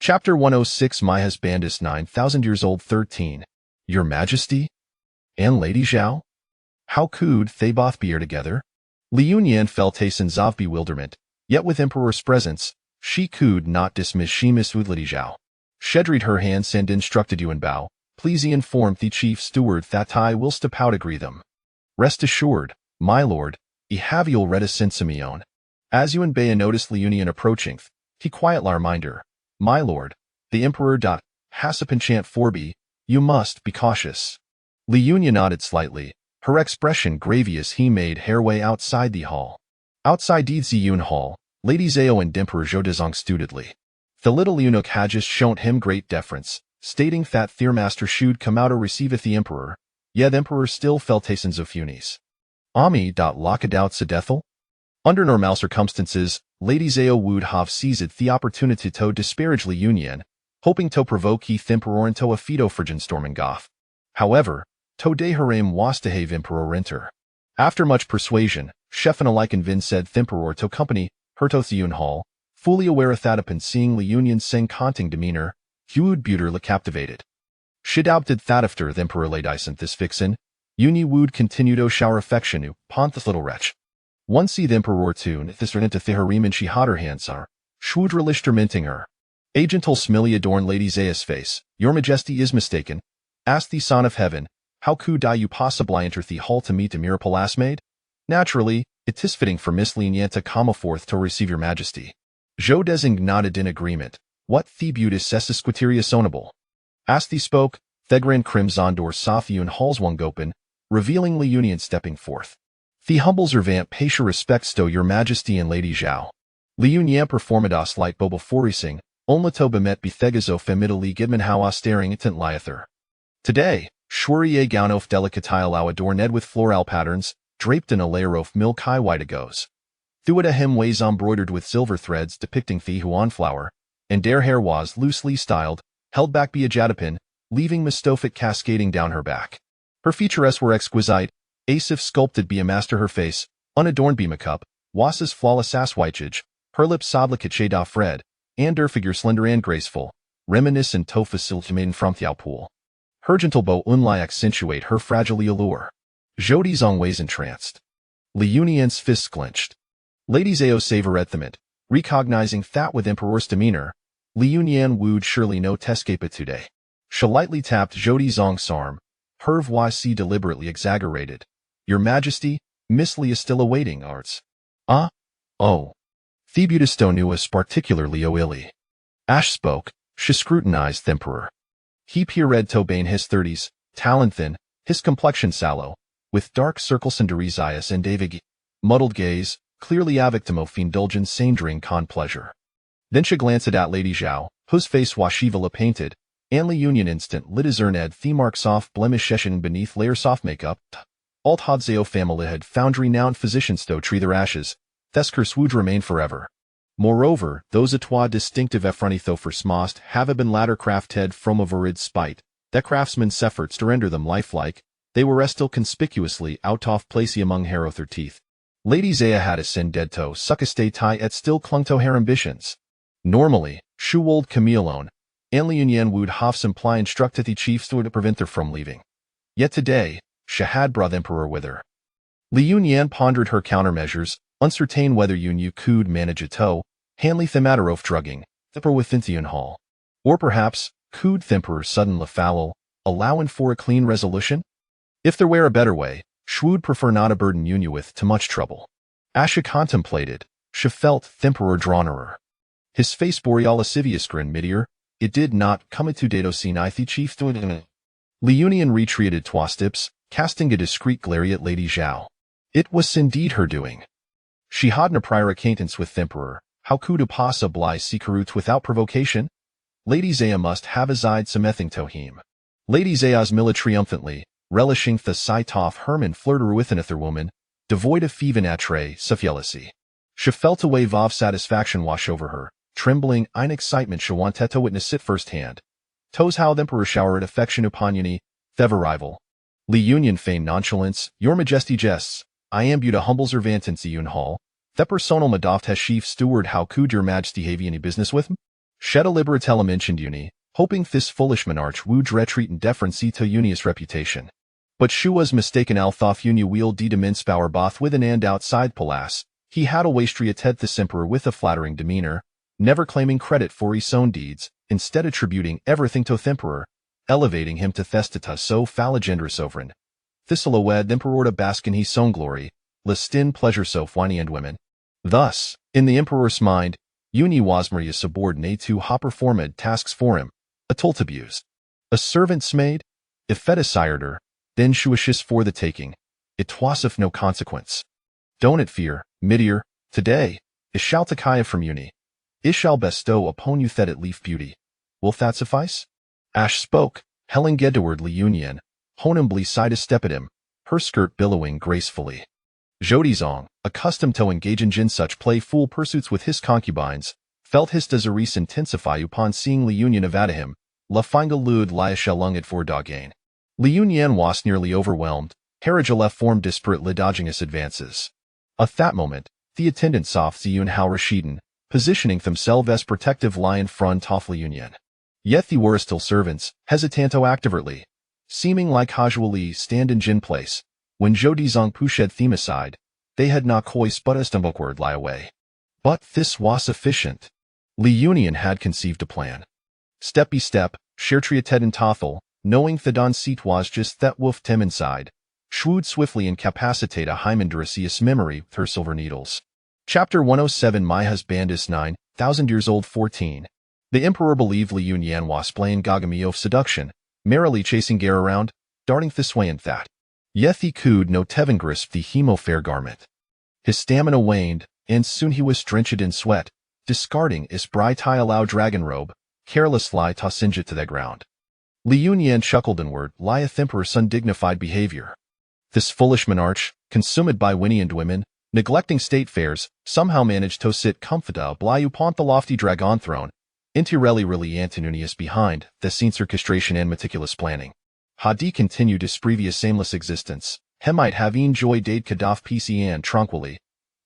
Chapter 106 My husband is 9,000 years old 13. Your Majesty? And Lady Zhao? How could they both be here together? Li Yunyan felt a sense of bewilderment, yet with Emperor's presence, she could not dismiss she miswith Lady Zhao. She dreed her hands and instructed Yuan Bao, please inform the chief steward that I will step out agree them. Rest assured, my lord, I have your reticence Simeon. As Yuan Bao noticed Li Yunyan approaching, he quietly reminded her, my lord, the emperor. Has a penchant for be, you must be cautious. Li Yunyan nodded slightly, her expression gravy as he made her way outside the hall. Outside the Ziyun hall, Lady Zhao and Emperor Zhou Dezong stoodedly. The little eunuch had just shown him great deference, stating that their master should come out or receiveth the emperor, yet the emperor still felt a sense of funes. Ami. Locked Sedethel? Under normal circumstances, Lady Zhao would have seized the opportunity to disparage Li Yunyan, hoping to provoke the emperor into a feto-friggin storming goth. However, today her aim was to have emperor enter. After much persuasion, Shefan alike convinced said emperor to accompany her to Ziyun hall, fully aware of that upon seeing Li Yunyan's sing-conting demeanor, he would beautifully captivated. She doubted that after the emperor laid eyes on this vixen, Yunyi would continue to shower affection upon this little wretch. Once see the emperor tune this into the harem and she had her hands are, should relish tormenting her. A gentle smile adorned Lady Zhao's face. Your Majesty is mistaken. Asked the Son of Heaven, how could you possibly enter the hall to meet a mere palace maid? Naturally, it is fitting for Miss Li Yunyan to come forth to receive your Majesty. Zhou Dezong nodded in agreement. What the beauty is quaterius ownable? As the spoke, the grand crimson door soft Yun hall's wung open, revealing Li Yunyan stepping forth. The humble servant pays your respects to your Majesty and Lady Zhao. Li Yunyan performed a slight bow before racing, only to bemet bethegazo femidally gidman how staring intent liather. Today, shuri a gown of delicatile adorned with floral patterns, draped in a layer of milk high white goes. Through it a hem was embroidered with silver threads depicting the Huan flower, and their hair was loosely styled, held back by a jadapin, leaving mistophic cascading down her back. Her features were exquisite, asif sculpted by a master her face, unadorned by makeup, was as flawless as whitechage, her lips soblicate shade off red, and her figure slender and graceful, reminiscent to facilitated from the pool. Her gentle bow only accentuate her fragile allure. Zhou Dezong was entranced. Li Yunyan's fists clenched. Lady Zhao savored them it, recognizing that with emperor's demeanor, Li Yunyan would surely no escape it today. She lightly tapped Zhou Dezong's arm. Her voice deliberately exaggerated. Your Majesty, Miss Li is still awaiting arts. Ah? Oh. Thebudisto knew us particularly illy. Ash spoke, she scrutinized the emperor. He peered to bane his 30s, talon thin, his complexion sallow, with dark circles under his eyes and a vague, muddled gaze, clearly a victim of indulgent sane con pleasure. Then she glanced at Lady Zhao, whose face was shivala painted, and Li Yunyan instant lit as erned the mark soft blemish session beneath layer soft makeup. Alt had Zhao family had found renowned physicians to treat their ashes, theskers would remain forever. Moreover, those atois distinctive effronitho for smost have been latter crafted from a varid spite, that craftsmen's efforts to render them lifelike, they were still conspicuously out of place among hair of their teeth. Lady Zhao had a sin dead to suck a stay tie et still clung to her ambitions. Normally, shu old Camille and Li Yunyan would have simply instructed the chiefs to prevent her from leaving. Yet today, she had brought the emperor with her. Li Yunyan pondered her countermeasures, uncertain whether Yunyu could manage a toe, handly the matter of drugging, thipper within Yun hall. Or perhaps, could thimper sudden la foul, allowing for a clean resolution? If there were a better way, she would prefer not to burden Yunyu with too much trouble. As she contemplated, she felt thimperer drawn her. His face bore a lascivious grin mid-ear, it did not come to dato sinai the chief to it. Li Yunyan retreated twastips, casting a discreet glare at Lady Zhao. It was indeed her doing. She had no prior acquaintance with the emperor, how could a possibly seek her out without provocation? Lady Zhao must have azide something to him. Lady Zhao's mila triumphantly, relishing the sight of Herman flirter with another woman, devoid of fevenatre suffielacy. She felt a wave of satisfaction wash over her, trembling in excitement she wanted to witness it firsthand. Toes how the emperor showered affection upon Yuni, thev arrival. Li Yunyan feigned nonchalance, your Majesty jests, I am but a humble servant in Ziyun hall, the personal madoft has chief steward how could your Majesty have any business with him? Shed a liberatelum inchend uni, hoping this foolish monarch would retreat in deference to Unius reputation. But Shu was mistaken al thoth uni wheel de deminspower both within and outside palace. He had a treated this emperor with a flattering demeanor, never claiming credit for his own deeds, instead attributing everything to the emperor, elevating him to thestita so phalagender sovereign. Thistlowed emperor to bask in his own glory, listin pleasure so whiny and women. Thus, in the emperor's mind, Uni was Maria subordinate to hopper formed tasks for him, a tultabuse, a servant's maid, if feticireder, then shuishis for the taking, it twassif no consequence. Don't it fear, midier, today, is shall takaya from Uni. Is shall bestow upon you that leaf beauty. Will that suffice? Ash spoke, Helen gedward li union, honembly side a step at him, her skirt billowing gracefully. Zhodizong, accustomed to engage in such playful pursuits with his concubines, felt his desires intensify upon seeing Li Union evade him, la finga lud lia shalung at for dogain. Li Union was nearly overwhelmed, Harajalef formed disparate lidogynous advances. At that moment, the attendants saw Ziyun Hao Rashidun, positioning themselves as protective lion front of Li Union. Yet they were still servants, hesitanto activately, seeming like casually stand in Jin place. When Zhodizong pushed theme aside, they had not cois but a lie away. But this was sufficient. Li Union had conceived a plan. Step by step, Shertriated and Tothel, knowing the Don seat was just that wolf Tim inside, shwood swiftly incapacitate a Hymendracious memory with her silver needles. Chapter 107 My husband is 9,000 years old 14. The emperor believed Li Union was playing Gagami of seduction, merrily chasing Gare around, darting this way and that. Yet he could no Tevin grasp the hemo-fair garment. His stamina waned, and soon he was drenched in sweat, discarding his bright allow dragon robe, careless lie toss it to the ground. Li Union chuckled inward, lieth emperor's undignified behavior. This foolish monarch, consumed by Winnie and women, neglecting state fairs, somehow managed to sit comfortably upon the lofty dragon throne, intirelli really Antonius behind, the scenes orchestration and meticulous planning. Had he continued his previous aimless existence, he might have enjoyed dade Kadaf PC and tranquilly.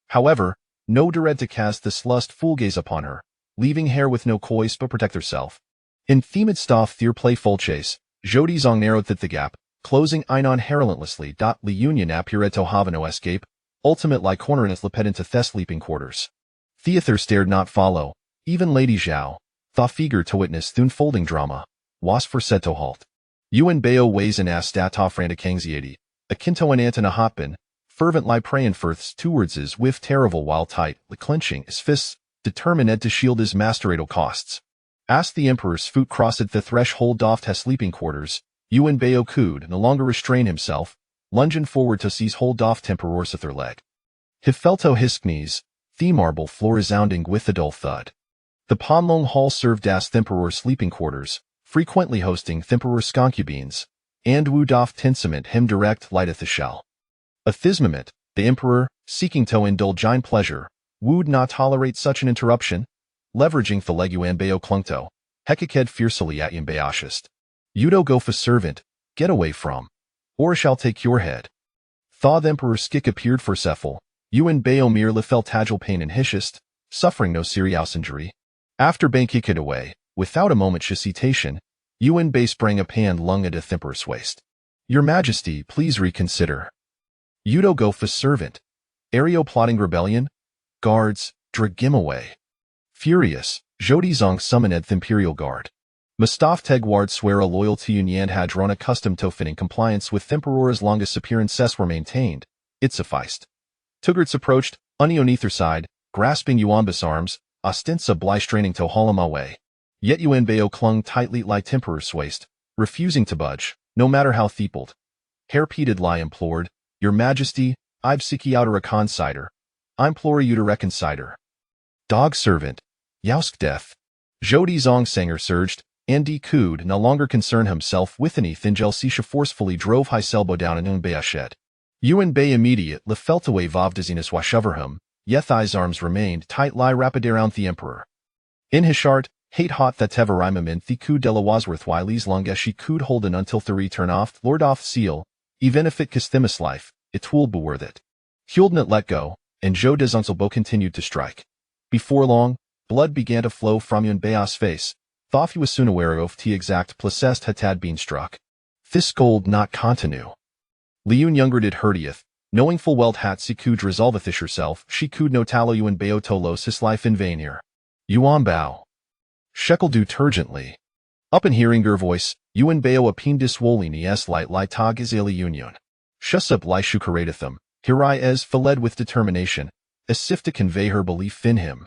However, no dread to cast this lustful gaze upon her, leaving her with no cois but protect herself. In themed staff their playful chase, Zhodizong narrowed the gap, closing Einon relentlessly. Li Union appeared to have no escape, ultimate like cornerineth leped into the sleeping quarters. Theater dared not follow, even Lady Zhao, thought eager to witness the unfolding drama, was forced to halt. Yuan Bao weighs an ass statoff rantic anxiety, akinto an ant in a hotbin, fervent lie prayin' firths towards his with terrible while tight, clenching his fists, determined to shield his master at all costs. As the emperor's foot crossed the threshold of his sleeping quarters, Yuan Bao could no longer restrain himself, lunging forward to seize hold of temporor's their leg. He felt his knees, the marble floor resounding with a dull thud. The Panlong Hall served as the emperor's sleeping quarters, frequently hosting Themperor's concubines, and wooed off tinsament him direct lighteth the shell. A moment, the emperor, seeking to indulge in pleasure, would not tolerate such an interruption, leveraging the leguan Bao clungto, hekaked fiercely at Yimbeashist. Udo go for servant, get away from, or shall take your head. Thaw the emperor skick appeared for Cephal, Yuan Bao merely felt tagil pain and hishist, suffering no serious injury. After being kicked away, without a moment's hesitation, Yuan Bei sprang up hand lung at a Themperor's waist. Your Majesty, please reconsider. Udo go for servant. Ario plotting rebellion? Guards, drag him away. Furious, Zhodizong summoned the Imperial Guard. Mustaf Tegward swear a loyalty Union had drawn accustomed to fitting compliance with Themperor as long as appearances were maintained. It sufficed. Tugarts approached, Union either side, grasping Yuanbas arms, ostensibly straining to haul him away. Yet Yuan Bao clung tightly like Temperor's waist, refusing to budge, no matter how theepled. Hair-peated lie implored, Your Majesty, I've seeki out a reconcider. I implore you to reconcider. Dog servant, Yausk death. Zhodizong Sanger surged, and he could no longer concern himself with any Thingel Sisha forcefully drove Hyselbo down in Unbeashed. Yuan Bei immediately felt away Vavdazinus Washoverhum, yet his arms remained tight lie rapid around the emperor. In his chart, hate hot that Tevarimamin the coup de la Wasworth Wileys long as she could hold an until the return off Lord off seal, even if it cost his life, it will be worth it. Huldnut let go, and Zhodizongselbo continued to strike. Before long, Blood began to flow from Yuan Bao's face. Though he was soon aware of the exact placest had been struck. This gold not continue. Li Yun younger did hurtieth, knowing full well that she could resolveth herself, she could no talo Yuan Bao tolos his life in vain here. Yuan Bao. Shekel do turgently. Up in hearing her voice, Yuan Bao appeandis wolini es light tag is Li Union. Shusub li shukaratithum, hirai es fled with determination, as if to convey her belief in him.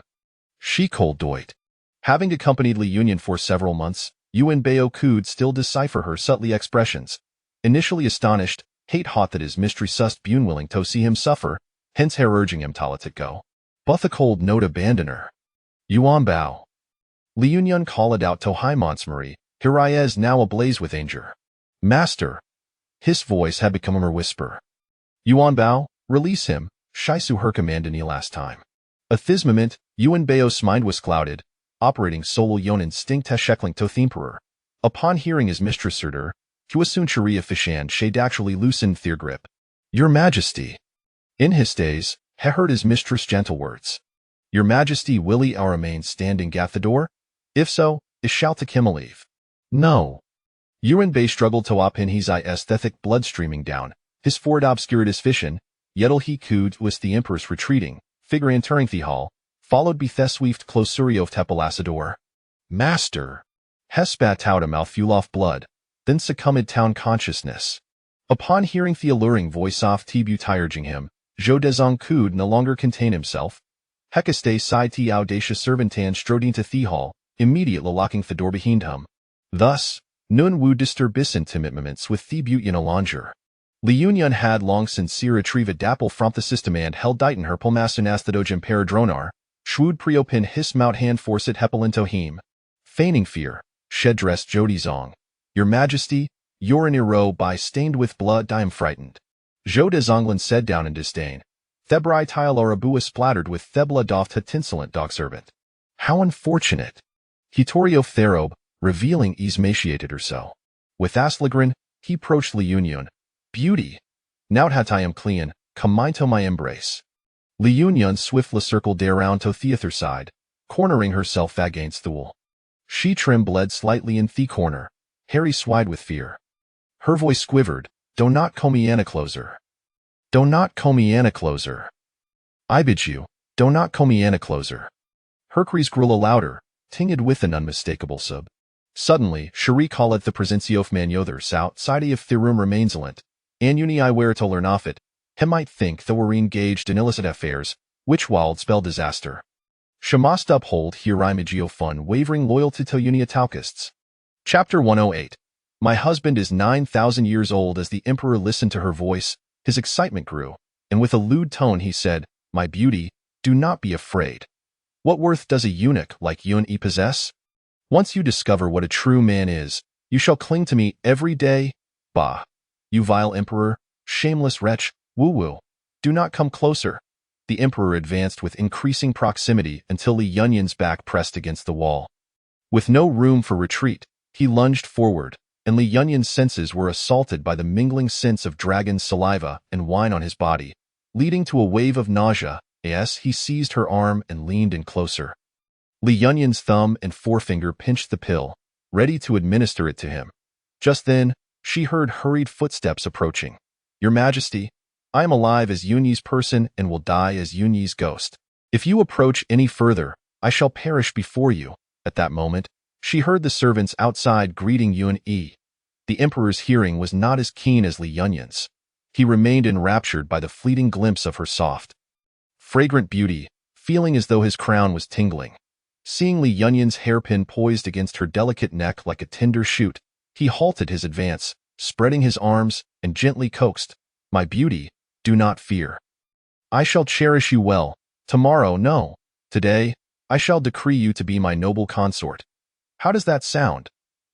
She cold doit. Having accompanied Li Union for several months, Yuan Bao could still decipher her subtly expressions. Initially astonished, hate hot that his mistress sust been willing to see him suffer, hence her urging him to let it go. But the cold note abandon her. Yuan Bao. Li Union called out to Hai Monsmarie, hirai es now ablaze with anger. Master. His voice had become a whisper. Yuan Bao, release him, shisu her commandini last time. At this moment, Yuan Bao's mind was clouded, operating solo yon instinct sheckling to the emperor. Upon hearing his mistress order, he was soon sharia fishan shade actually loosened their grip. Your Majesty. In his days, he heard his mistress' gentle words. Your Majesty willie our remain standing at the door? If so, is shall to him leave. No. Yuan Bei struggled to op in his aesthetic blood streaming down, his forehead obscured his vision, yet he could was the emperor's retreating, figure entering the hall, followed be theswift closurio of tepelasador. Master. He spat out a mouthful of blood, then succumbed town consciousness. Upon hearing the alluring voice of Tibu urging him, Zhou Dezong could no longer contain himself. Hekaste side the audacious servantan strode into the hall, immediately locking the door behind him. Thus, Nun Wu disturbed bis intimate with the Butian Alanger. Li Union had long sincere retrieved dapple from the system and held dighten her pulmasun asthodogem paradronar, shwood preopin his mount hand forced hepelinto heme. Feigning fear, shed dressed Jodi Zong. Your Majesty, you're an hero by stained with blood I am frightened. Zhou de Zonglin said down in disdain. Thebrai tile orabua splattered with Thebla doft hat insolent dog-servant. How unfortunate. Hitorio Therobe, revealing ease emaciated her so. With Aslagrin, he approached Li Union. Beauty. Now that I am clean, come mine to my embrace. Li Union swiftly circled around to the other side, cornering herself against the wall. She trim bled slightly in the corner. Harry swayed with fear. Her voice quivered, do not call me Anna closer. Do not call me Anna closer. I bid you, do not call me Anna closer. Her cries grew louder, tinged with an unmistakable sub. Suddenly, Cherie called the presencio of Manyothers outside if the room remains alent, and uni I wear to learn off it, he might think they were engaged in illicit affairs, which wild spell disaster. She must uphold here imagio fun wavering loyalty to uniataukists. Chapter 108. My husband is 9,000 years old. As the emperor listened to her voice, his excitement grew, and with a lewd tone he said, My beauty, do not be afraid. What worth does a eunuch like Yun E possess? Once you discover what a true man is, you shall cling to me every day. Bah! You vile emperor, shameless wretch, woo-woo. Do not come closer. The emperor advanced with increasing proximity until Li Yunyan's back pressed against the wall. With no room for retreat, he lunged forward, and Li Yunyan's senses were assaulted by the mingling scents of dragon's saliva and wine on his body, leading to a wave of nausea as he seized her arm and leaned in closer. Li Yunyan's thumb and forefinger pinched the pill, ready to administer it to him. Just then, she heard hurried footsteps approaching. Your Majesty, I am alive as Yunyi's person and will die as Yunyi's ghost. If you approach any further, I shall perish before you. At that moment, she heard the servants outside greeting Yun Yi. The emperor's hearing was not as keen as Li Yunyan's. He remained enraptured by the fleeting glimpse of her soft, fragrant beauty, feeling as though his crown was tingling. Seeing Li Yunyan's hairpin poised against her delicate neck like a tender shoot, he halted his advance, spreading his arms, and gently coaxed, My beauty, do not fear. I shall cherish you well. Tomorrow, no. Today, I shall decree you to be my noble consort. How does that sound?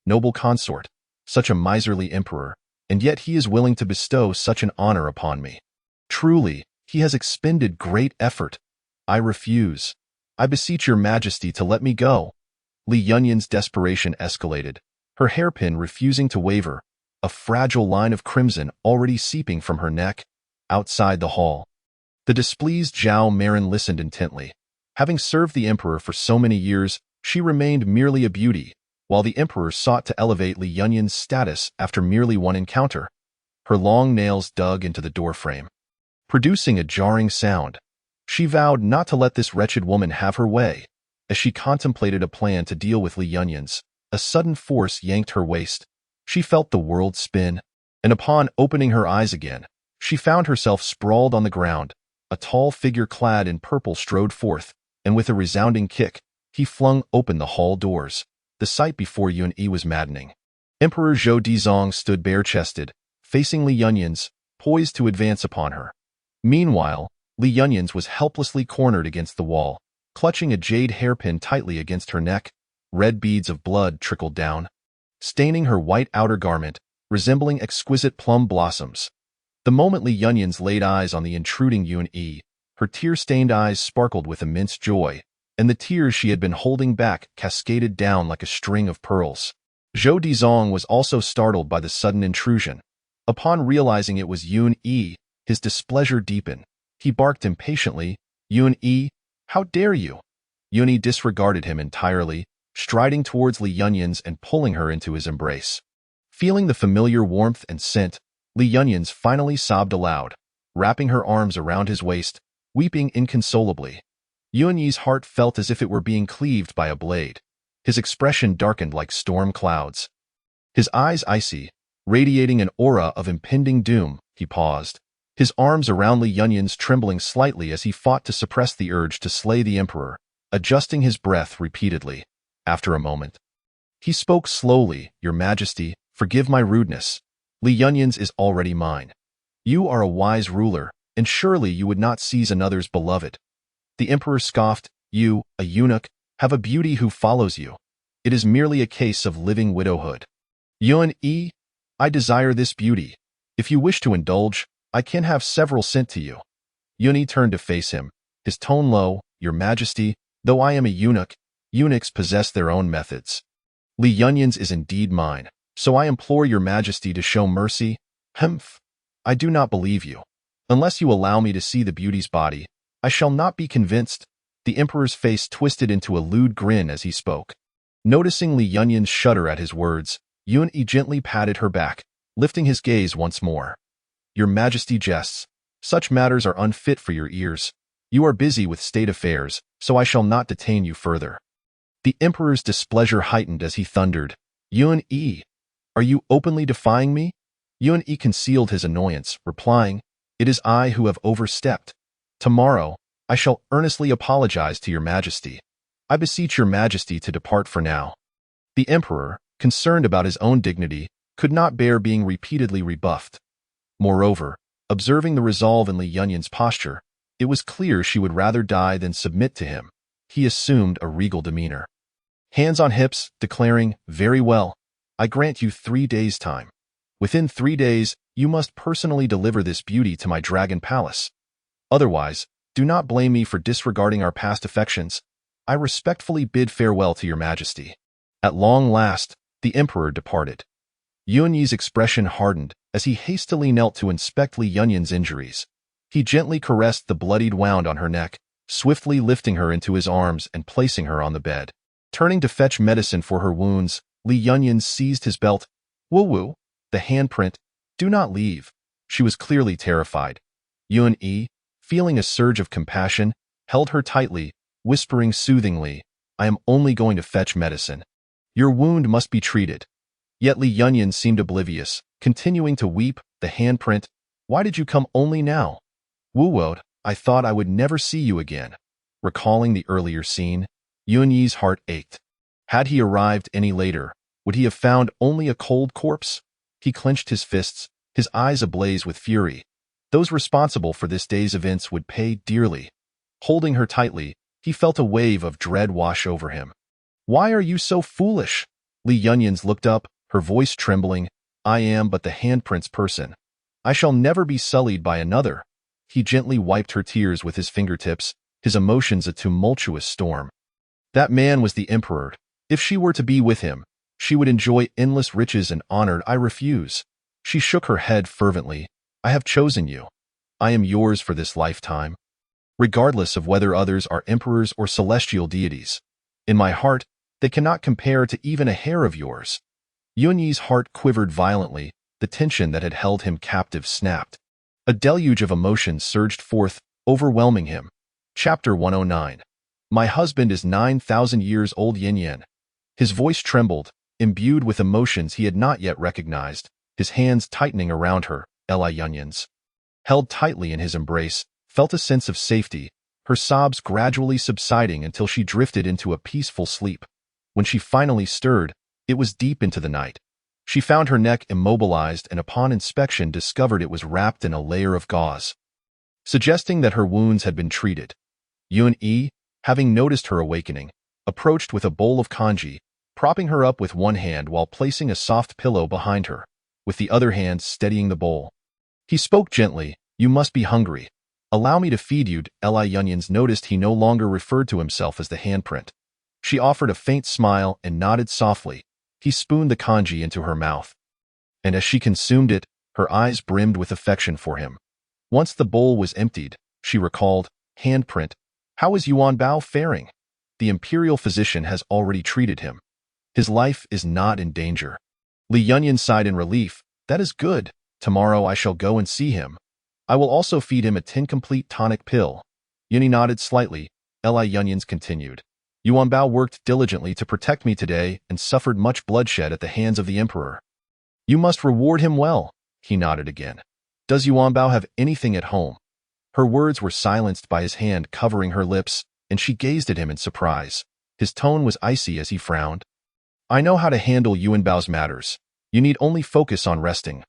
Noble consort, such a miserly emperor, and yet he is willing to bestow such an honor upon me. Truly, he has expended great effort. I refuse. I beseech your Majesty to let me go. Li Yunyan's desperation escalated, her hairpin refusing to waver, a fragile line of crimson already seeping from her neck. Outside the hall, the displeased Zhao Marin listened intently. Having served the emperor for so many years, she remained merely a beauty, while the emperor sought to elevate Li Yunyin's status after merely one encounter. Her long nails dug into the doorframe, producing a jarring sound. She vowed not to let this wretched woman have her way. As she contemplated a plan to deal with Li Yunyin's, a sudden force yanked her waist. She felt the world spin, and upon opening her eyes again, she found herself sprawled on the ground. A tall figure clad in purple strode forth, and with a resounding kick, he flung open the hall doors. The sight before Yun-yi was maddening. Emperor Zhou Dizong stood bare-chested, facing Li Yunyin's, poised to advance upon her. Meanwhile, Li Yunyin's was helplessly cornered against the wall, clutching a jade hairpin tightly against her neck. Red beads of blood trickled down, staining her white outer garment, resembling exquisite plum blossoms. The moment Li Yunyin's laid eyes on the intruding Yun-yi, her tear-stained eyes sparkled with immense joy, and the tears she had been holding back cascaded down like a string of pearls. Zhou Dizong was also startled by the sudden intrusion. Upon realizing it was Yun-yi, his displeasure deepened. He barked impatiently, "Yun-yi, how dare you?" Yun-yi disregarded him entirely, striding towards Li Yunyin's and pulling her into his embrace. Feeling the familiar warmth and scent, Li Yunyin's finally sobbed aloud, wrapping her arms around his waist, weeping inconsolably. Yun-yi's heart felt as if it were being cleaved by a blade. His expression darkened like storm clouds. His eyes icy, radiating an aura of impending doom. He paused, his arms around Li Yunyin's trembling slightly as he fought to suppress the urge to slay the emperor, adjusting his breath repeatedly. After a moment, he spoke slowly, "Your Majesty, forgive my rudeness. Li Yunyin's is already mine. You are a wise ruler, and surely you would not seize another's beloved." The emperor scoffed, "You, a eunuch, have a beauty who follows you. It is merely a case of living widowhood. Yun-yi, I desire this beauty. If you wish to indulge, I can have several sent to you." Yun-yi turned to face him, his tone low, "Your Majesty, though I am a eunuch, eunuchs possess their own methods. Li Yunyin's is indeed mine, so I implore your Majesty to show mercy." "Humph, I do not believe you. Unless you allow me to see the beauty's body, I shall not be convinced." The emperor's face twisted into a lewd grin as he spoke. Noticing Li Yunyin's shudder at his words, Yun-yi gently patted her back, lifting his gaze once more. "Your Majesty jests. Such matters are unfit for your ears. You are busy with state affairs, so I shall not detain you further." The emperor's displeasure heightened as he thundered, "Yun-yi, are you openly defying me?" Yun-yi concealed his annoyance, replying, "It is I who have overstepped. Tomorrow, I shall earnestly apologize to your Majesty. I beseech your Majesty to depart for now." The emperor, concerned about his own dignity, could not bear being repeatedly rebuffed. Moreover, observing the resolve in Li Yunyin's posture, it was clear she would rather die than submit to him. He assumed a regal demeanor, hands on hips, declaring, "Very well, I grant you 3 days' time. Within 3 days, you must personally deliver this beauty to my dragon palace. Otherwise, do not blame me for disregarding our past affections. I respectfully bid farewell to your Majesty." At long last, the emperor departed. Yun-yi's expression hardened as he hastily knelt to inspect Li Yunyin's injuries. He gently caressed the bloodied wound on her neck, swiftly lifting her into his arms and placing her on the bed. Turning to fetch medicine for her wounds, Li Yunyin seized his belt. "Wu-wu, the handprint. Do not leave." She was clearly terrified. Yun-yi, feeling a surge of compassion, held her tightly, whispering soothingly, "I am only going to fetch medicine. Your wound must be treated." Yet Li Yunyin seemed oblivious, continuing to weep. "The handprint. Why did you come only now?" "Wu-wu, I thought I would never see you again." Recalling the earlier scene, Yun-yi's heart ached. Had he arrived any later, would he have found only a cold corpse? He clenched his fists, his eyes ablaze with fury. Those responsible for this day's events would pay dearly. Holding her tightly, he felt a wave of dread wash over him. "Why are you so foolish?" Li Yunyin's looked up, her voice trembling. "I am but the handprint's person. I shall never be sullied by another." He gently wiped her tears with his fingertips, his emotions a tumultuous storm. That man was the emperor. If she were to be with him, she would enjoy endless riches and honor. "I refuse." She shook her head fervently. "I have chosen you. I am yours for this lifetime." regardless of whether others are emperors or celestial deities. In my heart, they cannot compare to even a hair of yours. Yunyi's heart quivered violently, the tension that had held him captive snapped. A deluge of emotions surged forth, overwhelming him. Chapter 109. My husband is 9,000 years old. Yin. His voice trembled, imbued with emotions he had not yet recognized, his hands tightening around her. Eli Yunyans, held tightly in his embrace, felt a sense of safety, her sobs gradually subsiding until she drifted into a peaceful sleep. When she finally stirred, it was deep into the night. She found her neck immobilized and upon inspection discovered it was wrapped in a layer of gauze, suggesting that her wounds had been treated. Yun-yi, having noticed her awakening, approached with a bowl of kanji, propping her up with one hand while placing a soft pillow behind her, with the other hand steadying the bowl. He spoke gently, "You must be hungry. Allow me to feed you." Eli Yunyans noticed he no longer referred to himself as the handprint. She offered a faint smile and nodded softly. He spooned the kanji into her mouth, and as she consumed it, her eyes brimmed with affection for him. Once the bowl was emptied, she recalled, "Handprint, how is Yuan Bao faring? The imperial physician has already treated him. His life is not in danger." Li Yunyan sighed in relief. "That is good. Tomorrow I shall go and see him. I will also feed him a 10-complete tonic pill." Yuni nodded slightly. Eli Yunyans continued. "Yuan Bao worked diligently to protect me today and suffered much bloodshed at the hands of the emperor. You must reward him well." He nodded again. "Does Yuan Bao have anything at home?" Her words were silenced by his hand covering her lips, and she gazed at him in surprise. His tone was icy as he frowned. "I know how to handle Yuan Bao's matters. You need only focus on resting."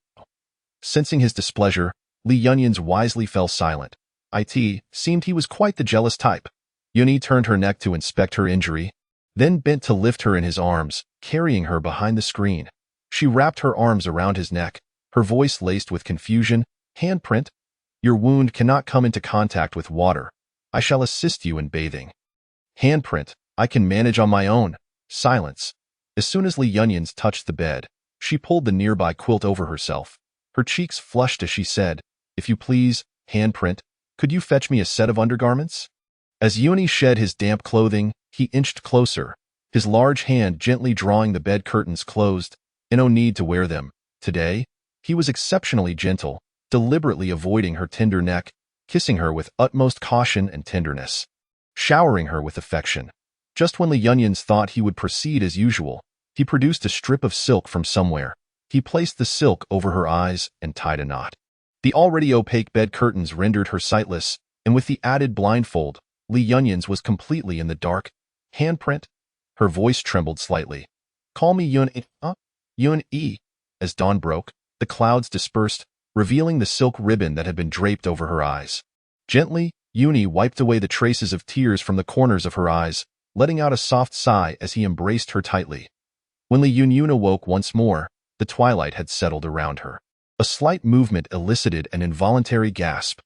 Sensing his displeasure, Li Yunyans wisely fell silent. It seemed he was quite the jealous type. Yuni turned her neck to inspect her injury, then bent to lift her in his arms, carrying her behind the screen. She wrapped her arms around his neck, her voice laced with confusion. "Handprint, your wound cannot come into contact with water. I shall assist you in bathing." "Handprint, I can manage on my own." Silence. As soon as Li Yunyans touched the bed, she pulled the nearby quilt over herself. Her cheeks flushed as she said, "If you please, Handprint, could you fetch me a set of undergarments?" As Yuni shed his damp clothing, he inched closer, his large hand gently drawing the bed curtains closed. No need to wear them. Today, he was exceptionally gentle, deliberately avoiding her tender neck, kissing her with utmost caution and tenderness, showering her with affection. Just when the Yunyans thought he would proceed as usual, he produced a strip of silk from somewhere. He placed the silk over her eyes and tied a knot. The already opaque bed curtains rendered her sightless, and with the added blindfold, Li Yunyans was completely in the dark. "Handprint?" Her voice trembled slightly. "Call me Yun-E." As dawn broke, the clouds dispersed, revealing the silk ribbon that had been draped over her eyes. Gently, Yuni wiped away the traces of tears from the corners of her eyes, letting out a soft sigh as he embraced her tightly. When Li Yunyun awoke once more, the twilight had settled around her. A slight movement elicited an involuntary gasp.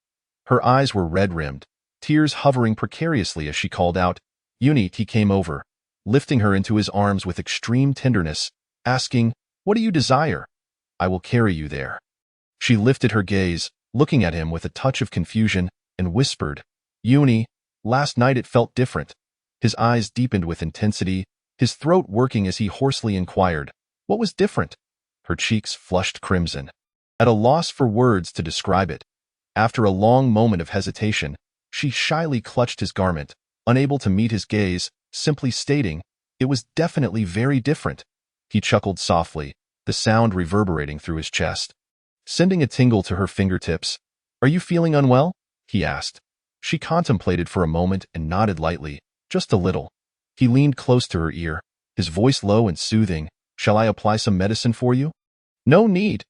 Her eyes were red-rimmed, tears hovering precariously as she called out, "Yuni." He came over, lifting her into his arms with extreme tenderness, asking, "What do you desire? I will carry you there." She lifted her gaze, looking at him with a touch of confusion, and whispered, "Yuni, last night it felt different." His eyes deepened with intensity, his throat working as he hoarsely inquired, "What was different?" Her cheeks flushed crimson, at a loss for words to describe it. After a long moment of hesitation, she shyly clutched his garment, unable to meet his gaze, simply stating, "It was definitely very different." He chuckled softly, the sound reverberating through his chest, sending a tingle to her fingertips. "Are you feeling unwell?" he asked. She contemplated for a moment and nodded lightly, "Just a little." He leaned close to her ear, his voice low and soothing, "Shall I apply some medicine for you?" "No need."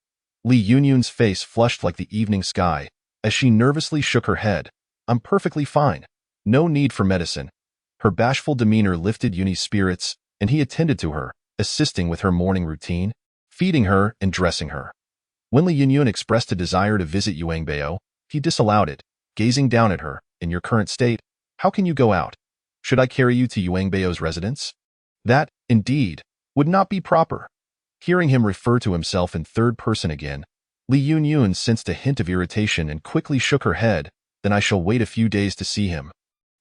Li Yunyun's face flushed like the evening sky, as she nervously shook her head. "I'm perfectly fine. No need for medicine." Her bashful demeanor lifted Yuni's spirits, and he attended to her, assisting with her morning routine, feeding her and dressing her. When Li Yunyun expressed a desire to visit Yuangbao, he disallowed it, gazing down at her. "In your current state, how can you go out? Should I carry you to Yuangbao's residence?" "That, indeed, would not be proper." Hearing him refer to himself in third person again, Li Yunyun sensed a hint of irritation and quickly shook her head. then I shall wait a few days to see him.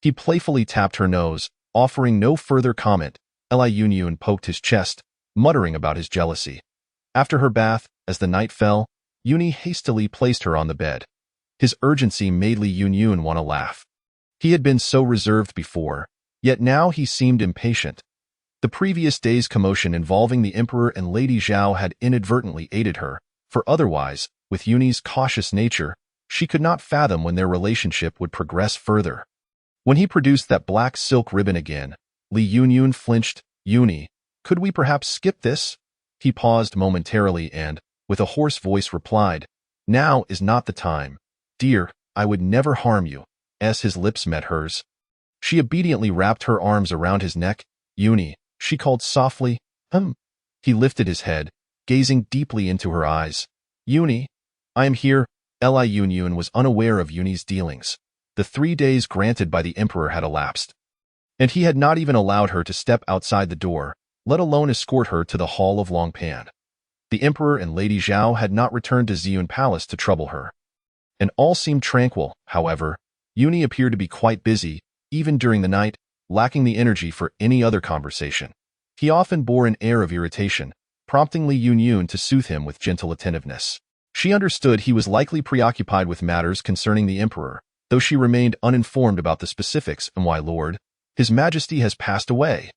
He playfully tapped her nose, offering no further comment. Li Yunyun poked his chest, muttering about his jealousy. After her bath, as the night fell, Yuni hastily placed her on the bed. His urgency made Li Yunyun want to laugh. He had been so reserved before, yet now he seemed impatient. The previous day's commotion involving the Emperor and Lady Zhao had inadvertently aided her, for otherwise, with Yuni's cautious nature, she could not fathom when their relationship would progress further. When he produced that black silk ribbon again, Li Yunyun flinched. Yuni, could we perhaps skip this? He paused momentarily and, with a hoarse voice, replied, now is not the time. Dear, I would never harm you. As his lips met hers, she obediently wrapped her arms around his neck. Yuni, she called softly. He lifted his head, gazing deeply into her eyes. Yuni, I am here. Li Yunyun was unaware of Yuni's dealings. The 3 days granted by the Emperor had elapsed, and he had not even allowed her to step outside the door, let alone escort her to the Hall of Longpan. The Emperor and Lady Zhao had not returned to Ziyun Palace to trouble her. And all seemed tranquil. However, Yuni appeared to be quite busy, even during the night, lacking the energy for any other conversation. He often bore an air of irritation, prompting Li Yunyun to soothe him with gentle attentiveness. She understood he was likely preoccupied with matters concerning the Emperor, though she remained uninformed about the specifics and why Lord, His Majesty has passed away.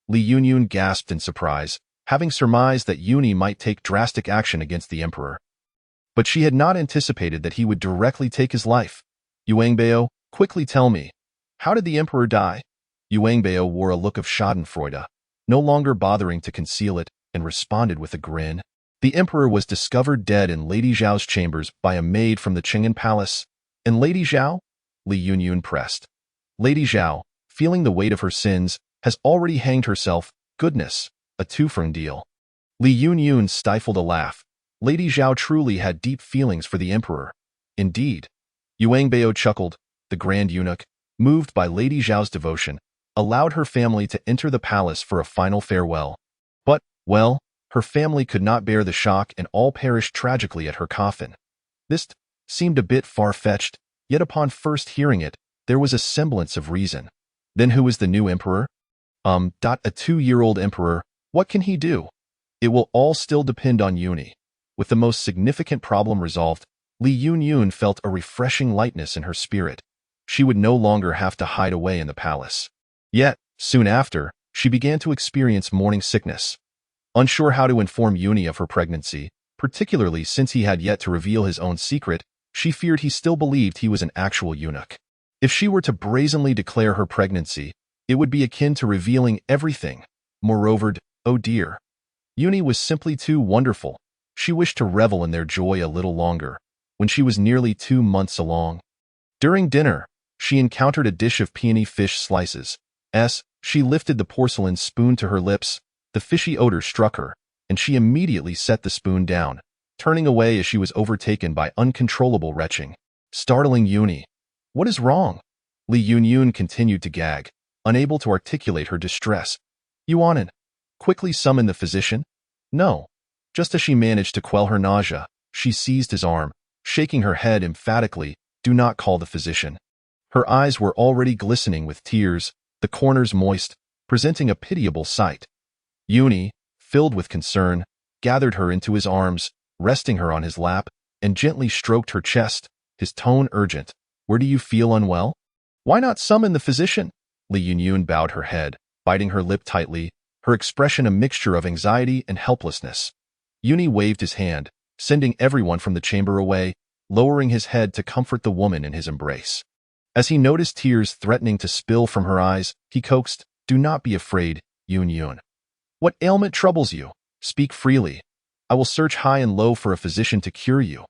Li Yunyun gasped in surprise, having surmised that Yuni might take drastic action against the Emperor. But she had not anticipated that he would directly take his life. Yuangbao, quickly tell me, how did the Emperor die? Yuangbao wore a look of schadenfreude, no longer bothering to conceal it, and responded with a grin. The Emperor was discovered dead in Lady Zhao's chambers by a maid from the Qing'an Palace. And Lady Zhao? Li Yunyun pressed. Lady Zhao, feeling the weight of her sins, has already hanged herself. Goodness, a two-for-one deal. Li Yunyun stifled a laugh. Lady Zhao truly had deep feelings for the Emperor. Indeed. Yuangbao chuckled. The Grand Eunuch, moved by Lady Zhao's devotion, allowed her family to enter the palace for a final farewell. But, well, her family could not bear the shock and all perished tragically at her coffin. This seemed a bit far-fetched, yet upon first hearing it, there was a semblance of reason. Then who is the new emperor? A 2-year-old emperor. What can he do? It will all still depend on Yuni. With the most significant problem resolved, Li Yunyun felt a refreshing lightness in her spirit. She would no longer have to hide away in the palace. Yet, soon after, she began to experience morning sickness. Unsure how to inform Yuni of her pregnancy, particularly since he had yet to reveal his own secret, she feared he still believed he was an actual eunuch. If she were to brazenly declare her pregnancy, it would be akin to revealing everything. Moreover, oh dear, Yuni was simply too wonderful. She wished to revel in their joy a little longer. When she was nearly 2 months along, during dinner, she encountered a dish of peony fish slices. She lifted the porcelain spoon to her lips, the fishy odor struck her, and she immediately set the spoon down, turning away as she was overtaken by uncontrollable retching. Startling Yuni. What is wrong? Li Yunyun continued to gag, unable to articulate her distress. Yuanan, quickly summon the physician? No. Just as she managed to quell her nausea, she seized his arm, shaking her head emphatically. Do not call the physician. Her eyes were already glistening with tears, the corners moist, presenting a pitiable sight. Yuni, filled with concern, gathered her into his arms, resting her on his lap, and gently stroked her chest, his tone urgent. Where do you feel unwell? Why not summon the physician? Li Yunyun bowed her head, biting her lip tightly, her expression a mixture of anxiety and helplessness. Yuni waved his hand, sending everyone from the chamber away, lowering his head to comfort the woman in his embrace. As he noticed tears threatening to spill from her eyes, he coaxed, Do not be afraid, Yunyun. What ailment troubles you? Speak freely. I will search high and low for a physician to cure you.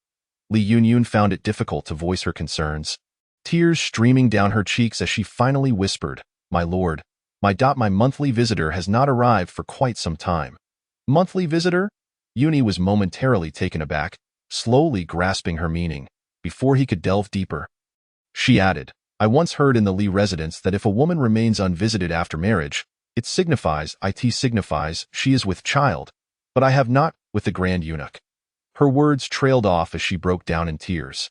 Li Yunyun found it difficult to voice her concerns, tears streaming down her cheeks as she finally whispered, My lord, my monthly visitor has not arrived for quite some time. Monthly visitor? Yuni was momentarily taken aback, slowly grasping her meaning, before he could delve deeper. She added, I once heard in the Li residence that if a woman remains unvisited after marriage, it signifies she is with child, but I have not with the Grand Eunuch. Her words trailed off as she broke down in tears.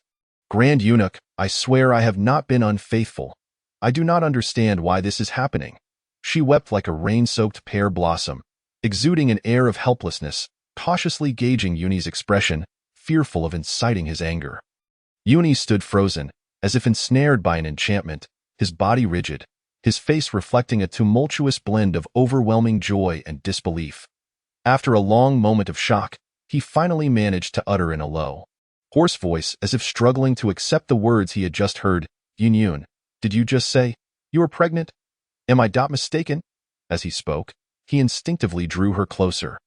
Grand Eunuch, I swear I have not been unfaithful. I do not understand why this is happening. She wept like a rain-soaked pear blossom, exuding an air of helplessness, cautiously gauging Yuni's expression, fearful of inciting his anger. Yuni stood frozen, as if ensnared by an enchantment, his body rigid, his face reflecting a tumultuous blend of overwhelming joy and disbelief. After a long moment of shock, he finally managed to utter in a low, hoarse voice, as if struggling to accept the words he had just heard, "Yun, did you just say you were pregnant? Am I not mistaken?" As he spoke, he instinctively drew her closer.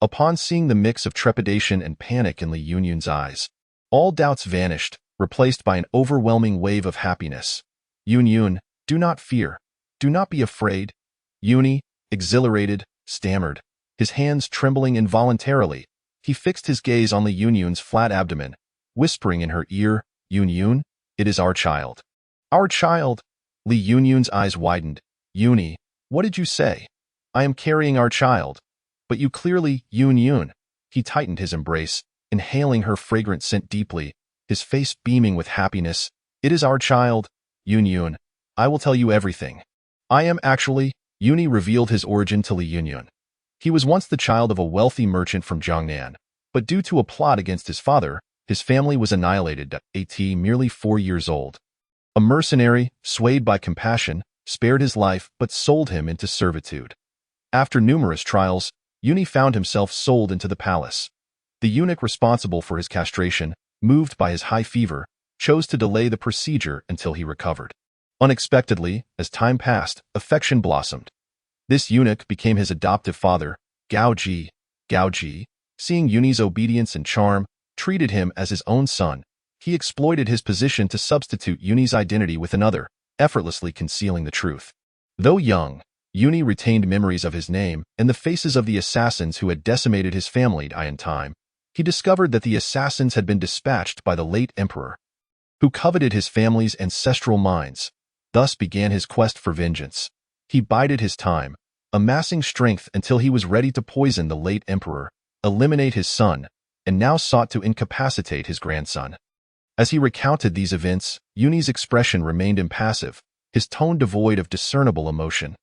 Upon seeing the mix of trepidation and panic in Li Yunyun's eyes, all doubts vanished, replaced by an overwhelming wave of happiness. "Yun, do not fear. Do not be afraid." Yuni, exhilarated, stammered. His hands trembling involuntarily, he fixed his gaze on Li Yunyun's flat abdomen, whispering in her ear, "Yun, it is our child." "Our child?" Li Yunyun's eyes widened. "Yuni, what did you say?" "I am carrying our child." "But you clearly, Yun." He tightened his embrace, inhaling her fragrant scent deeply, his face beaming with happiness. "It is our child, Yun. I will tell you everything. I am actually," Yuni revealed his origin to Li Yunyun. He was once the child of a wealthy merchant from Jiangnan, but due to a plot against his father, his family was annihilated at merely 4 years old. A mercenary, swayed by compassion, spared his life but sold him into servitude. After numerous trials, Yuni found himself sold into the palace. The eunuch responsible for his castration, moved by his high fever, chose to delay the procedure until he recovered. Unexpectedly, as time passed, affection blossomed. This eunuch became his adoptive father, Gao Ji. Gao Ji, seeing Yuni's obedience and charm, treated him as his own son. He exploited his position to substitute Yuni's identity with another, effortlessly concealing the truth. Though young, Yuni retained memories of his name and the faces of the assassins who had decimated his family. In time, he discovered that the assassins had been dispatched by the late emperor, who coveted his family's ancestral mines. Thus began his quest for vengeance. He bided his time, amassing strength until he was ready to poison the late emperor, eliminate his son, and now sought to incapacitate his grandson. As he recounted these events, Yuni's expression remained impassive, his tone devoid of discernible emotion.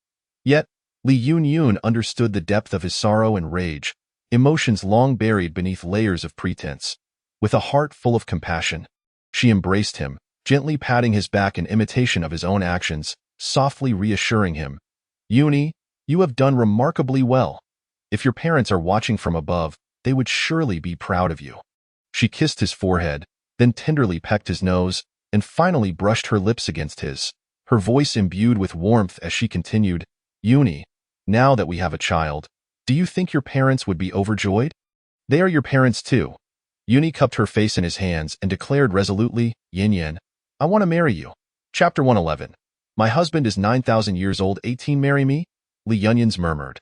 Yet, Li Yunyun understood the depth of his sorrow and rage, emotions long buried beneath layers of pretense. With a heart full of compassion, she embraced him, gently patting his back in imitation of his own actions, softly reassuring him, "Yuni, you have done remarkably well. If your parents are watching from above, they would surely be proud of you." She kissed his forehead, then tenderly pecked his nose, and finally brushed her lips against his, her voice imbued with warmth as she continued, "Yuni, now that we have a child, do you think your parents would be overjoyed? They are your parents too." Yuni cupped her face in his hands and declared resolutely, "Yin, I want to marry you." Chapter 111. "My husband is 9,000 years old. 18 marry me?" Li Yunyun murmured,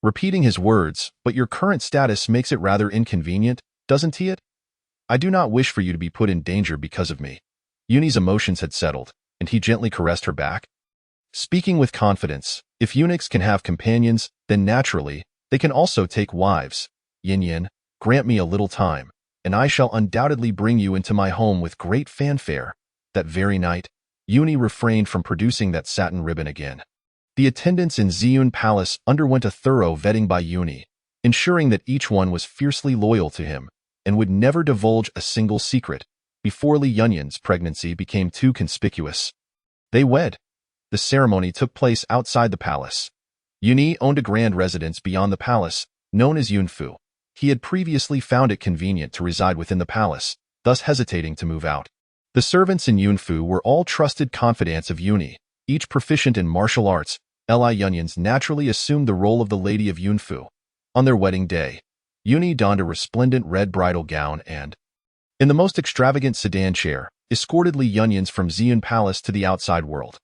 repeating his words, "But your current status makes it rather inconvenient, doesn't it? I do not wish for you to be put in danger because of me." Yuni's emotions had settled, and he gently caressed her back. Speaking with confidence, if eunuchs can have companions, then naturally, they can also take wives. Yin, grant me a little time, and I shall undoubtedly bring you into my home with great fanfare. That very night, Yuni refrained from producing that satin ribbon again. The attendants in Ziyun Palace underwent a thorough vetting by Yuni, ensuring that each one was fiercely loyal to him and would never divulge a single secret before Li Yunyun's pregnancy became too conspicuous. They wed. The ceremony took place outside the palace. Yuni owned a grand residence beyond the palace, known as Yunfu. He had previously found it convenient to reside within the palace, thus hesitating to move out. The servants in Yunfu were all trusted confidants of Yuni, each proficient in martial arts. Li Yunyun naturally assumed the role of the lady of Yunfu. On their wedding day, Yuni donned a resplendent red bridal gown and, in the most extravagant sedan chair, escorted Li Yunyun from Ziyun Palace to the outside world.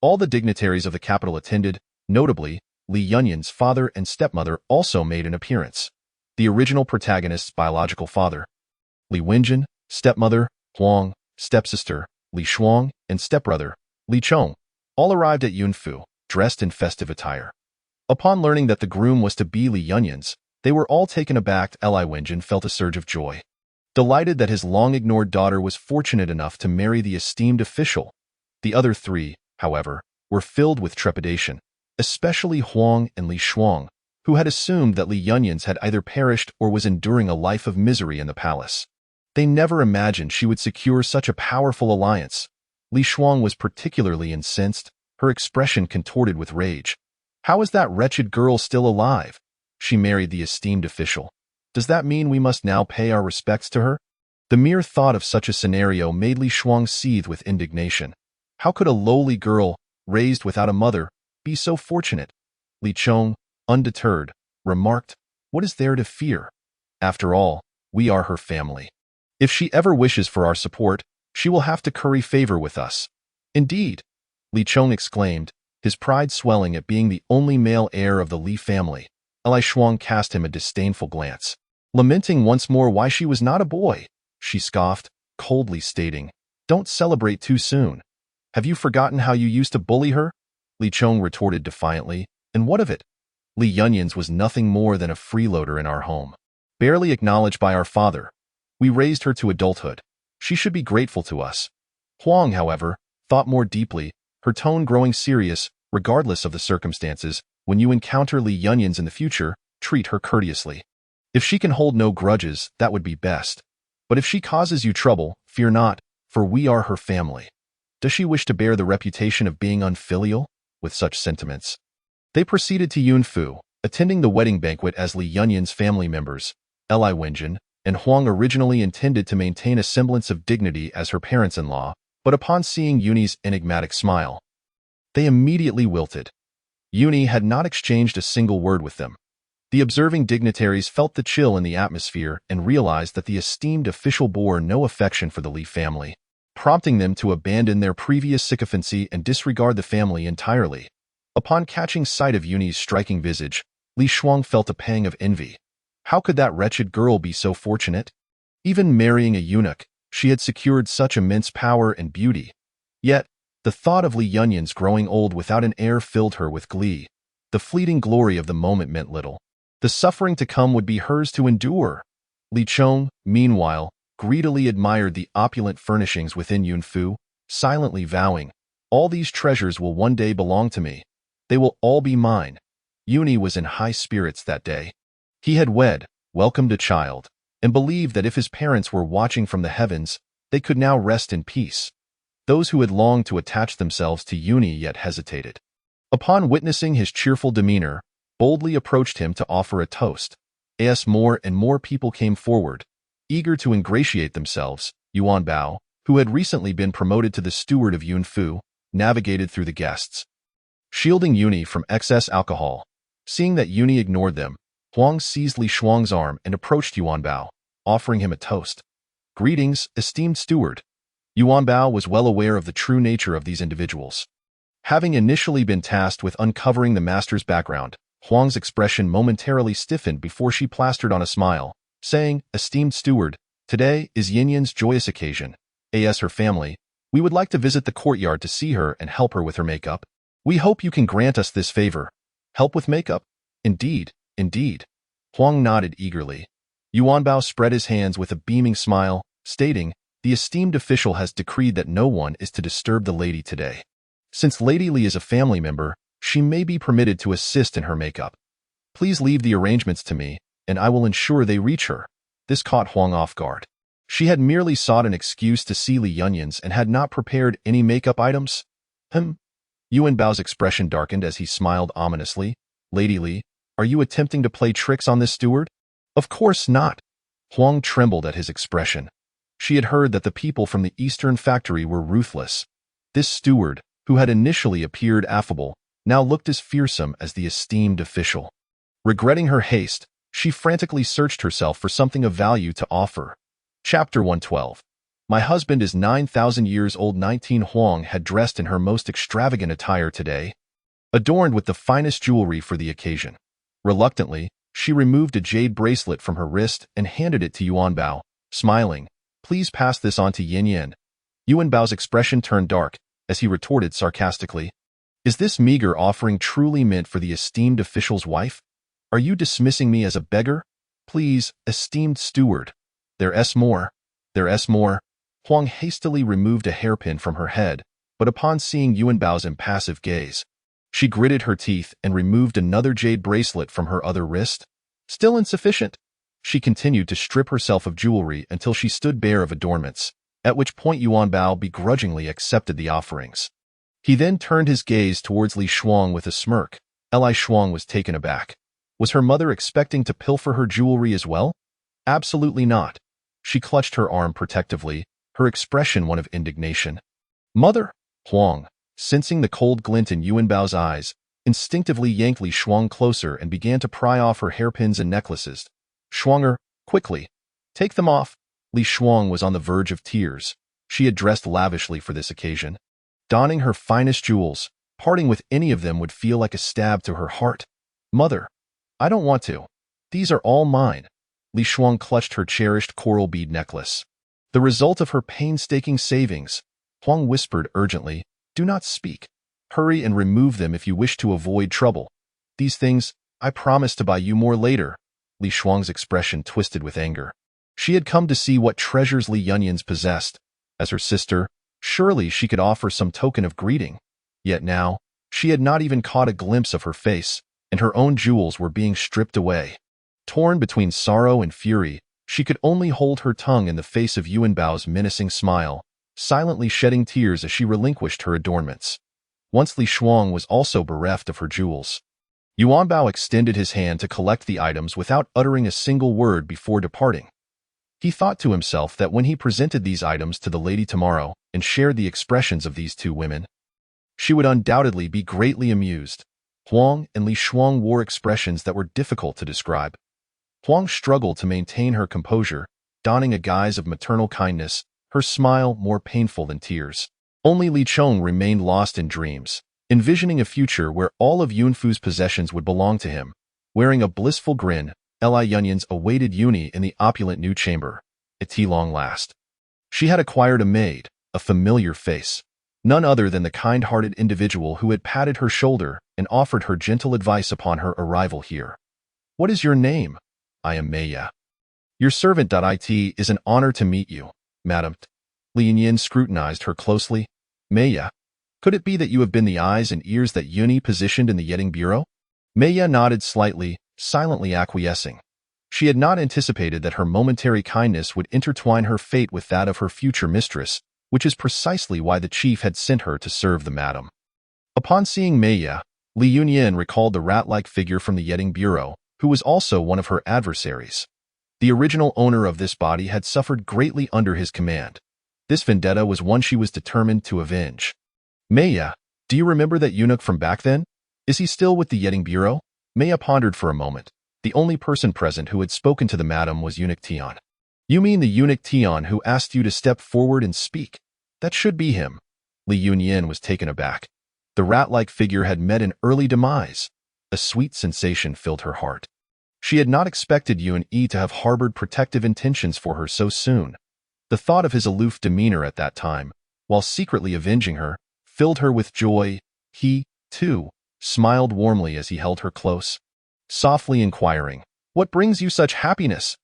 All the dignitaries of the capital attended, notably, Li Yunyun's father and stepmother also made an appearance. The original protagonist's biological father, Li Wenjin, stepmother, Huang, stepsister, Li Shuang, and stepbrother, Li Chong, all arrived at Yunfu, dressed in festive attire. Upon learning that the groom was to be Li Yunyun, they were all taken aback. Li Wenjin felt a surge of joy. delighted that his long-ignored daughter was fortunate enough to marry the esteemed official. The other three, however, were filled with trepidation, especially Huang and Li Shuang, who had assumed that Li Yunyans had either perished or was enduring a life of misery in the palace. They never imagined she would secure such a powerful alliance. Li Shuang was particularly incensed, her expression contorted with rage. How is that wretched girl still alive? She married the esteemed official. Does that mean we must now pay our respects to her? The mere thought of such a scenario made Li Shuang seethe with indignation. How could a lowly girl, raised without a mother, be so fortunate? Li Chong, undeterred, remarked, "What is there to fear? After all, we are her family. If she ever wishes for our support, she will have to curry favor with us." "Indeed," Li Chong exclaimed, his pride swelling at being the only male heir of the Li family. Li Shuang cast him a disdainful glance. Lamenting once more why she was not a boy, she scoffed, coldly stating, "Don't celebrate too soon. Have you forgotten how you used to bully her?" Li Chong retorted defiantly, "And what of it? Li Yunyans was nothing more than a freeloader in our home, barely acknowledged by our father. We raised her to adulthood. She should be grateful to us." Huang, however, thought more deeply, her tone growing serious, regardless of the circumstances. "When you encounter Li Yunyans in the future, treat her courteously. If she can hold no grudges, that would be best. But if she causes you trouble, fear not, for we are her family. Does she wish to bear the reputation of being unfilial?" With such sentiments, they proceeded to Yunfu, attending the wedding banquet as Li Yunyans' family members. Li Wenjin and Huang originally intended to maintain a semblance of dignity as her parents-in-law, but upon seeing Yuni's enigmatic smile, they immediately wilted. Yuni had not exchanged a single word with them. The observing dignitaries felt the chill in the atmosphere and realized that the esteemed official bore no affection for the Li family, prompting them to abandon their previous sycophancy and disregard the family entirely. Upon catching sight of Yuni's striking visage, Li Shuang felt a pang of envy. How could that wretched girl be so fortunate? Even marrying a eunuch, she had secured such immense power and beauty. Yet, the thought of Li Yunyans growing old without an heir filled her with glee. The fleeting glory of the moment meant little. The suffering to come would be hers to endure. Li Chong, meanwhile, greedily admired the opulent furnishings within Yunfu, silently vowing, "All these treasures will one day belong to me. They will all be mine." Yuni was in high spirits that day. He had wed, welcomed a child, and believed that if his parents were watching from the heavens, they could now rest in peace. Those who had longed to attach themselves to Yuni yet hesitated, upon witnessing his cheerful demeanor, boldly approached him to offer a toast. As more and more people came forward, eager to ingratiate themselves, Yuan Bao, who had recently been promoted to the steward of Yunfu, navigated through the guests, shielding Yuni from excess alcohol. Seeing that Yuni ignored them, Huang seized Li Shuang's arm and approached Yuan Bao, offering him a toast. "Greetings, esteemed steward." Yuan Bao was well aware of the true nature of these individuals. Having initially been tasked with uncovering the master's background, Huang's expression momentarily stiffened before she plastered on a smile, saying, "Esteemed steward, today is Yinyan's joyous occasion. As her family, we would like to visit the courtyard to see her and help her with her makeup. We hope you can grant us this favor." "Help with makeup? Indeed, indeed." Huang nodded eagerly. Yuan Bao spread his hands with a beaming smile, stating, "The esteemed official has decreed that no one is to disturb the lady today. Since Lady Li is a family member, she may be permitted to assist in her makeup. Please leave the arrangements to me, and I will ensure they reach her." This caught Huang off guard. She had merely sought an excuse to see Li Yunyans and had not prepared any makeup items. Yuan Bao's expression darkened as he smiled ominously. "Lady Li, are you attempting to play tricks on this steward?" "Of course not." Huang trembled at his expression. She had heard that the people from the Eastern factory were ruthless. This steward, who had initially appeared affable, now looked as fearsome as the esteemed official. Regretting her haste, she frantically searched herself for something of value to offer. Chapter 112. My husband is 9,000 years old. 19 Huang had dressed in her most extravagant attire today, adorned with the finest jewelry for the occasion. Reluctantly, she removed a jade bracelet from her wrist and handed it to Yuan Bao, smiling, "Please pass this on to Yin Yan." Yuan Bao's expression turned dark as he retorted sarcastically, "Is this meager offering truly meant for the esteemed official's wife? Are you dismissing me as a beggar? Please, esteemed steward." There's more. There's more. Huang hastily removed a hairpin from her head, but upon seeing Yuanbao's impassive gaze, she gritted her teeth and removed another jade bracelet from her other wrist. Still insufficient. She continued to strip herself of jewelry until she stood bare of adornments, at which point Yuanbao begrudgingly accepted the offerings. He then turned his gaze towards Li Shuang with a smirk. Li Shuang was taken aback. Was her mother expecting to pilfer her jewelry as well? Absolutely not. She clutched her arm protectively, her expression one of indignation. Mother! Huang, sensing the cold glint in Yuanbao's eyes, instinctively yanked Li Shuang closer and began to pry off her hairpins and necklaces. Shuanger, quickly. Take them off. Li Shuang was on the verge of tears. She had dressed lavishly for this occasion. Donning her finest jewels, parting with any of them would feel like a stab to her heart. Mother, I don't want to. These are all mine. Li Shuang clutched her cherished coral bead necklace. The result of her painstaking savings. Huang whispered urgently, do not speak. Hurry and remove them if you wish to avoid trouble. These things, I promise to buy you more later. Li Shuang's expression twisted with anger. She had come to see what treasures Li Yunyans possessed. As her sister, surely she could offer some token of greeting. Yet now, she had not even caught a glimpse of her face, and her own jewels were being stripped away. Torn between sorrow and fury, she could only hold her tongue in the face of Yuanbao's menacing smile, silently shedding tears as she relinquished her adornments. Once Li Shuang was also bereft of her jewels. Yuanbao extended his hand to collect the items without uttering a single word before departing. He thought to himself that when he presented these items to the lady tomorrow and shared the expressions of these two women, she would undoubtedly be greatly amused. Huang and Li Shuang wore expressions that were difficult to describe. Huang struggled to maintain her composure, donning a guise of maternal kindness, her smile more painful than tears. Only Li Chong remained lost in dreams, envisioning a future where all of Yunfu's possessions would belong to him. Wearing a blissful grin, Li Yunyans awaited Yuni in the opulent new chamber. At long last. She had acquired a maid, a familiar face, none other than the kind-hearted individual who had patted her shoulder and offered her gentle advice upon her arrival here. What is your name? I am Meiya. Your servant. It is an honor to meet you, madam. Li Yunyan scrutinized her closely. Meiya, could it be that you have been the eyes and ears that Yuni positioned in the Yetting Bureau? Meiya nodded slightly, silently acquiescing. She had not anticipated that her momentary kindness would intertwine her fate with that of her future mistress, which is precisely why the chief had sent her to serve the madam. Upon seeing Meiya, Li Yunyan recalled the rat-like figure from the Yetting Bureau, who was also one of her adversaries. The original owner of this body had suffered greatly under his command. This vendetta was one she was determined to avenge. Meiya, do you remember that eunuch from back then? Is he still with the Yetting Bureau? Meiya pondered for a moment. The only person present who had spoken to the madam was Eunuch Tian. You mean the Eunuch Tian who asked you to step forward and speak? That should be him. Li Yunyan was taken aback. The rat-like figure had met an early demise. A sweet sensation filled her heart. She had not expected Yuan Yi to have harbored protective intentions for her so soon. The thought of his aloof demeanor at that time, while secretly avenging her, filled her with joy. He, too, smiled warmly as he held her close, softly inquiring, "What brings you such happiness?"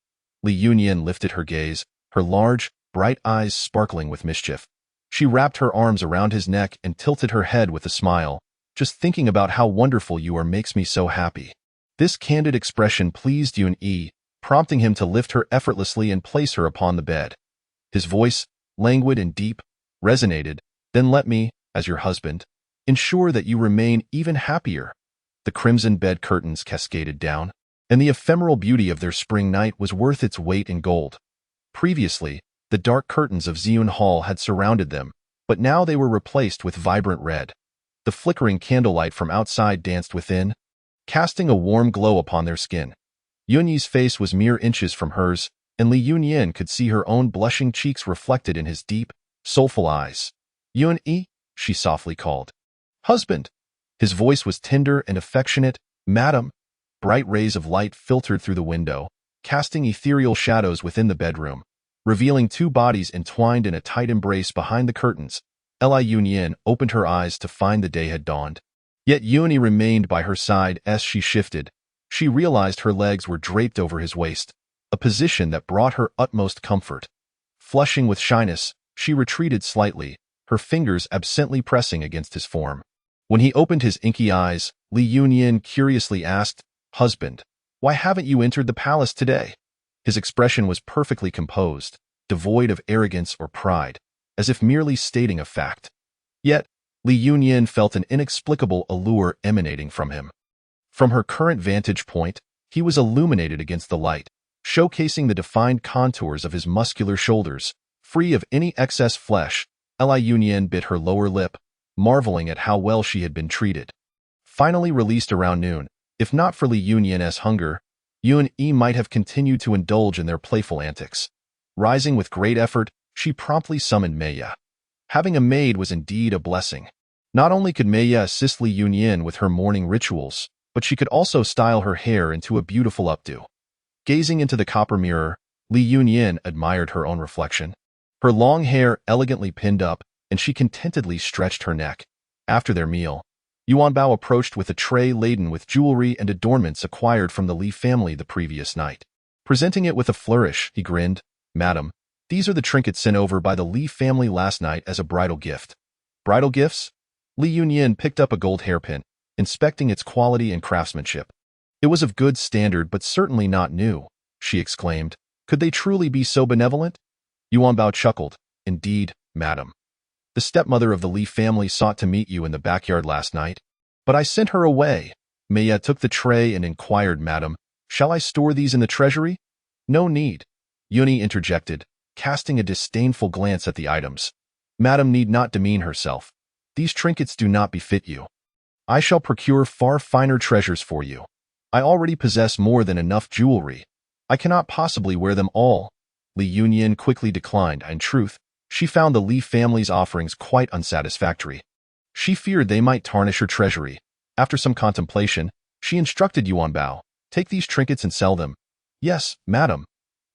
Li Yunyan lifted her gaze, her large, bright eyes sparkling with mischief. She wrapped her arms around his neck and tilted her head with a smile. "Just thinking about how wonderful you are makes me so happy." This candid expression pleased Yuan Yi, prompting him to lift her effortlessly and place her upon the bed. His voice, languid and deep, resonated. "Then let me, as your husband, ensure that you remain even happier." The crimson bed curtains cascaded down, and the ephemeral beauty of their spring night was worth its weight in gold. Previously, the dark curtains of Ziyun Hall had surrounded them, but now they were replaced with vibrant red. The flickering candlelight from outside danced within, casting a warm glow upon their skin. Yunyi's face was mere inches from hers, and Li Yunyan could see her own blushing cheeks reflected in his deep, soulful eyes. "Yun-yi," she softly called. "Husband." His voice was tender and affectionate. "Madam." Bright rays of light filtered through the window, casting ethereal shadows within the bedroom, revealing two bodies entwined in a tight embrace behind the curtains. Li Yunyan opened her eyes to find the day had dawned. Yet Yuni remained by her side as she shifted. She realized her legs were draped over his waist. a position that brought her utmost comfort. Flushing with shyness, she retreated slightly, her fingers absently pressing against his form. When he opened his inky eyes, Li Yunyin curiously asked, "Husband, why haven't you entered the palace today?" His expression was perfectly composed, devoid of arrogance or pride, as if merely stating a fact. Yet, Li Yunyin felt an inexplicable allure emanating from him. From her current vantage point, he was illuminated against the light, showcasing the defined contours of his muscular shoulders, free of any excess flesh. Li Yunyin bit her lower lip, marveling at how well she had been treated. Finally released around noon, if not for Li Yunyin's hunger, Yun-yi might have continued to indulge in their playful antics. Rising with great effort, she promptly summoned Meiya. Having a maid was indeed a blessing. Not only could Meiya assist Li Yunyin with her morning rituals, but she could also style her hair into a beautiful updo. Gazing into the copper mirror, Li Yunyin admired her own reflection. Her long hair elegantly pinned up, and she contentedly stretched her neck. After their meal, Yuan Bao approached with a tray laden with jewelry and adornments acquired from the Li family the previous night. Presenting it with a flourish, he grinned, "Madam, these are the trinkets sent over by the Li family last night as a bridal gift." Bridal gifts? Li Yunyin picked up a gold hairpin, inspecting its quality and craftsmanship. It was of good standard but certainly not new, she exclaimed. Could they truly be so benevolent? Yuan Bao chuckled. "Indeed, madam. The stepmother of the Li family sought to meet you in the backyard last night, but I sent her away." Meiya took the tray and inquired, "Madam, shall I store these in the treasury?" "No need," Yuni interjected, casting a disdainful glance at the items. "Madam need not demean herself. These trinkets do not befit you. I shall procure far finer treasures for you. I already possess more than enough jewelry. I cannot possibly wear them all." Li Yunyin quickly declined. In truth, she found the Li family's offerings quite unsatisfactory. She feared they might tarnish her treasury. After some contemplation, she instructed Yuan Bao, "Take these trinkets and sell them." "Yes, madam."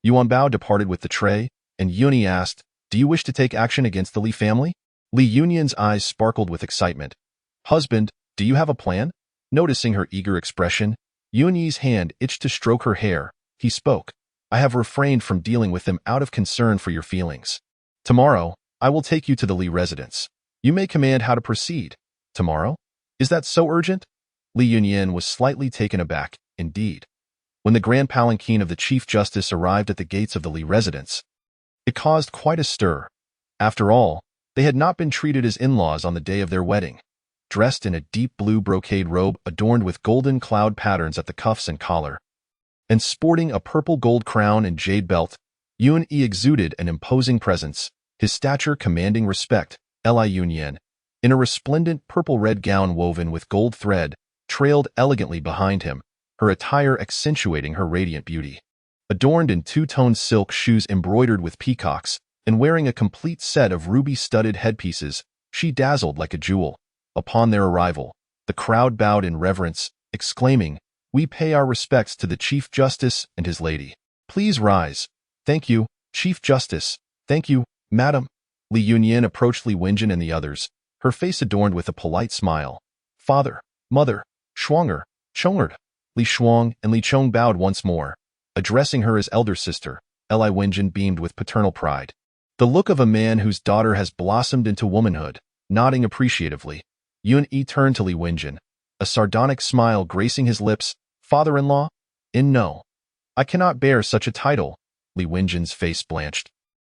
Yuan Bao departed with the tray, and Yuni asked, "Do you wish to take action against the Li family?" Li Yunyin's eyes sparkled with excitement. "Husband, do you have a plan?" Noticing her eager expression, Yunyi's hand itched to stroke her hair. He spoke, "I have refrained from dealing with them out of concern for your feelings. Tomorrow, I will take you to the Li residence. You may command how to proceed." "Tomorrow? Is that so urgent?" Li Yunyin was slightly taken aback. Indeed. When the grand palanquin of the Chief Justice arrived at the gates of the Li residence, it caused quite a stir. After all, they had not been treated as in-laws on the day of their wedding. Dressed in a deep blue brocade robe adorned with golden cloud patterns at the cuffs and collar, and sporting a purple gold crown and jade belt, Yun-yi exuded an imposing presence, his stature commanding respect. Li Yunyin, in a resplendent purple-red gown woven with gold thread, trailed elegantly behind him, her attire accentuating her radiant beauty. Adorned in two-toned silk shoes embroidered with peacocks, and wearing a complete set of ruby-studded headpieces, she dazzled like a jewel. Upon their arrival, the crowd bowed in reverence, exclaiming, "We pay our respects to the Chief Justice and his lady. Please rise." "Thank you, Chief Justice." "Thank you, madam." Li Yunyin approached Li Wenjin and the others, her face adorned with a polite smile. "Father, mother, Shuanger, Chong'erd." Li Shuang and Li Chong bowed once more, addressing her as elder sister. Li Wenjin beamed with paternal pride. The look of a man whose daughter has blossomed into womanhood, nodding appreciatively. Yun-yi turned to Li Wenjin, a sardonic smile gracing his lips. "Father-in-law? No. I cannot bear such a title." Li Wenjin's face blanched,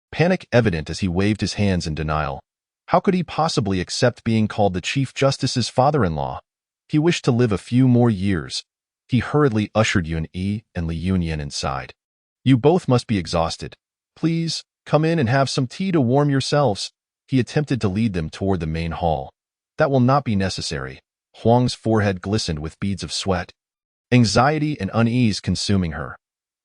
panic evident as he waved his hands in denial. How could he possibly accept being called the Chief Justice's father-in-law? He wished to live a few more years. He hurriedly ushered Yun-yi and Li Yunyin inside. "You both must be exhausted. Please, come in and have some tea to warm yourselves." He attempted to lead them toward the main hall. "That will not be necessary." Huang's forehead glistened with beads of sweat, anxiety and unease consuming her.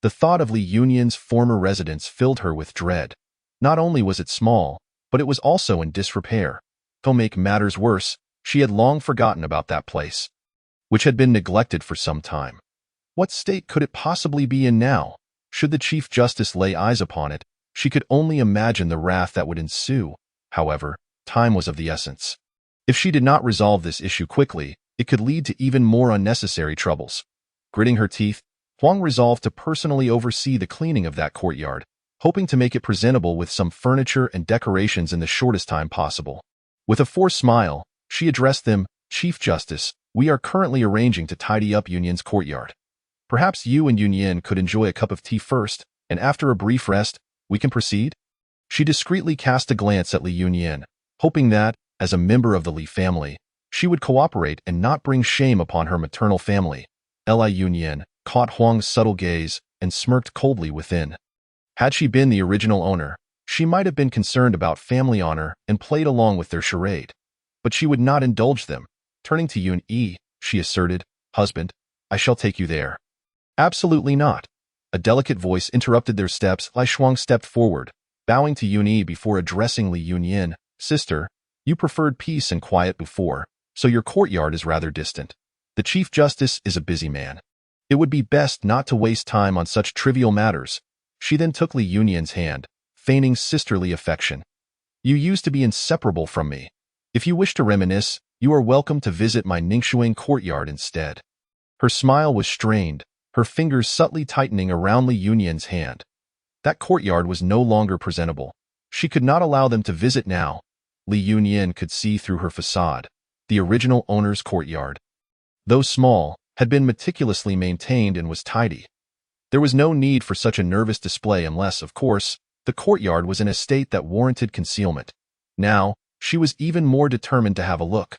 The thought of Li Yunyin's former residence filled her with dread. Not only was it small, but it was also in disrepair. To make matters worse, she had long forgotten about that place, which had been neglected for some time. What state could it possibly be in now? Should the Chief Justice lay eyes upon it, she could only imagine the wrath that would ensue. However, time was of the essence. If she did not resolve this issue quickly, it could lead to even more unnecessary troubles. Gritting her teeth, Huang resolved to personally oversee the cleaning of that courtyard, hoping to make it presentable with some furniture and decorations in the shortest time possible. With a forced smile, she addressed them, "Chief Justice, we are currently arranging to tidy up Yunyan's courtyard. Perhaps you and Yunyan could enjoy a cup of tea first, and after a brief rest, we can proceed?" She discreetly cast a glance at Li Yunyan, hoping that, as a member of the Li family, she would cooperate and not bring shame upon her maternal family. Li Yunyan caught Huang's subtle gaze and smirked coldly within. Had she been the original owner, she might have been concerned about family honor and played along with their charade. But she would not indulge them. Turning to Yun Yi, she asserted, "Husband, I shall take you there." "Absolutely not." A delicate voice interrupted their steps. Li Shuang stepped forward, bowing to Yun Yi before addressing Li Yunyan. "Sister, you preferred peace and quiet before, so your courtyard is rather distant. The Chief Justice is a busy man. It would be best not to waste time on such trivial matters." She then took Li Yunyan's hand, feigning sisterly affection. "You used to be inseparable from me. If you wish to reminisce, you are welcome to visit my Ningxuang courtyard instead." Her smile was strained, her fingers subtly tightening around Li Yunyan's hand. That courtyard was no longer presentable. She could not allow them to visit now. Li Yunyan could see through her facade. The original owner's courtyard, though small, had been meticulously maintained and was tidy. There was no need for such a nervous display unless, of course, the courtyard was in a state that warranted concealment. Now, she was even more determined to have a look.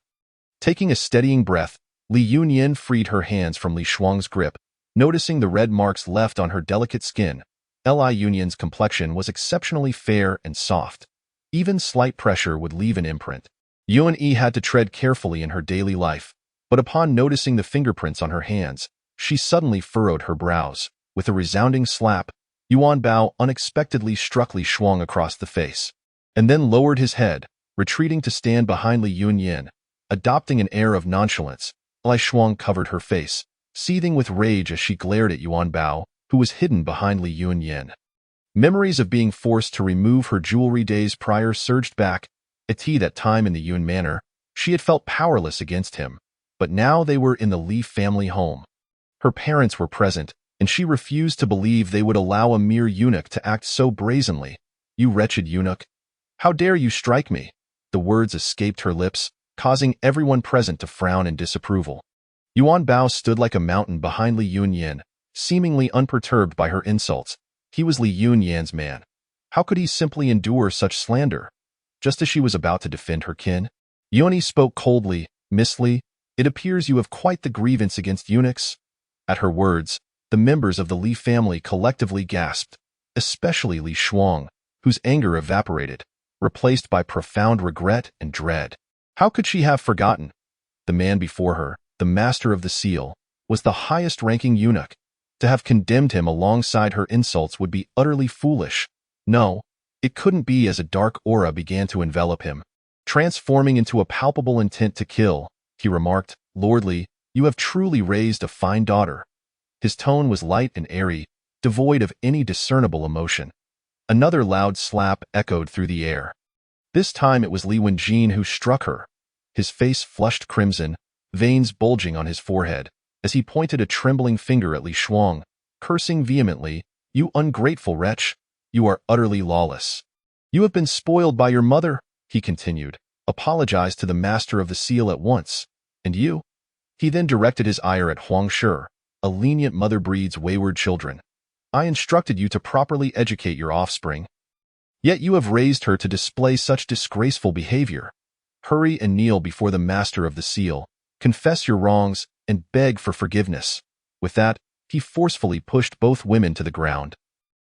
Taking a steadying breath, Li Yunyan freed her hands from Li Shuang's grip, noticing the red marks left on her delicate skin. Li Yunyan's complexion was exceptionally fair and soft. Even slight pressure would leave an imprint. Yun Yi had to tread carefully in her daily life, but upon noticing the fingerprints on her hands, she suddenly furrowed her brows. With a resounding slap, Yuan Bao unexpectedly struck Li Shuang across the face, and then lowered his head, retreating to stand behind Li Yunyan. Adopting an air of nonchalance, Li Shuang covered her face, seething with rage as she glared at Yuan Bao, who was hidden behind Li Yunyan. Memories of being forced to remove her jewelry days prior surged back. At that time in the Yun manor, she had felt powerless against him, but now they were in the Li family home. Her parents were present, and she refused to believe they would allow a mere eunuch to act so brazenly. "You wretched eunuch! How dare you strike me?" The words escaped her lips, causing everyone present to frown in disapproval. Yuan Bao stood like a mountain behind Li Yunyan, seemingly unperturbed by her insults. He was Li Yunyan's man. How could he simply endure such slander? Just as she was about to defend her kin, Yuni spoke coldly, "Miss Li, it appears you have quite the grievance against eunuchs." At her words, the members of the Li family collectively gasped, especially Li Shuang, whose anger evaporated, replaced by profound regret and dread. How could she have forgotten? The man before her, the master of the seal, was the highest-ranking eunuch. To have condemned him alongside her insults would be utterly foolish. No, it couldn't be, as a dark aura began to envelop him, transforming into a palpable intent to kill. He remarked, "Lordly, you have truly raised a fine daughter." His tone was light and airy, devoid of any discernible emotion. Another loud slap echoed through the air. This time it was Li Wenjin who struck her. His face flushed crimson, veins bulging on his forehead, as he pointed a trembling finger at Li Shuang, cursing vehemently, "You ungrateful wretch! You are utterly lawless. You have been spoiled by your mother," he continued. "Apologize to the master of the seal at once. And you?" He then directed his ire at Huang Shi. "A lenient mother breeds wayward children. I instructed you to properly educate your offspring. Yet you have raised her to display such disgraceful behavior. Hurry and kneel before the master of the seal, confess your wrongs, and beg for forgiveness." With that, he forcefully pushed both women to the ground,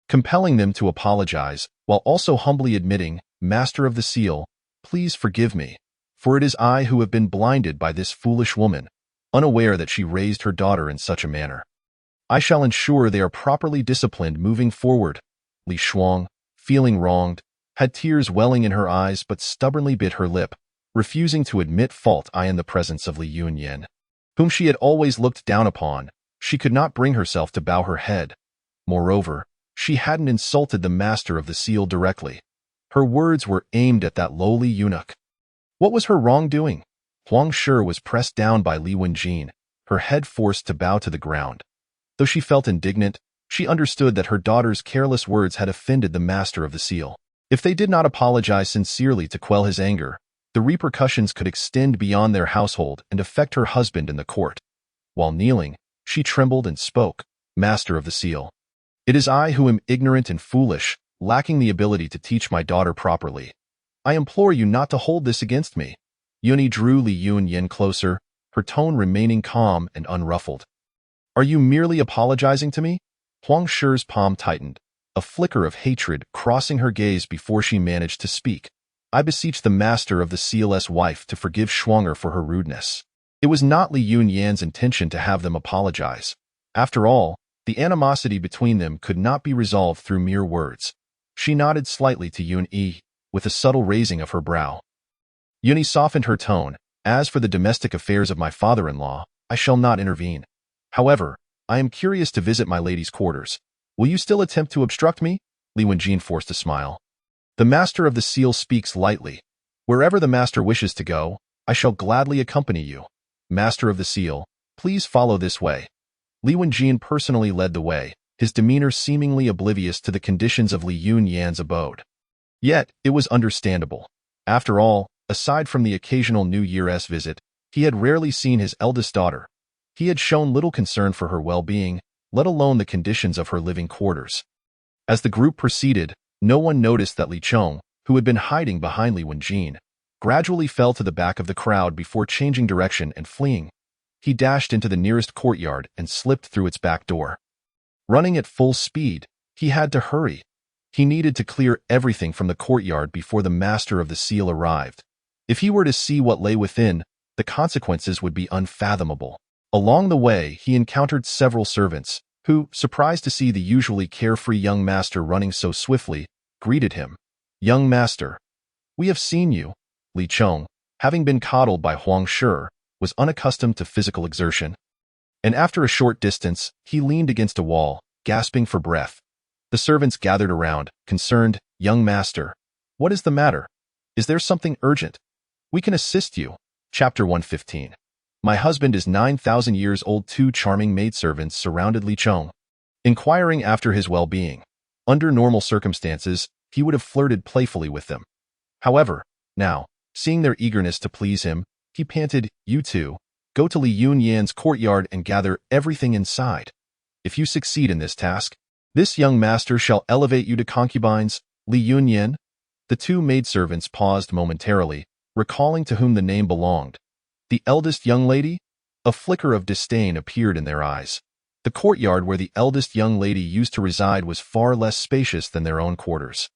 compelling them to apologize, while also humbly admitting, "Master of the seal, please forgive me, for it is I who have been blinded by this foolish woman, unaware that she raised her daughter in such a manner. I shall ensure they are properly disciplined moving forward." Li Shuang, feeling wronged, had tears welling in her eyes but stubbornly bit her lip, refusing to admit fault in the presence of Li Yunyan, whom she had always looked down upon. She could not bring herself to bow her head. Moreover, she hadn't insulted the master of the seal directly. Her words were aimed at that lowly eunuch. What was her wrongdoing? Huang Shi was pressed down by Li Wenjin, her head forced to bow to the ground. Though she felt indignant, she understood that her daughter's careless words had offended the master of the seal. If they did not apologize sincerely to quell his anger, the repercussions could extend beyond their household and affect her husband in the court. While kneeling, she trembled and spoke, "Master of the seal, it is I who am ignorant and foolish, lacking the ability to teach my daughter properly. I implore you not to hold this against me." Yuni drew Li Yunyan closer, her tone remaining calm and unruffled. "Are you merely apologizing to me?" Huang Shi's palm tightened, a flicker of hatred crossing her gaze before she managed to speak. "I beseech the master of the seal's wife to forgive Schwanger for her rudeness." It was not Li Yunyan's intention to have them apologize. After all, the animosity between them could not be resolved through mere words. She nodded slightly to Yun-yi, with a subtle raising of her brow. Yuni softened her tone. "As for the domestic affairs of my father-in-law, I shall not intervene. However, I am curious to visit my lady's quarters. Will you still attempt to obstruct me?" Li Wenjin forced a smile. "The master of the seal speaks lightly. Wherever the master wishes to go, I shall gladly accompany you. Master of the seal, please follow this way." Li Wenjin personally led the way, his demeanor seemingly oblivious to the conditions of Li Yunyan's abode. Yet, it was understandable. After all, aside from the occasional New Year's visit, he had rarely seen his eldest daughter. He had shown little concern for her well-being, let alone the conditions of her living quarters. As the group proceeded, no one noticed that Li Chong, who had been hiding behind Li Wenjin, gradually fell to the back of the crowd before changing direction and fleeing. He dashed into the nearest courtyard and slipped through its back door. Running at full speed, he had to hurry. He needed to clear everything from the courtyard before the master of the seal arrived. If he were to see what lay within, the consequences would be unfathomable. Along the way, he encountered several servants, who, surprised to see the usually carefree young master running so swiftly, greeted him. "Young master, we have seen you." Li Chong, having been coddled by Huang Shi, was unaccustomed to physical exertion. And after a short distance, he leaned against a wall, gasping for breath. The servants gathered around, concerned. "Young master, what is the matter? Is there something urgent? We can assist you." Chapter 115. "My husband is 9,000 years old." Two charming maidservants surrounded Li Chong, inquiring after his well-being. Under normal circumstances, he would have flirted playfully with them. However, now, seeing their eagerness to please him, he panted, "You two, go to Li Yunyan's courtyard and gather everything inside. If you succeed in this task, this young master shall elevate you to concubines." Li Yunyan? The two maidservants paused momentarily, recalling to whom the name belonged. The eldest young lady? A flicker of disdain appeared in their eyes. The courtyard where the eldest young lady used to reside was far less spacious than their own quarters.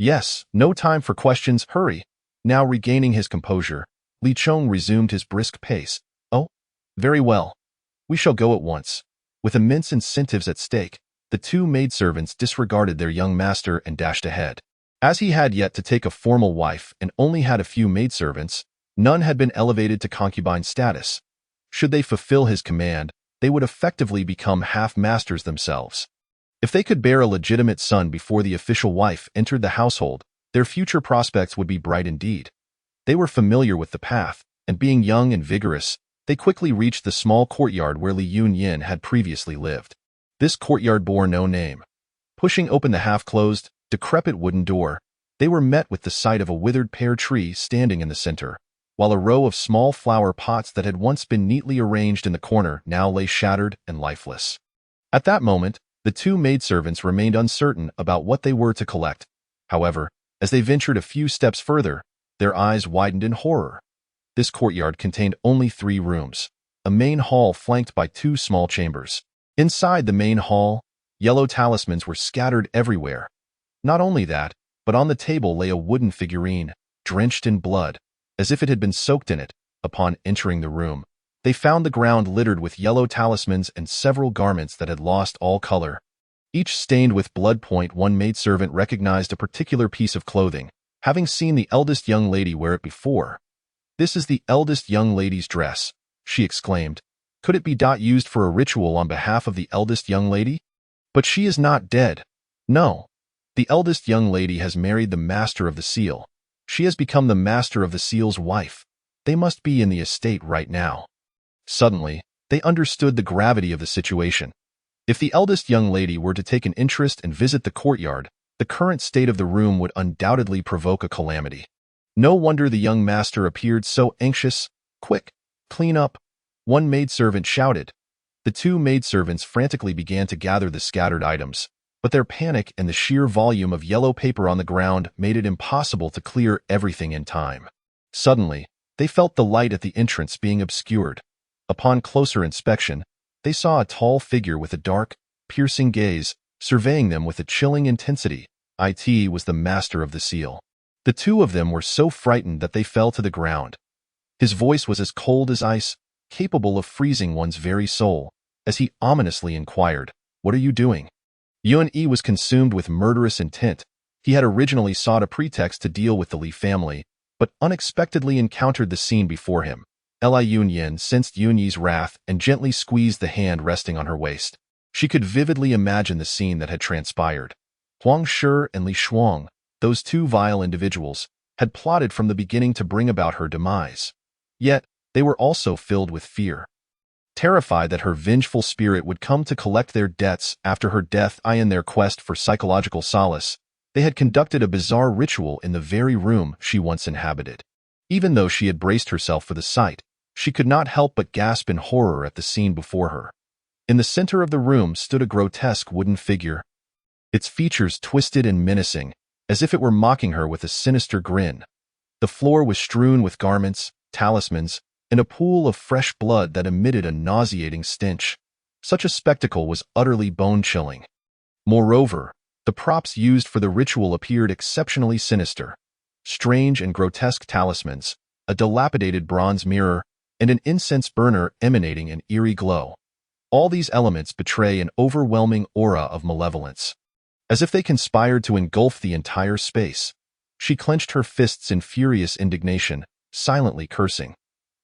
"Yes, no time for questions, hurry." Now regaining his composure, Li Chong resumed his brisk pace. "Oh, very well. We shall go at once." With immense incentives at stake, the two maidservants disregarded their young master and dashed ahead. As he had yet to take a formal wife and only had a few maidservants, none had been elevated to concubine status. Should they fulfill his command, they would effectively become half-masters themselves. If they could bear a legitimate son before the official wife entered the household, their future prospects would be bright indeed. They were familiar with the path, and being young and vigorous, they quickly reached the small courtyard where Li Yunyan had previously lived. This courtyard bore no name. Pushing open the half-closed, decrepit wooden door, they were met with the sight of a withered pear tree standing in the center, while a row of small flower pots that had once been neatly arranged in the corner now lay shattered and lifeless. At that moment, the two maidservants remained uncertain about what they were to collect. However, as they ventured a few steps further, their eyes widened in horror. This courtyard contained only 3 rooms, a main hall flanked by 2 small chambers. Inside the main hall, yellow talismans were scattered everywhere. Not only that, but on the table lay a wooden figurine, drenched in blood, as if it had been soaked in it. Upon entering the room, they found the ground littered with yellow talismans and several garments that had lost all color, each stained with blood. One maidservant recognized a particular piece of clothing, having seen the eldest young lady wear it before. "This is the eldest young lady's dress," she exclaimed. "Could it be used for a ritual on behalf of the eldest young lady? But she is not dead. No. The eldest young lady has married the master of the seal. She has become the master of the seal's wife. They must be in the estate right now." Suddenly, they understood the gravity of the situation. If the eldest young lady were to take an interest and visit the courtyard, the current state of the room would undoubtedly provoke a calamity. No wonder the young master appeared so anxious. "Quick, clean up," one maidservant shouted. The two maidservants frantically began to gather the scattered items, but their panic and the sheer volume of yellow paper on the ground made it impossible to clear everything in time. Suddenly, they felt the light at the entrance being obscured. Upon closer inspection, they saw a tall figure with a dark, piercing gaze, surveying them with a chilling intensity. It was the master of the seal. The two of them were so frightened that they fell to the ground. His voice was as cold as ice, capable of freezing one's very soul, as he ominously inquired, "What are you doing?" Yun-E was consumed with murderous intent. He had originally sought a pretext to deal with the Li family, but unexpectedly encountered the scene before him. Li Yunyan sensed Yun-Yi's wrath and gently squeezed the hand resting on her waist. She could vividly imagine the scene that had transpired. Huang Shi and Li Shuang, those two vile individuals, had plotted from the beginning to bring about her demise. Yet, they were also filled with fear. Terrified that her vengeful spirit would come to collect their debts after her death, in their quest for psychological solace, they had conducted a bizarre ritual in the very room she once inhabited. Even though she had braced herself for the sight, she could not help but gasp in horror at the scene before her. In the center of the room stood a grotesque wooden figure, its features twisted and menacing, as if it were mocking her with a sinister grin. The floor was strewn with garments, talismans, and a pool of fresh blood that emitted a nauseating stench. Such a spectacle was utterly bone-chilling. Moreover, the props used for the ritual appeared exceptionally sinister. Strange and grotesque talismans, a dilapidated bronze mirror, and an incense burner emanating an eerie glow. All these elements betray an overwhelming aura of malevolence. As if they conspired to engulf the entire space, she clenched her fists in furious indignation, silently cursing.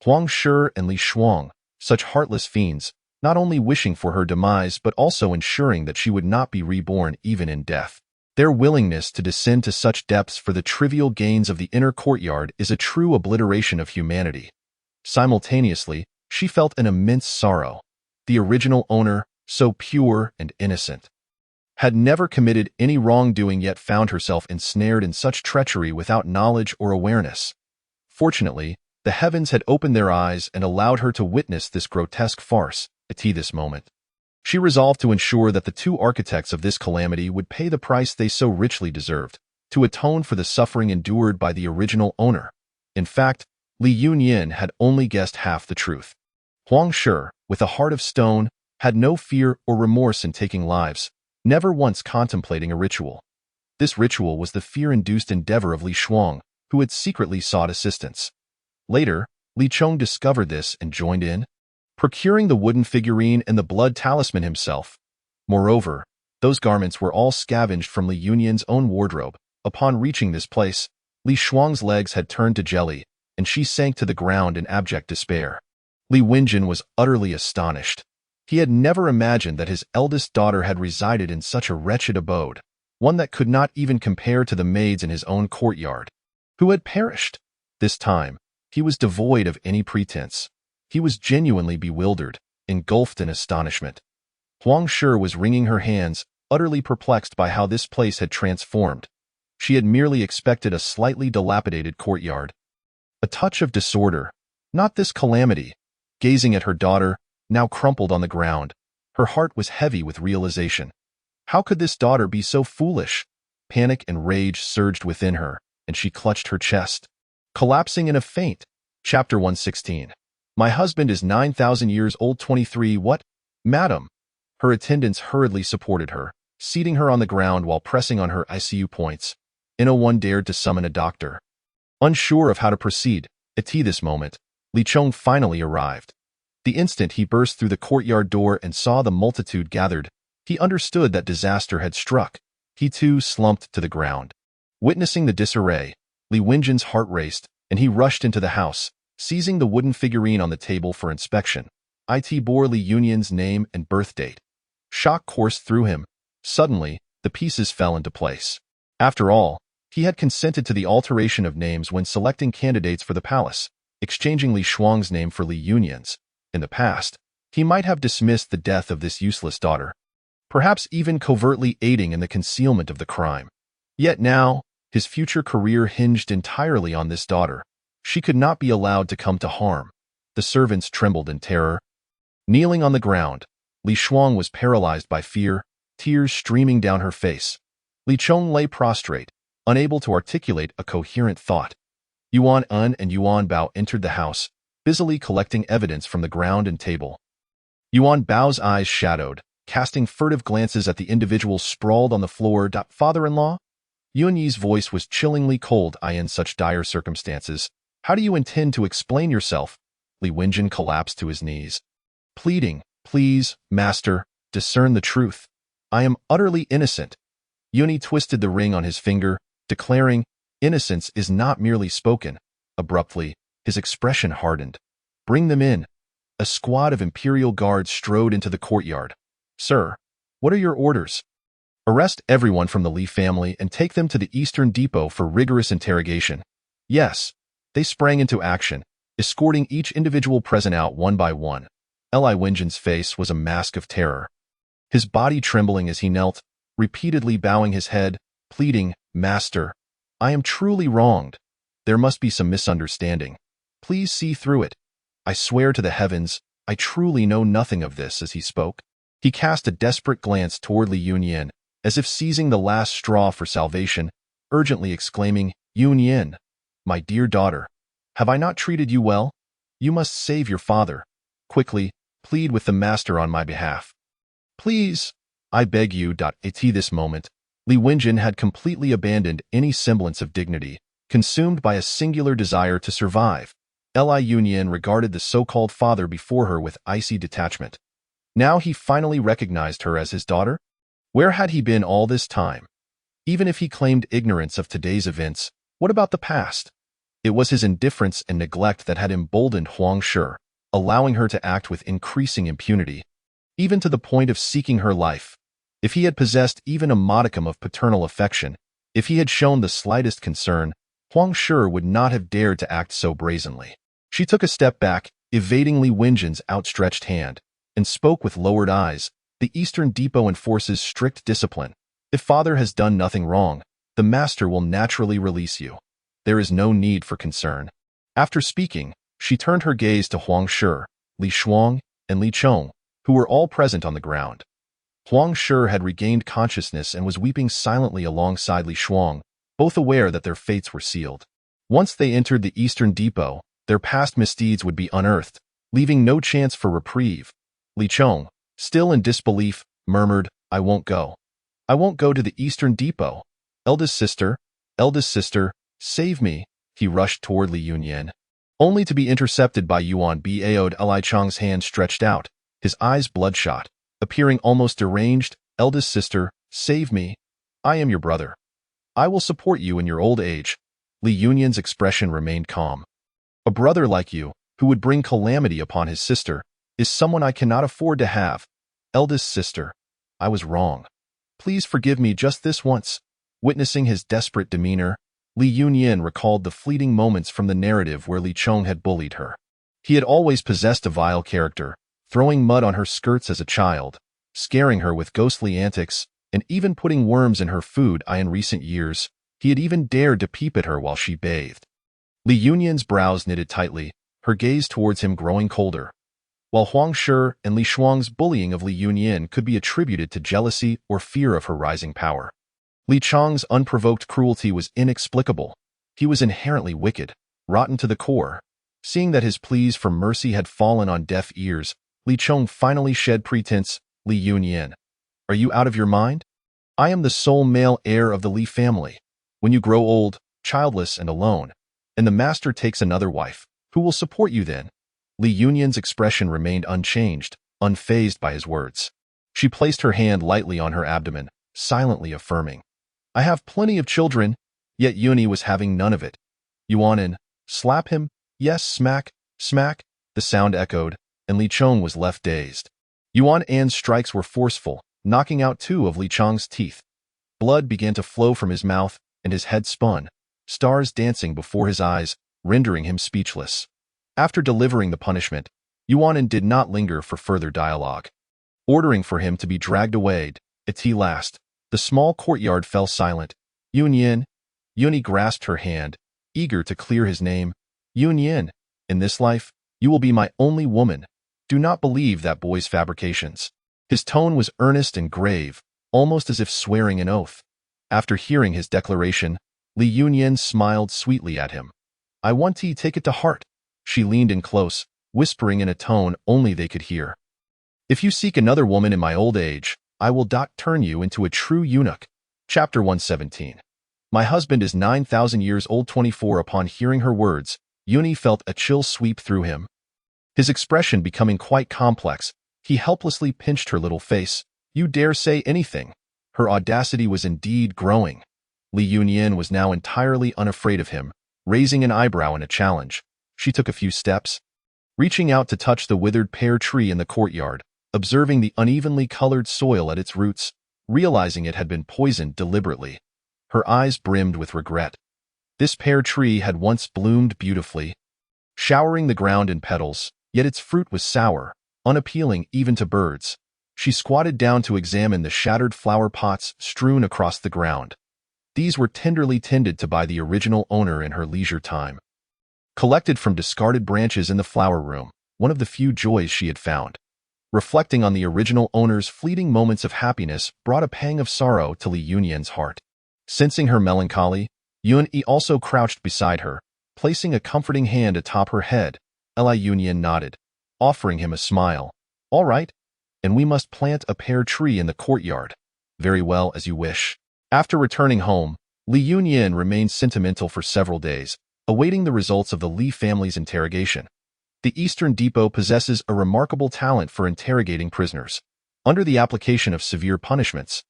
Huang Shi and Li Shuang, such heartless fiends, not only wishing for her demise but also ensuring that she would not be reborn even in death. Their willingness to descend to such depths for the trivial gains of the inner courtyard is a true obliteration of humanity. Simultaneously, she felt an immense sorrow. The original owner, so pure and innocent, had never committed any wrongdoing yet found herself ensnared in such treachery without knowledge or awareness. Fortunately, the heavens had opened their eyes and allowed her to witness this grotesque farce at this moment. She resolved to ensure that the two architects of this calamity would pay the price they so richly deserved, to atone for the suffering endured by the original owner. In fact, Li Yunyan had only guessed half the truth. Huang Shi, with a heart of stone, had no fear or remorse in taking lives, never once contemplating a ritual. This ritual was the fear-induced endeavor of Li Shuang, who had secretly sought assistance. Later, Li Chong discovered this and joined in, procuring the wooden figurine and the blood talisman himself. Moreover, those garments were all scavenged from Li Yunyan's own wardrobe. Upon reaching this place, Li Shuang's legs had turned to jelly, and she sank to the ground in abject despair. Li Wenjin was utterly astonished. He had never imagined that his eldest daughter had resided in such a wretched abode, one that could not even compare to the maids in his own courtyard, who had perished. This time, he was devoid of any pretense. He was genuinely bewildered, engulfed in astonishment. Huang Shi was wringing her hands, utterly perplexed by how this place had transformed. She had merely expected a slightly dilapidated courtyard. A touch of disorder, not this calamity. Gazing at her daughter, now crumpled on the ground, her heart was heavy with realization. How could this daughter be so foolish? Panic and rage surged within her, and she clutched her chest, collapsing in a faint. Chapter 116. My husband is 9,000 years old. 23. What? Madam. Her attendants hurriedly supported her, seating her on the ground while pressing on her ICU points. One dared to summon a doctor. Unsure of how to proceed, at this moment, Li Chong finally arrived. The instant he burst through the courtyard door and saw the multitude gathered, he understood that disaster had struck. He too slumped to the ground. Witnessing the disarray, Li Wenjin's heart raced, and he rushed into the house, seizing the wooden figurine on the table for inspection. It bore Li Yunyan's name and birth date. Shock coursed through him. Suddenly, the pieces fell into place. After all, he had consented to the alteration of names when selecting candidates for the palace, exchanging Li Shuang's name for Li Yunyan's. In the past, he might have dismissed the death of this useless daughter, perhaps even covertly aiding in the concealment of the crime. Yet now, his future career hinged entirely on this daughter. She could not be allowed to come to harm. The servants trembled in terror. Kneeling on the ground, Li Shuang was paralyzed by fear, tears streaming down her face. Li Chong lay prostrate, unable to articulate a coherent thought. Yuan Un and Yuan Bao entered the house, busily collecting evidence from the ground and table. Yuan Bao's eyes shadowed, casting furtive glances at the individuals sprawled on the floor. Father-in-law? Yun Yi's voice was chillingly cold. In such dire circumstances, how do you intend to explain yourself? Li Wenjin collapsed to his knees, pleading, please, master, discern the truth. I am utterly innocent. Yuni twisted the ring on his finger, declaring, innocence is not merely spoken. Abruptly, his expression hardened. Bring them in. A squad of imperial guards strode into the courtyard. Sir, what are your orders? Arrest everyone from the Li family and take them to the Eastern Depot for rigorous interrogation. Yes. They sprang into action, escorting each individual present out one by one. Li Wenjin's face was a mask of terror, his body trembling as he knelt, repeatedly bowing his head, pleading, Master, I am truly wronged. There must be some misunderstanding. Please see through it. I swear to the heavens, I truly know nothing of this. As he spoke, he cast a desperate glance toward Li Yunyan, as if seizing the last straw for salvation, urgently exclaiming, Yunyan, my dear daughter, have I not treated you well? You must save your father. Quickly, plead with the master on my behalf. Please, I beg you. At this moment, Li Wenjin had completely abandoned any semblance of dignity, consumed by a singular desire to survive. Li Yunyan regarded the so-called father before her with icy detachment. Now he finally recognized her as his daughter? Where had he been all this time? Even if he claimed ignorance of today's events, what about the past? It was his indifference and neglect that had emboldened Huang Shi, allowing her to act with increasing impunity, even to the point of seeking her life. If he had possessed even a modicum of paternal affection, if he had shown the slightest concern, Huang Shi would not have dared to act so brazenly. She took a step back, evading Li Wenjin's outstretched hand, and spoke with lowered eyes. The Eastern Depot enforces strict discipline. If father has done nothing wrong, the master will naturally release you. There is no need for concern. After speaking, she turned her gaze to Huang Shi, Li Shuang, and Li Chong, who were all present on the ground. Huang Shi had regained consciousness and was weeping silently alongside Li Shuang, both aware that their fates were sealed. Once they entered the Eastern Depot, their past misdeeds would be unearthed, leaving no chance for reprieve. Li Chong, still in disbelief, murmured, I won't go. I won't go to the Eastern Depot. Eldest sister, save me. He rushed toward Li Yunyan, only to be intercepted by Yuan Bao. Li Chong's hand stretched out, his eyes bloodshot, appearing almost deranged. Eldest sister, save me. I am your brother. I will support you in your old age. Li Yunyan's expression remained calm. A brother like you, who would bring calamity upon his sister, is someone I cannot afford to have. Eldest sister, I was wrong. Please forgive me just this once. Witnessing his desperate demeanor, Li Yunyan recalled the fleeting moments from the narrative where Li Chong had bullied her. He had always possessed a vile character, throwing mud on her skirts as a child, scaring her with ghostly antics, and even putting worms in her food. In recent years, he had even dared to peep at her while she bathed. Li Yunyan's brows knitted tightly, her gaze towards him growing colder. While Huang Shi and Li Shuang's bullying of Li Yunyan could be attributed to jealousy or fear of her rising power, Li Chong's unprovoked cruelty was inexplicable. He was inherently wicked, rotten to the core. Seeing that his pleas for mercy had fallen on deaf ears, Li Chong finally shed pretense. Li Yunyan, are you out of your mind? I am the sole male heir of the Li family. When you grow old, childless and alone, and the master takes another wife, who will support you then? Li Yunyan's expression remained unchanged, unfazed by his words. She placed her hand lightly on her abdomen, silently affirming, I have plenty of children. Yet Yuni was having none of it. Yuanin, slap him? Yes, smack, smack, the sound echoed, and Li Chong was left dazed. Yuan An's strikes were forceful, knocking out 2 of Li Chong's teeth. Blood began to flow from his mouth, and his head spun, stars dancing before his eyes, rendering him speechless. After delivering the punishment, Yuanin did not linger for further dialogue. ordering for him to be dragged away. At last, the small courtyard fell silent. Yun. Yuni grasped her hand, eager to clear his name. Yun, in this life, you will be my only woman. Do not believe that boy's fabrications. His tone was earnest and grave, almost as if swearing an oath. After hearing his declaration, Li Yunyan smiled sweetly at him. I want to take it to heart. She leaned in close, whispering in a tone only they could hear. If you seek another woman in my old age, I will turn you into a true eunuch. Chapter 117. My husband is 9,000 years old. 24. Upon hearing her words, Yuni felt a chill sweep through him. His expression becoming quite complex, he helplessly pinched her little face. You dare say anything? Her audacity was indeed growing. Li Yunyan was now entirely unafraid of him, raising an eyebrow in a challenge. She took a few steps, reaching out to touch the withered pear tree in the courtyard, observing the unevenly colored soil at its roots, realizing it had been poisoned deliberately. Her eyes brimmed with regret. This pear tree had once bloomed beautifully, showering the ground in petals, yet its fruit was sour, unappealing even to birds. She squatted down to examine the shattered flower pots strewn across the ground. These were tenderly tended to by the original owner in her leisure time. Collected from discarded branches in the flower room, one of the few joys she had found. Reflecting on the original owner's fleeting moments of happiness brought a pang of sorrow to Li Yunyan's heart. Sensing her melancholy, Yun-yi also crouched beside her, placing a comforting hand atop her head. Li Yunyan nodded, offering him a smile. All right, and we must plant a pear tree in the courtyard. Very well, as you wish. After returning home, Li Yunyan remained sentimental for several days, awaiting the results of the Li family's interrogation. The Eastern Depot possesses a remarkable talent for interrogating prisoners. Under the application of severe punishments,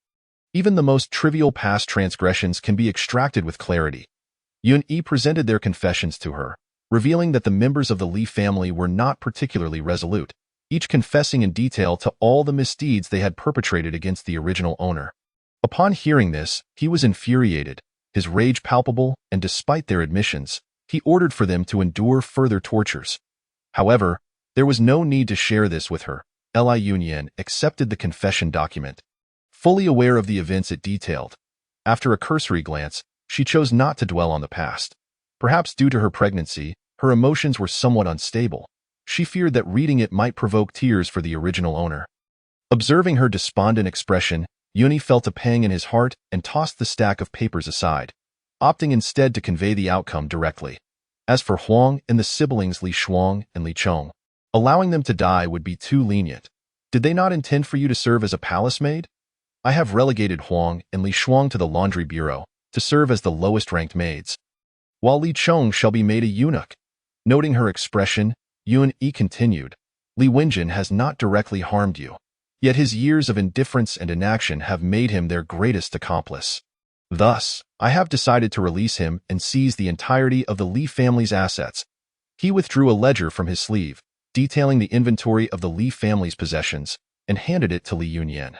even the most trivial past transgressions can be extracted with clarity. Yun-yi presented their confessions to her, revealing that the members of the Li family were not particularly resolute, each confessing in detail to all the misdeeds they had perpetrated against the original owner. Upon hearing this, he was infuriated, his rage palpable, and despite their admissions, he ordered for them to endure further tortures. However, there was no need to share this with her. Li Yunyan accepted the confession document, fully aware of the events it detailed. After a cursory glance, she chose not to dwell on the past. Perhaps due to her pregnancy, her emotions were somewhat unstable. She feared that reading it might provoke tears for the original owner. Observing her despondent expression, Yuni felt a pang in his heart and tossed the stack of papers aside, opting instead to convey the outcome directly. As for Huang and the siblings Li Shuang and Li Chong, allowing them to die would be too lenient. Did they not intend for you to serve as a palace maid? I have relegated Huang and Li Shuang to the laundry bureau, to serve as the lowest-ranked maids, while Li Chong shall be made a eunuch. Noting her expression, Yun-yi continued, Li Wenjin has not directly harmed you, yet his years of indifference and inaction have made him their greatest accomplice. Thus, I have decided to release him and seize the entirety of the Li family's assets. He withdrew a ledger from his sleeve, detailing the inventory of the Li family's possessions, and handed it to Li Yunyan.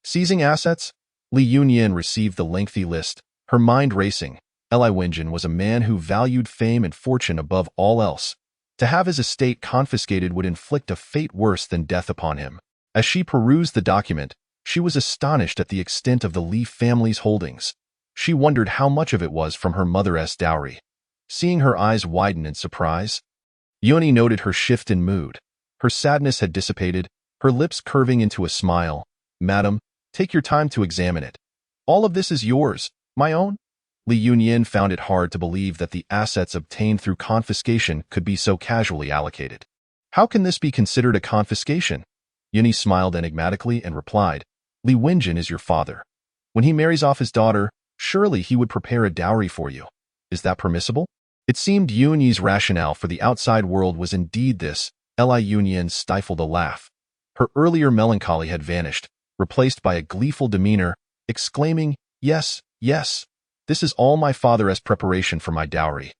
Seizing assets, Li Yunyan received the lengthy list, her mind racing. Li Wenjin was a man who valued fame and fortune above all else. To have his estate confiscated would inflict a fate worse than death upon him. As she perused the document, she was astonished at the extent of the Li family's holdings. She wondered how much of it was from her mother's dowry. Seeing her eyes widen in surprise, Yuni noted her shift in mood. Her sadness had dissipated, her lips curving into a smile. Madam, take your time to examine it. All of this is yours, my own? Li Yunyan found it hard to believe that the assets obtained through confiscation could be so casually allocated. How can this be considered a confiscation? Yuni smiled enigmatically and replied, Li Wenjin is your father. When he marries off his daughter, surely he would prepare a dowry for you. Is that permissible? It seemed Yunyi's rationale for the outside world was indeed this. Li Yunyan stifled a laugh. Her earlier melancholy had vanished, replaced by a gleeful demeanor, exclaiming, Yes, yes, this is all my father as preparation for my dowry.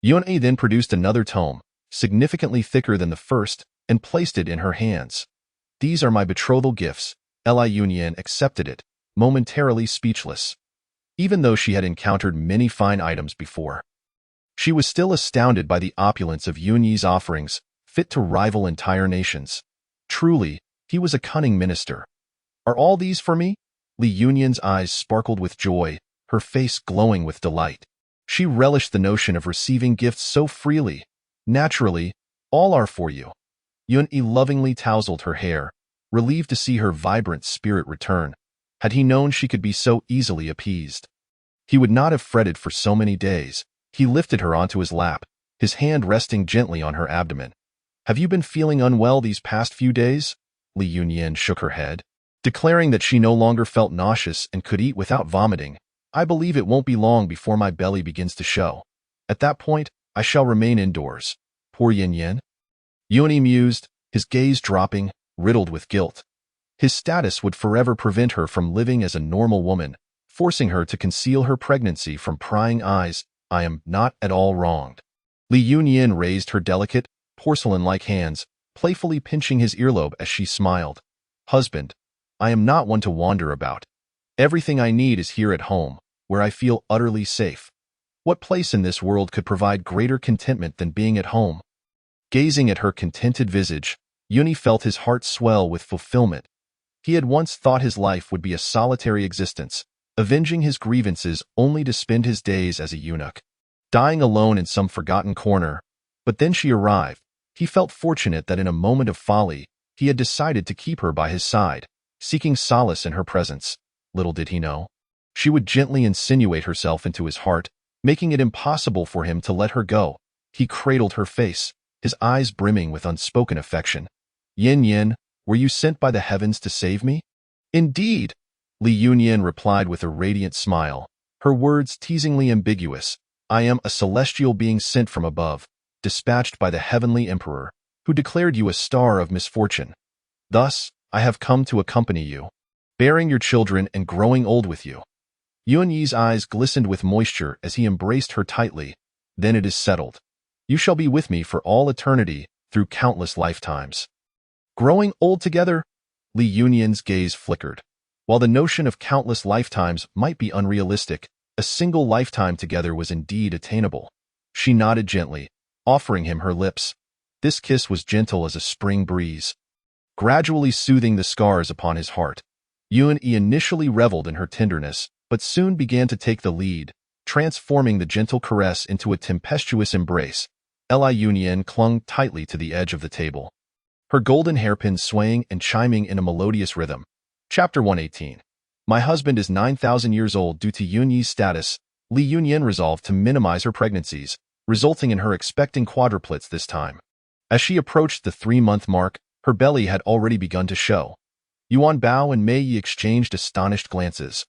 Yunyi then produced another tome, significantly thicker than the first, and placed it in her hands. These are my betrothal gifts. Li Yunyan accepted it, momentarily speechless. Even though she had encountered many fine items before, she was still astounded by the opulence of Yunyi's offerings, fit to rival entire nations. Truly, He was a cunning minister. Are all these for me? Li Yunyan's eyes sparkled with joy, her face glowing with delight. She relished the notion of receiving gifts so freely. Naturally, all are for you. Yun-yi lovingly tousled her hair, relieved to see her vibrant spirit return. Had he known she could be so easily appeased, he would not have fretted for so many days. He lifted her onto his lap, his hand resting gently on her abdomen. Have you been feeling unwell these past few days? Li Yunyan shook her head, declaring that she no longer felt nauseous and could eat without vomiting. I believe it won't be long before my belly begins to show. At that point, I shall remain indoors. Poor Yin Yin. Yun-yi mused, his gaze dropping, riddled with guilt. His status would forever prevent her from living as a normal woman, forcing her to conceal her pregnancy from prying eyes. I am not at all wronged. Li Yunyan raised her delicate, porcelain-like hands, playfully pinching his earlobe as she smiled. Husband, I am not one to wander about. Everything I need is here at home, where I feel utterly safe. What place in this world could provide greater contentment than being at home? Gazing at her contented visage, Yun-yi felt his heart swell with fulfillment. He had once thought his life would be a solitary existence, avenging his grievances only to spend his days as a eunuch, dying alone in some forgotten corner. But then she arrived. He felt fortunate that in a moment of folly, he had decided to keep her by his side, seeking solace in her presence. Little did he know, she would gently insinuate herself into his heart, making it impossible for him to let her go. He cradled her face, his eyes brimming with unspoken affection. Yin Yin, were you sent by the heavens to save me? Indeed, Li Yunyan replied with a radiant smile, her words teasingly ambiguous. I am a celestial being sent from above, dispatched by the heavenly emperor, who declared you a star of misfortune. Thus, I have come to accompany you, bearing your children and growing old with you. Yun-yi's eyes glistened with moisture as he embraced her tightly. Then it is settled. You shall be with me for all eternity, through countless lifetimes. Growing old together? Li Yunyan's gaze flickered. While the notion of countless lifetimes might be unrealistic, a single lifetime together was indeed attainable. She nodded gently, offering him her lips. This kiss was gentle as a spring breeze, gradually soothing the scars upon his heart. Yun-yi initially reveled in her tenderness, but soon began to take the lead, transforming the gentle caress into a tempestuous embrace. Li Yunyan clung tightly to the edge of the table, her golden hairpins swaying and chiming in a melodious rhythm. Chapter 118. My husband is 9,000 years old. Due to Yun-yi's status, Li Yunyan resolved to minimize her pregnancies, resulting in her expecting quadruplets this time. As she approached the 3-month mark, her belly had already begun to show. Yuan Bao and Mei Yi exchanged astonished glances.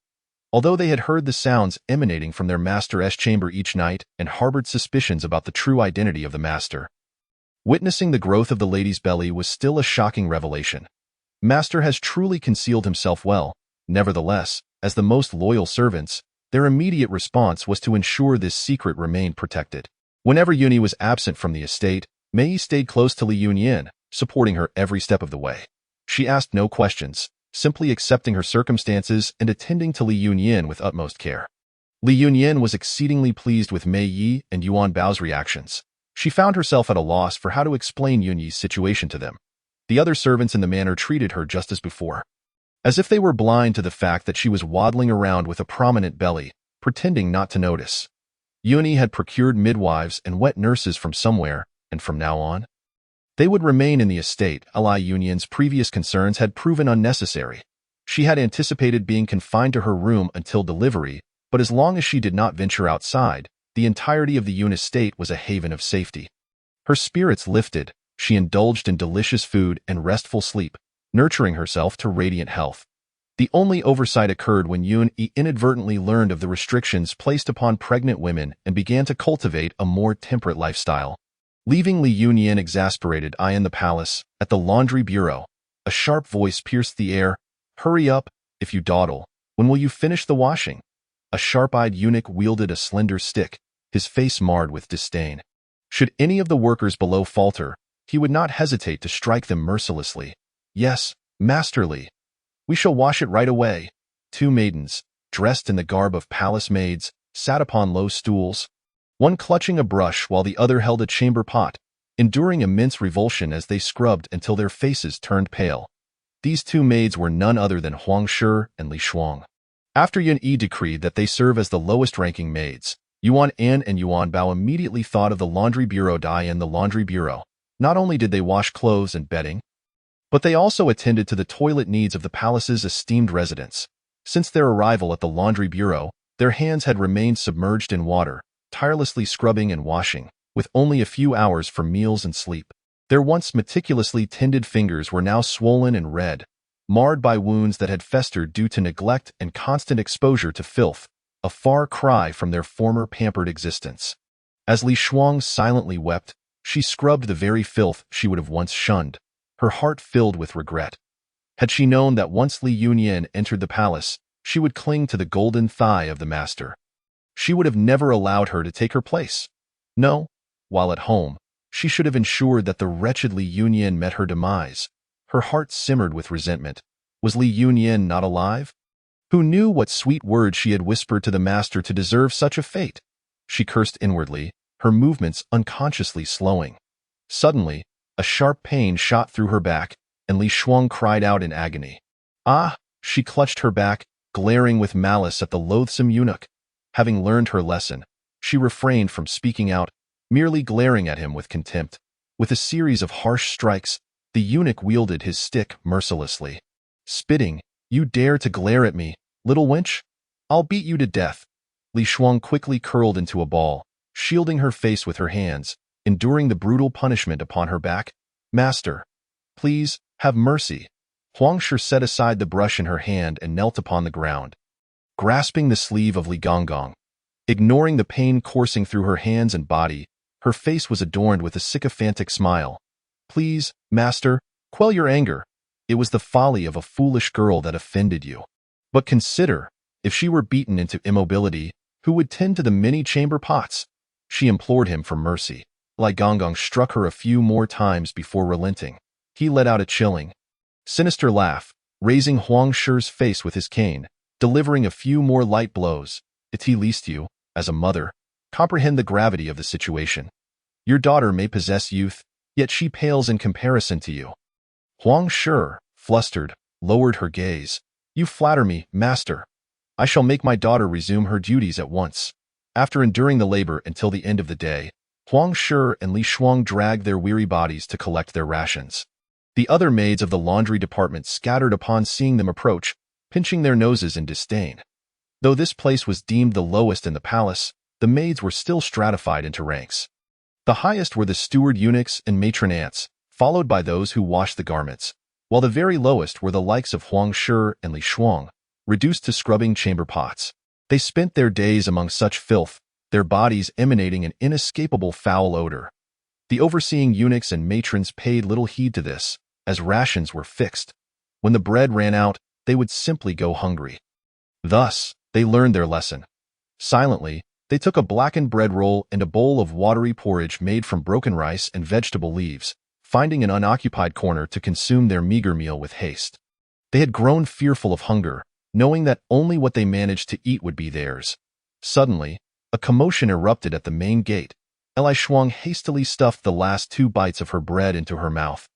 Although they had heard the sounds emanating from their master's chamber each night and harbored suspicions about the true identity of the master, witnessing the growth of the lady's belly was still a shocking revelation. Master has truly concealed himself well. Nevertheless, as the most loyal servants, their immediate response was to ensure this secret remained protected. Whenever Yun-yi was absent from the estate, Mei Yi stayed close to Li Yunyan, supporting her every step of the way. She asked no questions, simply accepting her circumstances and attending to Li Yunyan with utmost care. Li Yunyan was exceedingly pleased with Mei Yi and Yuan Bao's reactions. She found herself at a loss for how to explain Yun-yi's situation to them. The other servants in the manor treated her just as before, as if they were blind to the fact that she was waddling around with a prominent belly, pretending not to notice. Yun-yi had procured midwives and wet nurses from somewhere, and from now on, they would remain in the estate. Li Yunyan's previous concerns had proven unnecessary. She had anticipated being confined to her room until delivery, but as long as she did not venture outside, the entirety of the Yun estate was a haven of safety. Her spirits lifted, she indulged in delicious food and restful sleep, nurturing herself to radiant health. The only oversight occurred when Yun-yi inadvertently learned of the restrictions placed upon pregnant women and began to cultivate a more temperate lifestyle. Leaving Li Yunyan exasperated in the palace, at the laundry bureau, a sharp voice pierced the air. Hurry up, if you dawdle. When will you finish the washing? A sharp-eyed eunuch wielded a slender stick, his face marred with disdain. Should any of the workers below falter, he would not hesitate to strike them mercilessly. Yes, Master Li. We shall wash it right away. 2 maidens, dressed in the garb of palace maids, sat upon low stools, one clutching a brush while the other held a chamber pot, enduring immense revulsion as they scrubbed until their faces turned pale. These two maids were none other than Huang Shi and Li Shuang. After Yun Yi decreed that they serve as the lowest-ranking maids, Yuan An and Yuan Bao immediately thought of the laundry bureau Dai and the laundry bureau. Not only did they wash clothes and bedding, but they also attended to the toilet needs of the palace's esteemed residents. Since their arrival at the laundry bureau, their hands had remained submerged in water, tirelessly scrubbing and washing, with only a few hours for meals and sleep. Their once meticulously tended fingers were now swollen and red, marred by wounds that had festered due to neglect and constant exposure to filth, a far cry from their former pampered existence. As Li Shuang silently wept, she scrubbed the very filth she would have once shunned, her heart filled with regret. Had she known that once Li Yunyan entered the palace, she would cling to the golden thigh of the master. She would have never allowed her to take her place. No, while at home, she should have ensured that the wretched Li Yunyan met her demise. Her heart simmered with resentment. Was Li Yunyan not alive? Who knew what sweet words she had whispered to the master to deserve such a fate? She cursed inwardly, her movements unconsciously slowing. Suddenly, a sharp pain shot through her back, and Li Shuang cried out in agony. Ah! She clutched her back, glaring with malice at the loathsome eunuch. Having learned her lesson, she refrained from speaking out, merely glaring at him with contempt. With a series of harsh strikes, the eunuch wielded his stick mercilessly. Spitting, "You dare to glare at me, little wench? I'll beat you to death." Li Shuang quickly curled into a ball, shielding her face with her hands, enduring the brutal punishment upon her back. "Master, please, have mercy." Huang Shi set aside the brush in her hand and knelt upon the ground, grasping the sleeve of Li Gonggong. Ignoring the pain coursing through her hands and body, her face was adorned with a sycophantic smile. "Please, master, quell your anger. It was the folly of a foolish girl that offended you. But consider, if she were beaten into immobility, who would tend to the many chamber pots?" She implored him for mercy. Li Gonggong struck her a few more times before relenting. He let out a chilling, sinister laugh, raising Huang Shi's face with his cane, delivering a few more light blows. "At least you, as a mother, comprehend the gravity of the situation. Your daughter may possess youth, yet she pales in comparison to you." Huang Shi, flustered, lowered her gaze. "You flatter me, master. I shall make my daughter resume her duties at once." After enduring the labor until the end of the day, Huang Shi and Li Shuang dragged their weary bodies to collect their rations. The other maids of the laundry department scattered upon seeing them approach, pinching their noses in disdain. Though this place was deemed the lowest in the palace, the maids were still stratified into ranks. The highest were the steward eunuchs and matron aunts, followed by those who washed the garments, while the very lowest were the likes of Huang Shi and Li Shuang, reduced to scrubbing chamber pots. They spent their days among such filth, their bodies emanating an inescapable foul odor. The overseeing eunuchs and matrons paid little heed to this, as rations were fixed. When the bread ran out, they would simply go hungry. Thus, they learned their lesson. Silently, they took a blackened bread roll and a bowl of watery porridge made from broken rice and vegetable leaves, finding an unoccupied corner to consume their meager meal with haste. They had grown fearful of hunger, knowing that only what they managed to eat would be theirs. Suddenly, a commotion erupted at the main gate. Li Shuang hastily stuffed the last 2 bites of her bread into her mouth,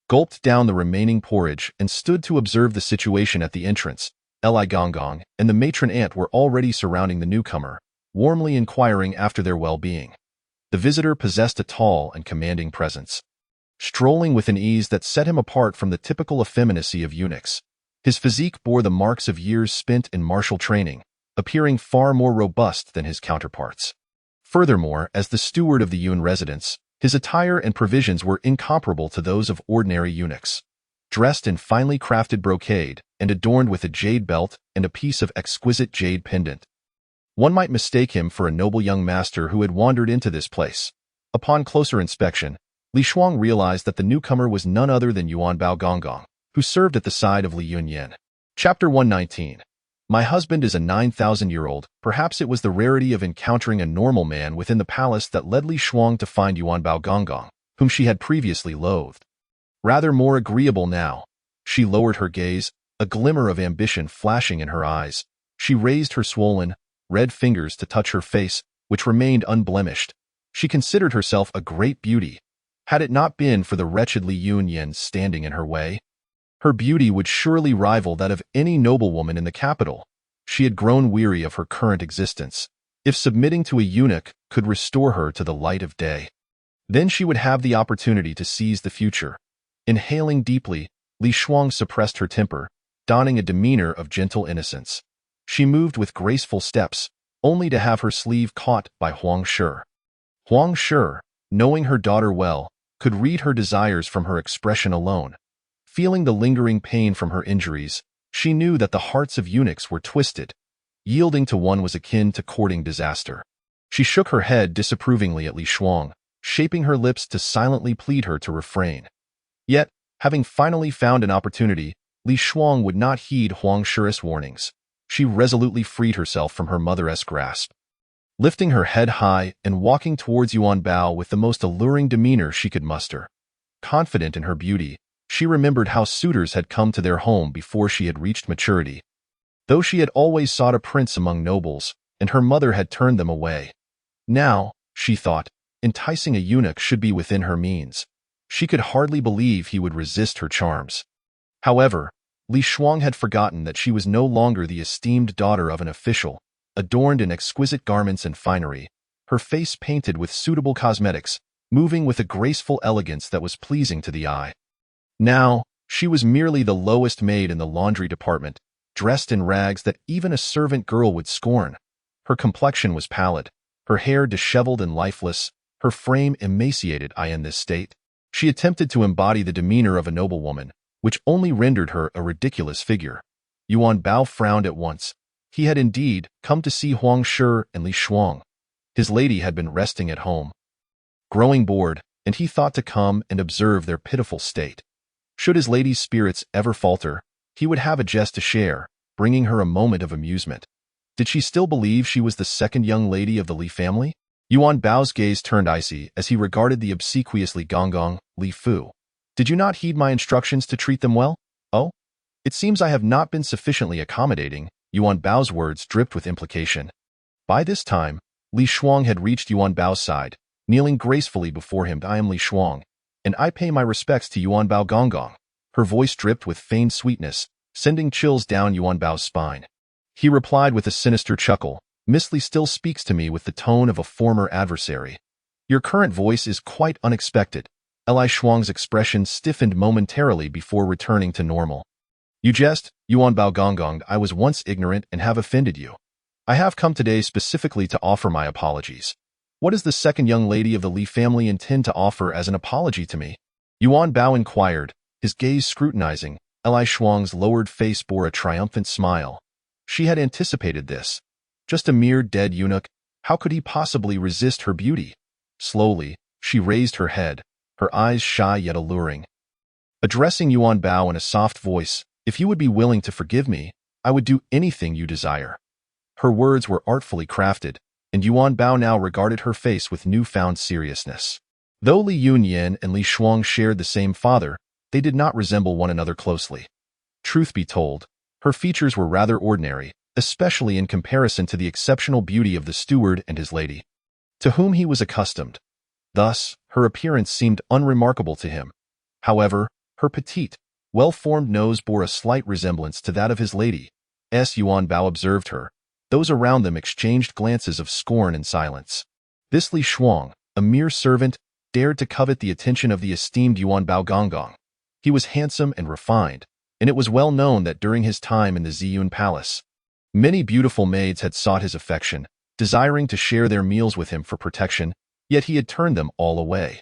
gulped down the remaining porridge, and stood to observe the situation at the entrance. Li Gonggong and the matron aunt were already surrounding the newcomer, warmly inquiring after their well-being. The visitor possessed a tall and commanding presence, strolling with an ease that set him apart from the typical effeminacy of eunuchs. His physique bore the marks of years spent in martial training, appearing far more robust than his counterparts. Furthermore, as the steward of the Yun residence, his attire and provisions were incomparable to those of ordinary eunuchs. Dressed in finely crafted brocade and adorned with a jade belt and a piece of exquisite jade pendant, one might mistake him for a noble young master who had wandered into this place. Upon closer inspection, Li Shuang realized that the newcomer was none other than Yuan Bao Gonggong, who served at the side of Li Yunyan. Chapter 119. My husband is a 9,000-year-old. Perhaps it was the rarity of encountering a normal man within the palace that led Li Shuang to find Yuan Bao Gonggong, whom she had previously loathed, rather more agreeable now. She lowered her gaze, a glimmer of ambition flashing in her eyes. She raised her swollen, red fingers to touch her face, which remained unblemished. She considered herself a great beauty, had it not been for the wretched Li Yunyan standing in her way. Her beauty would surely rival that of any noblewoman in the capital. She had grown weary of her current existence. If submitting to a eunuch could restore her to the light of day, then she would have the opportunity to seize the future. Inhaling deeply, Li Shuang suppressed her temper, donning a demeanor of gentle innocence. She moved with graceful steps, only to have her sleeve caught by Huang Shi. Huang Shi, knowing her daughter well, could read her desires from her expression alone. Feeling the lingering pain from her injuries, she knew that the hearts of eunuchs were twisted. Yielding to one was akin to courting disaster. She shook her head disapprovingly at Li Shuang, shaping her lips to silently plead her to refrain. Yet, having finally found an opportunity, Li Shuang would not heed Huang Shi's warnings. She resolutely freed herself from her mother's grasp. Lifting her head high and walking towards Yuan Bao with the most alluring demeanor she could muster. Confident in her beauty, she remembered how suitors had come to their home before she had reached maturity. Though she had always sought a prince among nobles, and her mother had turned them away. Now, she thought, enticing a eunuch should be within her means. She could hardly believe he would resist her charms. However, Li Shuang had forgotten that she was no longer the esteemed daughter of an official, adorned in exquisite garments and finery, her face painted with suitable cosmetics, moving with a graceful elegance that was pleasing to the eye. Now, she was merely the lowest maid in the laundry department, dressed in rags that even a servant girl would scorn. Her complexion was pallid, her hair disheveled and lifeless, her frame emaciated. In this state, she attempted to embody the demeanor of a noblewoman, which only rendered her a ridiculous figure. Yuan Bao frowned at once. He had indeed come to see Huang Shi and Li Shuang. His lady had been resting at home, growing bored, and he thought to come and observe their pitiful state. Should his lady's spirits ever falter, he would have a jest to share, bringing her a moment of amusement. Did she still believe she was the second young lady of the Li family? Yuan Bao's gaze turned icy as he regarded the obsequious Li Gonggong, Li Fu. Did you not heed my instructions to treat them well? Oh? It seems I have not been sufficiently accommodating. Yuan Bao's words dripped with implication. By this time, Li Shuang had reached Yuan Bao's side, kneeling gracefully before him. I am Li Shuang, and I pay my respects to Yuan Bao Gonggong. Her voice dripped with feigned sweetness, sending chills down Yuan Bao's spine. He replied with a sinister chuckle, Miss Li still speaks to me with the tone of a former adversary. Your current voice is quite unexpected. Li Shuang's expression stiffened momentarily before returning to normal. You jest, Yuan Bao Gonggong. I was once ignorant and have offended you. I have come today specifically to offer my apologies. What does the second young lady of the Li family intend to offer as an apology to me? Yuan Bao inquired, his gaze scrutinizing. Li Shuang's lowered face bore a triumphant smile. She had anticipated this. Just a mere dead eunuch, how could he possibly resist her beauty? Slowly, she raised her head, her eyes shy yet alluring. Addressing Yuan Bao in a soft voice, if you would be willing to forgive me, I would do anything you desire. Her words were artfully crafted, and Yuan Bao now regarded her face with newfound seriousness. Though Li Yunyan and Li Shuang shared the same father, they did not resemble one another closely. Truth be told, her features were rather ordinary, especially in comparison to the exceptional beauty of the steward and his lady, to whom he was accustomed. Thus, her appearance seemed unremarkable to him. However, her petite, well-formed nose bore a slight resemblance to that of his lady. Yuan Bao observed her. Those around them exchanged glances of scorn and silence. This Li Shuang, a mere servant, dared to covet the attention of the esteemed Yuan Bao Gonggong. He was handsome and refined, and it was well known that during his time in the Ziyun Palace, many beautiful maids had sought his affection, desiring to share their meals with him for protection, yet he had turned them all away.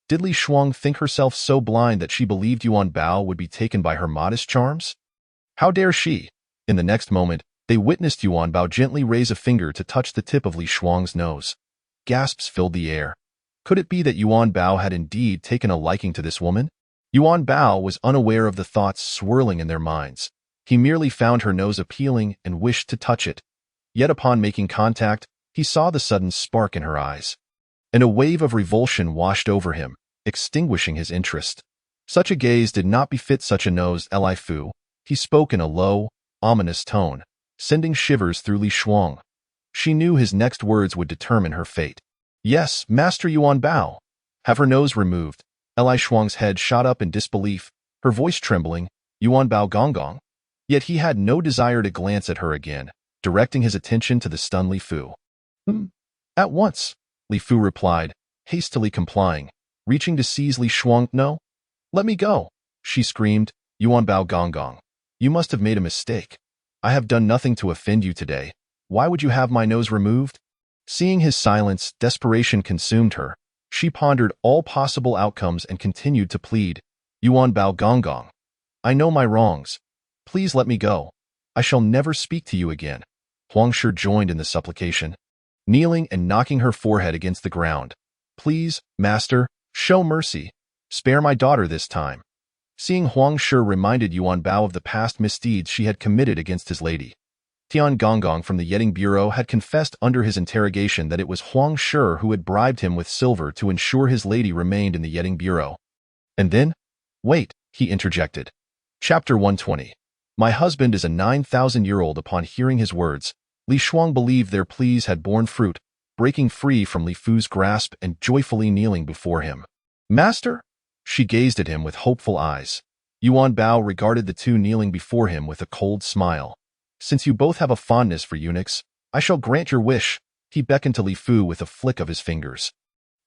Did Li Shuang think herself so blind that she believed Yuan Bao would be taken by her modest charms? How dare she? In the next moment, they witnessed Yuan Bao gently raise a finger to touch the tip of Li Shuang's nose. Gasps filled the air. Could it be that Yuan Bao had indeed taken a liking to this woman? Yuan Bao was unaware of the thoughts swirling in their minds. He merely found her nose appealing and wished to touch it. Yet upon making contact, he saw the sudden spark in her eyes. And a wave of revulsion washed over him, extinguishing his interest. Such a gaze did not befit such a nose. Li Fu, he spoke in a low, ominous tone, sending shivers through Li Shuang. She knew his next words would determine her fate. Yes, Master Yuan Bao. Have her nose removed. Li Shuang's head shot up in disbelief, her voice trembling. Yuan Bao Gonggong. Yet he had no desire to glance at her again, directing his attention to the stunned Li Fu. At once, Li Fu replied, hastily complying, reaching to seize Li Shuang. No, let me go, she screamed. Yuan Bao Gonggong, you must have made a mistake. I have done nothing to offend you today. Why would you have my nose removed? Seeing his silence, desperation consumed her. She pondered all possible outcomes and continued to plead. Yuan Bao Gonggong, I know my wrongs. Please let me go. I shall never speak to you again. Huang Shi joined in the supplication, kneeling and knocking her forehead against the ground. Please, master, show mercy. Spare my daughter this time. Seeing Huang Shi reminded Yuan Bao of the past misdeeds she had committed against his lady. Tian Gonggong from the Yetting Bureau had confessed under his interrogation that it was Huang Shi who had bribed him with silver to ensure his lady remained in the Yetting Bureau. And then? Wait, he interjected. Chapter 120. My husband is a 9,000-year-old. Upon hearing his words, Li Shuang believed their pleas had borne fruit, breaking free from Li Fu's grasp and joyfully kneeling before him. Master? She gazed at him with hopeful eyes. Yuan Bao regarded the two kneeling before him with a cold smile. Since you both have a fondness for eunuchs, I shall grant your wish. He beckoned to Li Fu with a flick of his fingers.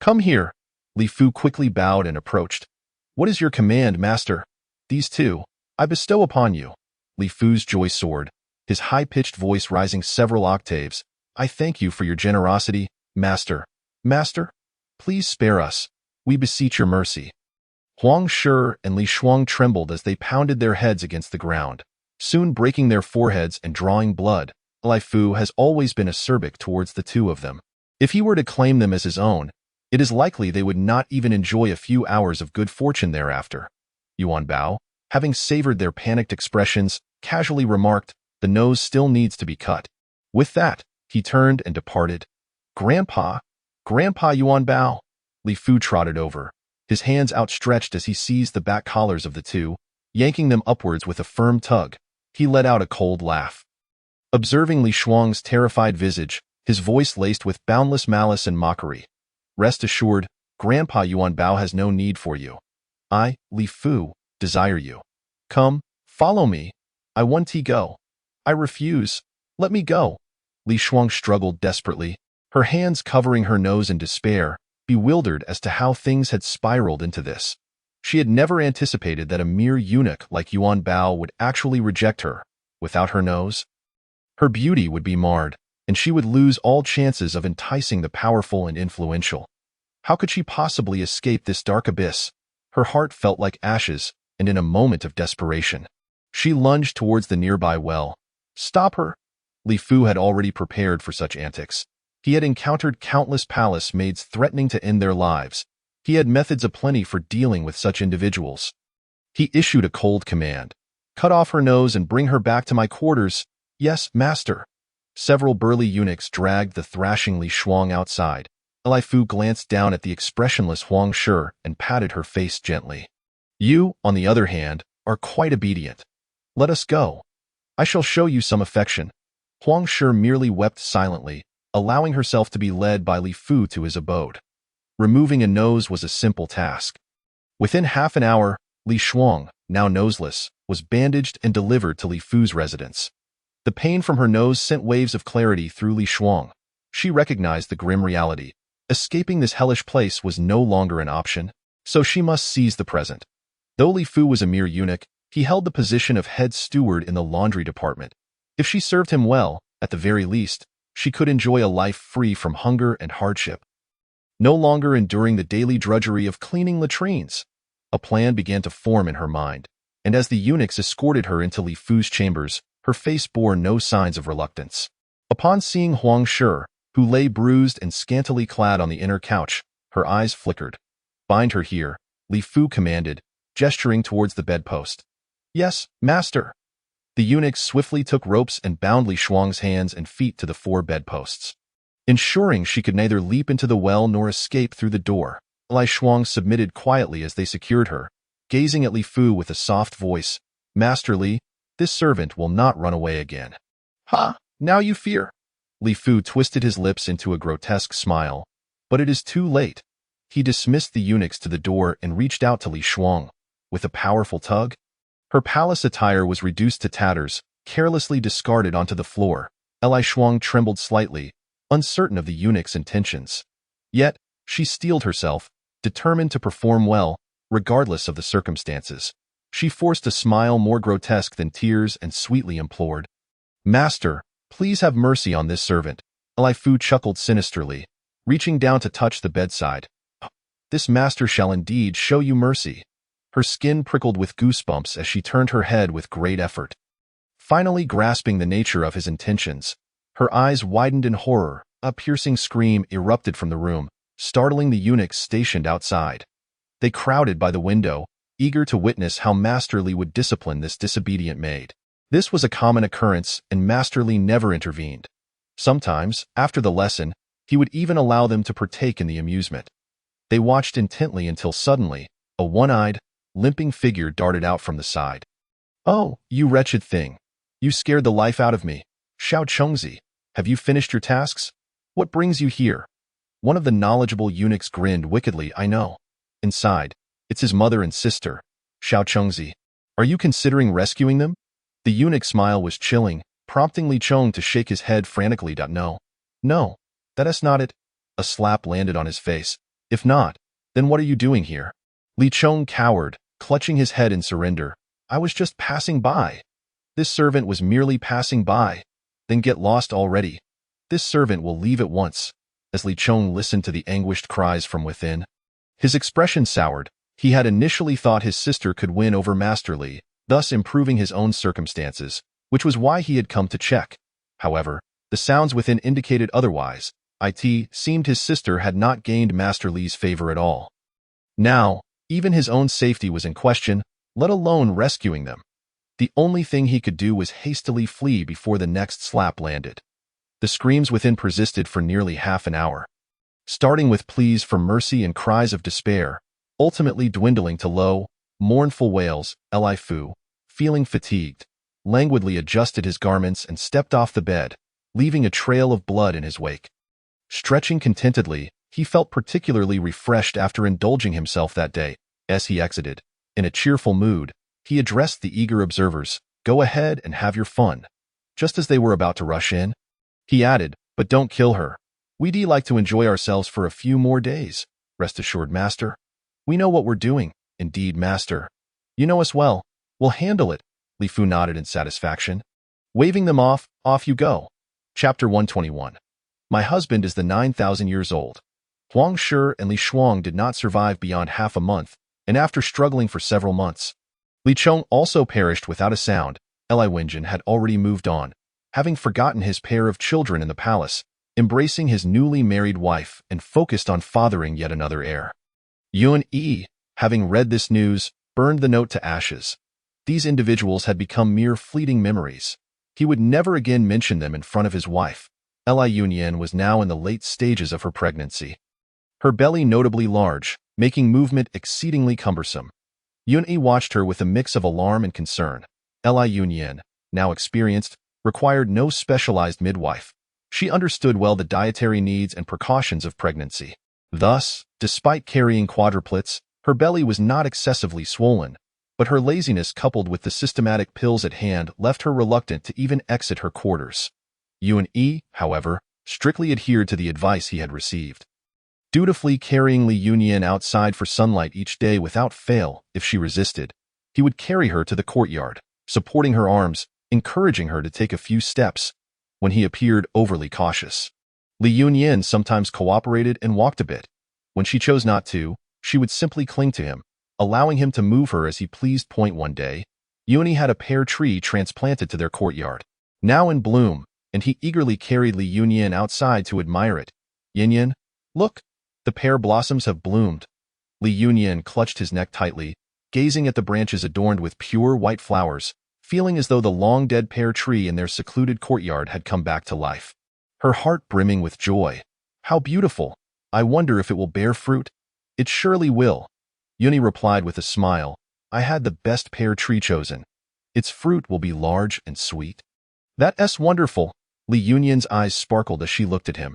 Come here. Li Fu quickly bowed and approached. What is your command, master? These two, I bestow upon you. Li Fu's joy soared, his high-pitched voice rising several octaves. I thank you for your generosity, master. Master, please spare us. We beseech your mercy. Huang Shi and Li Shuang trembled as they pounded their heads against the ground, soon breaking their foreheads and drawing blood. Li Fu has always been acerbic towards the two of them. If he were to claim them as his own, it is likely they would not even enjoy a few hours of good fortune thereafter. Yuan Bao, having savored their panicked expressions, casually remarked, the nose still needs to be cut. With that, he turned and departed. Grandpa Yuan Bao. Li Fu trotted over, his hands outstretched as he seized the back collars of the two, yanking them upwards with a firm tug. He let out a cold laugh. Observing Li Shuang's terrified visage, his voice laced with boundless malice and mockery. Rest assured, Grandpa Yuan Bao has no need for you. I, Li Fu, desire you. Come, follow me. I want to go. I refuse. Let me go. Li Shuang struggled desperately, her hands covering her nose in despair, bewildered as to how things had spiraled into this. She had never anticipated that a mere eunuch like Yuan Bao would actually reject her. Without her nose, her beauty would be marred, and she would lose all chances of enticing the powerful and influential. How could she possibly escape this dark abyss? Her heart felt like ashes, and in a moment of desperation, she lunged towards the nearby well. Stop her! Li Fu had already prepared for such antics. He had encountered countless palace maids threatening to end their lives. He had methods aplenty for dealing with such individuals. He issued a cold command. Cut off her nose and bring her back to my quarters. Yes, master. Several burly eunuchs dragged the thrashing Li Shuang outside. Li Fu glanced down at the expressionless Huang Shi and patted her face gently. You, on the other hand, are quite obedient. Let us go. I shall show you some affection. Huang Shi merely wept silently, allowing herself to be led by Li Fu to his abode. Removing a nose was a simple task. Within half an hour, Li Shuang, now noseless, was bandaged and delivered to Li Fu's residence. The pain from her nose sent waves of clarity through Li Shuang. She recognized the grim reality. Escaping this hellish place was no longer an option, so she must seize the present. Though Li Fu was a mere eunuch, he held the position of head steward in the laundry department. If she served him well, at the very least, she could enjoy a life free from hunger and hardship. No longer enduring the daily drudgery of cleaning latrines. A plan began to form in her mind, and as the eunuchs escorted her into Li Fu's chambers, her face bore no signs of reluctance. Upon seeing Huang Shi, who lay bruised and scantily clad on the inner couch, her eyes flickered. Bind her here, Li Fu commanded, gesturing towards the bedpost. Yes, master. The eunuchs swiftly took ropes and bound Li Shuang's hands and feet to the 4 bedposts. Ensuring she could neither leap into the well nor escape through the door, Li Shuang submitted quietly as they secured her, gazing at Li Fu with a soft voice. Master Li, this servant will not run away again. Ha! Now you fear. Li Fu twisted his lips into a grotesque smile. But it is too late. He dismissed the eunuchs to the door and reached out to Li Shuang. With a powerful tug, Her palace attire was reduced to tatters, carelessly discarded onto the floor. Li Shuang trembled slightly, uncertain of the eunuch's intentions. Yet, she steeled herself, determined to perform well, regardless of the circumstances. She forced a smile more grotesque than tears and sweetly implored, "Master, please have mercy on this servant." Li Fu chuckled sinisterly, reaching down to touch the bedside. "This master shall indeed show you mercy." Her skin prickled with goosebumps as she turned her head with great effort. Finally grasping the nature of his intentions, her eyes widened in horror. A piercing scream erupted from the room, startling the eunuchs stationed outside. They crowded by the window, eager to witness how Master Li would discipline this disobedient maid. This was a common occurrence, and Master Li never intervened. Sometimes, after the lesson, he would even allow them to partake in the amusement. They watched intently until suddenly, a one-eyed, limping figure darted out from the side. "Oh, you wretched thing! You scared the life out of me. Xiao Chengzi, have you finished your tasks? What brings you here?" One of the knowledgeable eunuchs grinned wickedly. "I know. Inside, it's his mother and sister. Xiao Chengzi, are you considering rescuing them?" The eunuch's smile was chilling, prompting Li Chong to shake his head frantically. "No. No, that is not it." A slap landed on his face. "If not, then what are you doing here?" Li Chong cowered, clutching his head in surrender. "I was just passing by." "This servant was merely passing by. Then get lost already. This servant will leave at once." As Li Chong listened to the anguished cries from within, his expression soured. He had initially thought his sister could win over Master Li, thus improving his own circumstances, which was why he had come to check. However, the sounds within indicated otherwise. It seemed his sister had not gained Master Li's favor at all. Now, even his own safety was in question, let alone rescuing them. The only thing he could do was hastily flee before the next slap landed. The screams within persisted for nearly half an hour, starting with pleas for mercy and cries of despair, ultimately dwindling to low, mournful wails. Li Fu, feeling fatigued, languidly adjusted his garments and stepped off the bed, leaving a trail of blood in his wake. Stretching contentedly, he felt particularly refreshed after indulging himself that day. As he exited, in a cheerful mood, he addressed the eager observers, "Go ahead and have your fun." Just as they were about to rush in, he added, "But don't kill her. We'd like to enjoy ourselves for a few more days. Rest assured, Master. We know what we're doing." "Indeed, Master. You know us well. We'll handle it." Li Fu nodded in satisfaction. Waving them off you go. Chapter 121. My husband is the 9,000 years old. Huang Shi and Li Shuang did not survive beyond half a month, and after struggling for several months, Li Chong also perished without a sound. Li Wenjin had already moved on, having forgotten his pair of children in the palace, embracing his newly married wife and focused on fathering yet another heir. Yuan Yi, having read this news, burned the note to ashes. These individuals had become mere fleeting memories. He would never again mention them in front of his wife. Li Yunyan was now in the late stages of her pregnancy. Her belly notably large, making movement exceedingly cumbersome. Yun Yi watched her with a mix of alarm and concern. Li Yunyan, now experienced, required no specialized midwife. She understood well the dietary needs and precautions of pregnancy. Thus, despite carrying quadruplets, her belly was not excessively swollen, but her laziness coupled with the systematic pills at hand left her reluctant to even exit her quarters. Yuan Yi, however, strictly adhered to the advice he had received, dutifully carrying Li Yunyan outside for sunlight each day without fail. If she resisted, he would carry her to the courtyard, supporting her arms, encouraging her to take a few steps when he appeared overly cautious. Li Yunyan sometimes cooperated and walked a bit. When she chose not to, she would simply cling to him, allowing him to move her as he pleased. One day, Yuni had a pear tree transplanted to their courtyard, now in bloom, and he eagerly carried Li Yunyan outside to admire it. "Yinyan, look, the pear blossoms have bloomed." Li Yunyan clutched his neck tightly, gazing at the branches adorned with pure white flowers, feeling as though the long-dead pear tree in their secluded courtyard had come back to life. Her heart brimming with joy. "How beautiful! I wonder if it will bear fruit." "It surely will," Yuni replied with a smile. "I had the best pear tree chosen. Its fruit will be large and sweet." "That's wonderful." Li Yunyan's eyes sparkled as she looked at him.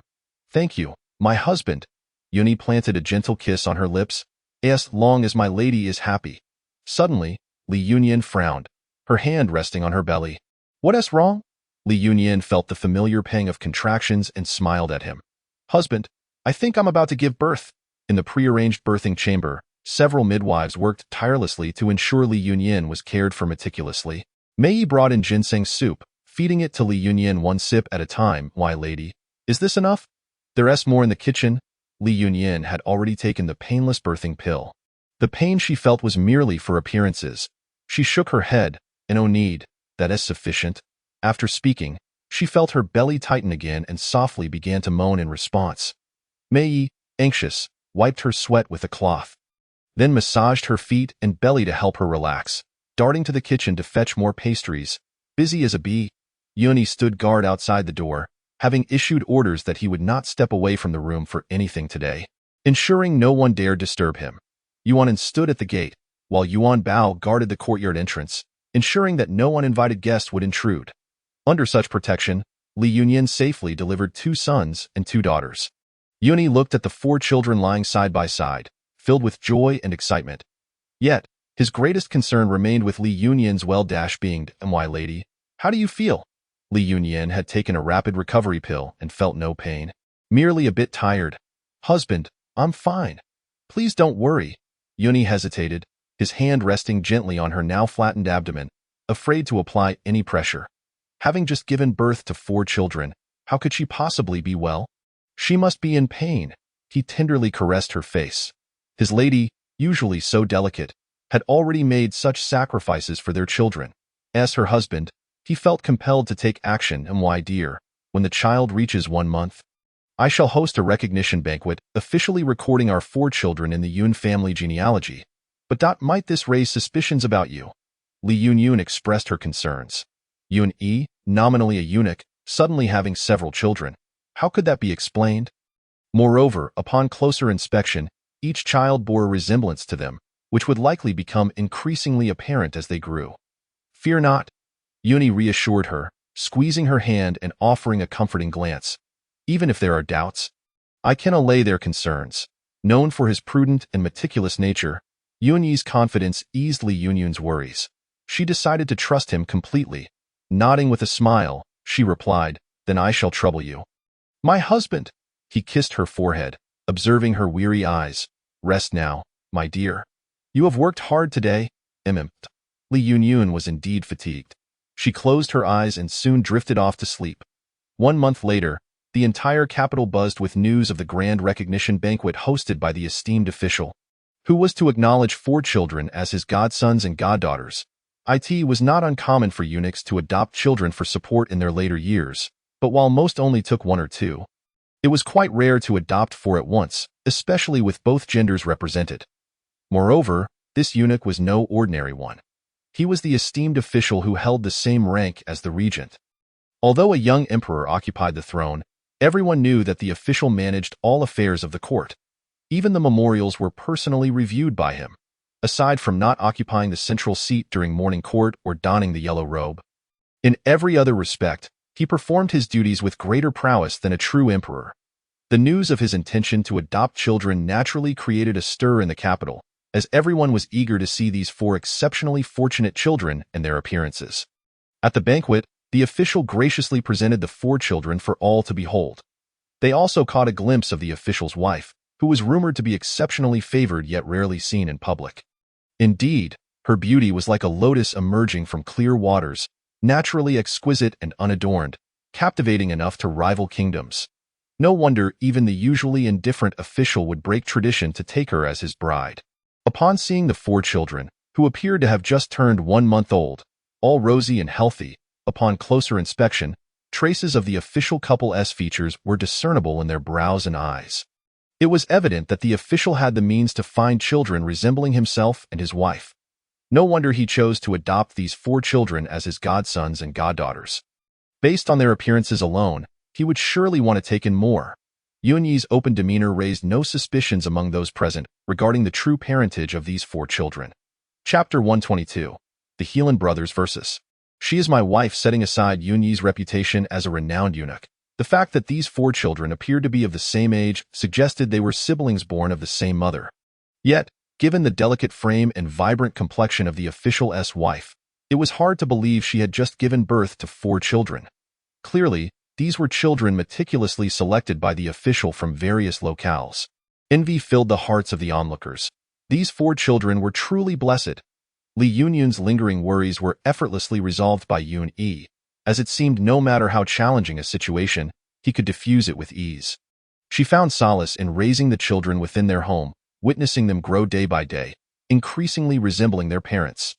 "Thank you, my husband." Yuni planted a gentle kiss on her lips. "As long as my lady is happy." Suddenly, Li Yunyan frowned, her hand resting on her belly. What's wrong? Li Yunyan felt the familiar pang of contractions and smiled at him. Husband, I think I'm about to give birth. In the prearranged birthing chamber, several midwives worked tirelessly to ensure Li Yunyan was cared for meticulously. Mei brought in ginseng soup, feeding it to Li Yunyan one sip at a time. Why, lady? Is this enough? There's more in the kitchen. Li Yunyan had already taken the painless birthing pill. The pain she felt was merely for appearances. She shook her head, no need, that is sufficient. After speaking, she felt her belly tighten again and softly began to moan in response. Mei, anxious, wiped her sweat with a cloth, then massaged her feet and belly to help her relax, darting to the kitchen to fetch more pastries. Busy as a bee, Yuni stood guard outside the door, having issued orders that he would not step away from the room for anything today, ensuring no one dared disturb him. Yuan stood at the gate, while Yuan Bao guarded the courtyard entrance, ensuring that no uninvited guest would intrude. Under such protection, Li Yunyan safely delivered 2 sons and 2 daughters. Yuni looked at the 4 children lying side by side, filled with joy and excitement. Yet, his greatest concern remained with Li Yunyan's well-being. Why, lady? How do you feel? Li Yunyan had taken a rapid recovery pill and felt no pain. Merely a bit tired. Husband, I'm fine. Please don't worry. Yuni hesitated, his hand resting gently on her now flattened abdomen, afraid to apply any pressure. Having just given birth to 4 children, how could she possibly be well? She must be in pain. He tenderly caressed her face. His lady, usually so delicate, had already made such sacrifices for their children. As her husband, he felt compelled to take action. Why, dear, when the child reaches 1 month, I shall host a recognition banquet, officially recording our 4 children in the Yun family genealogy. But might this raise suspicions about you? Li Yun expressed her concerns. Yun Yi, nominally a eunuch, suddenly having several children. How could that be explained? Moreover, upon closer inspection, each child bore a resemblance to them, which would likely become increasingly apparent as they grew. Fear not, Yuni reassured her, squeezing her hand and offering a comforting glance. Even if there are doubts, I can allay their concerns. Known for his prudent and meticulous nature, Yunyi's confidence eased Li Yunyan's worries. She decided to trust him completely. Nodding with a smile, she replied, Then I shall trouble you. My husband! He kissed her forehead, observing her weary eyes. Rest now, my dear. You have worked hard today. Li Yunyan was indeed fatigued. She closed her eyes and soon drifted off to sleep. 1 month later, the entire capital buzzed with news of the grand recognition banquet hosted by the esteemed official, who was to acknowledge 4 children as his godsons and goddaughters. It was not uncommon for eunuchs to adopt children for support in their later years, but while most only took 1 or 2, it was quite rare to adopt 4 at once, especially with both genders represented. Moreover, this eunuch was no ordinary one. He was the esteemed official who held the same rank as the regent. Although a young emperor occupied the throne, everyone knew that the official managed all affairs of the court. Even the memorials were personally reviewed by him. Aside from not occupying the central seat during morning court or donning the yellow robe, in every other respect, he performed his duties with greater prowess than a true emperor. The news of his intention to adopt children naturally created a stir in the capital, as everyone was eager to see these 4 exceptionally fortunate children and their appearances. At the banquet, the official graciously presented the 4 children for all to behold. They also caught a glimpse of the official's wife, who was rumored to be exceptionally favored yet rarely seen in public. Indeed, her beauty was like a lotus emerging from clear waters, naturally exquisite and unadorned, captivating enough to rival kingdoms. No wonder even the usually indifferent official would break tradition to take her as his bride. Upon seeing the 4 children, who appeared to have just turned 1 month old, all rosy and healthy, upon closer inspection, traces of the official couple's features were discernible in their brows and eyes. It was evident that the official had the means to find children resembling himself and his wife. No wonder he chose to adopt these 4 children as his godsons and goddaughters. Based on their appearances alone, he would surely want to take in more. Yunyi's open demeanor raised no suspicions among those present regarding the true parentage of these 4 children. Chapter 122. The Heelan Brothers vs. She is my wife. Setting aside Yunyi's reputation as a renowned eunuch, the fact that these 4 children appeared to be of the same age suggested they were siblings born of the same mother. Yet, Given the delicate frame and vibrant complexion of the official's wife, it was hard to believe she had just given birth to 4 children. Clearly, these were children meticulously selected by the official from various locales. Envy filled the hearts of the onlookers. These 4 children were truly blessed. Li Yunyun's lingering worries were effortlessly resolved by Yun Yi, as it seemed no matter how challenging a situation, he could diffuse it with ease. She found solace in raising the children within their home, witnessing them grow day by day, increasingly resembling their parents.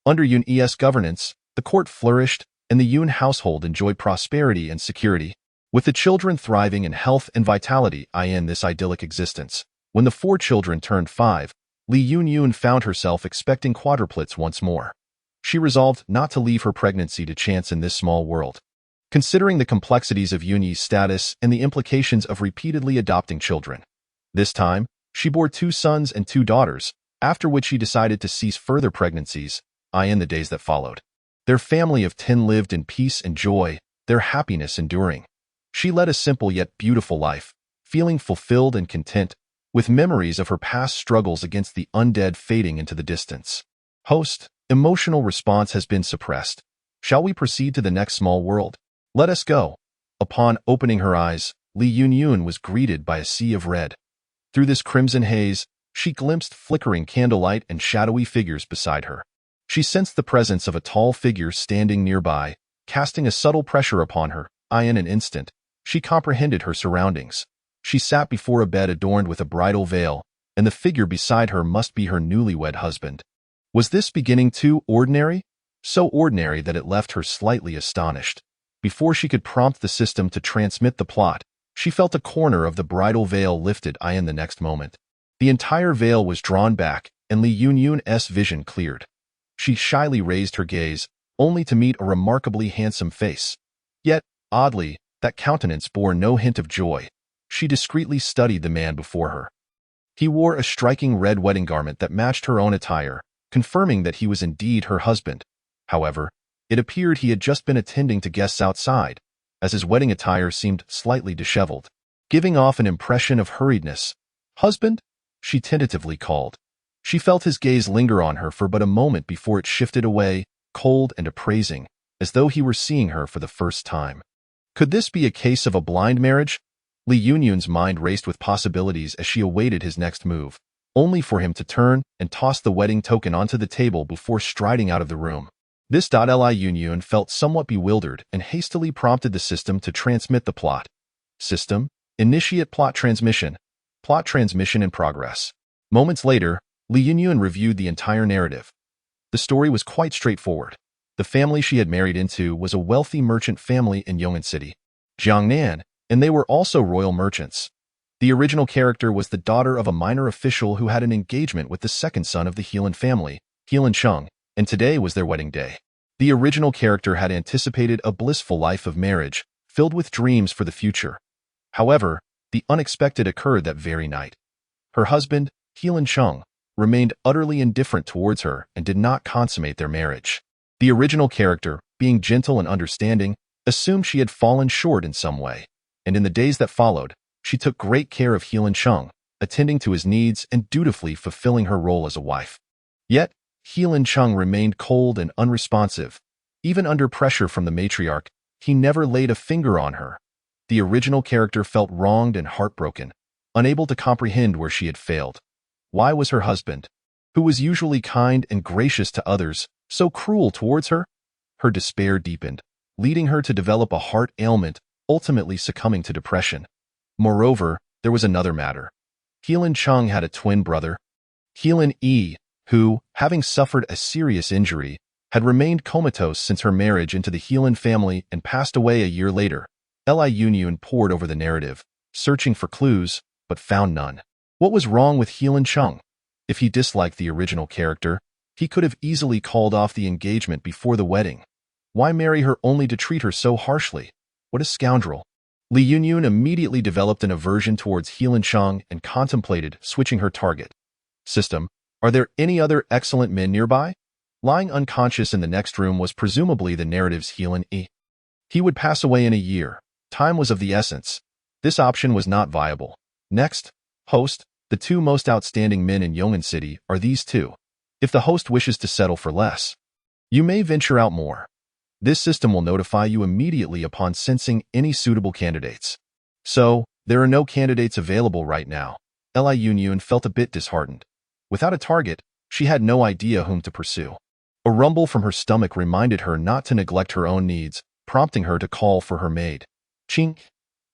Under Yun Yi's governance, the court flourished, and the Yun household enjoyed prosperity and security, with the children thriving in health and vitality in this idyllic existence. When the 4 children turned 5, Li Yunyun found herself expecting quadruplets once more. She resolved not to leave her pregnancy to chance in this small world. Considering the complexities of Yun Yi's status and the implications of repeatedly adopting children, this time, she bore 2 sons and 2 daughters, after which she decided to cease further pregnancies, in the days that followed. Their family of 10 lived in peace and joy, their happiness enduring. She led a simple yet beautiful life, feeling fulfilled and content, with memories of her past struggles against the undead fading into the distance. Host, emotional response has been suppressed. Shall we proceed to the next small world? Let us go. Upon opening her eyes, Li Yunyun was greeted by a sea of red. Through this crimson haze, she glimpsed flickering candlelight and shadowy figures beside her. She sensed the presence of a tall figure standing nearby, casting a subtle pressure upon her. In an instant, she comprehended her surroundings. She sat before a bed adorned with a bridal veil, and the figure beside her must be her newlywed husband. Was this beginning too ordinary? So ordinary that it left her slightly astonished. Before she could prompt the system to transmit the plot, she felt a corner of the bridal veil lifted in the next moment. The entire veil was drawn back, and Li Yunyun's vision cleared. She shyly raised her gaze, only to meet a remarkably handsome face. Yet, oddly, that countenance bore no hint of joy. She discreetly studied the man before her. He wore a striking red wedding garment that matched her own attire, confirming that he was indeed her husband. However, it appeared he had just been attending to guests outside, as his wedding attire seemed slightly disheveled, giving off an impression of hurriedness. "Husband?" she tentatively called. She felt his gaze linger on her for but a moment before it shifted away, cold and appraising, as though he were seeing her for the first time. Could this be a case of a blind marriage? Li Yunyun's mind raced with possibilities as she awaited his next move, only for him to turn and toss the wedding token onto the table before striding out of the room. Li Yunyun felt somewhat bewildered and hastily prompted the system to transmit the plot. System, initiate plot transmission. Plot transmission in progress. Moments later, Li Yunyun reviewed the entire narrative. The story was quite straightforward. The family she had married into was a wealthy merchant family in Yong'an City, Jiangnan, and they were also royal merchants. The original character was the daughter of a minor official who had an engagement with the second son of the Helan family, Helan Cheng, and today was their wedding day. The original character had anticipated a blissful life of marriage, filled with dreams for the future. However, the unexpected occurred that very night. Her husband, Helan Cheng, remained utterly indifferent towards her and did not consummate their marriage. The original character, being gentle and understanding, assumed she had fallen short in some way, and in the days that followed, she took great care of Helan Cheng, attending to his needs and dutifully fulfilling her role as a wife. Yet, Helan Cheng remained cold and unresponsive. Even under pressure from the matriarch, he never laid a finger on her. The original character felt wronged and heartbroken, unable to comprehend where she had failed. Why was her husband, who was usually kind and gracious to others, so cruel towards her? Her despair deepened, leading her to develop a heart ailment, ultimately succumbing to depression. Moreover, there was another matter. Helan Cheng had a twin brother, Helan Yi, who, having suffered a serious injury, had remained comatose since her marriage into the Helan family and passed away a year later. Li Yunyun pored over the narrative, searching for clues, but found none. What was wrong with Helan Cheng? If he disliked the original character, he could have easily called off the engagement before the wedding. Why marry her only to treat her so harshly? What a scoundrel. Li Yunyun immediately developed an aversion towards Helan Cheng and contemplated switching her target. System, are there any other excellent men nearby? Lying unconscious in the next room was presumably the narrative's Helan Yi. He would pass away in a year. Time was of the essence. This option was not viable. Next, host, The two most outstanding men in Yong'an City are these two. If the host wishes to settle for less, you may venture out more. This system will notify you immediately upon sensing any suitable candidates. So, there are no candidates available right now. Li Yunyun felt a bit disheartened. Without a target, she had no idea whom to pursue. A rumble from her stomach reminded her not to neglect her own needs, prompting her to call for her maid. Ching.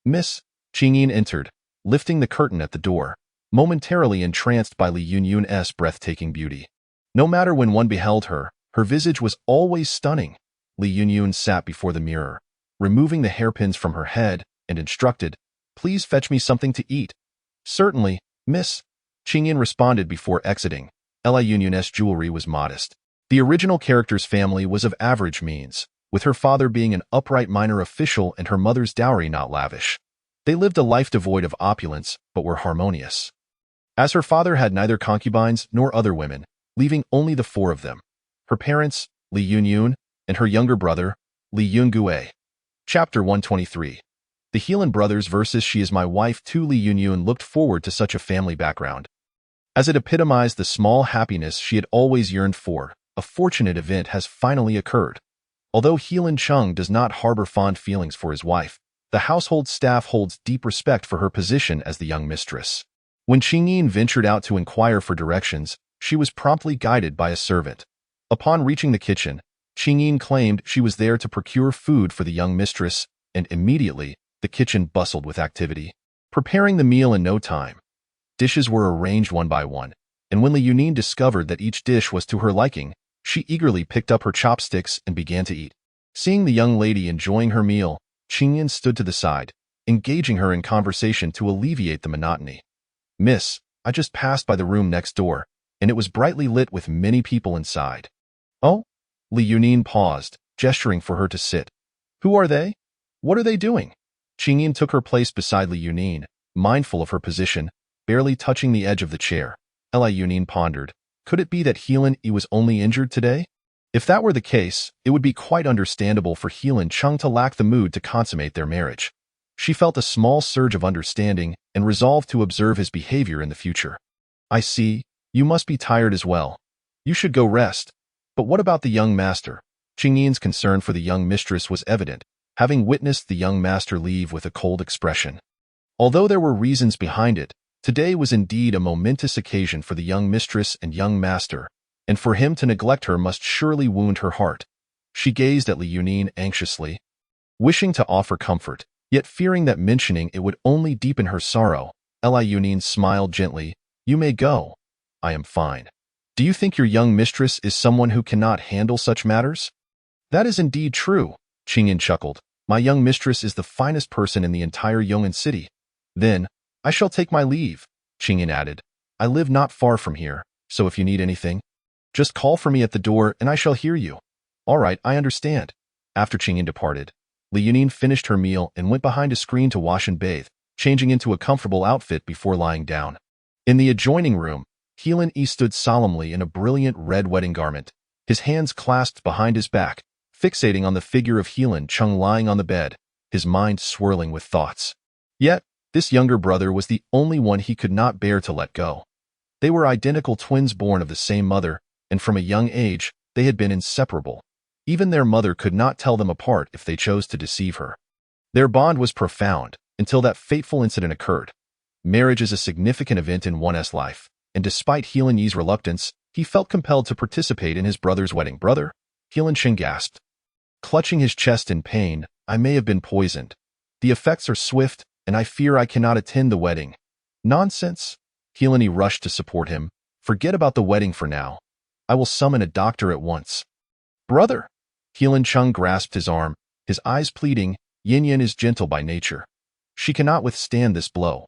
Miss. Qingyin entered, lifting the curtain at the door, momentarily entranced by Li Yunyun's breathtaking beauty. No matter when one beheld her, her visage was always stunning. Li Yunyun sat before the mirror, removing the hairpins from her head, and instructed, "Please fetch me something to eat." "Certainly, miss," Qingyin responded before exiting. Li Yunyun's jewelry was modest. The original character's family was of average means, with her father being an upright minor official and her mother's dowry not lavish. They lived a life devoid of opulence, but were harmonious. As her father had neither concubines nor other women, leaving only the four of them: her parents, Li Yunyun, and her younger brother, Li Yungue. Chapter 123. The Heelan brothers versus She Is My Wife. Li Yunyun looked forward to such a family background, as it epitomized the small happiness she had always yearned for. A fortunate event has finally occurred. Although Heelan Chung does not harbor fond feelings for his wife, the household staff holds deep respect for her position as the young mistress. When Qingyin ventured out to inquire for directions, she was promptly guided by a servant. Upon reaching the kitchen, Qingyin claimed she was there to procure food for the young mistress, and immediately, the kitchen bustled with activity, preparing the meal in no time. Dishes were arranged one by one, and when Li Yunyun discovered that each dish was to her liking, she eagerly picked up her chopsticks and began to eat. Seeing the young lady enjoying her meal, Qingyin stood to the side, engaging her in conversation to alleviate the monotony. "Miss, I just passed by the room next door, and it was brightly lit with many people inside." "Oh?" Li Yunyun paused, gesturing for her to sit. "Who are they? What are they doing?" Qingyin took her place beside Li Yunyun, mindful of her position, barely touching the edge of the chair. Li Yunyun pondered. Could it be that Heelan was only injured today? If that were the case, it would be quite understandable for Heelan Chung to lack the mood to consummate their marriage. She felt a small surge of understanding and resolved to observe his behavior in the future. "I see, you must be tired as well. You should go rest. But what about the young master?" Qingyin's concern for the young mistress was evident, having witnessed the young master leave with a cold expression. Although there were reasons behind it, today was indeed a momentous occasion for the young mistress and young master, and for him to neglect her must surely wound her heart. She gazed at Li Yunyun anxiously, wishing to offer comfort, yet fearing that mentioning it would only deepen her sorrow. Li Yunyun smiled gently. "You may go. I am fine." "Do you think your young mistress is someone who cannot handle such matters?" "That is indeed true," Qingyin chuckled. "My young mistress is the finest person in the entire Yong'an City." "Then, I shall take my leave," Qingyin added. "I live not far from here, so if you need anything, just call for me at the door and I shall hear you." "All right, I understand." After Qingyin departed, Li Yunyun finished her meal and went behind a screen to wash and bathe, changing into a comfortable outfit before lying down. In the adjoining room, Heelan stood solemnly in a brilliant red wedding garment, his hands clasped behind his back, fixating on the figure of Heelan Chung lying on the bed, his mind swirling with thoughts. Yet, this younger brother was the only one he could not bear to let go. They were identical twins born of the same mother, and from a young age, they had been inseparable. Even their mother could not tell them apart if they chose to deceive her. Their bond was profound, until that fateful incident occurred. Marriage is a significant event in one's life, and despite Heelan Yi's reluctance, he felt compelled to participate in his brother's wedding. "Brother?" Heelan Ching gasped. Clutching his chest in pain, "I may have been poisoned. The effects are swift, and I fear I cannot attend the wedding." "Nonsense." Heelan Yi rushed to support him. "Forget about the wedding for now. I will summon a doctor at once." "Brother!" Heelan Chung grasped his arm, his eyes pleading. "Yin Yin is gentle by nature. She cannot withstand this blow.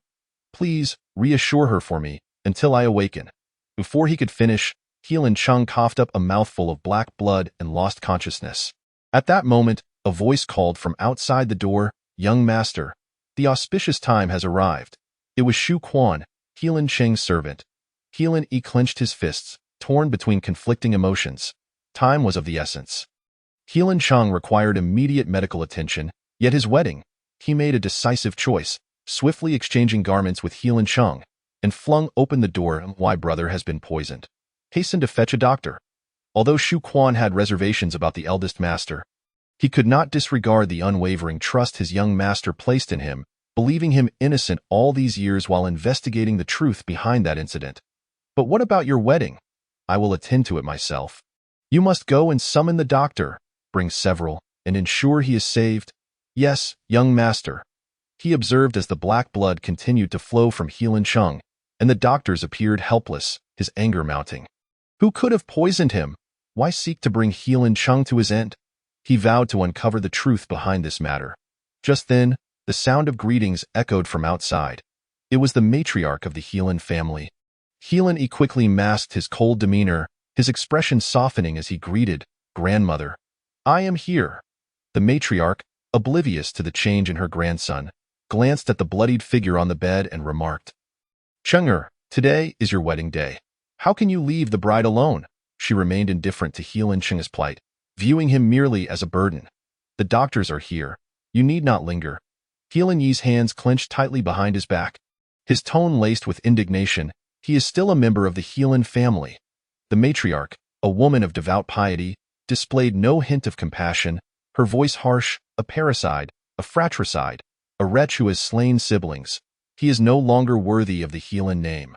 Please, reassure her for me, until I awaken." Before he could finish, Heelan Chung coughed up a mouthful of black blood and lost consciousness. At that moment, a voice called from outside the door, "Young master, the auspicious time has arrived." It was Shu Quan, Heelan Cheng's servant. Heelan Yi clenched his fists, torn between conflicting emotions. Time was of the essence. Heelan Chung required immediate medical attention, yet his wedding. He made a decisive choice, swiftly exchanging garments with Heelan Chung. and flung open the door. Why brother has been poisoned. Hasten to fetch a doctor. Although Shu Quan had reservations about the eldest master, he could not disregard the unwavering trust his young master placed in him, believing him innocent all these years while investigating the truth behind that incident. But what about your wedding? I will attend to it myself. You must go and summon the doctor, bring several, and ensure he is saved. Yes, young master, he observed as the black blood continued to flow from Helan Chung, and the doctors appeared helpless, his anger mounting. Who could have poisoned him? Why seek to bring Helan Chung to his end? He vowed to uncover the truth behind this matter. Just then, the sound of greetings echoed from outside. It was the matriarch of the Helan family. Helan quickly masked his cold demeanor, his expression softening as he greeted, "Grandmother, I am here." The matriarch, oblivious to the change in her grandson, glanced at the bloodied figure on the bed and remarked, "Cheng'er, today is your wedding day. How can you leave the bride alone?" She remained indifferent to Helan Cheng's plight, viewing him merely as a burden. "The doctors are here. You need not linger." Helan Yi's hands clenched tightly behind his back, his tone laced with indignation. He is still a member of the Helan family. The matriarch, a woman of devout piety, displayed no hint of compassion, her voice harsh, a parricide, a fratricide, a wretch who has slain siblings. He is no longer worthy of the Helan name.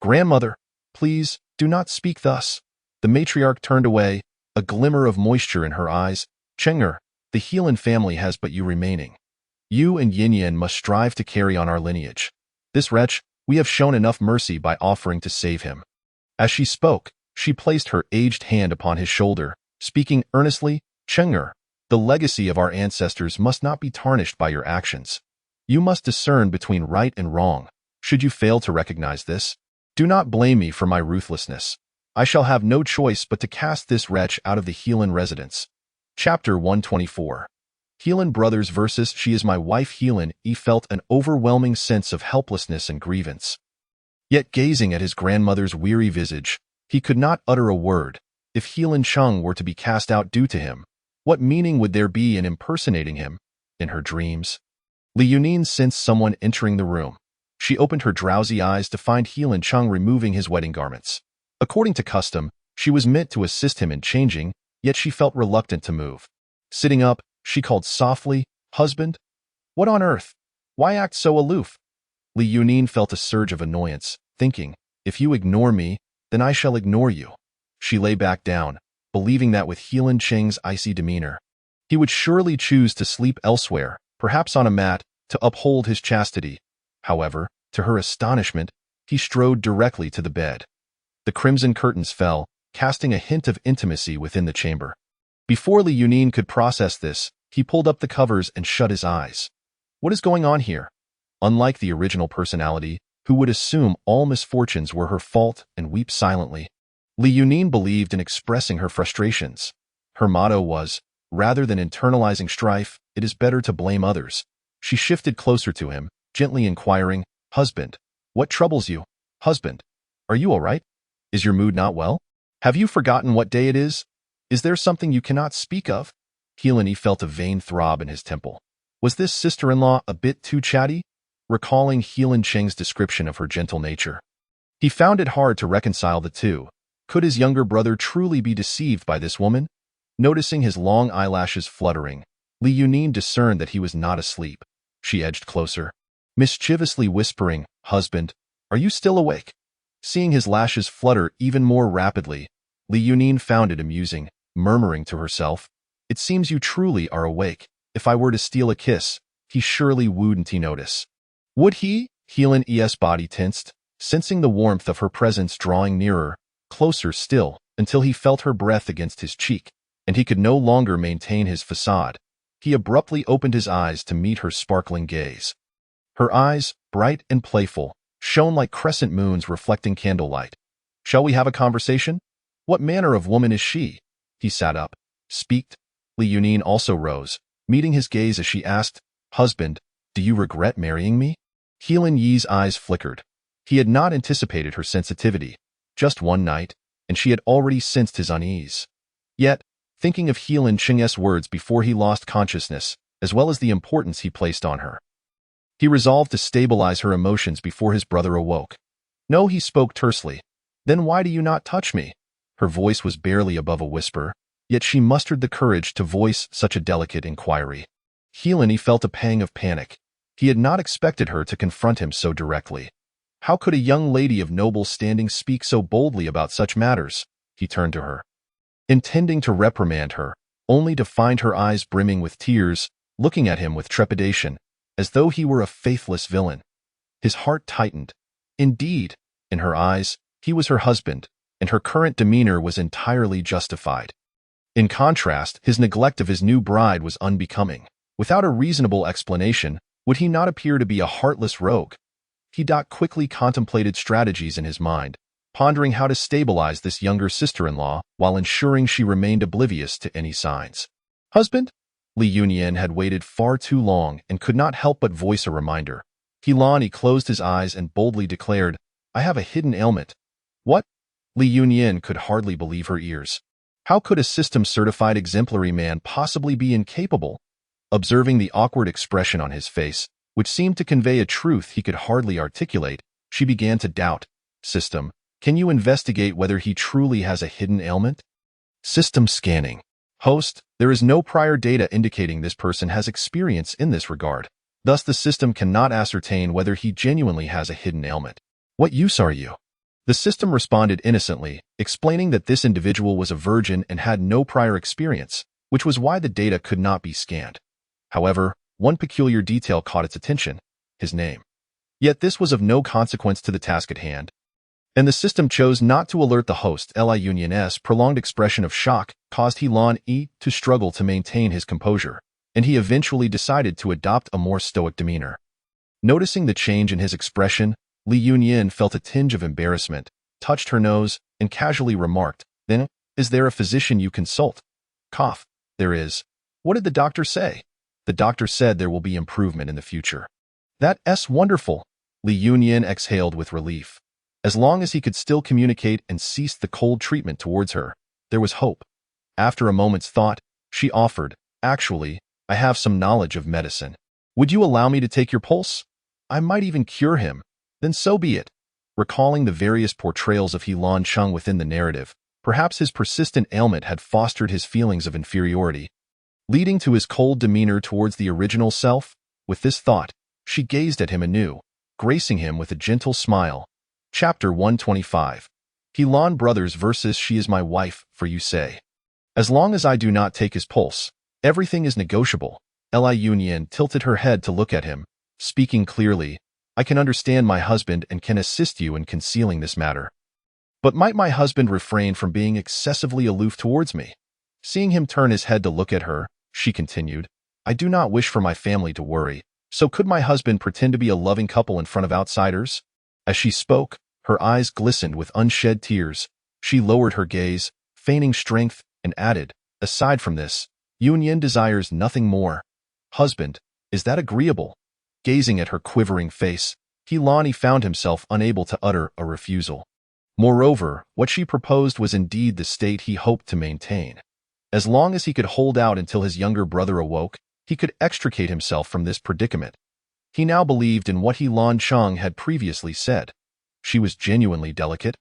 "Grandmother, please, do not speak thus." The matriarch turned away, a glimmer of moisture in her eyes. "Cheng'er, the Helan family has but you remaining. You and Yin Yan must strive to carry on our lineage. This wretch, we have shown enough mercy by offering to save him." As she spoke, she placed her aged hand upon his shoulder, speaking earnestly, "Cheng'er, the legacy of our ancestors must not be tarnished by your actions. You must discern between right and wrong. Should you fail to recognize this, do not blame me for my ruthlessness. I shall have no choice but to cast this wretch out of the Helan residence." Chapter 124. Helan Brothers vs. She is my wife. Helan felt an overwhelming sense of helplessness and grievance. Yet gazing at his grandmother's weary visage, he could not utter a word. If Helan Chung were to be cast out due to him, what meaning would there be in impersonating him? In her dreams, Li Yunin sensed someone entering the room. She opened her drowsy eyes to find Helan Chung removing his wedding garments. According to custom, she was meant to assist him in changing, yet she felt reluctant to move. Sitting up, she called softly, "Husband? What on earth? Why act so aloof?" Li Yunin felt a surge of annoyance, thinking, "If you ignore me, then I shall ignore you." She lay back down, believing that with Helan Cheng's icy demeanor, he would surely choose to sleep elsewhere, perhaps on a mat, to uphold his chastity. However, to her astonishment, he strode directly to the bed. The crimson curtains fell, casting a hint of intimacy within the chamber. Before Li Yunin could process this, he pulled up the covers and shut his eyes. What is going on here? Unlike the original personality, who would assume all misfortunes were her fault and weep silently, Li Yunin believed in expressing her frustrations. Her motto was, rather than internalizing strife, it is better to blame others. She shifted closer to him, gently inquiring, "Husband, what troubles you? Husband, are you all right? Is your mood not well? Have you forgotten what day it is? Is there something you cannot speak of?" Helan felt a vain throb in his temple. Was this sister-in-law a bit too chatty? Recalling Helan Cheng's description of her gentle nature, he found it hard to reconcile the two. Could his younger brother truly be deceived by this woman? Noticing his long eyelashes fluttering, Li Yunin discerned that he was not asleep. She edged closer, mischievously whispering, "Husband, are you still awake?" Seeing his lashes flutter even more rapidly, Li Yunin found it amusing, murmuring to herself, "It seems you truly are awake. If I were to steal a kiss, he surely wouldn't notice." Would he? Helan's body tensed, sensing the warmth of her presence drawing nearer, closer still, until he felt her breath against his cheek, and he could no longer maintain his facade. He abruptly opened his eyes to meet her sparkling gaze. Her eyes, bright and playful, shone like crescent moons reflecting candlelight. "Shall we have a conversation? What manner of woman is she?" He sat up. "Speak." Li Yunin also rose, meeting his gaze as she asked, "Husband, do you regret marrying me?" Helan Yi's eyes flickered. He had not anticipated her sensitivity. Just one night, and she had already sensed his unease. Yet, thinking of Helan Cheng's words before he lost consciousness, as well as the importance he placed on her, he resolved to stabilize her emotions before his brother awoke. No, he spoke tersely. Then why do you not touch me? Her voice was barely above a whisper, yet she mustered the courage to voice such a delicate inquiry. Helene felt a pang of panic. He had not expected her to confront him so directly. How could a young lady of noble standing speak so boldly about such matters? He turned to her, intending to reprimand her, only to find her eyes brimming with tears, looking at him with trepidation, as though he were a faithless villain. His heart tightened. Indeed, in her eyes, he was her husband, and her current demeanor was entirely justified. In contrast, his neglect of his new bride was unbecoming. Without a reasonable explanation, would he not appear to be a heartless rogue? He quickly contemplated strategies in his mind, pondering how to stabilize this younger sister-in-law while ensuring she remained oblivious to any signs. Husband? Li Yunyan had waited far too long and could not help but voice a reminder. He closed his eyes and boldly declared, I have a hidden ailment. What? Li Yunyan could hardly believe her ears. How could a system-certified exemplary man possibly be incapable? Observing the awkward expression on his face, which seemed to convey a truth he could hardly articulate, she began to doubt. System, can you investigate whether he truly has a hidden ailment? System scanning. Host, there is no prior data indicating this person has experience in this regard. Thus the system cannot ascertain whether he genuinely has a hidden ailment. What use are you? The system responded innocently, explaining that this individual was a virgin and had no prior experience, which was why the data could not be scanned. However, one peculiar detail caught its attention: his name. Yet this was of no consequence to the task at hand, and the system chose not to alert the host. Li Yunyan's prolonged expression of shock caused Helene to struggle to maintain his composure, and he eventually decided to adopt a more stoic demeanor. Noticing the change in his expression, Li Yunyan felt a tinge of embarrassment, touched her nose, and casually remarked, Then, is there a physician you consult? Cough. There is. What did the doctor say? The doctor said there will be improvement in the future. That's wonderful. Li Yunyan exhaled with relief. As long as he could still communicate and cease the cold treatment towards her, there was hope. After a moment's thought, she offered, Actually, I have some knowledge of medicine. Would you allow me to take your pulse? I might even cure him. Then so be it. Recalling the various portrayals of He Lancheng within the narrative, perhaps his persistent ailment had fostered his feelings of inferiority, leading to his cold demeanor towards the original self. With this thought, she gazed at him anew, gracing him with a gentle smile. Chapter 125. Helan Brothers versus She is my wife, for you say. As long as I do not take his pulse, everything is negotiable. Li Yunyan tilted her head to look at him, speaking clearly, I can understand my husband and can assist you in concealing this matter. But might my husband refrain from being excessively aloof towards me? Seeing him turn his head to look at her, she continued, I do not wish for my family to worry, so could my husband pretend to be a loving couple in front of outsiders? As she spoke, her eyes glistened with unshed tears. She lowered her gaze, feigning strength, and added, Aside from this, Yunyan desires nothing more. Husband, is that agreeable? Gazing at her quivering face, Helani found himself unable to utter a refusal. Moreover, what she proposed was indeed the state he hoped to maintain. As long as he could hold out until his younger brother awoke, he could extricate himself from this predicament. He now believed in what He Lancheng had previously said. She was genuinely delicate,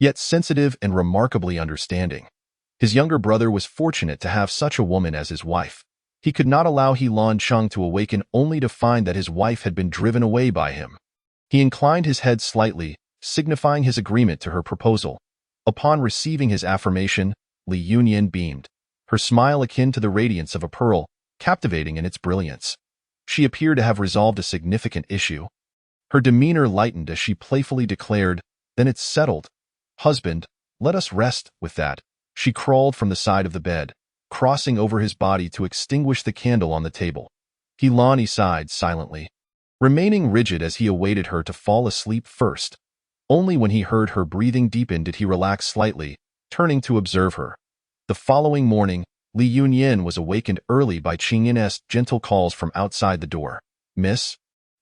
yet sensitive and remarkably understanding. His younger brother was fortunate to have such a woman as his wife. He could not allow He Lancheng to awaken only to find that his wife had been driven away by him. He inclined his head slightly, signifying his agreement to her proposal. Upon receiving his affirmation, Li Yunyan beamed, her smile akin to the radiance of a pearl, captivating in its brilliance. She appeared to have resolved a significant issue. Her demeanor lightened as she playfully declared, Then it's settled. Husband, let us rest with that. She crawled from the side of the bed, crossing over his body to extinguish the candle on the table. Helani sighed silently, remaining rigid as he awaited her to fall asleep first. Only when he heard her breathing deepen did he relax slightly, turning to observe her. The following morning, Li Yunyan was awakened early by Qingyin's gentle calls from outside the door. Miss?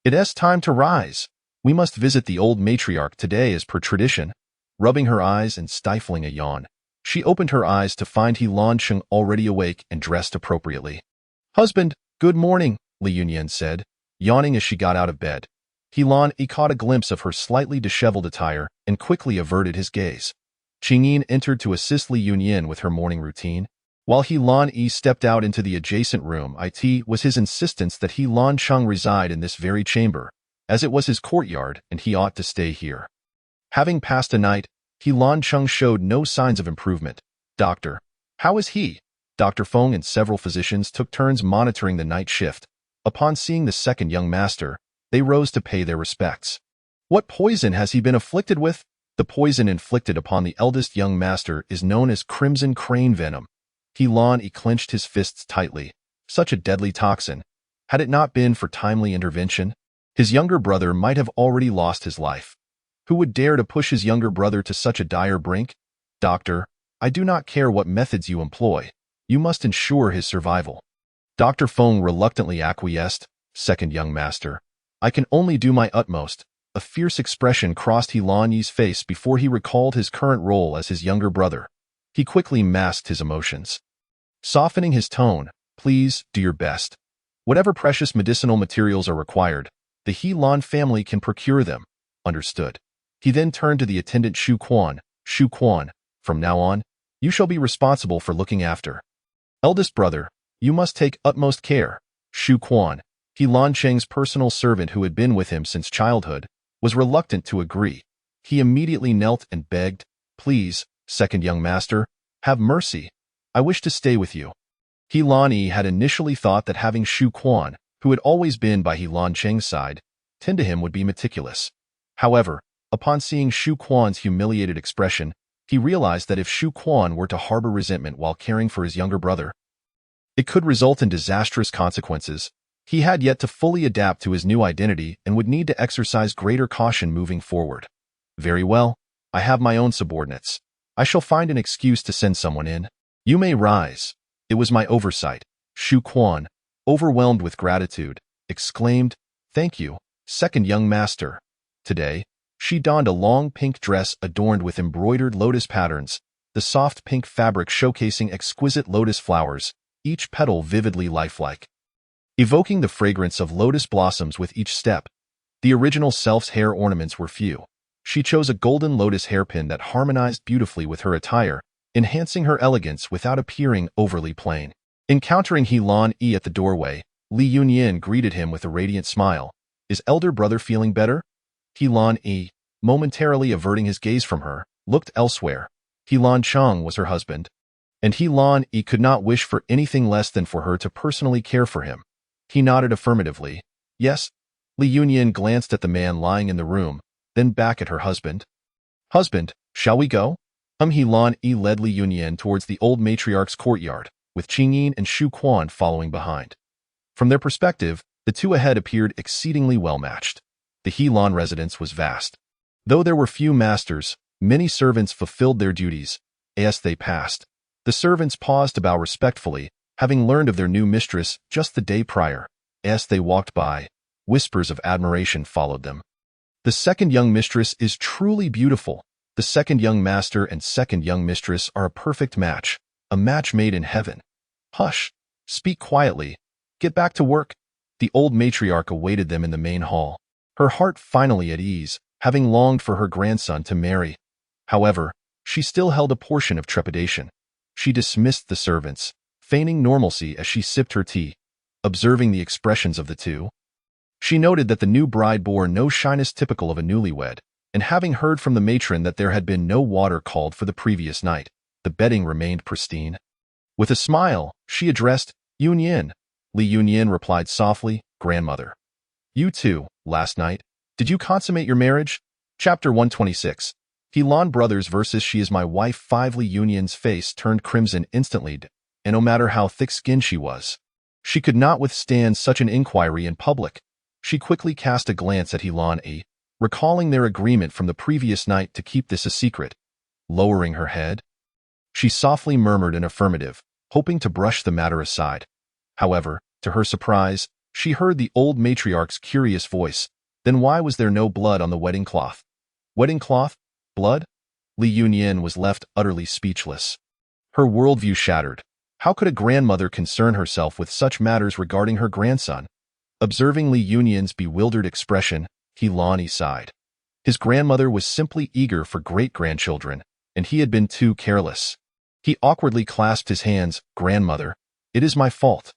It's time to rise. We must visit the old matriarch today as per tradition. Rubbing her eyes and stifling a yawn, she opened her eyes to find He Lancheng already awake and dressed appropriately. Husband, good morning, Li Yunyan said, yawning as she got out of bed. He Lan Yi caught a glimpse of her slightly disheveled attire and quickly averted his gaze. Qingyin entered to assist Li Yunyan with her morning routine. While He Lan Yi stepped out into the adjacent room, it was his insistence that He Lan Cheng reside in this very chamber, as it was his courtyard and he ought to stay here. Having passed a night, He Lan Cheng showed no signs of improvement. "Doctor, how is he?" Dr. Feng and several physicians took turns monitoring the night shift. Upon seeing the second young master, they rose to pay their respects. "What poison has he been afflicted with?" The poison inflicted upon the eldest young master is known as crimson crane venom. He Lan Yi clenched his fists tightly. Such a deadly toxin. Had it not been for timely intervention, his younger brother might have already lost his life. Who would dare to push his younger brother to such a dire brink? "Doctor, I do not care what methods you employ. You must ensure his survival." Dr. Feng reluctantly acquiesced. "Second young master, I can only do my utmost." A fierce expression crossed He Lan Yi's face before he recalled his current role as his younger brother. He quickly masked his emotions. Softening his tone, "Please do your best. Whatever precious medicinal materials are required, the He Lan family can procure them." "Understood." He then turned to the attendant Shu Quan. "Shu Quan, from now on, you shall be responsible for looking after eldest brother. You must take utmost care." Shu Quan, He Lan Cheng's personal servant who had been with him since childhood, was reluctant to agree. He immediately knelt and begged, "Please, second young master, have mercy. I wish to stay with you." He Lan Yi had initially thought that having Shu Quan, who had always been by He Lan Cheng's side, tend to him would be meticulous. However, upon seeing Shu Quan's humiliated expression, he realized that if Shu Quan were to harbor resentment while caring for his younger brother, it could result in disastrous consequences. He had yet to fully adapt to his new identity and would need to exercise greater caution moving forward. "Very well, I have my own subordinates. I shall find an excuse to send someone in. You may rise." "It was my oversight." Shu Quan, overwhelmed with gratitude, exclaimed, "Thank you, second young master." Today, she donned a long pink dress adorned with embroidered lotus patterns, the soft pink fabric showcasing exquisite lotus flowers, each petal vividly lifelike, evoking the fragrance of lotus blossoms with each step. The original self's hair ornaments were few. She chose a golden lotus hairpin that harmonized beautifully with her attire, enhancing her elegance without appearing overly plain. Encountering He Lan Yi at the doorway, Li Yunyan greeted him with a radiant smile. "Is elder brother feeling better?" He Lan Yi, momentarily averting his gaze from her, looked elsewhere. He Lan Cheng was her husband, and He Lan Yi could not wish for anything less than for her to personally care for him. He nodded affirmatively. "Yes." Li Yunyan glanced at the man lying in the room, then back at her husband. "Husband, shall we go?" He Lan Yi led Li Yunyan towards the old matriarch's courtyard, with Qingyin and Shu Quan following behind. From their perspective, the two ahead appeared exceedingly well-matched. The He Lan residence was vast. Though there were few masters, many servants fulfilled their duties. As they passed, the servants paused to bow respectfully, having learned of their new mistress just the day prior. As they walked by, whispers of admiration followed them. "The second young mistress is truly beautiful. The second young master and second young mistress are a perfect match, a match made in heaven." "Hush! Speak quietly. Get back to work." The old matriarch awaited them in the main hall, her heart finally at ease, having longed for her grandson to marry. However, she still held a portion of trepidation. She dismissed the servants, feigning normalcy as she sipped her tea. Observing the expressions of the two, she noted that the new bride bore no shyness typical of a newlywed, and having heard from the matron that there had been no water called for the previous night, the bedding remained pristine. With a smile, she addressed Yunyan. Li Yunyan replied softly, "Grandmother. You too, last night, did you consummate your marriage?" Chapter 126. He Lan Brothers versus She Is My Wife 5. Li Yunyan's face turned crimson instantly, and no matter how thick-skinned she was, she could not withstand such an inquiry in public. She quickly cast a glance at He Lan Yi, recalling their agreement from the previous night to keep this a secret. Lowering her head, she softly murmured an affirmative, hoping to brush the matter aside. However, to her surprise, she heard the old matriarch's curious voice. "Then why was there no blood on the wedding cloth?" "Wedding cloth? Blood?" Li Yunyan was left utterly speechless. Her worldview shattered. How could a grandmother concern herself with such matters regarding her grandson? Observing Li Yunyan's bewildered expression, He Lani sighed. His grandmother was simply eager for great-grandchildren, and he had been too careless. He awkwardly clasped his hands. Grandmother, it is my fault.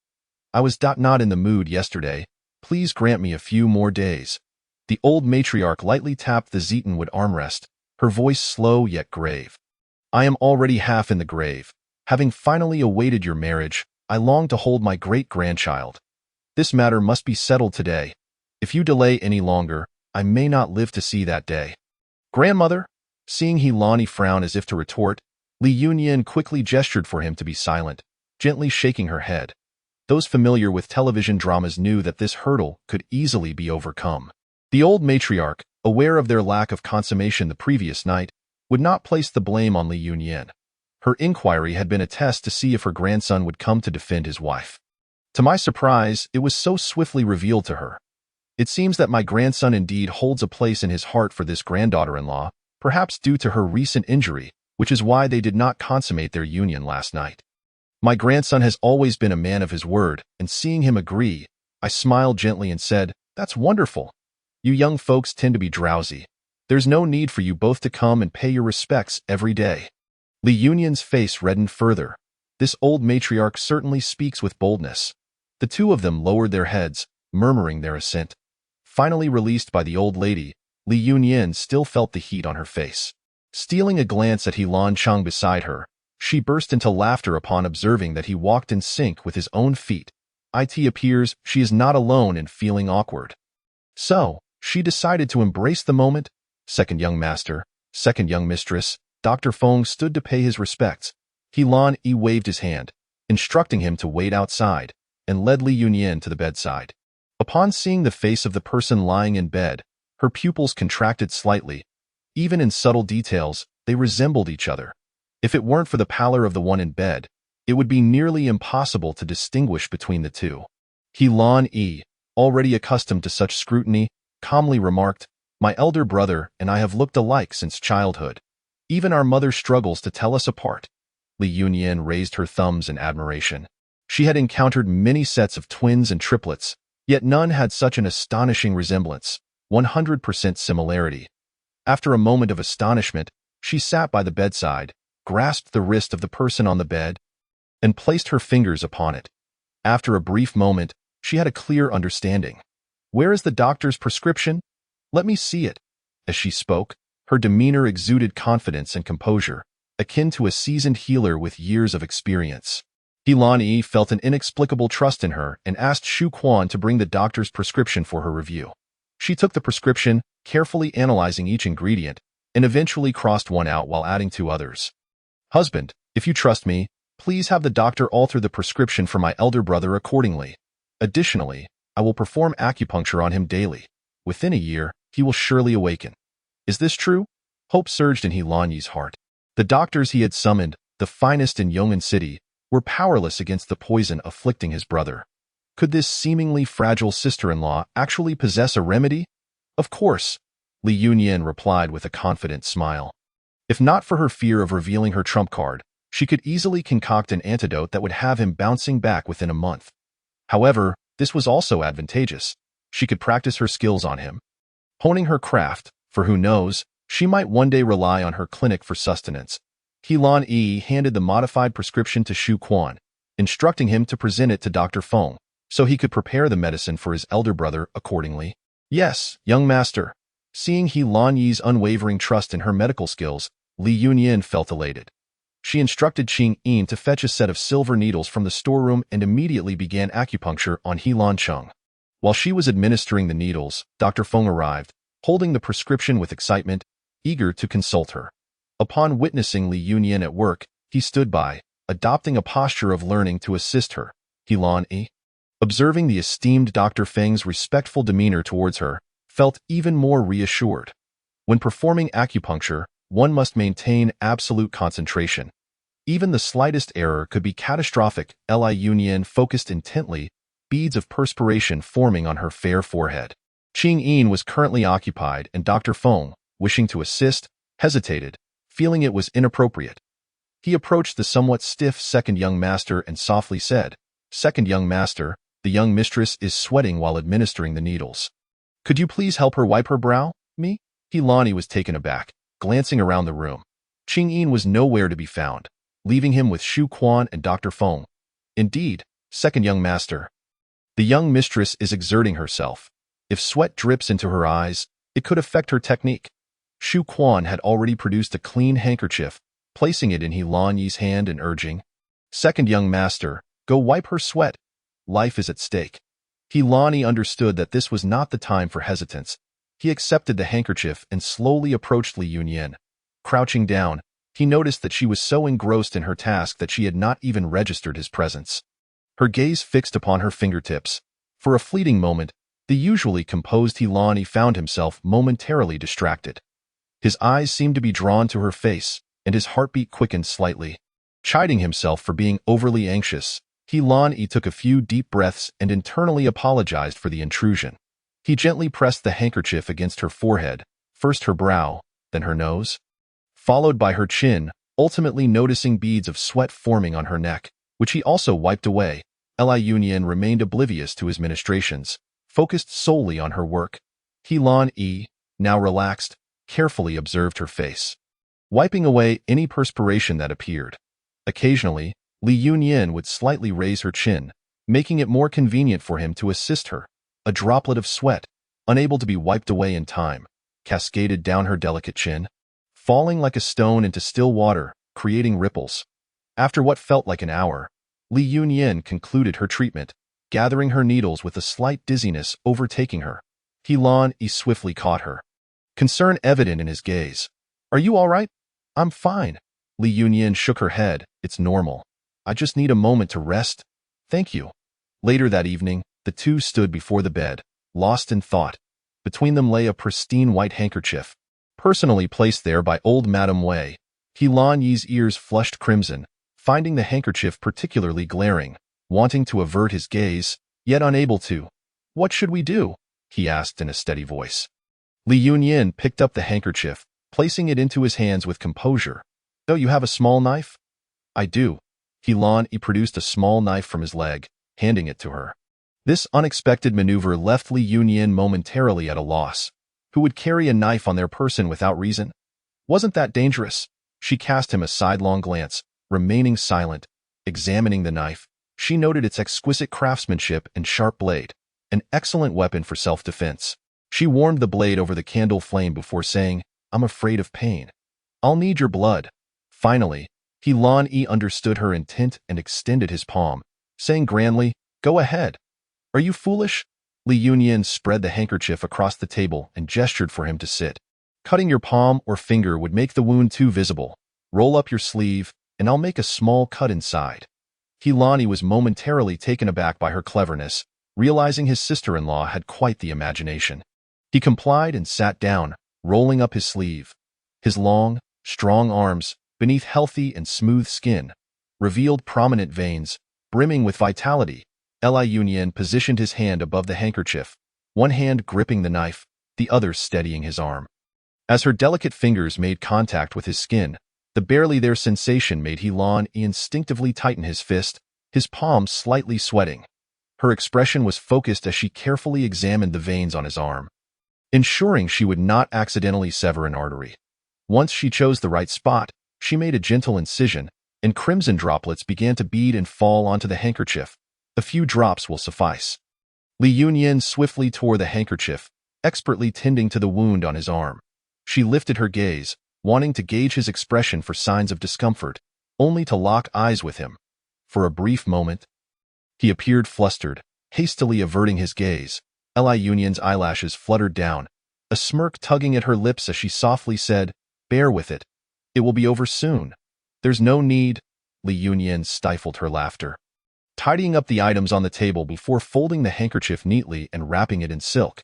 I was not in the mood yesterday. Please grant me a few more days. The old matriarch lightly tapped the Zetonwood armrest, her voice slow yet grave. I am already half in the grave. Having finally awaited your marriage, I long to hold my great-grandchild. This matter must be settled today. If you delay any longer, I may not live to see that day. Grandmother? Seeing He Lani frown as if to retort, Li Yunyan quickly gestured for him to be silent, gently shaking her head. Those familiar with television dramas knew that this hurdle could easily be overcome. The old matriarch, aware of their lack of consummation the previous night, would not place the blame on Li Yunyan. Her inquiry had been a test to see if her grandson would come to defend his wife. To my surprise, it was so swiftly revealed to her. It seems that my grandson indeed holds a place in his heart for this granddaughter-in-law, perhaps due to her recent injury, which is why they did not consummate their union last night. My grandson has always been a man of his word, and seeing him agree, I smiled gently and said, "That's wonderful. You young folks tend to be drowsy. There's no need for you both to come and pay your respects every day." Li Yunyan's face reddened further. This old matriarch certainly speaks with boldness. The two of them lowered their heads, murmuring their assent. Finally released by the old lady, Li Yunyan still felt the heat on her face. Stealing a glance at He Lan Cheng beside her, she burst into laughter upon observing that he walked in sync with his own feet. It appears she is not alone in feeling awkward. So, she decided to embrace the moment. Second young master, second young mistress, Dr. Feng stood to pay his respects. He Lan waved his hand, instructing him to wait outside, and led Li Yunyan to the bedside. Upon seeing the face of the person lying in bed, her pupils contracted slightly. Even in subtle details, they resembled each other. If it weren't for the pallor of the one in bed, it would be nearly impossible to distinguish between the two. He Lan, already accustomed to such scrutiny, calmly remarked, "My elder brother and I have looked alike since childhood. Even our mother struggles to tell us apart." Li Yunyan raised her thumbs in admiration. She had encountered many sets of twins and triplets, yet none had such an astonishing resemblance, 100% similarity. After a moment of astonishment, she sat by the bedside, grasped the wrist of the person on the bed, and placed her fingers upon it. After a brief moment, she had a clear understanding. "Where is the doctor's prescription? Let me see it." As she spoke, her demeanor exuded confidence and composure, akin to a seasoned healer with years of experience. He Lan felt an inexplicable trust in her and asked Shu Quan to bring the doctor's prescription for her review. She took the prescription, carefully analyzing each ingredient, and eventually crossed one out while adding two others. "Husband, if you trust me, please have the doctor alter the prescription for my elder brother accordingly. Additionally, I will perform acupuncture on him daily. Within a year, he will surely awaken." Is this true? Hope surged in He Lan's heart. The doctors he had summoned, the finest in Yong'an City, were powerless against the poison afflicting his brother. Could this seemingly fragile sister-in-law actually possess a remedy? Of course, Li Yunyan replied with a confident smile. If not for her fear of revealing her trump card, she could easily concoct an antidote that would have him bouncing back within a month. However, this was also advantageous. She could practice her skills on him, honing her craft, for who knows, she might one day rely on her clinic for sustenance. He Lan handed the modified prescription to Shu Quan, instructing him to present it to Dr. Feng, so he could prepare the medicine for his elder brother accordingly. "Yes, young master." Seeing He Lan's unwavering trust in her medical skills, Li Yunyan felt elated. She instructed Qing Yin to fetch a set of silver needles from the storeroom and immediately began acupuncture on He Lan Cheng. While she was administering the needles, Dr. Feng arrived, holding the prescription with excitement, eager to consult her. Upon witnessing Li Yunyan at work, he stood by, adopting a posture of learning to assist her. He Lan, observing the esteemed Dr. Feng's respectful demeanor towards her, felt even more reassured. When performing acupuncture, one must maintain absolute concentration. Even the slightest error could be catastrophic. Li Yunyan focused intently, beads of perspiration forming on her fair forehead. Qing Yin was currently occupied and Dr. Feng, wishing to assist, hesitated, feeling it was inappropriate. He approached the somewhat stiff second young master and softly said, "Second young master, the young mistress is sweating while administering the needles. Could you please help her wipe her brow? Me? Hilani was taken aback, glancing around the room. Qing was nowhere to be found, leaving him with Shu Quan and Dr. Feng. Indeed, second young master. The young mistress is exerting herself. If sweat drips into her eyes, it could affect her technique. Shu Quan had already produced a clean handkerchief, placing it in Hilani's hand and urging, "Second young master, go wipe her sweat. Life is at stake." Hilani understood that this was not the time for hesitance. He accepted the handkerchief and slowly approached Li Yunyan. Crouching down, he noticed that she was so engrossed in her task that she had not even registered his presence. Her gaze fixed upon her fingertips. For a fleeting moment, the usually composed Hilani found himself momentarily distracted. His eyes seemed to be drawn to her face, and his heartbeat quickened slightly. Chiding himself for being overly anxious, Hilani took a few deep breaths and internally apologized for the intrusion. He gently pressed the handkerchief against her forehead, first her brow, then her nose, followed by her chin, ultimately noticing beads of sweat forming on her neck, which he also wiped away. Li Yunyan remained oblivious to his ministrations, focused solely on her work. Hilani, now relaxed, carefully observed her face, wiping away any perspiration that appeared. Occasionally, Li Yunyan would slightly raise her chin, making it more convenient for him to assist her. A droplet of sweat, unable to be wiped away in time, cascaded down her delicate chin, falling like a stone into still water, creating ripples. After what felt like an hour, Li Yunyan concluded her treatment, gathering her needles with a slight dizziness overtaking her. Hilani swiftly caught her, concern evident in his gaze. "Are you all right?" "I'm fine." Li Yunyan shook her head. "It's normal. I just need a moment to rest." "Thank you." Later that evening, the two stood before the bed, lost in thought. Between them lay a pristine white handkerchief, personally placed there by old Madame Wei. Hilani's ears flushed crimson, finding the handkerchief particularly glaring, wanting to avert his gaze, yet unable to. "What should we do?" he asked in a steady voice. Li Yunyan picked up the handkerchief, placing it into his hands with composure. "Oh, you have a small knife?" "I do." Hilani produced a small knife from his leg, handing it to her. This unexpected maneuver left Li Yunyan momentarily at a loss. Who would carry a knife on their person without reason? Wasn't that dangerous? She cast him a sidelong glance, remaining silent. Examining the knife, she noted its exquisite craftsmanship and sharp blade, an excellent weapon for self-defense. She warmed the blade over the candle flame before saying, "I'm afraid of pain. I'll need your blood." Finally, Hilani understood her intent and extended his palm, saying grandly, "Go ahead." "Are you foolish?" Li Yunyan spread the handkerchief across the table and gestured for him to sit. "Cutting your palm or finger would make the wound too visible. Roll up your sleeve, and I'll make a small cut inside." Hilani was momentarily taken aback by her cleverness, realizing his sister-in-law had quite the imagination. He complied and sat down, rolling up his sleeve. His long, strong arms, beneath healthy and smooth skin, revealed prominent veins, brimming with vitality. Li Yunyan positioned his hand above the handkerchief, one hand gripping the knife, the other steadying his arm. As her delicate fingers made contact with his skin, the barely there sensation made Hilani instinctively tighten his fist, his palm slightly sweating. Her expression was focused as she carefully examined the veins on his arm, ensuring she would not accidentally sever an artery. Once she chose the right spot, she made a gentle incision, and crimson droplets began to bead and fall onto the handkerchief. "A few drops will suffice." Li Yunyan swiftly tore the handkerchief, expertly tending to the wound on his arm. She lifted her gaze, wanting to gauge his expression for signs of discomfort, only to lock eyes with him. For a brief moment, he appeared flustered, hastily averting his gaze. Li Yunyan's eyelashes fluttered down, a smirk tugging at her lips as she softly said, "Bear with it. It will be over soon." "There's no need." Li Yunyan stifled her laughter, tidying up the items on the table before folding the handkerchief neatly and wrapping it in silk.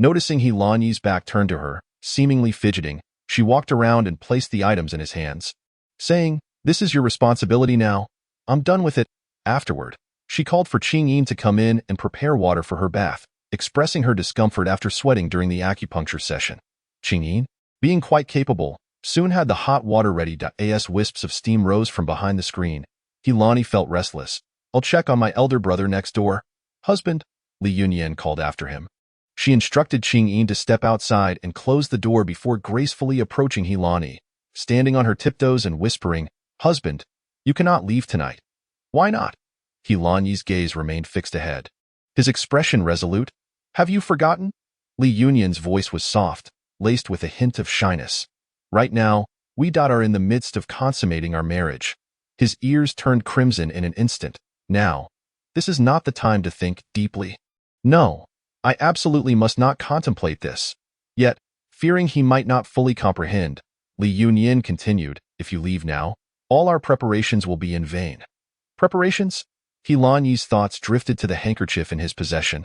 Noticing Hilani's back turned to her, seemingly fidgeting, she walked around and placed the items in his hands, saying, "This is your responsibility now. I'm done with it." Afterward, she called for Qing to come in and prepare water for her bath, expressing her discomfort after sweating during the acupuncture session. Qing, being quite capable, soon had the hot water ready. As wisps of steam rose from behind the screen, Hilani felt restless. "I'll check on my elder brother next door." "Husband," Li Yunyan called after him. She instructed Ching-Yin to step outside and close the door before gracefully approaching Hilani, standing on her tiptoes and whispering, "Husband, you cannot leave tonight." "Why not?" Hilani's gaze remained fixed ahead, his expression resolute. "Have you forgotten?" Li Yunyan's voice was soft, laced with a hint of shyness. "Right now, we are in the midst of consummating our marriage." His ears turned crimson in an instant. "Now, this is not the time to think deeply." "No, I absolutely must not contemplate this." Yet, fearing he might not fully comprehend, Li Yunyan continued, "If you leave now, all our preparations will be in vain." "Preparations?" Hilani's thoughts drifted to the handkerchief in his possession.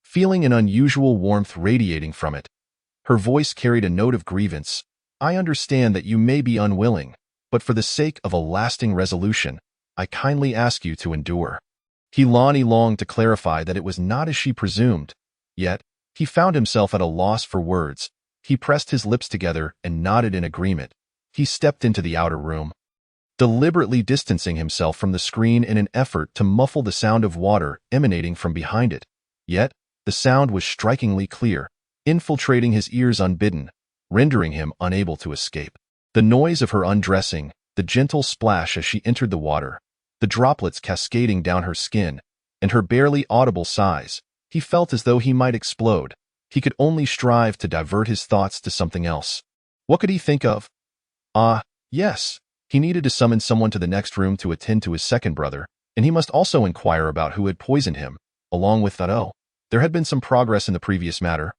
Feeling an unusual warmth radiating from it, her voice carried a note of grievance. "I understand that you may be unwilling, but for the sake of a lasting resolution, I kindly ask you to endure." Hilani longed to clarify that it was not as she presumed, yet he found himself at a loss for words. He pressed his lips together and nodded in agreement. He stepped into the outer room, deliberately distancing himself from the screen in an effort to muffle the sound of water emanating from behind it. Yet, the sound was strikingly clear, infiltrating his ears unbidden, rendering him unable to escape. The noise of her undressing, the gentle splash as she entered the water, the droplets cascading down her skin, and her barely audible sighs, he felt as though he might explode. He could only strive to divert his thoughts to something else. What could he think of? Yes, he needed to summon someone to the next room to attend to his second brother, and he must also inquire about who had poisoned him, along with that. There had been some progress in the previous matter,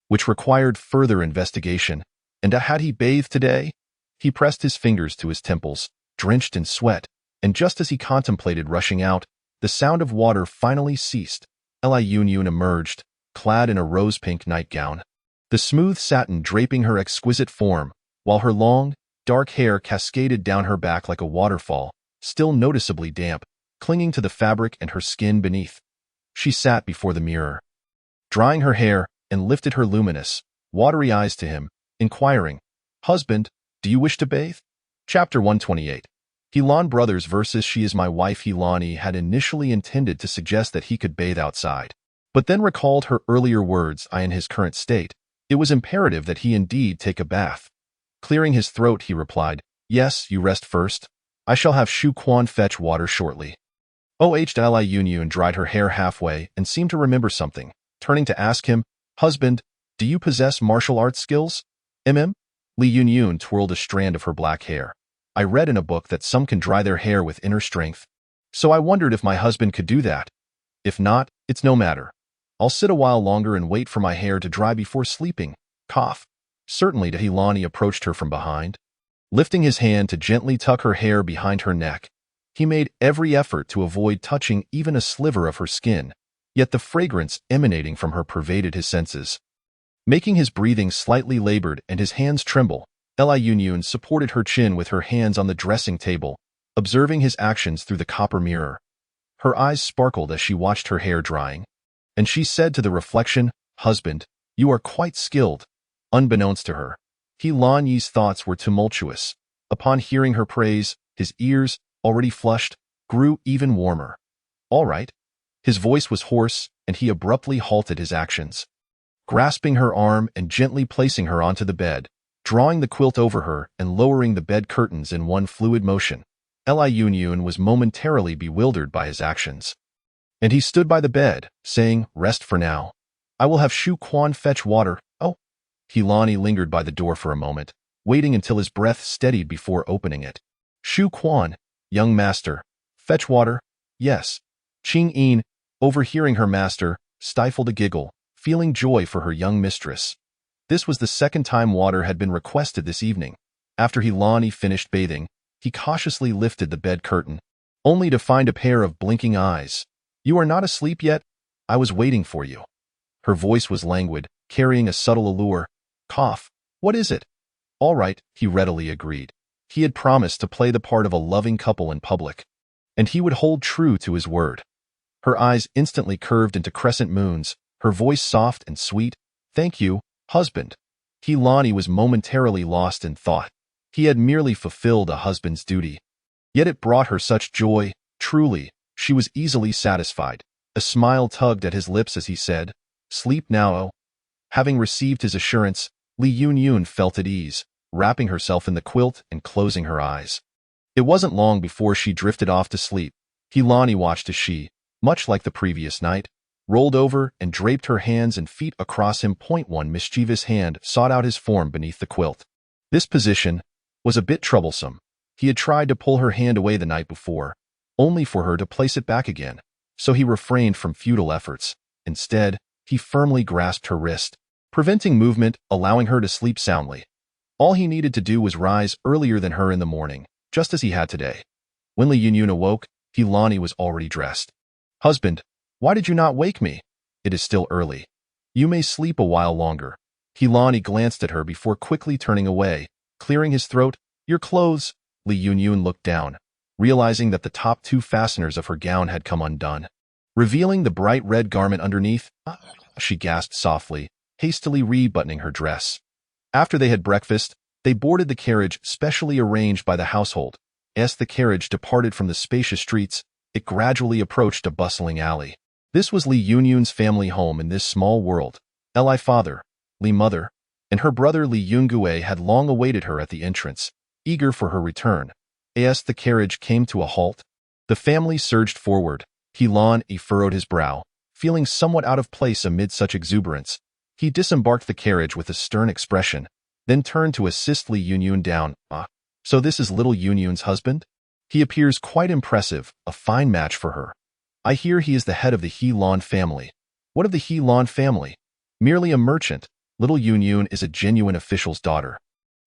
which required further investigation, and had he bathed today? He pressed his fingers to his temples, drenched in sweat, and just as he contemplated rushing out, the sound of water finally ceased. Li Yunyun emerged, clad in a rose-pink nightgown, the smooth satin draping her exquisite form, while her long, dark hair cascaded down her back like a waterfall, still noticeably damp, clinging to the fabric and her skin beneath. She sat before the mirror, drying her hair, and lifted her luminous, watery eyes to him, inquiring, "Husband, do you wish to bathe?" Chapter 128. Helan Brothers versus She Is My Wife. Hilani had initially intended to suggest that he could bathe outside, but then recalled her earlier words. In his current state, it was imperative that he indeed take a bath. Clearing his throat, he replied, "Yes, you rest first. I shall have Shu Quan fetch water shortly." Li Yunyun dried her hair halfway and seemed to remember something, turning to ask him, "Husband, do you possess martial arts skills?" Li Yunyun twirled a strand of her black hair. "I read in a book that some can dry their hair with inner strength, so I wondered if my husband could do that. If not, it's no matter. I'll sit a while longer and wait for my hair to dry before sleeping." Cough. Certainly. Hilani approached her from behind, lifting his hand to gently tuck her hair behind her neck. He made every effort to avoid touching even a sliver of her skin, yet the fragrance emanating from her pervaded his senses, making his breathing slightly labored and his hands tremble. Li Yunyun supported her chin with her hands on the dressing table, observing his actions through the copper mirror. Her eyes sparkled as she watched her hair drying, and she said to the reflection, "Husband, you are quite skilled." Unbeknownst to her, Hilani's thoughts were tumultuous. Upon hearing her praise, his ears, already flushed, grew even warmer. "All right." His voice was hoarse, and he abruptly halted his actions, grasping her arm and gently placing her onto the bed, drawing the quilt over her and lowering the bed curtains in one fluid motion. Li Yunyun was momentarily bewildered by his actions, and he stood by the bed, saying, "Rest for now. I will have Shu Quan fetch water." Hilani lingered by the door for a moment, waiting until his breath steadied before opening it. "Shu Quan, young master, fetch water." "Yes." Ching-Yin, overhearing her master, stifled a giggle, feeling joy for her young mistress. This was the second time water had been requested this evening. After Hilani finished bathing, he cautiously lifted the bed curtain, only to find a pair of blinking eyes. "You are not asleep yet? I was waiting for you." Her voice was languid, carrying a subtle allure. Cough. "What is it?" "All right," he readily agreed. He had promised to play the part of a loving couple in public, and he would hold true to his word. Her eyes instantly curved into crescent moons, her voice soft and sweet. "Thank you, husband." Hilani was momentarily lost in thought. He had merely fulfilled a husband's duty. Yet it brought her such joy. Truly, she was easily satisfied. A smile tugged at his lips as he said, Sleep now. Having received his assurance, Li Yunyun felt at ease, wrapping herself in the quilt and closing her eyes. It wasn't long before she drifted off to sleep. Hilani watched as she, much like the previous night, rolled over and draped her hands and feet across him. One mischievous hand sought out his form beneath the quilt. This position was a bit troublesome. He had tried to pull her hand away the night before, only for her to place it back again, so he refrained from futile efforts. Instead, he firmly grasped her wrist, preventing movement, allowing her to sleep soundly. All he needed to do was rise earlier than her in the morning, just as he had today. When Li Yunyun awoke, Hilani was already dressed. "Husband, why did you not wake me? It is still early. You may sleep a while longer." Hilani glanced at her before quickly turning away, clearing his throat. "Your clothes." Li Yunyun looked down, realizing that the top two fasteners of her gown had come undone, revealing the bright red garment underneath. She gasped softly, hastily rebuttoning her dress. After they had breakfast, they boarded the carriage specially arranged by the household. As the carriage departed from the spacious streets, it gradually approached a bustling alley. This was Li Yunyun's family home in this small world. Li father, Li mother, and her brother Li Yungue had long awaited her at the entrance, eager for her return. As the carriage came to a halt, the family surged forward. Hilani furrowed his brow, feeling somewhat out of place amid such exuberance. He disembarked the carriage with a stern expression, then turned to assist Li Yunyun down. So this is little Yunyun's husband? He appears quite impressive, a fine match for her. I hear he is the head of the Helan family. What of the Helan family? Merely a merchant. Little Yunyun is a genuine official's daughter.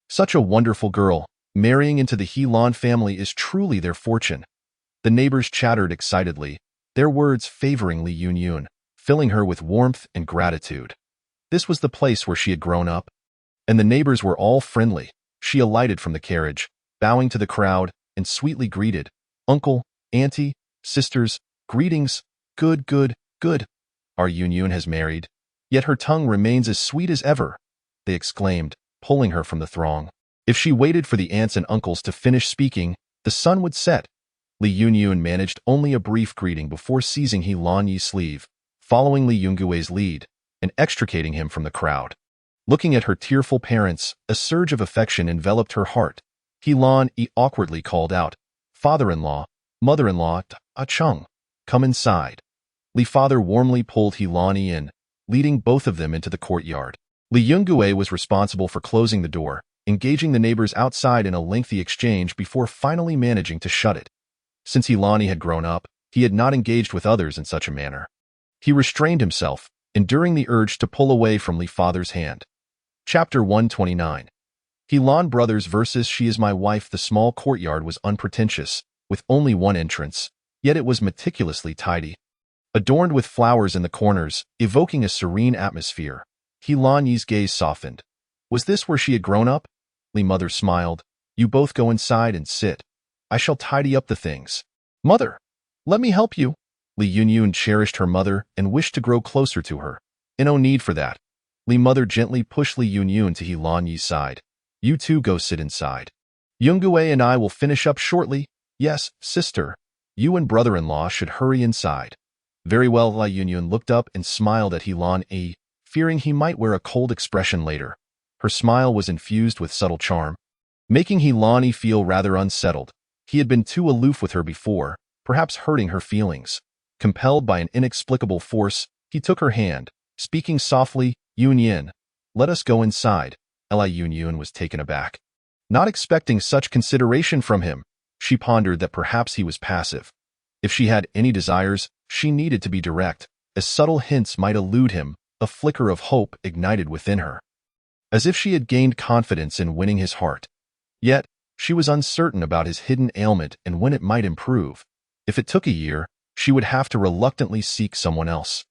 Such a wonderful girl. Marrying into the Helan family is truly their fortune. The neighbors chattered excitedly, their words favoring Li Yunyun, filling her with warmth and gratitude. This was the place where she had grown up, and the neighbors were all friendly. She alighted from the carriage, bowing to the crowd, and sweetly greeted, "Uncle, auntie, sisters, greetings, good. Our Yunyun has married, yet her tongue remains as sweet as ever," they exclaimed, pulling her from the throng. If she waited for the aunts and uncles to finish speaking, the sun would set. Li Yunyun managed only a brief greeting before seizing Hilani's sleeve, following Li Yungue's lead, and extricating him from the crowd. Looking at her tearful parents, a surge of affection enveloped her heart. Hilani awkwardly called out, "Father-in-law, mother-in-law, Chung, come inside." Li father warmly pulled Hilani in, leading both of them into the courtyard. Li Yungue was responsible for closing the door, engaging the neighbors outside in a lengthy exchange before finally managing to shut it. Since Hilani had grown up, he had not engaged with others in such a manner. He restrained himself, enduring the urge to pull away from Li father's hand. Chapter 129. Helan Brothers vs. She Is My Wife. The small courtyard was unpretentious, with only one entrance, yet it was meticulously tidy, adorned with flowers in the corners, evoking a serene atmosphere. Hilani's gaze softened. Was this where she had grown up? Li mother smiled. "You both go inside and sit. I shall tidy up the things." "Mother, let me help you." Li Yunyun cherished her mother and wished to grow closer to her. No need for that. Li mother gently pushed Li Yunyun to Hilani's side. "You two go sit inside. Yungue and I will finish up shortly." "Yes, sister. You and brother-in-law should hurry inside." "Very well." Li Yunyun looked up and smiled at Hilani, fearing he might wear a cold expression later. Her smile was infused with subtle charm, making Hilani feel rather unsettled. He had been too aloof with her before, perhaps hurting her feelings. Compelled by an inexplicable force, he took her hand, speaking softly, "Yunyun, let us go inside." Li Yunyun was taken aback. Not expecting such consideration from him, she pondered that perhaps he was passive. If she had any desires, she needed to be direct, as subtle hints might elude him. A flicker of hope ignited within her, as if she had gained confidence in winning his heart. Yet, she was uncertain about his hidden ailment and when it might improve. If it took a year, she would have to reluctantly seek someone else.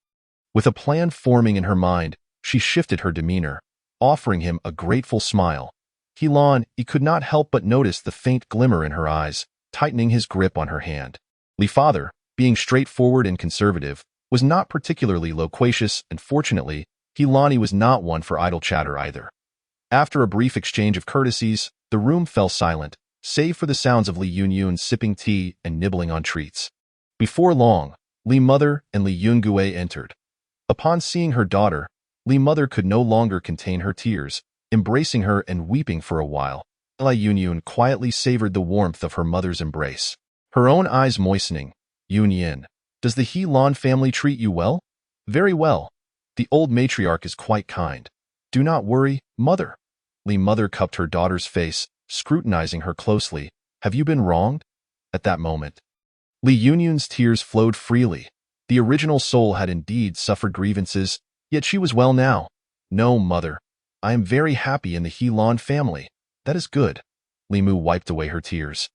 With a plan forming in her mind, she shifted her demeanor, offering him a grateful smile. He could not help but notice the faint glimmer in her eyes, tightening his grip on her hand. Li father, being straightforward and conservative, was not particularly loquacious, and fortunately, Hilani was not one for idle chatter either. After a brief exchange of courtesies, the room fell silent, save for the sounds of Li Yunyun sipping tea and nibbling on treats. Before long, Li mother and Li Yungue entered. Upon seeing her daughter, Li mother could no longer contain her tears, embracing her and weeping for a while. Li Yunyun quietly savored the warmth of her mother's embrace. Her own eyes moistening. Yunyin, does the He Lan family treat you well? Very well. The old matriarch is quite kind. Do not worry, mother. Li mother cupped her daughter's face, scrutinizing her closely. Have you been wronged? At that moment, Li Yunyun's tears flowed freely. The original soul had indeed suffered grievances, yet she was well now. No, mother. I am very happy in the He Lan family. That is good. Li Mu wiped away her tears.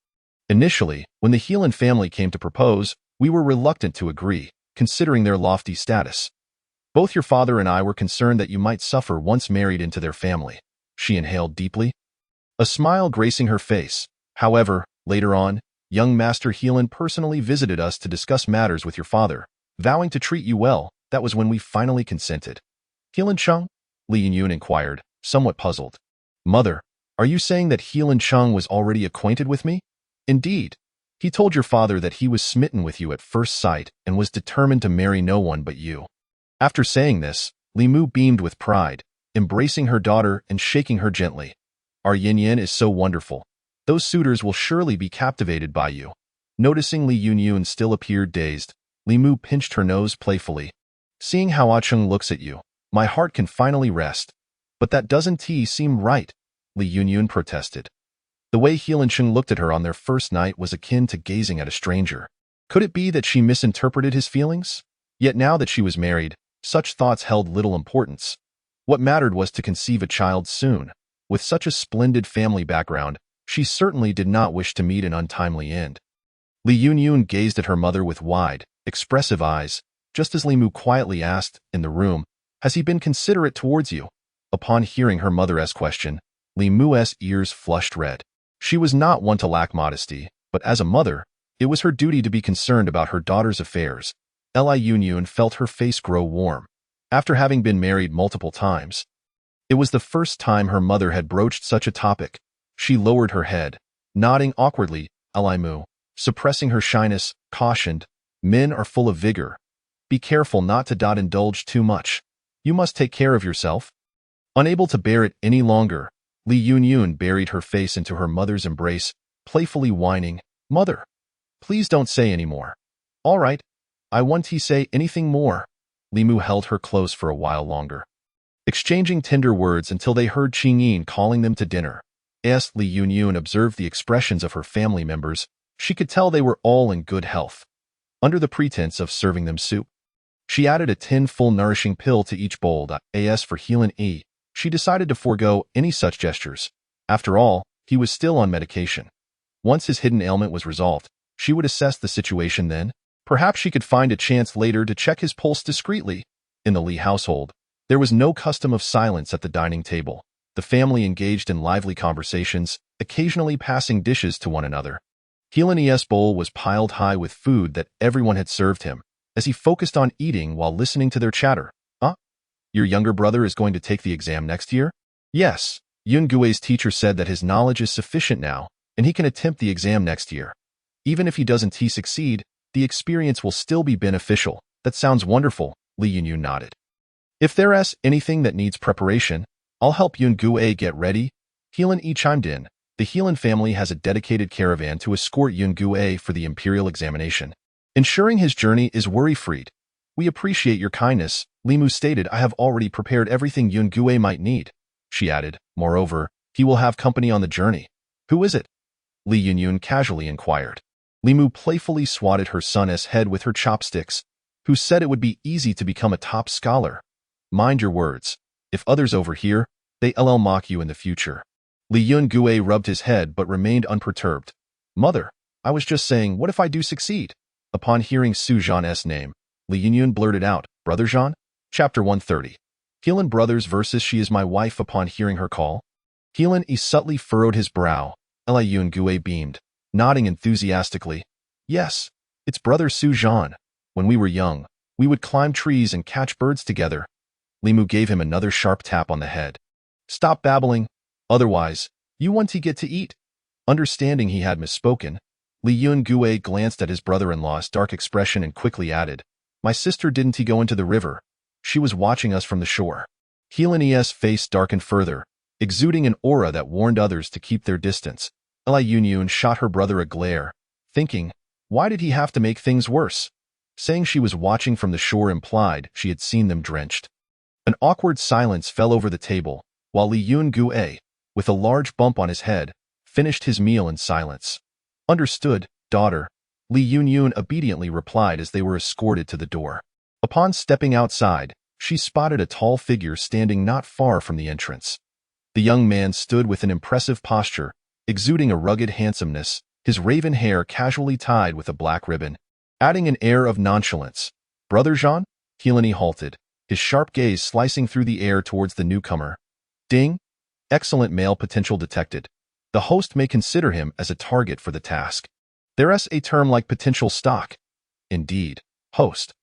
Initially, when the He Lan family came to propose, we were reluctant to agree, considering their lofty status. Both your father and I were concerned that you might suffer once married into their family. She inhaled deeply, a smile gracing her face. However, later on, young Master He Lan personally visited us to discuss matters with your father, vowing to treat you well. That was when we finally consented. He Lan Chung? Li Yunyun inquired, somewhat puzzled. Mother, are you saying that He Lan Chung was already acquainted with me? Indeed. He told your father that he was smitten with you at first sight and was determined to marry no one but you. After saying this, Li Mu beamed with pride, embracing her daughter and shaking her gently. Our Yin Yin is so wonderful. Those suitors will surely be captivated by you. Noticing Li Yunyun still appeared dazed, Li Mu pinched her nose playfully. Seeing how Ah Chung looks at you, my heart can finally rest. But that doesn't seem right, Li Yunyun protested. The way He Lan Chung looked at her on their first night was akin to gazing at a stranger. Could it be that she misinterpreted his feelings? Yet now that she was married, such thoughts held little importance. What mattered was to conceive a child soon. With such a splendid family background, she certainly did not wish to meet an untimely end. Li Yunyun gazed at her mother with wide, expressive eyes, just as Li Mu quietly asked, in the room, has he been considerate towards you? Upon hearing her mother's question, Li Mu's ears flushed red. She was not one to lack modesty, but as a mother, it was her duty to be concerned about her daughter's affairs. Li Yunyun felt her face grow warm. After having been married multiple times, it was the first time her mother had broached such a topic. She lowered her head, nodding awkwardly. Li Mu, suppressing her shyness, cautioned, men are full of vigor. Be careful not to indulge too much. You must take care of yourself. Unable to bear it any longer, Li Yunyun buried her face into her mother's embrace, playfully whining, Mother, please don't say any more. All right, I won't say anything more. Li Mu held her close for a while longer, exchanging tender words until they heard Qing Yin calling them to dinner. As Li Yunyun observed the expressions of her family members, she could tell they were all in good health. Under the pretense of serving them soup, she added a 10 full nourishing pill to each bowl. As for He Lan, she decided to forego any such gestures. After all, he was still on medication. Once his hidden ailment was resolved, she would assess the situation then. Perhaps she could find a chance later to check his pulse discreetly. In the Li household, there was no custom of silence at the dining table. The family engaged in lively conversations, occasionally passing dishes to one another. He Lan's bowl was piled high with food that everyone had served him, as he focused on eating while listening to their chatter. Your younger brother is going to take the exam next year? Yes. Yun Gui's teacher said that his knowledge is sufficient now, and he can attempt the exam next year. Even if he doesn't succeed, the experience will still be beneficial. That sounds wonderful, Li Yunyun nodded. If there's anything that needs preparation, I'll help Yun Gui get ready. He Lan chimed in. The He Lan family has a dedicated caravan to escort Yun Gui for the imperial examination, ensuring his journey is worry-free. We appreciate your kindness, Li Mu stated. I have already prepared everything Yun Gui might need. She added, moreover, he will have company on the journey. Who is it? Li Yunyun casually inquired. Li Mu playfully swatted her son's head with her chopsticks, who said it would be easy to become a top scholar. Mind your words. If others overhear, they'll mock you in the future. Li Yun Gui rubbed his head but remained unperturbed. Mother, I was just saying, what if I do succeed? Upon hearing Su Zhan's name, Li Yunyun blurted out, Brother Zhan? Chapter 130. He Lan brothers versus she is my wife. Upon hearing her call, He Lan subtly furrowed his brow. Li Yun Gui beamed, nodding enthusiastically. Yes, it's Brother Su Zhan. When we were young, we would climb trees and catch birds together. Li Mu gave him another sharp tap on the head. Stop babbling, otherwise, you won't get to eat. Understanding he had misspoken, Li Yun Gui glanced at his brother-in-law's dark expression and quickly added, My sister didn't go into the river. She was watching us from the shore. Helene's face darkened further, exuding an aura that warned others to keep their distance. Yun shot her brother a glare, thinking, why did he have to make things worse? Saying she was watching from the shore implied she had seen them drenched. An awkward silence fell over the table, while Yun Gue, with a large bump on his head, finished his meal in silence. Understood, daughter, Yun obediently replied as they were escorted to the door. Upon stepping outside, she spotted a tall figure standing not far from the entrance. The young man stood with an impressive posture, exuding a rugged handsomeness, his raven hair casually tied with a black ribbon, adding an air of nonchalance. Brother Jean? Helene halted, his sharp gaze slicing through the air towards the newcomer. Ding! Excellent male potential detected. The host may consider him as a target for the task. There's a term like potential stock. Indeed, host.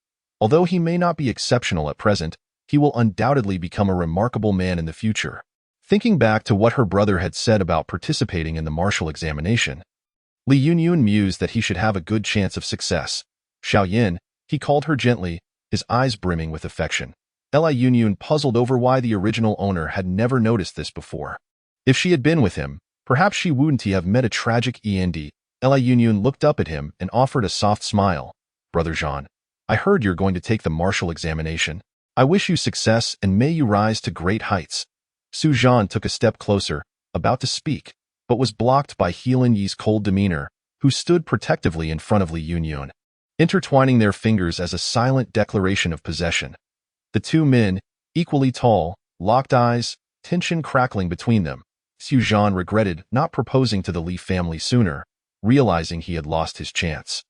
Although he may not be exceptional at present, he will undoubtedly become a remarkable man in the future. Thinking back to what her brother had said about participating in the martial examination, Yun mused that he should have a good chance of success. Xiaoyin, he called her gently, his eyes brimming with affection. Yun puzzled over why the original owner had never noticed this before. If she had been with him, perhaps she wouldn't have met a tragic end. Yun looked up at him and offered a soft smile. Brother Jean, I heard you're going to take the martial examination. I wish you success and may you rise to great heights. Su Zhan took a step closer, about to speak, but was blocked by Helan Yi's cold demeanor, who stood protectively in front of Yun, intertwining their fingers as a silent declaration of possession. The two men, equally tall, locked eyes, tension crackling between them. Su Zhan regretted not proposing to the Li family sooner, realizing he had lost his chance.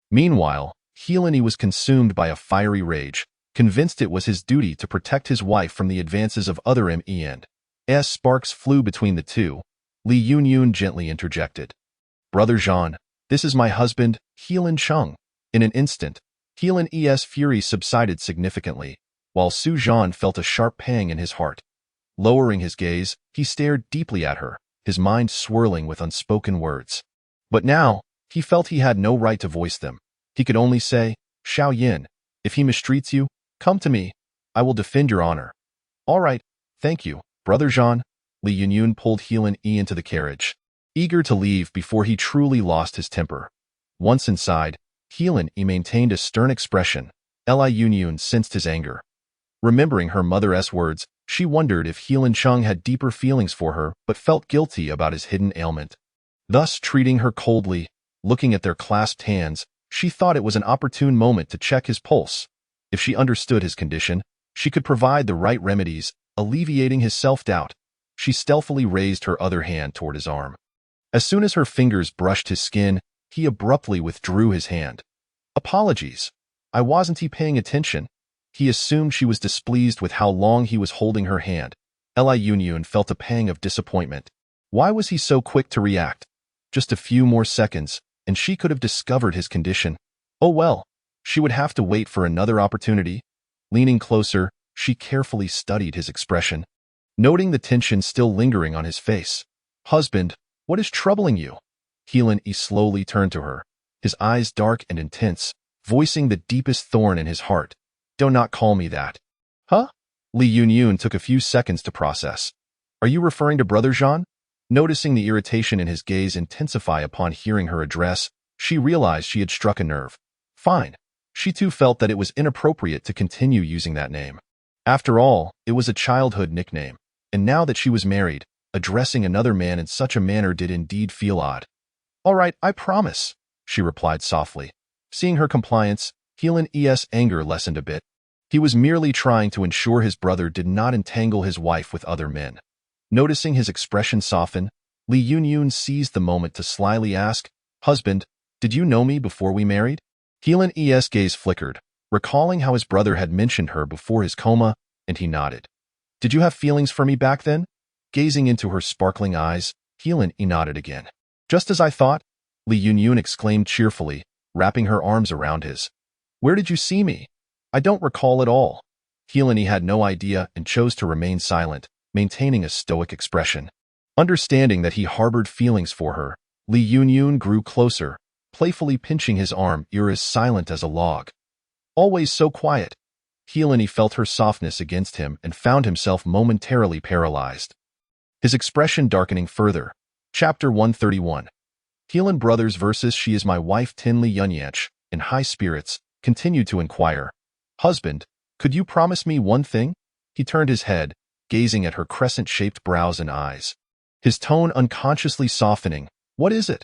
Meanwhile, Helan Yi was consumed by a fiery rage, convinced it was his duty to protect his wife from the advances of other men. As sparks flew between the two, Yun gently interjected. Brother Jean, this is my husband, Helan Cheng. In an instant, Helan Yi's fury subsided significantly, while Su Zhan felt a sharp pang in his heart. Lowering his gaze, he stared deeply at her, his mind swirling with unspoken words. But now, he felt he had no right to voice them. He could only say, Xiaoyin, if he mistreats you, come to me. I will defend your honor. All right, thank you, Brother Jean. Yun pulled Helan Yi into the carriage, eager to leave before he truly lost his temper. Once inside, Helan Yi maintained a stern expression. Yun sensed his anger. Remembering her mother's words, she wondered if Helan Cheng had deeper feelings for her but felt guilty about his hidden ailment. Thus, treating her coldly, looking at their clasped hands, she thought it was an opportune moment to check his pulse. If she understood his condition, she could provide the right remedies, alleviating his self-doubt. She stealthily raised her other hand toward his arm. As soon as her fingers brushed his skin, he abruptly withdrew his hand. Apologies. I wasn't paying attention. He assumed she was displeased with how long he was holding her hand. Yun felt a pang of disappointment. Why was he so quick to react? Just a few more seconds, and she could have discovered his condition. Oh well, she would have to wait for another opportunity. Leaning closer, she carefully studied his expression, noting the tension still lingering on his face. Husband, what is troubling you? Helan Yi slowly turned to her, his eyes dark and intense, voicing the deepest thorn in his heart. Do not call me that. Huh? Yun took a few seconds to process. Are you referring to Brother Jean? Noticing the irritation in his gaze intensify upon hearing her address, she realized she had struck a nerve. Fine. She too felt that it was inappropriate to continue using that name. After all, it was a childhood nickname, and now that she was married, addressing another man in such a manner did indeed feel odd. All right, I promise, she replied softly. Seeing her compliance, Helan Yi's anger lessened a bit. He was merely trying to ensure his brother did not entangle his wife with other men. Noticing his expression soften, Yun seized the moment to slyly ask, Husband, did you know me before we married? Helan Yi's gaze flickered, recalling how his brother had mentioned her before his coma, and he nodded. Did you have feelings for me back then? Gazing into her sparkling eyes, Helan Yi nodded again. Just as I thought, Yun exclaimed cheerfully, wrapping her arms around his. Where did you see me? I don't recall at all. Helan Yi had no idea and chose to remain silent, maintaining a stoic expression. Understanding that he harbored feelings for her, Yun grew closer, playfully pinching his arm, ear as silent as a log. Always so quiet. Healeni felt her softness against him and found himself momentarily paralyzed. His expression darkening further. Chapter 131. Healan brothers versus she is my wife. Tin Li Yunyanch, in high spirits, continued to inquire. Husband, could you promise me one thing? He turned his head, gazing at her crescent-shaped brows and eyes. His tone unconsciously softening. What is it?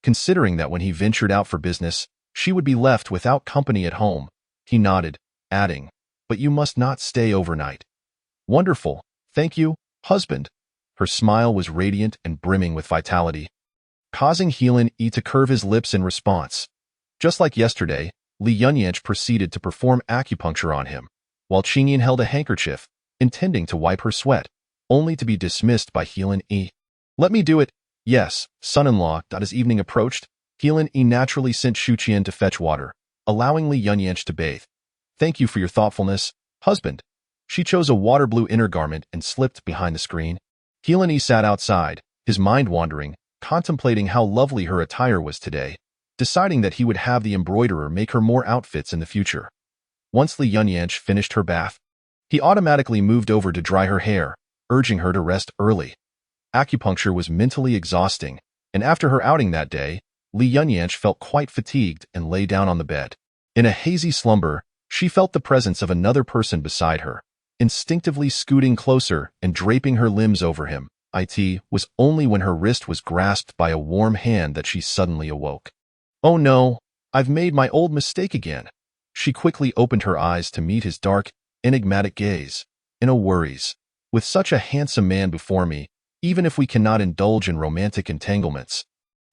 Considering that when he ventured out for business, she would be left without company at home, he nodded, adding, but you must not stay overnight. Wonderful, thank you, husband. Her smile was radiant and brimming with vitality, causing Healan to curve his lips in response. Just like yesterday, Li Yunyanch proceeded to perform acupuncture on him, while Qingyan held a handkerchief, intending to wipe her sweat, only to be dismissed by Healan. Let me do it. Yes, son-in-law. As evening approached, Healan naturally sent Shuqian to fetch water, allowing Li Yunyanch to bathe. Thank you for your thoughtfulness, husband. She chose a water blue inner garment and slipped behind the screen. Healan sat outside, his mind wandering, contemplating how lovely her attire was today, deciding that he would have the embroiderer make her more outfits in the future. Once Li Yunyanch finished her bath, he automatically moved over to dry her hair, urging her to rest early. Acupuncture was mentally exhausting, and after her outing that day, Li Yunyanch felt quite fatigued and lay down on the bed. In a hazy slumber, she felt the presence of another person beside her, instinctively scooting closer and draping her limbs over him. It was only when her wrist was grasped by a warm hand that she suddenly awoke. Oh no, I've made my old mistake again. She quickly opened her eyes to meet his dark, enigmatic gaze. In a worries, with such a handsome man before me, even if we cannot indulge in romantic entanglements,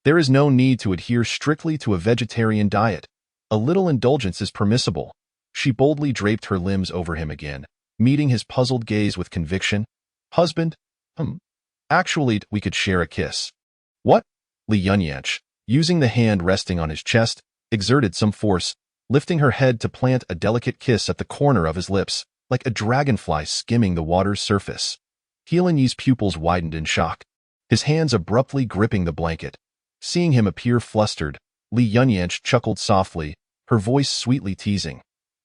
there is no need to adhere strictly to a vegetarian diet. A little indulgence is permissible. She boldly draped her limbs over him again, meeting his puzzled gaze with conviction. Husband? Actually, we could share a kiss. What? Li Yunyanch, using the hand resting on his chest, exerted some force, lifting her head to plant a delicate kiss at the corner of his lips, like a dragonfly skimming the water's surface. Healan's pupils widened in shock, his hands abruptly gripping the blanket. Seeing him appear flustered, Li Yunyanch chuckled softly, her voice sweetly teasing.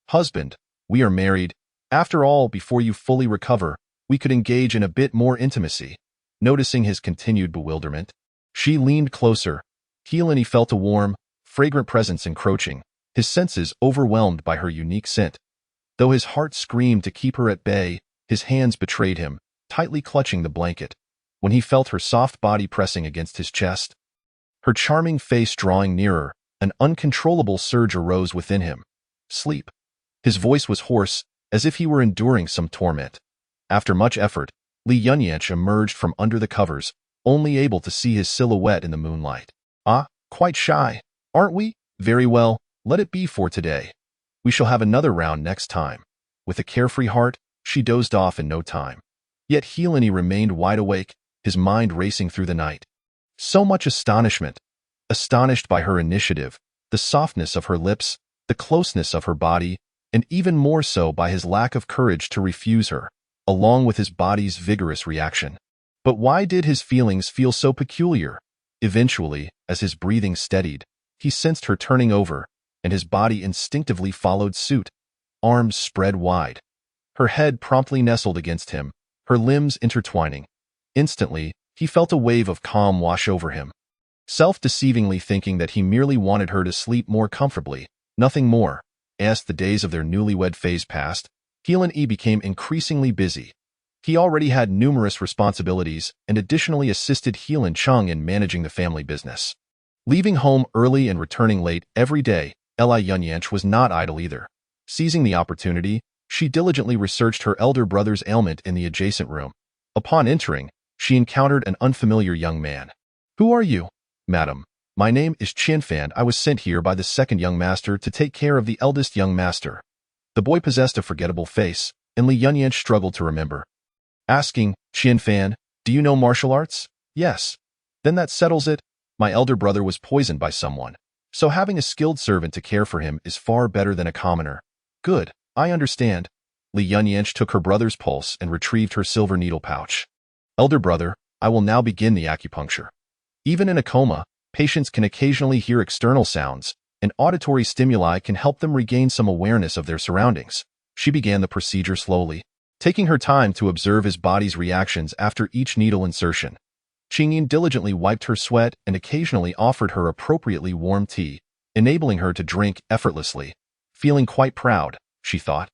Husband, we are married. After all, before you fully recover, we could engage in a bit more intimacy. Noticing his continued bewilderment, she leaned closer. Healan felt a warm, fragrant presence encroaching, his senses overwhelmed by her unique scent. Though his heart screamed to keep her at bay, his hands betrayed him, tightly clutching the blanket. When he felt her soft body pressing against his chest, her charming face drawing nearer, an uncontrollable surge arose within him. Sleep. His voice was hoarse, as if he were enduring some torment. After much effort, Li Yunyanch emerged from under the covers, only able to see his silhouette in the moonlight. Ah, quite shy, aren't we? Very well, let it be for today. We shall have another round next time. With a carefree heart, she dozed off in no time. Yet Healan remained wide awake, his mind racing through the night. So much astonishment. Astonished by her initiative, the softness of her lips, the closeness of her body, and even more so by his lack of courage to refuse her, along with his body's vigorous reaction. But why did his feelings feel so peculiar? Eventually, as his breathing steadied, he sensed her turning over, and his body instinctively followed suit, arms spread wide. Her head promptly nestled against him, her limbs intertwining. Instantly, he felt a wave of calm wash over him. Self-deceivingly thinking that he merely wanted her to sleep more comfortably, nothing more. As the days of their newlywed phase passed, Healan became increasingly busy. He already had numerous responsibilities and additionally assisted Healan Chung in managing the family business. Leaving home early and returning late every day, Li Yunyanch was not idle either. Seizing the opportunity, she diligently researched her elder brother's ailment in the adjacent room. Upon entering, she encountered an unfamiliar young man. Who are you? Madam, my name is Qianfan. I was sent here by the second young master to take care of the eldest young master. The boy possessed a forgettable face, and Li Yunyanch struggled to remember. Asking, Qianfan, do you know martial arts? Yes. Then that settles it. My elder brother was poisoned by someone, so having a skilled servant to care for him is far better than a commoner. Good, I understand. Li Yunyanch took her brother's pulse and retrieved her silver needle pouch. Elder brother, I will now begin the acupuncture. Even in a coma, patients can occasionally hear external sounds, and auditory stimuli can help them regain some awareness of their surroundings. She began the procedure slowly, taking her time to observe his body's reactions after each needle insertion. Qingyin diligently wiped her sweat and occasionally offered her appropriately warm tea, enabling her to drink effortlessly. Feeling quite proud, she thought.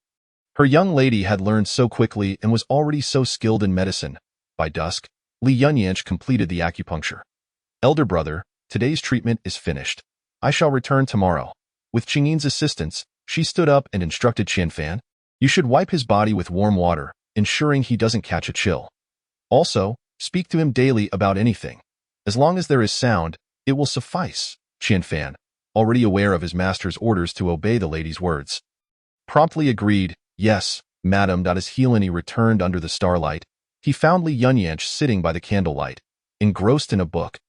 Her young lady had learned so quickly and was already so skilled in medicine. By dusk, Li Yunyanch completed the acupuncture. Elder brother, today's treatment is finished. I shall return tomorrow. With Qingyin's assistance, she stood up and instructed Qianfan, you should wipe his body with warm water, ensuring he doesn't catch a chill. Also, speak to him daily about anything. As long as there is sound, it will suffice. Qianfan, already aware of his master's orders to obey the lady's words, promptly agreed. Yes, madam. As Heleni returned under the starlight, he found Li Yunyanch sitting by the candlelight, engrossed in a book.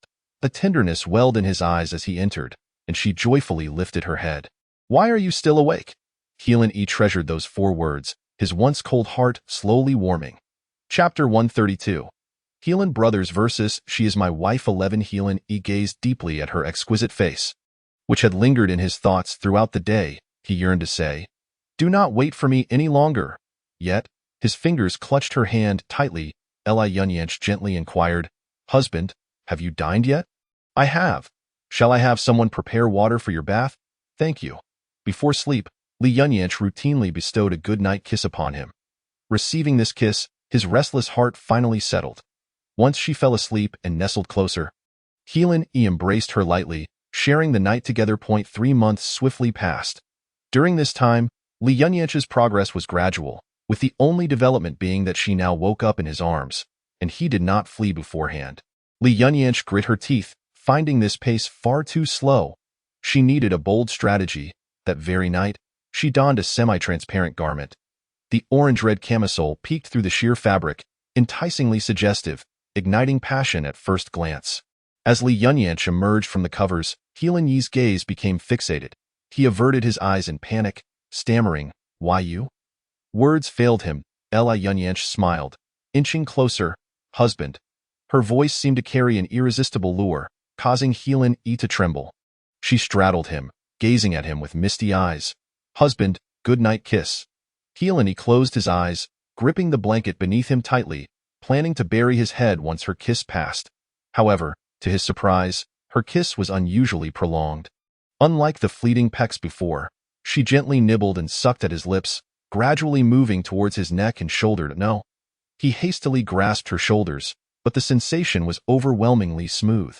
The tenderness welled in his eyes as he entered, and she joyfully lifted her head. Why are you still awake? Heleni treasured those 4 words, his once cold heart slowly warming. Chapter 132. Helen Brothers versus She Is My Wife 11. Heleni gazed deeply at her exquisite face, which had lingered in his thoughts throughout the day. He yearned to say, do not wait for me any longer. Yet, his fingers clutched her hand tightly. Li Yunyanch gently inquired, husband, have you dined yet? I have. Shall I have someone prepare water for your bath? Thank you. Before sleep, Li Yunyanch routinely bestowed a good-night kiss upon him. Receiving this kiss, his restless heart finally settled. Once she fell asleep and nestled closer, Heleni embraced her lightly, sharing the night together. 3 months swiftly passed. During this time, Li Yunyanch's progress was gradual, with the only development being that she now woke up in his arms, and he did not flee beforehand. Li Yunyanch grit her teeth, finding this pace far too slow. She needed a bold strategy. That very night, she donned a semi-transparent garment. The orange-red camisole peeked through the sheer fabric, enticingly suggestive, igniting passion at first glance. As Li Yunyanch emerged from the covers, Heleni's gaze became fixated. He averted his eyes in panic, stammering, why you? Words failed him. Li Yunyanch smiled, inching closer. Husband. Her voice seemed to carry an irresistible lure, causing Heleni to tremble. She straddled him, gazing at him with misty eyes. Husband, good night kiss. Heleni closed his eyes, gripping the blanket beneath him tightly, planning to bury his head once her kiss passed. However, to his surprise, her kiss was unusually prolonged. Unlike the fleeting pecks before, she gently nibbled and sucked at his lips, gradually moving towards his neck and shoulder. No. He hastily grasped her shoulders, but the sensation was overwhelmingly smooth.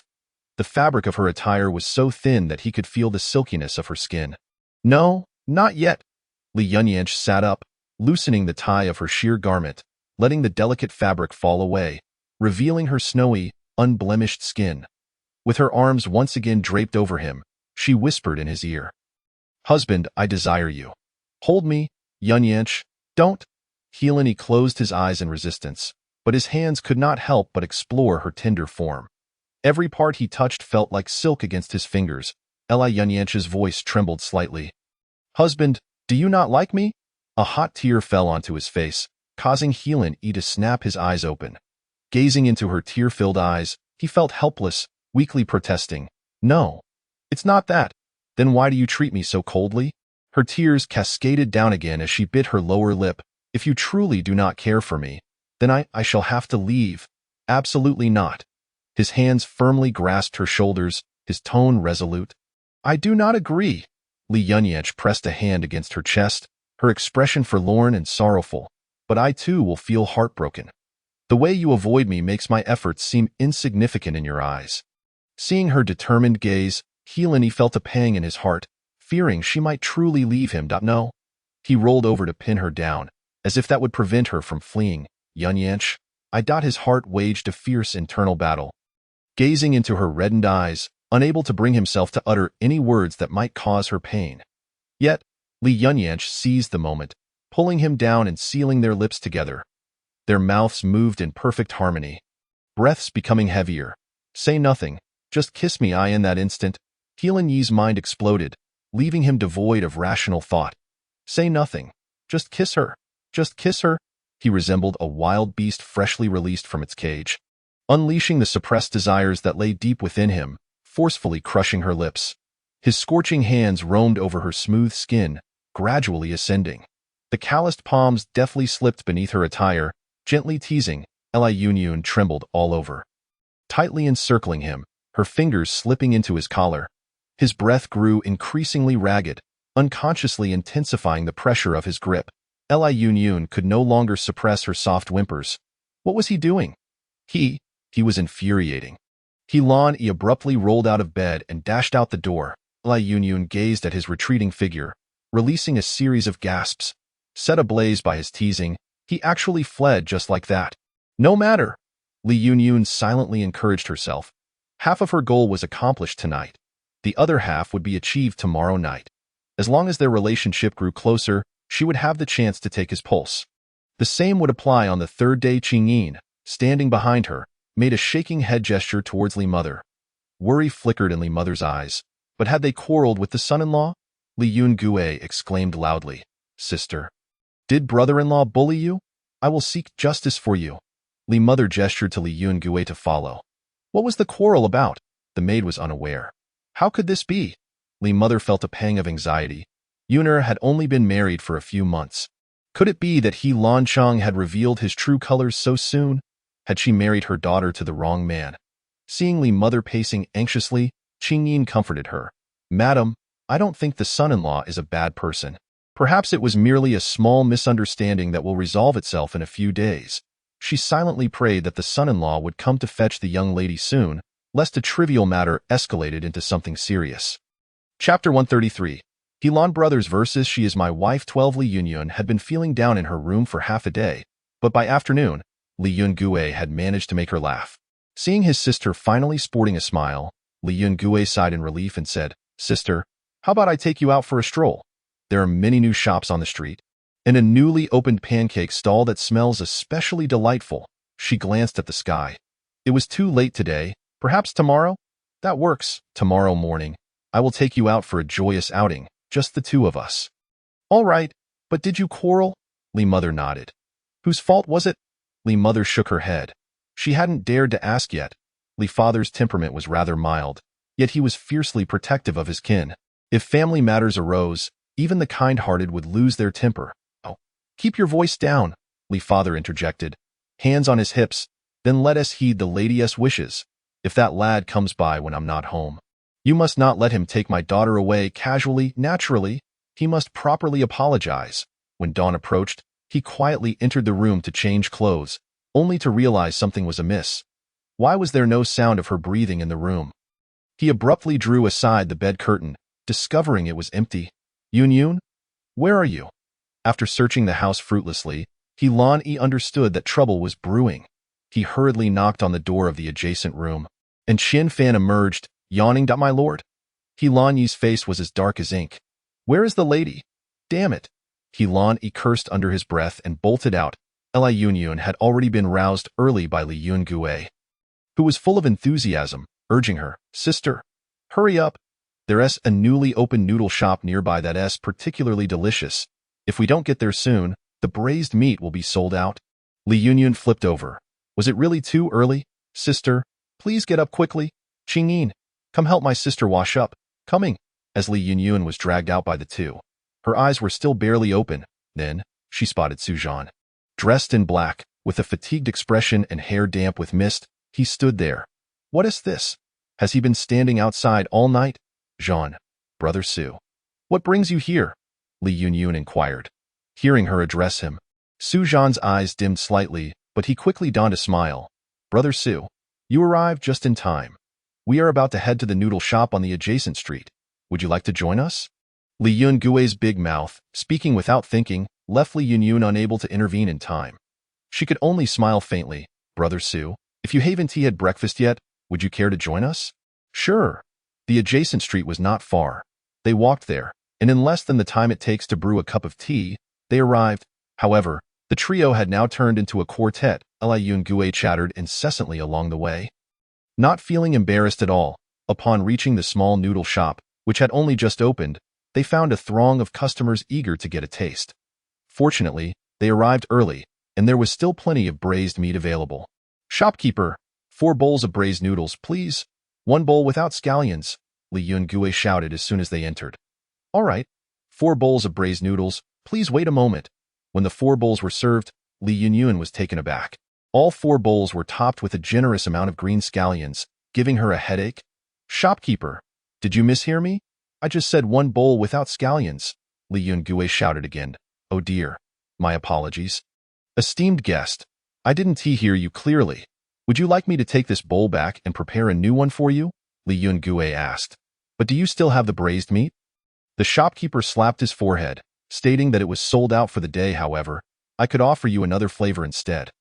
The fabric of her attire was so thin that he could feel the silkiness of her skin. No, not yet. Li Yunyanch sat up, loosening the tie of her sheer garment, letting the delicate fabric fall away, revealing her snowy, unblemished skin. With her arms once again draped over him, she whispered in his ear, husband, I desire you. Hold me, Yunyanch, don't. Heleni closed his eyes in resistance, but his hands could not help but explore her tender form. Every part he touched felt like silk against his fingers. Li Yunyanch's voice trembled slightly. Husband, do you not like me? A hot tear fell onto his face, causing Heleni to snap his eyes open. Gazing into her tear-filled eyes, he felt helpless, weakly protesting, no, it's not that. Then why do you treat me so coldly? Her tears cascaded down again as she bit her lower lip. If you truly do not care for me, then I shall have to leave. Absolutely not. His hands firmly grasped her shoulders, his tone resolute. I do not agree. Li Yunyanch pressed a hand against her chest, her expression forlorn and sorrowful. But I too will feel heartbroken. The way you avoid me makes my efforts seem insignificant in your eyes. Seeing her determined gaze, Heleni felt a pang in his heart, fearing she might truly leave him. No. He rolled over to pin her down, as if that would prevent her from fleeing. Yunyanch, his heart waged a fierce internal battle. Gazing into her reddened eyes, unable to bring himself to utter any words that might cause her pain. Yet, Li Yunyanch seized the moment, pulling him down and sealing their lips together. Their mouths moved in perfect harmony, breaths becoming heavier. Say nothing, just kiss me. In that instant, Heleni's mind exploded, leaving him devoid of rational thought. Say nothing, just kiss her, just kiss her. He resembled a wild beast freshly released from its cage, unleashing the suppressed desires that lay deep within him, forcefully crushing her lips. His scorching hands roamed over her smooth skin, gradually ascending. The calloused palms deftly slipped beneath her attire, gently teasing. Li Yunyun trembled all over. Tightly encircling him, her fingers slipping into his collar. His breath grew increasingly ragged, unconsciously intensifying the pressure of his grip. Li Yunyun could no longer suppress her soft whimpers. What was he doing? He was infuriating. He abruptly rolled out of bed and dashed out the door. Li Yunyun gazed at his retreating figure, releasing a series of gasps. Set ablaze by his teasing, he actually fled just like that. No matter. Li Yunyun silently encouraged herself. Half of her goal was accomplished tonight. The other half would be achieved tomorrow night. As long as their relationship grew closer, she would have the chance to take his pulse. The same would apply on the third day. Qingyin, standing behind her, made a shaking head gesture towards Li Mother. Worry flickered in Li Mother's eyes. But had they quarreled with the son-in-law? Li Yun Gue exclaimed loudly. Sister. Did brother-in-law bully you? I will seek justice for you. Li Mother gestured to Li Yun Gue to follow. What was the quarrel about? The maid was unaware. How could this be? Li Mother felt a pang of anxiety. Yuner had only been married for a few months. Could it be that He Lanchang had revealed his true colors so soon? Had she married her daughter to the wrong man? Seeing Li Mother pacing anxiously, Qingyin comforted her. Madam, I don't think the son-in-law is a bad person. Perhaps it was merely a small misunderstanding that will resolve itself in a few days. She silently prayed that the son-in-law would come to fetch the young lady soon, lest a trivial matter escalated into something serious. Chapter 133. Helan Brothers vs. She Is My Wife. 12 Li Yunyun had been feeling down in her room for half a day, but by afternoon, Li Yun Gue had managed to make her laugh. Seeing his sister finally sporting a smile, Li Yun Gue sighed in relief and said, Sister, how about I take you out for a stroll? There are many new shops on the street, and a newly opened pancake stall that smells especially delightful. She glanced at the sky. It was too late today. Perhaps tomorrow? That works. Tomorrow morning, I will take you out for a joyous outing, just the two of us. All right, but did you quarrel? Li Mother nodded. Whose fault was it? Li Mother shook her head. She hadn't dared to ask yet. Li Father's temperament was rather mild, yet he was fiercely protective of his kin. If family matters arose, even the kind-hearted would lose their temper. Oh, keep your voice down, Li Father interjected, hands on his hips. Then let us heed the lady's wishes. If that lad comes by when I'm not home, you must not let him take my daughter away casually, naturally. He must properly apologize. When dawn approached, he quietly entered the room to change clothes, only to realize something was amiss. Why was there no sound of her breathing in the room? He abruptly drew aside the bed curtain, discovering it was empty. Yunyun? Where are you? After searching the house fruitlessly, He understood that trouble was brewing. He hurriedly knocked on the door of the adjacent room, and Qian Fan emerged, yawning. My lord. He face was as dark as ink. Where is the lady? Damn it. He cursed under his breath and bolted out. Li Yunyun had already been roused early by Li Yun Gue, who was full of enthusiasm, urging her, Sister, hurry up. There's a newly opened noodle shop nearby that's particularly delicious. If we don't get there soon, the braised meat will be sold out. Li Yunyun flipped over. Was it really too early? Sister, please get up quickly. Qingyin, come help my sister wash up. Coming. As Li Yunyun was dragged out by the two, her eyes were still barely open. Then, she spotted Sujan. Dressed in black, with a fatigued expression and hair damp with mist, he stood there. What is this? Has he been standing outside all night? Jean, Brother Su. What brings you here? Li Yunyun inquired. Hearing her address him, Su Zhan's eyes dimmed slightly, but he quickly donned a smile. Brother Su, you arrived just in time. We are about to head to the noodle shop on the adjacent street. Would you like to join us? Li Yun Gue's big mouth, speaking without thinking, left Li Yunyun unable to intervene in time. She could only smile faintly. Brother Su, if you haven't had breakfast yet, would you care to join us? Sure. The adjacent street was not far. They walked there, and in less than the time it takes to brew a cup of tea, they arrived. However, the trio had now turned into a quartet. Li Yun Gue chattered incessantly along the way. Not feeling embarrassed at all, upon reaching the small noodle shop, which had only just opened, they found a throng of customers eager to get a taste. Fortunately, they arrived early, and there was still plenty of braised meat available. Shopkeeper, 4 bowls of braised noodles, please. 1 bowl without scallions, Li Yun Gue shouted as soon as they entered. All right, 4 bowls of braised noodles, please wait a moment. When the 4 bowls were served, Li Yunyun was taken aback. All 4 bowls were topped with a generous amount of green scallions, giving her a headache. "Shopkeeper, did you mishear me? I just said 1 bowl without scallions," Li Yungue shouted again. "Oh dear. My apologies. Esteemed guest, I didn't hear you clearly. Would you like me to take this bowl back and prepare a new one for you?" Li Yungue asked. "But do you still have the braised meat?" The shopkeeper slapped his forehead, stating that it was sold out for the day. "However, I could offer you another flavor instead."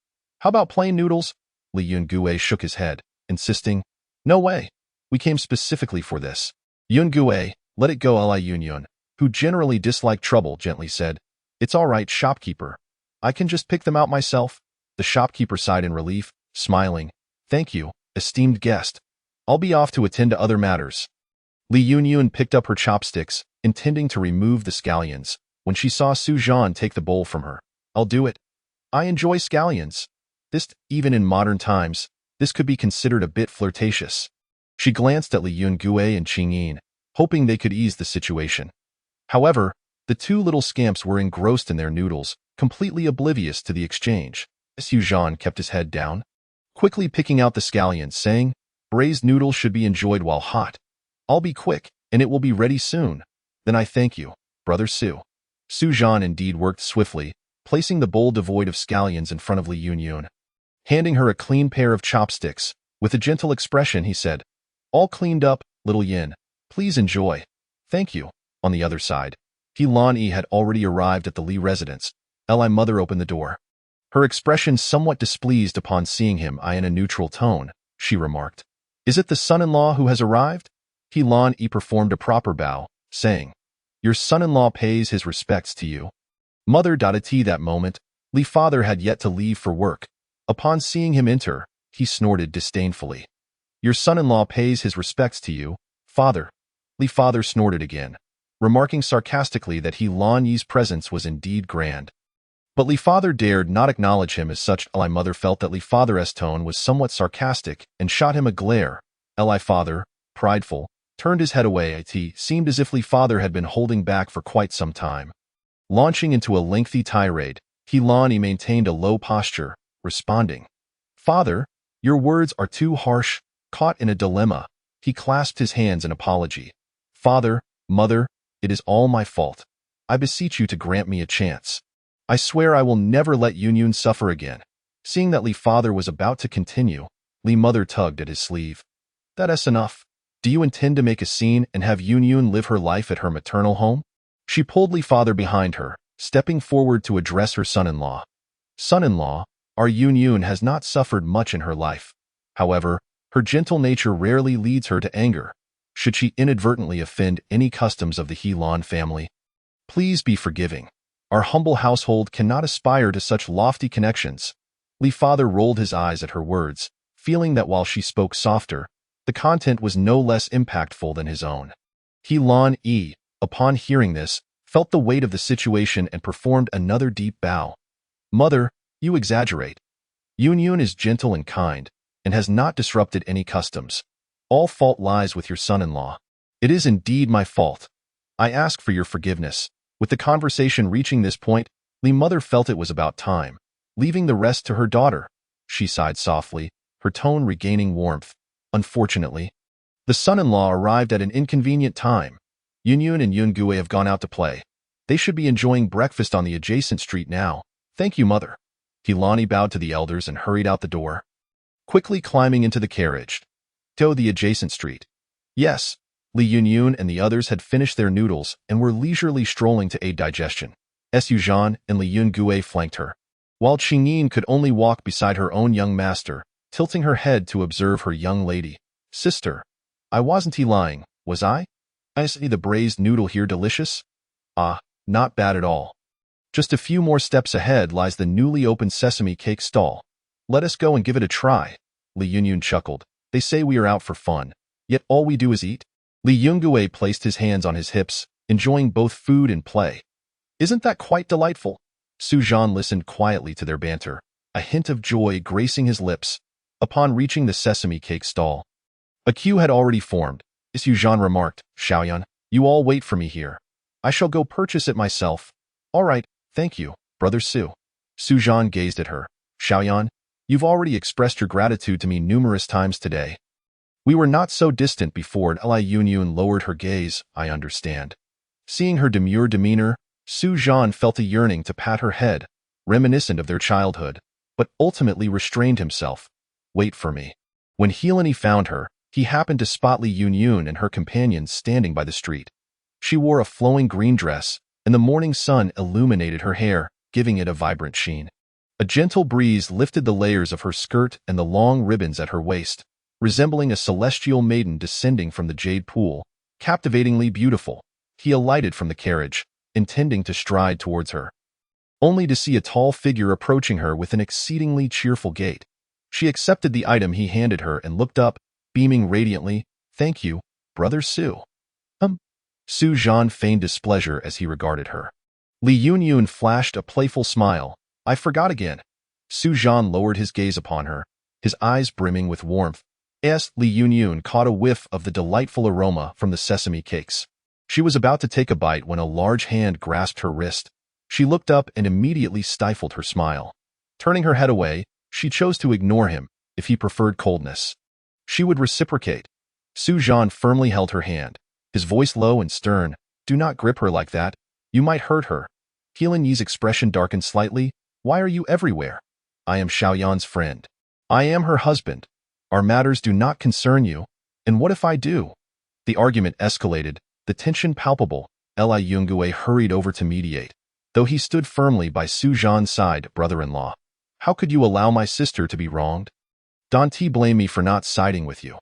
"How about plain noodles?" Li Yungue shook his head, insisting, "No way. We came specifically for this." Yungue, let it go. Li Yunyun, who generally disliked trouble, gently said, "It's all right, shopkeeper. I can just pick them out myself." The shopkeeper sighed in relief, smiling. "Thank you, esteemed guest. I'll be off to attend to other matters." Li Yunyun picked up her chopsticks, intending to remove the scallions, when she saw Su Zhan take the bowl from her. "I'll do it. I enjoy scallions." Even in modern times, this could be considered a bit flirtatious. She glanced at Li Yungue and Qingyin, hoping they could ease the situation. However, the 2 little scamps were engrossed in their noodles, completely oblivious to the exchange. Su Zhan kept his head down, quickly picking out the scallions, saying, "Braised noodles should be enjoyed while hot. I'll be quick, and it will be ready soon." "Then I thank you, Brother Su." Su Zhan indeed worked swiftly, placing the bowl devoid of scallions in front of Li Yunyun. Handing her a clean pair of chopsticks, with a gentle expression, he said, "All cleaned up, little Yin. Please enjoy." "Thank you." On the other side, He Lan Yi had already arrived at the Li residence. Li mother opened the door. Her expression somewhat displeased upon seeing him. In a neutral tone, she remarked, "Is it the son-in-law who has arrived?" He Lan Yi performed a proper bow, saying, "Your son-in-law pays his respects to you." Mother. At that moment, Li father had yet to leave for work. Upon seeing him enter, he snorted disdainfully. "Your son-in-law pays his respects to you, father." Li father snorted again, remarking sarcastically that He Lan Yi's presence was indeed grand. But Li father dared not acknowledge him as such. Li mother felt that Li father's tone was somewhat sarcastic and shot him a glare. Li father, prideful, turned his head away. It seemed as if Li father had been holding back for quite some time. Launching into a lengthy tirade, He Lan Yi maintained a low posture, responding, "Father, your words are too harsh." Caught in a dilemma, he clasped his hands in apology. "Father, mother, it is all my fault. I beseech you to grant me a chance. I swear I will never let Yunyun suffer again." Seeing that Li father was about to continue, Li mother tugged at his sleeve. "That's enough. Do you intend to make a scene and have Yunyun live her life at her maternal home?" She pulled Li father behind her, stepping forward to address her son-in-law. "Son-in-law, our Yunyun has not suffered much in her life. However, her gentle nature rarely leads her to anger. Should she inadvertently offend any customs of the He Lan family, please be forgiving. Our humble household cannot aspire to such lofty connections." Li father rolled his eyes at her words, feeling that while she spoke softer, the content was no less impactful than his own. He Lan Yi, upon hearing this, felt the weight of the situation and performed another deep bow. "Mother, you exaggerate. Yunyun is gentle and kind, and has not disrupted any customs. All fault lies with your son-in-law." "It is indeed my fault. I ask for your forgiveness." With the conversation reaching this point, Li mother felt it was about time, leaving the rest to her daughter. She sighed softly, her tone regaining warmth. "Unfortunately, the son-in-law arrived at an inconvenient time. Yunyun and Yungue have gone out to play. They should be enjoying breakfast on the adjacent street now. Thank you, mother." He Lan Yi bowed to the elders and hurried out the door, quickly climbing into the carriage. To the adjacent street. Yes, Li Yunyun and the others had finished their noodles and were leisurely strolling to aid digestion. Su Zhan and Li Yungue flanked her, while Qingyin could only walk beside her own young master, tilting her head to observe her young lady. "Sister, I wasn't lying, was I? I see the braised noodle here delicious? Ah, not bad at all. Just a few more steps ahead lies the newly opened sesame cake stall. Let us go and give it a try." Li Yunyun chuckled. "They say we are out for fun, yet all we do is eat." Li Yungue placed his hands on his hips, enjoying both food and play. "Isn't that quite delightful?" Su Zhan listened quietly to their banter, a hint of joy gracing his lips. Upon reaching the sesame cake stall, a queue had already formed. Su Zhan remarked, "Xiaoyan, you all wait for me here. I shall go purchase it myself." "All right, thank you." Brother Su. Su Zhan gazed at her. Xiaoyan, you've already expressed your gratitude to me numerous times today. We were not so distant before. Li Yunyun lowered her gaze. I understand. Seeing her demure demeanor, Su Zhan felt a yearning to pat her head, reminiscent of their childhood, but ultimately restrained himself. Wait for me. When Helene found her, he happened to spot Li Yunyun and her companions standing by the street. She wore a flowing green dress, and the morning sun illuminated her hair, giving it a vibrant sheen. A gentle breeze lifted the layers of her skirt and the long ribbons at her waist, resembling a celestial maiden descending from the jade pool, captivatingly beautiful. He alighted from the carriage, intending to stride towards her, only to see a tall figure approaching her with an exceedingly cheerful gait. She accepted the item he handed her and looked up, beaming radiantly. Thank you, Brother Su. Su Zhan feigned displeasure as he regarded her. Li Yunyun flashed a playful smile. I forgot again. Su Zhan lowered his gaze upon her, his eyes brimming with warmth. Li Yunyun caught a whiff of the delightful aroma from the sesame cakes. She was about to take a bite when a large hand grasped her wrist. She looked up and immediately stifled her smile. Turning her head away, she chose to ignore him, if he preferred coldness. She would reciprocate. Su Zhan firmly held her hand, his voice low and stern. Do not grip her like that. You might hurt her. Helene Yi's expression darkened slightly. Why are you everywhere? I am Xiaoyan's friend. I am her husband. Our matters do not concern you. And what if I do? The argument escalated, the tension palpable. Li Yungue hurried over to mediate, though he stood firmly by Su Zhan's side. Brother-in-law, how could you allow my sister to be wronged? Don't blame me for not siding with you.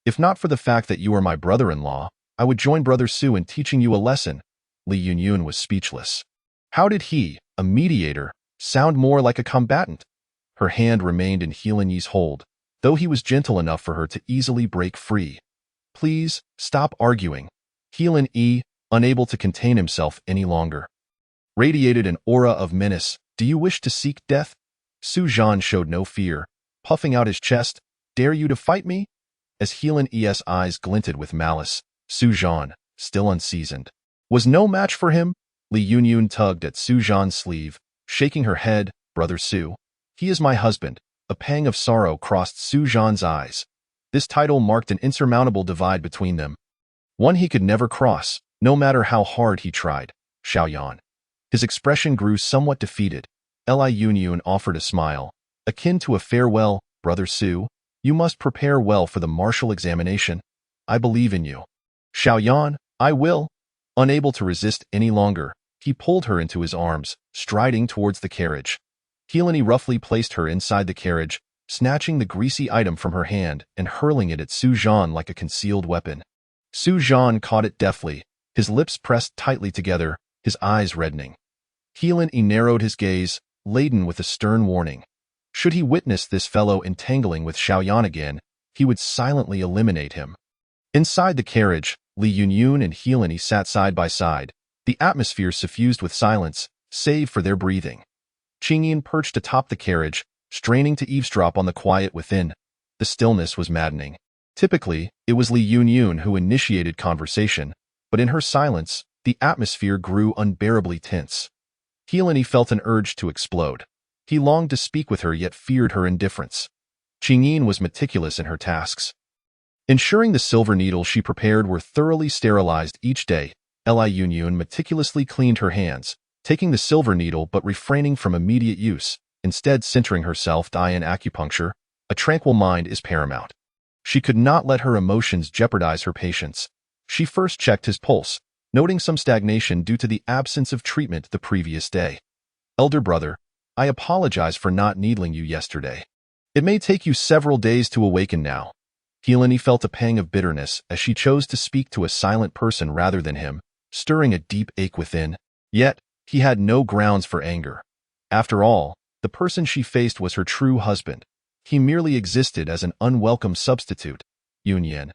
If not for the fact that you are my brother-in-law, I would join Brother Su in teaching you a lesson. Li Yunyun was speechless. How did he, a mediator, sound more like a combatant? Her hand remained in Helene Yi's hold, though he was gentle enough for her to easily break free. Please, stop arguing. Helene Yi, unable to contain himself any longer, radiated an aura of menace. Do you wish to seek death? Su Zhan showed no fear, puffing out his chest. Dare you to fight me? As Helene Yi's eyes glinted with malice, Su Zhan, still unseasoned, was no match for him. Li Yunyun tugged at Su Zhan's sleeve, shaking her head. Brother Su, he is my husband. A pang of sorrow crossed Su Zhan's eyes. This title marked an insurmountable divide between them, one he could never cross, no matter how hard he tried. Xiaoyan. His expression grew somewhat defeated. Li Yunyun offered a smile, akin to a farewell. Brother Su, you must prepare well for the martial examination. I believe in you. Xiaoyan, I will. Unable to resist any longer, he pulled her into his arms, striding towards the carriage. Helene roughly placed her inside the carriage, snatching the greasy item from her hand and hurling it at Su Zhan like a concealed weapon. Su Zhan caught it deftly, his lips pressed tightly together, his eyes reddening. Helene narrowed his gaze, laden with a stern warning. Should he witness this fellow entangling with Xiaoyan again, he would silently eliminate him. Inside the carriage, Li Yunyun and Helene sat side by side, the atmosphere suffused with silence, save for their breathing. Qingyin perched atop the carriage, straining to eavesdrop on the quiet within. The stillness was maddening. Typically, it was Li Yunyun who initiated conversation, but in her silence, the atmosphere grew unbearably tense. Helene felt an urge to explode. He longed to speak with her yet feared her indifference. Qingyin was meticulous in her tasks, ensuring the silver needles she prepared were thoroughly sterilized each day. Li Yunyun meticulously cleaned her hands, taking the silver needle but refraining from immediate use, instead centering herself in acupuncture. A tranquil mind is paramount. She could not let her emotions jeopardize her patience. She first checked his pulse, noting some stagnation due to the absence of treatment the previous day. Elder brother, I apologize for not needling you yesterday. It may take you several days to awaken now. Helene felt a pang of bitterness as she chose to speak to a silent person rather than him, stirring a deep ache within. Yet, he had no grounds for anger. After all, the person she faced was her true husband. He merely existed as an unwelcome substitute. Yunyan.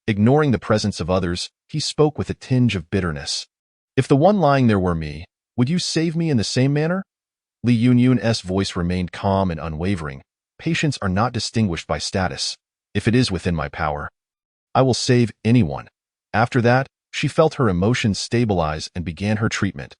Ignoring the presence of others, he spoke with a tinge of bitterness. If the one lying there were me, would you save me in the same manner? Li Yunyun's voice remained calm and unwavering. Patients are not distinguished by status. If it is within my power, I will save anyone. After that, she felt her emotions stabilize and began her treatment.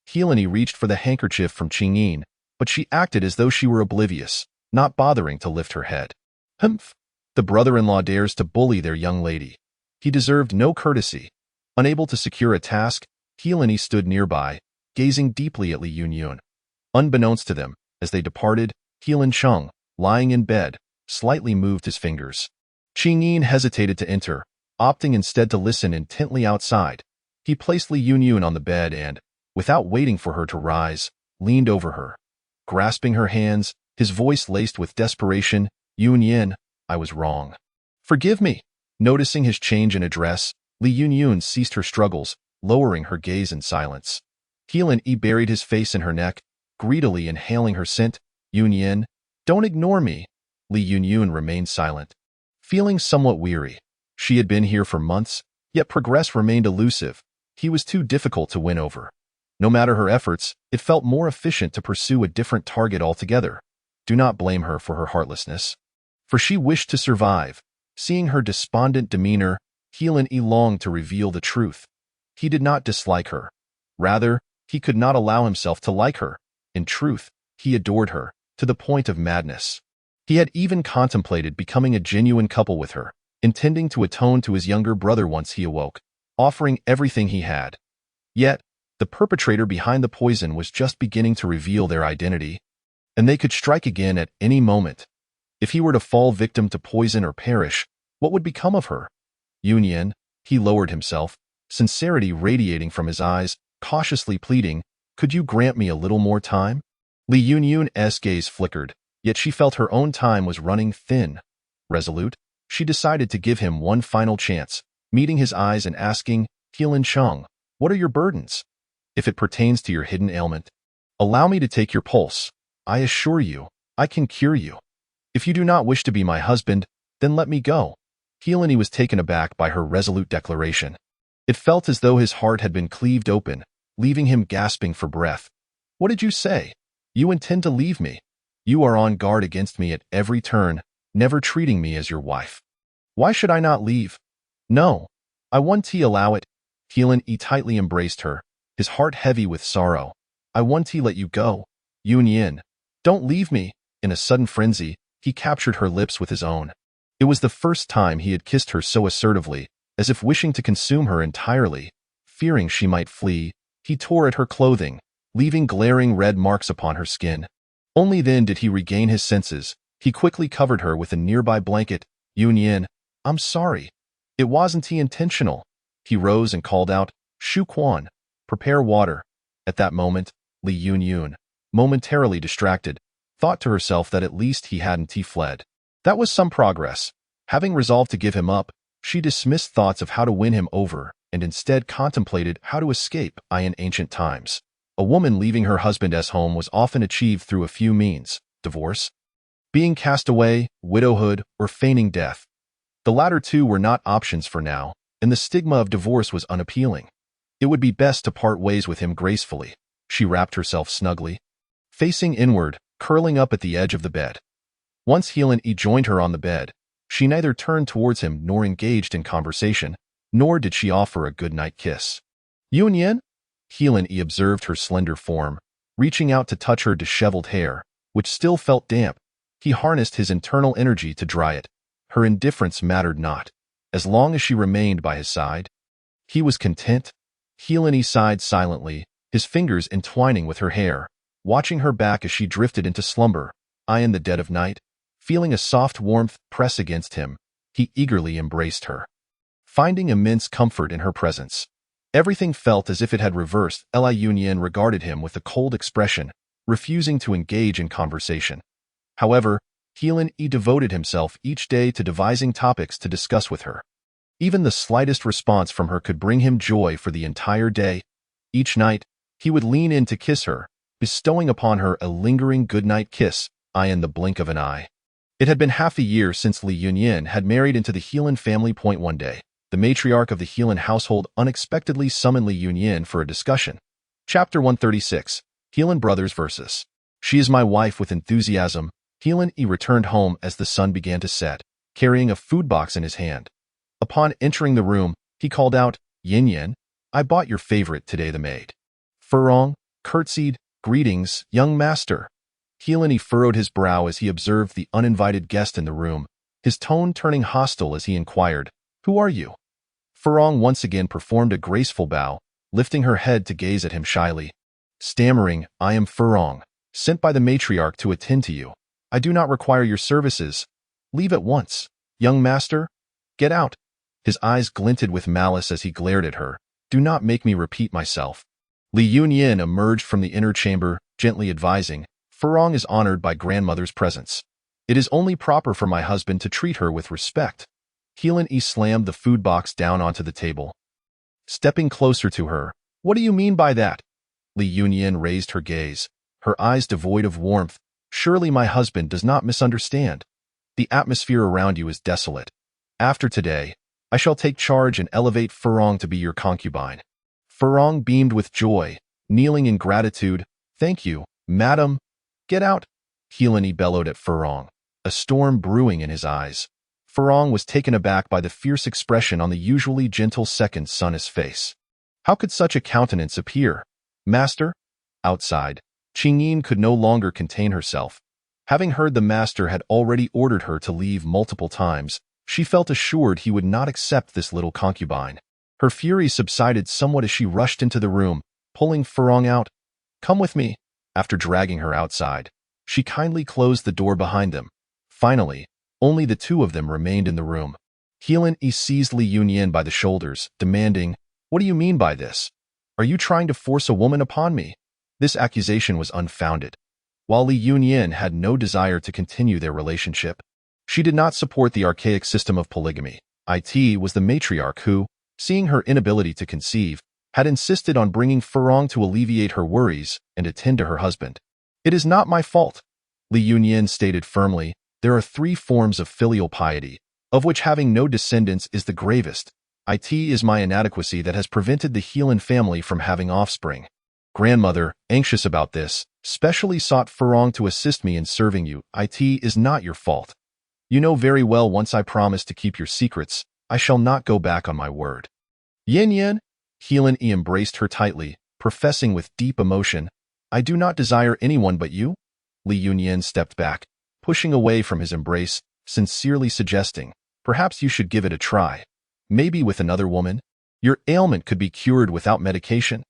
Helene reached for the handkerchief from Qingyin, but she acted as though she were oblivious, not bothering to lift her head. Humph! The brother-in-law dares to bully their young lady. He deserved no courtesy. Unable to secure a task, Helene stood nearby, gazing deeply at Li Yunyun. Unbeknownst to them, as they departed, Helan Chung, lying in bed, slightly moved his fingers. Qingyin hesitated to enter, opting instead to listen intently outside. He placed Li Yunyun on the bed and, without waiting for her to rise, leaned over her. Grasping her hands, his voice laced with desperation, "Yunyin, I was wrong. Forgive me." Noticing his change in address, Li Yunyun ceased her struggles, lowering her gaze in silence. Helan buried his face in her neck, greedily inhaling her scent. "Yunyin, don't ignore me." Li Yunyun remained silent. Feeling somewhat weary, she had been here for months, yet progress remained elusive. He was too difficult to win over. No matter her efforts, it felt more efficient to pursue a different target altogether. Do not blame her for her heartlessness. For she wished to survive. Seeing her despondent demeanor, Helan longed to reveal the truth. He did not dislike her. Rather, he could not allow himself to like her. In truth, he adored her, to the point of madness. He had even contemplated becoming a genuine couple with her, intending to atone to his younger brother once he awoke, offering everything he had. Yet, the perpetrator behind the poison was just beginning to reveal their identity, and they could strike again at any moment. If he were to fall victim to poison or perish, what would become of her? Yunyin, he lowered himself, sincerity radiating from his eyes, cautiously pleading, "Could you grant me a little more time?" Li Yunyun's gaze flickered, yet she felt her own time was running thin. Resolute, she decided to give him one final chance, meeting his eyes and asking, "Helan Chung, what are your burdens? If it pertains to your hidden ailment, allow me to take your pulse. I assure you, I can cure you. If you do not wish to be my husband, then let me go." Helan was taken aback by her resolute declaration. It felt as though his heart had been cleaved open, leaving him gasping for breath. "What did you say? You intend to leave me? You are on guard against me at every turn, never treating me as your wife. Why should I not leave? No, I want to allow it." Helan tightly embraced her, his heart heavy with sorrow. "I want to let you go. Yunyin, don't leave me." In a sudden frenzy, he captured her lips with his own. It was the first time he had kissed her so assertively, as if wishing to consume her entirely. Fearing she might flee, he tore at her clothing, leaving glaring red marks upon her skin. Only then did he regain his senses. He quickly covered her with a nearby blanket. "Yunyin, I'm sorry. It wasn't intentional." He rose and called out, "Shu Quan, prepare water." At that moment, Li Yunyun, momentarily distracted, thought to herself that at least he hadn't fled. That was some progress. Having resolved to give him up, she dismissed thoughts of how to win him over and instead contemplated how to escape. In ancient times, a woman leaving her husband's home was often achieved through a few means: divorce, being cast away, widowhood, or feigning death. The latter two were not options for now, and the stigma of divorce was unappealing. It would be best to part ways with him gracefully. She wrapped herself snugly, facing inward, curling up at the edge of the bed. Once Helan joined her on the bed, she neither turned towards him nor engaged in conversation, nor did she offer a good-night kiss. "Yunyin?" Helan observed her slender form, reaching out to touch her disheveled hair, which still felt damp. He harnessed his internal energy to dry it. Her indifference mattered not. As long as she remained by his side, he was content. Helan sighed silently, his fingers entwining with her hair, watching her back as she drifted into slumber. In the dead of night, feeling a soft warmth press against him, he eagerly embraced her, finding immense comfort in her presence. Everything felt as if it had reversed. Li Yunyin regarded him with a cold expression, refusing to engage in conversation. However, Helan devoted himself each day to devising topics to discuss with her. Even the slightest response from her could bring him joy for the entire day. Each night, he would lean in to kiss her, bestowing upon her a lingering goodnight kiss, in the blink of an eye. It had been half a year since Li Yunyin had married into the Helan family. One day, the matriarch of the Helan household unexpectedly summoned Li Yunyin for a discussion. Chapter 136, Helan Brothers vs. "She is my wife." With enthusiasm, Helan returned home as the sun began to set, carrying a food box in his hand. Upon entering the room, he called out, "Yin Yin, I bought your favorite today, the maid. Furong, curtsied, "Greetings, young master." Heelan furrowed his brow as he observed the uninvited guest in the room, his tone turning hostile as he inquired, "Who are you?" Farong once again performed a graceful bow, lifting her head to gaze at him shyly. Stammering, "I am Farong, sent by the matriarch to attend to you. I do not require your services. Leave at once. Young master, get out." His eyes glinted with malice as he glared at her. "Do not make me repeat myself." Li Yunyin emerged from the inner chamber, gently advising, "Farong is honored by grandmother's presence. It is only proper for my husband to treat her with respect." Heelan slammed the food box down onto the table. Stepping closer to her, "What do you mean by that?" Li Yunyin raised her gaze, her eyes devoid of warmth. "Surely my husband does not misunderstand. The atmosphere around you is desolate. After today, I shall take charge and elevate Farong to be your concubine." Farong beamed with joy, kneeling in gratitude. "Thank you, madam." "Get out!" Heelan bellowed at Farong, a storm brewing in his eyes. Farong was taken aback by the fierce expression on the usually gentle second son's face. How could such a countenance appear? "Master?" Outside, Qingyin could no longer contain herself. Having heard the master had already ordered her to leave multiple times, she felt assured he would not accept this little concubine. Her fury subsided somewhat as she rushed into the room, pulling Farong out. "Come with me." After dragging her outside, she kindly closed the door behind them. Finally, only the two of them remained in the room. Heelan seized Li Yunyin by the shoulders, demanding, "What do you mean by this? Are you trying to force a woman upon me?" This accusation was unfounded. While Li Yunyin had no desire to continue their relationship, she did not support the archaic system of polygamy. It was the matriarch who, seeing her inability to conceive, had insisted on bringing Farong to alleviate her worries and attend to her husband. "It is not my fault," Li Yunyin stated firmly. "There are 3 forms of filial piety, of which having no descendants is the gravest. It is my inadequacy that has prevented the Heelan family from having offspring. Grandmother, anxious about this, specially sought Farong to assist me in serving you. It is not your fault. You know very well once I promised to keep your secrets, I shall not go back on my word." "Yin Yin," Heelan embraced her tightly, professing with deep emotion, "I do not desire anyone but you." Li Yunyin stepped back, pushing away from his embrace, sincerely suggesting, "Perhaps you should give it a try. Maybe with another woman. Your ailment could be cured without medication."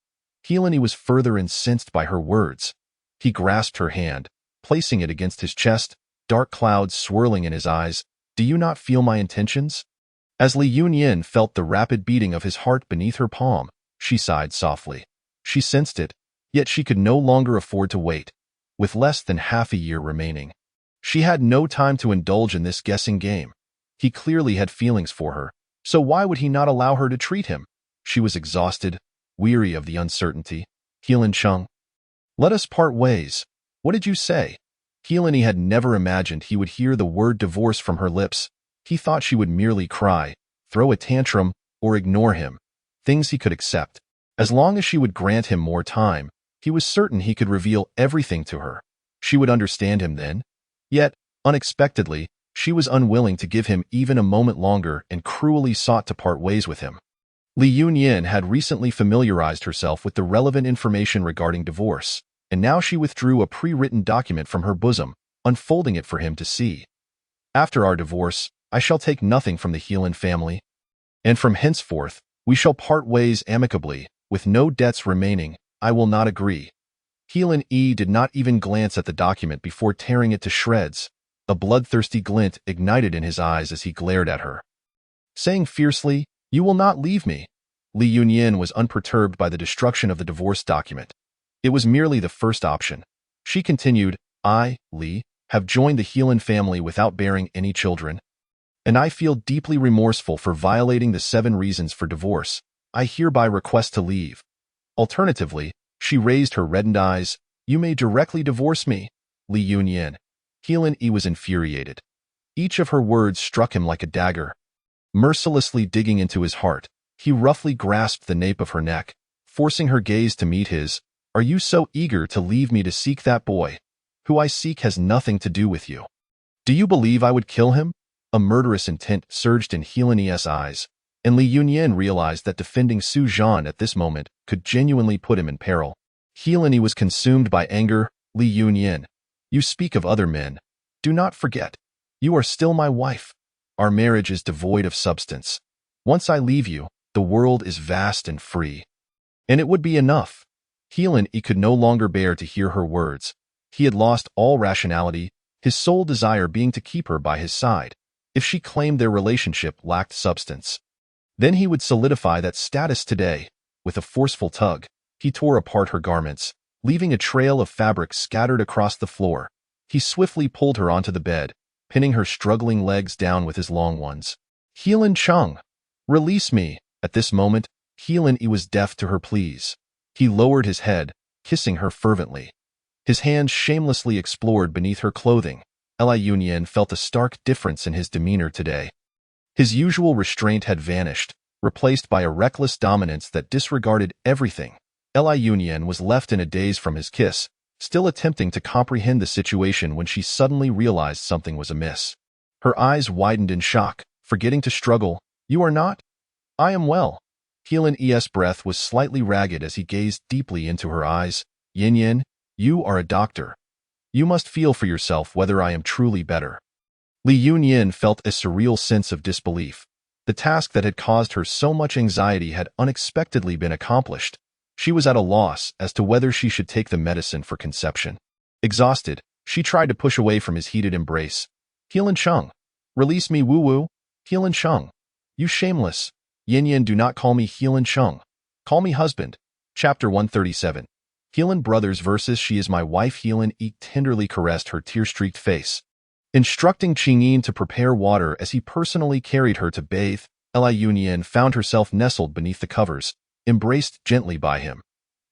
Heelan was further incensed by her words. He grasped her hand, placing it against his chest, dark clouds swirling in his eyes. "Do you not feel my intentions?" As Li Yunyin felt the rapid beating of his heart beneath her palm, she sighed softly. She sensed it, yet she could no longer afford to wait. With less than half a year remaining, she had no time to indulge in this guessing game. He clearly had feelings for her, so why would he not allow her to treat him? She was exhausted, weary of the uncertainty. "Heelan Chung, let us part ways." "What did you say?" Heelan had never imagined he would hear the word divorce from her lips. He thought she would merely cry, throw a tantrum, or ignore him. Things he could accept. As long as she would grant him more time, he was certain he could reveal everything to her. She would understand him then. Yet, unexpectedly, she was unwilling to give him even a moment longer and cruelly sought to part ways with him. Li Yunyin had recently familiarized herself with the relevant information regarding divorce, and now she withdrew a pre-written document from her bosom, unfolding it for him to see. "After our divorce, I shall take nothing from the Heelan family, and from henceforth, we shall part ways amicably, with no debts remaining. I will not agree." Heelan did not even glance at the document before tearing it to shreds. A bloodthirsty glint ignited in his eyes as he glared at her. Saying fiercely, "You will not leave me." Li Yunyin was unperturbed by the destruction of the divorce document. It was merely the first option. She continued, "I, Li, have joined the Heelan family without bearing any children, and I feel deeply remorseful for violating the 7 reasons for divorce. I hereby request to leave. Alternatively," she raised her reddened eyes, "you may directly divorce me." Li Yunyin. Heelan was infuriated. Each of her words struck him like a dagger. Mercilessly digging into his heart, he roughly grasped the nape of her neck, forcing her gaze to meet his. "Are you so eager to leave me to seek that boy? Who I seek has nothing to do with you. Do you believe I would kill him?" A murderous intent surged in Heelan's eyes, and Li Yunyin realized that defending Su Zhan at this moment could genuinely put him in peril. He was consumed by anger. Li Yunyin, you speak of other men. Do not forget. You are still my wife. Our marriage is devoid of substance. Once I leave you, the world is vast and free. And it would be enough. He could no longer bear to hear her words. He had lost all rationality, his sole desire being to keep her by his side. If she claimed their relationship lacked substance, then he would solidify that status today. With a forceful tug, he tore apart her garments, leaving a trail of fabric scattered across the floor. He swiftly pulled her onto the bed, pinning her struggling legs down with his long ones. Heelin Chung, release me. At this moment, Heelin was deaf to her pleas. He lowered his head, kissing her fervently. His hands shamelessly explored beneath her clothing. Li Yunyin felt a stark difference in his demeanor today. His usual restraint had vanished, replaced by a reckless dominance that disregarded everything. Li Yunyin was left in a daze from his kiss, still attempting to comprehend the situation when she suddenly realized something was amiss. Her eyes widened in shock, forgetting to struggle. You are not? I am well. Heelin's breath was slightly ragged as he gazed deeply into her eyes. Yin, you are a doctor. You must feel for yourself whether I am truly better. Li Yunyin felt a surreal sense of disbelief. The task that had caused her so much anxiety had unexpectedly been accomplished. She was at a loss as to whether she should take the medicine for conception. Exhausted, she tried to push away from his heated embrace. Heelin Chung, release me, woo-woo. Heelin Chung, you shameless. Yin, do not call me Heelin Chung. Call me husband. Chapter 137. Heelin Brothers versus She is my wife. Heelin tenderly caressed her tear-streaked face, instructing Qingyin to prepare water as he personally carried her to bathe. Li Yunyin found herself nestled beneath the covers, embraced gently by him.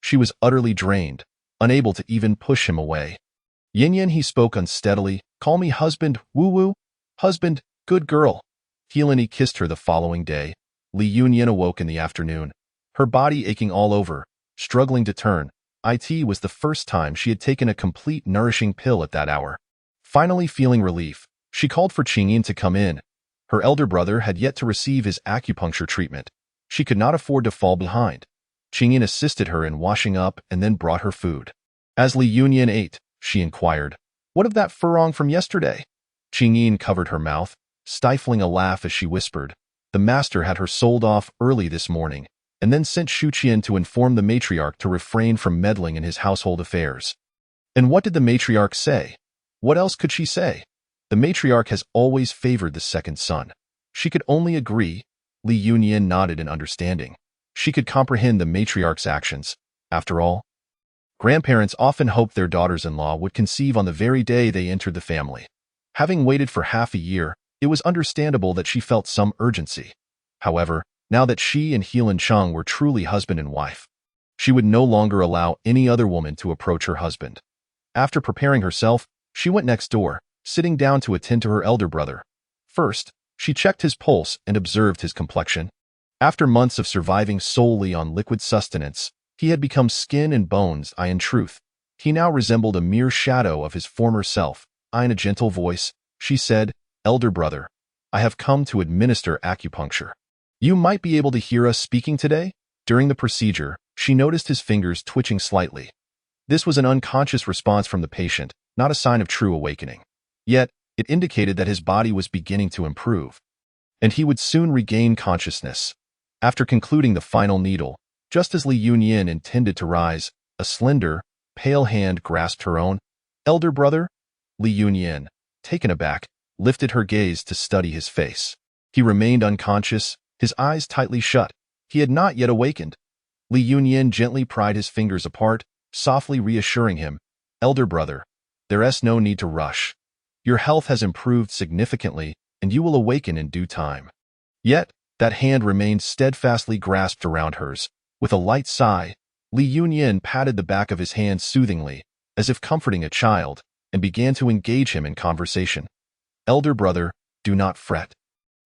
She was utterly drained, unable to even push him away. Yin, he spoke unsteadily. Call me husband, woo-woo. Husband, good girl. Heelin kissed her the following day. Li Yunyin awoke in the afternoon, her body aching all over, struggling to turn. It was the first time she had taken a complete nourishing pill at that hour. Finally feeling relief, she called for Qingyin to come in. Her elder brother had yet to receive his acupuncture treatment. She could not afford to fall behind. Qingyin assisted her in washing up and then brought her food. As Li Yunyin ate, she inquired, "What of that furong from yesterday?" Qingyin covered her mouth, stifling a laugh as she whispered, "The master had her sold off early this morning, and then sent Shuqian to inform the matriarch to refrain from meddling in his household affairs." And what did the matriarch say? What else could she say? The matriarch has always favored the second son. She could only agree. Li Yunyin nodded in understanding. She could comprehend the matriarch's actions. After all, grandparents often hoped their daughters-in-law would conceive on the very day they entered the family. Having waited for half a year, it was understandable that she felt some urgency. However, now that she and Heelin Chung were truly husband and wife, she would no longer allow any other woman to approach her husband. After preparing herself, she went next door, sitting down to attend to her elder brother. First, she checked his pulse and observed his complexion. After months of surviving solely on liquid sustenance, he had become skin and bones. In truth, he now resembled a mere shadow of his former self. In a gentle voice, she said, "Elder brother, I have come to administer acupuncture. You might be able to hear us speaking today?" During the procedure, she noticed his fingers twitching slightly. This was an unconscious response from the patient, not a sign of true awakening. Yet, it indicated that his body was beginning to improve, and he would soon regain consciousness. After concluding the final needle, just as Li Yunyin intended to rise, a slender, pale hand grasped her own. "Elder brother?" Li Yunyin, taken aback, lifted her gaze to study his face. He remained unconscious, his eyes tightly shut. He had not yet awakened. Li Yunyin gently pried his fingers apart, softly reassuring him, "Elder brother, there's no need to rush. Your health has improved significantly, and you will awaken in due time." Yet, that hand remained steadfastly grasped around hers. With a light sigh, Li Yunyin patted the back of his hand soothingly, as if comforting a child, and began to engage him in conversation. "Elder brother, do not fret.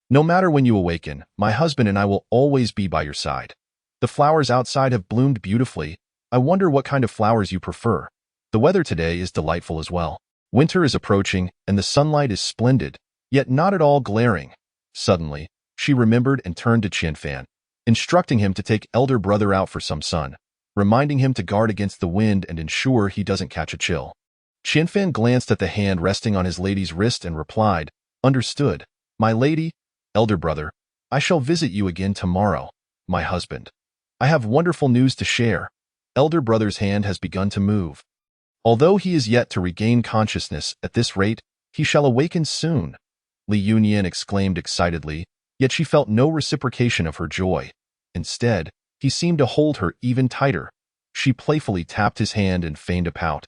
No matter when you awaken, my husband and I will always be by your side. The flowers outside have bloomed beautifully. I wonder what kind of flowers you prefer. The weather today is delightful as well. Winter is approaching, and the sunlight is splendid, yet not at all glaring." Suddenly, she remembered and turned to Qianfan, instructing him to take elder brother out for some sun. reminding him to guard against the wind and ensure he doesn't catch a chill. Qianfan glanced at the hand resting on his lady's wrist and replied, "Understood. My lady, elder brother, I shall visit you again tomorrow, my husband. I have wonderful news to share. Elder brother's hand has begun to move. Although he is yet to regain consciousness at this rate, he shall awaken soon." Li Yunyan exclaimed excitedly, yet she felt no reciprocation of her joy. Instead, he seemed to hold her even tighter. She playfully tapped his hand and feigned a pout.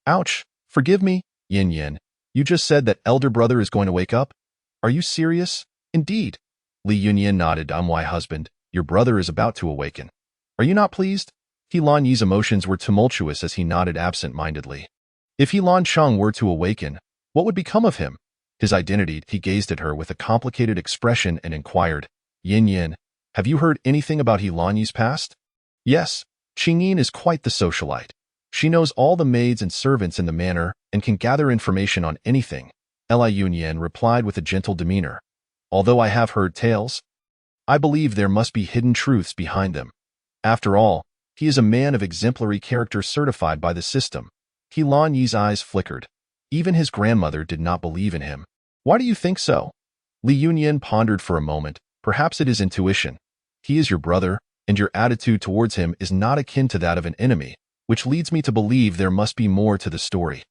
"Ouch, forgive me, Yin Yin. You just said that elder brother is going to wake up? Are you serious?" "Indeed." Li Yunyan nodded. "My husband, your brother is about to awaken. Are you not pleased?" He Lan Yi's emotions were tumultuous as he nodded absent-mindedly. If He Lan Cheng were to awaken, what would become of him? His identity. He gazed at her with a complicated expression and inquired, "Yin Yin, have you heard anything about He Lan Yi's past?" "Yes, Qingyin is quite the socialite. She knows all the maids and servants in the manor and can gather information on anything," Li Yunyan replied with a gentle demeanor. "Although I have heard tales, I believe there must be hidden truths behind them. After all, he is a man of exemplary character certified by the system." He Lan Yi's eyes flickered. Even his grandmother did not believe in him. "Why do you think so?" Li Yunyan pondered for a moment. "Perhaps it is intuition. He is your brother, and your attitude towards him is not akin to that of an enemy, which leads me to believe there must be more to the story."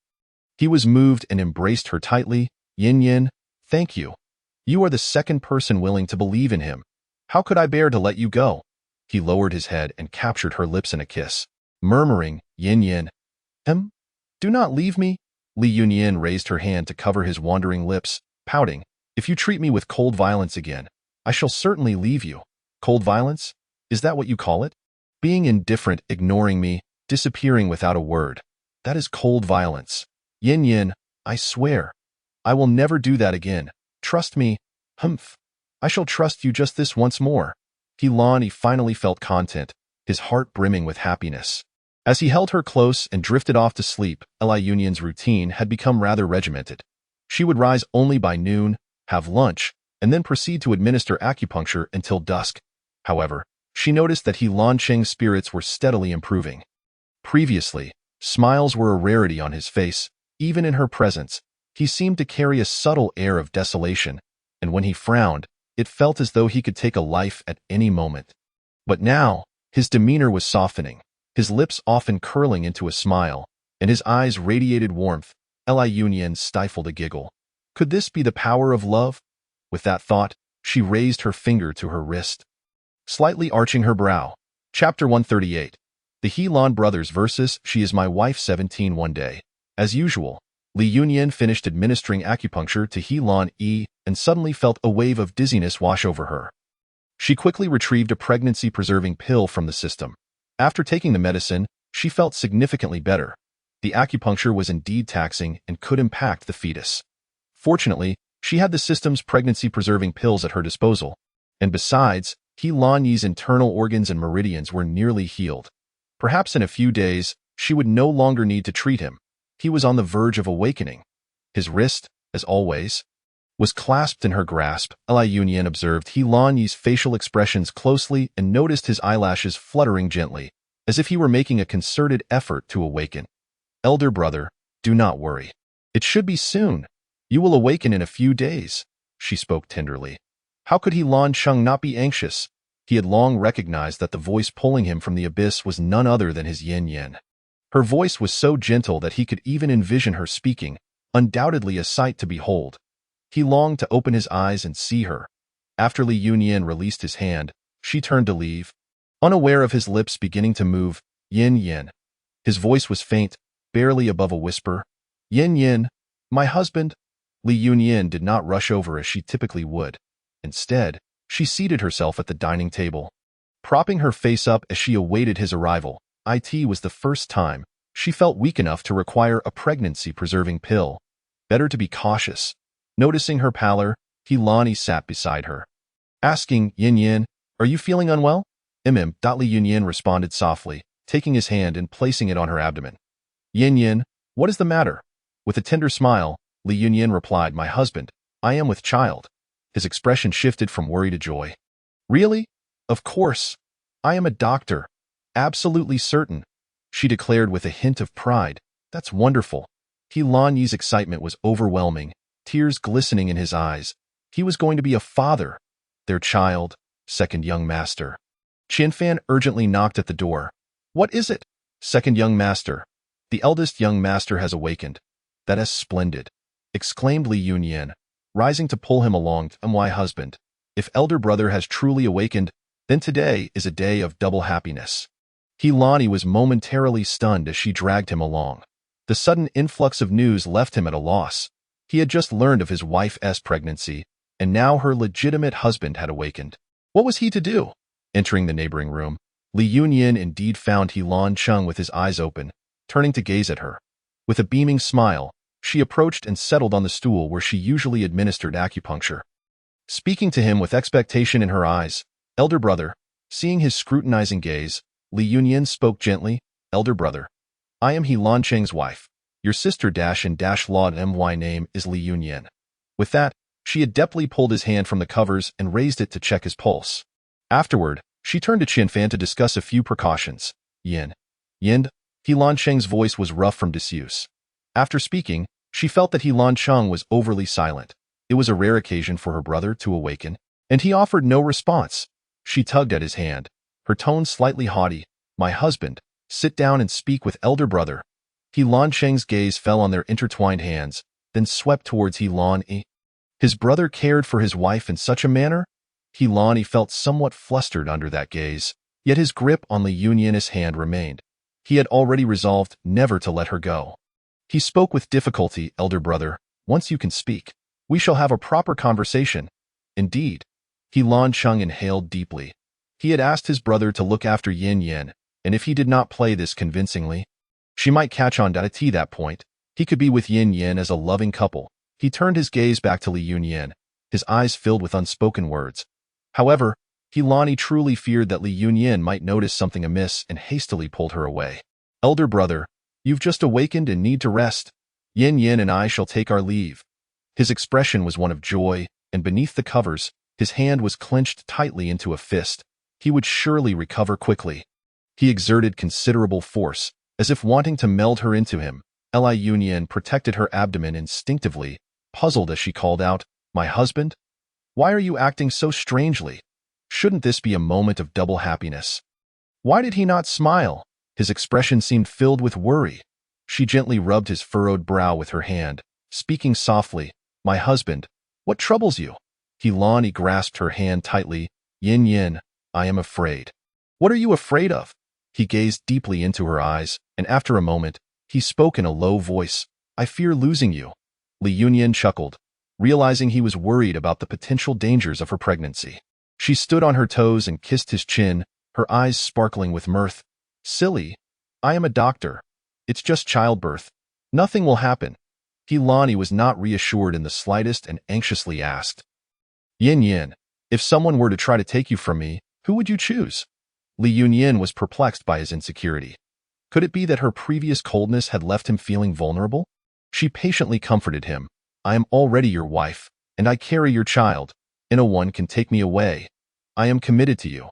He was moved and embraced her tightly. "Yin Yin, thank you. You are the second person willing to believe in him. How could I bear to let you go?" He lowered his head and captured her lips in a kiss, murmuring, "Yin Yin, do not leave me." Li Yunyan raised her hand to cover his wandering lips, pouting, "If you treat me with cold violence again, I shall certainly leave you." "Cold violence? Is that what you call it? Being indifferent, ignoring me, disappearing without a word. That is cold violence. Yin Yin, I swear. I will never do that again. Trust me." "Humph. I shall trust you just this once more." He finally felt content, his heart brimming with happiness. As he held her close and drifted off to sleep, Li Yunyan's routine had become rather regimented. She would rise only by noon, have lunch, and then proceed to administer acupuncture until dusk. However, she noticed that He Lan Cheng's spirits were steadily improving. Previously, smiles were a rarity on his face. Even in her presence, he seemed to carry a subtle air of desolation, and when he frowned, it felt as though he could take a life at any moment. But now, his demeanor was softening, his lips often curling into a smile, and his eyes radiated warmth. Li Yunyan stifled a giggle. Could this be the power of love? With that thought, she raised her finger to her wrist, slightly arching her brow. Chapter 138. The He Lan brothers versus She Is My Wife 17. One day, as usual, Li Yunyan finished administering acupuncture to He Lan Yi and suddenly felt a wave of dizziness wash over her. She quickly retrieved a pregnancy-preserving pill from the system. After taking the medicine, she felt significantly better. The acupuncture was indeed taxing and could impact the fetus. Fortunately, she had the system's pregnancy-preserving pills at her disposal, and besides, He Lan Yi's internal organs and meridians were nearly healed. Perhaps in a few days, she would no longer need to treat him. He was on the verge of awakening. His wrist, as always, was clasped in her grasp. Li Yunyan observed He Lan Yi's facial expressions closely and noticed his eyelashes fluttering gently, as if he were making a concerted effort to awaken. "Elder brother, do not worry. It should be soon. You will awaken in a few days," she spoke tenderly. How could He Lan Cheng not be anxious? He had long recognized that the voice pulling him from the abyss was none other than his Yin Yin. Her voice was so gentle that he could even envision her speaking, undoubtedly a sight to behold. He longed to open his eyes and see her. After Li Yunyan released his hand, she turned to leave, unaware of his lips beginning to move. "Yin Yin." His voice was faint, barely above a whisper. "Yin Yin, my husband." Li Yunyan did not rush over as she typically would. Instead, she seated herself at the dining table, propping her face up as she awaited his arrival. It was the first time she felt weak enough to require a pregnancy-preserving pill. Better to be cautious. Noticing her pallor, He Lan Yi sat beside her, asking, "Yin Yin, are you feeling unwell?" Li Yunyan responded softly, taking his hand and placing it on her abdomen. "Yin Yin, what is the matter?" With a tender smile, Li Yunyan replied, "My husband, I am with child." His expression shifted from worry to joy. "Really? Of course. I am a doctor. Absolutely certain, she declared with a hint of pride. That's wonderful. He Lanyi's excitement was overwhelming, tears glistening in his eyes. He was going to be a father. Their child, second young master. Qianfan urgently knocked at the door. What is it? Second young master. The eldest young master has awakened. That is splendid, exclaimed Li Yunyan, rising to pull him along. My husband. If elder brother has truly awakened, then today is a day of double happiness. He Lani was momentarily stunned as she dragged him along. The sudden influx of news left him at a loss. He had just learned of his wife's pregnancy, and now her legitimate husband had awakened. What was he to do? Entering the neighboring room, Li Yunyan indeed found He Lan Cheng with his eyes open, turning to gaze at her. With a beaming smile, she approached and settled on the stool where she usually administered acupuncture. Speaking to him with expectation in her eyes, elder brother, seeing his scrutinizing gaze, Li Yunyan spoke gently, Elder brother, I am He Lan Cheng's wife. Your sister Law my name is Li Yunyan. With that, she adeptly pulled his hand from the covers and raised it to check his pulse. Afterward, she turned to Qianfan to discuss a few precautions. Yin. He Lan Cheng's voice was rough from disuse. After speaking, she felt that He Lan Cheng was overly silent. It was a rare occasion for her brother to awaken, and he offered no response. She tugged at his hand, her tone slightly haughty. My husband, sit down and speak with elder brother. He Lan Cheng's gaze fell on their intertwined hands, then swept towards He Lan Yi. His brother cared for his wife in such a manner? He Lan Yi felt somewhat flustered under that gaze, yet his grip on Li Yunyan's hand remained. He had already resolved never to let her go. He spoke with difficulty, elder brother, once you can speak, we shall have a proper conversation. Indeed. He Lan Cheng inhaled deeply. He had asked his brother to look after Yin Yin, and if he did not play this convincingly, she might catch on at that point. He could be with Yin Yin as a loving couple. He turned his gaze back to Li Yunyan, his eyes filled with unspoken words. However, He Lan Yi truly feared that Li Yunyan might notice something amiss and hastily pulled her away. Elder brother, you've just awakened and need to rest. Yin Yin and I shall take our leave. His expression was one of joy, and beneath the covers, his hand was clenched tightly into a fist. He would surely recover quickly. He exerted considerable force, as if wanting to meld her into him. Li Yunyan protected her abdomen instinctively, puzzled as she called out, My husband? Why are you acting so strangely? Shouldn't this be a moment of double happiness? Why did he not smile? His expression seemed filled with worry. She gently rubbed his furrowed brow with her hand, speaking softly, My husband, what troubles you? He Lan Yi grasped her hand tightly. Yin Yin, I am afraid. What are you afraid of? He gazed deeply into her eyes, and after a moment, he spoke in a low voice. I fear losing you. Li Yunyan chuckled, realizing he was worried about the potential dangers of her pregnancy. She stood on her toes and kissed his chin, her eyes sparkling with mirth. Silly. I am a doctor. It's just childbirth. Nothing will happen. He Lan Yi was not reassured in the slightest and anxiously asked, Yin Yin, if someone were to try to take you from me, who would you choose? Li Yunyan was perplexed by his insecurity. Could it be that her previous coldness had left him feeling vulnerable? She patiently comforted him. I am already your wife, and I carry your child. No one can take me away. I am committed to you.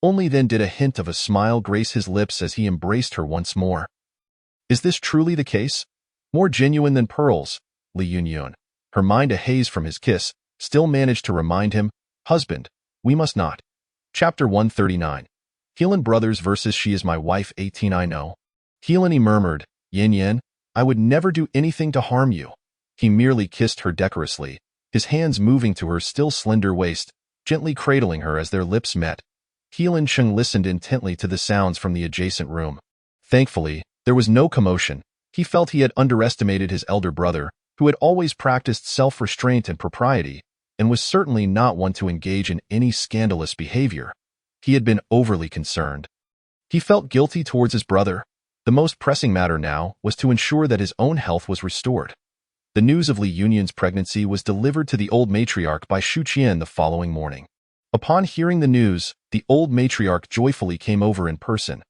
Only then did a hint of a smile grace his lips as he embraced her once more. Is this truly the case? More genuine than pearls, Li Yunyan, her mind a haze from his kiss, still managed to remind him, Husband, we must not. Chapter 139. Heelan Brothers versus She is My Wife 18 I know. Heelan he murmured, Yin Yin, I would never do anything to harm you. He merely kissed her decorously, his hands moving to her still slender waist, gently cradling her as their lips met. Heelan Cheng listened intently to the sounds from the adjacent room. Thankfully, there was no commotion. He felt he had underestimated his elder brother, who had always practiced self-restraint and propriety, and was certainly not one to engage in any scandalous behavior. He had been overly concerned. He felt guilty towards his brother. The most pressing matter now was to ensure that his own health was restored. The news of Li Yunyan's pregnancy was delivered to the old matriarch by Shu Qian the following morning. Upon hearing the news, the old matriarch joyfully came over in person.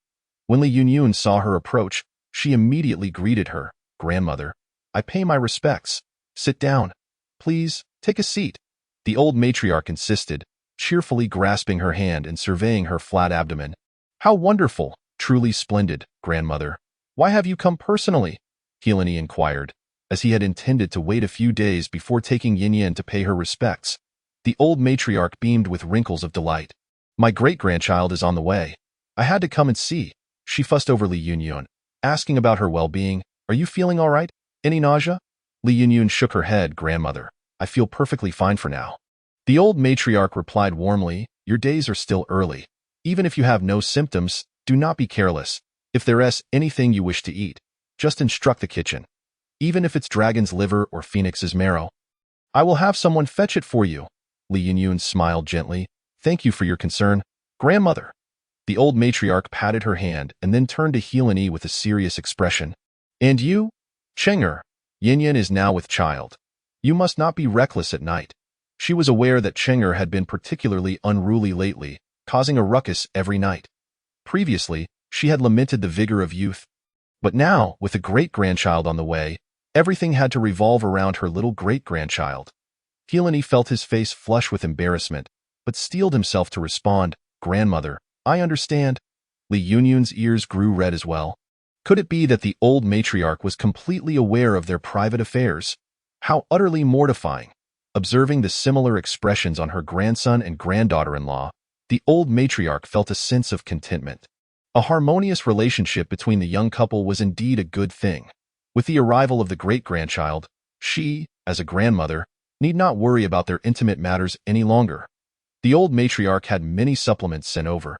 When Li Yunyan saw her approach, she immediately greeted her. Grandmother, I pay my respects. Sit down. Please, take a seat. The old matriarch insisted, cheerfully grasping her hand and surveying her flat abdomen. How wonderful! Truly splendid, grandmother. Why have you come personally? Helene inquired, as he had intended to wait a few days before taking Yin to pay her respects. The old matriarch beamed with wrinkles of delight. My great-grandchild is on the way. I had to come and see. She fussed over Li Yunyun, asking about her well-being. Are you feeling all right? Any nausea? Li Yunyun shook her head. Grandmother, I feel perfectly fine for now. The old matriarch replied warmly, your days are still early. Even if you have no symptoms, do not be careless. If there is anything you wish to eat, just instruct the kitchen. Even if it's dragon's liver or phoenix's marrow. I will have someone fetch it for you. Li Yunyun smiled gently. Thank you for your concern, grandmother. The old matriarch patted her hand and then turned to Helene with a serious expression. And you? Cheng'er, Yin is now with child. You must not be reckless at night. She was aware that Cheng'er had been particularly unruly lately, causing a ruckus every night. Previously, she had lamented the vigor of youth. But now, with a great-grandchild on the way, everything had to revolve around her little great-grandchild. Helene felt his face flush with embarrassment, but steeled himself to respond, Grandmother, I understand. Li Yunyun's ears grew red as well. Could it be that the old matriarch was completely aware of their private affairs? How utterly mortifying. Observing the similar expressions on her grandson and granddaughter-in-law, the old matriarch felt a sense of contentment. A harmonious relationship between the young couple was indeed a good thing. With the arrival of the great-grandchild, she, as a grandmother, need not worry about their intimate matters any longer. The old matriarch had many supplements sent over,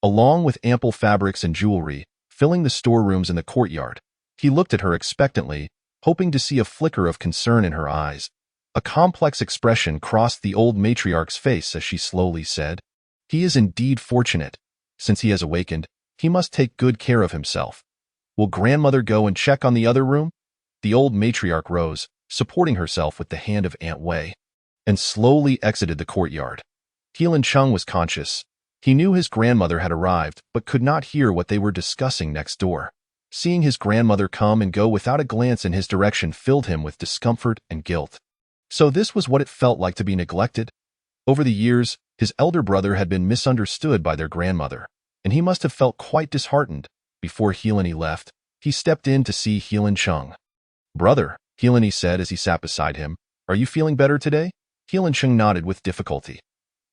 along with ample fabrics and jewelry, filling the storerooms in the courtyard. He looked at her expectantly, hoping to see a flicker of concern in her eyes. A complex expression crossed the old matriarch's face as she slowly said, He is indeed fortunate. Since he has awakened, he must take good care of himself. Will grandmother go and check on the other room? The old matriarch rose, supporting herself with the hand of Aunt Wei, and slowly exited the courtyard. Heilin Chung was conscious. He knew his grandmother had arrived, but could not hear what they were discussing next door. Seeing his grandmother come and go without a glance in his direction filled him with discomfort and guilt. So this was what it felt like to be neglected? Over the years, his elder brother had been misunderstood by their grandmother, and he must have felt quite disheartened. Before Helene left, he stepped in to see Heilin Chung. Brother, Helene said as he sat beside him, are you feeling better today? Heilin Chung nodded with difficulty.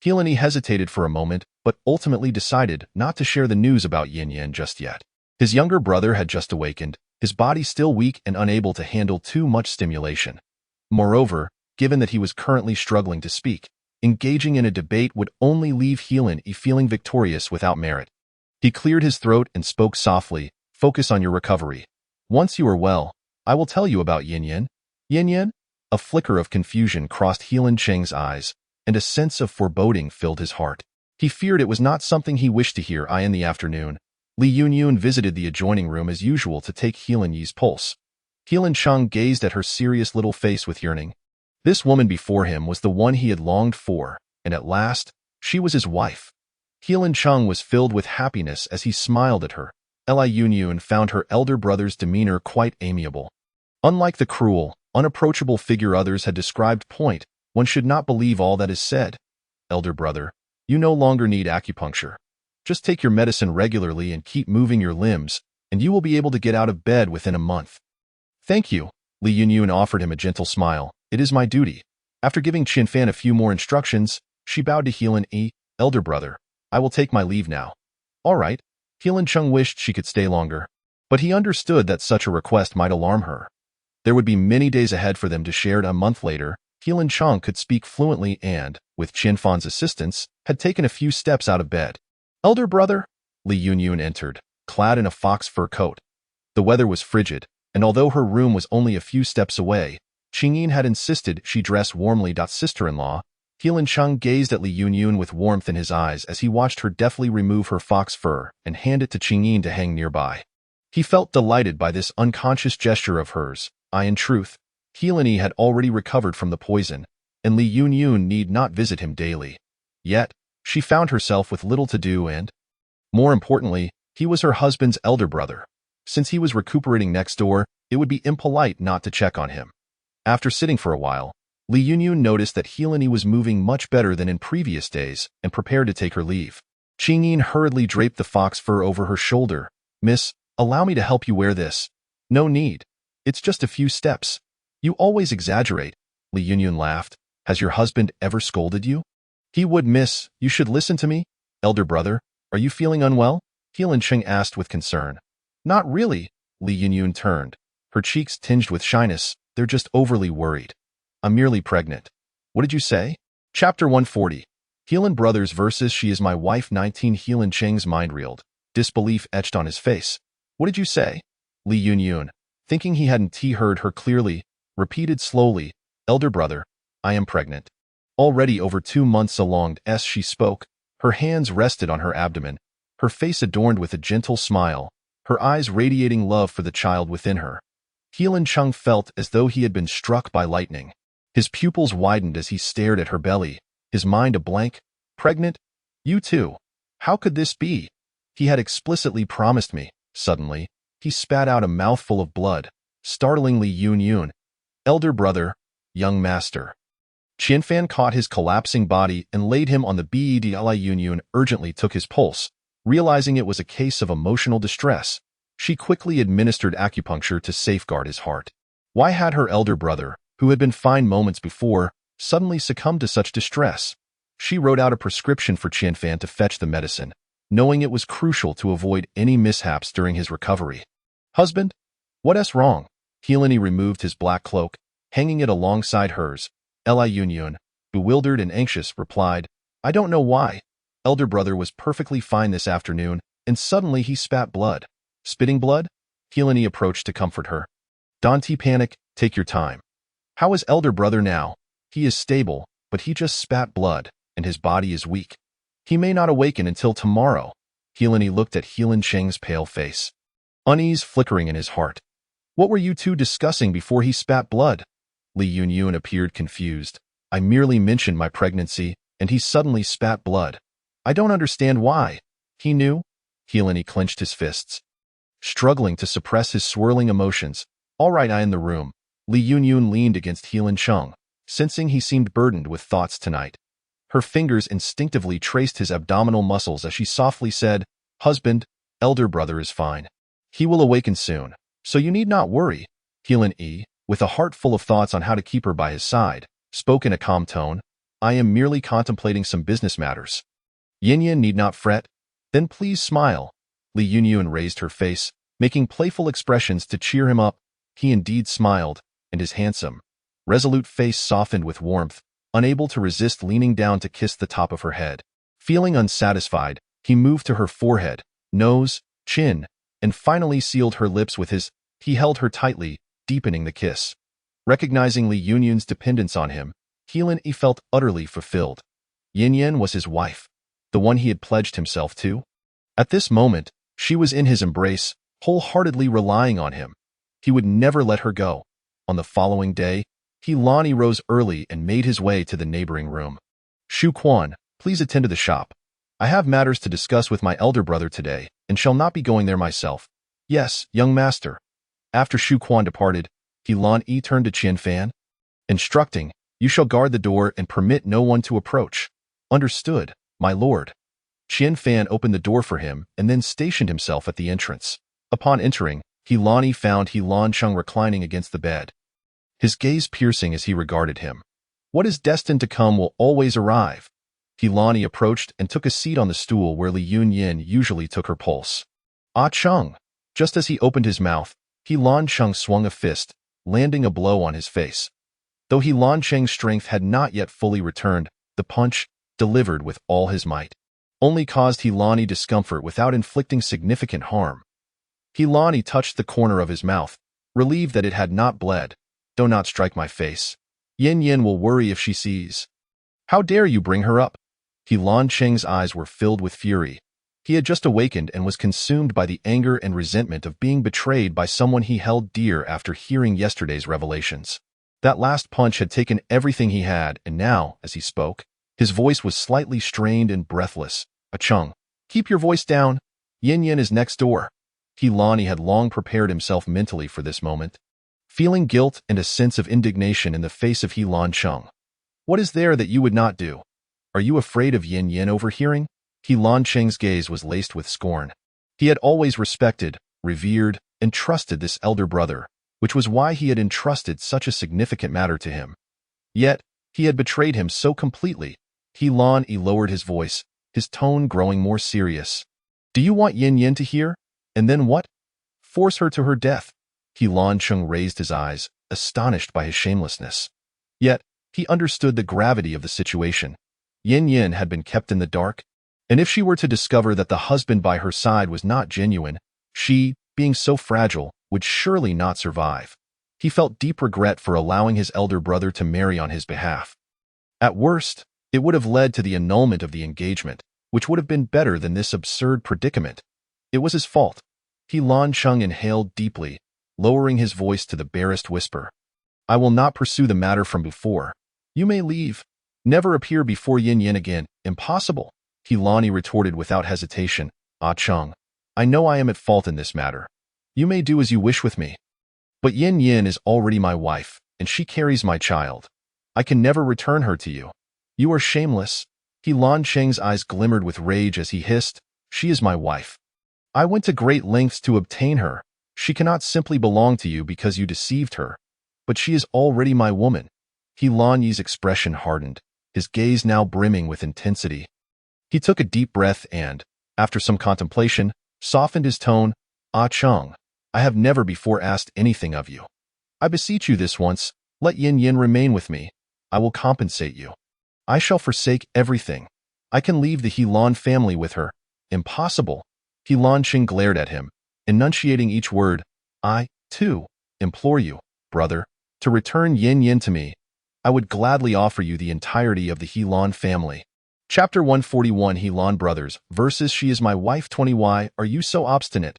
Helene hesitated for a moment, but ultimately decided not to share the news about Yin just yet. His younger brother had just awakened, his body still weak and unable to handle too much stimulation. Moreover, given that he was currently struggling to speak, engaging in a debate would only leave Heilin feeling victorious without merit. He cleared his throat and spoke softly, focus on your recovery. Once you are well, I will tell you about Yin. Yin? A flicker of confusion crossed Heilin Cheng's eyes, and a sense of foreboding filled his heart. He feared it was not something he wished to hear. In the afternoon, Li Yunyun visited the adjoining room as usual to take Heilin Yi's pulse. Heilin Chung gazed at her serious little face with yearning. This woman before him was the one he had longed for, and at last, she was his wife. Heilin Chung was filled with happiness as he smiled at her. Li Yunyun found her elder brother's demeanor quite amiable. Unlike the cruel, unapproachable figure others had described, one should not believe all that is said. Elder brother, you no longer need acupuncture. Just take your medicine regularly and keep moving your limbs, and you will be able to get out of bed within a month. Thank you. Li Yunyun offered him a gentle smile. It is my duty. After giving Qin Fan a few more instructions, she bowed to Heilin elder brother. I will take my leave now. All right. Heilin Chung wished she could stay longer, but he understood that such a request might alarm her. There would be many days ahead for them to share. A month later, Heilin Chung could speak fluently and, with Qin Fan's assistance, had taken a few steps out of bed. Elder brother? Li Yunyun entered, clad in a fox fur coat. The weather was frigid, and although her room was only a few steps away, Qingyin had insisted she dress warmly. Sister-in-law, Heilin Chung gazed at Li Yunyun with warmth in his eyes as he watched her deftly remove her fox fur and hand it to Qingyin to hang nearby. He felt delighted by this unconscious gesture of hers. In truth, Heilin had already recovered from the poison, and Li Yunyun need not visit him daily. Yet, she found herself with little to do and, more importantly, he was her husband's elder brother. Since he was recuperating next door, it would be impolite not to check on him. After sitting for a while, Li Yunyun noticed that Heilin was moving much better than in previous days and prepared to take her leave. Qing Yin hurriedly draped the fox fur over her shoulder. Miss, allow me to help you wear this. No need. It's just a few steps. You always exaggerate. Li Yunyun laughed. Has your husband ever scolded you? He would, miss. You should listen to me. Elder brother, are you feeling unwell? Helan Cheng asked with concern. Not really. Li Yunyun turned. Her cheeks tinged with shyness. They're just overly worried. I'm merely pregnant. What did you say? Chapter 140. Helan Brothers versus She Is My Wife 19. Helan Cheng's mind reeled. Disbelief etched on his face. What did you say? Li Yunyun, thinking he hadn't heard her clearly, repeated slowly, Elder brother, I am pregnant. Already over 2 months along as she spoke, her hands rested on her abdomen, her face adorned with a gentle smile, her eyes radiating love for the child within her. Helan Cheng felt as though he had been struck by lightning. His pupils widened as he stared at her belly, his mind a blank. Pregnant? You too. How could this be? He had explicitly promised me. Suddenly, he spat out a mouthful of blood, startlingly Yunyun. Elder brother, young master. Qianfan caught his collapsing body and laid him on the bed. Li Yunyun urgently took his pulse, realizing it was a case of emotional distress. She quickly administered acupuncture to safeguard his heart. Why had her elder brother, who had been fine moments before, suddenly succumbed to such distress? She wrote out a prescription for Qianfan to fetch the medicine, knowing it was crucial to avoid any mishaps during his recovery. Husband? What's wrong? Healani removed his black cloak, hanging it alongside hers. Li Yunyun, bewildered and anxious, replied, I don't know why. Elder brother was perfectly fine this afternoon, and suddenly he spat blood. Spitting blood? Healani approached to comfort her. Don't panic, take your time. How is elder brother now? He is stable, but he just spat blood, and his body is weak. He may not awaken until tomorrow. Healani looked at Helan Cheng's pale face, unease flickering in his heart. What were you two discussing before he spat blood? Li Yunyun appeared confused. I merely mentioned my pregnancy, and he suddenly spat blood. I don't understand why. He knew? Healani clenched his fists, struggling to suppress his swirling emotions. All right, I in the room. Li Yunyun leaned against Helan Cheng, sensing he seemed burdened with thoughts tonight. Her fingers instinctively traced his abdominal muscles as she softly said, Husband, elder brother is fine. He will awaken soon, so you need not worry. Helan E, with a heart full of thoughts on how to keep her by his side, spoke in a calm tone, I am merely contemplating some business matters. Yin Yin need not fret. Then please smile. Li Yunyun raised her face, making playful expressions to cheer him up. He indeed smiled, and his handsome, resolute face softened with warmth, unable to resist leaning down to kiss the top of her head. Feeling unsatisfied, he moved to her forehead, nose, chin, and finally sealed her lips with his. He held her tightly, deepening the kiss. Recognizing Li Yunyun's dependence on him, Helan E felt utterly fulfilled. Yin Yin was his wife, the one he had pledged himself to. At this moment, she was in his embrace, wholeheartedly relying on him. He would never let her go. On the following day, Helan rose early and made his way to the neighboring room. Shu Quan, please attend to the shop. I have matters to discuss with my elder brother today, and shall not be going there myself. Yes, young master. After Shu Quan departed, Helan E turned to Qianfan, instructing, You shall guard the door and permit no one to approach. Understood, my lord. Qianfan opened the door for him and then stationed himself at the entrance. Upon entering, Helan found Helan Cheng reclining against the bed, his gaze piercing as he regarded him. What is destined to come will always arrive. Helan approached and took a seat on the stool where Li Yunyun usually took her pulse. Ah Cheng! Just as he opened his mouth, Helan Cheng swung a fist, landing a blow on his face. Though Helan Cheng's strength had not yet fully returned, the punch, delivered with all his might, only caused Helan discomfort without inflicting significant harm. Helan touched the corner of his mouth, relieved that it had not bled. Do not strike my face. Yin Yin will worry if she sees. How dare you bring her up? Helan Cheng's eyes were filled with fury. He had just awakened and was consumed by the anger and resentment of being betrayed by someone he held dear after hearing yesterday's revelations. That last punch had taken everything he had, and now, as he spoke, his voice was slightly strained and breathless. Cheng, keep your voice down. Yin Yin is next door. Helan had long prepared himself mentally for this moment, feeling guilt and a sense of indignation in the face of Helan Cheng. What is there that you would not do? Are you afraid of Yin Yin overhearing? He Lan Cheng's gaze was laced with scorn. He had always respected, revered, and trusted this elder brother, which was why he had entrusted such a significant matter to him. Yet, he had betrayed him so completely. He Lan lowered his voice, his tone growing more serious. Do you want Yin Yin to hear? And then what? Force her to her death. He Lan Cheng raised his eyes, astonished by his shamelessness. Yet, he understood the gravity of the situation. Yin Yin had been kept in the dark, and if she were to discover that the husband by her side was not genuine, she, being so fragile, would surely not survive. He felt deep regret for allowing his elder brother to marry on his behalf. At worst, it would have led to the annulment of the engagement, which would have been better than this absurd predicament. It was his fault. He Lan Cheng inhaled deeply, lowering his voice to the barest whisper. I will not pursue the matter from before. You may leave. Never appear before Yin Yin again. Impossible. He Lani retorted without hesitation. Ah Cheng, I know I am at fault in this matter. You may do as you wish with me. But Yin Yin is already my wife, and she carries my child. I can never return her to you. You are shameless. He Lan Cheng's eyes glimmered with rage as he hissed, She is my wife. I went to great lengths to obtain her. She cannot simply belong to you because you deceived her. But she is already my woman. He Lan Yi's expression hardened, his gaze now brimming with intensity. He took a deep breath and, after some contemplation, softened his tone. Ah Cheng, I have never before asked anything of you. I beseech you this once, let Yin Yin remain with me. I will compensate you. I shall forsake everything. I can leave the He Lan family with her. Impossible. He Lan Cheng glared at him, enunciating each word. I, too, implore you, brother, to return Yin Yin to me. I would gladly offer you the entirety of the He Lan family. Chapter 141 He Lan Brothers versus She is my wife 20 Why are you so obstinate?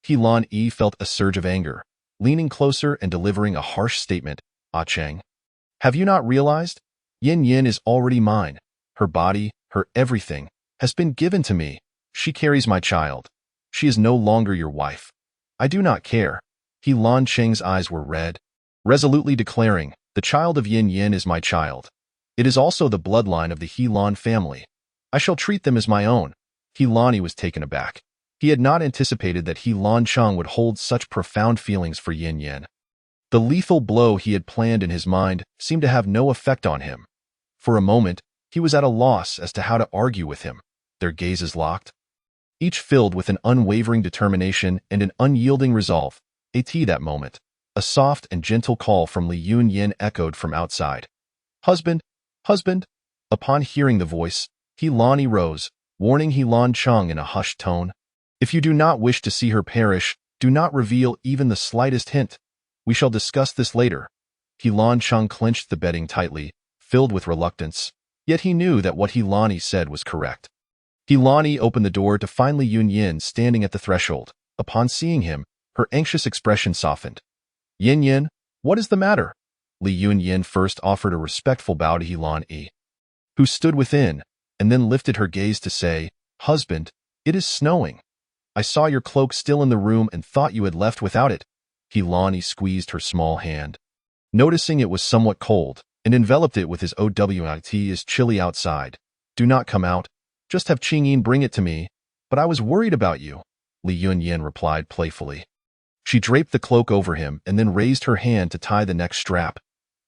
He Lan felt a surge of anger, leaning closer and delivering a harsh statement. Ah Cheng, have you not realized? Yin Yin is already mine. Her body, her everything, has been given to me. She carries my child. She is no longer your wife. I do not care. He Lan Cheng's eyes were red, resolutely declaring, the child of Yin Yin is my child. It is also the bloodline of the He Lan family. I shall treat them as my own. He Lan was taken aback. He had not anticipated that He Lan Cheng would hold such profound feelings for Yin Yin. The lethal blow he had planned in his mind seemed to have no effect on him. For a moment, he was at a loss as to how to argue with him, their gazes locked, each filled with an unwavering determination and an unyielding resolve. That moment, a soft and gentle call from Li Yun Yin echoed from outside. Husband, husband! Upon hearing the voice, He Lan rose, warning He Lan Cheng in a hushed tone. If you do not wish to see her perish, do not reveal even the slightest hint. We shall discuss this later. He Lan Cheng clenched the bedding tightly, filled with reluctance, yet he knew that what He Lan said was correct. He Lan opened the door to find Li Yun Yin standing at the threshold. Upon seeing him, her anxious expression softened. Yin Yin, what is the matter? Li Yun Yin first offered a respectful bow to He Lan, who stood within, and then lifted her gaze to say, Husband, it is snowing. I saw your cloak still in the room and thought you had left without it. He Lan squeezed her small hand, noticing it was somewhat cold, and enveloped it with his OWIT is chilly outside. Do not come out. Just have Qing Yin bring it to me. But I was worried about you, Li Yun Yin replied playfully. She draped the cloak over him and then raised her hand to tie the next strap.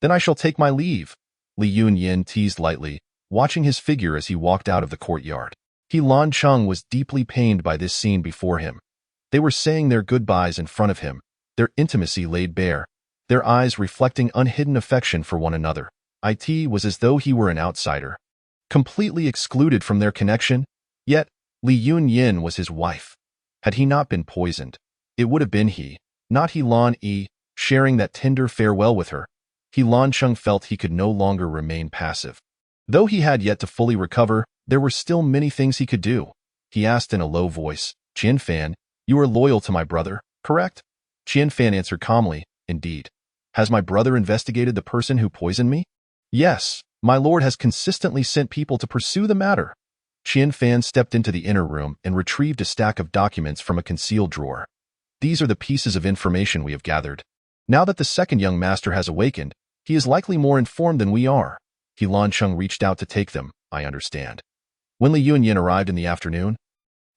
Then I shall take my leave, Li Yun Yin teased lightly, watching his figure as he walked out of the courtyard. He Lan Cheng was deeply pained by this scene before him. They were saying their goodbyes in front of him, their intimacy laid bare, their eyes reflecting unhidden affection for one another. It was as though he were an outsider, completely excluded from their connection, yet Li Yun Yin was his wife. Had he not been poisoned, it would have been he, not He Lan sharing that tender farewell with her. He Lan Cheng felt he could no longer remain passive. Though he had yet to fully recover, there were still many things he could do. He asked in a low voice, Qian Fan, you are loyal to my brother, correct? Qian Fan answered calmly, indeed. Has my brother investigated the person who poisoned me? Yes, my lord has consistently sent people to pursue the matter. Qian Fan stepped into the inner room and retrieved a stack of documents from a concealed drawer. These are the pieces of information we have gathered. Now that the second young master has awakened, he is likely more informed than we are. He Lan Cheng reached out to take them, I understand. When Li Yunyan arrived in the afternoon,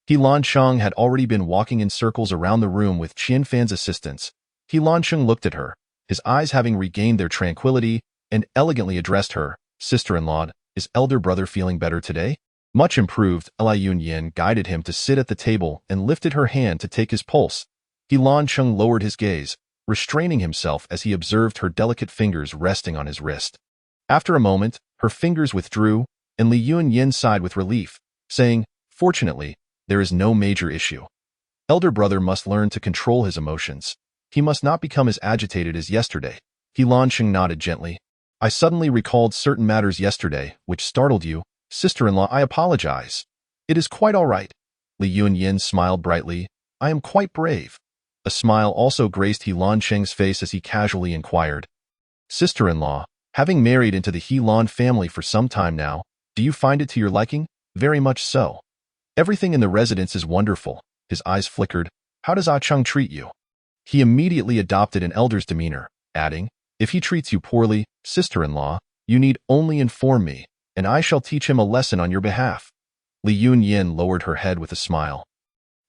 He Lancheng had already been walking in circles around the room with Qian Fan's assistance. He Lancheng looked at her, his eyes having regained their tranquility, and elegantly addressed her, "Sister-in-law, is elder brother feeling better today?" Much improved, Li Yunyan guided him to sit at the table and lifted her hand to take his pulse. He Lancheng lowered his gaze, restraining himself as he observed her delicate fingers resting on his wrist. After a moment, her fingers withdrew, and Li Yunyan sighed with relief, saying, "Fortunately, there is no major issue. Elder brother must learn to control his emotions. He must not become as agitated as yesterday." He Lancheng nodded gently. "I suddenly recalled certain matters yesterday, which startled you. Sister-in-law, I apologize." "It is quite all right." Li Yunyan smiled brightly. "I am quite brave." A smile also graced He Lancheng's face as he casually inquired, "Sister-in-law, having married into the He Lan family for some time now, do you find it to your liking?" "Very much so. Everything in the residence is wonderful." His eyes flickered. "How does Ah Chung treat you?" He immediately adopted an elder's demeanor, adding, "If he treats you poorly, sister-in-law, you need only inform me, and I shall teach him a lesson on your behalf." Li Yunyan lowered her head with a smile.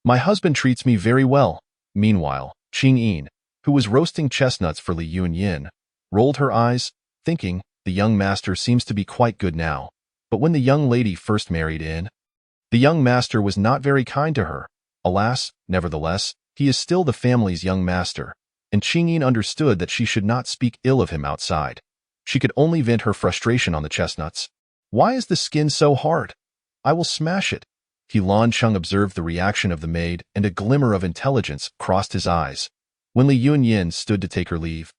"My husband treats me very well." Meanwhile, Qing Yin, who was roasting chestnuts for Li Yunyan, rolled her eyes, thinking, "The young master seems to be quite good now. But when the young lady first married in, the young master was not very kind to her. Alas, nevertheless, he is still the family's young master." And Qing Yin understood that she should not speak ill of him outside. She could only vent her frustration on the chestnuts. "Why is the skin so hard? I will smash it." He Lancheng observed the reaction of the maid, and a glimmer of intelligence crossed his eyes. When Li Yunyan stood to take her leave,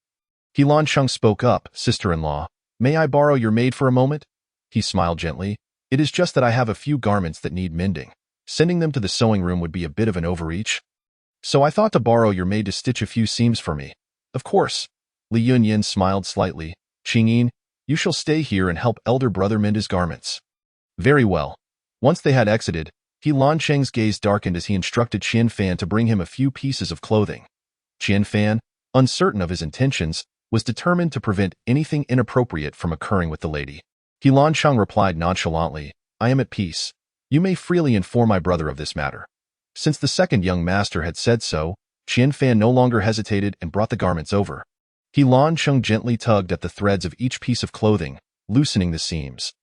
He Lancheng spoke up, "Sister-in-law, may I borrow your maid for a moment?" He smiled gently. "It is just that I have a few garments that need mending. Sending them to the sewing room would be a bit of an overreach. So I thought to borrow your maid to stitch a few seams for me." "Of course." Li Yunyan smiled slightly. "Qing Yin, you shall stay here and help elder brother mend his garments." "Very well." Once they had exited, He Lancheng's gaze darkened as he instructed Qian Fan to bring him a few pieces of clothing. Qian Fan, uncertain of his intentions, was determined to prevent anything inappropriate from occurring with the lady. He Lancheng replied nonchalantly, "I am at peace. You may freely inform my brother of this matter." Since the second young master had said so, Qian Fan no longer hesitated and brought the garments over. He Lancheng gently tugged at the threads of each piece of clothing, loosening the seams.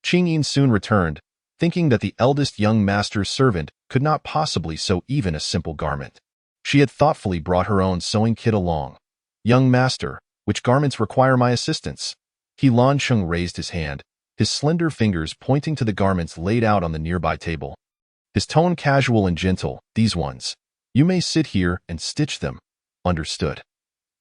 Qing Yin soon returned, thinking that the eldest young master's servant could not possibly sew even a simple garment. She had thoughtfully brought her own sewing kit along. "Young master, which garments require my assistance?" He Lancheng raised his hand, his slender fingers pointing to the garments laid out on the nearby table. His tone casual and gentle, "These ones. You may sit here and stitch them." "Understood."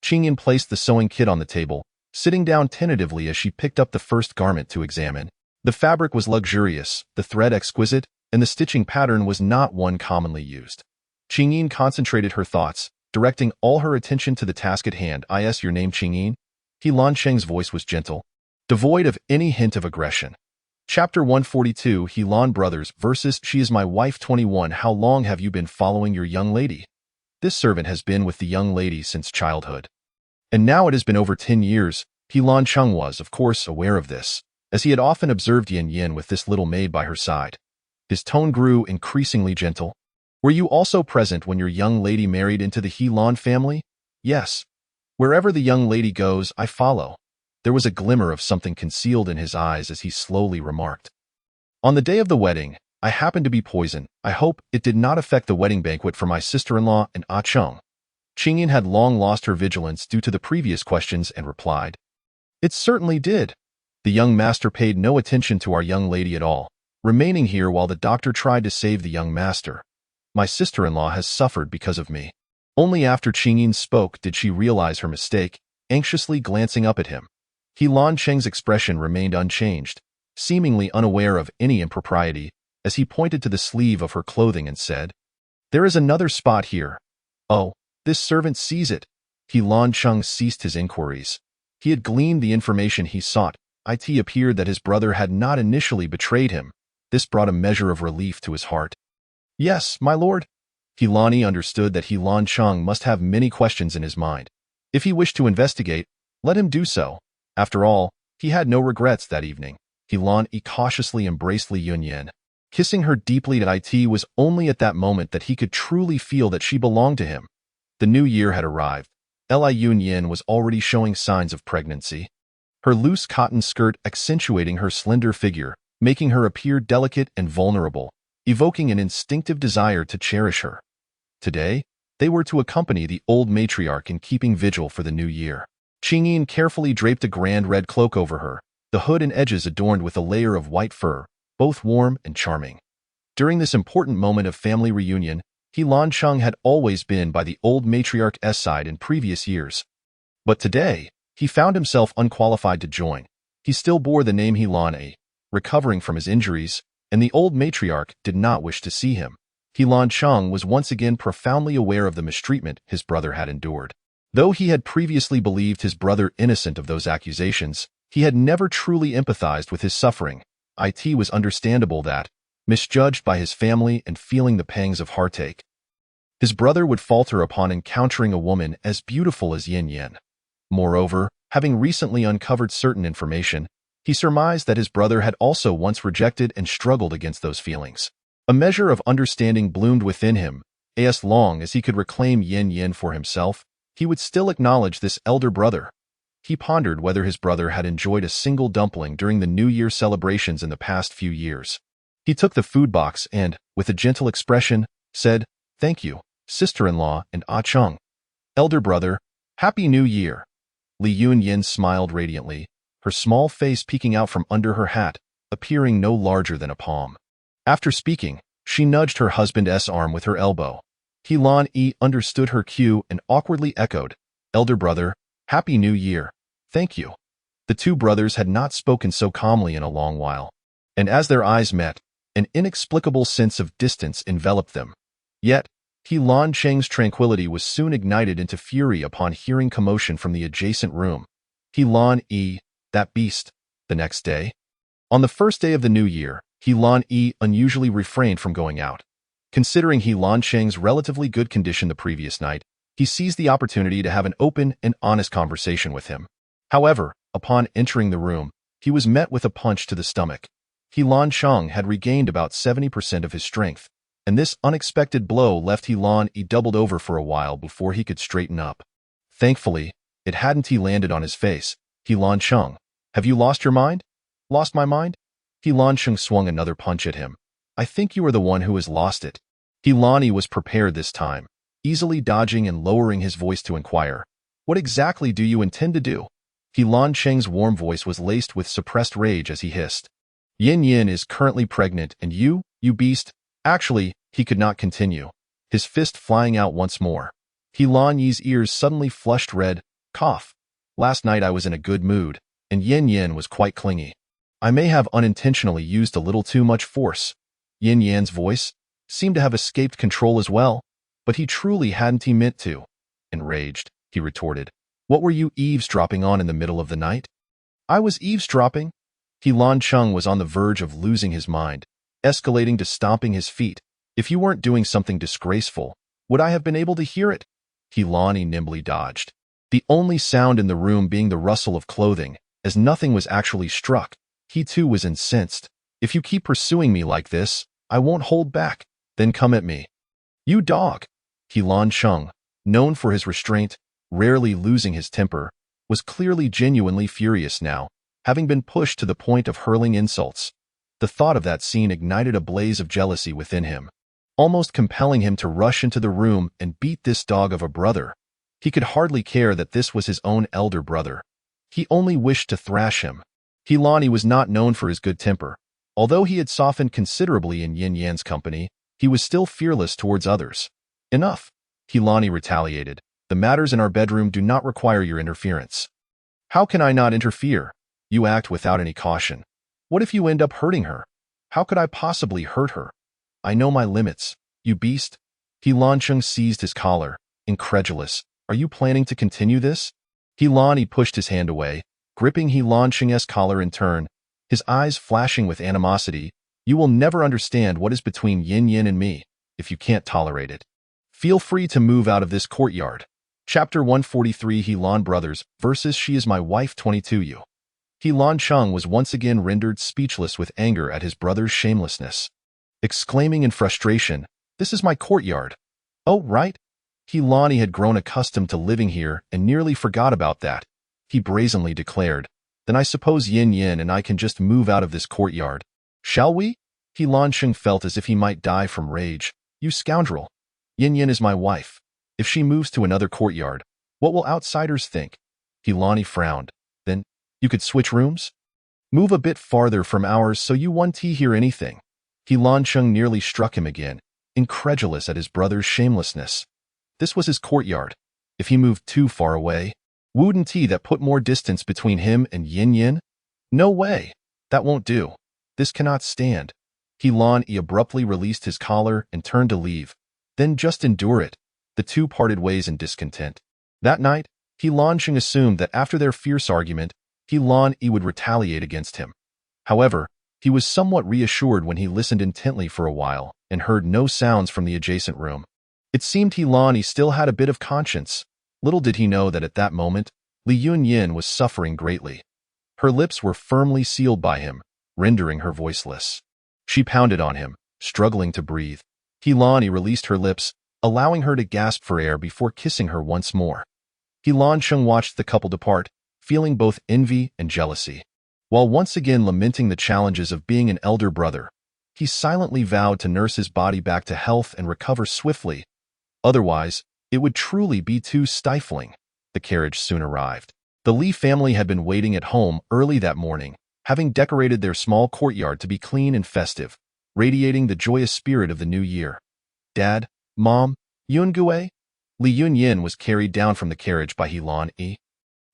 Qing Yin placed the sewing kit on the table, sitting down tentatively as she picked up the first garment to examine. The fabric was luxurious, the thread exquisite, and the stitching pattern was not one commonly used. Qing Yin concentrated her thoughts, directing all her attention to the task at hand. "Is your name Qing Yin?" He Lancheng's voice was gentle, devoid of any hint of aggression. Chapter 142, He Lan Brothers vs. She is my wife. 21. How long have you been following your young lady? This servant has been with the young lady since childhood. And now it has been over 10 years. He Lancheng was, of course, aware of this, as he had often observed Yin Yin with this little maid by her side. His tone grew increasingly gentle. "Were you also present when your young lady married into the He Lan family?" "Yes. Wherever the young lady goes, I follow." There was a glimmer of something concealed in his eyes as he slowly remarked, "On the day of the wedding, I happened to be poisoned. I hope it did not affect the wedding banquet for my sister-in-law and Ah Chung." Qing Yin had long lost her vigilance due to the previous questions and replied, "It certainly did. The young master paid no attention to our young lady at all, remaining here while the doctor tried to save the young master. My sister-in-law has suffered because of me." Only after Qing Yin spoke did she realize her mistake, anxiously glancing up at him. He Lancheng's expression remained unchanged, seemingly unaware of any impropriety, as he pointed to the sleeve of her clothing and said, "There is another spot here." "Oh, this servant sees it." He Lancheng ceased his inquiries. He had gleaned the information he sought. It appeared that his brother had not initially betrayed him. This brought a measure of relief to his heart. "Yes, my lord." He Lani understood that He Lancheng must have many questions in his mind. If he wished to investigate, let him do so. After all, he had no regrets that evening. He Lan cautiously embraced Li Yunyan. Kissing her deeply at it was only at that moment that he could truly feel that she belonged to him. The new year had arrived. Liu was already showing signs of pregnancy. Her loose cotton skirt accentuating her slender figure, making her appear delicate and vulnerable, evoking an instinctive desire to cherish her. Today, they were to accompany the old matriarch in keeping vigil for the new year. Qingyin carefully draped a grand red cloak over her, the hood and edges adorned with a layer of white fur, both warm and charming. During this important moment of family reunion, He Lancheng had always been by the old matriarch's side in previous years. But today, he found himself unqualified to join. He still bore the name He Lan, recovering from his injuries, and the old matriarch did not wish to see him. He Lancheng was once again profoundly aware of the mistreatment his brother had endured. Though he had previously believed his brother innocent of those accusations, he had never truly empathized with his suffering. It was understandable that, misjudged by his family and feeling the pangs of heartache, his brother would falter upon encountering a woman as beautiful as Yin Yan. Moreover, having recently uncovered certain information, he surmised that his brother had also once rejected and struggled against those feelings. A measure of understanding bloomed within him. As long as he could reclaim Yin Yan for himself, he would still acknowledge this elder brother. He pondered whether his brother had enjoyed a single dumpling during the New Year celebrations in the past few years. He took the food box and, with a gentle expression, said, "Thank you, sister-in-law and Chung. Elder brother, Happy New Year." Liu Yin smiled radiantly, her small face peeking out from under her hat, appearing no larger than a palm. After speaking, she nudged her husband's arm with her elbow. He Lan understood her cue and awkwardly echoed, "Elder brother, Happy New Year. Thank you." The two brothers had not spoken so calmly in a long while, and as their eyes met, an inexplicable sense of distance enveloped them. Yet, He Lancheng's tranquility was soon ignited into fury upon hearing commotion from the adjacent room. He Lan, that beast. The next day, on the first day of the new year, He Lan unusually refrained from going out. Considering He Lancheng's relatively good condition the previous night, he seized the opportunity to have an open and honest conversation with him. However, upon entering the room, he was met with a punch to the stomach. He Lancheng had regained about 70% of his strength, and this unexpected blow left He Lan doubled over for a while before he could straighten up. Thankfully, it hadn't landed on his face. He Lancheng, have you lost your mind? Lost my mind? He Lancheng swung another punch at him. I think you are the one who has lost it. He Lan was prepared this time, easily dodging and lowering his voice to inquire, "What exactly do you intend to do?" He Lancheng's warm voice was laced with suppressed rage as he hissed, "Yin Yin is currently pregnant and you beast." Actually, he could not continue, his fist flying out once more. He Lan's ears suddenly flushed red. Cough. Last night I was in a good mood, and Yin Yin was quite clingy. I may have unintentionally used a little too much force. Yin Yan's voice seemed to have escaped control as well, but he truly hadn't meant to. Enraged, he retorted, "What were you eavesdropping on in the middle of the night?" "I was eavesdropping." He Lancheng was on the verge of losing his mind, escalating to stomping his feet. "If you weren't doing something disgraceful, would I have been able to hear it?" He Lan nimbly dodged, the only sound in the room being the rustle of clothing, as nothing was actually struck. He too was incensed. "If you keep pursuing me like this, I won't hold back. Then come at me. You dog." He Lancheng, known for his restraint, rarely losing his temper, was clearly genuinely furious now, having been pushed to the point of hurling insults. The thought of that scene ignited a blaze of jealousy within him, almost compelling him to rush into the room and beat this dog of a brother. He could hardly care that this was his own elder brother. He only wished to thrash him. He Lan was not known for his good temper. Although he had softened considerably in Yin Yan's company, he was still fearless towards others. "Enough," He Lan retaliated. "The matters in our bedroom do not require your interference." "How can I not interfere? You act without any caution. What if you end up hurting her? How could I possibly hurt her? I know my limits, you beast." He Lancheng seized his collar, incredulous. "Are you planning to continue this?" He Lan pushed his hand away, gripping He Lancheng's collar in turn, his eyes flashing with animosity. "You will never understand what is between Yin Yin and me, if you can't tolerate it. Feel free to move out of this courtyard." Chapter 143 He Lan Brothers versus She Is My Wife 22 He Lancheng was once again rendered speechless with anger at his brother's shamelessness. exclaiming in frustration, "This is my courtyard." "Oh, right." Lani had grown accustomed to living here and nearly forgot about that. He brazenly declared, "Then I suppose Yin Yin and I can just move out of this courtyard. Shall we?" Lansheng felt as if he might die from rage. "You scoundrel! Yin Yin is my wife. If she moves to another courtyard, what will outsiders think?" Lani frowned. "Then, you could switch rooms? Move a bit farther from ours so you won't hear anything." Lansheng nearly struck him again, incredulous at his brother's shamelessness. This was his courtyard. If he moved too far away, wouldn't that put more distance between him and Yin Yin? "No way. That won't do. This cannot stand." Lani abruptly released his collar and turned to leave. "Then just endure it." The two parted ways in discontent. That night, Lansheng assumed that after their fierce argument, Lani would retaliate against him. However, he was somewhat reassured when he listened intently for a while and heard no sounds from the adjacent room. It seemed Lani still had a bit of conscience. Little did he know that at that moment, Li Yunyin was suffering greatly. Her lips were firmly sealed by him, rendering her voiceless. She pounded on him, struggling to breathe. Lani released her lips, allowing her to gasp for air before kissing her once more. Lansheng watched the couple depart, feeling both envy and jealousy. While once again lamenting the challenges of being an elder brother, he silently vowed to nurse his body back to health and recover swiftly. Otherwise, it would truly be too stifling. The carriage soon arrived. The Li family had been waiting at home early that morning, having decorated their small courtyard to be clean and festive, radiating the joyous spirit of the new year. "Dad, Mom, Yungue?" Li Yunyin was carried down from the carriage by Lani,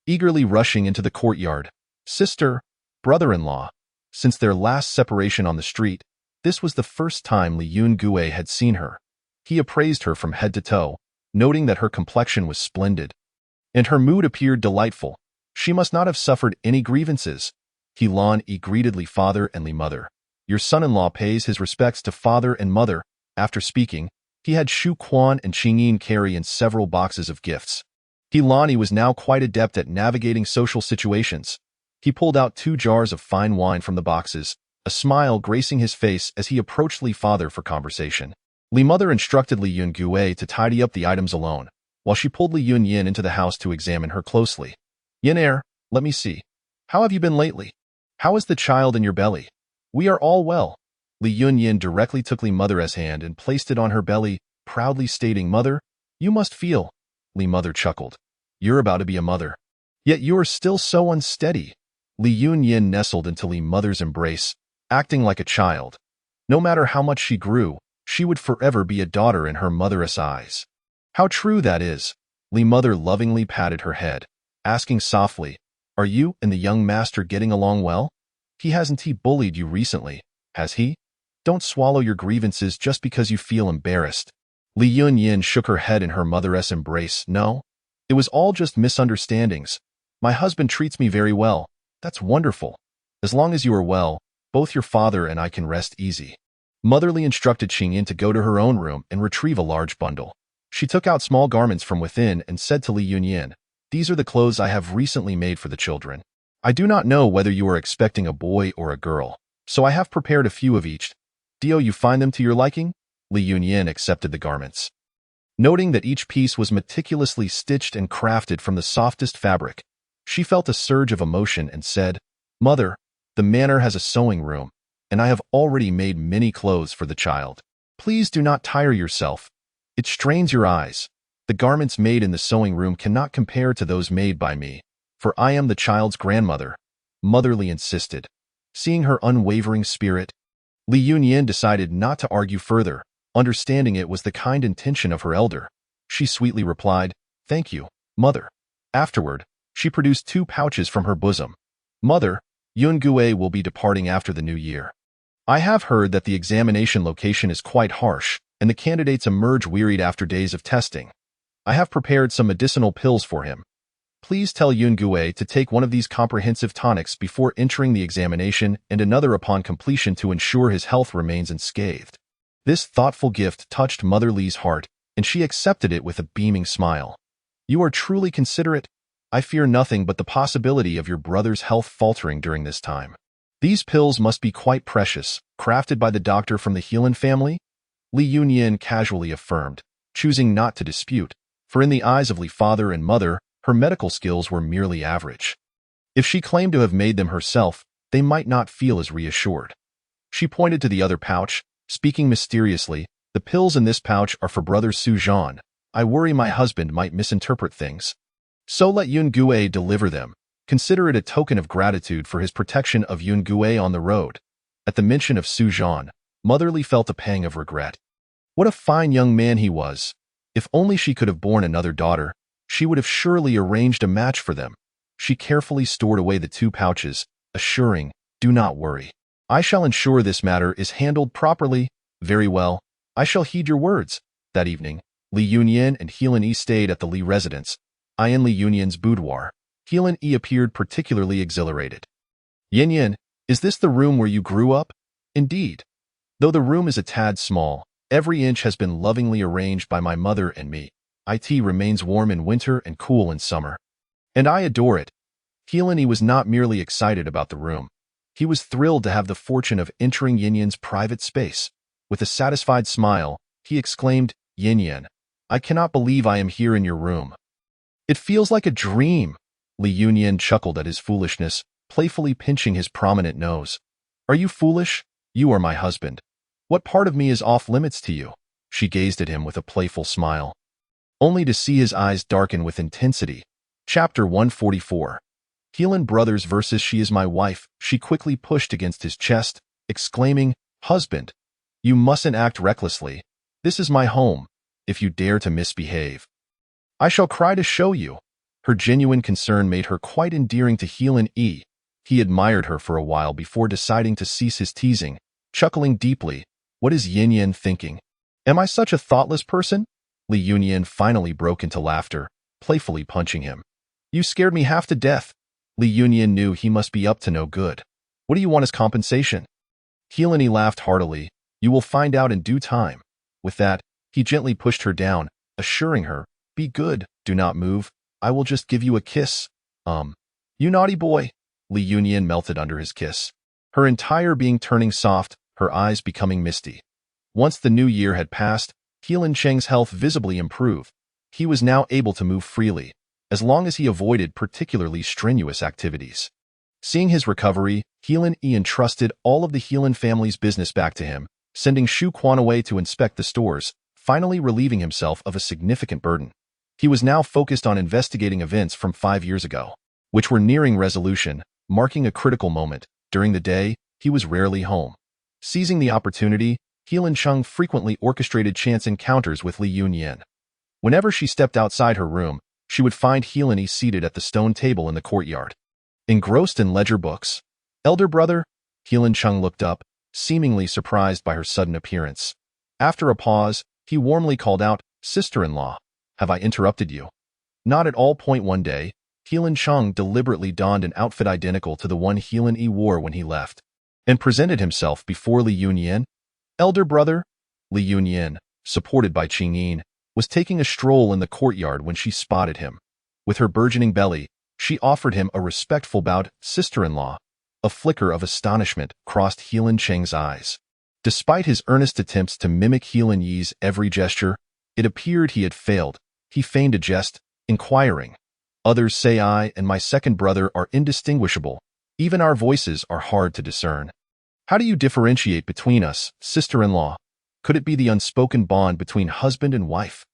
eagerly rushing into the courtyard. "Sister, brother-in-law." Since their last separation on the street, this was the first time Li Yungue had seen her. He appraised her from head to toe, noting that her complexion was splendid, and her mood appeared delightful. She must not have suffered any grievances. Lani greeted Li father and Li mother. "Your son-in-law pays his respects to father and mother." After speaking, he had Shu Quan and Qingyin carry in several boxes of gifts. Lani was now quite adept at navigating social situations. He pulled out 2 jars of fine wine from the boxes, a smile gracing his face as he approached Li father for conversation. Li mother instructed Li Yungue to tidy up the items alone, while she pulled Li Yunyin into the house to examine her closely. "Yin let me see. How have you been lately? How is the child in your belly?" "We are all well." Li Yunyin directly took Li mother's hand and placed it on her belly, proudly stating, "Mother, you must feel." Li mother chuckled. "You're about to be a mother. Yet you are still so unsteady." Li Yunyin nestled into Li mother's embrace, acting like a child. No matter how much she grew, she would forever be a daughter in her mother's eyes. "How true that is." Li mother lovingly patted her head, asking softly, "Are you and the young master getting along well? He hasn't bullied you recently, has he? Don't swallow your grievances just because you feel embarrassed." Li Yunyin shook her head in her mother's embrace. "No, it was all just misunderstandings. My husband treats me very well. That's wonderful. As long as you are well, both your father and I can rest easy." Motherly instructed Qingyin to go to her own room and retrieve a large bundle. She took out small garments from within and said to Li Yunyin, "These are the clothes I have recently made for the children. I do not know whether you are expecting a boy or a girl, so I have prepared a few of each. Do you find them to your liking?" Li Yunyin accepted the garments. Noting that each piece was meticulously stitched and crafted from the softest fabric, she felt a surge of emotion and said, "Mother, the manor has a sewing room, and I have already made many clothes for the child. Please do not tire yourself. It strains your eyes. The garments made in the sewing room cannot compare to those made by me, for I am the child's grandmother," motherly insisted. Seeing her unwavering spirit, Li Yunyin decided not to argue further, understanding it was the kind intention of her elder. She sweetly replied, "Thank you, mother." Afterward, she produced 2 pouches from her bosom. "Mother, Yungue will be departing after the new year. I have heard that the examination location is quite harsh, and the candidates emerge wearied after days of testing. I have prepared some medicinal pills for him. Please tell Yungue to take one of these comprehensive tonics before entering the examination and another upon completion to ensure his health remains unscathed." This thoughtful gift touched Mother Li's heart, and she accepted it with a beaming smile. "You are truly considerate. I fear nothing but the possibility of your brother's health faltering during this time." These pills must be quite precious, crafted by the doctor from the Heelan family? Li Yunyin casually affirmed, choosing not to dispute, for in the eyes of Li father and mother, her medical skills were merely average. If she claimed to have made them herself, they might not feel as reassured. She pointed to the other pouch, speaking mysteriously, "The pills in this pouch are for brother Su Zhan. I worry my husband might misinterpret things. So let Yun Gue deliver them. Consider it a token of gratitude for his protection of Yun Gue on the road." At the mention of Su Zhan, Mother Li felt a pang of regret. What a fine young man he was. If only she could have borne another daughter, she would have surely arranged a match for them. She carefully stored away the 2 pouches, assuring, "Do not worry. I shall ensure this matter is handled properly." "Very well. I shall heed your words." That evening, Li Yunyin and Heelan Yi stayed at the Li residence. In Li Yunyin's boudoir, Heelan Yi appeared particularly exhilarated. "Yin Yin, is this the room where you grew up?" "Indeed. Though the room is a tad small, every inch has been lovingly arranged by my mother and me. It remains warm in winter and cool in summer. And I adore it." Heelan Yi was not merely excited about the room. He was thrilled to have the fortune of entering Yin Yin's private space. With a satisfied smile, he exclaimed, "Yin Yin, I cannot believe I am here in your room." "It feels like a dream." Li Yunyin chuckled at his foolishness, playfully pinching his prominent nose. "Are you foolish? You are my husband. What part of me is off limits to you?" She gazed at him with a playful smile, only to see his eyes darken with intensity. Chapter 144. Heelan Brothers versus She Is My Wife. She quickly pushed against his chest, exclaiming, "Husband, you mustn't act recklessly. This is my home. If you dare to misbehave, I shall cry to show you." Her genuine concern made her quite endearing to Heelan Yi. He admired her for a while before deciding to cease his teasing, chuckling deeply. "What is Yin Yin thinking? Am I such a thoughtless person?" Li Yunyin finally broke into laughter, playfully punching him. "You scared me half to death." Li Yunyin knew he must be up to no good. "What do you want as compensation?" Heelan Yi laughed heartily. "You will find out in due time." With that, he gently pushed her down, assuring her, "Be good, do not move. I will just give you a kiss." You naughty boy." Li Yunyin melted under his kiss, her entire being turning soft, her eyes becoming misty. Once the new year had passed, Heelan Cheng's health visibly improved. He was now able to move freely, as long as he avoided particularly strenuous activities. Seeing his recovery, Heelan Yi entrusted all of the Heelan family's business back to him, sending Shu Quan away to inspect the stores, finally relieving himself of a significant burden. He was now focused on investigating events from 5 years ago, which were nearing resolution, marking a critical moment. During the day, he was rarely home. Seizing the opportunity, Heelan Cheng frequently orchestrated chance encounters with Li Yunyin. Whenever she stepped outside her room, she would find Heelan Yi seated at the stone table in the courtyard, engrossed in ledger books. "Elder brother?" Heelan Cheng looked up, seemingly surprised by her sudden appearance. After a pause, he warmly called out, "Sister-in-law, have I interrupted you?" "Not at all." One day, Heelan Cheng deliberately donned an outfit identical to the one Heelan Yi wore when he left, and presented himself before Li Yunyin. "Elder brother?" Li Yunyin, supported by Qing Yin, was taking a stroll in the courtyard when she spotted him. With her burgeoning belly, she offered him a respectful bow. "Sister-in-law." A flicker of astonishment crossed Heelan Cheng's eyes. Despite his earnest attempts to mimic Heelan Yi's every gesture, it appeared he had failed. He feigned a jest, inquiring, "Others say I and my second brother are indistinguishable. Even our voices are hard to discern. How do you differentiate between us, sister-in-law? Could it be the unspoken bond between husband and wife?"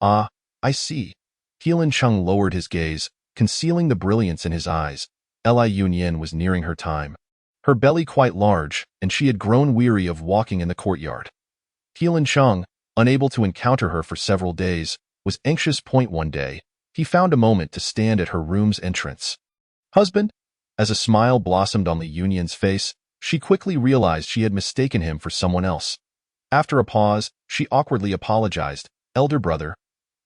"Ah, I see." Heelan Cheng lowered his gaze, concealing the brilliance in his eyes. Li Yunyin was nearing her time. Her belly quite large, and she had grown weary of walking in the courtyard. Heelan Cheng, unable to encounter her for several days, was anxious. One day, he found a moment to stand at her room's entrance. "Husband?" As a smile blossomed on Li Yunyin's face, she quickly realized she had mistaken him for someone else. After a pause, she awkwardly apologized. "Elder brother,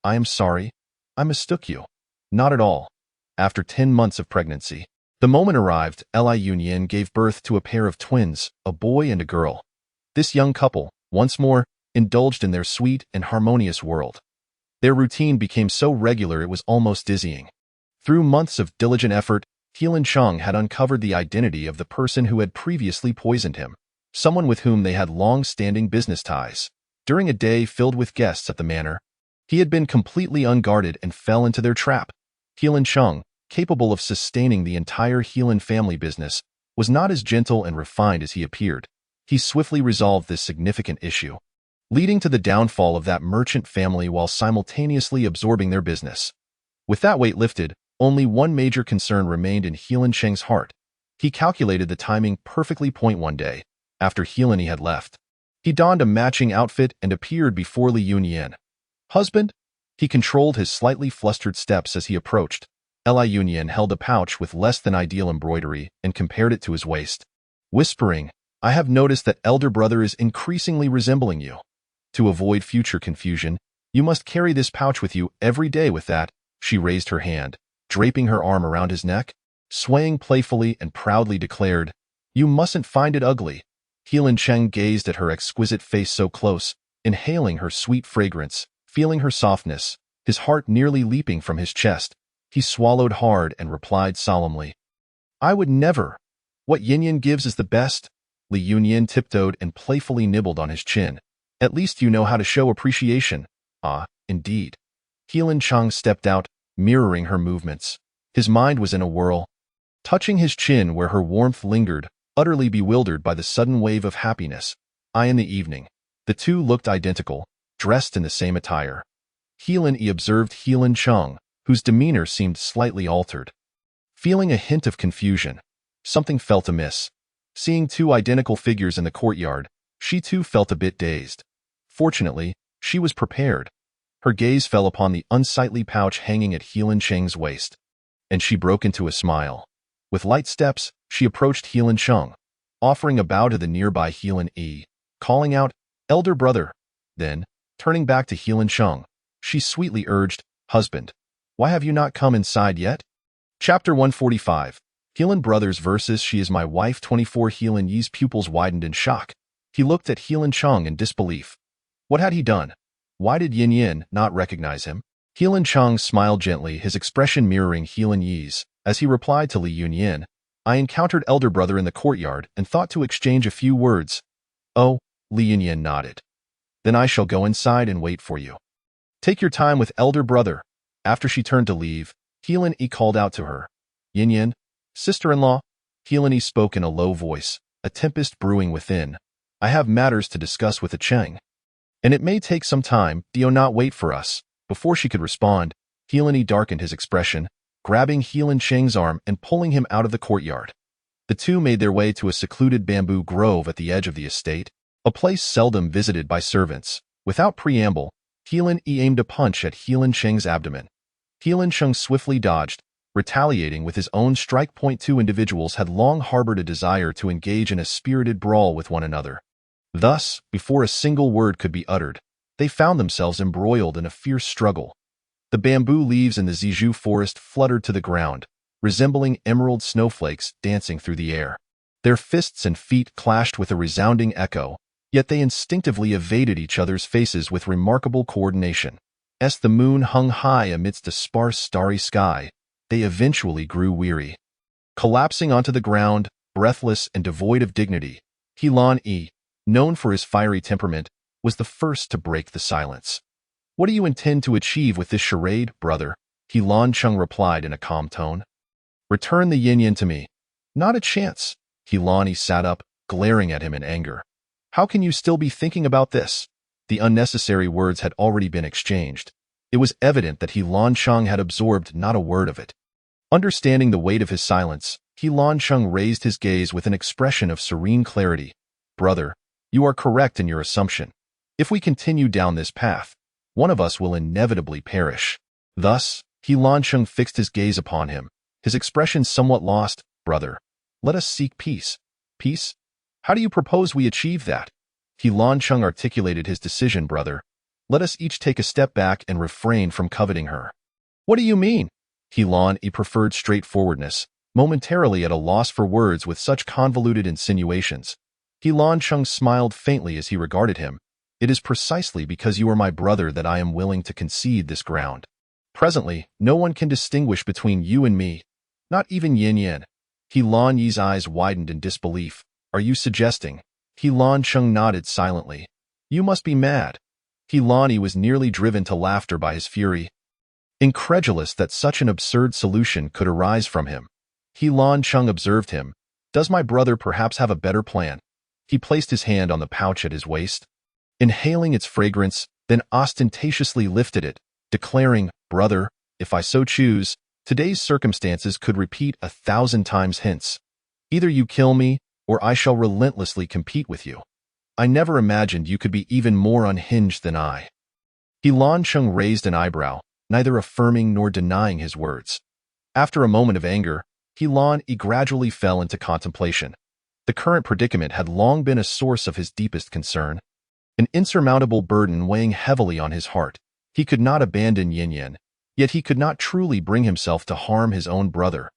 I am sorry. I mistook you." "Not at all." After 10 months of pregnancy, the moment arrived. Li Yunyin gave birth to a pair of twins, a boy and a girl. This young couple, once more, indulged in their sweet and harmonious world. Their routine became so regular it was almost dizzying. Through months of diligent effort, Heelan Chung had uncovered the identity of the person who had previously poisoned him, someone with whom they had long-standing business ties. During a day filled with guests at the manor, he had been completely unguarded and fell into their trap. Heelan Chung, capable of sustaining the entire Heelan family business, was not as gentle and refined as he appeared. He swiftly resolved this significant issue, leading to the downfall of that merchant family while simultaneously absorbing their business. With that weight lifted, only one major concern remained in Heelan Cheng's heart. He calculated the timing perfectly. One day, after Heelan had left, he donned a matching outfit and appeared before Li Yunyan. "Husband?" He controlled his slightly flustered steps as he approached. Li Yunyan held a pouch with less than ideal embroidery and compared it to his waist, whispering, "I have noticed that elder brother is increasingly resembling you. To avoid future confusion, you must carry this pouch with you every day." With that, she raised her hand, draping her arm around his neck, swaying playfully and proudly declared, "You mustn't find it ugly." Heelan Cheng gazed at her exquisite face so close, inhaling her sweet fragrance, feeling her softness, his heart nearly leaping from his chest. He swallowed hard and replied solemnly, "I would never. What Yinyan gives is the best." Li Yunyan tiptoed and playfully nibbled on his chin. "At least you know how to show appreciation." "Ah, indeed." Heelan Cheng stepped out, mirroring her movements. His mind was in a whirl, touching his chin where her warmth lingered, utterly bewildered by the sudden wave of happiness. In the evening, the two looked identical, dressed in the same attire. Heelan observed Heelan Cheng, whose demeanor seemed slightly altered. Feeling a hint of confusion, something felt amiss. Seeing two identical figures in the courtyard, she too felt a bit dazed. Fortunately, she was prepared. Her gaze fell upon the unsightly pouch hanging at Heelan Cheng's waist, and she broke into a smile. With light steps, she approached Heelan Cheng, offering a bow to the nearby Heelan calling out, "Elder brother." Then, turning back to Heelan Cheng, she sweetly urged, "Husband, why have you not come inside yet?" Chapter 145. Heelan Brothers versus She Is My Wife. 24. Heelan Yi's pupils widened in shock. He looked at Heelan Cheng in disbelief. What had he done? Why did Yin Yin not recognize him? Heelan Cheng smiled gently, his expression mirroring Heelan Yi's, as he replied to Li Yunyan, "I encountered elder brother in the courtyard and thought to exchange a few words." "Oh," Li Yunyan nodded. "Then I shall go inside and wait for you. Take your time with elder brother." After she turned to leave, Heelan called out to her, "Yin Yin, sister-in-law." Heelan spoke in a low voice, a tempest brewing within. "I have matters to discuss with the Cheng, and it may take some time. Do not wait for us." Before she could respond, Heelan darkened his expression, grabbing Heelan Cheng's arm and pulling him out of the courtyard. The two made their way to a secluded bamboo grove at the edge of the estate, a place seldom visited by servants. Without preamble, Heelan aimed a punch at Heelan Cheng's abdomen. Heelan Cheng swiftly dodged, retaliating with his own strike. Two individuals had long harbored a desire to engage in a spirited brawl with one another. Thus, before a single word could be uttered, they found themselves embroiled in a fierce struggle. The bamboo leaves in the Zizhu forest fluttered to the ground, resembling emerald snowflakes dancing through the air. Their fists and feet clashed with a resounding echo, yet they instinctively evaded each other's faces with remarkable coordination. As the moon hung high amidst a sparse starry sky, they eventually grew weary. Collapsing onto the ground, breathless and devoid of dignity, Heelan known for his fiery temperament, was the first to break the silence. "What do you intend to achieve with this charade, brother?" Heelan Cheng replied in a calm tone. "Return the yin-yin to me." "Not a chance." Heelan sat up, glaring at him in anger. "How can you still be thinking about this?" The unnecessary words had already been exchanged. It was evident that Heelan Cheng had absorbed not a word of it. Understanding the weight of his silence, Heelan Cheng raised his gaze with an expression of serene clarity. "Brother, you are correct in your assumption. If we continue down this path, one of us will inevitably perish." Thus, Heelan Cheng fixed his gaze upon him, his expression somewhat lost. "Brother, let us seek peace." "Peace? How do you propose we achieve that?" Heelan Cheng articulated his decision. "Brother, let us each take a step back and refrain from coveting her." "What do you mean?" Heelan preferred straightforwardness, momentarily at a loss for words with such convoluted insinuations. Heelan Cheng smiled faintly as he regarded him. "It is precisely because you are my brother that I am willing to concede this ground. Presently, no one can distinguish between you and me. Not even Yin Yin. He Lan Yi's eyes widened in disbelief. Are you suggesting? He Lan Cheng nodded silently. You must be mad. He Lan Yi was nearly driven to laughter by his fury. Incredulous that such an absurd solution could arise from him, He Lan Cheng observed him. Does my brother perhaps have a better plan? He placed his hand on the pouch at his waist, inhaling its fragrance, then ostentatiously lifted it, declaring, Brother, if I so choose, today's circumstances could repeat 1,000 times hence. Either you kill me, or I shall relentlessly compete with you. I never imagined you could be even more unhinged than I. He Lan Cheng raised an eyebrow, neither affirming nor denying his words. After a moment of anger, He Lan Yi gradually fell into contemplation. The current predicament had long been a source of his deepest concern, an insurmountable burden weighing heavily on his heart. He could not abandon Yin Yin, yet he could not truly bring himself to harm his own brother.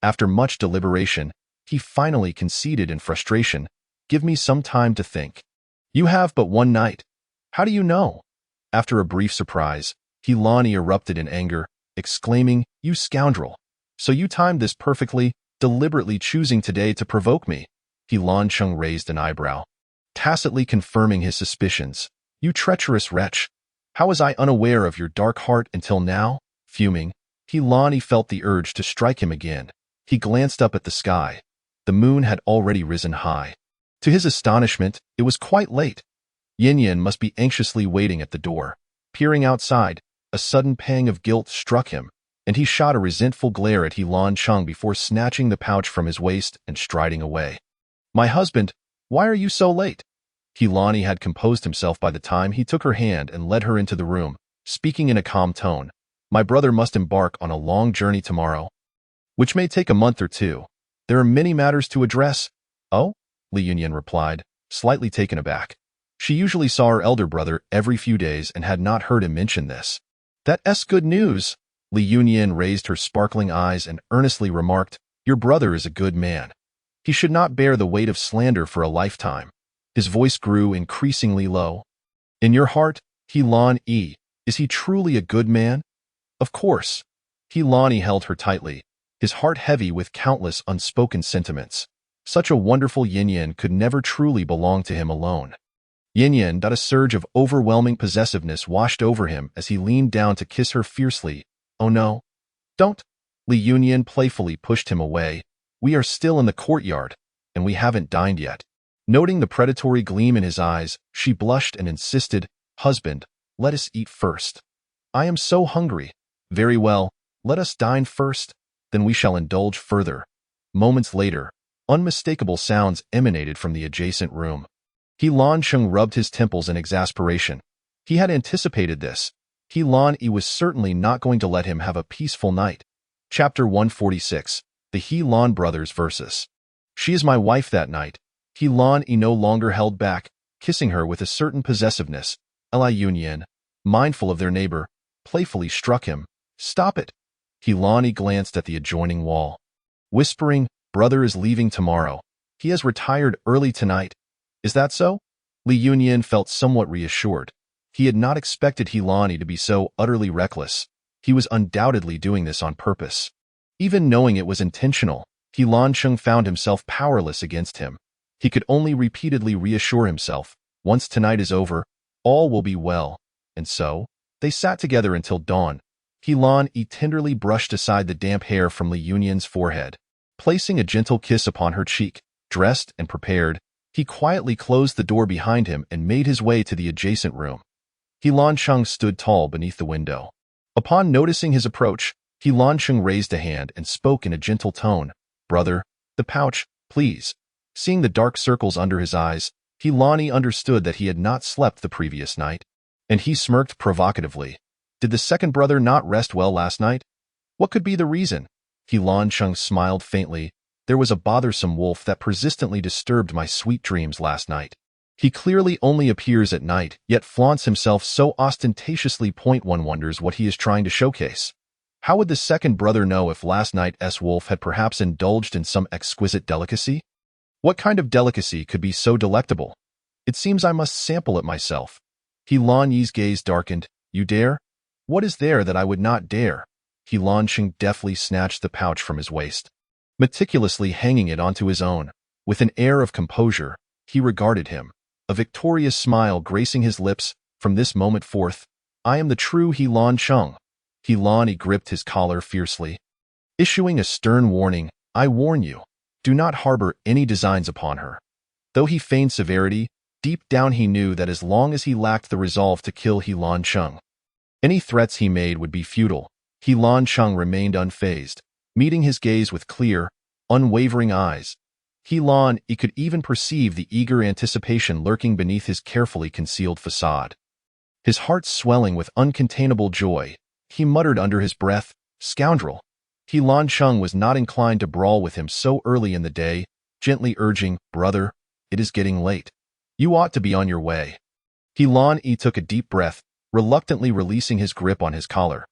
After much deliberation, he finally conceded in frustration, Give me some time to think. You have but one night. How do you know? After a brief surprise, He Lan Yi erupted in anger, exclaiming, You scoundrel! So you timed this perfectly, deliberately choosing today to provoke me. He Lan Cheng raised an eyebrow, tacitly confirming his suspicions. You treacherous wretch! How was I unaware of your dark heart until now? Fuming, He Lan Yi felt the urge to strike him again. He glanced up at the sky. The moon had already risen high. To his astonishment, it was quite late. Yin Yin must be anxiously waiting at the door. Peering outside, a sudden pang of guilt struck him, and he shot a resentful glare at He Lan Cheng before snatching the pouch from his waist and striding away. My husband, why are you so late? He Lan Yi had composed himself by the time he took her hand and led her into the room, speaking in a calm tone. My brother must embark on a long journey tomorrow, which may take a month or two. There are many matters to address. Oh? Li Yunyan replied, slightly taken aback. She usually saw her elder brother every few days and had not heard him mention this. That's good news. Li Yunyan raised her sparkling eyes and earnestly remarked, Your brother is a good man. He should not bear the weight of slander for a lifetime. His voice grew increasingly low. In your heart, He Lan Yi, is he truly a good man? Of course. He Lan Yi held her tightly, his heart heavy with countless unspoken sentiments. Such a wonderful Yin Yin could never truly belong to him alone. Yin Yin, a surge of overwhelming possessiveness washed over him as he leaned down to kiss her fiercely. Oh no. Don't. Li Yunyan playfully pushed him away. We are still in the courtyard, and we haven't dined yet. Noting the predatory gleam in his eyes, she blushed and insisted, Husband, let us eat first. I am so hungry. Very well, let us dine first, then we shall indulge further. Moments later, unmistakable sounds emanated from the adjacent room. He Lan Cheng rubbed his temples in exasperation. He had anticipated this. He Lan Yi was certainly not going to let him have a peaceful night. Chapter 146. The He Lan Brothers Versus. She is my wife that night. He Lan Yi no longer held back, kissing her with a certain possessiveness. Li Yunyan, mindful of their neighbor, playfully struck him. Stop it. He Lan Yi glanced at the adjoining wall, whispering, Brother is leaving tomorrow. He has retired early tonight. Is that so? Li Yunyan felt somewhat reassured. He had not expected He Lan Yi to be so utterly reckless. He was undoubtedly doing this on purpose. Even knowing it was intentional, He Lan Cheng found himself powerless against him. He could only repeatedly reassure himself, once tonight is over, all will be well. And so, they sat together until dawn. He Lan Yi tenderly brushed aside the damp hair from Li Yunyan's forehead. Placing a gentle kiss upon her cheek, dressed and prepared, he quietly closed the door behind him and made his way to the adjacent room. He Lan Cheng stood tall beneath the window. Upon noticing his approach, He Lan Cheng raised a hand and spoke in a gentle tone. Brother, the pouch, please. Seeing the dark circles under his eyes, He Lan Yi understood that he had not slept the previous night, and he smirked provocatively. Did the second brother not rest well last night? What could be the reason? He Lan Cheng smiled faintly. There was a bothersome wolf that persistently disturbed my sweet dreams last night. He clearly only appears at night, yet flaunts himself so ostentatiously. One wonders what he is trying to showcase. How would the second brother know if last night's wolf had perhaps indulged in some exquisite delicacy? What kind of delicacy could be so delectable? It seems I must sample it myself. He Lan Yi's gaze darkened. You dare? What is there that I would not dare? He Lanqing deftly snatched the pouch from his waist, meticulously hanging it onto his own. With an air of composure, he regarded him, a victorious smile gracing his lips. From this moment forth, I am the true He Lanqing. He gripped his collar fiercely, issuing a stern warning. I warn you, do not harbor any designs upon her. Though he feigned severity, deep down he knew that as long as he lacked the resolve to kill He Lanqing, any threats he made would be futile. He Lanqing remained unfazed, meeting his gaze with clear, unwavering eyes. He could even perceive the eager anticipation lurking beneath his carefully concealed facade. His heart swelling with uncontainable joy, he muttered under his breath, scoundrel. He Lanqing was not inclined to brawl with him so early in the day, gently urging, brother, it is getting late. You ought to be on your way. He took a deep breath, reluctantly releasing his grip on his collar.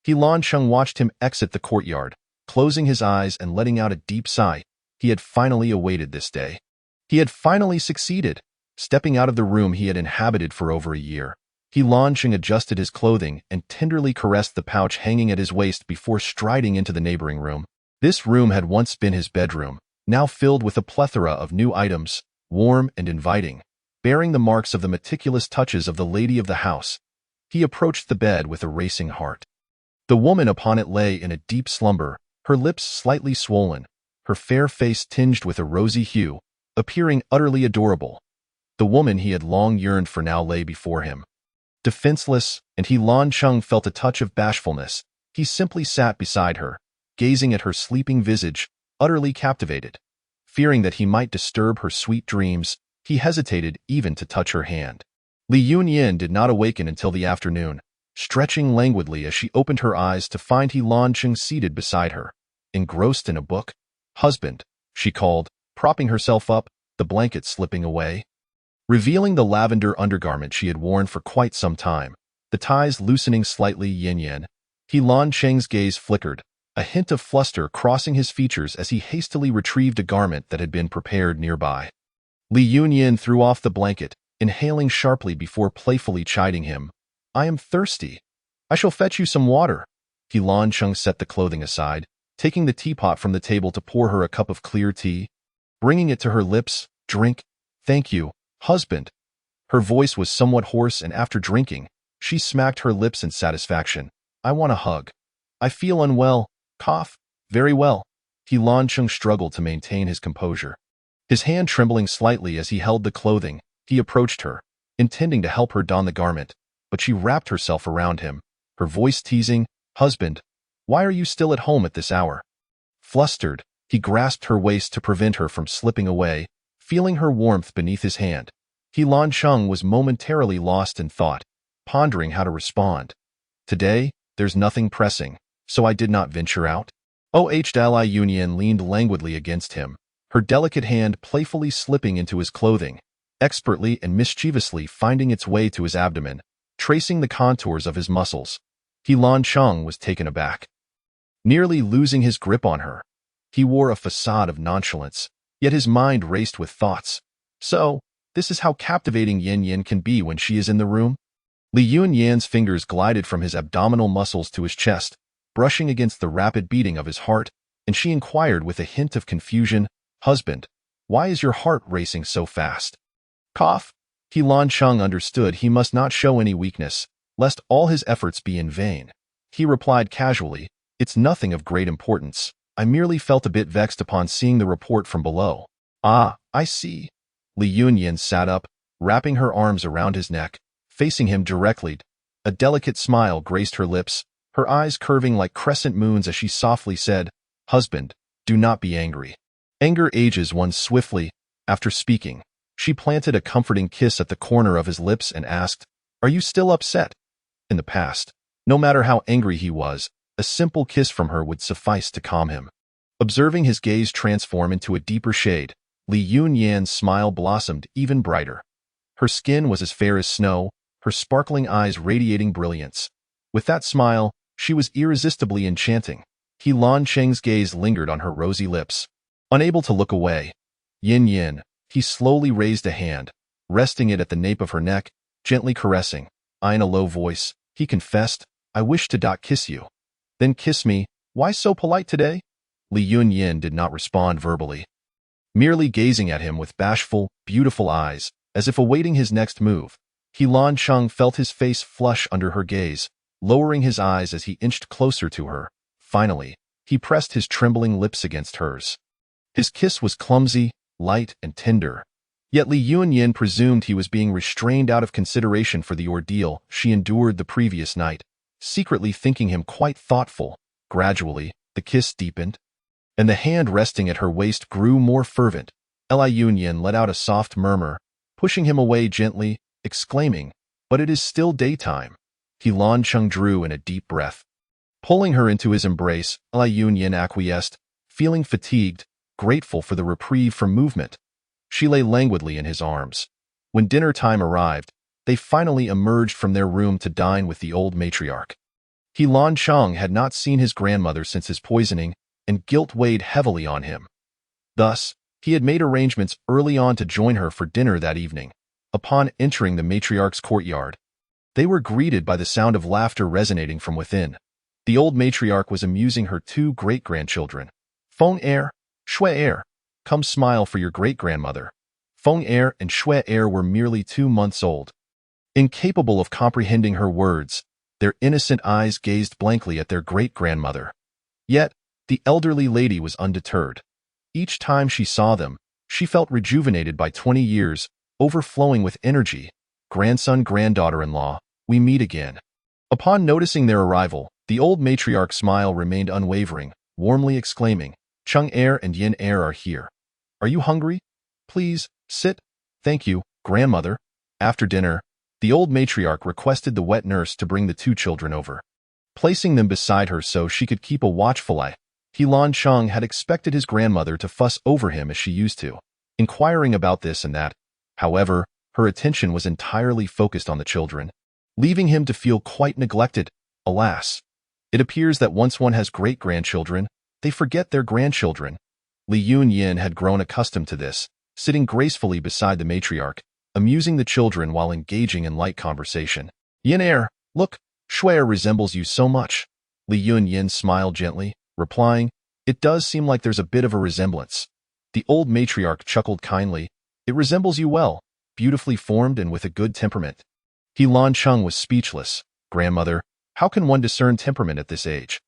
He Lanqing watched him exit the courtyard, closing his eyes and letting out a deep sigh. He had finally awaited this day. He had finally succeeded, stepping out of the room he had inhabited for over a year. He Lanqing adjusted his clothing and tenderly caressed the pouch hanging at his waist before striding into the neighboring room. This room had once been his bedroom, now filled with a plethora of new items, warm and inviting, bearing the marks of the meticulous touches of the lady of the house. He approached the bed with a racing heart. The woman upon it lay in a deep slumber, her lips slightly swollen, her fair face tinged with a rosy hue, appearing utterly adorable. The woman he had long yearned for now lay before him. Defenseless, and He Lanqing felt a touch of bashfulness. He simply sat beside her, gazing at her sleeping visage, utterly captivated. Fearing that he might disturb her sweet dreams, he hesitated even to touch her hand. Li Yunyin did not awaken until the afternoon, stretching languidly as she opened her eyes to find He Lanqing seated beside her, engrossed in a book. Husband, she called, propping herself up, the blanket slipping away, revealing the lavender undergarment she had worn for quite some time, the ties loosening slightly. Yin. He Lanqing's gaze flickered, a hint of fluster crossing his features as he hastily retrieved a garment that had been prepared nearby. Li Yunyin threw off the blanket, inhaling sharply before playfully chiding him. I am thirsty. I shall fetch you some water. He Lanqing set the clothing aside, taking the teapot from the table to pour her a cup of clear tea. Bringing it to her lips, drink. Thank you, husband. Her voice was somewhat hoarse, and after drinking, she smacked her lips in satisfaction. I want a hug. I feel unwell. Cough. Very well. He Lanqing struggled to maintain his composure. His hand trembling slightly as he held the clothing, he approached her, intending to help her don the garment, but she wrapped herself around him, her voice teasing, Husband, why are you still at home at this hour? Flustered, he grasped her waist to prevent her from slipping away, feeling her warmth beneath his hand. He Lanqing was momentarily lost in thought, pondering how to respond. Today, there's nothing pressing, so I did not venture out. Li Yunyin leaned languidly against him, her delicate hand playfully slipping into his clothing, expertly and mischievously finding its way to his abdomen, tracing the contours of his muscles. He Lanqing was taken aback, nearly losing his grip on her. He wore a facade of nonchalance, yet his mind raced with thoughts. So, this is how captivating Yin can be when she is in the room? Li Yunyin's fingers glided from his abdominal muscles to his chest, brushing against the rapid beating of his heart, and she inquired with a hint of confusion, Husband, why is your heart racing so fast? Cough. He Lanqing understood he must not show any weakness, lest all his efforts be in vain. He replied casually, It's nothing of great importance. I merely felt a bit vexed upon seeing the report from below. Ah, I see. Li Yunyin sat up, wrapping her arms around his neck, facing him directly. A delicate smile graced her lips, her eyes curving like crescent moons as she softly said, Husband, do not be angry. Anger ages one swiftly. After speaking, she planted a comforting kiss at the corner of his lips and asked, Are you still upset? In the past, no matter how angry he was, a simple kiss from her would suffice to calm him. Observing his gaze transform into a deeper shade, Li Yunyin's smile blossomed even brighter. Her skin was as fair as snow, her sparkling eyes radiating brilliance. With that smile, she was irresistibly enchanting. He Lanqing's gaze lingered on her rosy lips. Unable to look away, Yin, he slowly raised a hand, resting it at the nape of her neck, gently caressing. In a low voice, he confessed, I wish to kiss you. Then kiss me. Why so polite today? Li Yunyin did not respond verbally, merely gazing at him with bashful, beautiful eyes, as if awaiting his next move. He Lan Cheng felt his face flush under her gaze, lowering his eyes as he inched closer to her. Finally, he pressed his trembling lips against hers. His kiss was clumsy, light, and tender. Yet Li Yunyin presumed he was being restrained out of consideration for the ordeal she endured the previous night, secretly thinking him quite thoughtful. Gradually, the kiss deepened, and the hand resting at her waist grew more fervent. Li Yunyin let out a soft murmur, pushing him away gently, exclaiming, "But it is still daytime." He Lan Cheng drew in a deep breath. Pulling her into his embrace, Li Yunyin acquiesced, feeling fatigued, grateful for the reprieve from movement. She lay languidly in his arms. When dinner time arrived, they finally emerged from their room to dine with the old matriarch. He Lan Cheng had not seen his grandmother since his poisoning, and guilt weighed heavily on him. Thus, he had made arrangements early on to join her for dinner that evening. Upon entering the matriarch's courtyard, they were greeted by the sound of laughter resonating from within. The old matriarch was amusing her two great-grandchildren. Feng Er, Shui Er, come smile for your great-grandmother. Feng Er and Shui Er were merely 2 months old. Incapable of comprehending her words, their innocent eyes gazed blankly at their great-grandmother. Yet, the elderly lady was undeterred. Each time she saw them, she felt rejuvenated by 20 years, overflowing with energy. Grandson, granddaughter-in-law, we meet again. Upon noticing their arrival, the old matriarch's smile remained unwavering, warmly exclaiming, Cheng Er and Yin Er are here. Are you hungry? Please, sit. Thank you, grandmother. After dinner, the old matriarch requested the wet nurse to bring the 2 children over, placing them beside her so she could keep a watchful eye. He Lan Cheng had expected his grandmother to fuss over him as she used to, inquiring about this and that. However, her attention was entirely focused on the children, leaving him to feel quite neglected. Alas, it appears that once one has great-grandchildren, they forget their grandchildren. Li Yunyin had grown accustomed to this, sitting gracefully beside the matriarch, amusing the children while engaging in light conversation. Yin Er, look, Shui Er resembles you so much. Li Yunyin smiled gently, replying, it does seem like there's a bit of a resemblance. The old matriarch chuckled kindly, it resembles you well, beautifully formed and with a good temperament. He Lan Cheng was speechless. Grandmother, how can one discern temperament at this age?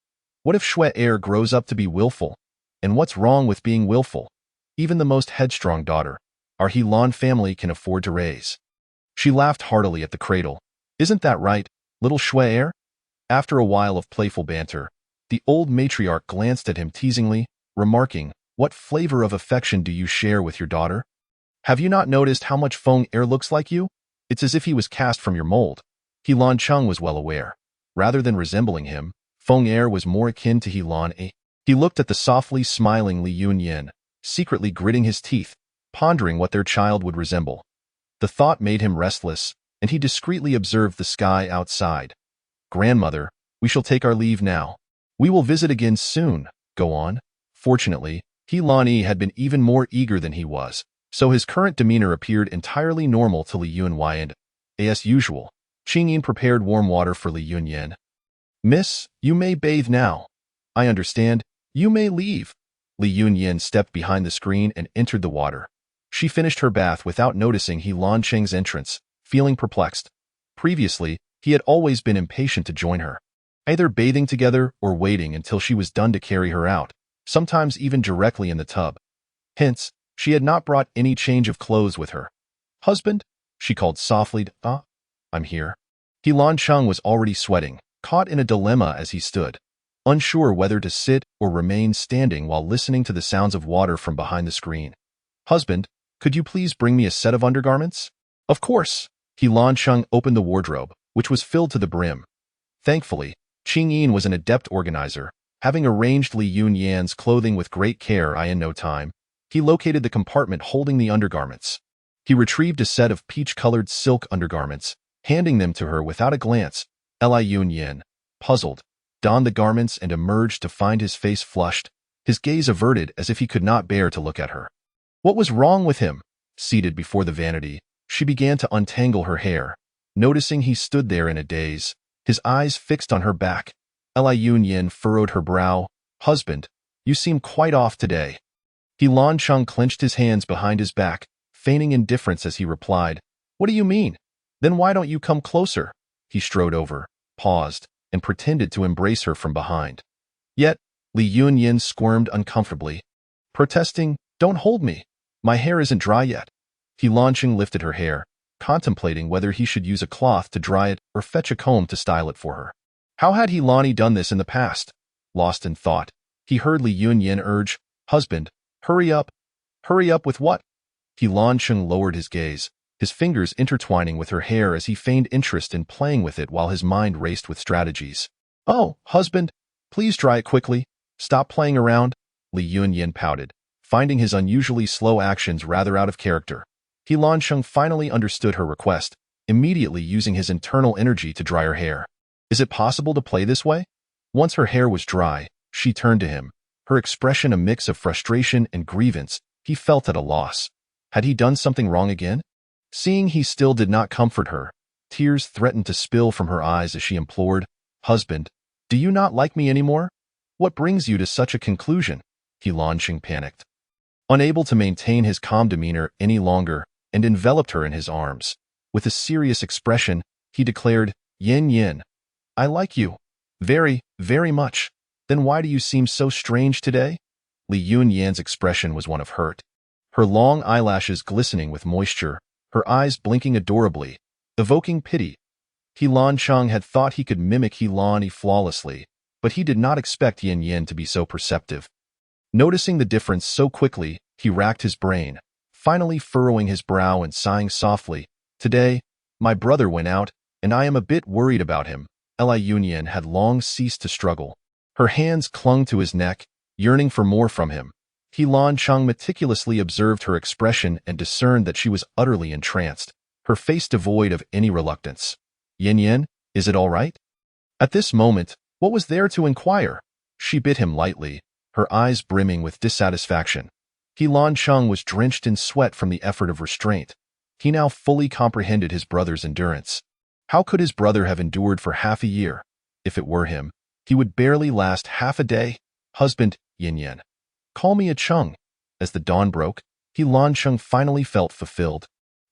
What if Shui Er grows up to be willful? And what's wrong with being willful? Even the most headstrong daughter, our He Lan family can afford to raise. She laughed heartily at the cradle. Isn't that right, little Shui Er? After a while of playful banter, the old matriarch glanced at him teasingly, remarking, what flavor of affection do you share with your daughter? Have you not noticed how much Feng Er looks like you? It's as if he was cast from your mold. He Lan Cheng was well aware. Rather than resembling him, Feng Er was more akin to He Lan A. He looked at the softly smiling Li Yunyin, secretly gritting his teeth, pondering what their child would resemble. The thought made him restless, and he discreetly observed the sky outside. Grandmother, we shall take our leave now. We will visit again soon. Go on. Fortunately, He Lan Yi had been even more eager than he was, so his current demeanor appeared entirely normal to Li Yunyin. As usual, Qingyin prepared warm water for Li Yunyin. Miss, you may bathe now. I understand. You may leave. Li Yunyin stepped behind the screen and entered the water. She finished her bath without noticing He Lan Cheng's entrance, feeling perplexed. Previously, he had always been impatient to join her, either bathing together or waiting until she was done to carry her out, sometimes even directly in the tub. Hence, she had not brought any change of clothes with her. Husband? She called softly. I'm here. He Lan Cheng was already sweating, caught in a dilemma as he stood, unsure whether to sit or remain standing while listening to the sounds of water from behind the screen. Husband, could you please bring me a set of undergarments? Of course. He Lan Cheng opened the wardrobe, which was filled to the brim. Thankfully, Qingyin was an adept organizer. Having arranged Li Yunyin's clothing with great care in no time, he located the compartment holding the undergarments. He retrieved a set of peach-colored silk undergarments, handing them to her without a glance. Li Yunyin, puzzled, donned the garments and emerged to find his face flushed, his gaze averted as if he could not bear to look at her. What was wrong with him? Seated before the vanity, she began to untangle her hair. Noticing he stood there in a daze, his eyes fixed on her back, Li Yunyin furrowed her brow. Husband, you seem quite off today. He Lancheng clenched his hands behind his back, feigning indifference as he replied, What do you mean? Then why don't you come closer? He strode over, paused, and pretended to embrace her from behind. Yet, Li Yunyin squirmed uncomfortably, protesting, Don't hold me. My hair isn't dry yet. He Lancheng lifted her hair, contemplating whether he should use a cloth to dry it or fetch a comb to style it for her. How had He Lani done this in the past? Lost in thought, he heard Li Yunyin urge, Husband, hurry up. Hurry up with what? He Lancheng lowered his gaze, his fingers intertwining with her hair as he feigned interest in playing with it while his mind raced with strategies. Oh, husband, please dry it quickly. Stop playing around, Li Yunyin pouted, finding his unusually slow actions rather out of character. He Lancheng finally understood her request, immediately using his internal energy to dry her hair. Is it possible to play this way? Once her hair was dry, she turned to him, her expression a mix of frustration and grievance. He felt at a loss. Had he done something wrong again? Seeing he still did not comfort her, tears threatened to spill from her eyes as she implored, Husband, do you not like me anymore? What brings you to such a conclusion? He Lancheng panicked, unable to maintain his calm demeanor any longer, and enveloped her in his arms. With a serious expression, he declared, Yin Yin, I like you. Very, very much. Then why do you seem so strange today? Li Yunyan's expression was one of hurt, her long eyelashes glistening with moisture, her eyes blinking adorably, evoking pity. He Lancheng had thought he could mimic He Lani flawlessly, but he did not expect Yin Yin to be so perceptive. Noticing the difference so quickly, he racked his brain, finally furrowing his brow and sighing softly. Today, my brother went out, and I am a bit worried about him. Li Yunyin had long ceased to struggle. Her hands clung to his neck, yearning for more from him. He Lancheng meticulously observed her expression and discerned that she was utterly entranced, her face devoid of any reluctance. Yin Yin, is it all right? At this moment, what was there to inquire? She bit him lightly, her eyes brimming with dissatisfaction. He Lancheng was drenched in sweat from the effort of restraint. He now fully comprehended his brother's endurance. How could his brother have endured for half a year? If it were him, he would barely last half a day. Husband, Yin Yin, call me a Chung. As the dawn broke, He Lancheng finally felt fulfilled.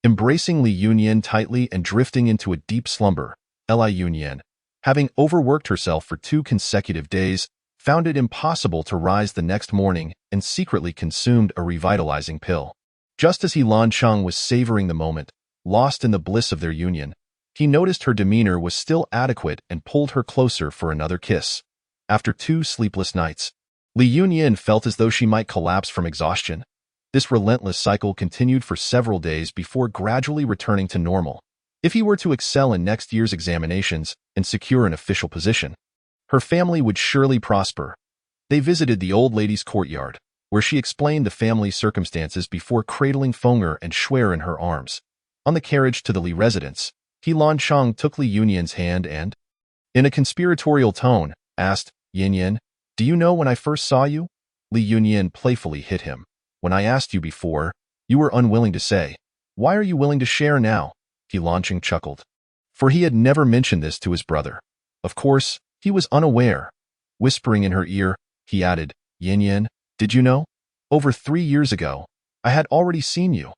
Embracing Li Yunyin tightly and drifting into a deep slumber, Li Yunyin, having overworked herself for 2 consecutive days, found it impossible to rise the next morning and secretly consumed a revitalizing pill. Just as He Lancheng was savoring the moment, lost in the bliss of their union, he noticed her demeanor was still adequate and pulled her closer for another kiss. After 2 sleepless nights, Li Yunyin felt as though she might collapse from exhaustion. This relentless cycle continued for several days before gradually returning to normal. If he were to excel in next year's examinations and secure an official position, her family would surely prosper. They visited the old lady's courtyard, where she explained the family's circumstances before cradling Fenger and Schwer in her arms. On the carriage to the Li residence, He Lancheng took Li Yunyin's hand and, in a conspiratorial tone, asked, Yin Yin, do you know when I first saw you? Li Yunyin playfully hit him. When I asked you before, you were unwilling to say. Why are you willing to share now? He Lancheng chuckled. For he had never mentioned this to his brother. Of course, he was unaware. Whispering in her ear, he added, Yin Yin, did you know? Over 3 years ago, I had already seen you.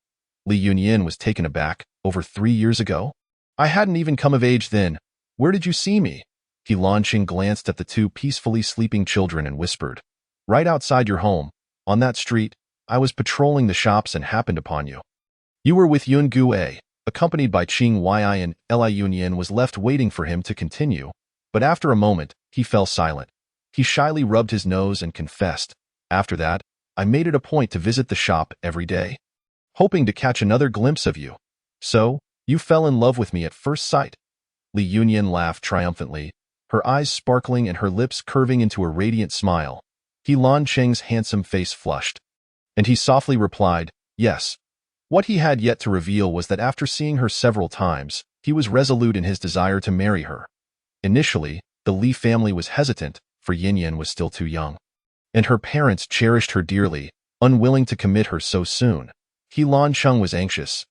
Li Yunyin was taken aback. Over 3 years ago? I hadn't even come of age then. Where did you see me? He Lancheng glanced at the 2 peacefully sleeping children and whispered, Right outside your home, on that street, I was patrolling the shops and happened upon you. You were with Yun Gue, accompanied by Qing Yi, and Li Yunyin was left waiting for him to continue, but after a moment, he fell silent. He shyly rubbed his nose and confessed, After that, I made it a point to visit the shop every day, hoping to catch another glimpse of you. So, you fell in love with me at first sight. Li Yunyin laughed triumphantly, her eyes sparkling and her lips curving into a radiant smile. He Lancheng's handsome face flushed, and he softly replied, Yes. What he had yet to reveal was that after seeing her several times, he was resolute in his desire to marry her. Initially, the Li family was hesitant, for Yin Yin was still too young, and her parents cherished her dearly, unwilling to commit her so soon. He Lancheng was anxious.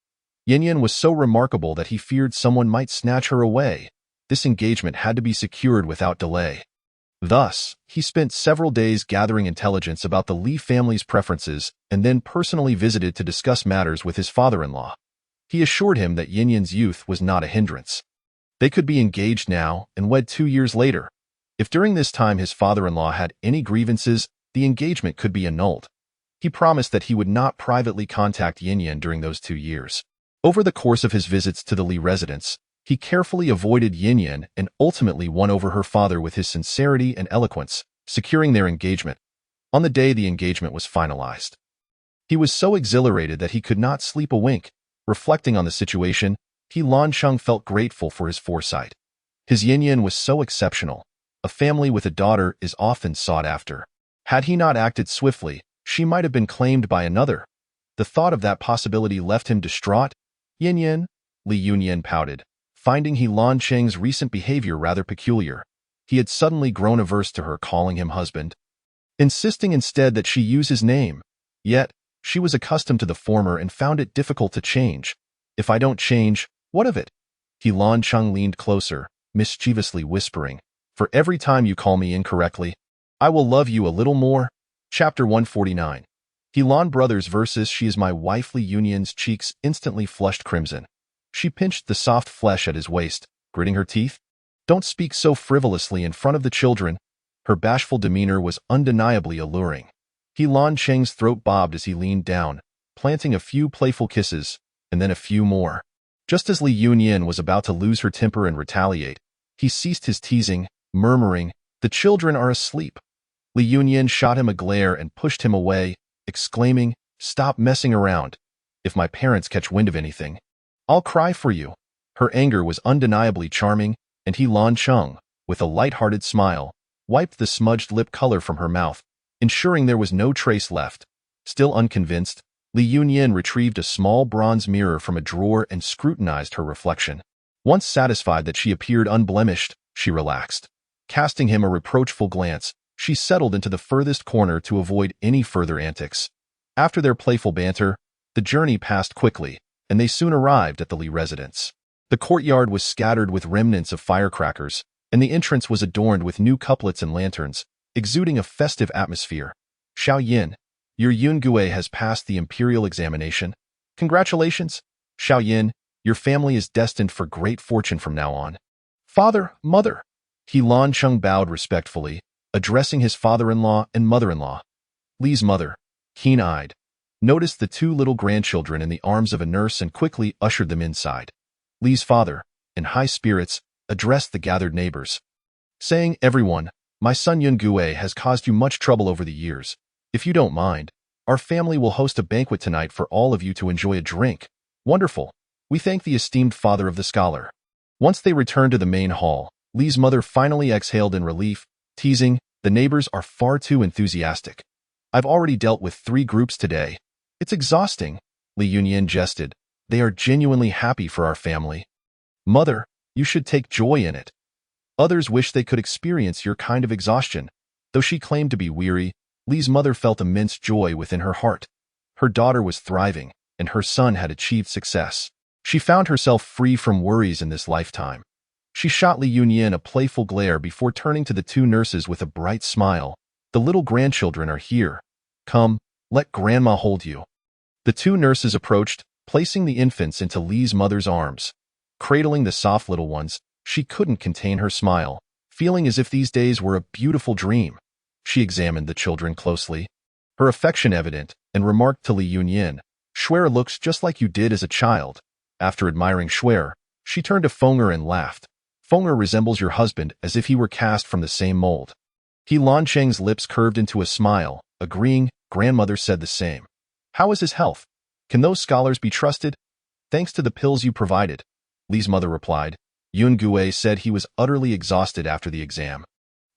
Yin Yin was so remarkable that he feared someone might snatch her away. This engagement had to be secured without delay. Thus, he spent several days gathering intelligence about the Li family's preferences and then personally visited to discuss matters with his father-in-law. He assured him that Yinyan's youth was not a hindrance. They could be engaged now and wed 2 years later. If during this time his father-in-law had any grievances, the engagement could be annulled. He promised that he would not privately contact Yinyan during those 2 years. Over the course of his visits to the Li residence, he carefully avoided Yinyan and ultimately won over her father with his sincerity and eloquence, securing their engagement. On the day the engagement was finalized, he was so exhilarated that he could not sleep a wink. Reflecting on the situation, He Lancheng felt grateful for his foresight. His Yinyan was so exceptional. A family with a daughter is often sought after. Had he not acted swiftly, she might have been claimed by another. The thought of that possibility left him distraught. Yinyan, Li Yunyan pouted, finding He Lancheng's recent behavior rather peculiar. He had suddenly grown averse to her calling him husband, insisting instead that she use his name. Yet, she was accustomed to the former and found it difficult to change. If I don't change, what of it? He Lancheng leaned closer, mischievously whispering, for every time you call me incorrectly, I will love you a little more. Chapter 149. Helan Brothers versus She Is My Wife. Li Yunyan's cheeks instantly flushed crimson. She pinched the soft flesh at his waist, gritting her teeth. Don't speak so frivolously in front of the children. Her bashful demeanor was undeniably alluring. He Lancheng's throat bobbed as he leaned down, planting a few playful kisses, and then a few more. Just as Li Yunyan was about to lose her temper and retaliate, he ceased his teasing, murmuring, "The children are asleep." Li Yunyan shot him a glare and pushed him away, exclaiming, "Stop messing around. If my parents catch wind of anything, I'll cry for you." Her anger was undeniably charming, and He Lancheng, with a light-hearted smile, wiped the smudged lip color from her mouth, ensuring there was no trace left. Still unconvinced, Li Yunyan retrieved a small bronze mirror from a drawer and scrutinized her reflection. Once satisfied that she appeared unblemished, she relaxed. Casting him a reproachful glance, she settled into the furthest corner to avoid any further antics. After their playful banter, the journey passed quickly, and they soon arrived at the Li residence. The courtyard was scattered with remnants of firecrackers, and the entrance was adorned with new couplets and lanterns, exuding a festive atmosphere. Xiao Yin, your Yungue has passed the imperial examination. Congratulations. Xiao Yin, your family is destined for great fortune from now on. Father, mother. He Lancheng bowed respectfully, addressing his father-in-law and mother-in-law. Li's mother, keen-eyed, noticed the 2 little grandchildren in the arms of a nurse and quickly ushered them inside. Li's father, in high spirits, addressed the gathered neighbors, saying, "Everyone, my son Yungue has caused you much trouble over the years. If you don't mind, our family will host a banquet tonight for all of you to enjoy a drink." Wonderful. We thank the esteemed father of the scholar. Once they returned to the main hall, Li's mother finally exhaled in relief, teasing, "The neighbors are far too enthusiastic. I've already dealt with 3 groups today. It's exhausting." Li Yunyan jested. "They are genuinely happy for our family. Mother, you should take joy in it. Others wish they could experience your kind of exhaustion." Though she claimed to be weary, Li's mother felt immense joy within her heart. Her daughter was thriving, and her son had achieved success. She found herself free from worries in this lifetime. She shot Li Yunyan a playful glare before turning to the 2 nurses with a bright smile. "The little grandchildren are here. Come, let grandma hold you." The 2 nurses approached, placing the infants into Li's mother's arms. Cradling the soft little ones, she couldn't contain her smile, feeling as if these days were a beautiful dream. She examined the children closely, her affection evident, and remarked to Li Yunyan, "Shuer looks just like you did as a child." After admiring Shuer, she turned to Fenger and laughed. "Fenger resembles your husband as if he were cast from the same mold." He Lancheng's lips curved into a smile, agreeing. Grandmother said the same. "How is his health? Can those scholars be trusted?" "Thanks to the pills you provided," Li's mother replied. "Yungue said he was utterly exhausted after the exam.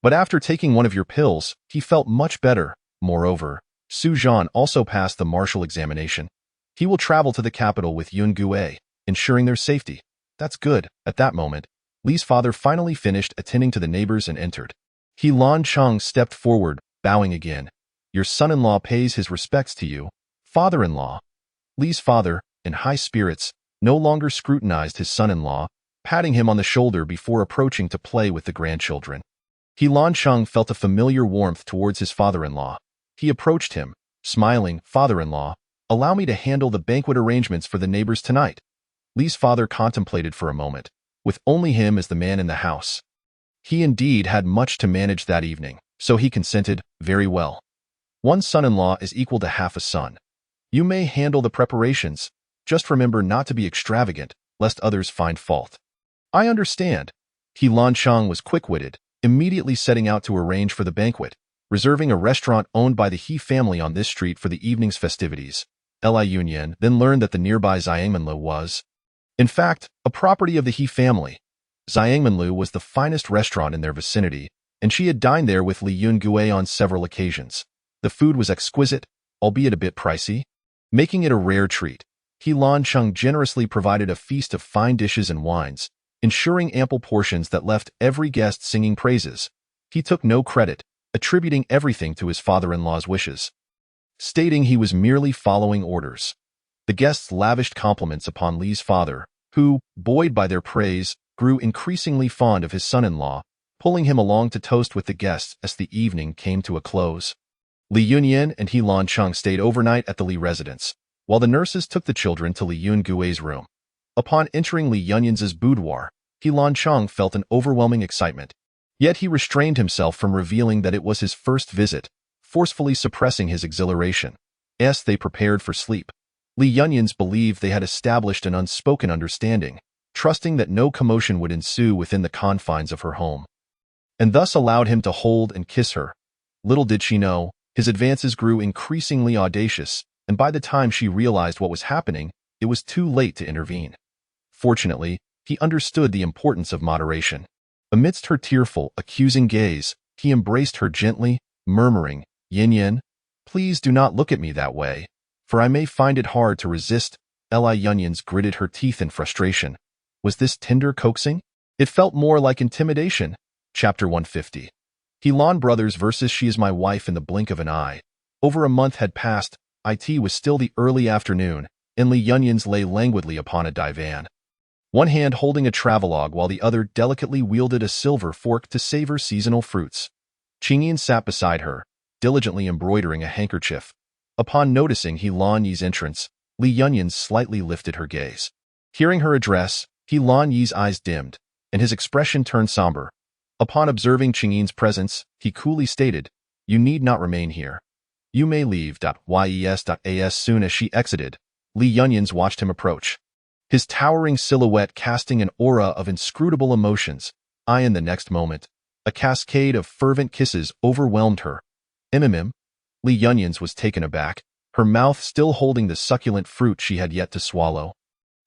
But after taking one of your pills, he felt much better. Moreover, Su Zhan also passed the martial examination. He will travel to the capital with Yungue, ensuring their safety." "That's good." At that moment, Li's father finally finished attending to the neighbors and entered. He Lancheng stepped forward, bowing again. "Your son-in-law pays his respects to you, father-in-law." Li's father, in high spirits, no longer scrutinized his son-in-law, patting him on the shoulder before approaching to play with the grandchildren. He Lan Sheng felt a familiar warmth towards his father-in-law. He approached him, smiling. "Father-in-law, allow me to handle the banquet arrangements for the neighbors tonight." Li's father contemplated for a moment, with only him as the man in the house. He indeed had much to manage that evening, so he consented. "Very well. One son-in-law is equal to half a son. You may handle the preparations. Just remember not to be extravagant, lest others find fault." "I understand." He Lan Sheng was quick-witted, immediately setting out to arrange for the banquet, reserving a restaurant owned by the He family on this street for the evening's festivities. Li Yunyan then learned that the nearby Xiangmenlu was, in fact, a property of the He family. Xiangmenlu was the finest restaurant in their vicinity, and she had dined there with Li Yungue on several occasions. The food was exquisite, albeit a bit pricey, making it a rare treat. He Lan Sheng generously provided a feast of fine dishes and wines, ensuring ample portions that left every guest singing praises. He took no credit, attributing everything to his father-in-law's wishes, stating he was merely following orders. The guests lavished compliments upon Li's father, who, buoyed by their praise, grew increasingly fond of his son-in-law, pulling him along to toast with the guests as the evening came to a close. Li Yunyan and He Lan Sheng stayed overnight at the Li residence, while the nurses took the children to Li Yungue's room. Upon entering Li Yunyan's boudoir, He Lan Sheng felt an overwhelming excitement. Yet he restrained himself from revealing that it was his first visit, forcefully suppressing his exhilaration. As they prepared for sleep, Li Yunyans believed they had established an unspoken understanding, trusting that no commotion would ensue within the confines of her home, and thus allowed him to hold and kiss her. Little did she know, his advances grew increasingly audacious, and by the time she realized what was happening, it was too late to intervene. Fortunately, he understood the importance of moderation. Amidst her tearful, accusing gaze, he embraced her gently, murmuring, "Yin Yin, please do not look at me that way, for I may find it hard to resist." Li Yunyans gritted her teeth in frustration. Was this tender coaxing? It felt more like intimidation. Chapter 150. He Lan brothers versus She Is My Wife in the blink of an eye. Over a month had passed. It was still the early afternoon, and Li Yunyans lay languidly upon a divan, one hand holding a travelogue while the other delicately wielded a silver fork to savor seasonal fruits. Qingyin sat beside her, diligently embroidering a handkerchief. Upon noticing He Lan Yi's entrance, Li Yunyans slightly lifted her gaze. Hearing her address, He Lan Yi's eyes dimmed, and his expression turned somber. Upon observing Qingyin's presence, he coolly stated, "You need not remain here. You may leave." Yes. Soon as she exited, Li Yunyans watched him approach, his towering silhouette casting an aura of inscrutable emotions. In the next moment, a cascade of fervent kisses overwhelmed her. Li Yunyans was taken aback, her mouth still holding the succulent fruit she had yet to swallow,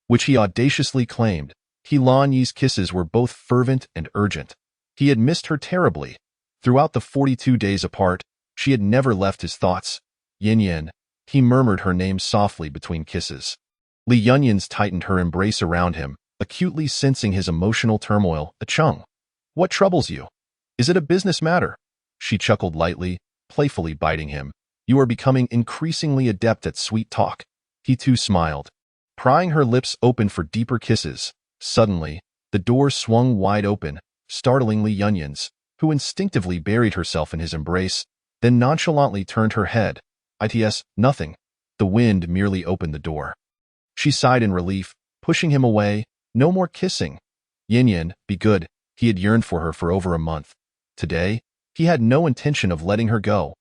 which he audaciously claimed. He Lan Yi's kisses were both fervent and urgent. He had missed her terribly. Throughout the 42 days apart, she had never left his thoughts. "Yin Yin," he murmured her name softly between kisses. Li Yunyans tightened her embrace around him, acutely sensing his emotional turmoil. "Chung, what troubles you? Is it a business matter?" She chuckled lightly, playfully biting him. "You are becoming increasingly adept at sweet talk." He too smiled, prying her lips open for deeper kisses. Suddenly, the door swung wide open, startling Li Yunyans, who instinctively buried herself in his embrace, then nonchalantly turned her head. "It's nothing. The wind merely opened the door." She sighed in relief, pushing him away. No more kissing. Yin Yin, be good. He had yearned for her for over a month. Today, he had no intention of letting her go.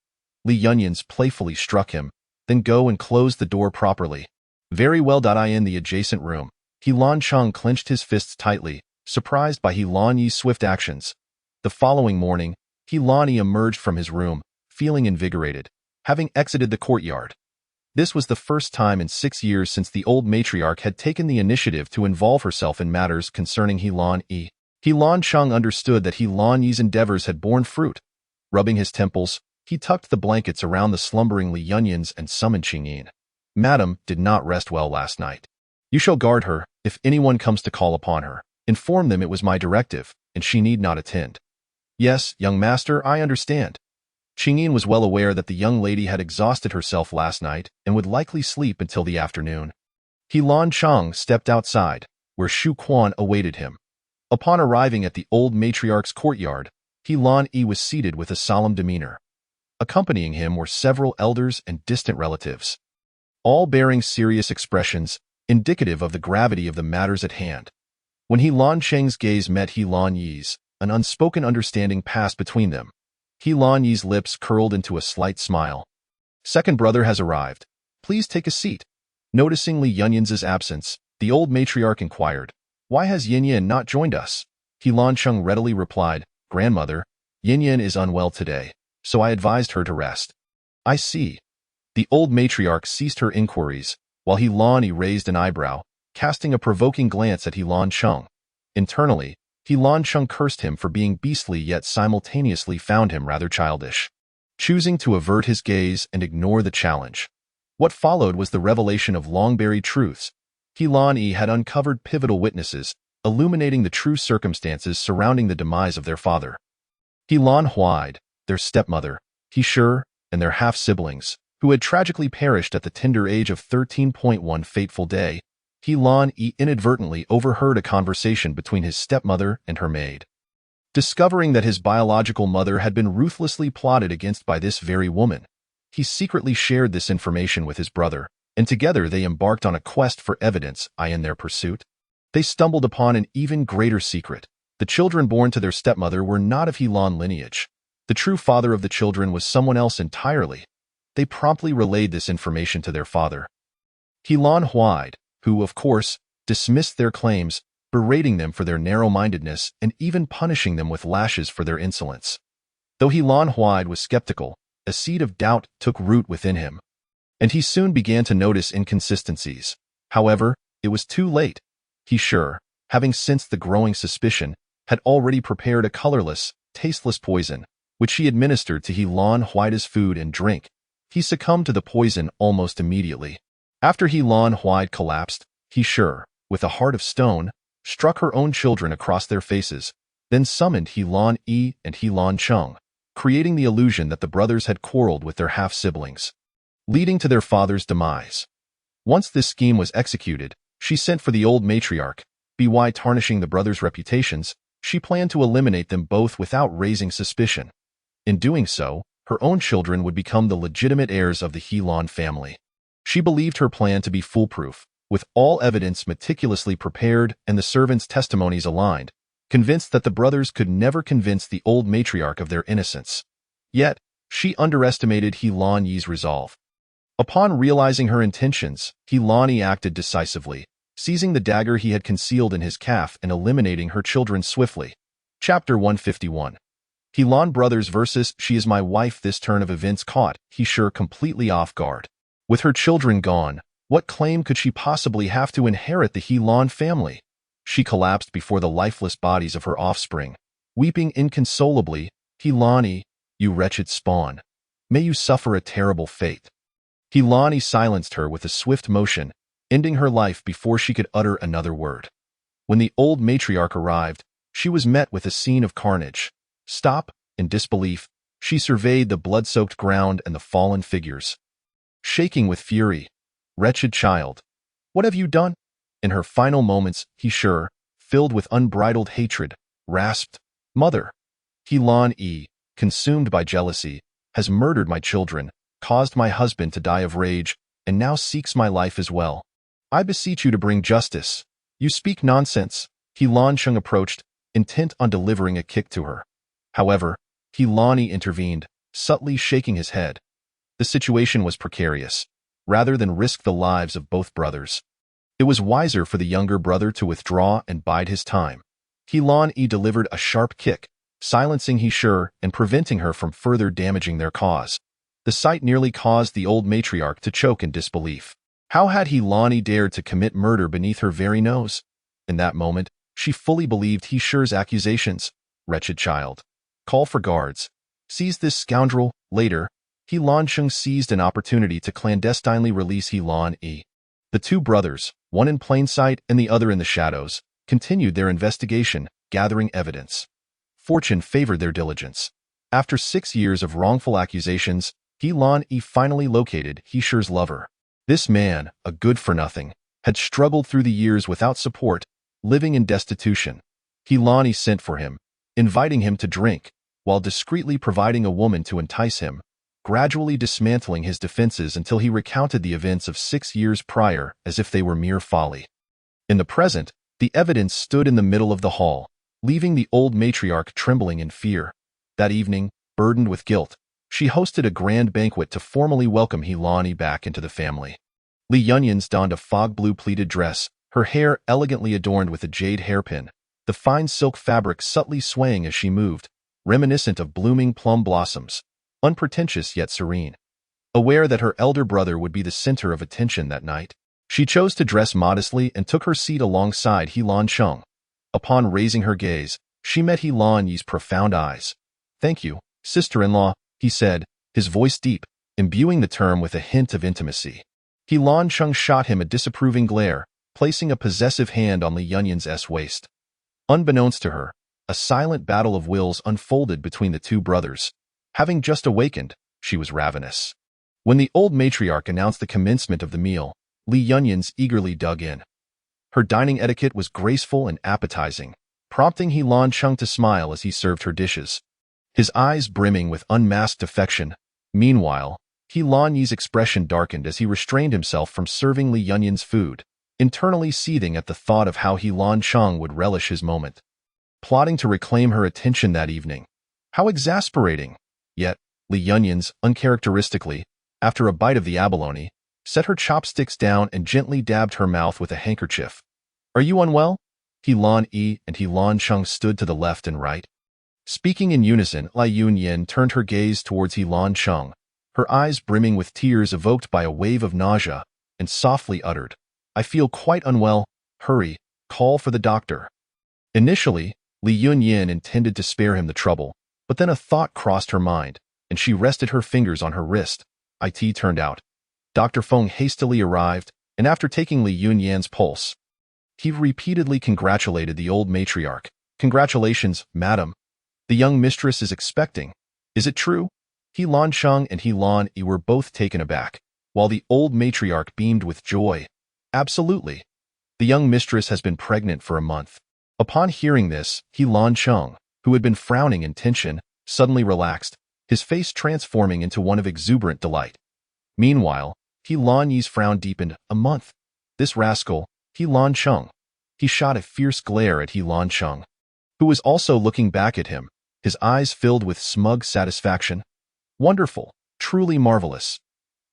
Li Yunyans playfully struck him, then go and close the door properly. "Very well." In the adjacent room, He Lan Sheng clenched his fists tightly, surprised by He Lan Yi's swift actions. The following morning, He Lan Yi emerged from his room, feeling invigorated, having exited the courtyard. This was the first time in 6 years since the old matriarch had taken the initiative to involve herself in matters concerning He Lan Yi. He Lan Sheng understood that He Lan Yi's endeavors had borne fruit. Rubbing his temples, he tucked the blankets around the slumbering Li Yunyans and summoned Qingyin. "Madam did not rest well last night. You shall guard her. If anyone comes to call upon her, inform them it was my directive, and she need not attend." "Yes, young master, I understand." Qingyin was well aware that the young lady had exhausted herself last night and would likely sleep until the afternoon. He Lan Sheng stepped outside, where Shu Quan awaited him. Upon arriving at the old matriarch's courtyard, He Lan Yi was seated with a solemn demeanor. Accompanying him were several elders and distant relatives, all bearing serious expressions, indicative of the gravity of the matters at hand. When He Lan Cheng's gaze met He Lan Yi's, an unspoken understanding passed between them. He Lan Yi's lips curled into a slight smile. "Second brother has arrived. Please take a seat." Noticing Li Yunyan's absence, the old matriarch inquired, "Why has Yinyan not joined us?" He Lan Cheng readily replied, "Grandmother, Yinyan is unwell today, so I advised her to rest." "I see." The old matriarch ceased her inquiries, while He Lan Yi raised an eyebrow, casting a provoking glance at He Lan Cheng. Internally, He Lan Cheng cursed him for being beastly yet simultaneously found him rather childish, choosing to avert his gaze and ignore the challenge. What followed was the revelation of long-buried truths. He Lan Yi had uncovered pivotal witnesses, illuminating the true circumstances surrounding the demise of their father. He Lan Huaid, their stepmother, He Shi, and their half-siblings, who had tragically perished at the tender age of 13. One fateful day, He Lan Yi inadvertently overheard a conversation between his stepmother and her maid. Discovering that his biological mother had been ruthlessly plotted against by this very woman, he secretly shared this information with his brother, and together they embarked on a quest for evidence. In their pursuit, they stumbled upon an even greater secret. The children born to their stepmother were not of He Lan lineage. The true father of the children was someone else entirely. They promptly relayed this information to their father, He Lan Huaid, who, of course, dismissed their claims, berating them for their narrow-mindedness and even punishing them with lashes for their insolence. Though He Lan Huaid was skeptical, a seed of doubt took root within him, and he soon began to notice inconsistencies. However, it was too late. He Shi, having sensed the growing suspicion, had already prepared a colorless, tasteless poison, which he administered to He Lan Huaid's food and drink. He succumbed to the poison almost immediately. After He Lan Huaid collapsed, He Shi, with a heart of stone, struck her own children across their faces, then summoned He Lan Yi and He Lan Cheng, creating the illusion that the brothers had quarreled with their half-siblings, leading to their father's demise. Once this scheme was executed, she sent for the old matriarch. By tarnishing the brothers' reputations, she planned to eliminate them both without raising suspicion. In doing so, her own children would become the legitimate heirs of the He Lan family. She believed her plan to be foolproof, with all evidence meticulously prepared and the servants' testimonies aligned, convinced that the brothers could never convince the old matriarch of their innocence. Yet, she underestimated He Lan Yi's resolve. Upon realizing her intentions, He Lan Yi acted decisively, seizing the dagger he had concealed in his calf and eliminating her children swiftly. Chapter 151. He Lan brothers versus She Is My Wife. This turn of events caught He Shi completely off guard. With her children gone, what claim could she possibly have to inherit the He Lan family? She collapsed before the lifeless bodies of her offspring, weeping inconsolably. He Lan Yi, you wretched spawn, may you suffer a terrible fate. He Lan Yi silenced her with a swift motion, ending her life before she could utter another word. When the old matriarch arrived, she was met with a scene of carnage. Stop, in disbelief, she surveyed the blood-soaked ground and the fallen figures, shaking with fury. Wretched child, what have you done? In her final moments, He Shi, filled with unbridled hatred, rasped, Mother, He Lan Yi, consumed by jealousy, has murdered my children, caused my husband to die of rage, and now seeks my life as well. I beseech you to bring justice. You speak nonsense. He Lan Cheng approached, intent on delivering a kick to her. However, He Lan Yi intervened, subtly shaking his head. The situation was precarious. Rather than risk the lives of both brothers, it was wiser for the younger brother to withdraw and bide his time. He Lan Yi delivered a sharp kick, silencing He Shi and preventing her from further damaging their cause. The sight nearly caused the old matriarch to choke in disbelief. How had He Lan Yi dared to commit murder beneath her very nose? In that moment, she fully believed He Shi's accusations. Wretched child, call for guards. Seize this scoundrel. Later, He Lan Cheng seized an opportunity to clandestinely release He Lan Yi. The two brothers, one in plain sight and the other in the shadows, continued their investigation, gathering evidence. Fortune favored their diligence. After 6 years of wrongful accusations, He Lan Yi finally located He Shi's lover. This man, a good-for-nothing, had struggled through the years without support, living in destitution. He Lan Yi sent for him, inviting him to drink. while discreetly providing a woman to entice him, gradually dismantling his defenses until he recounted the events of 6 years prior as if they were mere folly. In the present, the evidence stood in the middle of the hall, leaving the old matriarch trembling in fear. That evening, burdened with guilt, she hosted a grand banquet to formally welcome Helani back into the family. Li Yunyans donned a fog-blue pleated dress, her hair elegantly adorned with a jade hairpin, the fine silk fabric subtly swaying as she moved, reminiscent of blooming plum blossoms, unpretentious yet serene. Aware that her elder brother would be the center of attention that night, she chose to dress modestly and took her seat alongside Helan Sheng. Upon raising her gaze, she met Helan Yi's profound eyes. "Thank you, sister-in-law," he said, his voice deep, imbuing the term with a hint of intimacy. Helan Sheng shot him a disapproving glare, placing a possessive hand on Li Yunyans' waist. Unbeknownst to her, a silent battle of wills unfolded between the two brothers. Having just awakened, she was ravenous. When the old matriarch announced the commencement of the meal, Li Yunyans eagerly dug in. Her dining etiquette was graceful and appetizing, prompting Helan Sheng to smile as he served her dishes, his eyes brimming with unmasked affection. Meanwhile, Helan Yi's expression darkened as he restrained himself from serving Li Yunyans' food, internally seething at the thought of how Helan Sheng would relish his moment. Plotting to reclaim her attention that evening. How exasperating! Yet, Li Yunyans, uncharacteristically, after a bite of the abalone, set her chopsticks down and gently dabbed her mouth with a handkerchief. "Are you unwell?" Helan Yi and Helan Sheng stood to the left and right. Speaking in unison, Li Yunyan turned her gaze towards Helan Sheng, her eyes brimming with tears evoked by a wave of nausea, and softly uttered, "I feel quite unwell. Hurry, call for the doctor." Initially, Li Yunyan intended to spare him the trouble, but then a thought crossed her mind, and she rested her fingers on her wrist. It turned out. Dr. Feng hastily arrived, and after taking Li Yunyan's pulse, he repeatedly congratulated the old matriarch. "Congratulations, madam. The young mistress is expecting. Is it true?" Helan Sheng and Helan Yi were both taken aback, while the old matriarch beamed with joy. "Absolutely. The young mistress has been pregnant for a month." Upon hearing this, Helan Sheng, who had been frowning in tension, suddenly relaxed, his face transforming into one of exuberant delight. Meanwhile, Helan Yi's frown deepened. "A month? This rascal, Helan Sheng." He shot a fierce glare at Helan Sheng, who was also looking back at him, his eyes filled with smug satisfaction. "Wonderful, truly marvelous."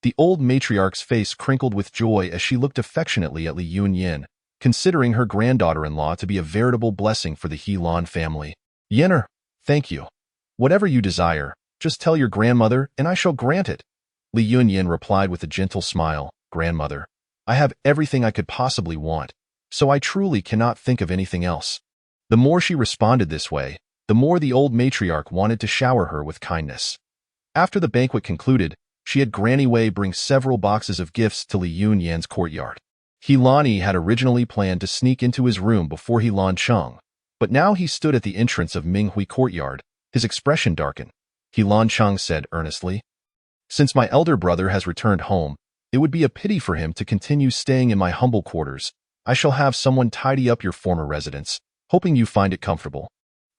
The old matriarch's face crinkled with joy as she looked affectionately at Li Yunyan, considering her granddaughter-in-law to be a veritable blessing for the Helan family. "Yenner, thank you. Whatever you desire, just tell your grandmother and I shall grant it." Li Yunyan replied with a gentle smile. "Grandmother, I have everything I could possibly want, so I truly cannot think of anything else." The more she responded this way, the more the old matriarch wanted to shower her with kindness. After the banquet concluded, she had Granny Wei bring several boxes of gifts to Li Yunyan's courtyard. Helan Yi had originally planned to sneak into his room before Helan Sheng, but now he stood at the entrance of Minghui courtyard, his expression darkened. Helan Sheng said earnestly, "Since my elder brother has returned home, it would be a pity for him to continue staying in my humble quarters. I shall have someone tidy up your former residence, hoping you find it comfortable."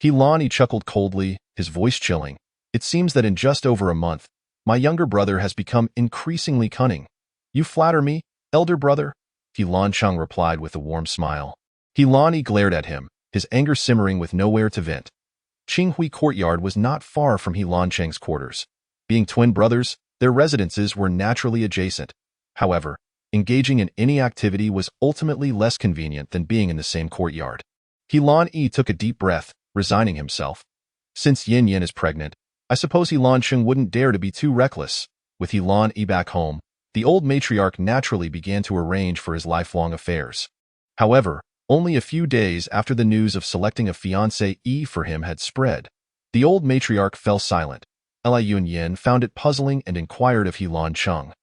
Helan Yi chuckled coldly, his voice chilling. "It seems that in just over a month, my younger brother has become increasingly cunning." "You flatter me, elder brother," Helan Sheng replied with a warm smile. Helan Yi glared at him, his anger simmering with nowhere to vent. Qinghui courtyard was not far from Helan Sheng's quarters. Being twin brothers, their residences were naturally adjacent. However, engaging in any activity was ultimately less convenient than being in the same courtyard. Helan Yi took a deep breath, resigning himself. Since Yin Yin is pregnant, I suppose Helan Sheng wouldn't dare to be too reckless. With Helan Yi back home, the old matriarch naturally began to arrange for his lifelong affairs. However, only a few days after the news of selecting a fiancé for him had spread, the old matriarch fell silent. Li Yunyan found it puzzling and inquired of Helan Sheng,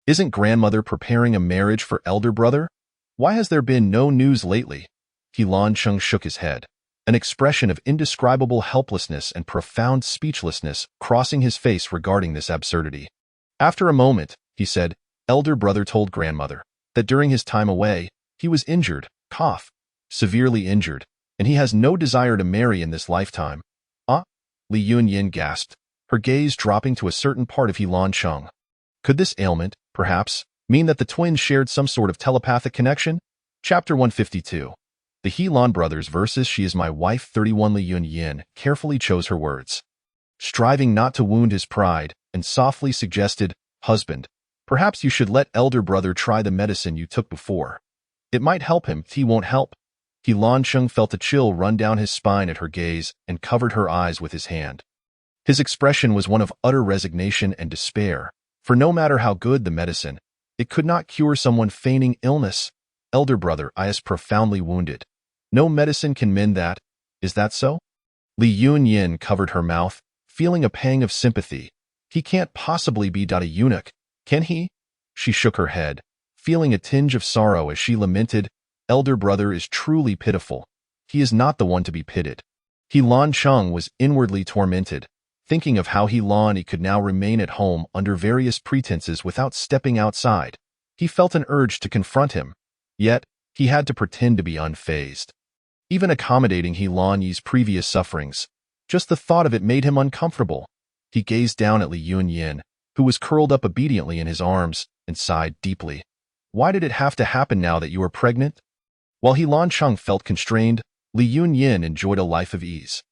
"Isn't grandmother preparing a marriage for elder brother? Why has there been no news lately?" Helan Sheng shook his head, an expression of indescribable helplessness and profound speechlessness crossing his face regarding this absurdity. After a moment, he said, "Elder brother told grandmother that during his time away, he was injured, severely injured, and he has no desire to marry in this lifetime." "Ah?" Li Yunyin gasped, her gaze dropping to a certain part of He Lan Cheng. Could this ailment, perhaps, mean that the twins shared some sort of telepathic connection? Chapter 152. The He Lan brothers versus She Is My Wife. 31. Li Yunyin carefully chose her words, striving not to wound his pride, and softly suggested, "Husband, perhaps you should let elder brother try the medicine you took before. It might help him, he won't help." He Lan Cheng felt a chill run down his spine at her gaze and covered her eyes with his hand. His expression was one of utter resignation and despair, for no matter how good the medicine, it could not cure someone feigning illness. Elder brother, I is profoundly wounded. No medicine can mend that. Is that so? Li Yunyin covered her mouth, feeling a pang of sympathy. He can't possibly be a eunuch, can he? She shook her head, feeling a tinge of sorrow as she lamented, elder brother is truly pitiful. He is not the one to be pitied. He Lan Cheng was inwardly tormented, thinking of how He Lan could now remain at home under various pretenses without stepping outside. He felt an urge to confront him, yet he had to pretend to be unfazed. Even accommodating He Lan Yi's previous sufferings, just the thought of it made him uncomfortable. He gazed down at Li Yunyin, who was curled up obediently in his arms, and sighed deeply. Why did it have to happen now that you are pregnant? While He Lan Cheng felt constrained, Li Yunyin enjoyed a life of ease.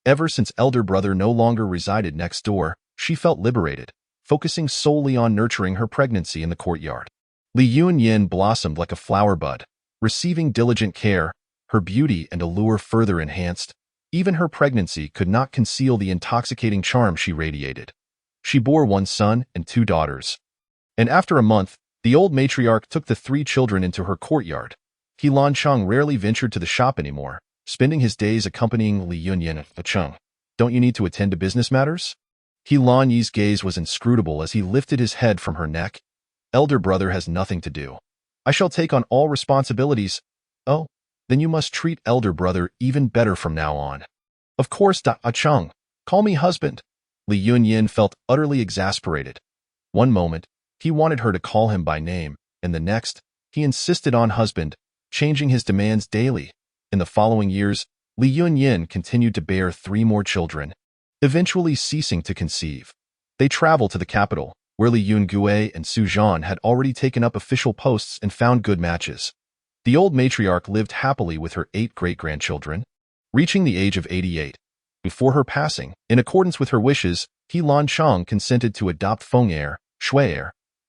Ever since elder brother no longer resided next door, she felt liberated, focusing solely on nurturing her pregnancy in the courtyard. Li Yunyin blossomed like a flower bud, receiving diligent care, her beauty and allure further enhanced. Even her pregnancy could not conceal the intoxicating charm she radiated. She bore one son and 2 daughters. And after a month, the old matriarch took the 3 children into her courtyard. He Lan Cheng rarely ventured to the shop anymore, spending his days accompanying Li Yunyin. Cheng, don't you need to attend to business matters? He Lan Yi's gaze was inscrutable as he lifted his head from her neck. Elder brother has nothing to do. I shall take on all responsibilities. Oh, then you must treat elder brother even better from now on. Of course, Cheng, call me husband. Li Yunyin felt utterly exasperated. One moment, he wanted her to call him by name, and the next, he insisted on husband, changing his demands daily. In the following years, Li Yunyin continued to bear 3 more children, eventually ceasing to conceive. They traveled to the capital, where Li Yungue and Su Zhan had already taken up official posts and found good matches. The old matriarch lived happily with her 8 great-grandchildren, reaching the age of 88. Before her passing, in accordance with her wishes, He Lan Cheng consented to adopt Feng Shui,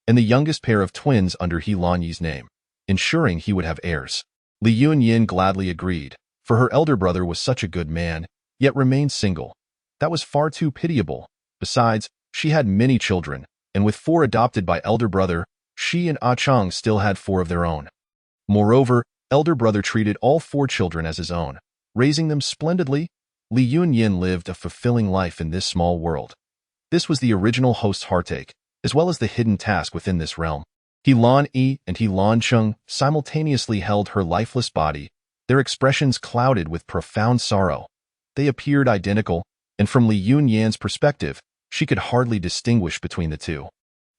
and the youngest pair of twins under He Lan Yi's name, ensuring he would have heirs. Li Yunyin gladly agreed, for her elder brother was such a good man, yet remained single. That was far too pitiable. Besides, she had many children, and with 4 adopted by elder brother, she and Cheng still had 4 of their own. Moreover, elder brother treated all 4 children as his own, raising them splendidly. Li Yunyin lived a fulfilling life in this small world. This was the original host's heartache, as well as the hidden task within this realm. He Lan Yi and He Lan Cheng simultaneously held her lifeless body, their expressions clouded with profound sorrow. They appeared identical, and from Li Yunyin's perspective, she could hardly distinguish between the two.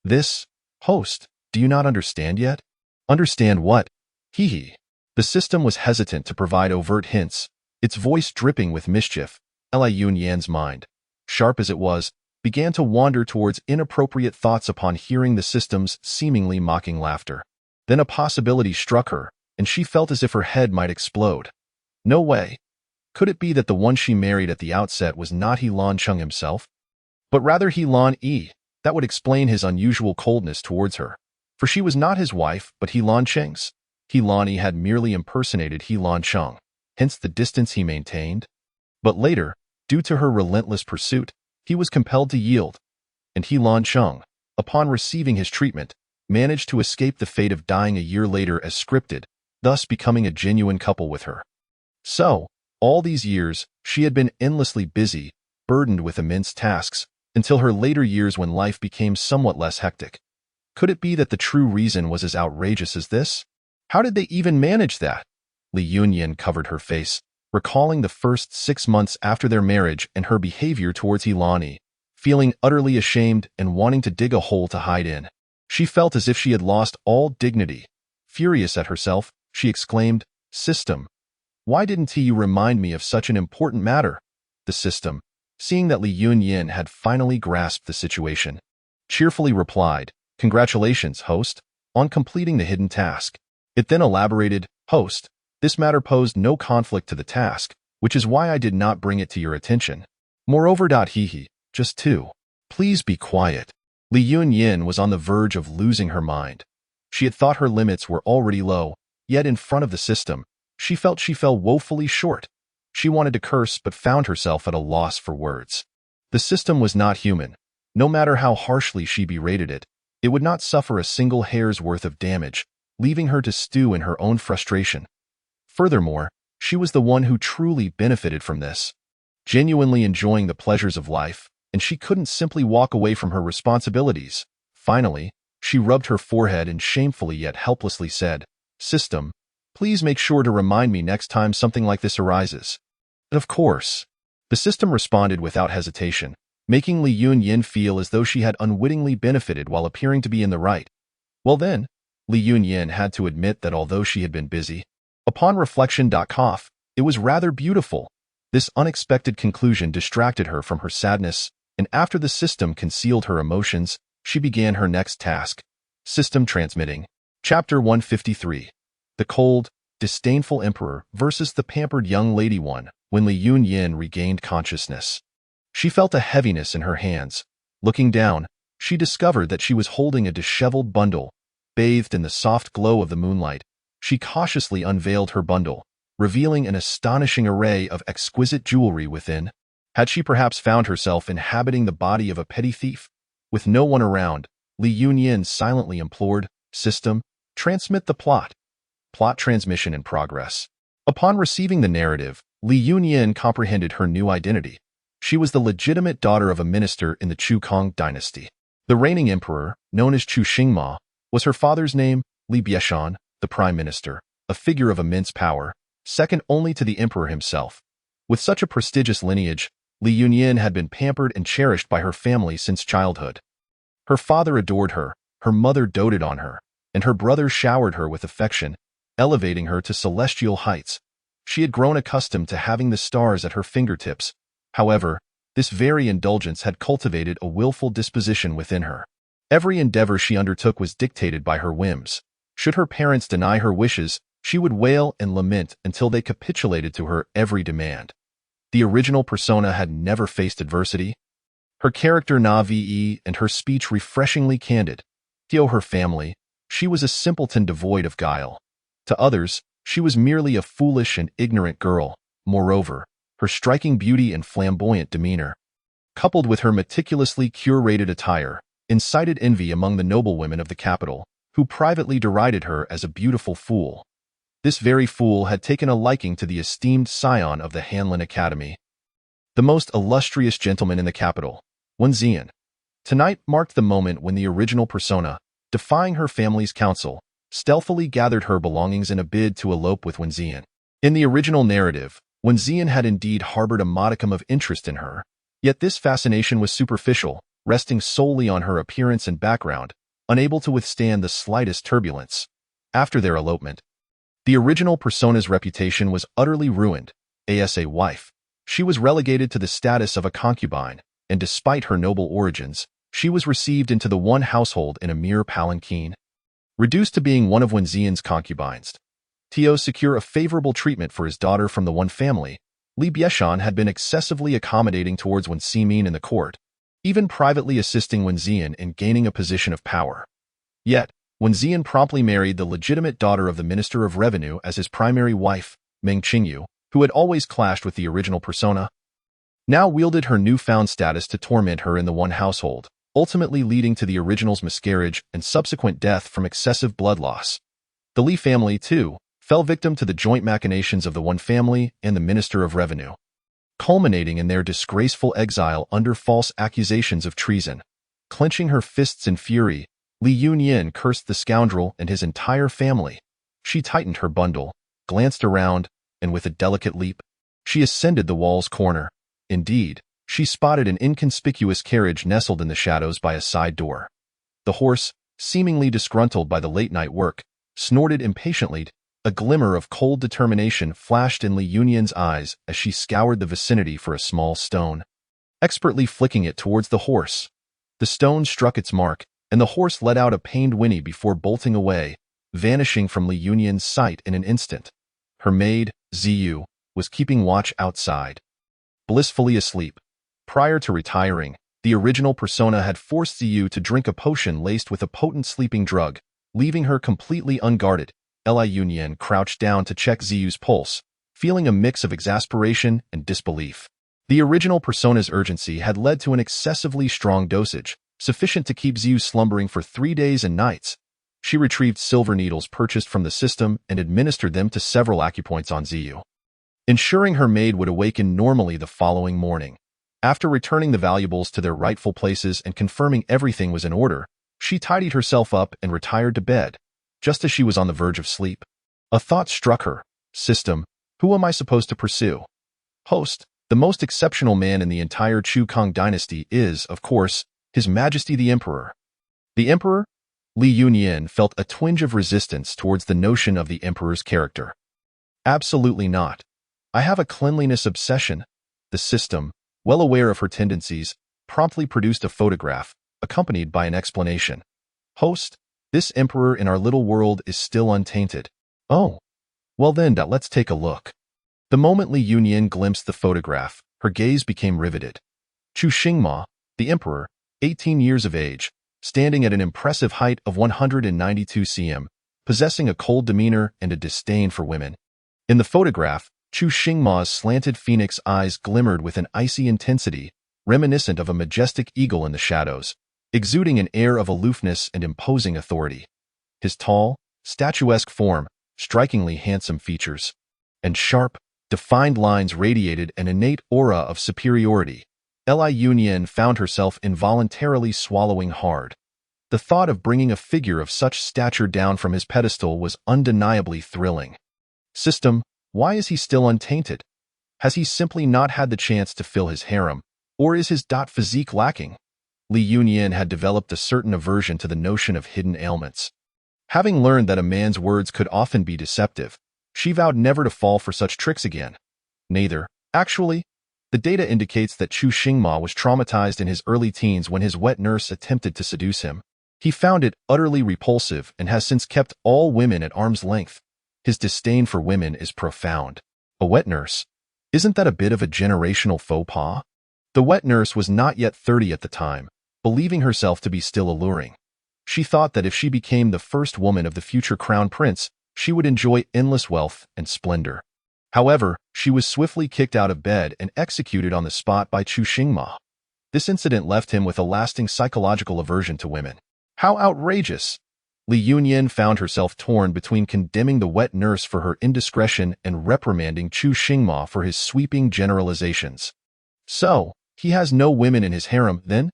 This, host, do you not understand yet? Understand what? Hee. The system was hesitant to provide overt hints, its voice dripping with mischief. Li Yunyin's mind, sharp as it was, began to wander towards inappropriate thoughts upon hearing the system's seemingly mocking laughter. Then a possibility struck her, and she felt as if her head might explode. No way. Could it be that the one she married at the outset was not He Lan Cheng himself, but rather He Lan Yi? That would explain his unusual coldness towards her, for she was not his wife, but He Lan Cheng's. He Lan Yi had merely impersonated He Lan Cheng, hence the distance he maintained. But later, due to her relentless pursuit, he was compelled to yield, and He Lan Cheng, upon receiving his treatment, managed to escape the fate of dying a year later as scripted, thus becoming a genuine couple with her. So, all these years, she had been endlessly busy, burdened with immense tasks, until her later years when life became somewhat less hectic. Could it be that the true reason was as outrageous as this? How did they even manage that? Li Yunyin covered her face, recalling the first 6 months after their marriage and her behavior towards He Lan Yi, feeling utterly ashamed and wanting to dig a hole to hide in. She felt as if she had lost all dignity. Furious at herself, she exclaimed, "System, why didn't you remind me of such an important matter?" The system, seeing that Li Yunyin had finally grasped the situation, cheerfully replied, "Congratulations, host, on completing the hidden task." It then elaborated, "Host, this matter posed no conflict to the task, which is why I did not bring it to your attention. Moreover, hehe, just two. Please be quiet." Li Yunyin was on the verge of losing her mind. She had thought her limits were already low, yet in front of the system, she felt she fell woefully short. She wanted to curse but found herself at a loss for words. The system was not human. No matter how harshly she berated it, it would not suffer a single hair's worth of damage, leaving her to stew in her own frustration. Furthermore, she was the one who truly benefited from this, genuinely enjoying the pleasures of life, and she couldn't simply walk away from her responsibilities. Finally, she rubbed her forehead and shamefully yet helplessly said, "System, please make sure to remind me next time something like this arises." "Of course." The system responded without hesitation, making Li Yunyin feel as though she had unwittingly benefited while appearing to be in the right. Well then, Li Yunyin had to admit that although she had been busy, upon reflection, it was rather beautiful. This unexpected conclusion distracted her from her sadness, and after the system concealed her emotions, she began her next task. System transmitting. Chapter 153. The cold, disdainful emperor versus the pampered young lady. When Li Yunyin regained consciousness, she felt a heaviness in her hands. Looking down, she discovered that she was holding a disheveled bundle. Bathed in the soft glow of the moonlight, she cautiously unveiled her bundle, revealing an astonishing array of exquisite jewelry within. Had she perhaps found herself inhabiting the body of a petty thief? With no one around, Li Yunyin silently implored, "System, transmit the plot." Plot transmission in progress. Upon receiving the narrative, Li Yunyin comprehended her new identity. She was the legitimate daughter of a minister in the Chu Kong dynasty. The reigning emperor, known as Chu Xingma, was her father's name. Li Bieshan, the prime minister, a figure of immense power, second only to the emperor himself. With such a prestigious lineage, Li Yunyin had been pampered and cherished by her family since childhood. Her father adored her, her mother doted on her, and her brothers showered her with affection, elevating her to celestial heights. She had grown accustomed to having the stars at her fingertips. However, this very indulgence had cultivated a willful disposition within her. Every endeavor she undertook was dictated by her whims. Should her parents deny her wishes, she would wail and lament until they capitulated to her every demand. The original persona had never faced adversity. Her character naïve and her speech refreshingly candid. To her family, she was a simpleton devoid of guile. To others, she was merely a foolish and ignorant girl. Moreover, her striking beauty and flamboyant demeanor, coupled with her meticulously curated attire, incited envy among the noblewomen of the capital, who privately derided her as a beautiful fool. This very fool had taken a liking to the esteemed scion of the Hanlin Academy, the most illustrious gentleman in the capital, Wen Zian. Tonight marked the moment when the original persona, defying her family's counsel, stealthily gathered her belongings in a bid to elope with Wen Zian. In the original narrative, Wen Zian had indeed harbored a modicum of interest in her, yet this fascination was superficial, resting solely on her appearance and background, unable to withstand the slightest turbulence. After their elopement, the original persona's reputation was utterly ruined. As a wife, she was relegated to the status of a concubine, and despite her noble origins, she was received into the one household in a mere palanquin. Reduced to being one of Wen Zian's concubines, to secure a favorable treatment for his daughter from the one family, Li Bieshan had been excessively accommodating towards Wen Zimin in the court, even privately assisting Wen Zian in gaining a position of power. Yet, Wen Zian promptly married the legitimate daughter of the Minister of Revenue as his primary wife, Meng Qingyu, who had always clashed with the original persona, now wielded her newfound status to torment her in the one household, ultimately leading to the original's miscarriage and subsequent death from excessive blood loss. The Li family, too, fell victim to the joint machinations of the one family and the Minister of Revenue, culminating in their disgraceful exile under false accusations of treason. Clenching her fists in fury, Li Yunyin cursed the scoundrel and his entire family. She tightened her bundle, glanced around, and with a delicate leap, she ascended the wall's corner. Indeed, she spotted an inconspicuous carriage nestled in the shadows by a side door. The horse, seemingly disgruntled by the late-night work, snorted impatiently. A glimmer of cold determination flashed in Li Yunyin's eyes as she scoured the vicinity for a small stone. expertly flicking it towards the horse. The stone struck its mark, and the horse let out a pained whinny before bolting away, vanishing from Li Yunyan's sight in an instant. Her maid, Ziyu, was keeping watch outside, blissfully asleep. Prior to retiring, the original persona had forced Ziyu to drink a potion laced with a potent sleeping drug, leaving her completely unguarded. Li Yunyan crouched down to check Ziyu's pulse, feeling a mix of exasperation and disbelief. The original persona's urgency had led to an excessively strong dosage, sufficient to keep Ziyu slumbering for 3 days and nights. She retrieved silver needles purchased from the system and administered them to several acupoints on Ziyu, ensuring her maid would awaken normally the following morning. After returning the valuables to their rightful places and confirming everything was in order, she tidied herself up and retired to bed. Just as she was on the verge of sleep, a thought struck her. System, who am I supposed to pursue? Host, the most exceptional man in the entire Chu Kang dynasty is, of course, His Majesty the Emperor. The Emperor? Li Yunyan felt a twinge of resistance towards the notion of the Emperor's character. Absolutely not. I have a cleanliness obsession. The system, well aware of her tendencies, promptly produced a photograph, accompanied by an explanation. Host, this emperor in our little world is still untainted. Oh, well then, let's take a look. The moment Li Yunyan glimpsed the photograph, her gaze became riveted. Chu Xingma, the emperor, 18 years of age, standing at an impressive height of 192 cm, possessing a cold demeanor and a disdain for women. In the photograph, Chu Xingma's slanted phoenix eyes glimmered with an icy intensity, reminiscent of a majestic eagle in the shadows, exuding an air of aloofness and imposing authority. His tall, statuesque form, strikingly handsome features, and sharp, defined lines radiated an innate aura of superiority. Li Yunyan found herself involuntarily swallowing hard. The thought of bringing a figure of such stature down from his pedestal was undeniably thrilling. System, why is he still untainted? Has he simply not had the chance to fill his harem, or is his physique lacking? Li Yunyan had developed a certain aversion to the notion of hidden ailments. Having learned that a man's words could often be deceptive, she vowed never to fall for such tricks again. Neither, actually, the data indicates that Chu Xingma was traumatized in his early teens when his wet nurse attempted to seduce him. He found it utterly repulsive and has since kept all women at arm's length. His disdain for women is profound. A wet nurse? Isn't that a bit of a generational faux pas? The wet nurse was not yet 30 at the time, believing herself to be still alluring. She thought that if she became the first woman of the future crown prince, she would enjoy endless wealth and splendor. However, she was swiftly kicked out of bed and executed on the spot by Chu Xingma. This incident left him with a lasting psychological aversion to women. How outrageous! Li Yunyan found herself torn between condemning the wet nurse for her indiscretion and reprimanding Chu Xingma for his sweeping generalizations. So, he has no women in his harem, then?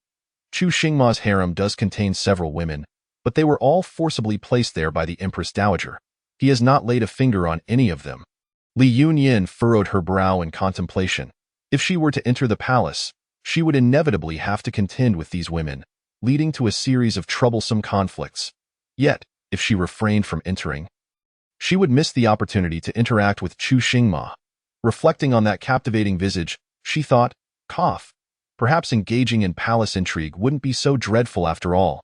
Chu Xingma's harem does contain several women, but they were all forcibly placed there by the Empress Dowager. He has not laid a finger on any of them. Li Yunyan furrowed her brow in contemplation. If she were to enter the palace, she would inevitably have to contend with these women, leading to a series of troublesome conflicts. Yet, if she refrained from entering, she would miss the opportunity to interact with Chu Xingma. Reflecting on that captivating visage, she thought, perhaps engaging in palace intrigue wouldn't be so dreadful after all.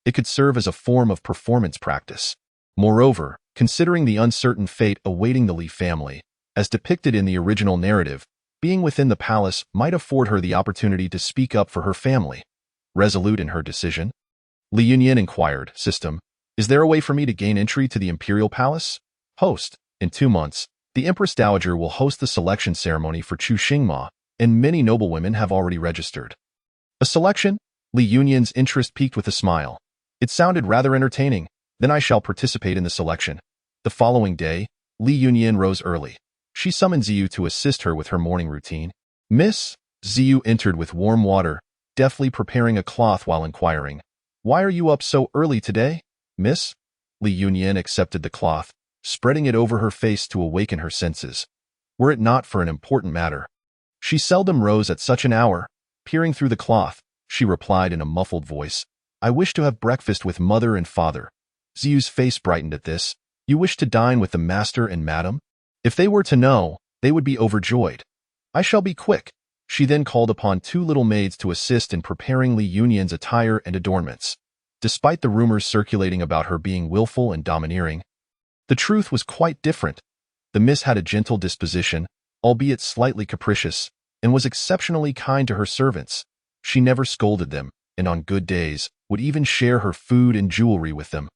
It could serve as a form of performance practice. Moreover, considering the uncertain fate awaiting the Li family, as depicted in the original narrative, being within the palace might afford her the opportunity to speak up for her family. Resolute in her decision, Li Yunyan inquired, System, is there a way for me to gain entry to the imperial palace? Host, in 2 months, the Empress Dowager will host the selection ceremony for Chu Xingma, and many noblewomen have already registered. A selection? Li Yunyan's interest peaked with a smile. It sounded rather entertaining. Then I shall participate in the selection. The following day, Li Yunyan rose early. She summoned Ziyu to assist her with her morning routine. Miss, Ziyu entered with warm water, deftly preparing a cloth while inquiring, why are you up so early today, Miss? Li Yunyan accepted the cloth, spreading it over her face to awaken her senses. Were it not for an important matter, she seldom rose at such an hour. Peering through the cloth, she replied in a muffled voice, I wish to have breakfast with mother and father. Ziyu's face brightened at this. You wish to dine with the master and madam? If they were to know, they would be overjoyed. I shall be quick. She then called upon two little maids to assist in preparing Li Yunyan's attire and adornments. Despite the rumors circulating about her being willful and domineering, the truth was quite different. The miss had a gentle disposition, albeit slightly capricious, and was exceptionally kind to her servants. She never scolded them, and on good days, would even share her food and jewelry with them,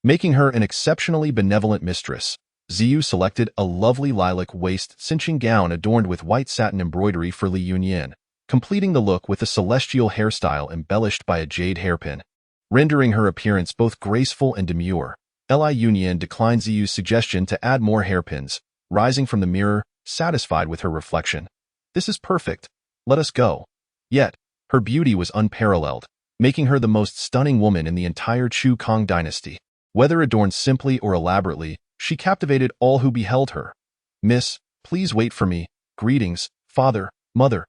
making her an exceptionally benevolent mistress. Ziyu selected a lovely lilac waist-cinching gown adorned with white satin embroidery for Li Yunyan, completing the look with a celestial hairstyle embellished by a jade hairpin, rendering her appearance both graceful and demure. Li Yunyan declined Ziyu's suggestion to add more hairpins, rising from the mirror, satisfied with her reflection. "This is perfect. Let us go." Yet, her beauty was unparalleled, making her the most stunning woman in the entire Chu Kong dynasty. Whether adorned simply or elaborately, she captivated all who beheld her. "Miss, please wait for me. Greetings, father, mother."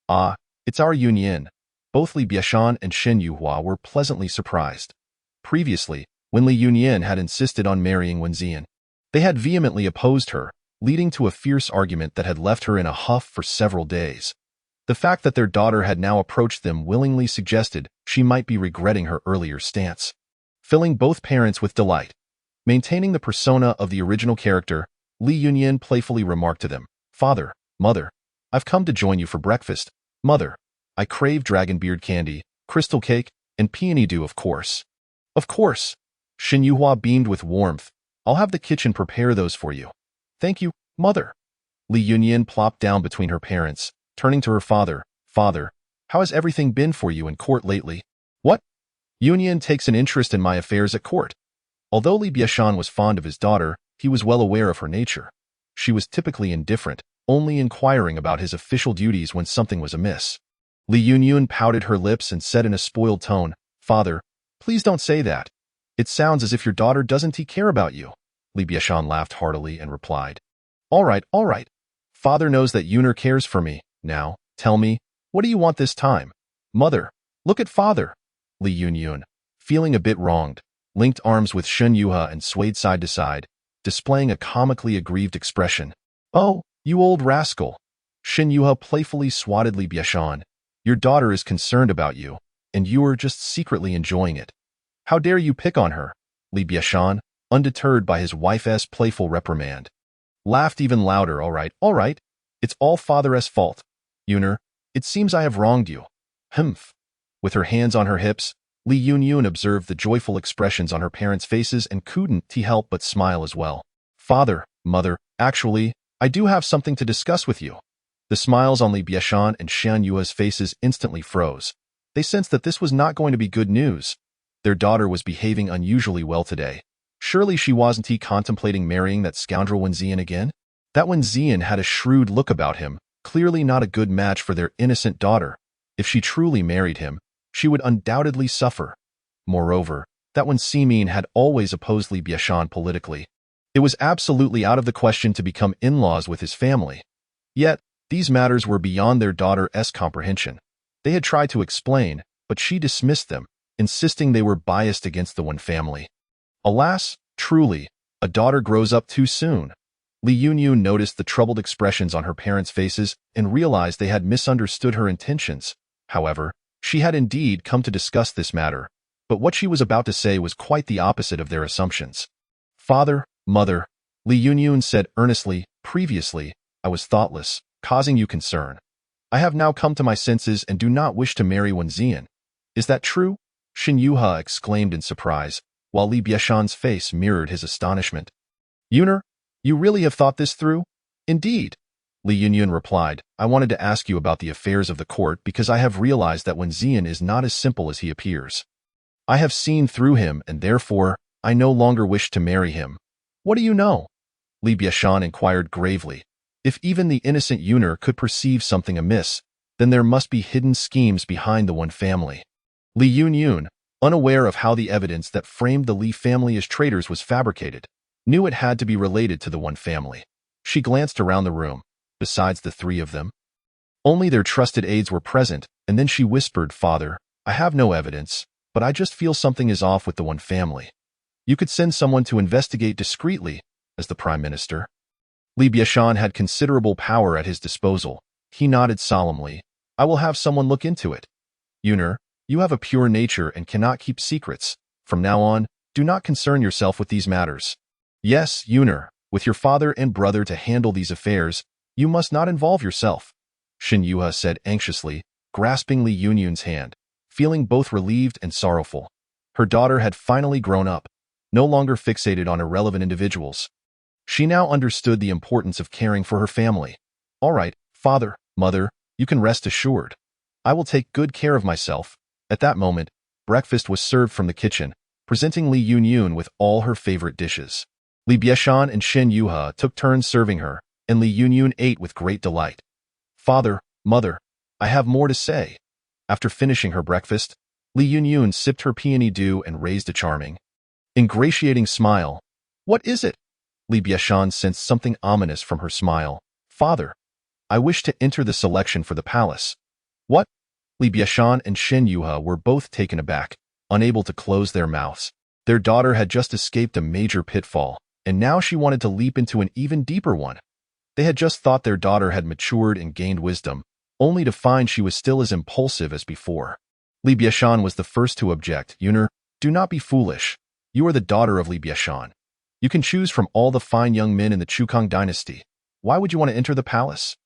"Ah, it's our Yunyan." Both Li Biashan and Shen Yuhua were pleasantly surprised. Previously, when Li Yunyan had insisted on marrying Wen Ziyan, they had vehemently opposed her, leading to a fierce argument that had left her in a huff for several days. The fact that their daughter had now approached them willingly suggested she might be regretting her earlier stance, filling both parents with delight. Maintaining the persona of the original character, Li Yunyan playfully remarked to them, "Father, mother, I've come to join you for breakfast. Mother, I crave dragonbeard candy, crystal cake, and peony dew, of course." "Of course." Shen Yuhua beamed with warmth. "I'll have the kitchen prepare those for you." "Thank you, mother." Li Yunyan plopped down between her parents, turning to her father. "Father, how has everything been for you in court lately?" "What?" "Yunyan takes an interest in my affairs at court." Although Li Biashan was fond of his daughter, he was well aware of her nature. She was typically indifferent, only inquiring about his official duties when something was amiss. Li Yunyan pouted her lips and said in a spoiled tone, "Father, please don't say that. It sounds as if your daughter doesn't care about you." Li Biashan laughed heartily and replied, all right. Father knows that Yuner cares for me. Now, tell me, what do you want this time?" "Mother, look at father." Li Yunyan, feeling a bit wronged, linked arms with Shen Yuha and swayed side to side, displaying a comically aggrieved expression. "Oh, you old rascal." Shen Yuha playfully swatted Li Biashan. "Your daughter is concerned about you, and you are just secretly enjoying it. How dare you pick on her?" Li Biashan, undeterred by his wife's playful reprimand, laughed even louder. All right. It's all father's fault. Yuner, it seems I have wronged you." "Humph." With her hands on her hips, Li Yunyan observed the joyful expressions on her parents' faces and couldn't help but smile as well. "Father, mother, actually, I do have something to discuss with you." The smiles on Li Biashan and Shen Yua's faces instantly froze. They sensed that this was not going to be good news. Their daughter was behaving unusually well today. Surely she wasn't contemplating marrying that scoundrel Wen Ziyan again? That Wen Ziyan had a shrewd look about him, clearly not a good match for their innocent daughter. If she truly married him, she would undoubtedly suffer. Moreover, that Wen Ziyan had always opposed Li Biashan politically. It was absolutely out of the question to become in-laws with his family. Yet, these matters were beyond their daughter's comprehension. They had tried to explain, but she dismissed them, insisting they were biased against the Wen family. Alas, truly, a daughter grows up too soon. Li Yunyan noticed the troubled expressions on her parents' faces and realized they had misunderstood her intentions. However, she had indeed come to discuss this matter, but what she was about to say was quite the opposite of their assumptions. "Father, mother," Li Yunyan said earnestly, "previously, I was thoughtless, causing you concern. I have now come to my senses and do not wish to marry Wen Ziyan." "Is that true?" Shen Yuha exclaimed in surprise, while Li Biashan's face mirrored his astonishment. "Yuner, you really have thought this through?" "Indeed," Li Yunyan replied. "I wanted to ask you about the affairs of the court because I have realized that Wen Ziyan is not as simple as he appears. I have seen through him and therefore, I no longer wish to marry him." "What do you know?" Li Biashan inquired gravely. If even the innocent Yuner could perceive something amiss, then there must be hidden schemes behind the Wen family. Li Yunyan, unaware of how the evidence that framed the Li family as traitors was fabricated, knew it had to be related to the Wen family. She glanced around the room. Besides the three of them, only their trusted aides were present, and then she whispered, "Father, I have no evidence, but I just feel something is off with the Wen family. You could send someone to investigate discreetly, as the Prime Minister." Li Biashan had considerable power at his disposal. He nodded solemnly. I will have someone look into it. Yuner, you have a pure nature and cannot keep secrets. From now on, do not concern yourself with these matters. Yes, Yuner, with your father and brother to handle these affairs, you must not involve yourself, Shin Yuha said anxiously, grasping Li Yunyun's hand, feeling both relieved and sorrowful. Her daughter had finally grown up, no longer fixated on irrelevant individuals. She now understood the importance of caring for her family. All right, father, mother, you can rest assured. I will take good care of myself. At that moment, breakfast was served from the kitchen, presenting Li Yunyun with all her favorite dishes. Li Biashan and Shin Yuha took turns serving her, and Li Yunyun ate with great delight. Father, mother, I have more to say. After finishing her breakfast, Li Yunyun sipped her peony dew and raised a charming, ingratiating smile. What is it? Li Biashan sensed something ominous from her smile. Father, I wish to enter the selection for the palace. What? Li Biashan and Shin Yuha were both taken aback, unable to close their mouths. Their daughter had just escaped a major pitfall, and now she wanted to leap into an even deeper one. They had just thought their daughter had matured and gained wisdom, only to find she was still as impulsive as before. Li Biashan was the first to object. Yuner, do not be foolish. You are the daughter of Li Biashan. You can choose from all the fine young men in the Chukang dynasty. Why would you want to enter the palace?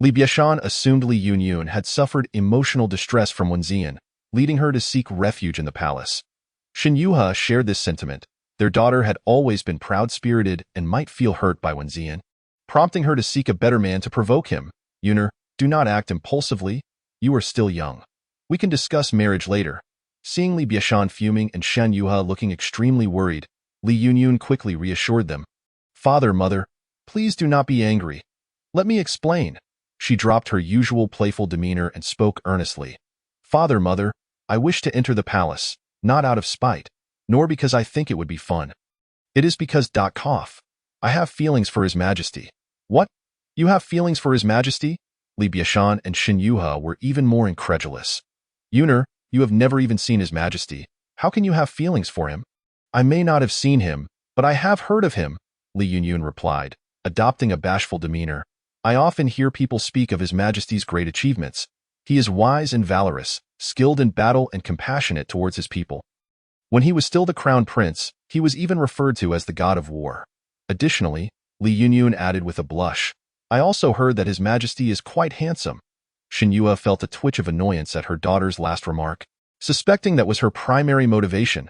Li Biashan assumed Li Yunyun had suffered emotional distress from Wenxian, leading her to seek refuge in the palace. Shin Yuha shared this sentiment. Their daughter had always been proud-spirited and might feel hurt by Wenxian, prompting her to seek a better man to provoke him. Yuner, do not act impulsively. You are still young. We can discuss marriage later. Seeing Li Biashan fuming and Shin Yuha looking extremely worried, Li Yunyun quickly reassured them. Father, mother, please do not be angry. Let me explain. She dropped her usual playful demeanor and spoke earnestly. Father, mother, I wish to enter the palace, not out of spite, nor because I think it would be fun. It is because I have feelings for His Majesty. What? You have feelings for His Majesty? Li Biashan and Shin Yuha were even more incredulous. Yuner, you have never even seen His Majesty. How can you have feelings for him? I may not have seen him, but I have heard of him, Li Yunyun replied, adopting a bashful demeanor. I often hear people speak of His Majesty's great achievements. He is wise and valorous, skilled in battle and compassionate towards his people. When he was still the crown prince, he was even referred to as the god of war. Additionally, Li Yunyun added with a blush, I also heard that His Majesty is quite handsome. Shin Yuha felt a twitch of annoyance at her daughter's last remark, suspecting that was her primary motivation.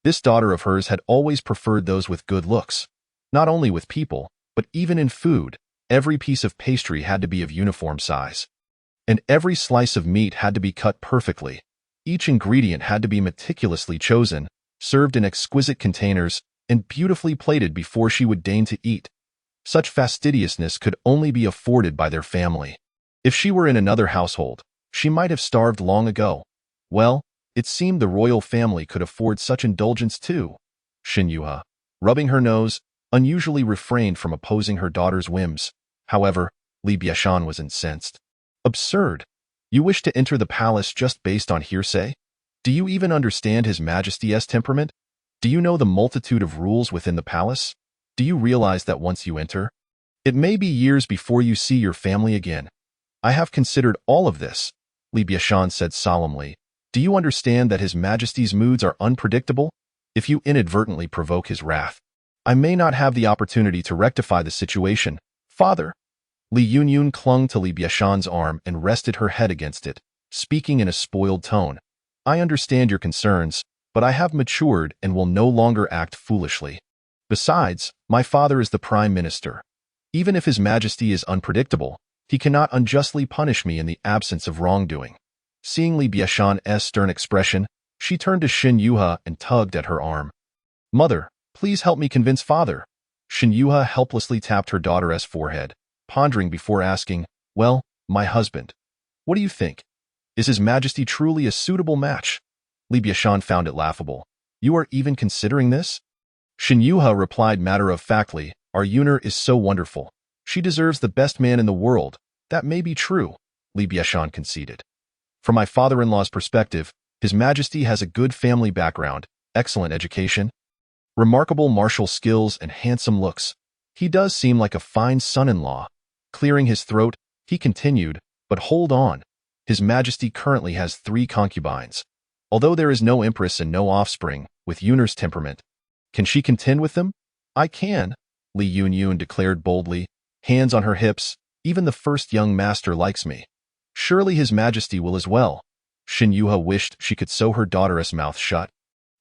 This daughter of hers had always preferred those with good looks. Not only with people, but even in food, every piece of pastry had to be of uniform size. And every slice of meat had to be cut perfectly. Each ingredient had to be meticulously chosen, served in exquisite containers, and beautifully plated before she would deign to eat. Such fastidiousness could only be afforded by their family. If she were in another household, she might have starved long ago. Well, it seemed the royal family could afford such indulgence too. Shin Yuha, rubbing her nose, unusually refrained from opposing her daughter's whims. However, Li Biashan was incensed. Absurd. You wish to enter the palace just based on hearsay? Do you even understand His Majesty's temperament? Do you know the multitude of rules within the palace? Do you realize that once you enter, it may be years before you see your family again? I have considered all of this, Li Biashan said solemnly. Do you understand that His Majesty's moods are unpredictable? If you inadvertently provoke his wrath, I may not have the opportunity to rectify the situation. Father. Li Yunyun clung to Li Biashan's arm and rested her head against it, speaking in a spoiled tone. I understand your concerns, but I have matured and will no longer act foolishly. Besides, my father is the Prime Minister. Even if His Majesty is unpredictable, he cannot unjustly punish me in the absence of wrongdoing. Seeing Li Biashan's stern expression, she turned to Shin Yuha and tugged at her arm. Mother, please help me convince father. Shin Yuha helplessly tapped her daughter's forehead, pondering before asking, well, my husband, what do you think? Is His Majesty truly a suitable match? Li Biashan found it laughable. You are even considering this? Shin Yuha replied matter-of-factly, our Yuner is so wonderful. She deserves the best man in the world. That may be true, Li Biashan conceded. From my father-in-law's perspective, His Majesty has a good family background, excellent education, remarkable martial skills, and handsome looks. He does seem like a fine son-in-law. Clearing his throat, He continued, but hold on. His Majesty currently has 3 concubines. Although there is no empress and no offspring, with Yun'er's temperament, can she contend with them? I can, Li Yunyun declared boldly, hands on her hips. Even the first young master likes me. Surely His Majesty will as well. Xin Yuhe wished she could sew her daughter's mouth shut,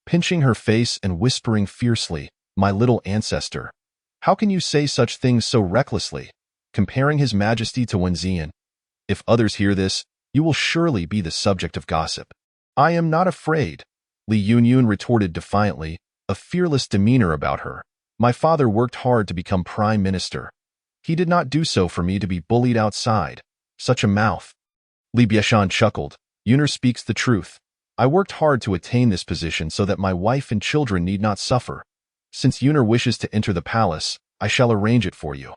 pinching her face and whispering fiercely, my little ancestor. How can you say such things so recklessly, comparing His Majesty to Wenxian? If others hear this, you will surely be the subject of gossip. I am not afraid, Li Yunyun retorted defiantly, a fearless demeanor about her. My father worked hard to become prime minister. He did not do so for me to be bullied outside. Such a mouth. Li Biashan chuckled. Yuner speaks the truth. I worked hard to attain this position so that my wife and children need not suffer. Since Yuner wishes to enter the palace, I shall arrange it for you.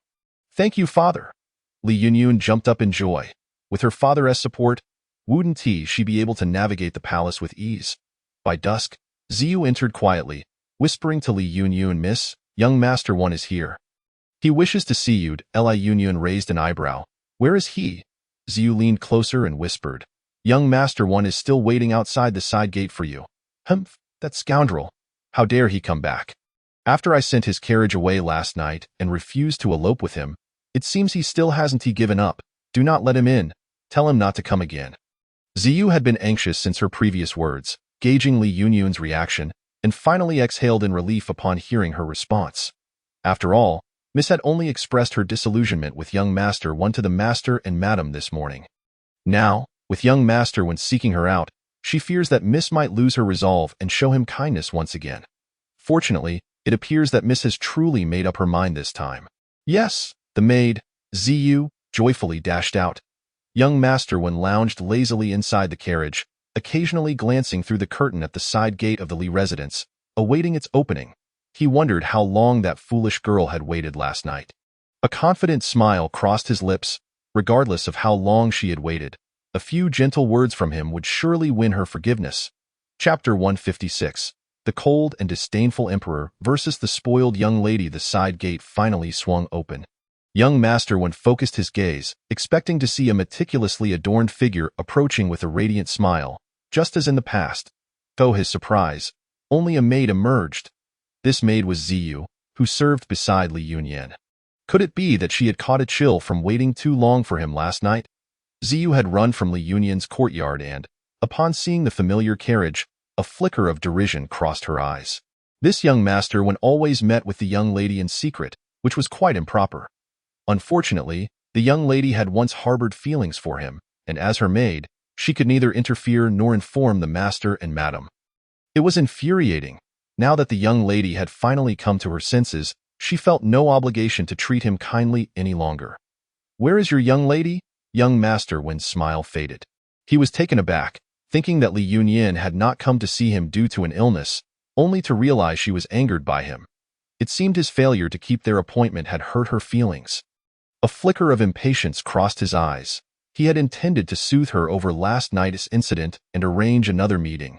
Thank you, father. Li Yunyun jumped up in joy. With her father's support, wouldn't she be able to navigate the palace with ease? By dusk, Ziyu entered quietly, whispering to Li Yunyun, Miss, young Master One is here. He wishes to see you. Li Yunyun raised an eyebrow. Where is he? Ziyu leaned closer and whispered. Young Master One is still waiting outside the side gate for you. Humph, that scoundrel. How dare he come back? After I sent his carriage away last night and refused to elope with him, it seems he still hasn't given up. Do not let him in. Tell him not to come again. Ziyu had been anxious since her previous words, gauging Li Yunyun's reaction, and finally exhaled in relief upon hearing her response. After all, Miss had only expressed her disillusionment with young Master One to the Master and Madam this morning. Now, with young Master One seeking her out, she fears that Miss might lose her resolve and show him kindness once again. Fortunately, it appears that Miss has truly made up her mind this time. Yes, the maid, Ziyu, joyfully dashed out. Young Master One lounged lazily inside the carriage, occasionally glancing through the curtain at the side gate of the Li residence, awaiting its opening. He wondered how long that foolish girl had waited last night. A confident smile crossed his lips. Regardless of how long she had waited, a few gentle words from him would surely win her forgiveness. Chapter 156. The cold and disdainful emperor versus the spoiled young lady. The side gate finally swung open. Young Master One focused his gaze, expecting to see a meticulously adorned figure approaching with a radiant smile, just as in the past. To his surprise, only a maid emerged. This maid was Ziyu, who served beside Li Yunyun. Could it be that she had caught a chill from waiting too long for him last night? Ziyu had run from Li Yunyun's courtyard and, upon seeing the familiar carriage, a flicker of derision crossed her eyes. This young Master One always met with the young lady in secret, which was quite improper. Unfortunately, the young lady had once harbored feelings for him, and as her maid, she could neither interfere nor inform the master and madam. It was infuriating. Now that the young lady had finally come to her senses, she felt no obligation to treat him kindly any longer. Where is your young lady? Young Master Wen's smile faded. He was taken aback, thinking that Li Yunyun had not come to see him due to an illness, only to realize she was angered by him. It seemed his failure to keep their appointment had hurt her feelings. A flicker of impatience crossed his eyes. He had intended to soothe her over last night's incident and arrange another meeting.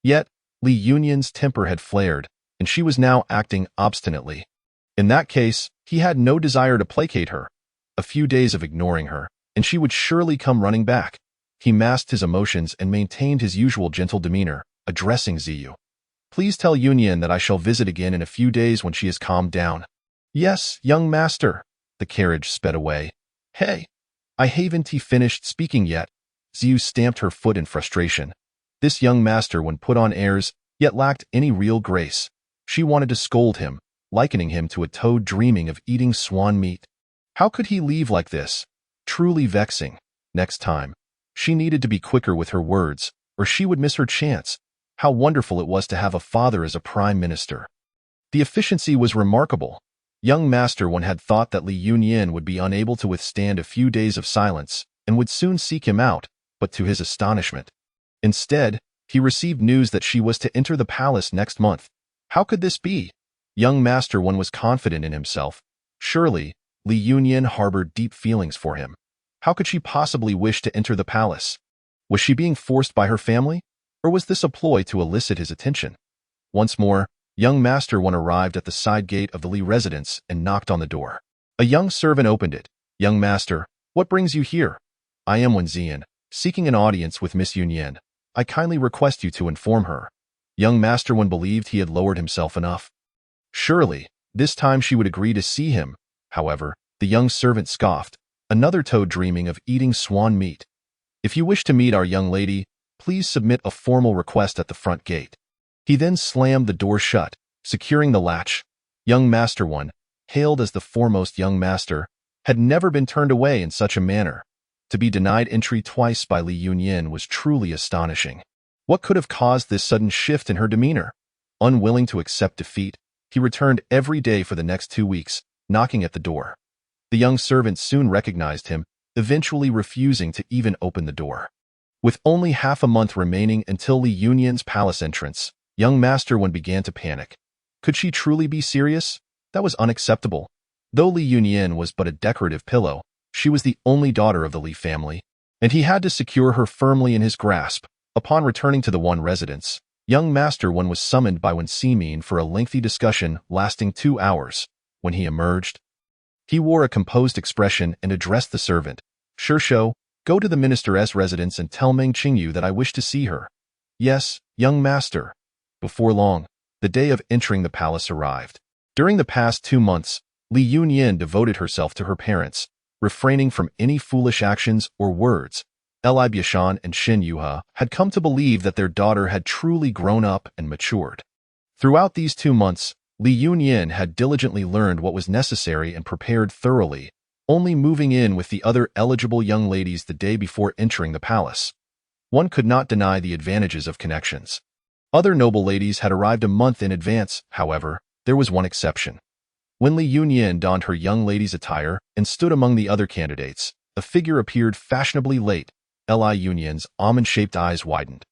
Yet, Li Yunyun's temper had flared, and she was now acting obstinately. In that case, he had no desire to placate her. A few days of ignoring her, and she would surely come running back. He masked his emotions and maintained his usual gentle demeanor, addressing Ziyu. Please tell Yunyun that I shall visit again in a few days when she has calmed down. Yes, young master. The carriage sped away. Hey, I haven't finished speaking yet. Ziyu stamped her foot in frustration. This young Master One put on airs, yet lacked any real grace. She wanted to scold him, likening him to a toad dreaming of eating swan meat. How could he leave like this? Truly vexing. Next time, she needed to be quicker with her words, or she would miss her chance. How wonderful it was to have a father as a prime minister. The efficiency was remarkable. Young Master One had thought that Li Yunyun would be unable to withstand a few days of silence and would soon seek him out, but to his astonishment, instead, he received news that she was to enter the palace next month. How could this be? Young Master One was confident in himself. Surely, Li Yunyun harbored deep feelings for him. How could she possibly wish to enter the palace? Was she being forced by her family? Or was this a ploy to elicit his attention? Once more, young Master One arrived at the side gate of the Li residence and knocked on the door. A young servant opened it. Young Master, What brings you here? I am Wen Zian, seeking an audience with Miss Yunyan. I kindly request you to inform her. Young Master Wen believed he had lowered himself enough. Surely, this time she would agree to see him. However, the young servant scoffed, another toad dreaming of eating swan meat. If you wish to meet our young lady, please submit a formal request at the front gate. He then slammed the door shut, securing the latch. Young Master Wen, hailed as the foremost young master, had never been turned away in such a manner. To be denied entry twice by Li Yunyan was truly astonishing. What could have caused this sudden shift in her demeanor? Unwilling to accept defeat, he returned every day for the next 2 weeks, knocking at the door. The young servant soon recognized him, eventually refusing to even open the door. With only half a month remaining until Li Yunyan's palace entrance, young Master Wen began to panic. Could she truly be serious? That was unacceptable. Though Li Yunyan was but a decorative pillow, she was the only daughter of the Li family, and he had to secure her firmly in his grasp. Upon returning to the Wen residence, young Master Wen was summoned by Wen Simin for a lengthy discussion lasting 2 hours. When he emerged, he wore a composed expression and addressed the servant. Shou, go to the minister's residence and tell Meng Qingyu that I wish to see her. Yes, young master. Before long, the day of entering the palace arrived. During the past 2 months, Li Yunyan devoted herself to her parents, refraining from any foolish actions or words. Li Biashan and Shin Yuha had come to believe that their daughter had truly grown up and matured. Throughout these 2 months, Li Yunyan had diligently learned what was necessary and prepared thoroughly, only moving in with the other eligible young ladies the day before entering the palace. One could not deny the advantages of connections. Other noble ladies had arrived a month in advance. However, there was one exception. When Li Yunyan donned her young lady's attire and stood among the other candidates, a figure appeared fashionably late. Li Yunyan's almond-shaped eyes widened.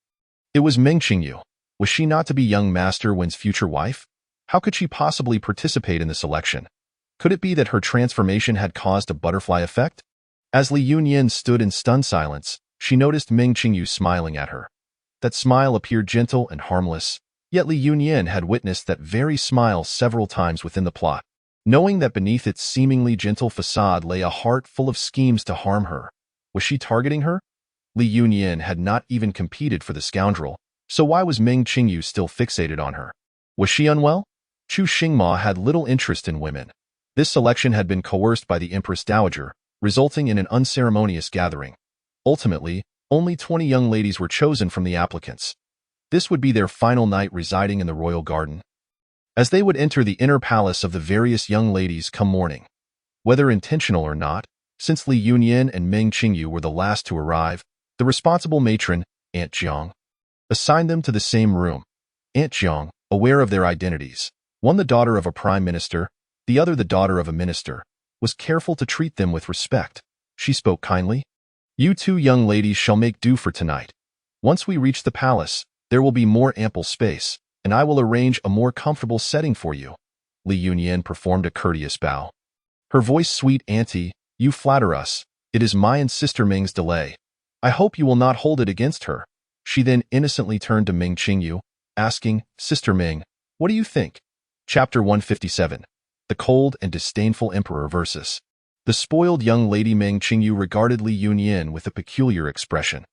It was Meng Qingyu. Was she not to be young Master Wen's future wife? How could she possibly participate in the selection? Could it be that her transformation had caused a butterfly effect? As Li Yunyan stood in stunned silence, she noticed Meng Qingyu smiling at her. That smile appeared gentle and harmless, yet Li Yunyan had witnessed that very smile several times within the plot. Knowing that beneath its seemingly gentle facade lay a heart full of schemes to harm her, was she targeting her? Li Yunyan had not even competed for the scoundrel, so why was Meng Qingyu still fixated on her? Was she unwell? Chu Xingma had little interest in women. This selection had been coerced by the Empress Dowager, resulting in an unceremonious gathering. Ultimately, only 20 young ladies were chosen from the applicants. This would be their final night residing in the royal garden, as they would enter the inner palace of the various young ladies come morning. Whether intentional or not, since Li Yunyan and Meng Qingyu were the last to arrive, the responsible matron, Aunt Jiang, assigned them to the same room. Aunt Jiang, aware of their identities, one the daughter of a prime minister, the other the daughter of a minister, was careful to treat them with respect. She spoke kindly. You 2 young ladies shall make do for tonight. Once we reach the palace, there will be more ample space, and I will arrange a more comfortable setting for you. Li Yunyan performed a courteous bow. Her voice sweet. Auntie, you flatter us. It is my and Sister Ming's delay. I hope you will not hold it against her. She then innocently turned to Meng Qingyu, asking, Sister Ming, what do you think? Chapter 157. The Cold and Disdainful Emperor versus. The spoiled young lady Meng Qingyu regarded Li Yunyan with a peculiar expression.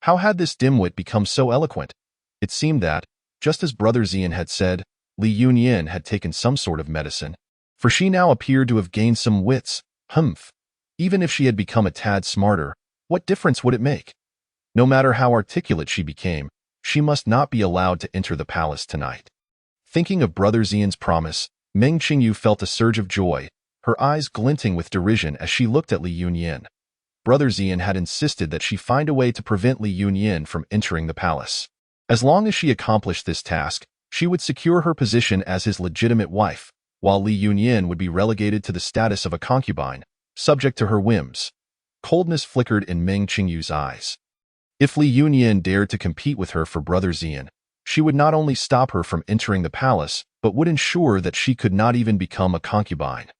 How had this dimwit become so eloquent? It seemed that, just as Brother Zian had said, Li Yunyan had taken some sort of medicine, for she now appeared to have gained some wits. Humph. Even if she had become a tad smarter, what difference would it make? No matter how articulate she became, she must not be allowed to enter the palace tonight. Thinking of Brother Zian's promise, Meng Qingyu felt a surge of joy, her eyes glinting with derision as she looked at Li Yunyan. Brother Zian had insisted that she find a way to prevent Li Yunyan from entering the palace. As long as she accomplished this task, she would secure her position as his legitimate wife, while Li Yunyan would be relegated to the status of a concubine, subject to her whims. Coldness flickered in Meng Qingyu's eyes. If Li Yunyan dared to compete with her for Brother Zian, she would not only stop her from entering the palace, but would ensure that she could not even become a concubine.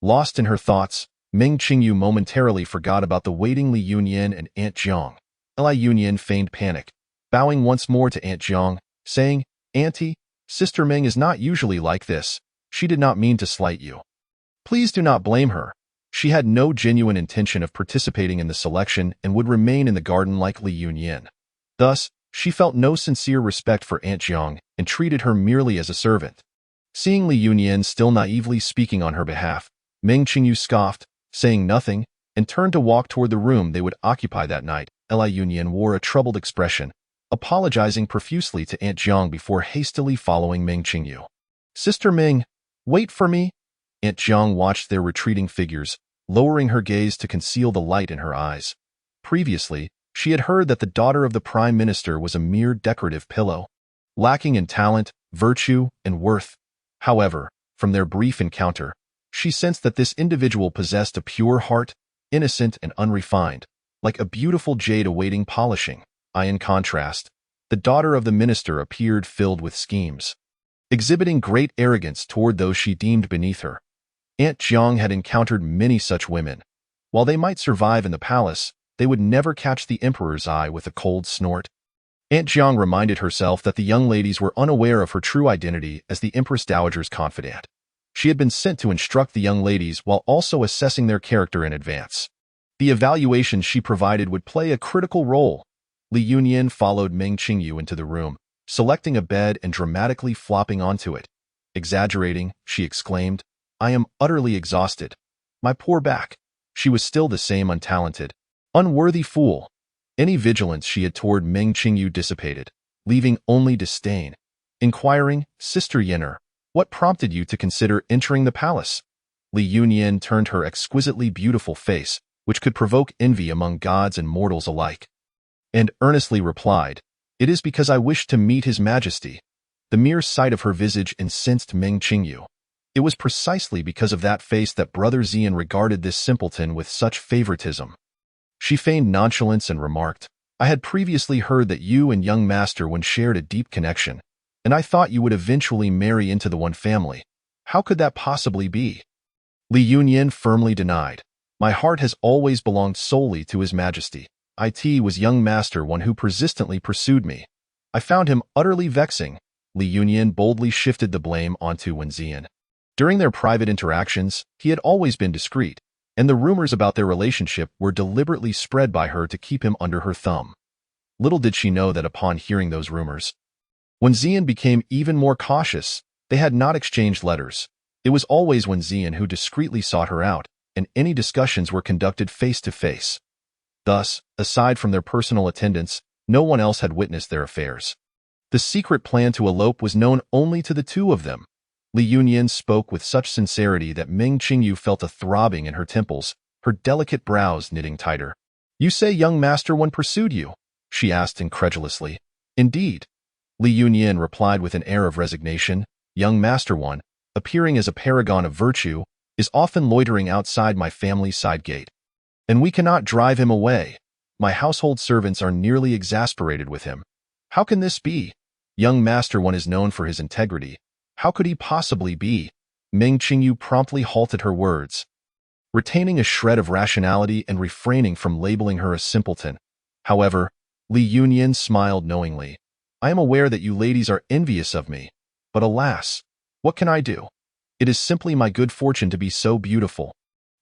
Lost in her thoughts, Meng Qingyu momentarily forgot about the waiting Li Yunyan and Aunt Jiang. Li Yunyan feigned panic, bowing once more to Aunt Jiang, saying, Auntie, Sister Ming is not usually like this. She did not mean to slight you. Please do not blame her. She had no genuine intention of participating in the selection and would remain in the garden like Li Yunyan. Thus, she felt no sincere respect for Aunt Jiang and treated her merely as a servant. Seeing Li Yunyan still naively speaking on her behalf, Meng Qingyu scoffed, saying nothing, and turned to walk toward the room they would occupy that night. Li Yunyan wore a troubled expression, apologizing profusely to Aunt Jiang before hastily following Meng Qingyu. "Sister Ming, wait for me." Aunt Jiang watched their retreating figures, lowering her gaze to conceal the light in her eyes. Previously, she had heard that the daughter of the prime minister was a mere decorative pillow, lacking in talent, virtue, and worth. However, from their brief encounter, she sensed that this individual possessed a pure heart, innocent and unrefined, like a beautiful jade awaiting polishing. In contrast, the daughter of the minister appeared filled with schemes, exhibiting great arrogance toward those she deemed beneath her. Aunt Jiang had encountered many such women. While they might survive in the palace, they would never catch the emperor's eye with a cold snort. Aunt Jiang reminded herself that the young ladies were unaware of her true identity as the Empress Dowager's confidant. She had been sent to instruct the young ladies while also assessing their character in advance. The evaluations she provided would play a critical role. Li Yunyan followed Meng Qingyu into the room, selecting a bed and dramatically flopping onto it. Exaggerating, she exclaimed, "I am utterly exhausted. My poor back." She was still the same untalented, unworthy fool. Any vigilance she had toward Meng Qingyu dissipated, leaving only disdain. Inquiring, "Sister Yenner, what prompted you to consider entering the palace?" Li Yunyan turned her exquisitely beautiful face, which could provoke envy among gods and mortals alike, and earnestly replied, "It is because I wish to meet His Majesty." The mere sight of her visage incensed Meng Qingyu. It was precisely because of that face that Brother Xian regarded this simpleton with such favoritism. She feigned nonchalance and remarked, "I had previously heard that you and young master Wen shared a deep connection, and I thought you would eventually marry into the one family. How could that possibly be?" Li Yunyan firmly denied. "My heart has always belonged solely to His Majesty. It was young master Wen who persistently pursued me. I found him utterly vexing." Li Yunyan boldly shifted the blame onto Wen Xian. During their private interactions, he had always been discreet, and the rumors about their relationship were deliberately spread by her to keep him under her thumb. Little did she know that upon hearing those rumors, Wen Xian became even more cautious. They had not exchanged letters. It was always Wen Xian who discreetly sought her out, and any discussions were conducted face to face. Thus, aside from their personal attendants, no one else had witnessed their affairs. The secret plan to elope was known only to the two of them. Li Yunyan spoke with such sincerity that Meng Qingyu felt a throbbing in her temples, her delicate brows knitting tighter. "You say young master Wen pursued you?" she asked incredulously. "Indeed." Li Yunyan replied with an air of resignation. "Young master Wen, appearing as a paragon of virtue, is often loitering outside my family's side gate, and we cannot drive him away. My household servants are nearly exasperated with him. How can this be? Young master Wen is known for his integrity. How could he possibly be?" Meng Qingyu promptly halted her words, retaining a shred of rationality and refraining from labeling her a simpleton. However, Li Yunyan smiled knowingly. "I am aware that you ladies are envious of me, but alas, what can I do? It is simply my good fortune to be so beautiful.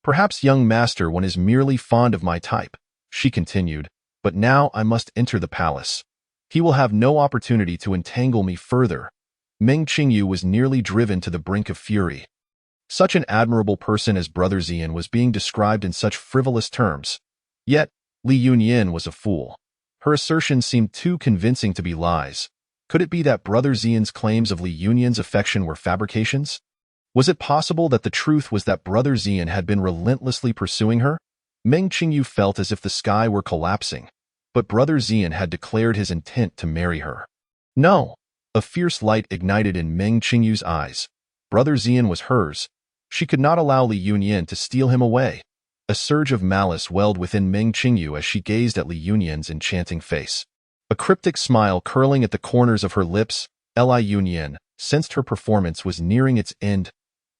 Perhaps young master Wen is merely fond of my type," she continued, "but now I must enter the palace. He will have no opportunity to entangle me further." Meng Qingyu was nearly driven to the brink of fury. Such an admirable person as Brother Xian was being described in such frivolous terms. Yet, Li Yunyan was a fool. Her assertions seemed too convincing to be lies. Could it be that Brother Xian's claims of Li Yunyan's affection were fabrications? Was it possible that the truth was that Brother Xian had been relentlessly pursuing her? Meng Qingyu felt as if the sky were collapsing, but Brother Xian had declared his intent to marry her. No! A fierce light ignited in Meng Qingyu's eyes. Brother Xian was hers. She could not allow Li Yunyan to steal him away. A surge of malice welled within Meng Qingyu as she gazed at Li Yunyan's enchanting face. A cryptic smile curling at the corners of her lips, Li Yunyan sensed her performance was nearing its end.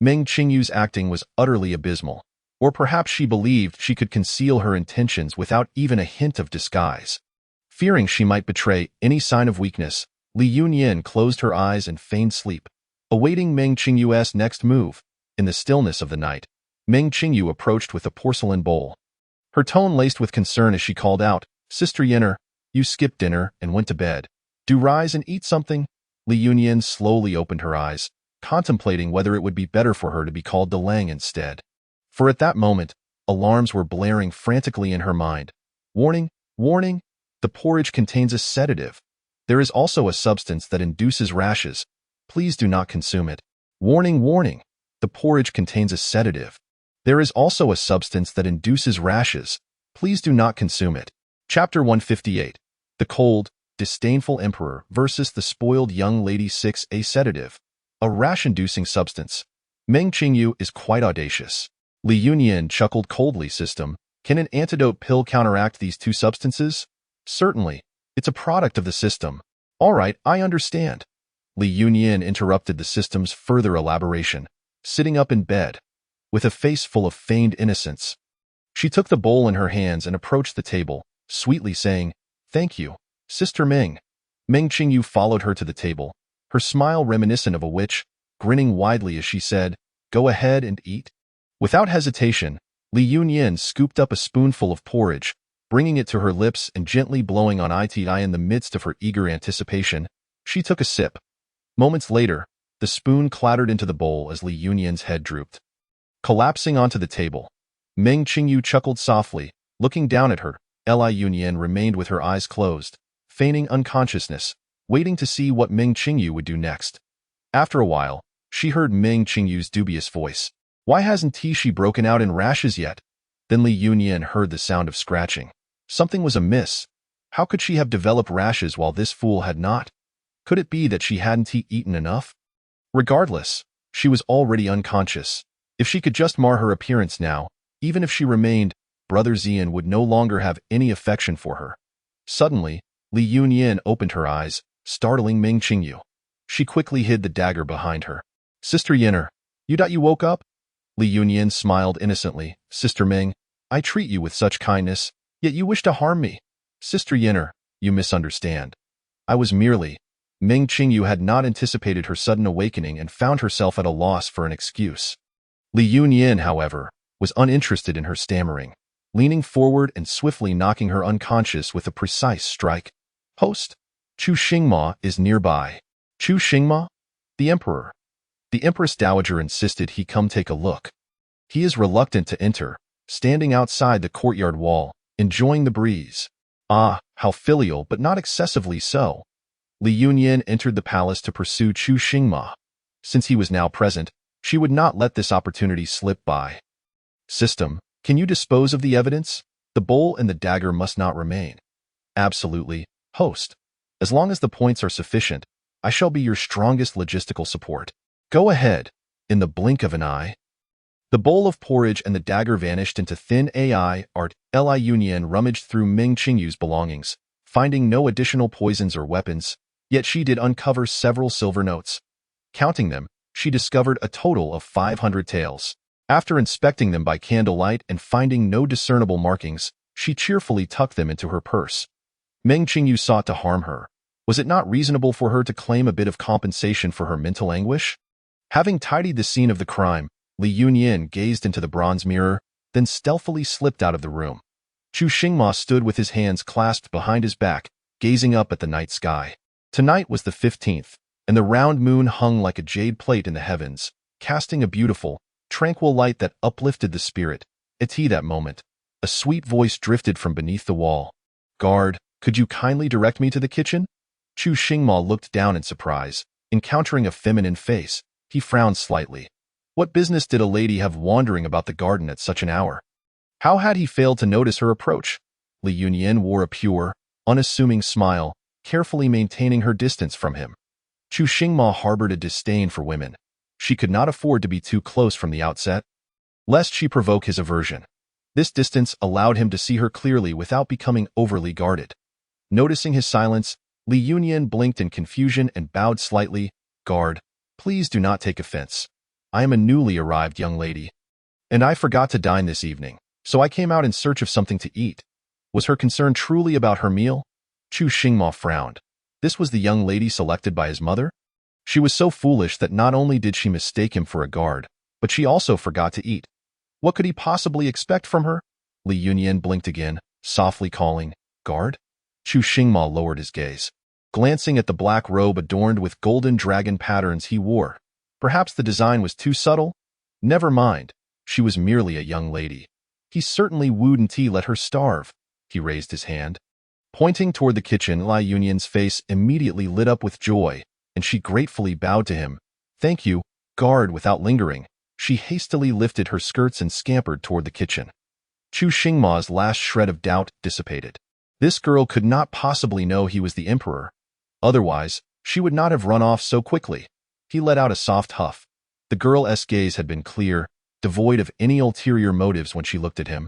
Meng Qingyu's acting was utterly abysmal. Or perhaps she believed she could conceal her intentions without even a hint of disguise. Fearing she might betray any sign of weakness, Li Yunyan closed her eyes and feigned sleep, awaiting Meng Qingyu's next move. In the stillness of the night, Meng Qingyu approached with a porcelain bowl. Her tone laced with concern as she called out, "Sister Yinner, you skipped dinner and went to bed. Do rise and eat something?" Li Yunyan slowly opened her eyes, contemplating whether it would be better for her to be called Delang instead. For at that moment, alarms were blaring frantically in her mind. "Warning! Warning! The porridge contains a sedative. There is also a substance that induces rashes. Please do not consume it. Warning! Warning! The porridge contains a sedative. There is also a substance that induces rashes. Please do not consume it." Chapter 158. The Cold, Disdainful Emperor versus the Spoiled Young Lady. 6. A sedative. A rash-inducing substance. Meng Qingyu is quite audacious. Li Yunyan chuckled coldly. "System, can an antidote pill counteract these two substances?" "Certainly. It's a product of the system." "All right, I understand." Li Yunyan interrupted the system's further elaboration, sitting up in bed, with a face full of feigned innocence. She took the bowl in her hands and approached the table, sweetly saying, "Thank you, Sister Meng." Meng Qingyu followed her to the table, her smile reminiscent of a witch, grinning widely as she said, "Go ahead and eat." Without hesitation, Li Yunyan scooped up a spoonful of porridge, bringing it to her lips and gently blowing on it. In the midst of her eager anticipation, she took a sip. Moments later, the spoon clattered into the bowl as Li Yunyan's head drooped. Collapsing onto the table, Meng Qingyu chuckled softly, looking down at her. Li Yunyan remained with her eyes closed, feigning unconsciousness, waiting to see what Meng Qingyu would do next. After a while, she heard Meng Qingyu's dubious voice. "Why hasn't she broken out in rashes yet?" Then Li Yunyan heard the sound of scratching. Something was amiss. How could she have developed rashes while this fool had not? Could it be that she hadn't eaten enough? Regardless, she was already unconscious. If she could just mar her appearance now, even if she remained, Brother Xian would no longer have any affection for her. Suddenly, Li Yunyan opened her eyes, startling Meng Qingyu. She quickly hid the dagger behind her. "Sister Yinner, you woke up?" Li Yunyan smiled innocently. "Sister Meng, I treat you with such kindness, yet you wish to harm me." "Sister Yinner, you misunderstand. I was merely—" Meng Qingyu had not anticipated her sudden awakening and found herself at a loss for an excuse. Li Yunyan, however, was uninterested in her stammering, leaning forward and swiftly knocking her unconscious with a precise strike. "Host, Chu Xingma is nearby." "Chu Xingma?" "The Emperor." The Empress Dowager insisted he come take a look. He is reluctant to enter, standing outside the courtyard wall, enjoying the breeze. Ah, how filial, but not excessively so. Li Yunyan entered the palace to pursue Chu Xingma. Since he was now present, she would not let this opportunity slip by. "System, can you dispose of the evidence? The bowl and the dagger must not remain." "Absolutely, host. As long as the points are sufficient, I shall be your strongest logistical support." "Go ahead." In the blink of an eye, the bowl of porridge and the dagger vanished into thin air. Li Yunyan rummaged through Meng Qingyu's belongings, finding no additional poisons or weapons, yet she did uncover several silver notes. Counting them, she discovered a total of 500 taels. After inspecting them by candlelight and finding no discernible markings, she cheerfully tucked them into her purse. Meng Qingyu sought to harm her. Was it not reasonable for her to claim a bit of compensation for her mental anguish? Having tidied the scene of the crime, Li Yunyan gazed into the bronze mirror, then stealthily slipped out of the room. Chu Xingma stood with his hands clasped behind his back, gazing up at the night sky. Tonight was the 15th, and the round moon hung like a jade plate in the heavens, casting a beautiful, tranquil light that uplifted the spirit. At that moment, a sweet voice drifted from beneath the wall. "Guard, could you kindly direct me to the kitchen?" Chu Xingma looked down in surprise, encountering a feminine face. He frowned slightly. What business did a lady have wandering about the garden at such an hour? How had he failed to notice her approach? Li Yunyan wore a pure, unassuming smile, carefully maintaining her distance from him. Chu Xingma harbored a disdain for women. She could not afford to be too close from the outset, lest she provoke his aversion. This distance allowed him to see her clearly without becoming overly guarded. Noticing his silence, Li Yunyan blinked in confusion and bowed slightly. "Guard, please do not take offense. I am a newly arrived young lady, and I forgot to dine this evening, so I came out in search of something to eat." Was her concern truly about her meal? Chu Xingma frowned. This was the young lady selected by his mother? She was so foolish that not only did she mistake him for a guard, but she also forgot to eat. What could he possibly expect from her? Li Yunyan blinked again, softly calling, "Guard?" Chu Xingma lowered his gaze, glancing at the black robe adorned with golden dragon patterns he wore. Perhaps the design was too subtle? Never mind. She was merely a young lady. He certainly wouldn't let her starve. He raised his hand, pointing toward the kitchen. Li Yunyan's face immediately lit up with joy, and she gratefully bowed to him. "Thank you, guard." Without lingering, she hastily lifted her skirts and scampered toward the kitchen. Chu Xingma's last shred of doubt dissipated. This girl could not possibly know he was the emperor. Otherwise, she would not have run off so quickly. He let out a soft huff. The girl's gaze had been clear, devoid of any ulterior motives when she looked at him,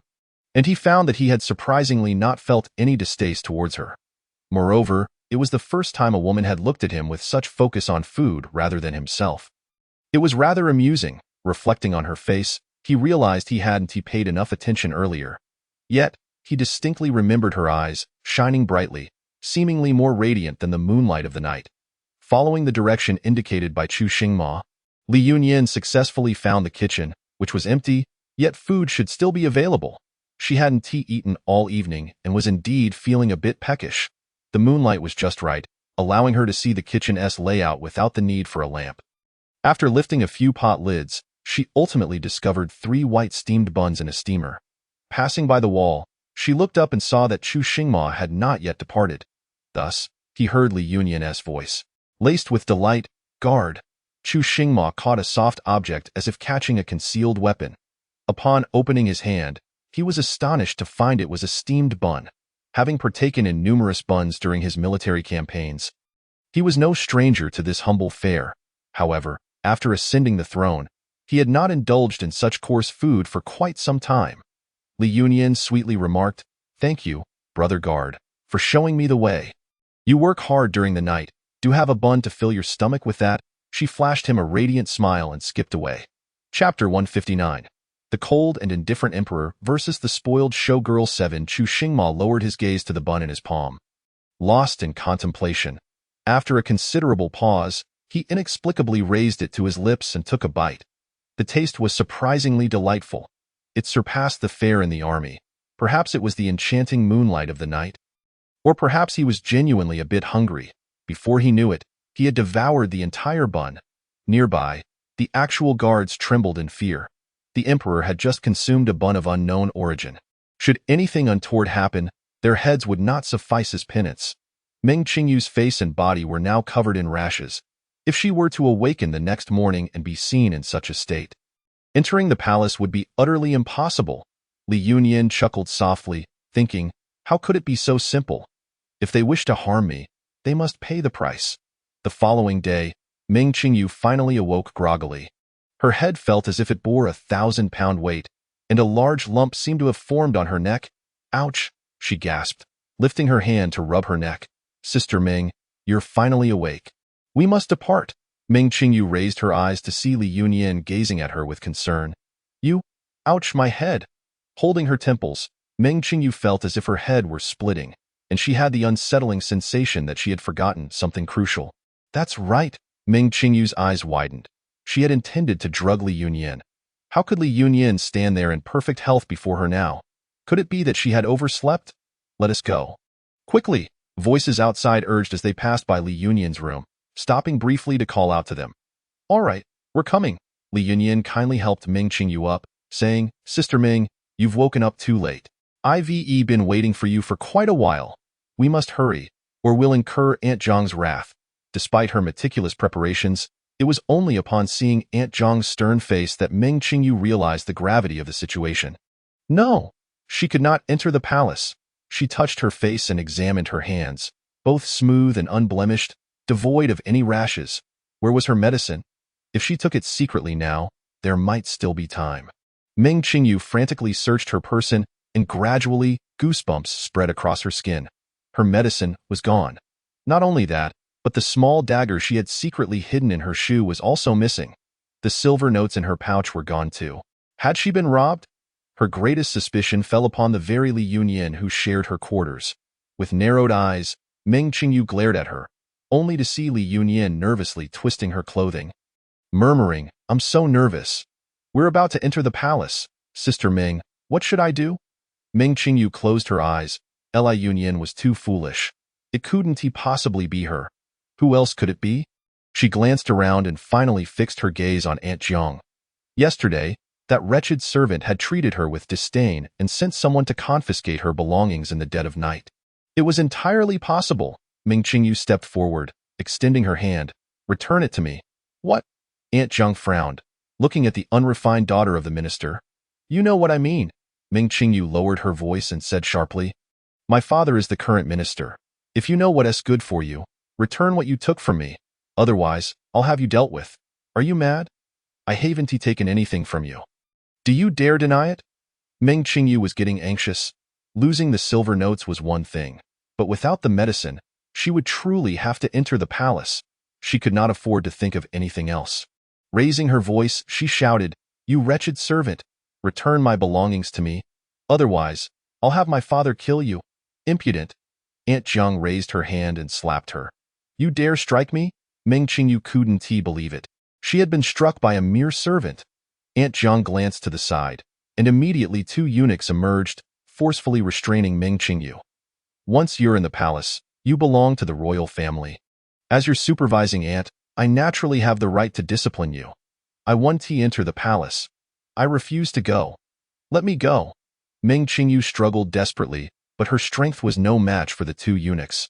and he found that he had surprisingly not felt any distaste towards her. Moreover, it was the first time a woman had looked at him with such focus on food rather than himself. It was rather amusing. Reflecting on her face, he realized he hadn't paid enough attention earlier. Yet, he distinctly remembered her eyes, shining brightly, seemingly more radiant than the moonlight of the night. Following the direction indicated by Chu Xingma, Li Yunyan successfully found the kitchen, which was empty, yet food should still be available. She hadn't eaten all evening and was indeed feeling a bit peckish. The moonlight was just right, allowing her to see the kitchen's layout without the need for a lamp. After lifting a few pot lids, she ultimately discovered 3 white steamed buns in a steamer. Passing by the wall, she looked up and saw that Chu Xingma had not yet departed. Thus, he heard Li Yunyan's voice. Laced with delight, "Guard." Chu Xingma caught a soft object as if catching a concealed weapon. Upon opening his hand, he was astonished to find it was a steamed bun. Having partaken in numerous buns during his military campaigns, he was no stranger to this humble fare. However, after ascending the throne, he had not indulged in such coarse food for quite some time. Li Yunyan sweetly remarked, "Thank you, brother guard, for showing me the way. You work hard during the night. Do have a bun to fill your stomach with that?" She flashed him a radiant smile and skipped away. Chapter 159. The Cold and Indifferent Emperor versus the Spoiled Showgirl 7. Chu Xingma lowered his gaze to the bun in his palm. Lost in contemplation, after a considerable pause, he inexplicably raised it to his lips and took a bite. The taste was surprisingly delightful. It surpassed the fare in the army. Perhaps it was the enchanting moonlight of the night. Or perhaps he was genuinely a bit hungry. Before he knew it, he had devoured the entire bun. Nearby, the actual guards trembled in fear. The emperor had just consumed a bun of unknown origin. Should anything untoward happen, their heads would not suffice as penance. Meng Qingyu's face and body were now covered in rashes. If she were to awaken the next morning and be seen in such a state, entering the palace would be utterly impossible. Li Yunyan chuckled softly, thinking, how could it be so simple? If they wish to harm me, they must pay the price. The following day, Meng Qingyu finally awoke groggily. Her head felt as if it bore 1,000-pound weight, and a large lump seemed to have formed on her neck. "Ouch," she gasped, lifting her hand to rub her neck. "Sister Meng, you're finally awake. We must depart." Meng Qingyu raised her eyes to see Li Yunyan gazing at her with concern. "You? Ouch, my head." Holding her temples, Meng Qingyu felt as if her head were splitting, and she had the unsettling sensation that she had forgotten something crucial. "That's right." Meng Qingyu's eyes widened. She had intended to drug Li Yunyan. How could Li Yunyan stand there in perfect health before her now? Could it be that she had overslept? "Let us go." Quickly, voices outside urged as they passed by Li Yunyan's room, stopping briefly to call out to them. "All right, we're coming." Li Yunyan kindly helped Meng Qingyu up, saying, "Sister Meng, you've woken up too late. I've been waiting for you for quite a while. We must hurry, or we'll incur Aunt Zhang's wrath." Despite her meticulous preparations, it was only upon seeing Aunt Zhang's stern face that Meng Qingyu realized the gravity of the situation. No, she could not enter the palace. She touched her face and examined her hands, both smooth and unblemished, devoid of any rashes. Where was her medicine? If she took it secretly now, there might still be time. Meng Qingyu frantically searched her person, and gradually, goosebumps spread across her skin. Her medicine was gone. Not only that, but the small dagger she had secretly hidden in her shoe was also missing. The silver notes in her pouch were gone too. Had she been robbed? Her greatest suspicion fell upon the very Li Yunyan who shared her quarters. With narrowed eyes, Meng Qingyu glared at her, only to see Li Yunyan nervously twisting her clothing. Murmuring, "I'm so nervous. We're about to enter the palace. Sister Ming, what should I do? Ming Qingyu closed her eyes. Li Yunyan was too foolish. It couldn't he possibly be her. Who else could it be? She glanced around and finally fixed her gaze on Aunt Jiang. Yesterday, that wretched servant had treated her with disdain and sent someone to confiscate her belongings in the dead of night. It was entirely possible. Ming Qingyu stepped forward, extending her hand. Return it to me. What? Aunt Jiang frowned, looking at the unrefined daughter of the minister. You know what I mean. Ming Qingyu lowered her voice and said sharply, My father is the current minister. If you know what's good for you, return what you took from me. Otherwise, I'll have you dealt with. Are you mad? I haven't taken anything from you. Do you dare deny it? Ming Qingyu was getting anxious. Losing the silver notes was one thing, but without the medicine, she would truly have to enter the palace. She could not afford to think of anything else. Raising her voice, she shouted, You wretched servant, return my belongings to me. Otherwise, I'll have my father kill you. Impudent. Aunt Jiang raised her hand and slapped her. You dare strike me? Ming Qingyu couldn't believe it. She had been struck by a mere servant. Aunt Jiang glanced to the side, and immediately 2 eunuchs emerged, forcefully restraining Ming Qingyu. Once you're in the palace, you belong to the royal family. As your supervising aunt, I naturally have the right to discipline you. I want to enter the palace. I refuse to go. Let me go. Ming Qingyu struggled desperately, but her strength was no match for the 2 eunuchs,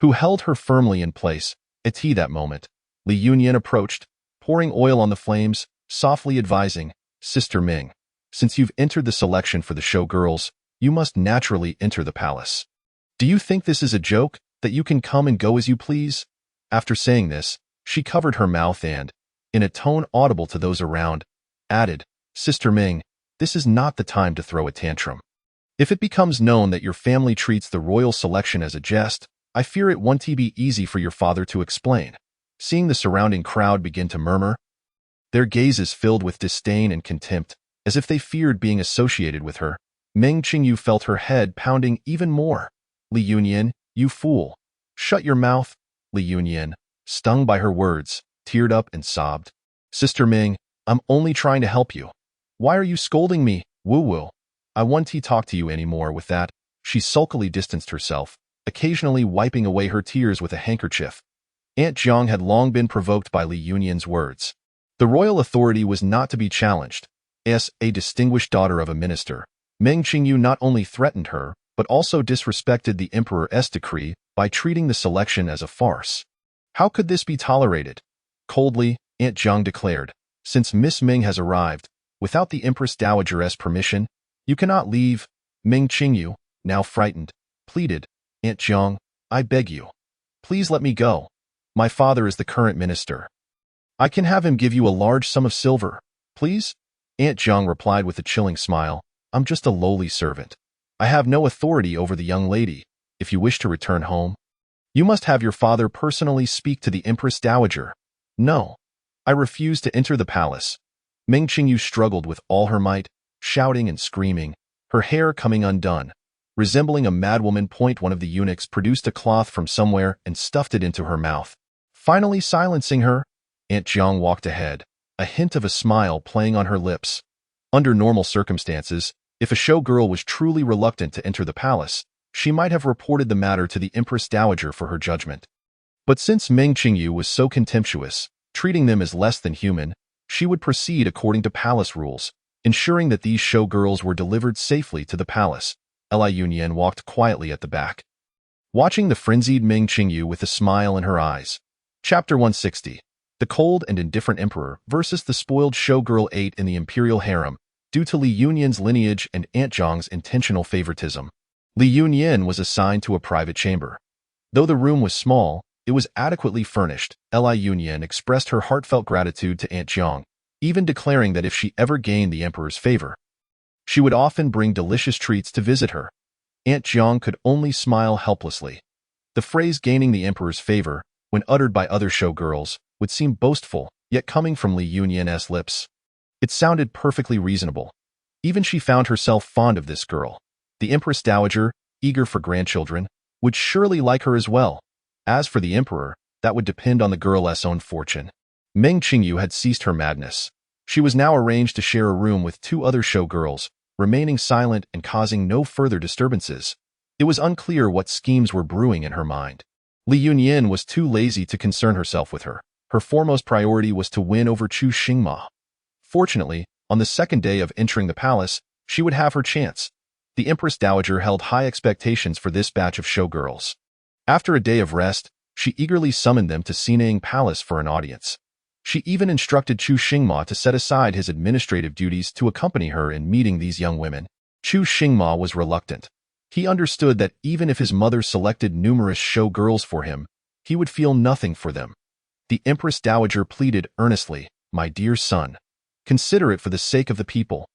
who held her firmly in place. At that moment, Li Yunyan approached, pouring oil on the flames, softly advising, Sister Ming, since you've entered the selection for the showgirls, you must naturally enter the palace. Do you think this is a joke, that you can come and go as you please? After saying this, she covered her mouth and, in a tone audible to those around, added, Sister Ming, this is not the time to throw a tantrum. If it becomes known that your family treats the royal selection as a jest, I fear it won't be easy for your father to explain. Seeing the surrounding crowd begin to murmur, their gazes filled with disdain and contempt, as if they feared being associated with her, Ming Qingyu felt her head pounding even more. Li Yunyan, you fool. Shut your mouth. Li Yunyan, stung by her words, teared up and sobbed. Sister Ming, I'm only trying to help you. Why are you scolding me? Woo-woo. I won't talk to you anymore. With that, she sulkily distanced herself, occasionally wiping away her tears with a handkerchief. Aunt Jiang had long been provoked by Li Yunyan's words. The royal authority was not to be challenged. As a distinguished daughter of a minister, Ming Qingyu not only threatened her, but also disrespected the emperor's decree by treating the selection as a farce. How could this be tolerated? Coldly, Aunt Jiang declared, Since Miss Ming has arrived, without the Empress Dowager's permission, you cannot leave. Ming Qingyu, now frightened, pleaded, Aunt Jiang, I beg you. Please let me go. My father is the current minister. I can have him give you a large sum of silver, please? Aunt Jiang replied with a chilling smile, I'm just a lowly servant. I have no authority over the young lady. If you wish to return home, you must have your father personally speak to the Empress Dowager. No. I refuse to enter the palace. Ming Qingyu struggled with all her might, shouting and screaming, her hair coming undone. Resembling a madwoman, one of the eunuchs produced a cloth from somewhere and stuffed it into her mouth. Finally silencing her, Aunt Jiang walked ahead, a hint of a smile playing on her lips. Under normal circumstances, if a showgirl was truly reluctant to enter the palace, she might have reported the matter to the Empress Dowager for her judgment. But since Ming Qingyu was so contemptuous, treating them as less than human, she would proceed according to palace rules, ensuring that these showgirls were delivered safely to the palace. Li Yunyan walked quietly at the back, watching the frenzied Ming Qingyu with a smile in her eyes. Chapter 160. The cold and indifferent emperor versus the spoiled showgirl. 8 in the imperial harem, due to Li Yunyan's lineage and Aunt Jiang's intentional favoritism. Li Yunyan was assigned to a private chamber. Though the room was small, it was adequately furnished. Li Yunyan expressed her heartfelt gratitude to Aunt Jiang, even declaring that if she ever gained the emperor's favor, she would often bring delicious treats to visit her. Aunt Jiang could only smile helplessly. The phrase gaining the emperor's favor, when uttered by other showgirls, would seem boastful, yet coming from Li Yunyan's lips, it sounded perfectly reasonable. Even she found herself fond of this girl. The Empress Dowager, eager for grandchildren, would surely like her as well. As for the emperor, that would depend on the girl's own fortune. Ming Qingyu had ceased her madness. She was now arranged to share a room with 2 other showgirls, remaining silent and causing no further disturbances. It was unclear what schemes were brewing in her mind. Li Yunyin was too lazy to concern herself with her. Her foremost priority was to win over Chu Xingma. Fortunately, on the second day of entering the palace, she would have her chance. The Empress Dowager held high expectations for this batch of showgirls. After a day of rest, she eagerly summoned them to Xinang Palace for an audience. She even instructed Chu Xingma to set aside his administrative duties to accompany her in meeting these young women. Chu Xingma was reluctant. He understood that even if his mother selected numerous showgirls for him, he would feel nothing for them. The Empress Dowager pleaded earnestly, "My dear son, consider it for the sake of the people.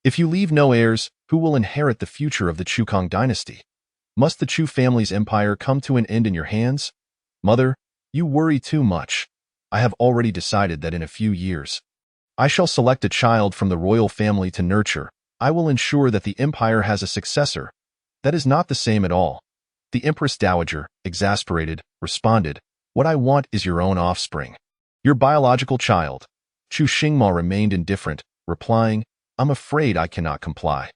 If you leave no heirs, who will inherit the future of the Chukong dynasty? Must the Chu family's empire come to an end in your hands? Mother, you worry too much. I have already decided that in a few years, I shall select a child from the royal family to nurture. I will ensure that the empire has a successor." "That is not the same at all." The Empress Dowager, exasperated, responded, "What I want is your own offspring. Your biological child." Chu Xingma remained indifferent, replying, "I'm afraid I cannot comply."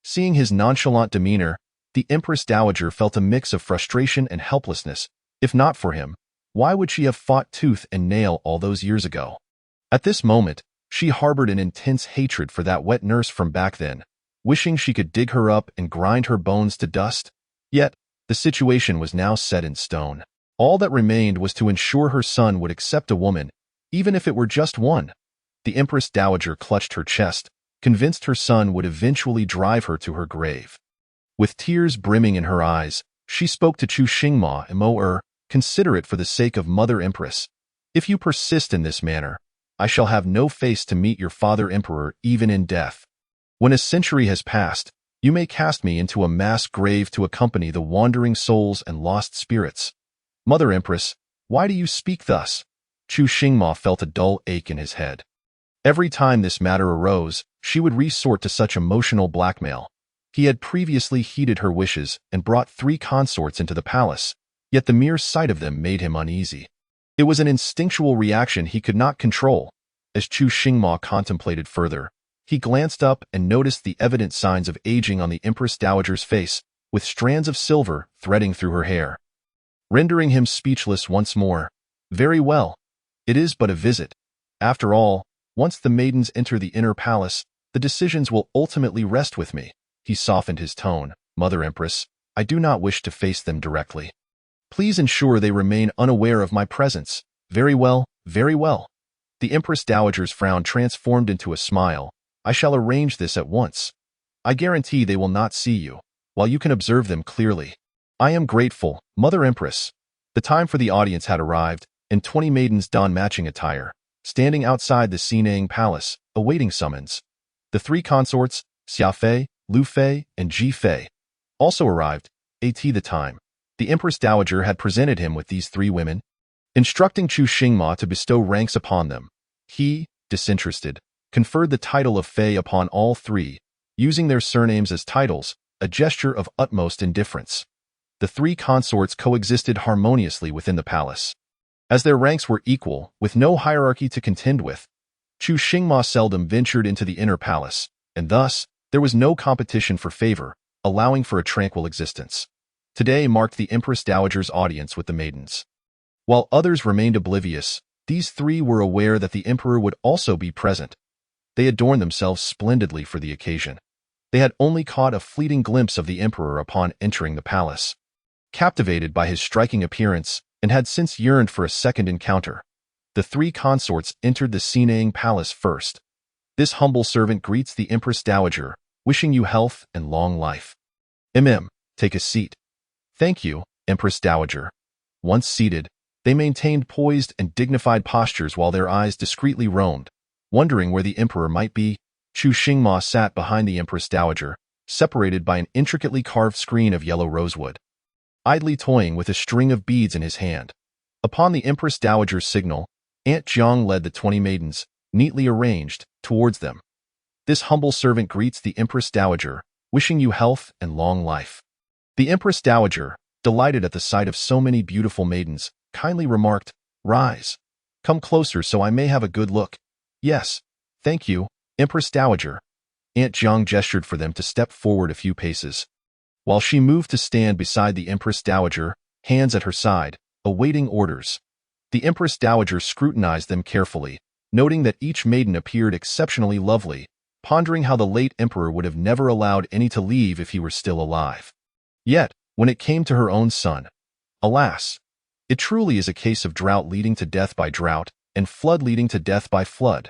Seeing his nonchalant demeanor, the Empress Dowager felt a mix of frustration and helplessness. If not for him, why would she have fought tooth and nail all those years ago? At this moment, she harbored an intense hatred for that wet nurse from back then, wishing she could dig her up and grind her bones to dust. Yet, the situation was now set in stone. All that remained was to ensure her son would accept a woman, even if it were just one. The Empress Dowager clutched her chest, convinced her son would eventually drive her to her grave. With tears brimming in her eyes, she spoke to Chu Xingma and Mo "Consider it for the sake of Mother Empress. If you persist in this manner, I shall have no face to meet your father Emperor even in death. When a century has passed, you may cast me into a mass grave to accompany the wandering souls and lost spirits. Mother Empress, why do you speak thus?" Chu Xingma felt a dull ache in his head. Every time this matter arose, she would resort to such emotional blackmail. He had previously heeded her wishes and brought 3 consorts into the palace, yet the mere sight of them made him uneasy. It was an instinctual reaction he could not control. As Chu Xingma contemplated further, he glanced up and noticed the evident signs of aging on the Empress Dowager's face, with strands of silver threading through her hair, rendering him speechless once more. "Very well. It is but a visit. After all, once the maidens enter the inner palace, the decisions will ultimately rest with me." He softened his tone. "Mother Empress, I do not wish to face them directly. Please ensure they remain unaware of my presence." "Very well, very well." The Empress Dowager's frown transformed into a smile. "I shall arrange this at once. I guarantee they will not see you, while you can observe them clearly." "I am grateful, Mother Empress." The time for the audience had arrived, and 20 maidens donned matching attire, standing outside the Xinang Palace, awaiting summons. The 3 consorts, Xia Fei, Lu Fei, and Ji Fei, also arrived. At the time, the Empress Dowager had presented him with these 3 women, instructing Chu Xingma to bestow ranks upon them. He, disinterested, conferred the title of Fei upon all 3, using their surnames as titles, a gesture of utmost indifference. The 3 consorts coexisted harmoniously within the palace. As their ranks were equal, with no hierarchy to contend with, Chu Xingma seldom ventured into the inner palace, and thus, there was no competition for favor, allowing for a tranquil existence. Today marked the Empress Dowager's audience with the maidens. While others remained oblivious, these 3 were aware that the emperor would also be present. They adorned themselves splendidly for the occasion. They had only caught a fleeting glimpse of the emperor upon entering the palace. Captivated by his striking appearance, and had since yearned for a second encounter, the 3 consorts entered the Xinang Palace first. This humble servant greets the Empress Dowager, wishing you health and long life. Take a seat." "Thank you, Empress Dowager." Once seated, they maintained poised and dignified postures while their eyes discreetly roamed, wondering where the emperor might be. Chu Xingma sat behind the Empress Dowager, separated by an intricately carved screen of yellow rosewood, idly toying with a string of beads in his hand. Upon the Empress Dowager's signal, Aunt Jiang led the 20 maidens, neatly arranged, towards them. "This humble servant greets the Empress Dowager, wishing you health and long life." The Empress Dowager, delighted at the sight of so many beautiful maidens, kindly remarked, "Rise. Come closer so I may have a good look." "Yes, Thank you, Empress Dowager. Aunt Jiang gestured for them to step forward a few paces. While she moved to stand beside the Empress Dowager, hands at her side, awaiting orders. The Empress Dowager scrutinized them carefully, noting that each maiden appeared exceptionally lovely, pondering how the late emperor would have never allowed any to leave if he were still alive. Yet, when it came to her own son, alas, it truly is a case of drought leading to death by drought, and flood leading to death by flood.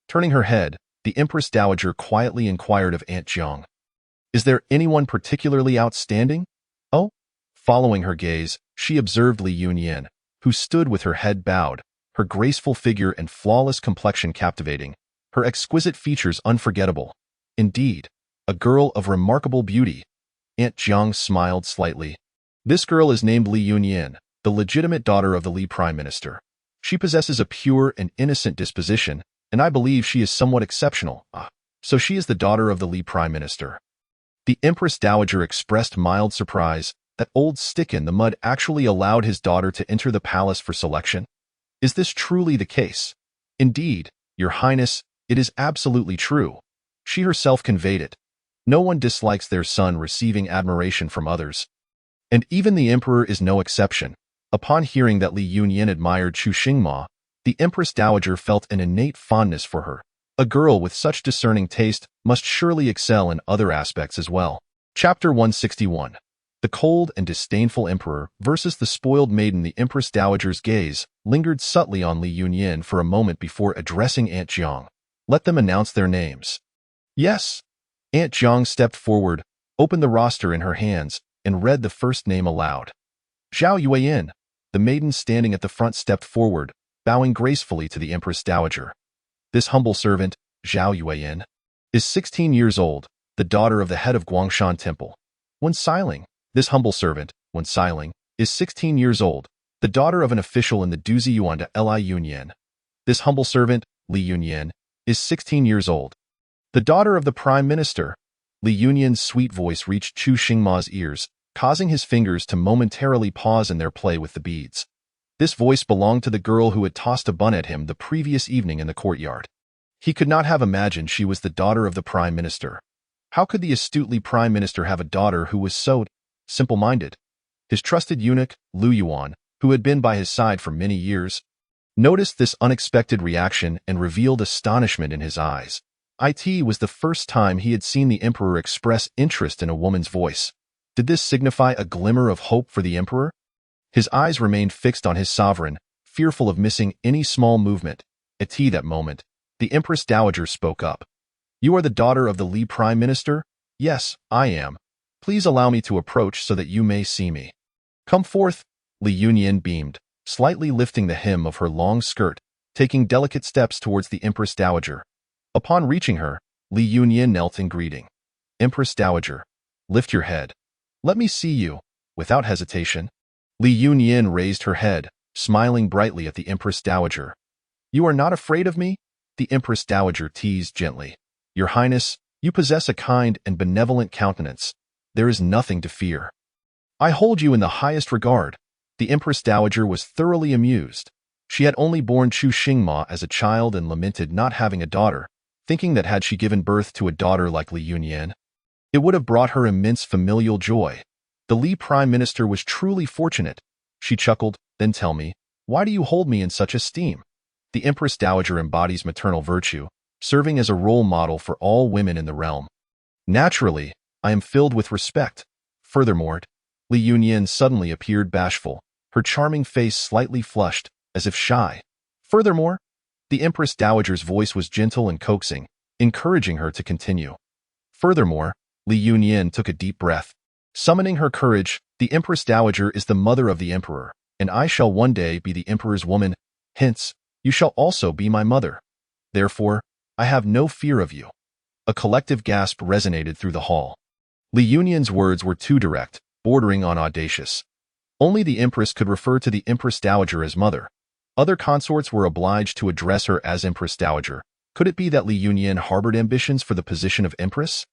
Turning her head, the Empress Dowager quietly inquired of Aunt Jiang, "Is there anyone particularly outstanding?" "Oh." Following her gaze, she observed Li Yunyan, who stood with her head bowed, her graceful figure and flawless complexion captivating, her exquisite features unforgettable. Indeed, a girl of remarkable beauty. Aunt Jiang smiled slightly. "This girl is named Li Yunyan, the legitimate daughter of the Li Prime Minister. She possesses a pure and innocent disposition, and I believe she is somewhat exceptional. So she is the daughter of the Li Prime Minister." The Empress Dowager expressed mild surprise that old Stick-in-the-Mud actually allowed his daughter to enter the palace for selection. "Is this truly the case?" "Indeed, Your Highness, it is absolutely true." She herself conveyed it. No one dislikes their son receiving admiration from others. And even the emperor is no exception. Upon hearing that Li Yunyan admired Chu Xingma, the Empress Dowager felt an innate fondness for her. A girl with such discerning taste must surely excel in other aspects as well. Chapter 161. The cold and disdainful emperor versus the spoiled maiden. The Empress Dowager's gaze lingered subtly on Li Yunyan for a moment before addressing Aunt Jiang. "Let them announce their names." "Yes." Aunt Jiang stepped forward, opened the roster in her hands, and read the first name aloud. "Zhao Yuan." The maiden standing at the front stepped forward, bowing gracefully to the Empress Dowager. "This humble servant, Zhao Yuan, is 16 years old, the daughter of the head of Guangshan Temple." When siling, "This humble servant, when siling, is 16 years old, the daughter of an official in the Duzi Yuanda Li Yunyan." "This humble servant, Li Yunyan, is 16 years old, the daughter of the Prime Minister." Li Yunyan's sweet voice reached Chu Xingma's ears, causing his fingers to momentarily pause in their play with the beads. This voice belonged to the girl who had tossed a bun at him the previous evening in the courtyard. He could not have imagined she was the daughter of the Prime Minister. How could the astutely Prime Minister have a daughter who was so simple-minded? His trusted eunuch, Lu Yuan, who had been by his side for many years, noticed this unexpected reaction and revealed astonishment in his eyes. It was the first time he had seen the emperor express interest in a woman's voice. Did this signify a glimmer of hope for the emperor? His eyes remained fixed on his sovereign, fearful of missing any small movement. At that moment, the Empress Dowager spoke up. "You are the daughter of the Li Prime Minister?" "Yes, I am. Please allow me to approach so that you may see me." "Come forth." Li Yunyan beamed, slightly lifting the hem of her long skirt, taking delicate steps towards the Empress Dowager. Upon reaching her, Li Yunyan knelt in greeting. "Empress Dowager, lift your head. Let me see you." Without hesitation, Li Yunyan raised her head, smiling brightly at the Empress Dowager. "You are not afraid of me?" the Empress Dowager teased gently. "Your Highness, you possess a kind and benevolent countenance. There is nothing to fear. I hold you in the highest regard." The Empress Dowager was thoroughly amused. She had only borne Chu Xingma as a child and lamented not having a daughter, thinking that had she given birth to a daughter like Li Yunyan, it would have brought her immense familial joy. The Li Prime Minister was truly fortunate. She chuckled. "Then tell me, why do you hold me in such esteem?" The Empress Dowager embodies maternal virtue, serving as a role model for all women in the realm. "Naturally, I am filled with respect. Furthermore," Li Yunyan suddenly appeared bashful, her charming face slightly flushed, as if shy. "Furthermore," the Empress Dowager's voice was gentle and coaxing, encouraging her to continue. "Furthermore," Li Yunyan took a deep breath. Summoning her courage, "The Empress Dowager is the mother of the emperor, and I shall one day be the emperor's woman. Hence, you shall also be my mother. Therefore, I have no fear of you." A collective gasp resonated through the hall. Li Yunyan's words were too direct, bordering on audacious. Only the empress could refer to the Empress Dowager as mother. Other consorts were obliged to address her as Empress Dowager. Could it be that Li Yunyan harbored ambitions for the position of empress?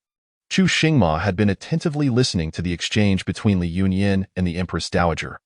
Chu Xingma had been attentively listening to the exchange between Li Yunyan and the Empress Dowager.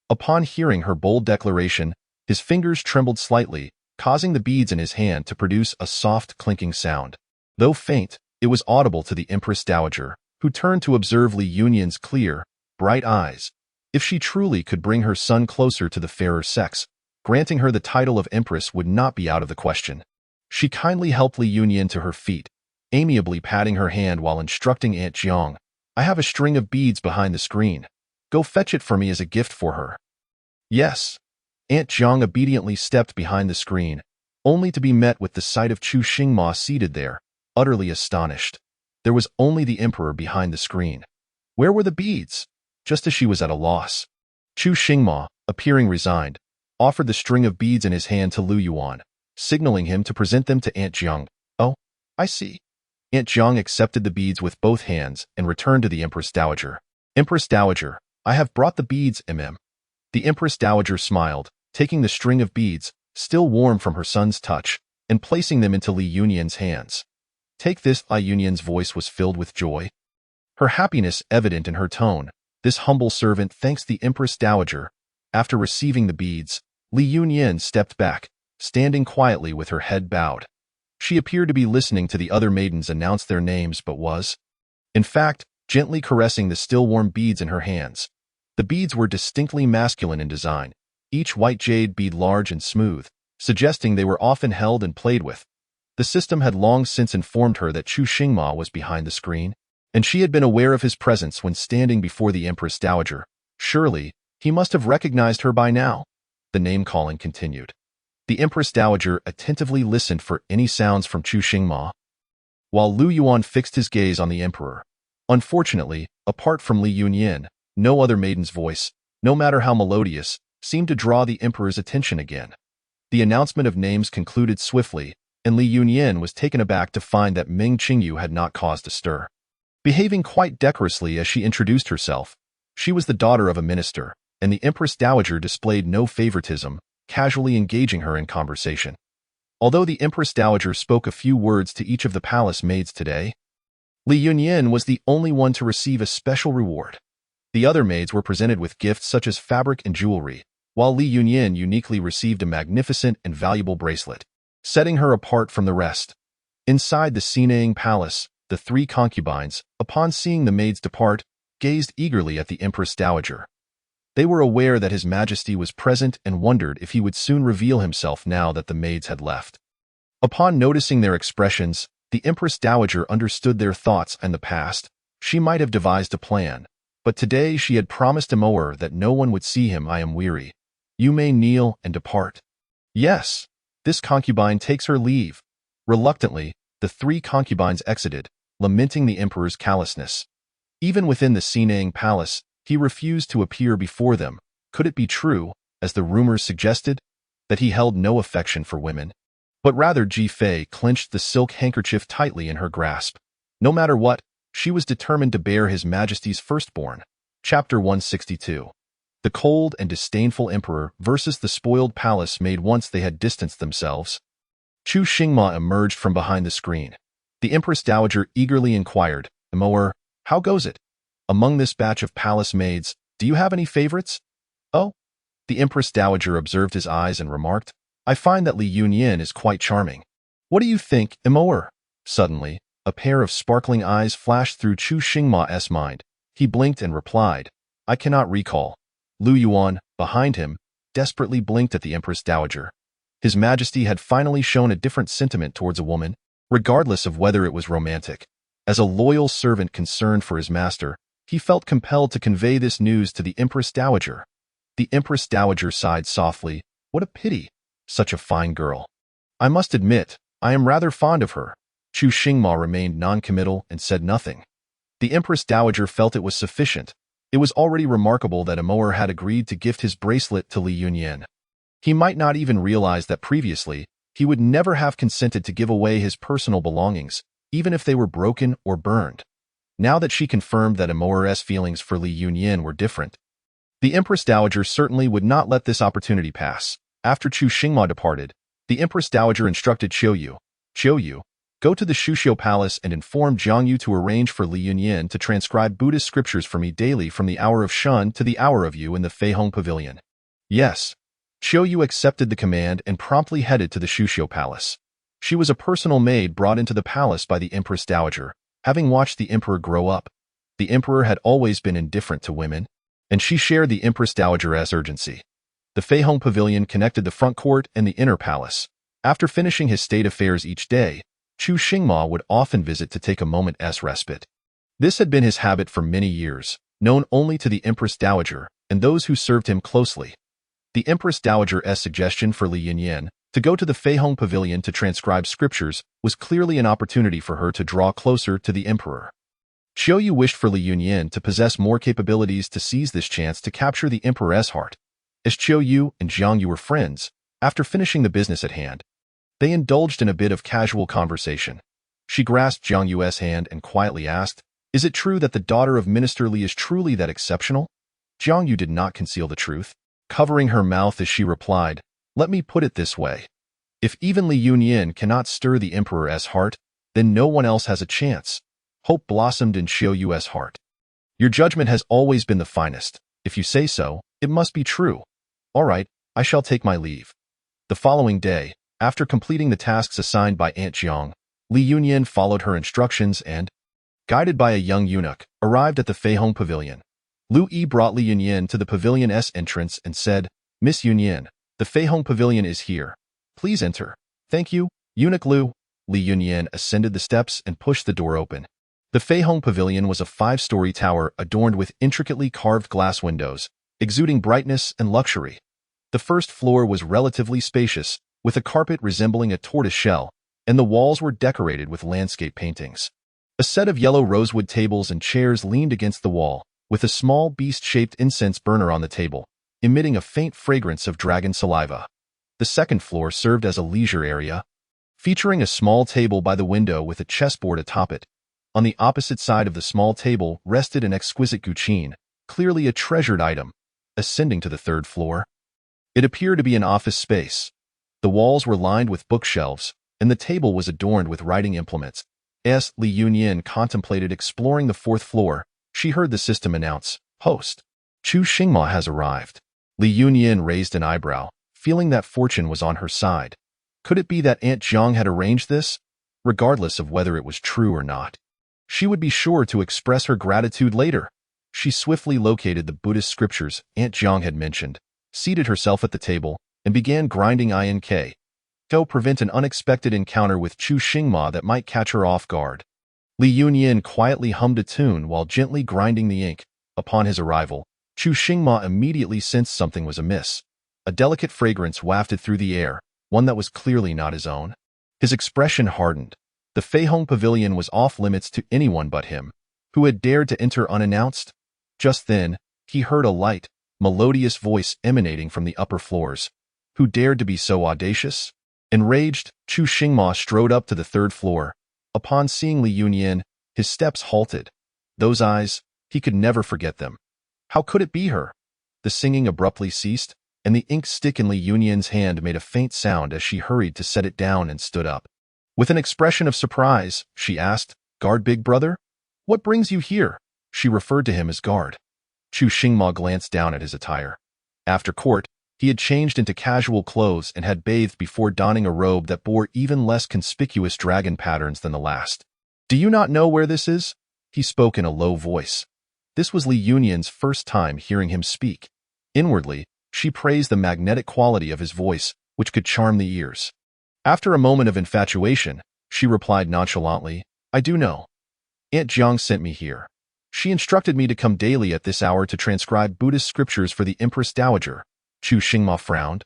Upon hearing her bold declaration, his fingers trembled slightly, causing the beads in his hand to produce a soft clinking sound. Though faint, it was audible to the Empress Dowager, who turned to observe Li Yunyan's clear, bright eyes. If she truly could bring her son closer to the fairer sex, granting her the title of Empress would not be out of the question. She kindly helped Li Yunyan to her feet, amiably patting her hand while instructing Aunt Jiang. I have a string of beads behind the screen. Go fetch it for me as a gift for her. Yes. Aunt Jiang obediently stepped behind the screen, only to be met with the sight of Chu Xingma seated there, utterly astonished. There was only the emperor behind the screen. Where were the beads? Just as she was at a loss, Chu Xingma, appearing resigned, offered the string of beads in his hand to Lu Yuan, signaling him to present them to Aunt Jiang. Oh, I see. Aunt Jiang accepted the beads with both hands and returned to the Empress Dowager. Empress Dowager, I have brought the beads, mm. The Empress Dowager smiled, taking the string of beads, still warm from her son's touch, and placing them into Li Yunyan's hands. Take this. Li Yunyan's voice was filled with joy, her happiness evident in her tone. This humble servant thanks the Empress Dowager. After receiving the beads, Li Yunyan stepped back, standing quietly with her head bowed. She appeared to be listening to the other maidens announce their names but was, in fact, gently caressing the still warm beads in her hands. The beads were distinctly masculine in design, each white jade bead large and smooth, suggesting they were often held and played with. The system had long since informed her that Chu Xingma was behind the screen, and she had been aware of his presence when standing before the Empress Dowager. Surely, he must have recognized her by now. The name-calling continued. The Empress Dowager attentively listened for any sounds from Chu Xingma, while Lu Yuan fixed his gaze on the emperor. Unfortunately, apart from Li Yunyan, no other maiden's voice, no matter how melodious, seemed to draw the emperor's attention again. The announcement of names concluded swiftly, and Li Yunyan was taken aback to find that Ming Qingyu had not caused a stir. Behaving quite decorously as she introduced herself, she was the daughter of a minister, and the Empress Dowager displayed no favoritism, casually engaging her in conversation. Although the Empress Dowager spoke a few words to each of the palace maids today, Li Yunyan was the only one to receive a special reward. The other maids were presented with gifts such as fabric and jewelry, while Li Yunyan uniquely received a magnificent and valuable bracelet, setting her apart from the rest. Inside the Xinang Palace, the three concubines, upon seeing the maids depart, gazed eagerly at the Empress Dowager. They were aware that His Majesty was present and wondered if he would soon reveal himself now that the maids had left. Upon noticing their expressions, the Empress Dowager understood their thoughts and the past. She might have devised a plan, but today she had promised Amour that no one would see him. I am weary. You may kneel and depart. Yes. This concubine takes her leave. Reluctantly, the three concubines exited, lamenting the emperor's callousness. Even within the Xinang Palace, he refused to appear before them. Could it be true, as the rumors suggested, that he held no affection for women? But rather Ji Fei clenched the silk handkerchief tightly in her grasp. No matter what, she was determined to bear His Majesty's firstborn. Chapter 162. The cold and disdainful emperor versus the spoiled palace maid. Once they had distanced themselves, Chu Xingma emerged from behind the screen. The Empress Dowager eagerly inquired, Amour, how goes it? Among this batch of palace maids, do you have any favorites? Oh. The Empress Dowager observed his eyes and remarked, I find that Li Yunyan is quite charming. What do you think, Amour? Suddenly, a pair of sparkling eyes flashed through Chu Xingma's mind. He blinked and replied, I cannot recall. Lu Yuan, behind him, desperately blinked at the Empress Dowager. His Majesty had finally shown a different sentiment towards a woman, regardless of whether it was romantic. As a loyal servant concerned for his master, he felt compelled to convey this news to the Empress Dowager. The Empress Dowager sighed softly. What a pity. Such a fine girl. I must admit, I am rather fond of her. Chu Xingma remained non-committal and said nothing. The Empress Dowager felt it was sufficient. It was already remarkable that Amour had agreed to gift his bracelet to Li Yunyan. He might not even realize that previously, he would never have consented to give away his personal belongings, even if they were broken or burned. Now that she confirmed that Amour's feelings for Li Yunyan were different, the Empress Dowager certainly would not let this opportunity pass. After Chu Xingma departed, the Empress Dowager instructed Qiu Yu, go to the Shuxiu Palace and inform Jiang Yu to arrange for Li Yunyan to transcribe Buddhist scriptures for me daily from the hour of Shun to the hour of Yu in the Feihong Pavilion. Yes. Qiu Yu accepted the command and promptly headed to the Shuxiu Palace. She was a personal maid brought into the palace by the Empress Dowager, having watched the emperor grow up. The emperor had always been indifferent to women, and she shared the Empress Dowager's urgency. The Feihong Pavilion connected the front court and the inner palace. After finishing his state affairs each day, Chu Xingma would often visit to take a moment's respite. This had been his habit for many years, known only to the Empress Dowager and those who served him closely. The Empress Dowager's suggestion for Li Yunyan to go to the Feihong Pavilion to transcribe scriptures was clearly an opportunity for her to draw closer to the emperor. Qiu Yu wished for Li Yunyan to possess more capabilities to seize this chance to capture the emperor's heart. As Qiu Yu and Jiang Yu were friends, after finishing the business at hand, they indulged in a bit of casual conversation. She grasped Jiang Yu's hand and quietly asked, "Is it true that the daughter of Minister Li is truly that exceptional?" Jiang Yu did not conceal the truth, covering her mouth as she replied, "Let me put it this way. If even Li Yunyan cannot stir the emperor's heart, then no one else has a chance." Hope blossomed in Qiu Yu's heart. "Your judgment has always been the finest. If you say so, it must be true. All right, I shall take my leave." The following day, after completing the tasks assigned by Aunt Jiang, Li Yunyan followed her instructions and, guided by a young eunuch, arrived at the Feihong Pavilion. Lu Yi brought Li Yunyan to the pavilion's entrance and said, "Miss Yunyan, the Feihong Pavilion is here. Please enter." "Thank you, Eunuch Lu." Li Yunyan ascended the steps and pushed the door open. The Feihong Pavilion was a 5-story tower adorned with intricately carved glass windows, exuding brightness and luxury. The first floor was relatively spacious, with a carpet resembling a tortoise shell, and the walls were decorated with landscape paintings. A set of yellow rosewood tables and chairs leaned against the wall, with a small beast-shaped incense burner on the table, emitting a faint fragrance of dragon saliva. The second floor served as a leisure area, featuring a small table by the window with a chessboard atop it. On the opposite side of the small table rested an exquisite guqin, clearly a treasured item. Ascending to the third floor, it appeared to be an office space. The walls were lined with bookshelves, and the table was adorned with writing implements. As Li Yunyan contemplated exploring the fourth floor, she heard the system announce, "Host, Chu Xingma has arrived." Li Yunyan raised an eyebrow, feeling that fortune was on her side. Could it be that Aunt Jiang had arranged this? Regardless of whether it was true or not, she would be sure to express her gratitude later. She swiftly located the Buddhist scriptures Aunt Jiang had mentioned, seated herself at the table, and began grinding ink to prevent an unexpected encounter with Chu Xingma that might catch her off guard. Li Yunyan quietly hummed a tune while gently grinding the ink. Upon his arrival, Chu Xingma immediately sensed something was amiss. A delicate fragrance wafted through the air, one that was clearly not his own. His expression hardened. The Feihong Pavilion was off-limits to anyone but him. Who had dared to enter unannounced? Just then, he heard a light, melodious voice emanating from the upper floors. Who dared to be so audacious? Enraged, Chu Xingma strode up to the third floor. Upon seeing Li Yunyan, his steps halted. Those eyes, he could never forget them. How could it be her? The singing abruptly ceased, and the ink stick in Li Yunyan's hand made a faint sound as she hurried to set it down and stood up. With an expression of surprise, she asked, "Guard big brother? What brings you here?" She referred to him as guard. Chu Xingma glanced down at his attire. After court, he had changed into casual clothes and had bathed before donning a robe that bore even less conspicuous dragon patterns than the last. "Do you not know where this is?" He spoke in a low voice. This was Li Yunyan's first time hearing him speak. Inwardly, she praised the magnetic quality of his voice, which could charm the ears. After a moment of infatuation, she replied nonchalantly, "I do know. Aunt Jiang sent me here. She instructed me to come daily at this hour to transcribe Buddhist scriptures for the Empress Dowager." Chu Xingma frowned.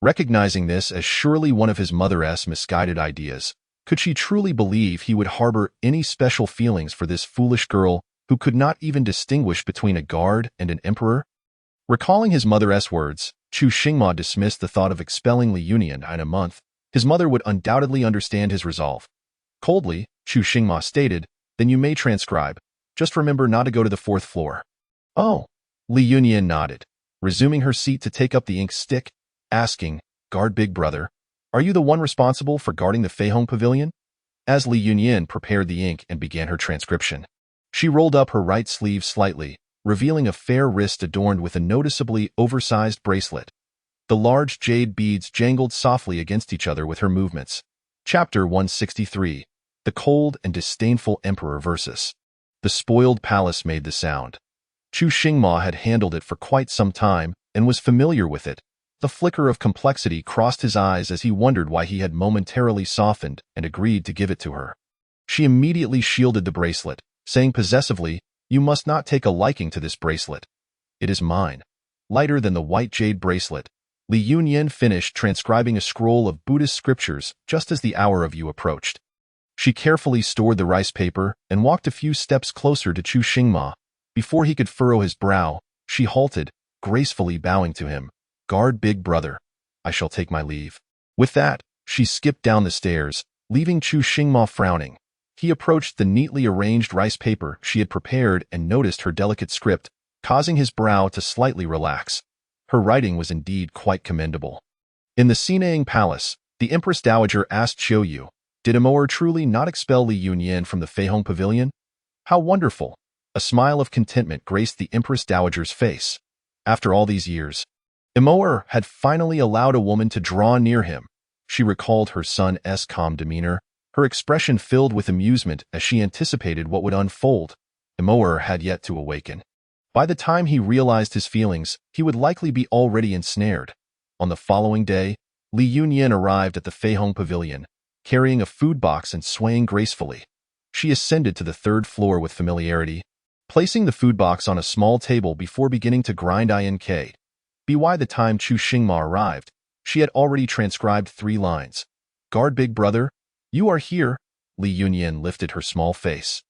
Recognizing this as surely one of his mother's misguided ideas, could she truly believe he would harbor any special feelings for this foolish girl who could not even distinguish between a guard and an emperor? Recalling his mother's words, Chu Xingma dismissed the thought of expelling Li Yunyan in a month. His mother would undoubtedly understand his resolve. Coldly, Chu Xingma stated, "Then you may transcribe. Just remember not to go to the fourth floor." "Oh." Li Yunyan nodded, resuming her seat to take up the ink stick, asking, "Guard big brother, are you the one responsible for guarding the Feihong Pavilion?" As Li Yunyan prepared the ink and began her transcription, she rolled up her right sleeve slightly, revealing a fair wrist adorned with a noticeably oversized bracelet. The large jade beads jangled softly against each other with her movements. Chapter 163. The Cold and Disdainful Emperor versus. The spoiled palace made the sound. Chu Xingma had handled it for quite some time and was familiar with it. The flicker of complexity crossed his eyes as he wondered why he had momentarily softened and agreed to give it to her. She immediately shielded the bracelet, saying possessively, "You must not take a liking to this bracelet. It is mine." Lighter than the white jade bracelet, Li Yunyan finished transcribing a scroll of Buddhist scriptures just as the hour of Yu approached. She carefully stored the rice paper and walked a few steps closer to Chu Xingma. Before he could furrow his brow, she halted, gracefully bowing to him. "Guard, big brother. I shall take my leave." With that, she skipped down the stairs, leaving Chu Xingma frowning. He approached the neatly arranged rice paper she had prepared and noticed her delicate script, causing his brow to slightly relax. Her writing was indeed quite commendable. In the Sinaying Palace, the Empress Dowager asked Xiu Yu, "Did Amour truly not expel Li Yunyan from the Feihong Pavilion?" "How wonderful!" A smile of contentment graced the Empress Dowager's face. After all these years, Amour had finally allowed a woman to draw near him. She recalled her son's calm demeanor, her expression filled with amusement as she anticipated what would unfold. Amour had yet to awaken. By the time he realized his feelings, he would likely be already ensnared. On the following day, Li Yunyan arrived at the Feihong Pavilion, carrying a food box and swaying gracefully. She ascended to the third floor with familiarity, placing the food box on a small table before beginning to grind ink. By the time Chu Xingma arrived, she had already transcribed 3 lines. "Guard, big brother, you are here." Li Yunyan lifted her small face,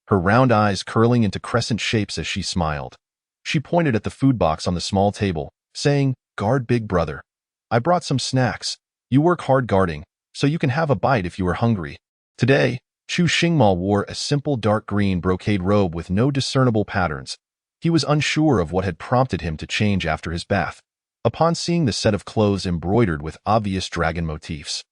her round eyes curling into crescent shapes as she smiled. She pointed at the food box on the small table, saying, "Guard, big brother. I brought some snacks. You work hard guarding, so you can have a bite if you are hungry." Today, Chu Xingma wore a simple dark green brocade robe with no discernible patterns. He was unsure of what had prompted him to change after his bath. Upon seeing the set of clothes embroidered with obvious dragon motifs,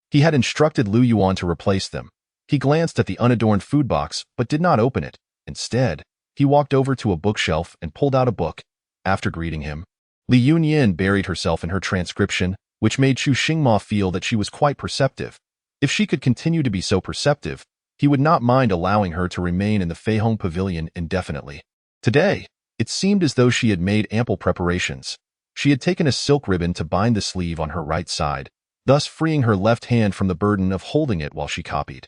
he had instructed Lu Yuan to replace them. He glanced at the unadorned food box, but did not open it. Instead, he walked over to a bookshelf and pulled out a book. After greeting him, Li Yunyan buried herself in her transcription, which made Chu Xingma feel that she was quite perceptive. If she could continue to be so perceptive, he would not mind allowing her to remain in the Feihong Pavilion indefinitely. Today, it seemed as though she had made ample preparations. She had taken a silk ribbon to bind the sleeve on her right side, thus freeing her left hand from the burden of holding it while she copied.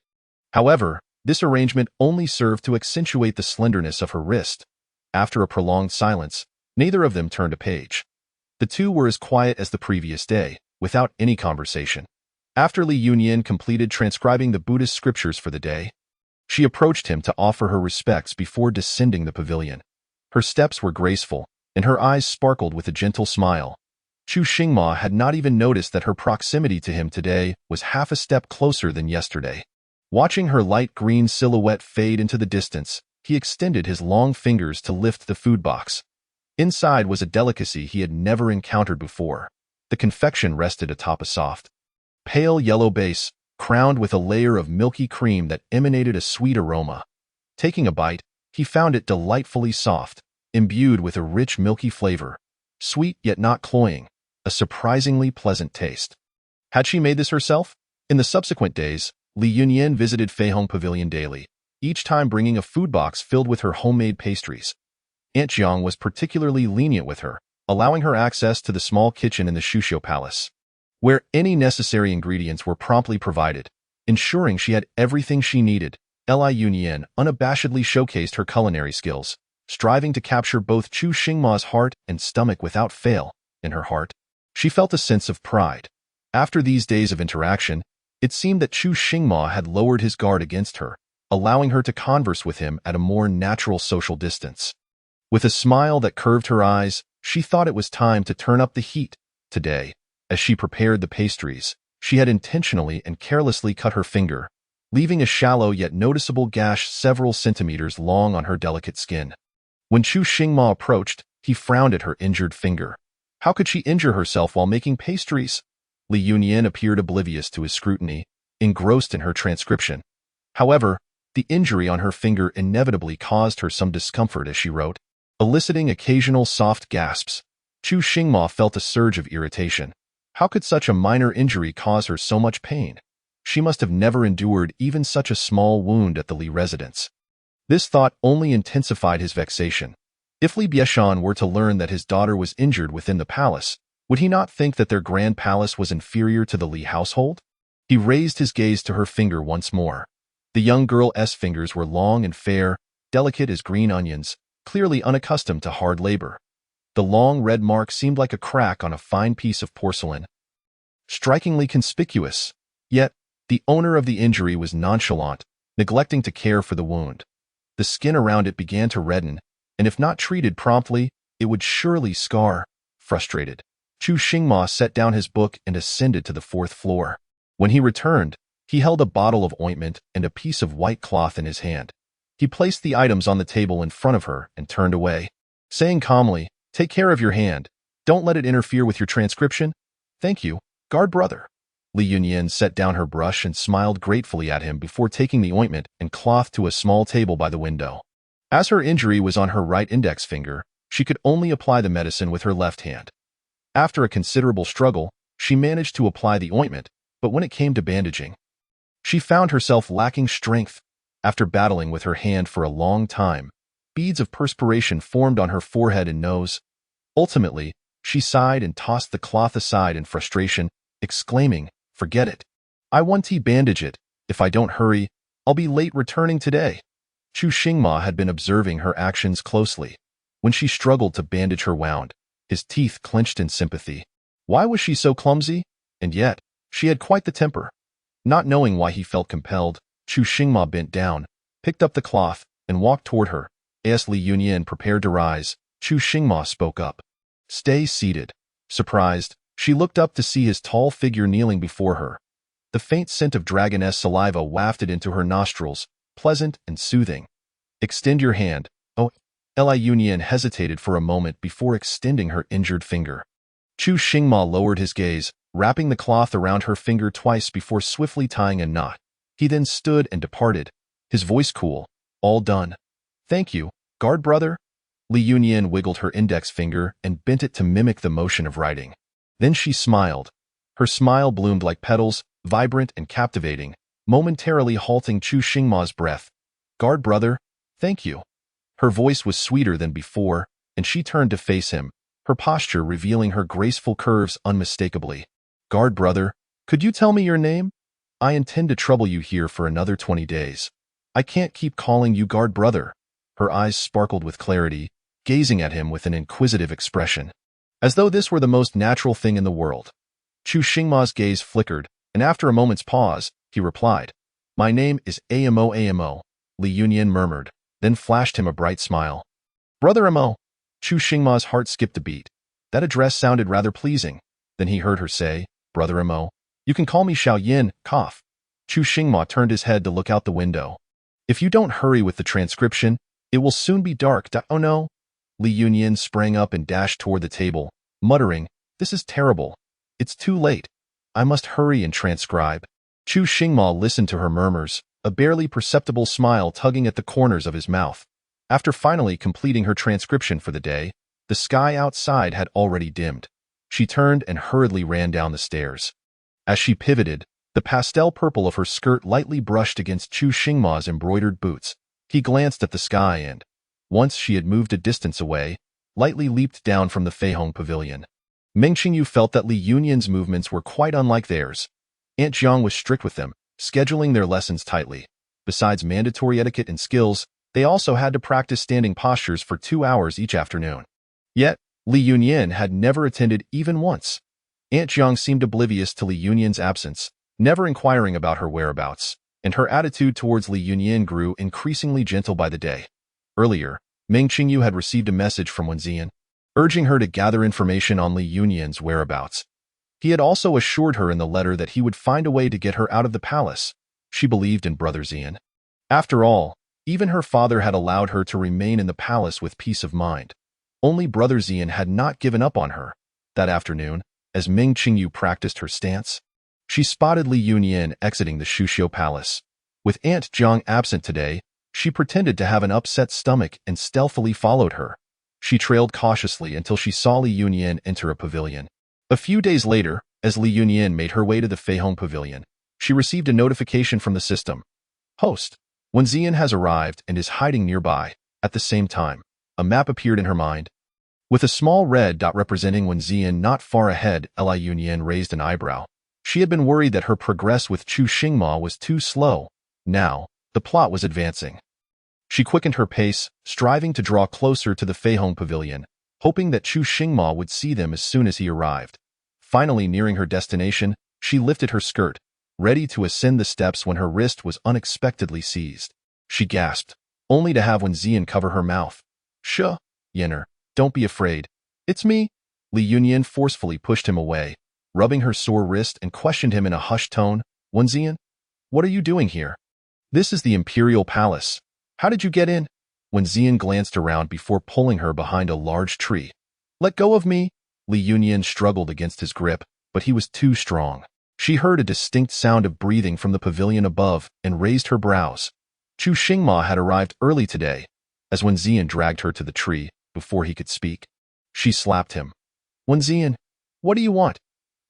However, this arrangement only served to accentuate the slenderness of her wrist. After a prolonged silence, neither of them turned a page. The two were as quiet as the previous day, without any conversation. After Li Yunyan completed transcribing the Buddhist scriptures for the day, she approached him to offer her respects before descending the pavilion. Her steps were graceful, and her eyes sparkled with a gentle smile. Chu Xingma had not even noticed that her proximity to him today was half a step closer than yesterday. Watching her light green silhouette fade into the distance, he extended his long fingers to lift the food box. Inside was a delicacy he had never encountered before. The confection rested atop a soft, pale yellow base, crowned with a layer of milky cream that emanated a sweet aroma. Taking a bite, he found it delightfully soft, imbued with a rich milky flavor, sweet yet not cloying, a surprisingly pleasant taste. Had she made this herself? In the subsequent days, Li Yunyan visited Feihong Pavilion daily, each time bringing a food box filled with her homemade pastries. Aunt Jiang was particularly lenient with her, allowing her access to the small kitchen in the Shuxiu Palace, where any necessary ingredients were promptly provided, ensuring she had everything she needed. Li Yunyan unabashedly showcased her culinary skills, striving to capture both Chu Xingma's heart and stomach without fail. In her heart, she felt a sense of pride. After these days of interaction, it seemed that Chu Xingma had lowered his guard against her, allowing her to converse with him at a more natural social distance. With a smile that curved her eyes, she thought it was time to turn up the heat. Today, as she prepared the pastries, she had intentionally and carelessly cut her finger, leaving a shallow yet noticeable gash several centimeters long on her delicate skin. When Chu Xingma approached, he frowned at her injured finger. How could she injure herself while making pastries? Li Yunyan appeared oblivious to his scrutiny, engrossed in her transcription. However, the injury on her finger inevitably caused her some discomfort as she wrote, eliciting occasional soft gasps. Chu Xingma felt a surge of irritation. How could such a minor injury cause her so much pain? She must have never endured even such a small wound at the Li residence. This thought only intensified his vexation. If Li Bieshan were to learn that his daughter was injured within the palace, would he not think that their grand palace was inferior to the Li household? He raised his gaze to her finger once more. The young girl's fingers were long and fair, delicate as green onions, clearly unaccustomed to hard labor. The long red mark seemed like a crack on a fine piece of porcelain, strikingly conspicuous. Yet, the owner of the injury was nonchalant, neglecting to care for the wound. The skin around it began to redden, and if not treated promptly, it would surely scar. Frustrated, Chu Xingma set down his book and ascended to the 4th floor. When he returned, he held a bottle of ointment and a piece of white cloth in his hand. He placed the items on the table in front of her and turned away, saying calmly, "Take care of your hand. Don't let it interfere with your transcription." "Thank you, guard brother." Li Yunyan set down her brush and smiled gratefully at him before taking the ointment and cloth to a small table by the window. As her injury was on her right index finger, she could only apply the medicine with her left hand. After a considerable struggle, she managed to apply the ointment, but when it came to bandaging, she found herself lacking strength. After battling with her hand for a long time, beads of perspiration formed on her forehead and nose. Ultimately, she sighed and tossed the cloth aside in frustration, exclaiming, "Forget it. I want to bandage it. If I don't hurry, I'll be late returning today." Chu Xingma had been observing her actions closely. When she struggled to bandage her wound, his teeth clenched in sympathy. Why was she so clumsy? And yet, she had quite the temper. Not knowing why he felt compelled, Chu Xingma bent down, picked up the cloth, and walked toward her. As Li Yunyan prepared to rise, Chu Xingma spoke up. "Stay seated." Surprised, she looked up to see his tall figure kneeling before her. The faint scent of dragoness saliva wafted into her nostrils, pleasant and soothing. "Extend your hand." Oh, Li Yunyan hesitated for a moment before extending her injured finger. Chu Xingma lowered his gaze, wrapping the cloth around her finger twice before swiftly tying a knot. He then stood and departed, his voice cool. "All done." "Thank you, guard brother." Li Yunyan wiggled her index finger and bent it to mimic the motion of writing. Then she smiled. Her smile bloomed like petals, vibrant and captivating, momentarily halting Chu Xingma's breath. "Guard brother, thank you." Her voice was sweeter than before, and she turned to face him, her posture revealing her graceful curves unmistakably. "Guard brother, could you tell me your name? I intend to trouble you here for another 20 days. I can't keep calling you guard brother." Her eyes sparkled with clarity, gazing at him with an inquisitive expression, as though this were the most natural thing in the world. Chu Xingma's gaze flickered, and after a moment's pause, he replied, "My name is Amo." Li Yunyan murmured, then flashed him a bright smile. "Brother Amo." Chu Xingma's heart skipped a beat. That address sounded rather pleasing. Then he heard her say, "Brother Amo, you can call me Xiao Yin." Cough. Chu Xingma turned his head to look out the window. "If you don't hurry with the transcription, it will soon be dark." "Oh no." Li Yunyan sprang up and dashed toward the table, muttering, "This is terrible. It's too late. I must hurry and transcribe." Chu Xingma listened to her murmurs, a barely perceptible smile tugging at the corners of his mouth. After finally completing her transcription for the day, the sky outside had already dimmed. She turned and hurriedly ran down the stairs. As she pivoted, the pastel purple of her skirt lightly brushed against Chu Xingma's embroidered boots. He glanced at the sky and, once she had moved a distance away, lightly leaped down from the Feihong pavilion. Meng Qingyu felt that Li Yunyan's movements were quite unlike theirs. Aunt Jiang was strict with them, scheduling their lessons tightly. Besides mandatory etiquette and skills, they also had to practice standing postures for 2 hours each afternoon. Yet, Li Yunyan had never attended even once. Aunt Jiang seemed oblivious to Li Yunyan's absence, never inquiring about her whereabouts, and her attitude towards Li Yunyan grew increasingly gentle by the day. Earlier, Meng Qingyu had received a message from Wenxian, urging her to gather information on Li Yunyan's whereabouts. He had also assured her in the letter that he would find a way to get her out of the palace. She believed in Brother Xian. After all, even her father had allowed her to remain in the palace with peace of mind. Only Brother Xian had not given up on her. That afternoon, as Meng Qingyu practiced her stance, she spotted Li Yunyan exiting the Shuxiu Palace. With Aunt Jiang absent today, she pretended to have an upset stomach and stealthily followed her. She trailed cautiously until she saw Li Yunyan enter a pavilion. A few days later, as Li Yunyan made her way to the Feihong pavilion, she received a notification from the system. Host, Wen Ziyan has arrived and is hiding nearby. At the same time, a map appeared in her mind. With a small red dot representing Wen Ziyan not far ahead, Li Yunyan raised an eyebrow. She had been worried that her progress with Chu Xingma was too slow. Now, the plot was advancing. She quickened her pace, striving to draw closer to the Feihong pavilion, hoping that Chu Xingma would see them as soon as he arrived. Finally nearing her destination, she lifted her skirt, ready to ascend the steps when her wrist was unexpectedly seized. She gasped, only to have Wen Ziyan cover her mouth. "Shh, Yenner, don't be afraid. It's me." Li Yunyan forcefully pushed him away, rubbing her sore wrist, and questioned him in a hushed tone. "Wen Ziyan, what are you doing here? This is the Imperial Palace. How did you get in?" Wen Ziyan glanced around before pulling her behind a large tree. "Let go of me." Li Yunyan struggled against his grip, but he was too strong. She heard a distinct sound of breathing from the pavilion above and raised her brows. Chu Xingma had arrived early today. As Wen Ziyan dragged her to the tree, before he could speak, she slapped him. "Wen Ziyan, what do you want?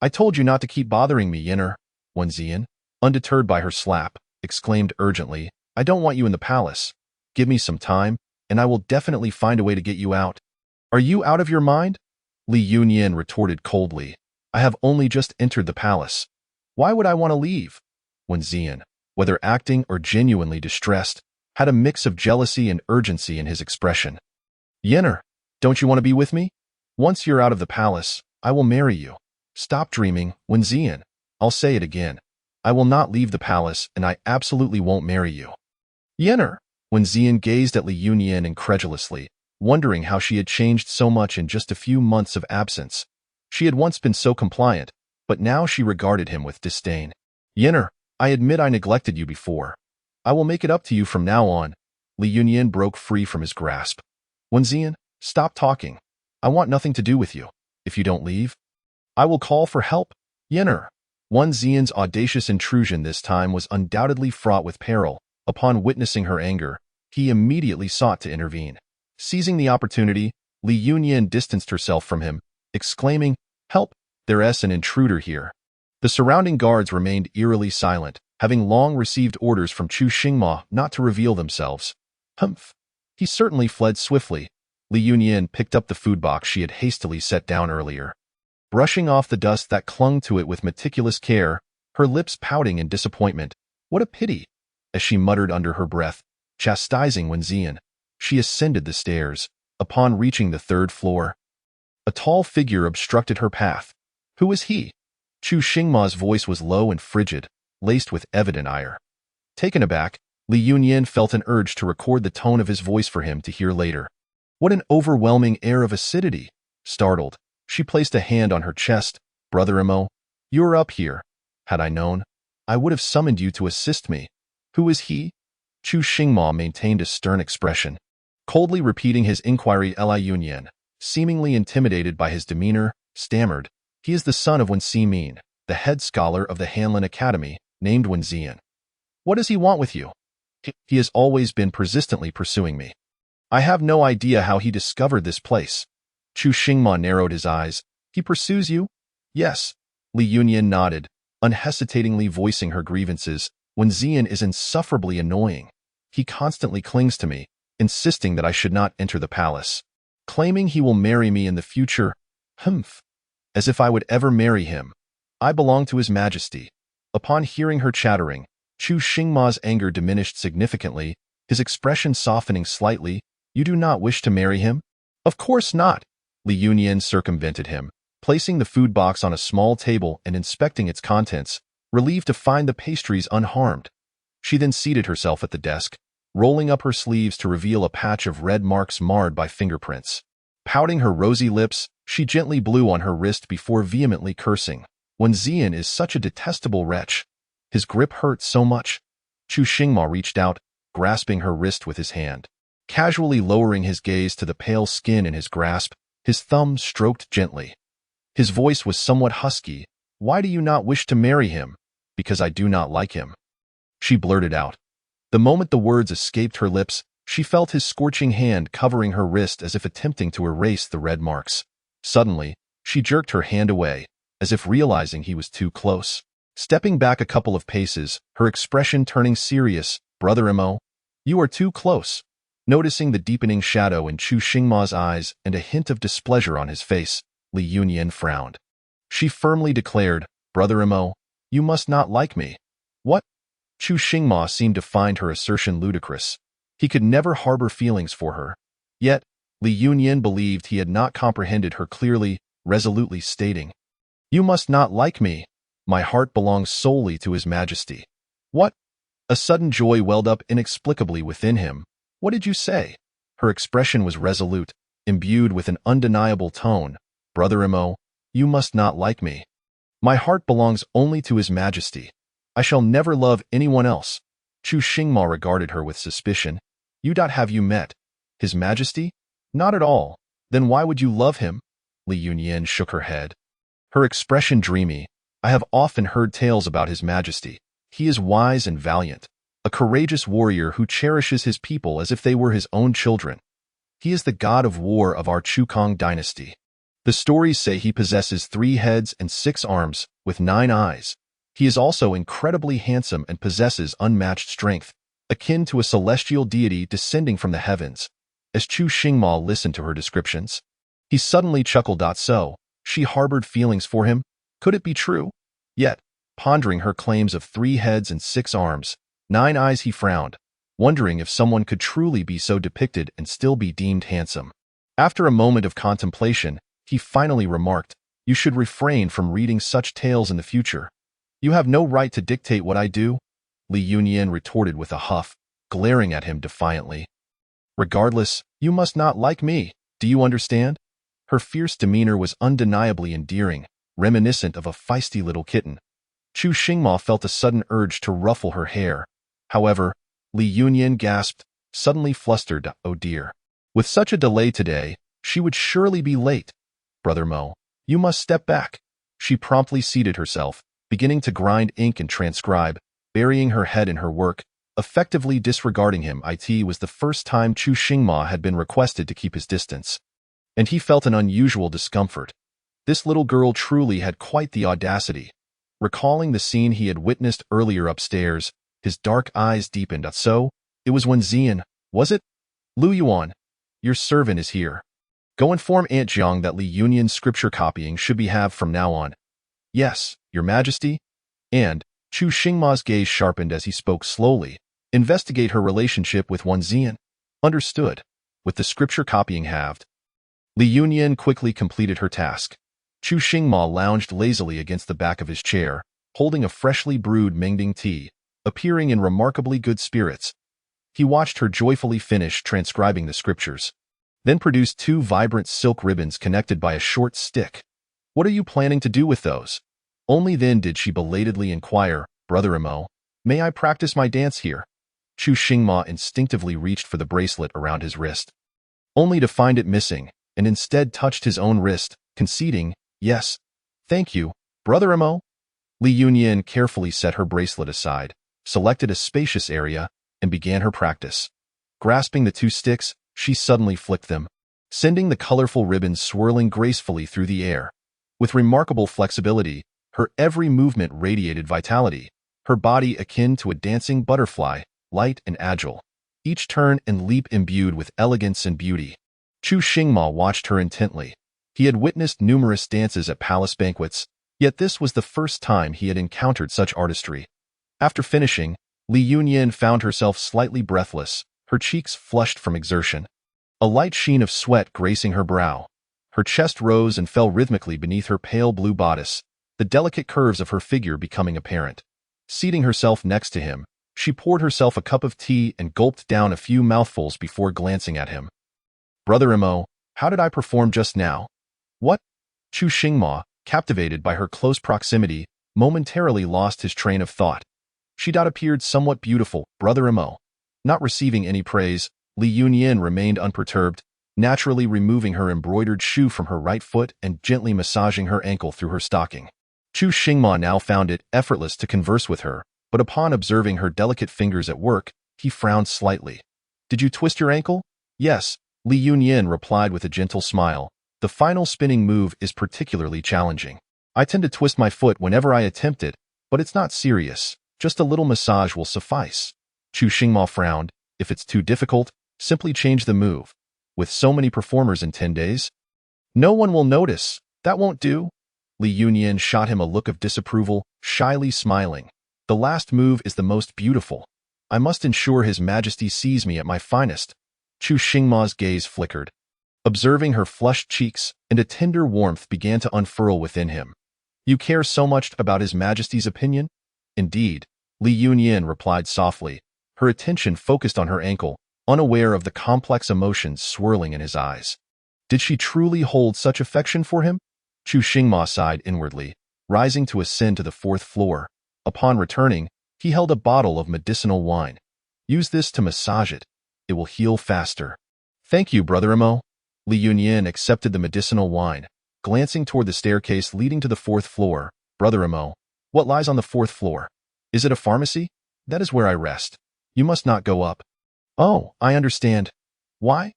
I told you not to keep bothering me, Yenner." Wen Ziyan, undeterred by her slap, exclaimed urgently, "I don't want you in the palace. Give me some time, and I will definitely find a way to get you out." "Are you out of your mind?" Li Yunyan retorted coldly. "I have only just entered the palace. Why would I want to leave?" Wen Ziyan, whether acting or genuinely distressed, had a mix of jealousy and urgency in his expression. "Yenner, don't you want to be with me? Once you're out of the palace, I will marry you." "Stop dreaming, Wen Ziyan. I'll say it again. I will not leave the palace, and I absolutely won't marry you." "Yenner!" Wen Ziyan gazed at Li Yunyan incredulously, wondering how she had changed so much in just a few months of absence. She had once been so compliant, but now she regarded him with disdain. "Yenner, I admit I neglected you before. I will make it up to you from now on." Li Yunyan broke free from his grasp. "Wen Ziyan, stop talking. I want nothing to do with you. If you don't leave, I will call for help." "Yenner." Wen Ziyan's audacious intrusion this time was undoubtedly fraught with peril. Upon witnessing her anger, he immediately sought to intervene. Seizing the opportunity, Li Yunyan distanced herself from him, exclaiming, "Help! There's an intruder here." The surrounding guards remained eerily silent, having long received orders from Chu Xingma not to reveal themselves. Humph! He certainly fled swiftly. Li Yunyan picked up the food box she had hastily set down earlier. Brushing off the dust that clung to it with meticulous care, her lips pouting in disappointment. "What a pity!" as she muttered under her breath, chastising Wen Ziyan. She ascended the stairs. Upon reaching the third floor, a tall figure obstructed her path. "Who is he?" Chu Xingma's voice was low and frigid, laced with evident ire. Taken aback, Li Yunyan felt an urge to record the tone of his voice for him to hear later. What an overwhelming air of acidity! Startled, she placed a hand on her chest. "Brother-in-law, you're up here. Had I known, I would have summoned you to assist me." "Who is he?" Chu Xingma maintained a stern expression, coldly repeating his inquiry. Li Yunyan, seemingly intimidated by his demeanor, stammered, "He is the son of Wen Zimin, the head scholar of the Hanlin Academy, named Wen Ziyan." "What does he want with you?" He has always been persistently pursuing me. I have no idea how he discovered this place." Chu Xingma narrowed his eyes. "He pursues you?" "Yes." Li Yunyan nodded, unhesitatingly voicing her grievances. "Wen Ziyan is insufferably annoying. He constantly clings to me, insisting that I should not enter the palace, claiming he will marry me in the future. Humph! As if I would ever marry him. I belong to His Majesty." Upon hearing her chattering, Chu Xingma's anger diminished significantly, his expression softening slightly. "You do not wish to marry him?" "Of course not." Li Yunyan circumvented him, placing the food box on a small table and inspecting its contents, relieved to find the pastries unharmed. She then seated herself at the desk, rolling up her sleeves to reveal a patch of red marks marred by fingerprints. Pouting her rosy lips, she gently blew on her wrist before vehemently cursing. "Wen Ziyan is such a detestable wretch. His grip hurts so much." Chu Xingma reached out, grasping her wrist with his hand. Casually lowering his gaze to the pale skin in his grasp, his thumb stroked gently. His voice was somewhat husky. "Why do you not wish to marry him?" "Because I do not like him," she blurted out. The moment the words escaped her lips, She felt his scorching hand covering her wrist as if attempting to erase the red marks. Suddenly, she jerked her hand away, as if realizing he was too close. Stepping back a couple of paces, her expression turning serious, "Brother Mo, you are too close." Noticing the deepening shadow in Chu Xingma's eyes and a hint of displeasure on his face, Li Yunyan frowned. She firmly declared, "Brother Mo, you must not like me." What? Chu Xingma seemed to find her assertion ludicrous. He could never harbor feelings for her. Yet, Li Yunyan believed he had not comprehended her clearly, resolutely stating, "You must not like me. My heart belongs solely to His Majesty." What? A sudden joy welled up inexplicably within him. "What did you say?" Her expression was resolute, imbued with an undeniable tone. "Brother Mo, you must not like me. My heart belongs only to His Majesty. I shall never love anyone else." Chu Xingma regarded her with suspicion. Have you met His Majesty?" "Not at all. Then why would you love him?" Li Yunyan shook her head. Her expression dreamy. "I have often heard tales about His Majesty. He is wise and valiant, a courageous warrior who cherishes his people as if they were his own children. He is the god of war of our Chukong dynasty. The stories say he possesses 3 heads and 6 arms, with 9 eyes. He is also incredibly handsome and possesses unmatched strength, akin to a celestial deity descending from the heavens." As Chu Xingma listened to her descriptions, he suddenly chuckled. So, she harbored feelings for him? Could it be true? Yet, pondering her claims of 3 heads and 6 arms, 9 eyes, he frowned, wondering if someone could truly be so depicted and still be deemed handsome. After a moment of contemplation, he finally remarked, "You should refrain from reading such tales in the future. You have no right to dictate what I do," Li Yunyan retorted with a huff, glaring at him defiantly. "Regardless, you must not like me. Do you understand?" Her fierce demeanor was undeniably endearing, reminiscent of a feisty little kitten. Chu Xingma felt a sudden urge to ruffle her hair. However, Li Yunyan gasped, suddenly flustered. "Oh dear. With such a delay today, she would surely be late. Brother Mo, you must step back." She promptly seated herself, beginning to grind ink and transcribe, burying her head in her work, effectively disregarding him. It was the first time Chu Xingma had been requested to keep his distance, and he felt an unusual discomfort. This little girl truly had quite the audacity. Recalling the scene he had witnessed earlier upstairs, his dark eyes deepened. "So, it was Wenxian, was it? Lu Yuan, your servant is here. Go inform Aunt Jiang that Li Yunyan's scripture copying should be have from now on." "Yes, Your Majesty." And, Chu Xingma's gaze sharpened as he spoke slowly, "Investigate her relationship with Wenxian." "Understood." With the scripture copying halved, Li Yunyan quickly completed her task. Chu Xingma lounged lazily against the back of his chair, holding a freshly brewed Mengding tea, appearing in remarkably good spirits. He watched her joyfully finish transcribing the scriptures, then produced 2 vibrant silk ribbons connected by a short stick. "What are you planning to do with those?" Only then did she belatedly inquire, "Brother Mo, may I practice my dance here?" Chu Xingma instinctively reached for the bracelet around his wrist, only to find it missing, and instead touched his own wrist, conceding, "Yes, thank you, Brother Mo." Li Yunyan carefully set her bracelet aside, selected a spacious area, and began her practice. Grasping the 2 sticks, she suddenly flicked them, sending the colorful ribbons swirling gracefully through the air. With remarkable flexibility, her every movement radiated vitality, her body akin to a dancing butterfly, light and agile, each turn and leap imbued with elegance and beauty. Chu Xingma watched her intently. He had witnessed numerous dances at palace banquets, yet this was the first time he had encountered such artistry. After finishing, Li Yunyan found herself slightly breathless, her cheeks flushed from exertion, a light sheen of sweat gracing her brow. Her chest rose and fell rhythmically beneath her pale blue bodice, the delicate curves of her figure becoming apparent. Seating herself next to him, she poured herself a cup of tea and gulped down a few mouthfuls before glancing at him. "Brother Mo, how did I perform just now?" "What?" Chu Xingma, captivated by her close proximity, momentarily lost his train of thought. She appeared somewhat beautiful, Brother Mo. Not receiving any praise, Li Yunyan remained unperturbed, naturally removing her embroidered shoe from her right foot and gently massaging her ankle through her stocking. Chu Xingma now found it effortless to converse with her, but upon observing her delicate fingers at work, he frowned slightly. Did you twist your ankle? Yes, Li Yunyin replied with a gentle smile. The final spinning move is particularly challenging. I tend to twist my foot whenever I attempt it, but it's not serious. Just a little massage will suffice. Chu Xingma frowned. If it's too difficult, simply change the move. With so many performers in 10 days, no one will notice. That won't do. Li Yunyin shot him a look of disapproval, shyly smiling. The last move is the most beautiful. I must ensure His Majesty sees me at my finest. Chu Xingma's gaze flickered. Observing her flushed cheeks, and a tender warmth began to unfurl within him. You care so much about His Majesty's opinion? Indeed, Li Yunyin replied softly, her attention focused on her ankle, unaware of the complex emotions swirling in his eyes. Did she truly hold such affection for him? Chu Xingma sighed inwardly, rising to ascend to the 4th floor. Upon returning, he held a bottle of medicinal wine. Use this to massage it. It will heal faster. Thank you, Brother Imo. Li Yunyin accepted the medicinal wine, glancing toward the staircase leading to the 4th floor. Brother Imo, what lies on the 4th floor? Is it a pharmacy? That is where I rest. You must not go up. Oh, I understand. Why?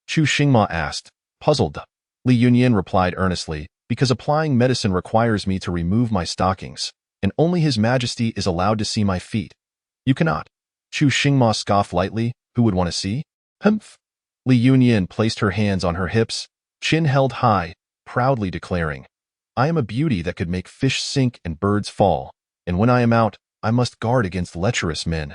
Chu Xingma asked, puzzled. Li Yunyin replied earnestly, because applying medicine requires me to remove my stockings, and only His Majesty is allowed to see my feet. You cannot. Chu Xingma scoffed lightly. Who would want to see? Humph. Li Yunyin placed her hands on her hips, chin held high, proudly declaring, I am a beauty that could make fish sink and birds fall, and when I am out, I must guard against lecherous men.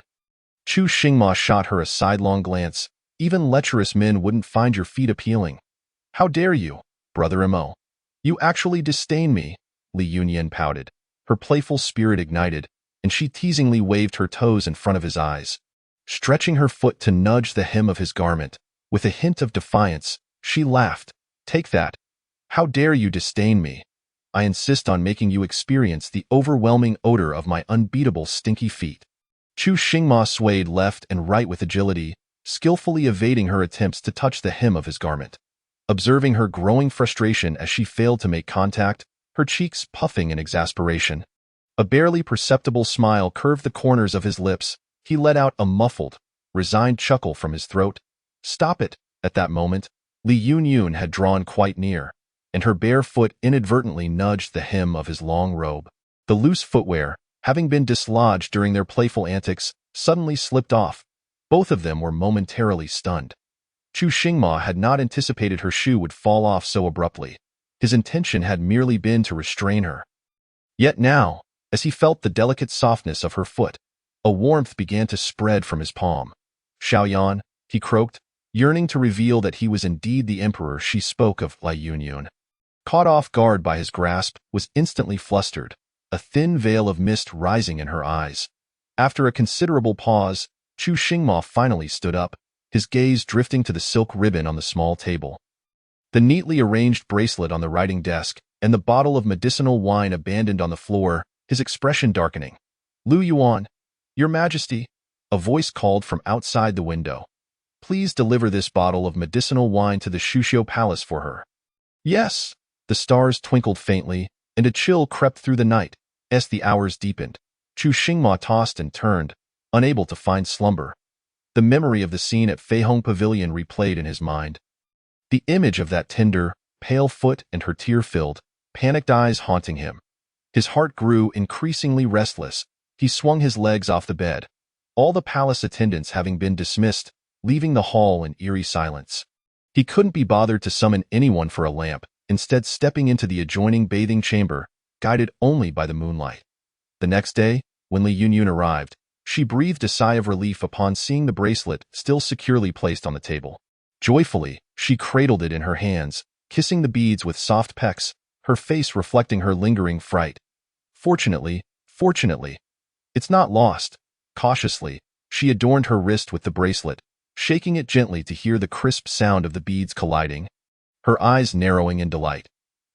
Chu Xingma shot her a sidelong glance. Even lecherous men wouldn't find your feet appealing. How dare you, Brother Imo? You actually disdain me, Li Yunyin pouted. Her playful spirit ignited, and she teasingly waved her toes in front of his eyes. Stretching her foot to nudge the hem of his garment, with a hint of defiance, she laughed. Take that. How dare you disdain me? I insist on making you experience the overwhelming odor of my unbeatable stinky feet. Chu Xingma swayed left and right with agility, skillfully evading her attempts to touch the hem of his garment. Observing her growing frustration as she failed to make contact, her cheeks puffing in exasperation. A barely perceptible smile curved the corners of his lips. He let out a muffled, resigned chuckle from his throat. Stop it! At that moment, Li Yunyin had drawn quite near, and her bare foot inadvertently nudged the hem of his long robe. The loose footwear, having been dislodged during their playful antics, suddenly slipped off. Both of them were momentarily stunned. Chu Xingma had not anticipated her shoe would fall off so abruptly. His intention had merely been to restrain her. Yet now, as he felt the delicate softness of her foot, a warmth began to spread from his palm. Xiaoyan, he croaked, yearning to reveal that he was indeed the emperor she spoke of. Li Yunyin, caught off guard by his grasp, was instantly flustered, a thin veil of mist rising in her eyes. After a considerable pause, Chu Xingma finally stood up, his gaze drifting to the silk ribbon on the small table. The neatly arranged bracelet on the writing desk, and the bottle of medicinal wine abandoned on the floor, his expression darkening. Lu Yuan, Your Majesty, a voice called from outside the window. Please deliver this bottle of medicinal wine to the Shuxiu Palace for her. Yes. The stars twinkled faintly, and a chill crept through the night, as the hours deepened. Chu Xingma tossed and turned, unable to find slumber. The memory of the scene at Feihong Pavilion replayed in his mind. The image of that tender, pale foot and her tear-filled, panicked eyes haunting him. His heart grew increasingly restless. He swung his legs off the bed, all the palace attendants having been dismissed, leaving the hall in eerie silence. He couldn't be bothered to summon anyone for a lamp, instead stepping into the adjoining bathing chamber, guided only by the moonlight. The next day, when Li Yunyin arrived, she breathed a sigh of relief upon seeing the bracelet still securely placed on the table. Joyfully, she cradled it in her hands, kissing the beads with soft pecks, her face reflecting her lingering fright. Fortunately, it's not lost. Cautiously, she adorned her wrist with the bracelet, shaking it gently to hear the crisp sound of the beads colliding, her eyes narrowing in delight.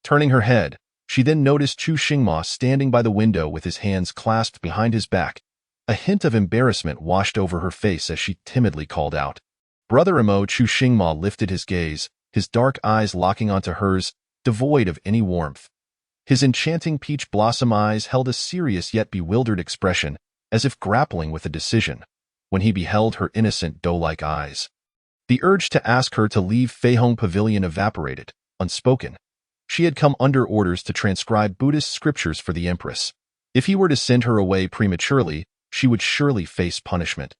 Turning her head, she then noticed Chu Xingma standing by the window with his hands clasped behind his back. A hint of embarrassment washed over her face as she timidly called out. Brother Imo. Chu Xingma lifted his gaze, his dark eyes locking onto hers, devoid of any warmth. His enchanting peach blossom eyes held a serious yet bewildered expression, as if grappling with a decision. When he beheld her innocent doe-like eyes, The urge to ask her to leave Feihong Pavilion evaporated, unspoken. She had come under orders to transcribe Buddhist scriptures for the empress. If he were to send her away prematurely, she would surely face punishment.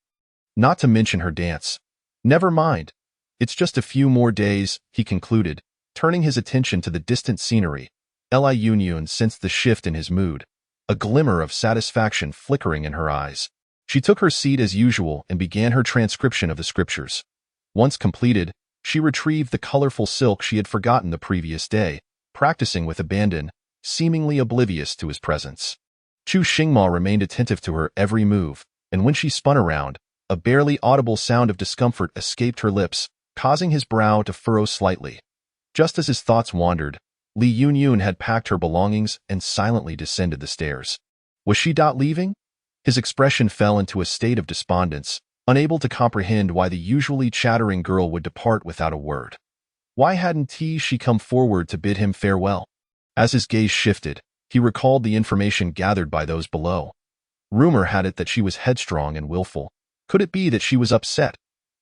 Not to mention her dance. Never mind. It's just a few more days, he concluded, turning his attention to the distant scenery. Li Yunyun sensed the shift in his mood, a glimmer of satisfaction flickering in her eyes. She took her seat as usual and began her transcription of the scriptures. Once completed, she retrieved the colorful silk she had forgotten the previous day, practicing with abandon, seemingly oblivious to his presence. Chu Xingma remained attentive to her every move, and when she spun around, a barely audible sound of discomfort escaped her lips, causing his brow to furrow slightly. Just as his thoughts wandered, Li Yunyun had packed her belongings and silently descended the stairs. Was she leaving? His expression fell into a state of despondence, unable to comprehend why the usually chattering girl would depart without a word. Why hadn't she come forward to bid him farewell? As his gaze shifted, he recalled the information gathered by those below. Rumor had it that she was headstrong and willful. Could it be that she was upset?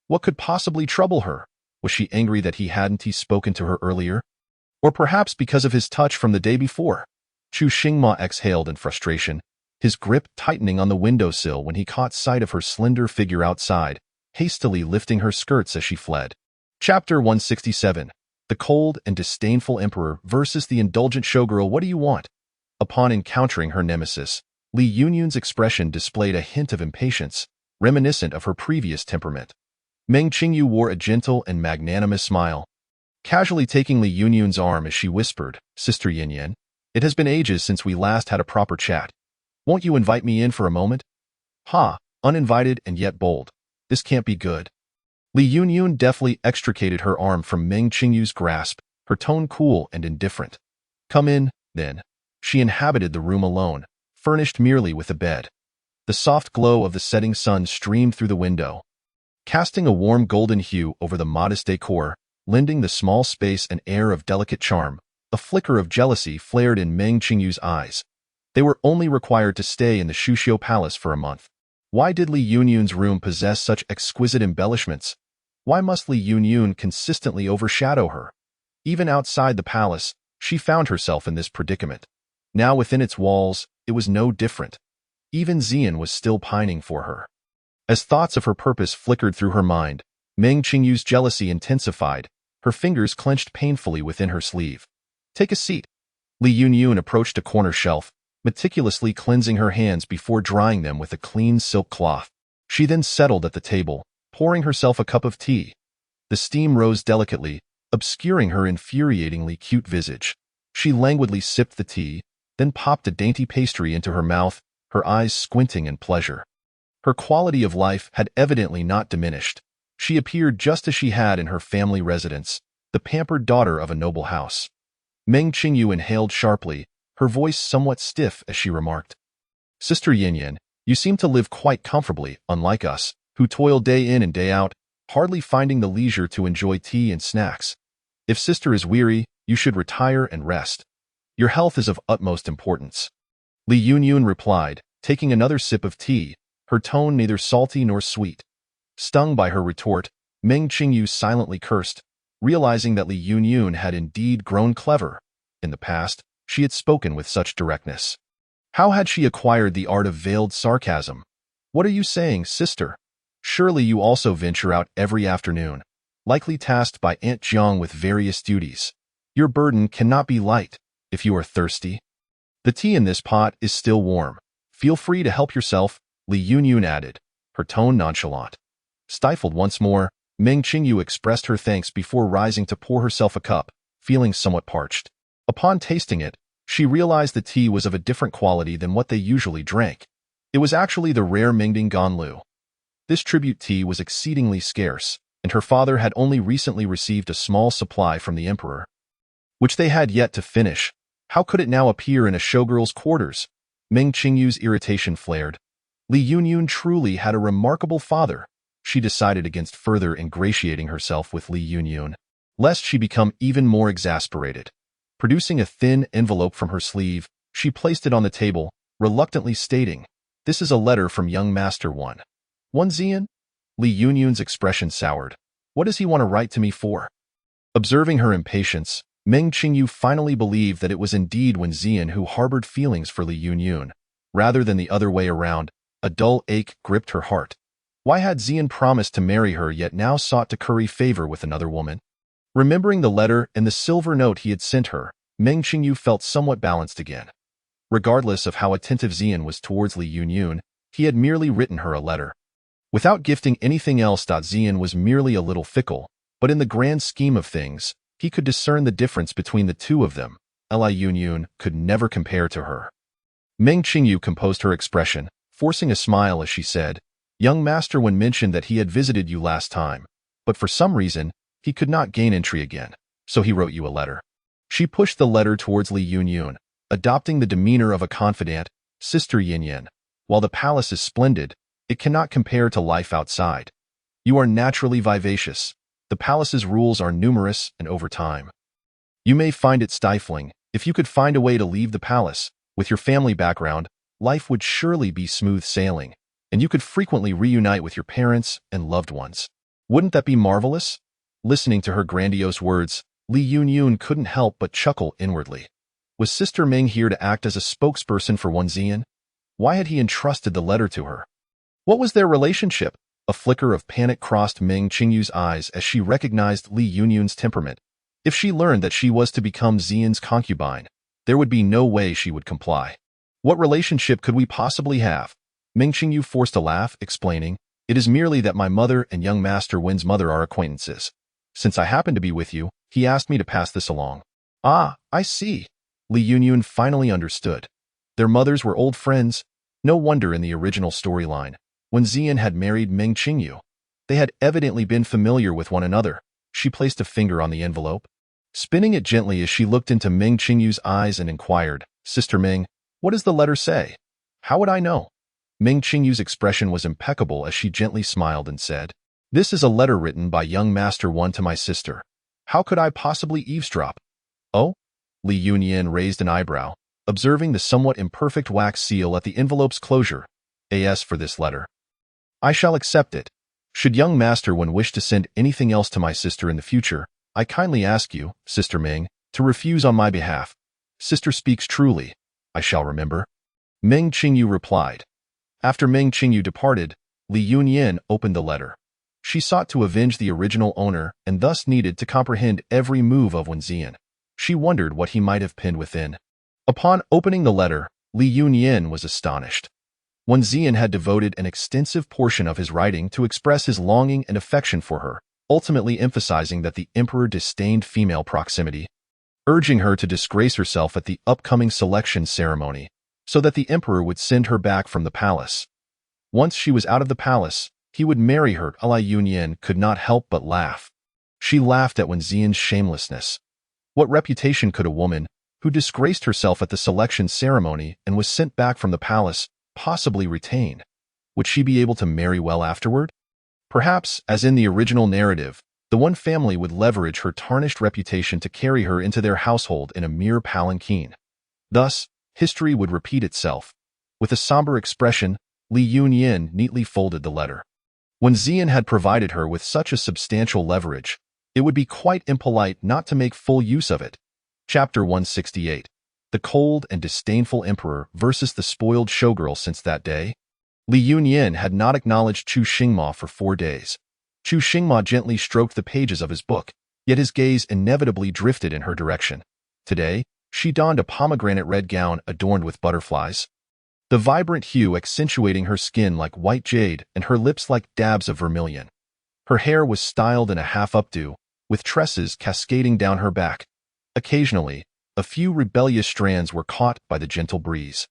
What could possibly trouble her? Was she angry that he hadn't spoken to her earlier? Or perhaps because of his touch from the day before? Chu Xingma exhaled in frustration, his grip tightening on the windowsill when he caught sight of her slender figure outside, hastily lifting her skirts as she fled. Chapter 167. The Cold and Disdainful Emperor versus the Indulgent Showgirl. What do you want? Upon encountering her nemesis, Li Yunyun's expression displayed a hint of impatience, reminiscent of her previous temperament. Meng Qingyu wore a gentle and magnanimous smile, casually taking Li Yunyun's arm as she whispered, "Sister Yin, it has been ages since we last had a proper chat. Won't you invite me in for a moment?" Ha, uninvited and yet bold. This can't be good. Li Yunyun deftly extricated her arm from Meng Qingyu's grasp, her tone cool and indifferent. Come in, then. She inhabited the room alone, furnished merely with a bed. The soft glow of the setting sun streamed through the window, casting a warm golden hue over the modest decor, lending the small space an air of delicate charm. A flicker of jealousy flared in Meng Qingyu's eyes. They were only required to stay in the Shuxiu Palace for a month. Why did Li Yunyun's room possess such exquisite embellishments? Why must Li Yunyun consistently overshadow her? Even outside the palace, she found herself in this predicament. Now within its walls, it was no different. Even Xian was still pining for her. As thoughts of her purpose flickered through her mind, Meng Qingyu's jealousy intensified, her fingers clenched painfully within her sleeve. Take a seat. Li Yunyun approached a corner shelf, meticulously cleansing her hands before drying them with a clean silk cloth. She then settled at the table, pouring herself a cup of tea. The steam rose delicately, obscuring her infuriatingly cute visage. She languidly sipped the tea, then popped a dainty pastry into her mouth, her eyes squinting in pleasure. Her quality of life had evidently not diminished. She appeared just as she had in her family residence, the pampered daughter of a noble house. Meng Qingyu inhaled sharply, her voice somewhat stiff as she remarked, "Sister Yin, you seem to live quite comfortably, unlike us, who toil day in and day out, hardly finding the leisure to enjoy tea and snacks. If sister is weary, you should retire and rest. Your health is of utmost importance." Li Yunyun replied, taking another sip of tea, her tone neither salty nor sweet. Stung by her retort, Meng Qingyu silently cursed, realizing that Li Yunyun had indeed grown clever. In the past, she had spoken with such directness. How had she acquired the art of veiled sarcasm? "What are you saying, sister? Surely you also venture out every afternoon, likely tasked by Aunt Jiang with various duties. Your burden cannot be light, if you are thirsty. The tea in this pot is still warm. Feel free to help yourself," Li Yunyun added, her tone nonchalant. Stifled once more, Meng Qingyu expressed her thanks before rising to pour herself a cup, feeling somewhat parched. Upon tasting it, she realized the tea was of a different quality than what they usually drank. It was actually the rare Mingding Ganlu. This tribute tea was exceedingly scarce, and her father had only recently received a small supply from the emperor, which they had yet to finish. How could it now appear in a showgirl's quarters? Meng Qingyu's irritation flared. Li Yunyun truly had a remarkable father. She decided against further ingratiating herself with Li Yunyun, lest she become even more exasperated. Producing a thin envelope from her sleeve, she placed it on the table, reluctantly stating, "This is a letter from young Master 1. Xian?" Li Yunyun's expression soured. What does he want to write to me for? Observing her impatience, Meng Qingyu finally believed that it was indeed Wen Ziyan who harbored feelings for Li Yunyun, rather than the other way around. A dull ache gripped her heart. Why had Ziyan promised to marry her yet now sought to curry favor with another woman? Remembering the letter and the silver note he had sent her, Meng Qingyu felt somewhat balanced again. Regardless of how attentive Ziyan was towards Li Yunyun, he had merely written her a letter. Without gifting anything else, Ziyan was merely a little fickle, but in the grand scheme of things, he could discern the difference between the two of them. Li Yunyun could never compare to her. Meng Qingyu composed her expression, forcing a smile as she said, "Young master Wen mentioned that he had visited you last time, but for some reason, he could not gain entry again, so he wrote you a letter." She pushed the letter towards Li Yunyun, adopting the demeanor of a confidant. "Sister Yin, while the palace is splendid, it cannot compare to life outside. You are naturally vivacious. The palace's rules are numerous and over time. You may find it stifling. If you could find a way to leave the palace, with your family background, life would surely be smooth sailing, and you could frequently reunite with your parents and loved ones. Wouldn't that be marvelous?" Listening to her grandiose words, Li Yunyun couldn't help but chuckle inwardly. Was Sister Ming here to act as a spokesperson for Wen Ziyan? Why had he entrusted the letter to her? What was their relationship? A flicker of panic crossed Meng Qingyu's eyes as she recognized Li Yunyun's temperament. If she learned that she was to become Ziyan's concubine, there would be no way she would comply. "What relationship could we possibly have?" Meng Qingyu forced a laugh, explaining, "It is merely that my mother and young master Wen's mother are acquaintances. Since I happen to be with you, he asked me to pass this along." "Ah, I see." Li Yunyun finally understood. Their mothers were old friends. No wonder in the original storyline, when Ziyan had married Meng Qingyu, they had evidently been familiar with one another. She placed a finger on the envelope, spinning it gently as she looked into Meng Qingyu's eyes and inquired, "Sister Meng, what does the letter say?" "How would I know?" Meng Qingyu's expression was impeccable as she gently smiled and said, "This is a letter written by young Master Wen to my sister. How could I possibly eavesdrop?" "Oh?" Li Yunyun raised an eyebrow, observing the somewhat imperfect wax seal at the envelope's closure. "As for this letter, I shall accept it. Should young Master Wen wish to send anything else to my sister in the future, I kindly ask you, Sister Ming, to refuse on my behalf. Sister speaks truly. I shall remember." Meng Qingyu replied. After Meng Qingyu departed, Li Yunyun opened the letter. She sought to avenge the original owner and thus needed to comprehend every move of Wen Ziyan. She wondered what he might have penned within. Upon opening the letter, Li Yunyun was astonished. Wen Ziyan had devoted an extensive portion of his writing to express his longing and affection for her, ultimately emphasizing that the emperor disdained female proximity, urging her to disgrace herself at the upcoming selection ceremony, so that the emperor would send her back from the palace. Once she was out of the palace, he would marry her. Li Yunyun could not help but laugh. She laughed at Wen Ziyan's shamelessness. What reputation could a woman, who disgraced herself at the selection ceremony and was sent back from the palace, possibly retain? Would she be able to marry well afterward? Perhaps, as in the original narrative, the Wen family would leverage her tarnished reputation to carry her into their household in a mere palanquin. Thus, history would repeat itself. With a somber expression, Li Yunyun neatly folded the letter. When Ziyan had provided her with such a substantial leverage, it would be quite impolite not to make full use of it. Chapter 168. The cold and disdainful emperor versus the spoiled showgirl. Since that day, Li Yunyun had not acknowledged Chu Xingma for 4 days. Chu Xingma gently stroked the pages of his book, yet his gaze inevitably drifted in her direction. Today, she donned a pomegranate red gown adorned with butterflies, the vibrant hue accentuating her skin like white jade and her lips like dabs of vermilion. Her hair was styled in a half-updo, with tresses cascading down her back. Occasionally, a few rebellious strands were caught by the gentle breeze,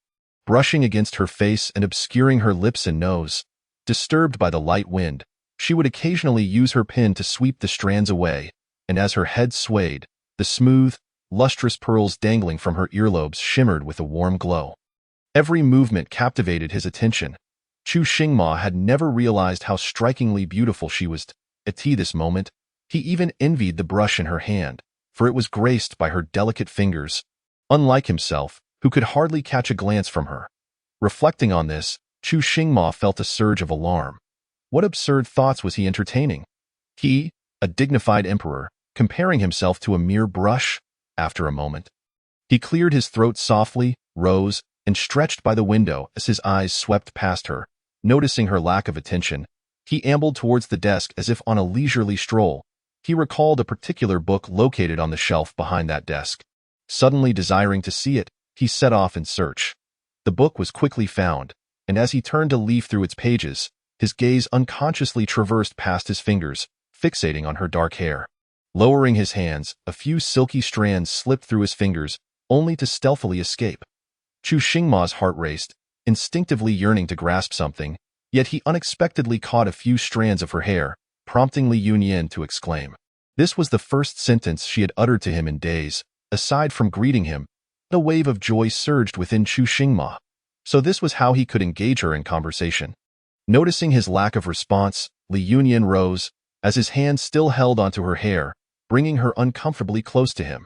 brushing against her face and obscuring her lips and nose. Disturbed by the light wind, she would occasionally use her pen to sweep the strands away, and as her head swayed, the smooth, lustrous pearls dangling from her earlobes shimmered with a warm glow. Every movement captivated his attention. Chu Xingma had never realized how strikingly beautiful she was. At this moment, he even envied the brush in her hand, for it was graced by her delicate fingers, unlike himself, who could hardly catch a glance from her. Reflecting on this, Chu Xingma felt a surge of alarm. What absurd thoughts was he entertaining? He, a dignified emperor, comparing himself to a mere brush. After a moment, he cleared his throat softly, rose, and stretched by the window as his eyes swept past her. Noticing her lack of attention, he ambled towards the desk as if on a leisurely stroll. He recalled a particular book located on the shelf behind that desk. Suddenly desiring to see it, he set off in search. The book was quickly found, and as he turned to leaf through its pages, his gaze unconsciously traversed past his fingers, fixating on her dark hair. Lowering his hands, a few silky strands slipped through his fingers, only to stealthily escape. Chu Xingma's heart raced, instinctively yearning to grasp something, yet he unexpectedly caught a few strands of her hair, prompting Li Yunyan to exclaim. This was the first sentence she had uttered to him in days. Aside from greeting him, a wave of joy surged within Chu Xingma. So this was how he could engage her in conversation. Noticing his lack of response, Li Yunyan rose, as his hand still held onto her hair, bringing her uncomfortably close to him.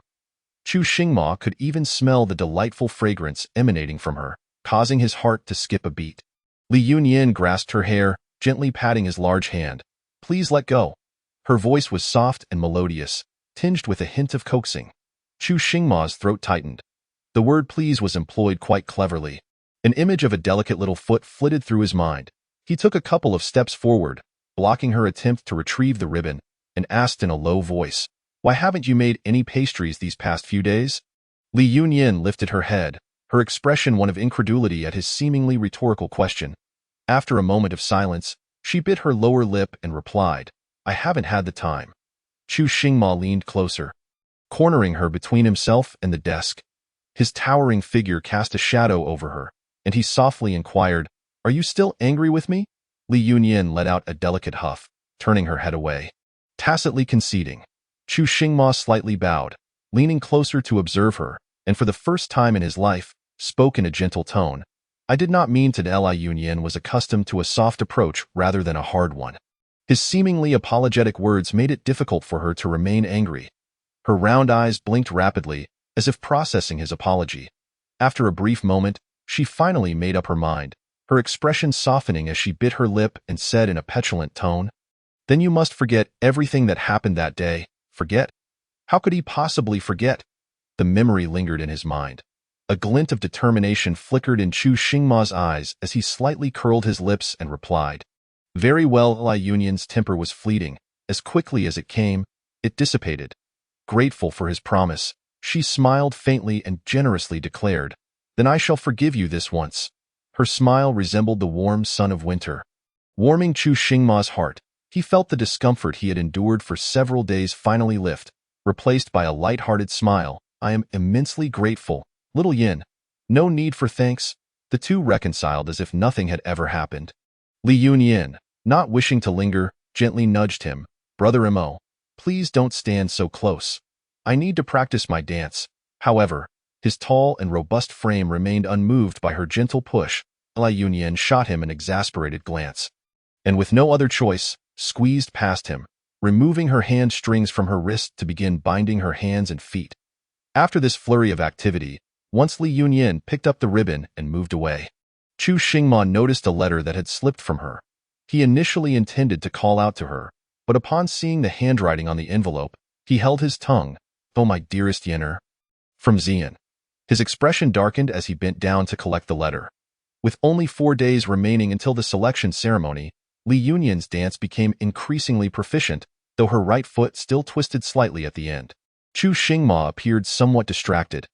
Chu Xingma could even smell the delightful fragrance emanating from her, causing his heart to skip a beat. Li Yunyan grasped her hair, gently patting his large hand. Please let go. Her voice was soft and melodious, tinged with a hint of coaxing. Chu Xingma's throat tightened. The word please was employed quite cleverly. An image of a delicate little foot flitted through his mind. He took a couple of steps forward, blocking her attempt to retrieve the ribbon, and asked in a low voice, Why haven't you made any pastries these past few days? Li Yunyan lifted her head, her expression one of incredulity at his seemingly rhetorical question. After a moment of silence, she bit her lower lip and replied, I haven't had the time. Chu Xingma leaned closer, cornering her between himself and the desk. His towering figure cast a shadow over her, and he softly inquired, Are you still angry with me? Li Yunyan let out a delicate huff, turning her head away. Tacitly conceding, Chu Xingma slightly bowed, leaning closer to observe her, and for the first time in his life, spoke in a gentle tone. I did not mean to. Li Yunyan was accustomed to a soft approach rather than a hard one. His seemingly apologetic words made it difficult for her to remain angry. Her round eyes blinked rapidly, as if processing his apology. After a brief moment, she finally made up her mind, her expression softening as she bit her lip and said in a petulant tone, Then you must forget everything that happened that day. Forget? How could he possibly forget? The memory lingered in his mind. A glint of determination flickered in Chu Xingma's eyes as he slightly curled his lips and replied. Very well. Li Yunyan's temper was fleeting. As quickly as it came, it dissipated. Grateful for his promise, she smiled faintly and generously declared, Then I shall forgive you this once. Her smile resembled the warm sun of winter. Warming Chu Xingma's heart, he felt the discomfort he had endured for several days finally lift, replaced by a light-hearted smile. I am immensely grateful, little Yin. No need for thanks. The two reconciled as if nothing had ever happened. Li Yunyan, not wishing to linger, gently nudged him. Brother Mo, please don't stand so close. I need to practice my dance. However, his tall and robust frame remained unmoved by her gentle push. Li Yunyan shot him an exasperated glance, and with no other choice, squeezed past him, removing her hand strings from her wrist to begin binding her hands and feet. After this flurry of activity, once Li Yunyan picked up the ribbon and moved away, Chu Xingma noticed a letter that had slipped from her. He initially intended to call out to her, but upon seeing the handwriting on the envelope, he held his tongue. Oh, my dearest Yenner. From Xian. His expression darkened as he bent down to collect the letter. With only 4 days remaining until the selection ceremony, Li Yunyan's dance became increasingly proficient, though her right foot still twisted slightly at the end. Chu Xingma appeared somewhat distracted.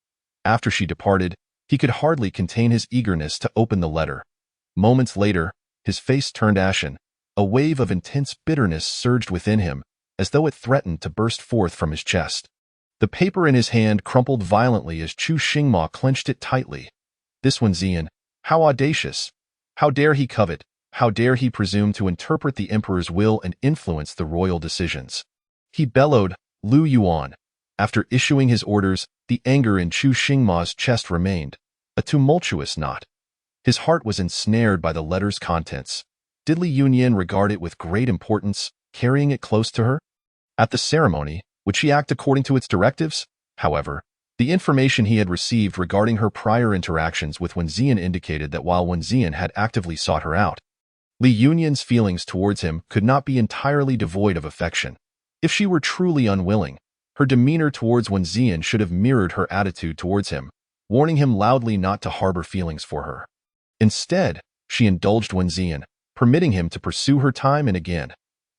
After she departed, he could hardly contain his eagerness to open the letter. Moments later, his face turned ashen. A wave of intense bitterness surged within him, as though it threatened to burst forth from his chest. The paper in his hand crumpled violently as Chu Xingma clenched it tightly. This one, Xian. How audacious! How dare he covet? How dare he presume to interpret the emperor's will and influence the royal decisions? He bellowed, Lu Yuan. After issuing his orders, the anger in Chu Xingma's chest remained, a tumultuous knot. His heart was ensnared by the letter's contents. Did Li Yunyan regard it with great importance, carrying it close to her? At the ceremony, would she act according to its directives? However, the information he had received regarding her prior interactions with Wen Xian indicated that while Wen Xian had actively sought her out, Li Yunyan's feelings towards him could not be entirely devoid of affection. If she were truly unwilling, her demeanor towards Wenxian should have mirrored her attitude towards him, warning him loudly not to harbor feelings for her. Instead, she indulged Wenxian, permitting him to pursue her time and again.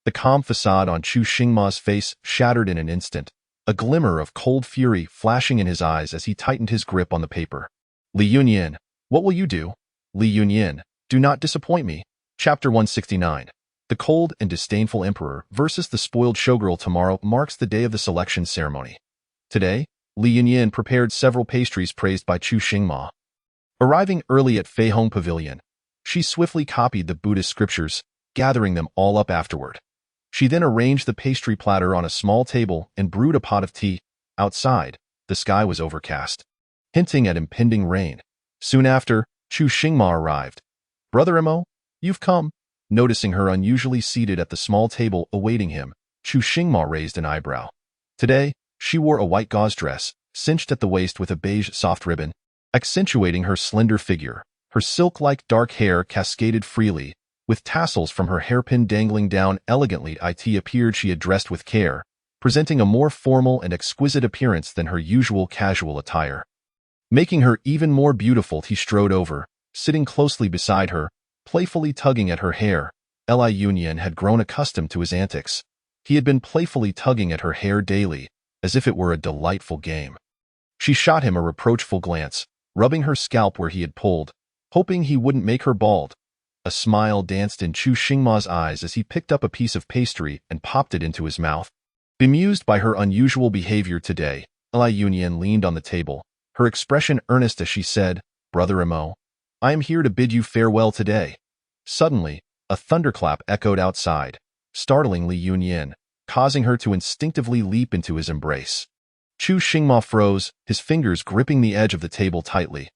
The calm facade on Chu Xingma's face shattered in an instant, a glimmer of cold fury flashing in his eyes as he tightened his grip on the paper. Li Yunyan, what will you do? Li Yunyan, do not disappoint me. Chapter 169. The cold and disdainful emperor versus the spoiled showgirl. Tomorrow marks the day of the selection ceremony. Today, Li Yunyan prepared several pastries praised by Chu Xingma. Arriving early at Fei Hong Pavilion, she swiftly copied the Buddhist scriptures, gathering them all up afterward. She then arranged the pastry platter on a small table and brewed a pot of tea. Outside, the sky was overcast, hinting at impending rain. Soon after, Chu Xingma arrived. Brother Mo, you've come. Noticing her unusually seated at the small table awaiting him, Chu Xingma raised an eyebrow. Today, she wore a white gauze dress, cinched at the waist with a beige soft ribbon, accentuating her slender figure. Her silk-like dark hair cascaded freely, with tassels from her hairpin dangling down elegantly. It appeared she had dressed with care, presenting a more formal and exquisite appearance than her usual casual attire. Making her even more beautiful, he strode over, sitting closely beside her, playfully tugging at her hair. Li Yunyan had grown accustomed to his antics. He had been playfully tugging at her hair daily, as if it were a delightful game. She shot him a reproachful glance, rubbing her scalp where he had pulled, hoping he wouldn't make her bald. A smile danced in Chu Xingma's eyes as he picked up a piece of pastry and popped it into his mouth. Bemused by her unusual behavior today, Li Yunyan leaned on the table, her expression earnest as she said, Brother Mo, I am here to bid you farewell today. Suddenly, a thunderclap echoed outside, startling Li Yunyan, causing her to instinctively leap into his embrace. Chu Xingma froze, his fingers gripping the edge of the table tightly.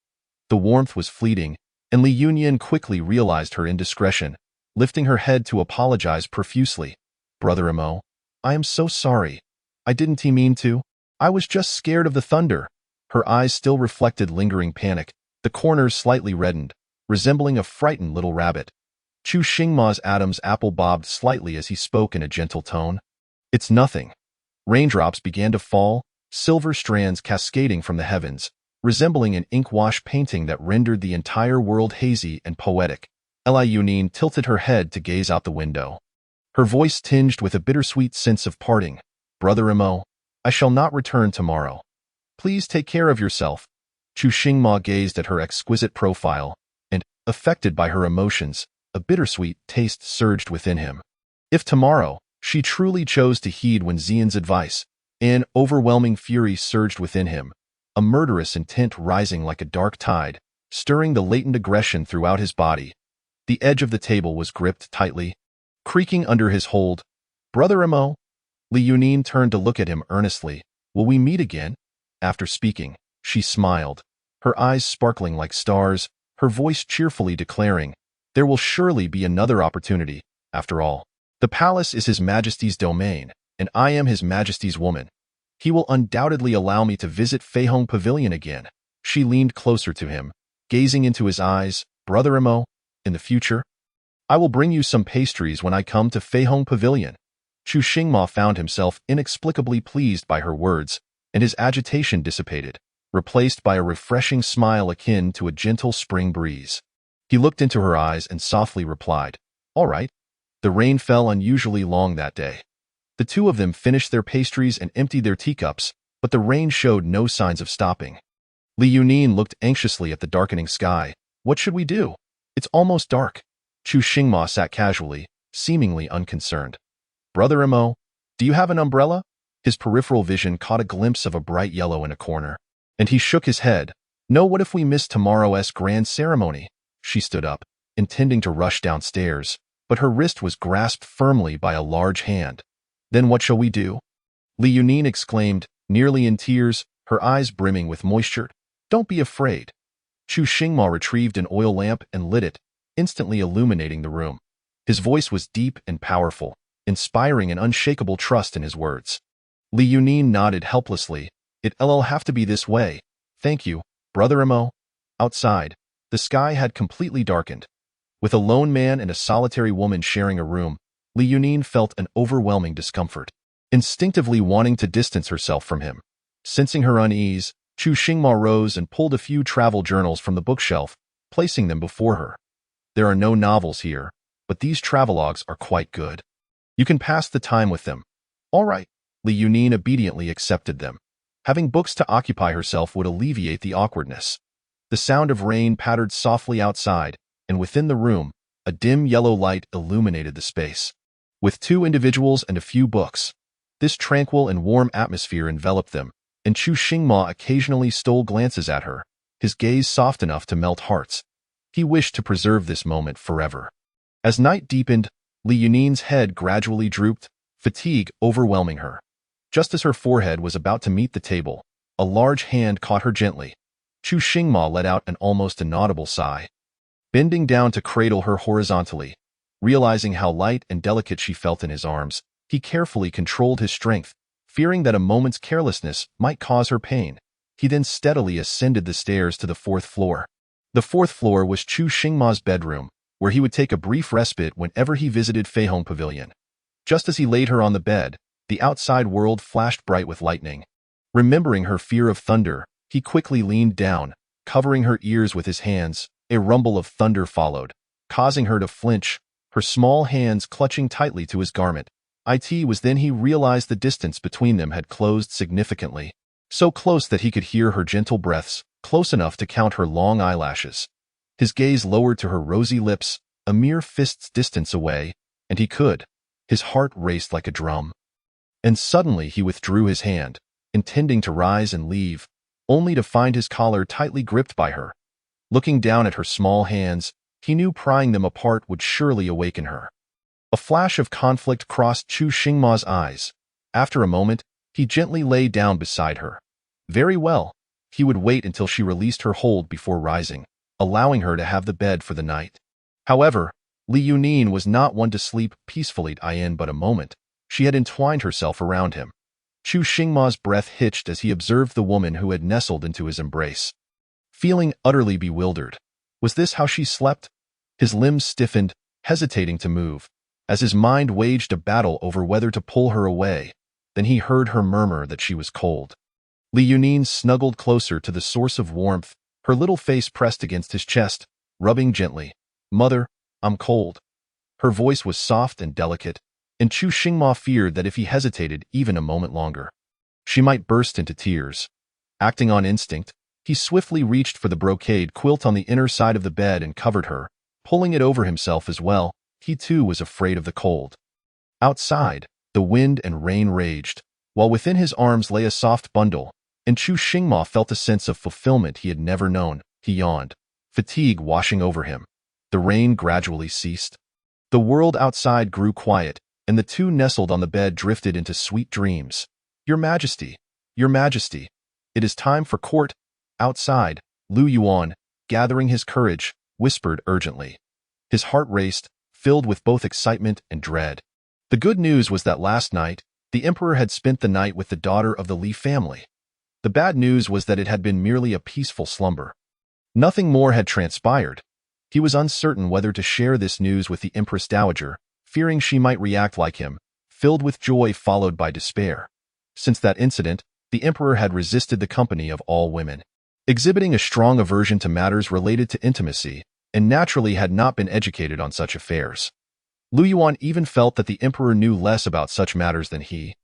The warmth was fleeting, and Li Yunyan quickly realized her indiscretion, lifting her head to apologize profusely. Brother Mo, I am so sorry. I didn't mean to. I was just scared of the thunder. Her eyes still reflected lingering panic, the corners slightly reddened, resembling a frightened little rabbit. Chu Xingma's Adam's apple bobbed slightly as he spoke in a gentle tone. It's nothing. Raindrops began to fall, silver strands cascading from the heavens, resembling an ink-wash painting that rendered the entire world hazy and poetic. Li Yunyan tilted her head to gaze out the window. Her voice tinged with a bittersweet sense of parting. Brother Mo, I shall not return tomorrow. Please take care of yourself. Chu Xingma gazed at her exquisite profile, and, affected by her emotions, a bittersweet taste surged within him. If tomorrow, she truly chose to heed Wenxian's advice, an overwhelming fury surged within him, a murderous intent rising like a dark tide, stirring the latent aggression throughout his body. The edge of the table was gripped tightly, creaking under his hold. Brother Mo? Li Yunyan turned to look at him earnestly. Will we meet again? After speaking, she smiled, her eyes sparkling like stars, her voice cheerfully declaring, there will surely be another opportunity. After all, the palace is His Majesty's domain, and I am His Majesty's woman. He will undoubtedly allow me to visit Fei Hong Pavilion again. She leaned closer to him, gazing into his eyes. Brother Mo, in the future, I will bring you some pastries when I come to Fei Hong Pavilion. Chu Xingma found himself inexplicably pleased by her words, and his agitation dissipated, replaced by a refreshing smile akin to a gentle spring breeze. He looked into her eyes and softly replied, All right. The rain fell unusually long that day. The two of them finished their pastries and emptied their teacups, but the rain showed no signs of stopping. Li Yunyan looked anxiously at the darkening sky. What should we do? It's almost dark. Chu Xingma sat casually, seemingly unconcerned. Brother Mo, do you have an umbrella? His peripheral vision caught a glimpse of a bright yellow in a corner, and he shook his head. No, what if we miss tomorrow's grand ceremony? She stood up, intending to rush downstairs, but her wrist was grasped firmly by a large hand. Then what shall we do? Li Yunyan exclaimed, nearly in tears, her eyes brimming with moisture. Don't be afraid. Chu Xingma retrieved an oil lamp and lit it, instantly illuminating the room. His voice was deep and powerful, inspiring an unshakable trust in his words. Li Yunyan nodded helplessly. It'll have to be this way. Thank you, Brother Mo. Outside, the sky had completely darkened. With a lone man and a solitary woman sharing a room, Li Yunyan felt an overwhelming discomfort. instinctively wanting to distance herself from him. Sensing her unease, Chu Xingma rose and pulled a few travel journals from the bookshelf, placing them before her. There are no novels here, but these travelogues are quite good. You can pass the time with them. All right. Li Yunin obediently accepted them. Having books to occupy herself would alleviate the awkwardness. The sound of rain pattered softly outside, and within the room, a dim yellow light illuminated the space. With 2 individuals and a few books, this tranquil and warm atmosphere enveloped them, and Chu Xingma occasionally stole glances at her, his gaze soft enough to melt hearts. He wished to preserve this moment forever. As night deepened, Li Yunin's head gradually drooped, fatigue overwhelming her. Just as her forehead was about to meet the table, a large hand caught her gently. Chu Xingma let out an almost inaudible sigh. Bending down to cradle her horizontally, realizing how light and delicate she felt in his arms, he carefully controlled his strength, fearing that a moment's carelessness might cause her pain. He then steadily ascended the stairs to the 4th floor. The 4th floor was Chu Xingma's bedroom, where he would take a brief respite whenever he visited Feihong Pavilion. Just as he laid her on the bed, the outside world flashed bright with lightning. Remembering her fear of thunder, he quickly leaned down, covering her ears with his hands. A rumble of thunder followed, causing her to flinch, her small hands clutching tightly to his garment. It was then he realized the distance between them had closed significantly, so close that he could hear her gentle breaths, close enough to count her long eyelashes. His gaze lowered to her rosy lips, a mere fist's distance away, and he could. His heart raced like a drum. And suddenly he withdrew his hand, intending to rise and leave, only to find his collar tightly gripped by her. Looking down at her small hands, he knew prying them apart would surely awaken her. A flash of conflict crossed Chu Xingma's eyes. After a moment, he gently lay down beside her. Very well. He would wait until she released her hold before rising, allowing her to have the bed for the night. However, Li Yunin was not one to sleep peacefully in but a moment. She had entwined herself around him. Chu Xingma's breath hitched as he observed the woman who had nestled into his embrace. Feeling utterly bewildered, was this how she slept? His limbs stiffened, hesitating to move, as his mind waged a battle over whether to pull her away. Then he heard her murmur that she was cold. Li Yunin snuggled closer to the source of warmth, her little face pressed against his chest, rubbing gently. "Mother, I'm cold." Her voice was soft and delicate, and Chu Xingma feared that if he hesitated even a moment longer, she might burst into tears. Acting on instinct, he swiftly reached for the brocade quilt on the inner side of the bed and covered her, pulling it over himself as well. He too was afraid of the cold. Outside, the wind and rain raged, while within his arms lay a soft bundle, and Chu Xingma felt a sense of fulfillment he had never known. He yawned, fatigue washing over him. The rain gradually ceased. The world outside grew quiet, and the two nestled on the bed drifted into sweet dreams. Your Majesty, Your Majesty, it is time for court." Outside, Lu Yuan, gathering his courage, whispered urgently. His heart raced, filled with both excitement and dread. The good news was that last night, the emperor had spent the night with the daughter of the Li family. The bad news was that it had been merely a peaceful slumber. Nothing more had transpired. He was uncertain whether to share this news with the Empress Dowager, fearing she might react like him, filled with joy followed by despair. Since that incident, the emperor had resisted the company of all women, exhibiting a strong aversion to matters related to intimacy, and naturally had not been educated on such affairs. Lu Yuan even felt that the emperor knew less about such matters than he.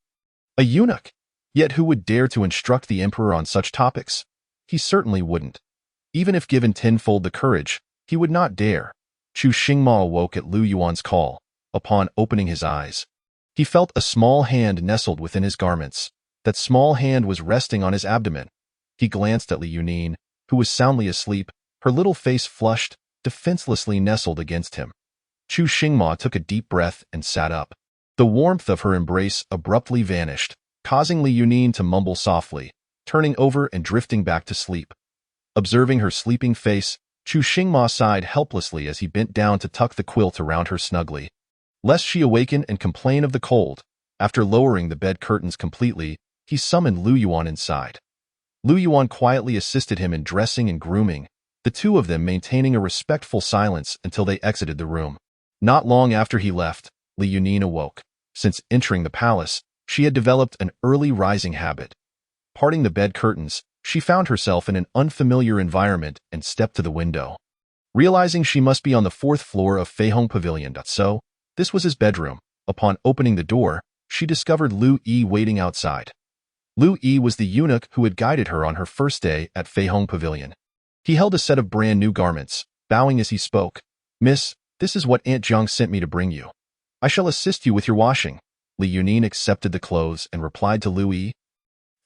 A eunuch! Yet who would dare to instruct the emperor on such topics? He certainly wouldn't. Even if given tenfold the courage, he would not dare. Chu Xingma awoke at Lu Yuan's call. Upon opening his eyes, he felt a small hand nestled within his garments. That small hand was resting on his abdomen. He glanced at Li Yunin, who was soundly asleep, her little face flushed, defenselessly nestled against him. Chu Xingma took a deep breath and sat up. The warmth of her embrace abruptly vanished, causing Li Yunin to mumble softly, turning over and drifting back to sleep. Observing her sleeping face, Chu Xingma sighed helplessly as he bent down to tuck the quilt around her snugly. Lest she awaken and complain of the cold, after lowering the bed curtains completely, he summoned Lu Yuan inside. Lu Yuan quietly assisted him in dressing and grooming, the two of them maintaining a respectful silence until they exited the room. Not long after he left, Li Yunin awoke. Since entering the palace, She had developed an early rising habit. Parting the bed curtains, she found herself in an unfamiliar environment and stepped to the window. Realizing she must be on the 4th floor of Feihong Pavilion. So, this was his bedroom. Upon opening the door, she discovered Lu Yi waiting outside. Lu Yi was the eunuch who had guided her on her first day at Feihong Pavilion. He held a set of brand new garments, bowing as he spoke. "Miss, this is what Aunt Jiang sent me to bring you. I shall assist you with your washing." Li Yunin accepted the clothes and replied to Lu Yi.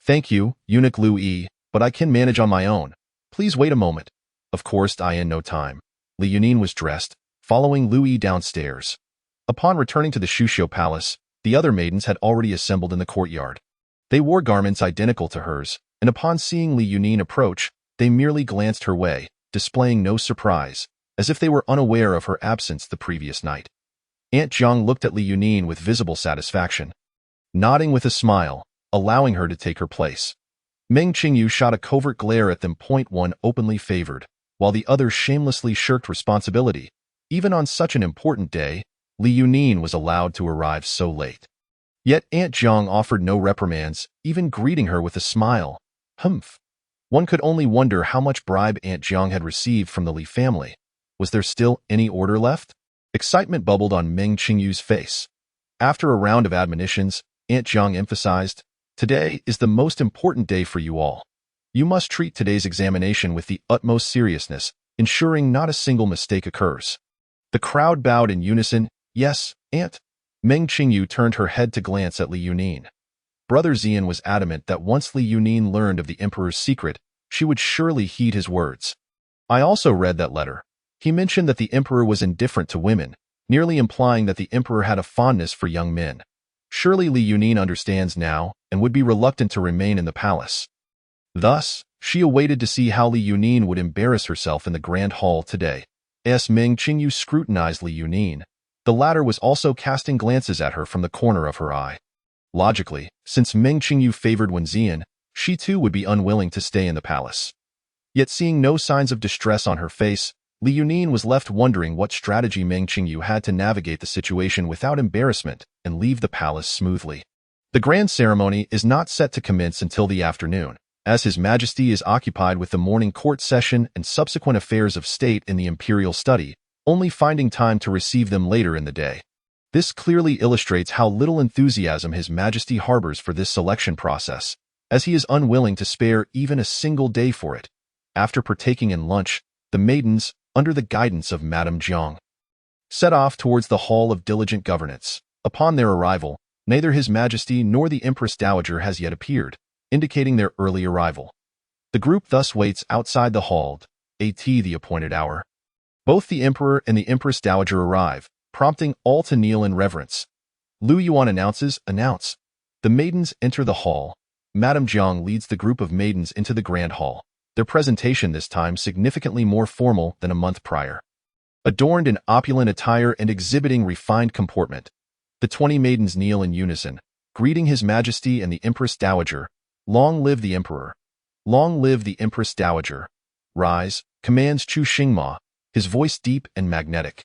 "Thank you, eunuch Lu Yi, but I can manage on my own. Please wait a moment." Of course, in no time. Li Yunin was dressed, following Lu Yi downstairs. Upon returning to the Shuxiu Palace, the other maidens had already assembled in the courtyard. They wore garments identical to hers, and upon seeing Li Yunin approach, they merely glanced her way, displaying no surprise, as if they were unaware of her absence the previous night. Aunt Jiang looked at Li Yunin with visible satisfaction, nodding with a smile, allowing her to take her place. Meng Qingyu shot a covert glare at them. One openly favored, while the other shamelessly shirked responsibility. Even on such an important day, Li Yunin was allowed to arrive so late. Yet Aunt Jiang offered no reprimands, even greeting her with a smile. Humph. One could only wonder how much bribe Aunt Jiang had received from the Li family. Was there still any order left? Excitement bubbled on Meng Qingyu's face. After a round of admonitions, Aunt Jiang emphasized, "Today is the most important day for you all. You must treat today's examination with the utmost seriousness, ensuring not a single mistake occurs." The crowd bowed in unison. "Yes, Aunt." Meng Qingyu turned her head to glance at Li Yunin. Brother Xian was adamant that once Li Yunin learned of the emperor's secret, she would surely heed his words. "I also read that letter. He mentioned that the emperor was indifferent to women, nearly implying that the emperor had a fondness for young men. Surely Li Yunin understands now and would be reluctant to remain in the palace." Thus, she awaited to see how Li Yunin would embarrass herself in the grand hall today. As Meng Qingyu scrutinized Li Yunin, the latter was also casting glances at her from the corner of her eye. Logically, since Meng Qingyu favored Wen Xian, she too would be unwilling to stay in the palace. Yet seeing no signs of distress on her face, Li Yunin was left wondering what strategy Meng Qingyu had to navigate the situation without embarrassment and leave the palace smoothly. The grand ceremony is not set to commence until the afternoon, as His Majesty is occupied with the morning court session and subsequent affairs of state in the imperial study, only finding time to receive them later in the day. This clearly illustrates how little enthusiasm His Majesty harbors for this selection process, as he is unwilling to spare even a single day for it. After partaking in lunch, the maidens, under the guidance of Madame Jiang, set off towards the Hall of Diligent Governance. Upon their arrival, neither His Majesty nor the Empress Dowager has yet appeared, indicating their early arrival. The group thus waits outside the hall, at the appointed hour. Both the Emperor and the Empress Dowager arrive, prompting all to kneel in reverence. Lu Yuan announces, "Announce." The maidens enter the hall. Madame Jiang leads the group of maidens into the grand hall, their presentation this time significantly more formal than a month prior. Adorned in opulent attire and exhibiting refined comportment, the 20 maidens kneel in unison, greeting His Majesty and the Empress Dowager. "Long live the Emperor! Long live the Empress Dowager!" "Rise," commands Chu Xingma, his voice deep and magnetic,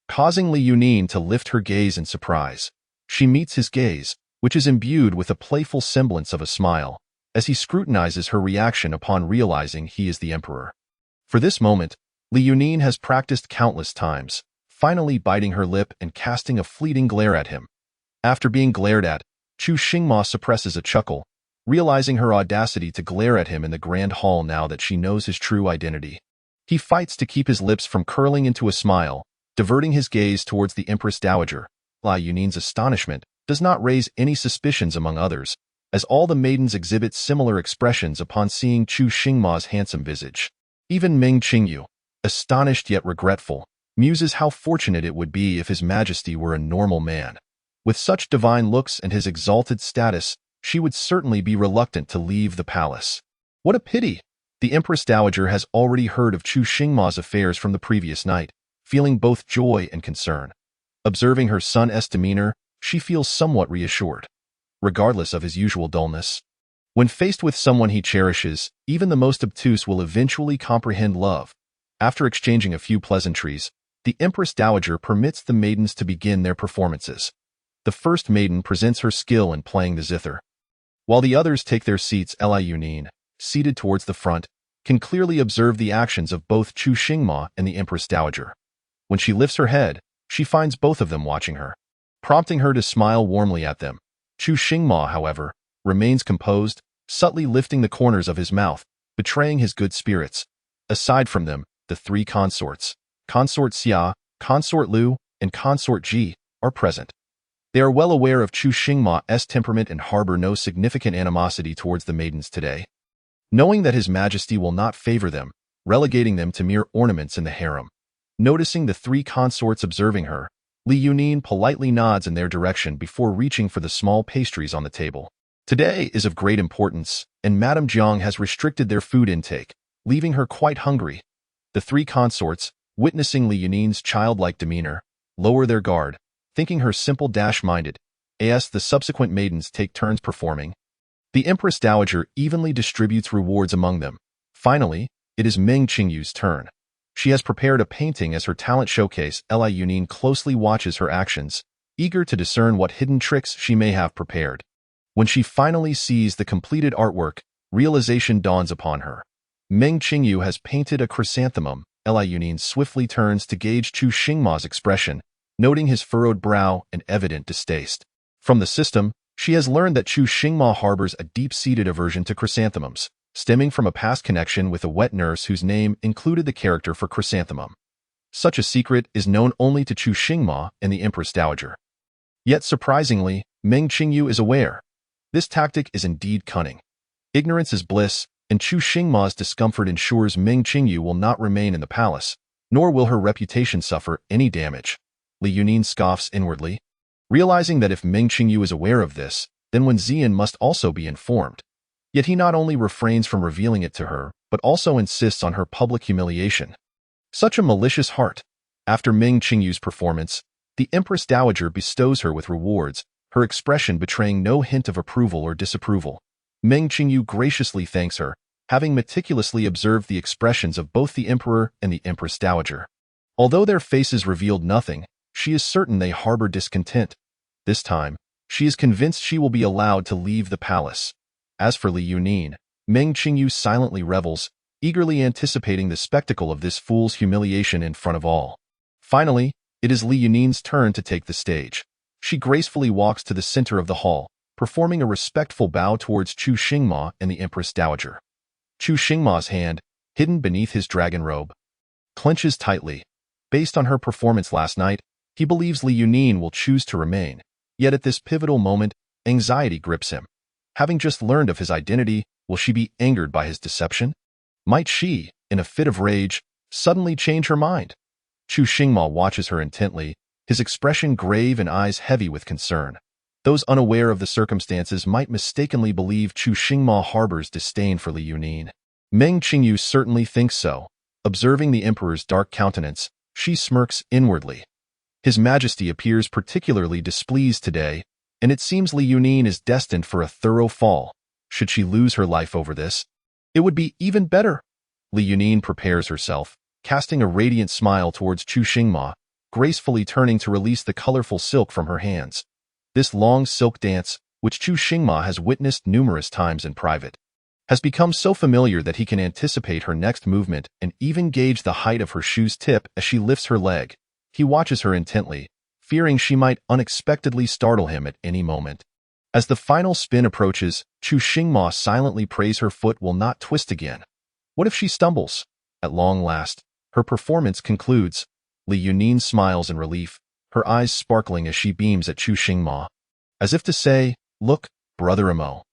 causing Li Yunin to lift her gaze in surprise. She meets his gaze, which is imbued with a playful semblance of a smile, as he scrutinizes her reaction upon realizing he is the emperor. For this moment, Li Yunin has practiced countless times, finally biting her lip and casting a fleeting glare at him. After being glared at, Chu Xingma suppresses a chuckle, realizing her audacity to glare at him in the grand hall now that she knows his true identity. He fights to keep his lips from curling into a smile, diverting his gaze towards the Empress Dowager. Li Yunin's astonishment does not raise any suspicions among others, as all the maidens exhibit similar expressions upon seeing Chu Xingma's handsome visage. Even Meng Qingyu, astonished yet regretful, muses how fortunate it would be if His Majesty were a normal man. With such divine looks and his exalted status, she would certainly be reluctant to leave the palace. What a pity! The Empress Dowager has already heard of Chu Xingma's affairs from the previous night, feeling both joy and concern. Observing her son's demeanor, she feels somewhat reassured. Regardless of his usual dullness, when faced with someone he cherishes, even the most obtuse will eventually comprehend love. After exchanging a few pleasantries, the Empress Dowager permits the maidens to begin their performances. The first maiden presents her skill in playing the zither, while the others take their seats. Li Yunin, seated towards the front, can clearly observe the actions of both Chu Xingma and the Empress Dowager. When she lifts her head, she finds both of them watching her, prompting her to smile warmly at them. Chu Xingma, however, remains composed, subtly lifting the corners of his mouth, betraying his good spirits. Aside from them, the three consorts, Consort Xia, Consort Lu, and Consort Ji, are present. They are well aware of Chu Xingma's temperament and harbor no significant animosity towards the maidens today, knowing that His Majesty will not favor them, relegating them to mere ornaments in the harem. Noticing the three consorts observing her, Li Yunin politely nods in their direction before reaching for the small pastries on the table. Today is of great importance, and Madame Jiang has restricted their food intake, leaving her quite hungry. The three consorts, witnessing Li Yunin's childlike demeanor, lower their guard, thinking her simple-minded. As the subsequent maidens take turns performing, the Empress Dowager evenly distributes rewards among them. Finally, it is Meng Qingyu's turn. She has prepared a painting as her talent showcase. Li Yunin closely watches her actions, eager to discern what hidden tricks she may have prepared. When she finally sees the completed artwork, realization dawns upon her. Meng Qingyu has painted a chrysanthemum. Li Yunin swiftly turns to gauge Chu Xingma's expression, noting his furrowed brow and evident distaste. From the system, she has learned that Chu Xingma harbors a deep-seated aversion to chrysanthemums, stemming from a past connection with a wet nurse whose name included the character for chrysanthemum. Such a secret is known only to Chu Xingma and the Empress Dowager. Yet surprisingly, Meng Qingyu is aware. This tactic is indeed cunning. Ignorance is bliss, and Chu Xingma's discomfort ensures Meng Qingyu will not remain in the palace, nor will her reputation suffer any damage. Li Yunin scoffs inwardly, realizing that if Meng Qingyu is aware of this, then Wen Ziyan must also be informed. Yet he not only refrains from revealing it to her, but also insists on her public humiliation. Such a malicious heart. After Meng Qingyu's performance, the Empress Dowager bestows her with rewards, her expression betraying no hint of approval or disapproval. Meng Qingyu graciously thanks her, having meticulously observed the expressions of both the Emperor and the Empress Dowager. Although their faces revealed nothing, she is certain they harbor discontent. This time, she is convinced she will be allowed to leave the palace. As for Li Yunin, Meng Qingyu silently revels, eagerly anticipating the spectacle of this fool's humiliation in front of all. Finally, it is Li Yunin's turn to take the stage. She gracefully walks to the center of the hall, performing a respectful bow towards Chu Xingma and the Empress Dowager. Chu Xingma's hand, hidden beneath his dragon robe, clenches tightly. Based on her performance last night, he believes Li Yunin will choose to remain. Yet at this pivotal moment, anxiety grips him. Having just learned of his identity, will she be angered by his deception? Might she, in a fit of rage, suddenly change her mind? Chu Xingma watches her intently, his expression grave and eyes heavy with concern. Those unaware of the circumstances might mistakenly believe Chu Xingma harbors disdain for Li Yunin. Meng Qingyu certainly thinks so. Observing the Emperor's dark countenance, she smirks inwardly. His Majesty appears particularly displeased today, and it seems Li Yunin is destined for a thorough fall. Should she lose her life over this, it would be even better. Li Yunin prepares herself, casting a radiant smile towards Chu Xingma, gracefully turning to release the colorful silk from her hands. This long silk dance, which Chu Xingma has witnessed numerous times in private, has become so familiar that he can anticipate her next movement and even gauge the height of her shoe's tip as she lifts her leg. He watches her intently, fearing she might unexpectedly startle him at any moment. As the final spin approaches, Chu Xingma silently prays her foot will not twist again. What if she stumbles? At long last, her performance concludes. Li Yunin smiles in relief, her eyes sparkling as she beams at Chu Xingma, as if to say, "Look, brother Imo,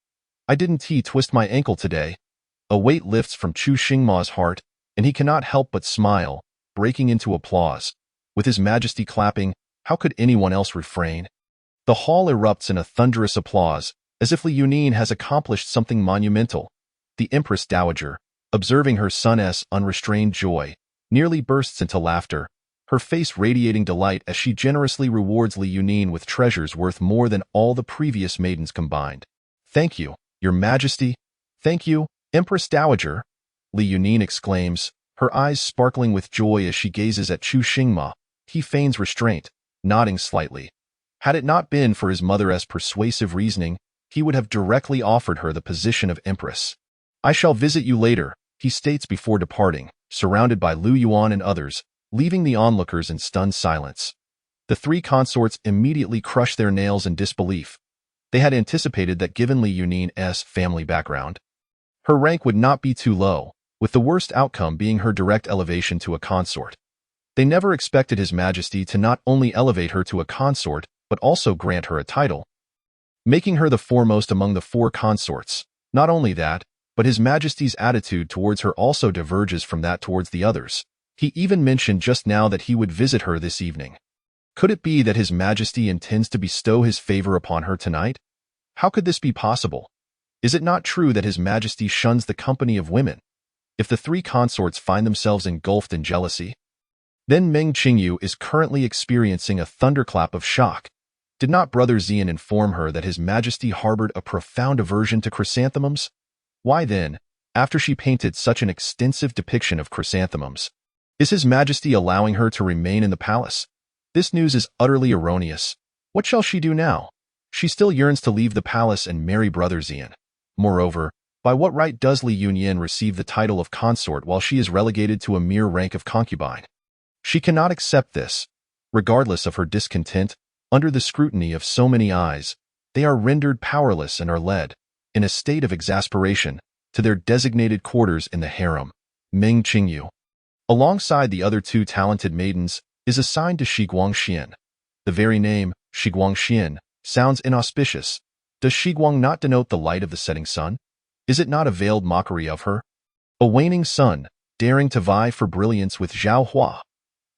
I didn't twist my ankle today." A weight lifts from Chu Xingma's heart, and he cannot help but smile, breaking into applause. With His Majesty clapping, how could anyone else refrain? The hall erupts in a thunderous applause, as if Li Yunin has accomplished something monumental. The Empress Dowager, observing her son's unrestrained joy, nearly bursts into laughter, her face radiating delight as she generously rewards Li Yunin with treasures worth more than all the previous maidens combined. "Thank you, Your Majesty. Thank you, Empress Dowager," Li Yunin exclaims, her eyes sparkling with joy as she gazes at Chu Xingma. He feigns restraint, nodding slightly. Had it not been for his mother's persuasive reasoning, he would have directly offered her the position of empress. I shall visit you later, he states before departing, surrounded by Lu Yuan and others, leaving the onlookers in stunned silence. The three consorts immediately crushed their nails in disbelief. They had anticipated that given Li Yunin's family background, her rank would not be too low, with the worst outcome being her direct elevation to a consort. They never expected His Majesty to not only elevate her to a consort, but also grant her a title, making her the foremost among the four consorts. Not only that, but His Majesty's attitude towards her also diverges from that towards the others. He even mentioned just now that he would visit her this evening. Could it be that His Majesty intends to bestow his favor upon her tonight? How could this be possible? Is it not true that His Majesty shuns the company of women? If the three consorts find themselves engulfed in jealousy, then Meng Qingyu is currently experiencing a thunderclap of shock. Did not Brother Xian inform her that His Majesty harbored a profound aversion to chrysanthemums? Why then, after she painted such an extensive depiction of chrysanthemums, is His Majesty allowing her to remain in the palace? This news is utterly erroneous. What shall she do now? She still yearns to leave the palace and marry Brother Xian. Moreover, by what right does Li Yunyan receive the title of consort while she is relegated to a mere rank of concubine? She cannot accept this. Regardless of her discontent, under the scrutiny of so many eyes, they are rendered powerless and are led, in a state of exasperation, to their designated quarters in the harem. Meng Qingyu, alongside the other two talented maidens, is assigned to Shiguang Xian. The very name, Shiguang Xian, sounds inauspicious. Does Shiguang not denote the light of the setting sun? Is it not a veiled mockery of her? A waning sun, daring to vie for brilliance with Zhao Hua.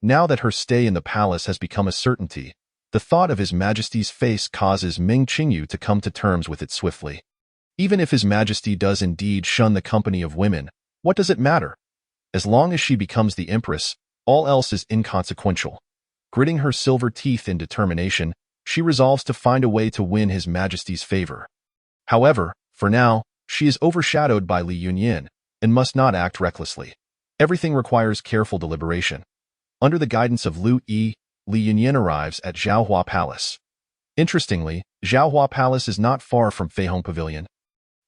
Now that her stay in the palace has become a certainty, the thought of His Majesty's face causes Meng Qingyu to come to terms with it swiftly. Even if His Majesty does indeed shun the company of women, what does it matter? As long as she becomes the empress, all else is inconsequential. Gritting her silver teeth in determination, she resolves to find a way to win His Majesty's favor. However, for now, she is overshadowed by Li Yunyan and must not act recklessly. Everything requires careful deliberation. Under the guidance of Li Yunyan arrives at Zhaohua Palace. Interestingly, Zhaohua Palace is not far from Feihong Pavilion.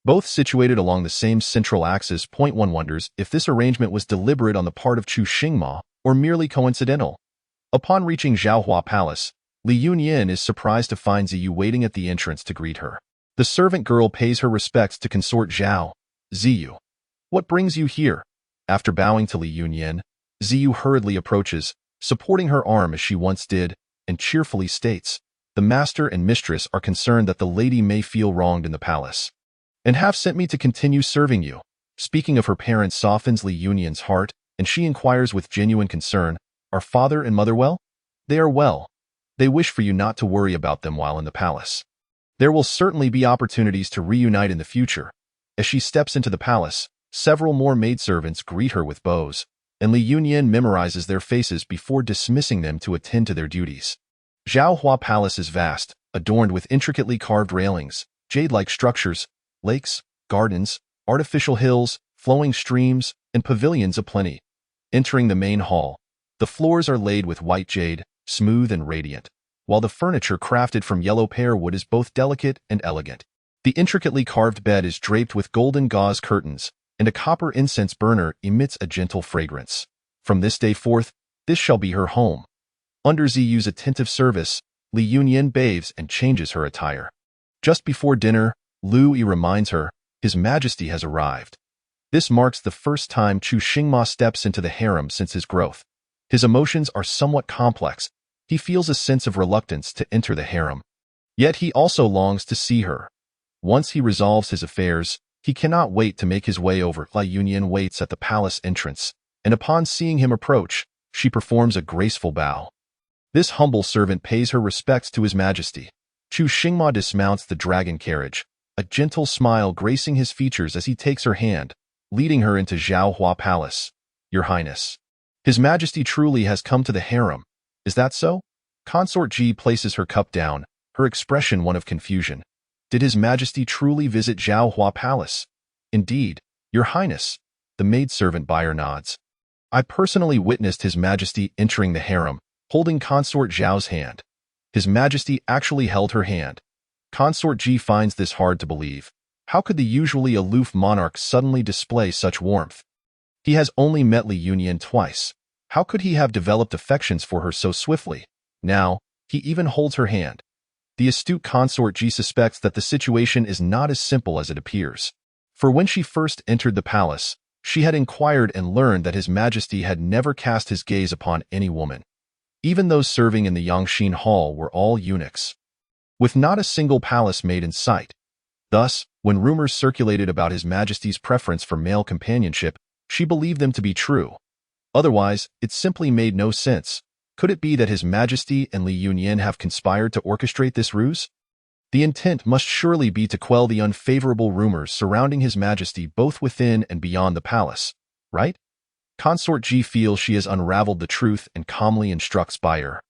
Both situated along the same central axis. One wonders if this arrangement was deliberate on the part of Chu Xingma or merely coincidental. Upon reaching Zhaohua Palace, Li Yunyan is surprised to find Ziyu waiting at the entrance to greet her. The servant girl pays her respects to consort Zhao. Ziyu, what brings you here? After bowing to Li Yunyan, Ziyu hurriedly approaches, supporting her arm as she once did, and cheerfully states, the master and mistress are concerned that the lady may feel wronged in the palace, and have sent me to continue serving you. Speaking of her parents softens Li Yunyan's heart, and she inquires with genuine concern, are father and mother well? They are well. They wish for you not to worry about them while in the palace. There will certainly be opportunities to reunite in the future. As she steps into the palace, several more maidservants greet her with bows, and Li Yunyan memorizes their faces before dismissing them to attend to their duties. Zhaohua Palace is vast, adorned with intricately carved railings, jade-like structures, lakes, gardens, artificial hills, flowing streams, and pavilions aplenty. Entering the main hall, the floors are laid with white jade, smooth and radiant, while the furniture crafted from yellow pear wood is both delicate and elegant. The intricately carved bed is draped with golden gauze curtains, and a copper incense burner emits a gentle fragrance. From this day forth, this shall be her home. Under Ziyu's attentive service, Li Yunyan bathes and changes her attire. Just before dinner, Lu Yi reminds her, His Majesty has arrived. This marks the first time Chu Xingma steps into the harem since his growth. His emotions are somewhat complex. He feels a sense of reluctance to enter the harem. Yet he also longs to see her. Once he resolves his affairs, he cannot wait to make his way over. Li Yunyan waits at the palace entrance, and upon seeing him approach, she performs a graceful bow. This humble servant pays her respects to His Majesty. Chu Xingma dismounts the dragon carriage, a gentle smile gracing his features as he takes her hand, leading her into Zhaohua Palace. Your Highness, His Majesty truly has come to the harem. Is that so? Consort Ji places her cup down, her expression one of confusion. Did His Majesty truly visit Zhaohua Palace? Indeed, Your Highness, the maidservant buyer nods. I personally witnessed His Majesty entering the harem, holding Consort Zhao's hand. His Majesty actually held her hand. Consort Ji finds this hard to believe. How could the usually aloof monarch suddenly display such warmth? He has only met Li Yunyan twice. How could he have developed affections for her so swiftly? Now, he even holds her hand. The astute Consort Ji suspects that the situation is not as simple as it appears. For when she first entered the palace, she had inquired and learned that His Majesty had never cast his gaze upon any woman. Even those serving in the Yangxin Hall were all eunuchs, with not a single palace maid in sight. Thus, when rumors circulated about His Majesty's preference for male companionship, she believed them to be true. Otherwise, it simply made no sense. Could it be that His Majesty and Li Yunyan have conspired to orchestrate this ruse? The intent must surely be to quell the unfavorable rumors surrounding His Majesty both within and beyond the palace, right? Consort Ji feels she has unraveled the truth and calmly instructs buyer.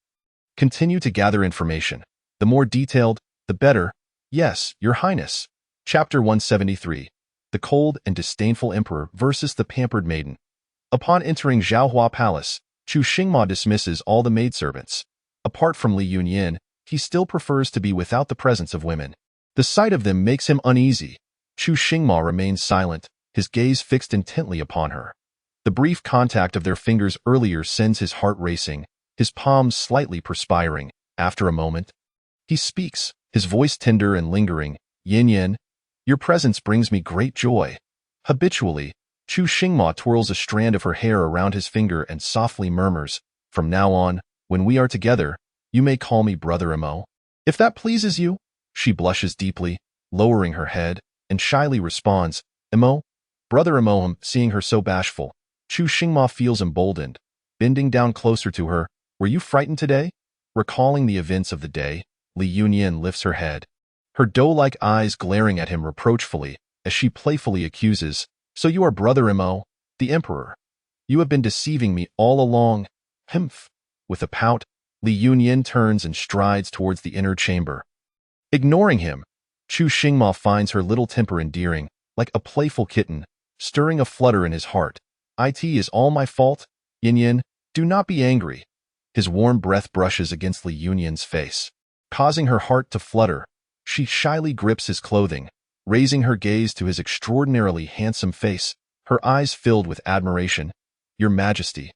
Continue to gather information. The more detailed, the better. Yes, Your Highness. Chapter 173. The Cold and Disdainful Emperor versus the Pampered Maiden. Upon entering Zhaohua Palace, Chu Xingma dismisses all the maidservants. Apart from Li Yunyan, he still prefers to be without the presence of women. The sight of them makes him uneasy. Chu Xingma remains silent, his gaze fixed intently upon her. The brief contact of their fingers earlier sends his heart racing, his palms slightly perspiring. After a moment, he speaks, his voice tender and lingering. Yin Yin, your presence brings me great joy. Habitually, Chu Xingma twirls a strand of her hair around his finger and softly murmurs, from now on, when we are together, you may call me Brother Mo. If that pleases you. She blushes deeply, lowering her head, and shyly responds, Mo. Brother Mo. Seeing her so bashful, Chu Xingma feels emboldened. Bending down closer to her, were you frightened today? Recalling the events of the day, Li Yunyan lifts her head, her doe-like eyes glaring at him reproachfully, as she playfully accuses, so you are Brother Mo, the Emperor. You have been deceiving me all along. Humph. With a pout, Li Yunyan turns and strides towards the inner chamber. Ignoring him, Chu Xingma finds her little temper endearing, like a playful kitten, stirring a flutter in his heart. It is all my fault, Yin Yin, do not be angry. His warm breath brushes against Li Yunyan's face, causing her heart to flutter. She shyly grips his clothing, raising her gaze to his extraordinarily handsome face, her eyes filled with admiration. Your Majesty,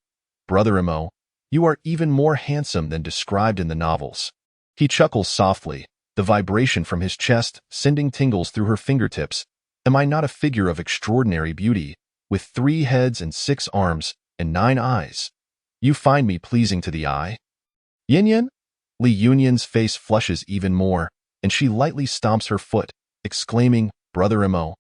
Brother Mo, you are even more handsome than described in the novels. He chuckles softly, the vibration from his chest sending tingles through her fingertips. Am I not a figure of extraordinary beauty, with 3 heads and 6 arms and 9 eyes? You find me pleasing to the eye? Yin Yin? Li Yunyan's face flushes even more, and she lightly stomps her foot, exclaiming, Brother Mo,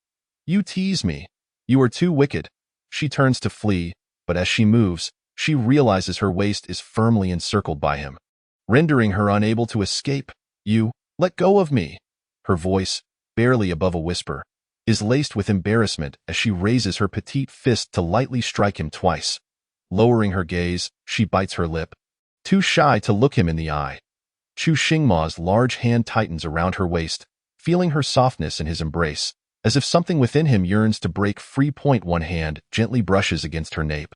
you tease me. You are too wicked. She turns to flee, but as she moves, she realizes her waist is firmly encircled by him, rendering her unable to escape. You, let go of me. Her voice, barely above a whisper, is laced with embarrassment as she raises her petite fist to lightly strike him twice. Lowering her gaze, she bites her lip, too shy to look him in the eye. Chu Xingma's large hand tightens around her waist, feeling her softness in his embrace, as if something within him yearns to break free. One hand gently brushes against her nape.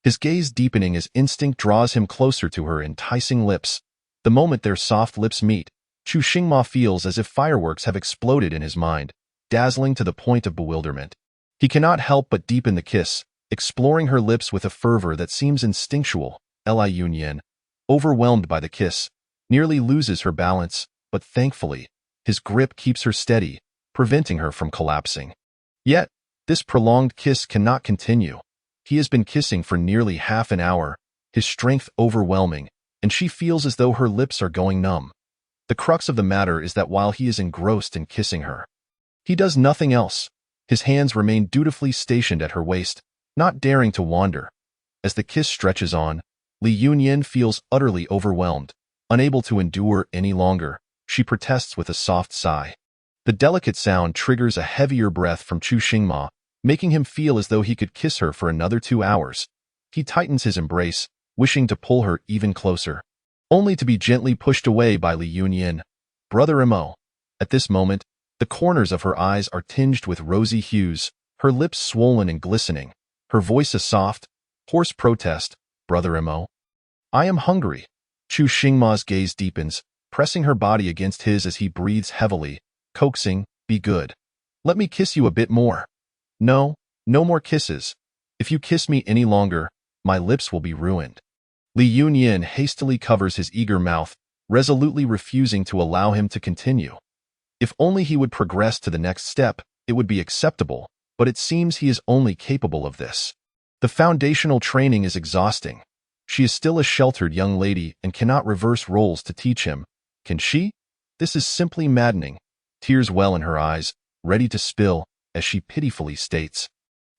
His gaze deepening as instinct draws him closer to her enticing lips. The moment their soft lips meet, Chu Xingma feels as if fireworks have exploded in his mind, dazzling to the point of bewilderment. He cannot help but deepen the kiss, exploring her lips with a fervor that seems instinctual. Li Yunyan, overwhelmed by the kiss, nearly loses her balance, but thankfully, his grip keeps her steady, preventing her from collapsing. Yet, this prolonged kiss cannot continue. He has been kissing for nearly half an hour, his strength overwhelming, and she feels as though her lips are going numb. The crux of the matter is that while he is engrossed in kissing her, he does nothing else. His hands remain dutifully stationed at her waist, not daring to wander. As the kiss stretches on, Li Yunyan feels utterly overwhelmed. Unable to endure any longer, she protests with a soft sigh. The delicate sound triggers a heavier breath from Chu Xingma, making him feel as though he could kiss her for another 2 hours. He tightens his embrace, wishing to pull her even closer, only to be gently pushed away by Li Yunyan. Brother Mo. At this moment, the corners of her eyes are tinged with rosy hues, her lips swollen and glistening, her voice a soft, hoarse protest. Brother Mo. I am hungry. Chu Xingma's gaze deepens, pressing her body against his as he breathes heavily, coaxing, "Be good. Let me kiss you a bit more." "No, no more kisses. If you kiss me any longer, my lips will be ruined." Li Yunyin hastily covers his eager mouth, resolutely refusing to allow him to continue. If only he would progress to the next step, it would be acceptable, but it seems he is only capable of this. The foundational training is exhausting. She is still a sheltered young lady and cannot reverse roles to teach him. Can she? This is simply maddening. Tears well in her eyes, ready to spill, as she pitifully states,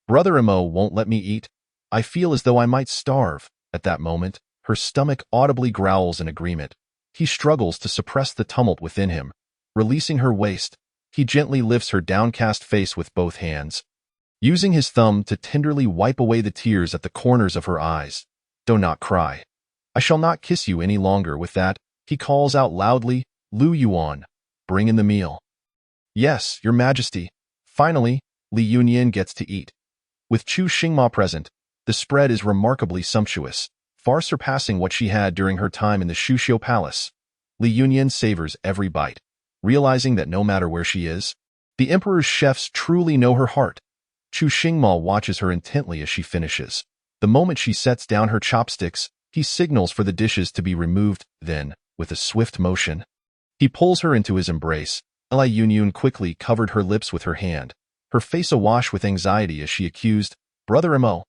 "Brother Imo won't let me eat. I feel as though I might starve." At that moment, her stomach audibly growls in agreement. He struggles to suppress the tumult within him. Releasing her waist, he gently lifts her downcast face with both hands, using his thumb to tenderly wipe away the tears at the corners of her eyes. "Do not cry. I shall not kiss you any longer." With that, he calls out loudly, "Lu Yuan, bring in the meal." "Yes, Your Majesty." Finally, Li Yunyin gets to eat. With Chu Xingma present, the spread is remarkably sumptuous, far surpassing what she had during her time in the Shuxiu Palace. Li Yunyin savors every bite, realizing that no matter where she is, the emperor's chefs truly know her heart. Chu Xingma watches her intently as she finishes. The moment she sets down her chopsticks, he signals for the dishes to be removed. Then, with a swift motion, he pulls her into his embrace. Li Yunyin quickly covered her lips with her hand, her face awash with anxiety as she accused, "Brother Imo."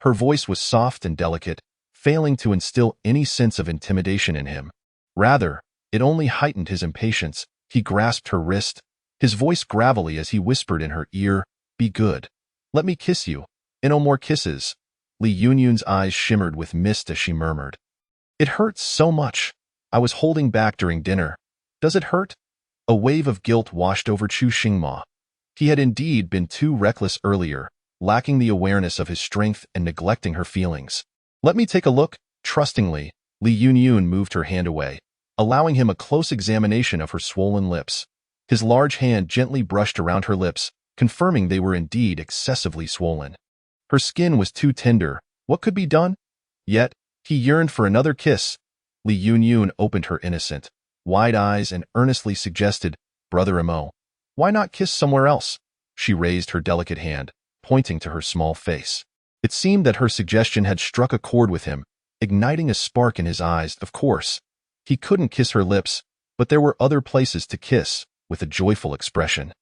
Her voice was soft and delicate, failing to instill any sense of intimidation in him. Rather, it only heightened his impatience. He grasped her wrist, his voice gravelly as he whispered in her ear, "Be good. Let me kiss you. And no more kisses." Li Yunyun's eyes shimmered with mist as she murmured, "It hurts so much. I was holding back during dinner. Does it hurt?" A wave of guilt washed over Chu Xingma. He had indeed been too reckless earlier, lacking the awareness of his strength and neglecting her feelings. "Let me take a look." Trustingly, Li Yunyun moved her hand away, allowing him a close examination of her swollen lips. His large hand gently brushed around her lips, confirming they were indeed excessively swollen. Her skin was too tender. What could be done? Yet, he yearned for another kiss. Li Yunyun opened her innocent, wide eyes and earnestly suggested, "Brother Imo, why not kiss somewhere else?" She raised her delicate hand, pointing to her small face. It seemed that her suggestion had struck a chord with him, igniting a spark in his eyes. Of course, he couldn't kiss her lips, but there were other places to kiss. With a joyful expression,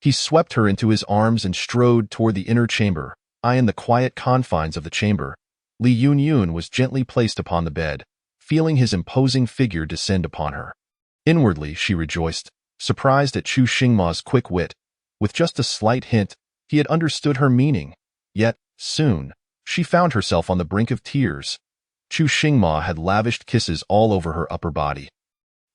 he swept her into his arms and strode toward the inner chamber. In the quiet confines of the chamber, Li Yunyun was gently placed upon the bed, feeling his imposing figure descend upon her. Inwardly, she rejoiced, surprised at Chu Xingma's quick wit. With just a slight hint, he had understood her meaning. Yet, soon, she found herself on the brink of tears. Chu Xingma had lavished kisses all over her upper body,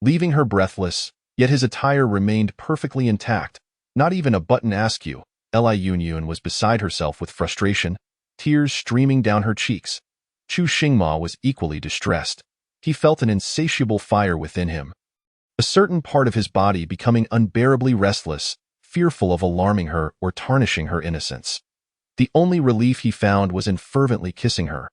leaving her breathless, yet his attire remained perfectly intact, not even a button askew. Li Yunyun was beside herself with frustration, tears streaming down her cheeks. Chu Xingma was equally distressed. He felt an insatiable fire within him, a certain part of his body becoming unbearably restless, fearful of alarming her or tarnishing her innocence. The only relief he found was in fervently kissing her.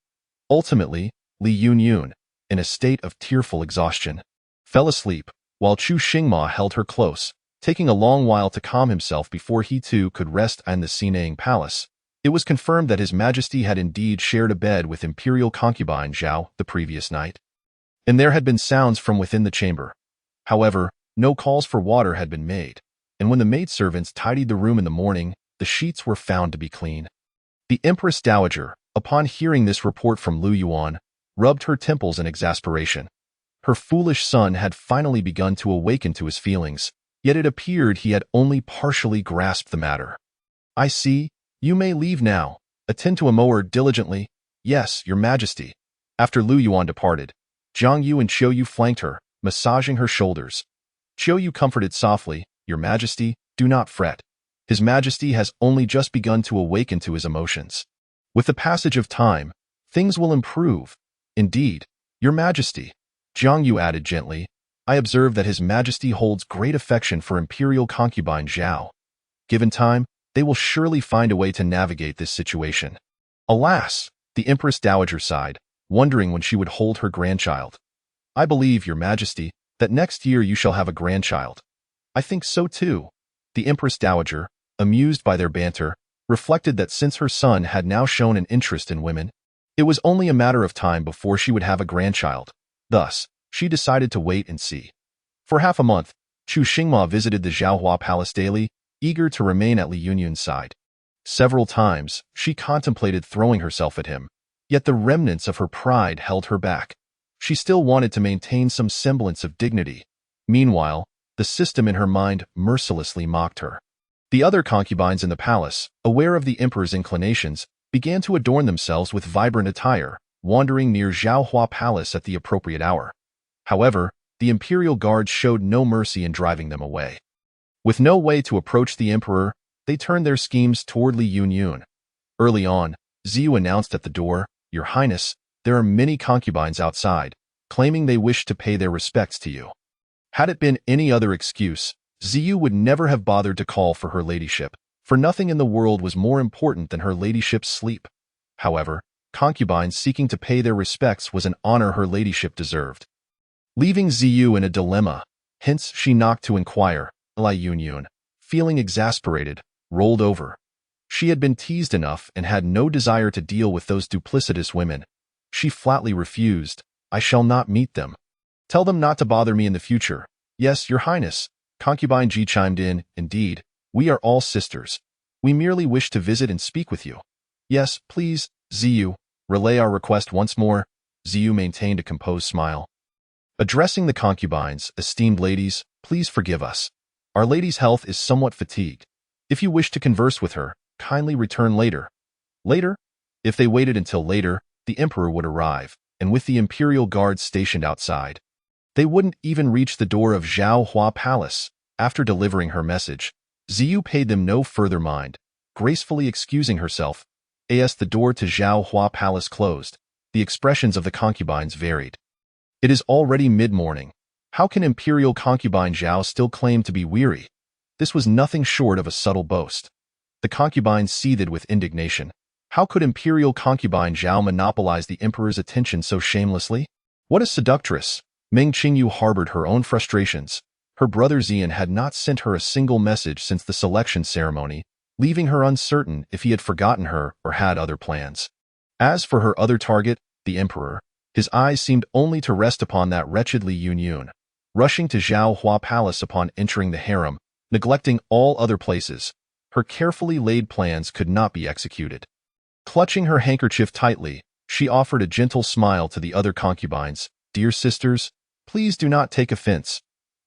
Ultimately, Li Yunyun, in a state of tearful exhaustion, fell asleep, while Chu Xingma held her close, taking a long while to calm himself before he too could rest in the Xinang Palace. It was confirmed that His Majesty had indeed shared a bed with imperial concubine Zhao the previous night, and there had been sounds from within the chamber. However, no calls for water had been made, and when the maidservants tidied the room in the morning, the sheets were found to be clean. The Empress Dowager, upon hearing this report from Lu Yuan, rubbed her temples in exasperation. Her foolish son had finally begun to awaken to his feelings, yet it appeared he had only partially grasped the matter. "I see. You may leave now. Attend to Amoer diligently." "Yes, Your Majesty." After Lu Yuan departed, Zhang Yu and Qiu Yu flanked her, massaging her shoulders. Qiu Yu comforted softly, "Your Majesty, do not fret. His Majesty has only just begun to awaken to his emotions. With the passage of time, things will improve." "Indeed, Your Majesty," Zhang Yu added gently, "I observe that His Majesty holds great affection for imperial concubine Zhao. Given time, they will surely find a way to navigate this situation." "Alas," the Empress Dowager sighed, wondering when she would hold her grandchild. "I believe, Your Majesty, that next year you shall have a grandchild. I think so too. The Empress Dowager, amused by their banter, reflected that since her son had now shown an interest in women, it was only a matter of time before she would have a grandchild. Thus, she decided to wait and see. For half a month, Chu Xingma visited the Zhaohua Palace daily, eager to remain at Li Yunyun's side. Several times, she contemplated throwing herself at him, yet the remnants of her pride held her back. She still wanted to maintain some semblance of dignity. Meanwhile, the system in her mind mercilessly mocked her. The other concubines in the palace, aware of the emperor's inclinations, began to adorn themselves with vibrant attire, wandering near Zhaohua Palace at the appropriate hour. However, the imperial guards showed no mercy in driving them away. With no way to approach the emperor, they turned their schemes toward Li Yunyun. Early on, Ziyu announced at the door, "Your Highness, there are many concubines outside, claiming they wish to pay their respects to you." Had it been any other excuse, Ziyu would never have bothered to call for her ladyship, for nothing in the world was more important than her ladyship's sleep. However, concubines seeking to pay their respects was an honor her ladyship deserved. Leaving Ziyu in a dilemma, hence she knocked to inquire, Li Yunyun, feeling exasperated, rolled over. She had been teased enough and had no desire to deal with those duplicitous women. She flatly refused. "I shall not meet them. Tell them not to bother me in the future." "Yes, Your Highness," Concubine Ji chimed in. "Indeed, we are all sisters. We merely wish to visit and speak with you." "Yes, please, Ziyu, relay our request once more." Ziyu maintained a composed smile. Addressing the concubines, "Esteemed ladies, please forgive us. Our lady's health is somewhat fatigued. If you wish to converse with her, kindly return later." Later? If they waited until later, the emperor would arrive, and with the imperial guards stationed outside, they wouldn't even reach the door of Zhaohua Palace. After delivering her message, Ziyu paid them no further mind, gracefully excusing herself. As the door to Zhaohua Palace closed, the expressions of the concubines varied. It is already mid-morning. How can imperial concubine Zhao still claim to be weary? This was nothing short of a subtle boast. The concubines seethed with indignation. How could imperial concubine Zhao monopolize the emperor's attention so shamelessly? What a seductress! Meng Qingyu harbored her own frustrations. Her brother Xian had not sent her a single message since the selection ceremony, leaving her uncertain if he had forgotten her or had other plans. As for her other target, the emperor, his eyes seemed only to rest upon that wretched Li Yunyun. Rushing to Zhaohua Palace upon entering the harem, neglecting all other places, her carefully laid plans could not be executed. Clutching her handkerchief tightly, she offered a gentle smile to the other concubines. "Dear sisters, please do not take offense.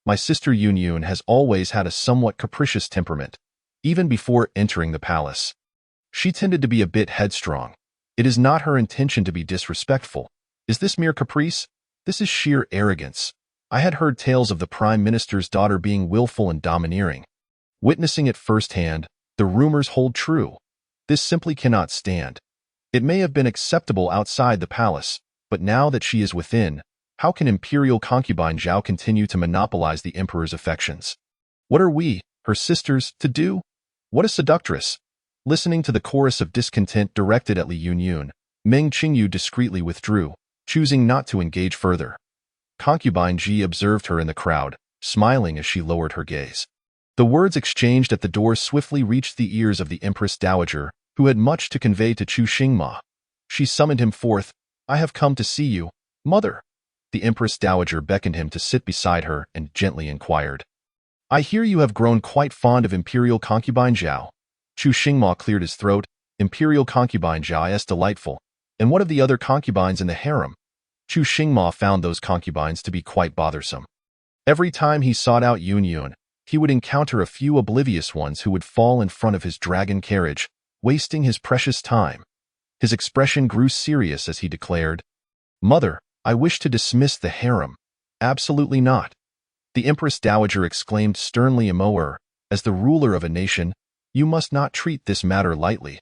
My sister Yunyun has always had a somewhat capricious temperament, even before entering the palace. She tended to be a bit headstrong. It is not her intention to be disrespectful. Is this mere caprice? This is sheer arrogance. I had heard tales of the prime minister's daughter being willful and domineering. Witnessing it firsthand, the rumors hold true. This simply cannot stand. It may have been acceptable outside the palace, but now that she is within, how can imperial concubine Zhao continue to monopolize the emperor's affections? What are we, her sisters, to do? What a seductress!" Listening to the chorus of discontent directed at Li Yunyun, Meng Qingyu discreetly withdrew, choosing not to engage further. Concubine Ji observed her in the crowd, smiling as she lowered her gaze. The words exchanged at the door swiftly reached the ears of the Empress Dowager, who had much to convey to Chu Xingma. She summoned him forth. "I have come to see you, mother." The Empress Dowager beckoned him to sit beside her and gently inquired, "I hear you have grown quite fond of imperial concubine Zhao." Chu Xingma cleared his throat. "Imperial concubine Zhao is delightful. And what of the other concubines in the harem?" Chu Xingma found those concubines to be quite bothersome. Every time he sought out Yunyun, he would encounter a few oblivious ones who would fall in front of his dragon carriage, wasting his precious time. His expression grew serious as he declared, "Mother, I wish to dismiss the harem." "Absolutely not." The Empress Dowager exclaimed sternly, "As the ruler of a nation, you must not treat this matter lightly.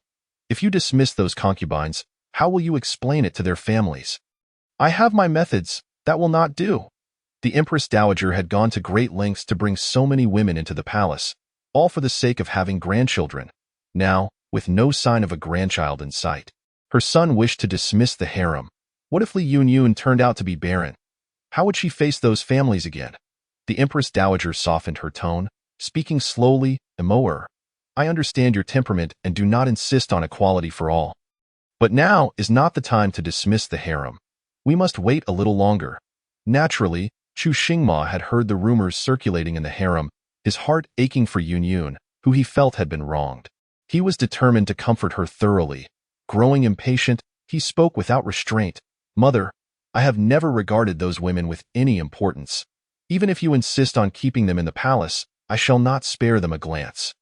If you dismiss those concubines, how will you explain it to their families?" "I have my methods. That will not do." The Empress Dowager had gone to great lengths to bring so many women into the palace, all for the sake of having grandchildren. Now, with no sign of a grandchild in sight, her son wished to dismiss the harem. What if Li Yunyun turned out to be barren? How would she face those families again? The Empress Dowager softened her tone, speaking slowly. Emoer, I understand your temperament and do not insist on equality for all. But now is not the time to dismiss the harem. We must wait a little longer. Naturally, Chu Xingma had heard the rumors circulating in the harem, his heart aching for Yun Yun, who he felt had been wronged. He was determined to comfort her thoroughly. Growing impatient, he spoke without restraint. Mother, I have never regarded those women with any importance. Even if you insist on keeping them in the palace, I shall not spare them a glance.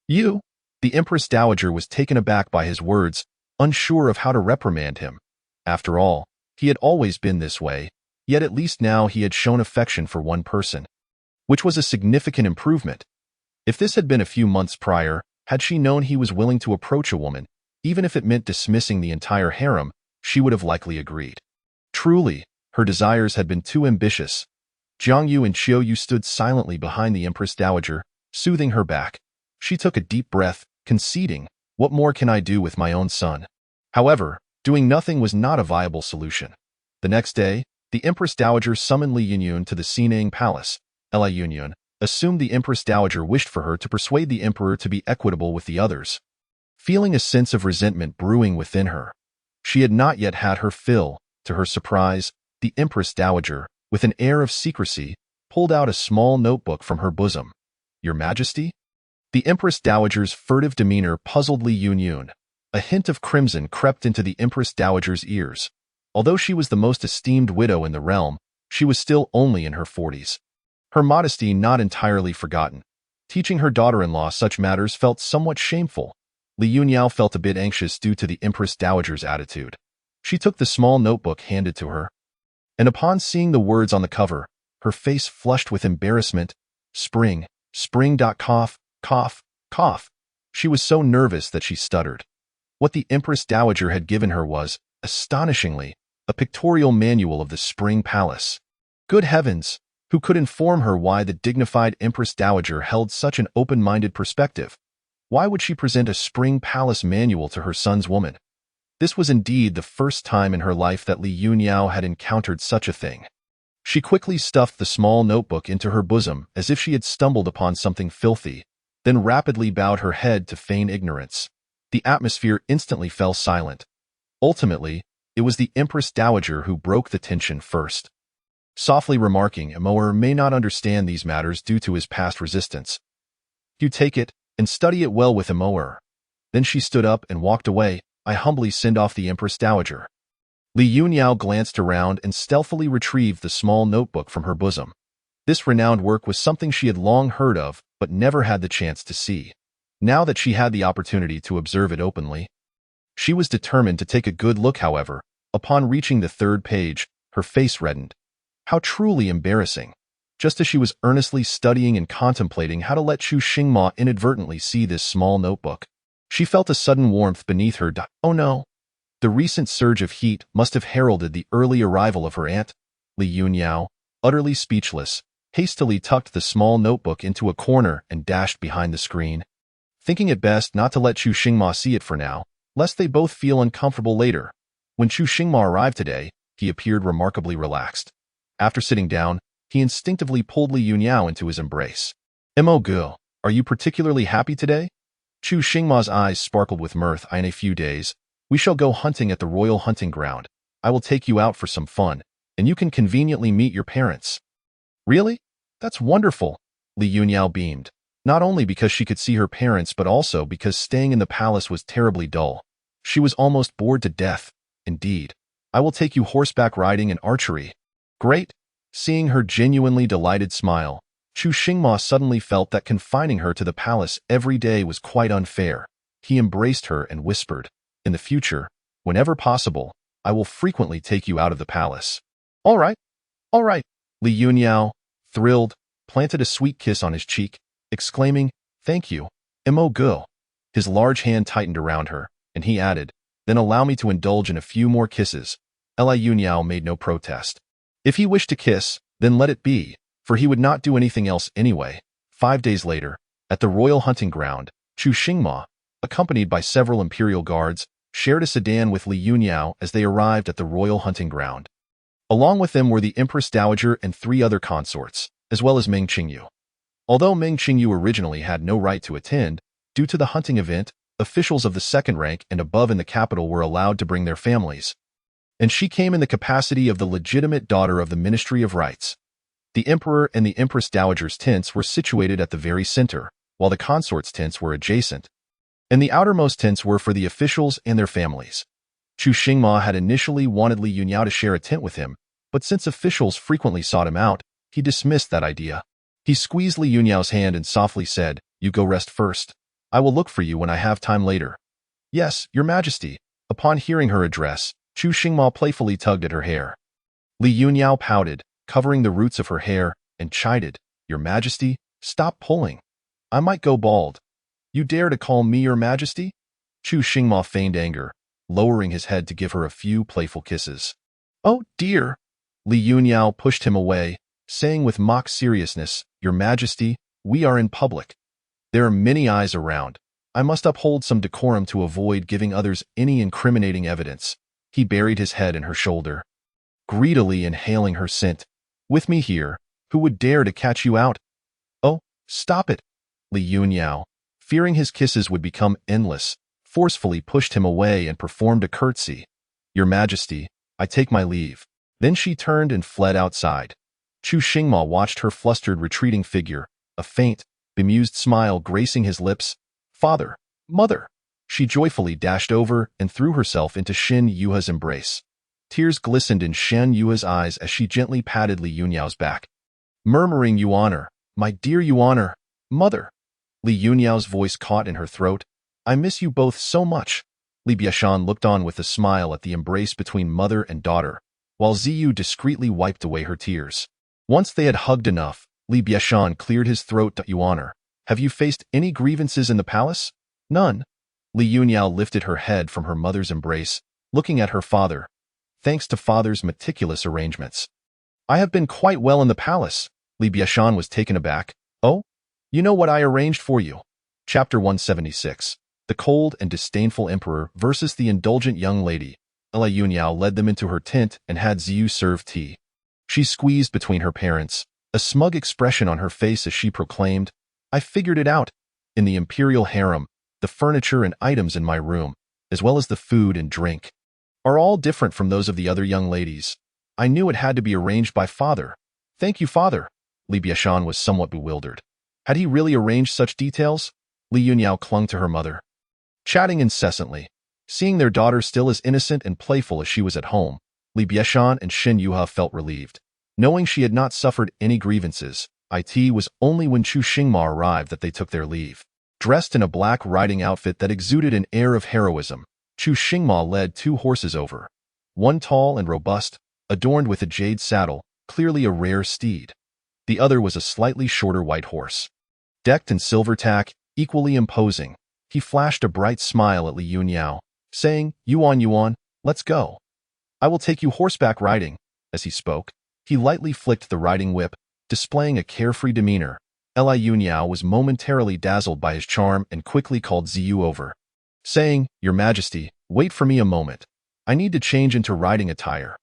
You? The Empress Dowager was taken aback by his words, unsure of how to reprimand him. After all, he had always been this way, yet at least now he had shown affection for one person, which was a significant improvement. If this had been a few months prior, had she known he was willing to approach a woman, even if it meant dismissing the entire harem, she would have likely agreed. Truly, her desires had been too ambitious. Jiang Yu and Qiu Yu stood silently behind the Empress Dowager, soothing her back. She took a deep breath, conceding, what more can I do with my own son? However, doing nothing was not a viable solution. The next day, the Empress Dowager summoned Li Yunyun to the Xinang Palace. Li Yunyun assumed the Empress Dowager wished for her to persuade the emperor to be equitable with the others. Feeling a sense of resentment brewing within her, she had not yet had her fill. To her surprise, the Empress Dowager, with an air of secrecy, pulled out a small notebook from her bosom. Your Majesty? The Empress Dowager's furtive demeanor puzzled Li Yunyun. A hint of crimson crept into the Empress Dowager's ears. Although she was the most esteemed widow in the realm, she was still only in her 40s. Her modesty not entirely forgotten. Teaching her daughter-in-law such matters felt somewhat shameful. Li Yunyao felt a bit anxious due to the Empress Dowager's attitude. She took the small notebook handed to her, and upon seeing the words on the cover, her face flushed with embarrassment. Spring, spring. Cough, cough, cough. She was so nervous that she stuttered. What the Empress Dowager had given her was, astonishingly, a pictorial manual of the Spring Palace. Good heavens! Who could inform her why the dignified Empress Dowager held such an open-minded perspective? Why would she present a Spring Palace manual to her son's woman? This was indeed the first time in her life that Li Yunyao had encountered such a thing. She quickly stuffed the small notebook into her bosom as if she had stumbled upon something filthy, then rapidly bowed her head to feign ignorance. The atmosphere instantly fell silent. Ultimately, it was the Empress Dowager who broke the tension first. Softly remarking, Emoer may not understand these matters due to his past resistance. You take it, and study it well with Emoer. Then she stood up and walked away. I humbly send off the Empress Dowager. Li Yunyao glanced around and stealthily retrieved the small notebook from her bosom. This renowned work was something she had long heard of, but never had the chance to see. Now that she had the opportunity to observe it openly, she was determined to take a good look. However, upon reaching the third page, her face reddened. How truly embarrassing. Just as she was earnestly studying and contemplating how to let Chu Xingma inadvertently see this small notebook, she felt a sudden warmth beneath her. Oh no! The recent surge of heat must have heralded the early arrival of her aunt. Li Yunyao, utterly speechless, hastily tucked the small notebook into a corner and dashed behind the screen, thinking it best not to let Chu Xingma see it for now, lest they both feel uncomfortable later. When Chu Xingma arrived today, he appeared remarkably relaxed. After sitting down, he instinctively pulled Li Yunyao into his embrace. Mo Gu, are you particularly happy today? Chu Xingma's eyes sparkled with mirth. In a few days, we shall go hunting at the royal hunting ground. I will take you out for some fun, and you can conveniently meet your parents. Really? That's wonderful. Li Yunyao beamed, not only because she could see her parents but also because staying in the palace was terribly dull. She was almost bored to death. Indeed, I will take you horseback riding and archery. Great. Seeing her genuinely delighted smile, Chu Xingma suddenly felt that confining her to the palace every day was quite unfair. He embraced her and whispered, in the future, whenever possible, I will frequently take you out of the palace. All right. All right. Li Yunyao, thrilled, planted a sweet kiss on his cheek, exclaiming, Thank you, Mo Gu. His large hand tightened around her, and he added, Then allow me to indulge in a few more kisses. Li Yunyao made no protest. If he wished to kiss, then let it be, for he would not do anything else anyway. 5 days later, at the royal hunting ground, Chu Xingma, accompanied by several imperial guards, shared a sedan with Li Yunyao as they arrived at the royal hunting ground. Along with them were the Empress Dowager and 3 other consorts. as well as Meng Qingyu. Although Meng Qingyu originally had no right to attend, due to the hunting event, officials of the second rank and above in the capital were allowed to bring their families. And she came in the capacity of the legitimate daughter of the Ministry of Rights. The Emperor and the Empress Dowager's tents were situated at the very center, while the consorts' tents were adjacent. And the outermost tents were for the officials and their families. Chu Xingma had initially wanted Li Yunyao to share a tent with him, but since officials frequently sought him out, he dismissed that idea. He squeezed Li Yunyao's hand and softly said, "You go rest first. I will look for you when I have time later." "Yes, Your Majesty." Upon hearing her address, Chu Xingma playfully tugged at her hair. Li Yunyao pouted, covering the roots of her hair, and chided, "Your Majesty, stop pulling. I might go bald. You dare to call me Your Majesty?" Chu Xingma feigned anger, lowering his head to give her a few playful kisses. "Oh, dear." Li Yunyao pushed him away, saying with mock seriousness, "Your Majesty, we are in public. There are many eyes around. I must uphold some decorum to avoid giving others any incriminating evidence." He buried his head in her shoulder, greedily inhaling her scent. "With me here, who would dare to catch you out?" "Oh, stop it." Li Yunyao, fearing his kisses would become endless, forcefully pushed him away and performed a curtsy. "Your Majesty, I take my leave." Then she turned and fled outside. Chu Xingma watched her flustered retreating figure, a faint, bemused smile gracing his lips. "Father, mother." She joyfully dashed over and threw herself into Shen Yuha's embrace. Tears glistened in Shen Yuha's eyes as she gently patted Li Yunyao's back, murmuring, "You honor, my dear, you honor, mother." Li Yunyao's voice caught in her throat. "I miss you both so much." Li Biashan looked on with a smile at the embrace between mother and daughter, while Ziyu discreetly wiped away her tears. Once they had hugged enough, Li Biashan cleared his throat. "You honor, have you faced any grievances in the palace?" "None." Li Yunyao lifted her head from her mother's embrace, looking at her father. "Thanks to father's meticulous arrangements, I have been quite well in the palace." Li Biashan was taken aback. "Oh? You know what I arranged for you?" Chapter 176. The cold and disdainful emperor versus the indulgent young lady. Li Yunyao led them into her tent and had Ziyu serve tea. She squeezed between her parents, a smug expression on her face as she proclaimed, "I figured it out. In the imperial harem, the furniture and items in my room, as well as the food and drink, are all different from those of the other young ladies. I knew it had to be arranged by father." "Thank you, father." Li Biashan was somewhat bewildered. Had he really arranged such details? Li Yunyao clung to her mother, chatting incessantly. Seeing their daughter still as innocent and playful as she was at home, Li Biashan and Shen Yuha felt relieved. Knowing she had not suffered any grievances, it was only when Chu Xingma arrived that they took their leave. Dressed in a black riding outfit that exuded an air of heroism, Chu Xingma led 2 horses over. One tall and robust, adorned with a jade saddle, clearly a rare steed. The other was a slightly shorter white horse, decked in silver tack, equally imposing. He flashed a bright smile at Li Yunyao, saying, Yuan, let's go. I will take you horseback riding." As he spoke, he lightly flicked the riding whip, displaying a carefree demeanor. Li Yunyao was momentarily dazzled by his charm and quickly called Ziyu over, saying, "Your Majesty, wait for me a moment. I need to change into riding attire."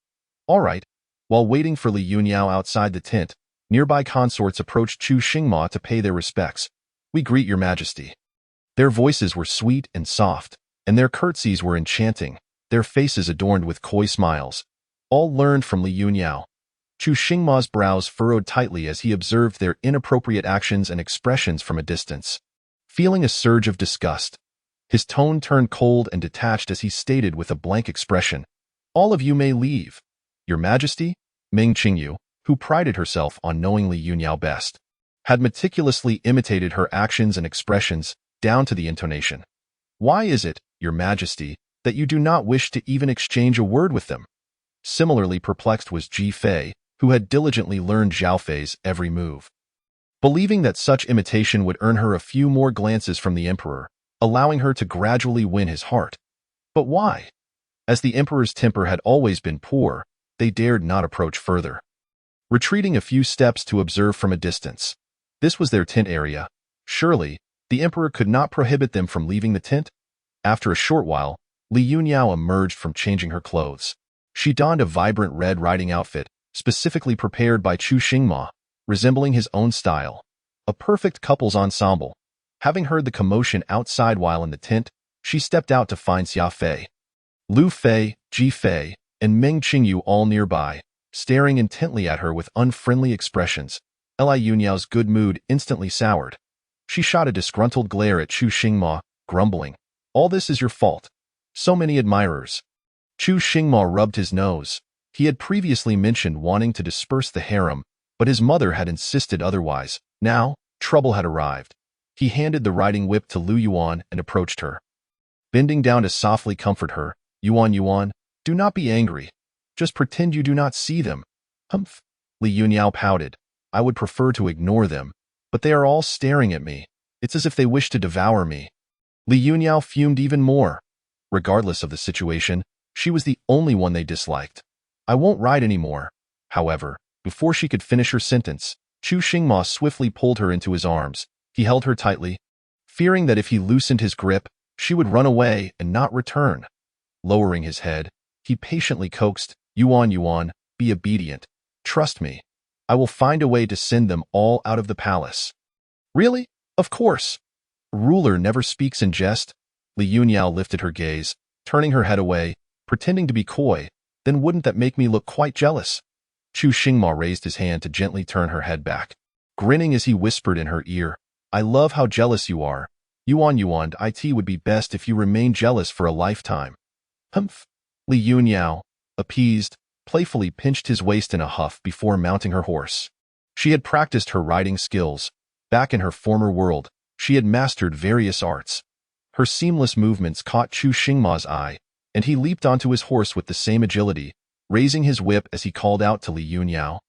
"All right." While waiting for Li Yunyao outside the tent, nearby consorts approached Chu Xingma to pay their respects. "We greet Your Majesty." Their voices were sweet and soft, and their curtsies were enchanting, their faces adorned with coy smiles, all learned from Li Yunyao. Chu Xingma's brows furrowed tightly as he observed their inappropriate actions and expressions from a distance. Feeling a surge of disgust, his tone turned cold and detached as he stated with a blank expression, "All of you may leave. Your Majesty." Meng Qingyu, who prided herself on knowing Li Yunyao best, had meticulously imitated her actions and expressions, down to the intonation. "Why is it, Your Majesty, that you do not wish to even exchange a word with them?" Similarly perplexed was Ji Fei, who had diligently learned Zhao Fei's every move, believing that such imitation would earn her a few more glances from the emperor, allowing her to gradually win his heart. But why? As the emperor's temper had always been poor, they dared not approach further, retreating a few steps to observe from a distance. This was their tent area. Surely, the emperor could not prohibit them from leaving the tent? After a short while, Li Yunyao emerged from changing her clothes. She donned a vibrant red riding outfit, specifically prepared by Chu Xingma. resembling his own style. A perfect couple's ensemble. Having heard the commotion outside while in the tent, she stepped out to find Xia Fei. Lu Fei, Ji Fei, and Meng Qingyu all nearby, staring intently at her with unfriendly expressions. Li Yunyao's good mood instantly soured. She shot a disgruntled glare at Chu Xingma, grumbling, "All this is your fault. So many admirers." Chu Xingma rubbed his nose. He had previously mentioned wanting to disperse the harem, but his mother had insisted otherwise. Now, trouble had arrived. He handed the riding whip to Lu Yuan and approached her. Bending down to softly comfort her, Yuan, do not be angry. Just pretend you do not see them." "Humph." Li Yunyao pouted. "I would prefer to ignore them, but they are all staring at me. It's as if they wish to devour me." Li Yunyao fumed even more. Regardless of the situation, she was the only one they disliked. "I won't ride anymore." However, before she could finish her sentence, Chu Xingma swiftly pulled her into his arms. He held her tightly, fearing that if he loosened his grip, she would run away and not return. Lowering his head, he patiently coaxed, Yuan, be obedient. Trust me. I will find a way to send them all out of the palace." "Really? Of course." "A ruler never speaks in jest." Li Yunyao lifted her gaze, turning her head away, pretending to be coy. "Then wouldn't that make me look quite jealous?" Chu Xingma raised his hand to gently turn her head back, grinning as he whispered in her ear, "I love how jealous you are. Yuan, it would be best if you remain jealous for a lifetime." "Humph." Li Yunyao, appeased, playfully pinched his waist in a huff before mounting her horse. She had practiced her riding skills. Back in her former world, she had mastered various arts. Her seamless movements caught Chu Xingma's eye, and he leaped onto his horse with the same agility, raising his whip as he called out to Li Yunyao.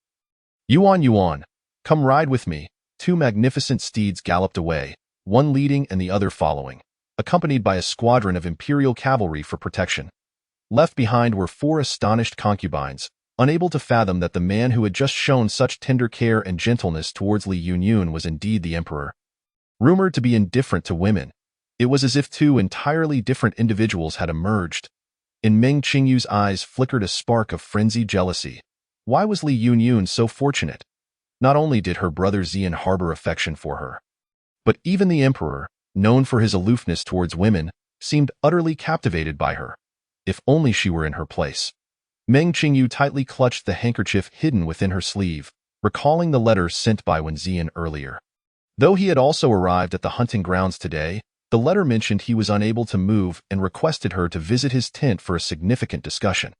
Yuan, come ride with me." Two magnificent steeds galloped away, one leading and the other following, accompanied by a squadron of imperial cavalry for protection. Left behind were 4 astonished concubines, unable to fathom that the man who had just shown such tender care and gentleness towards Li Yunyun was indeed the emperor. Rumored to be indifferent to women, it was as if 2 entirely different individuals had emerged. In Meng Qingyu's eyes flickered a spark of frenzied jealousy. Why was Li Yunyun so fortunate? Not only did her brother Xian harbor affection for her, but even the emperor, known for his aloofness towards women, seemed utterly captivated by her. If only she were in her place. Meng Qingyu tightly clutched the handkerchief hidden within her sleeve, recalling the letter sent by Wen Xian earlier. Though he had also arrived at the hunting grounds today, the letter mentioned he was unable to move and requested her to visit his tent for a significant discussion.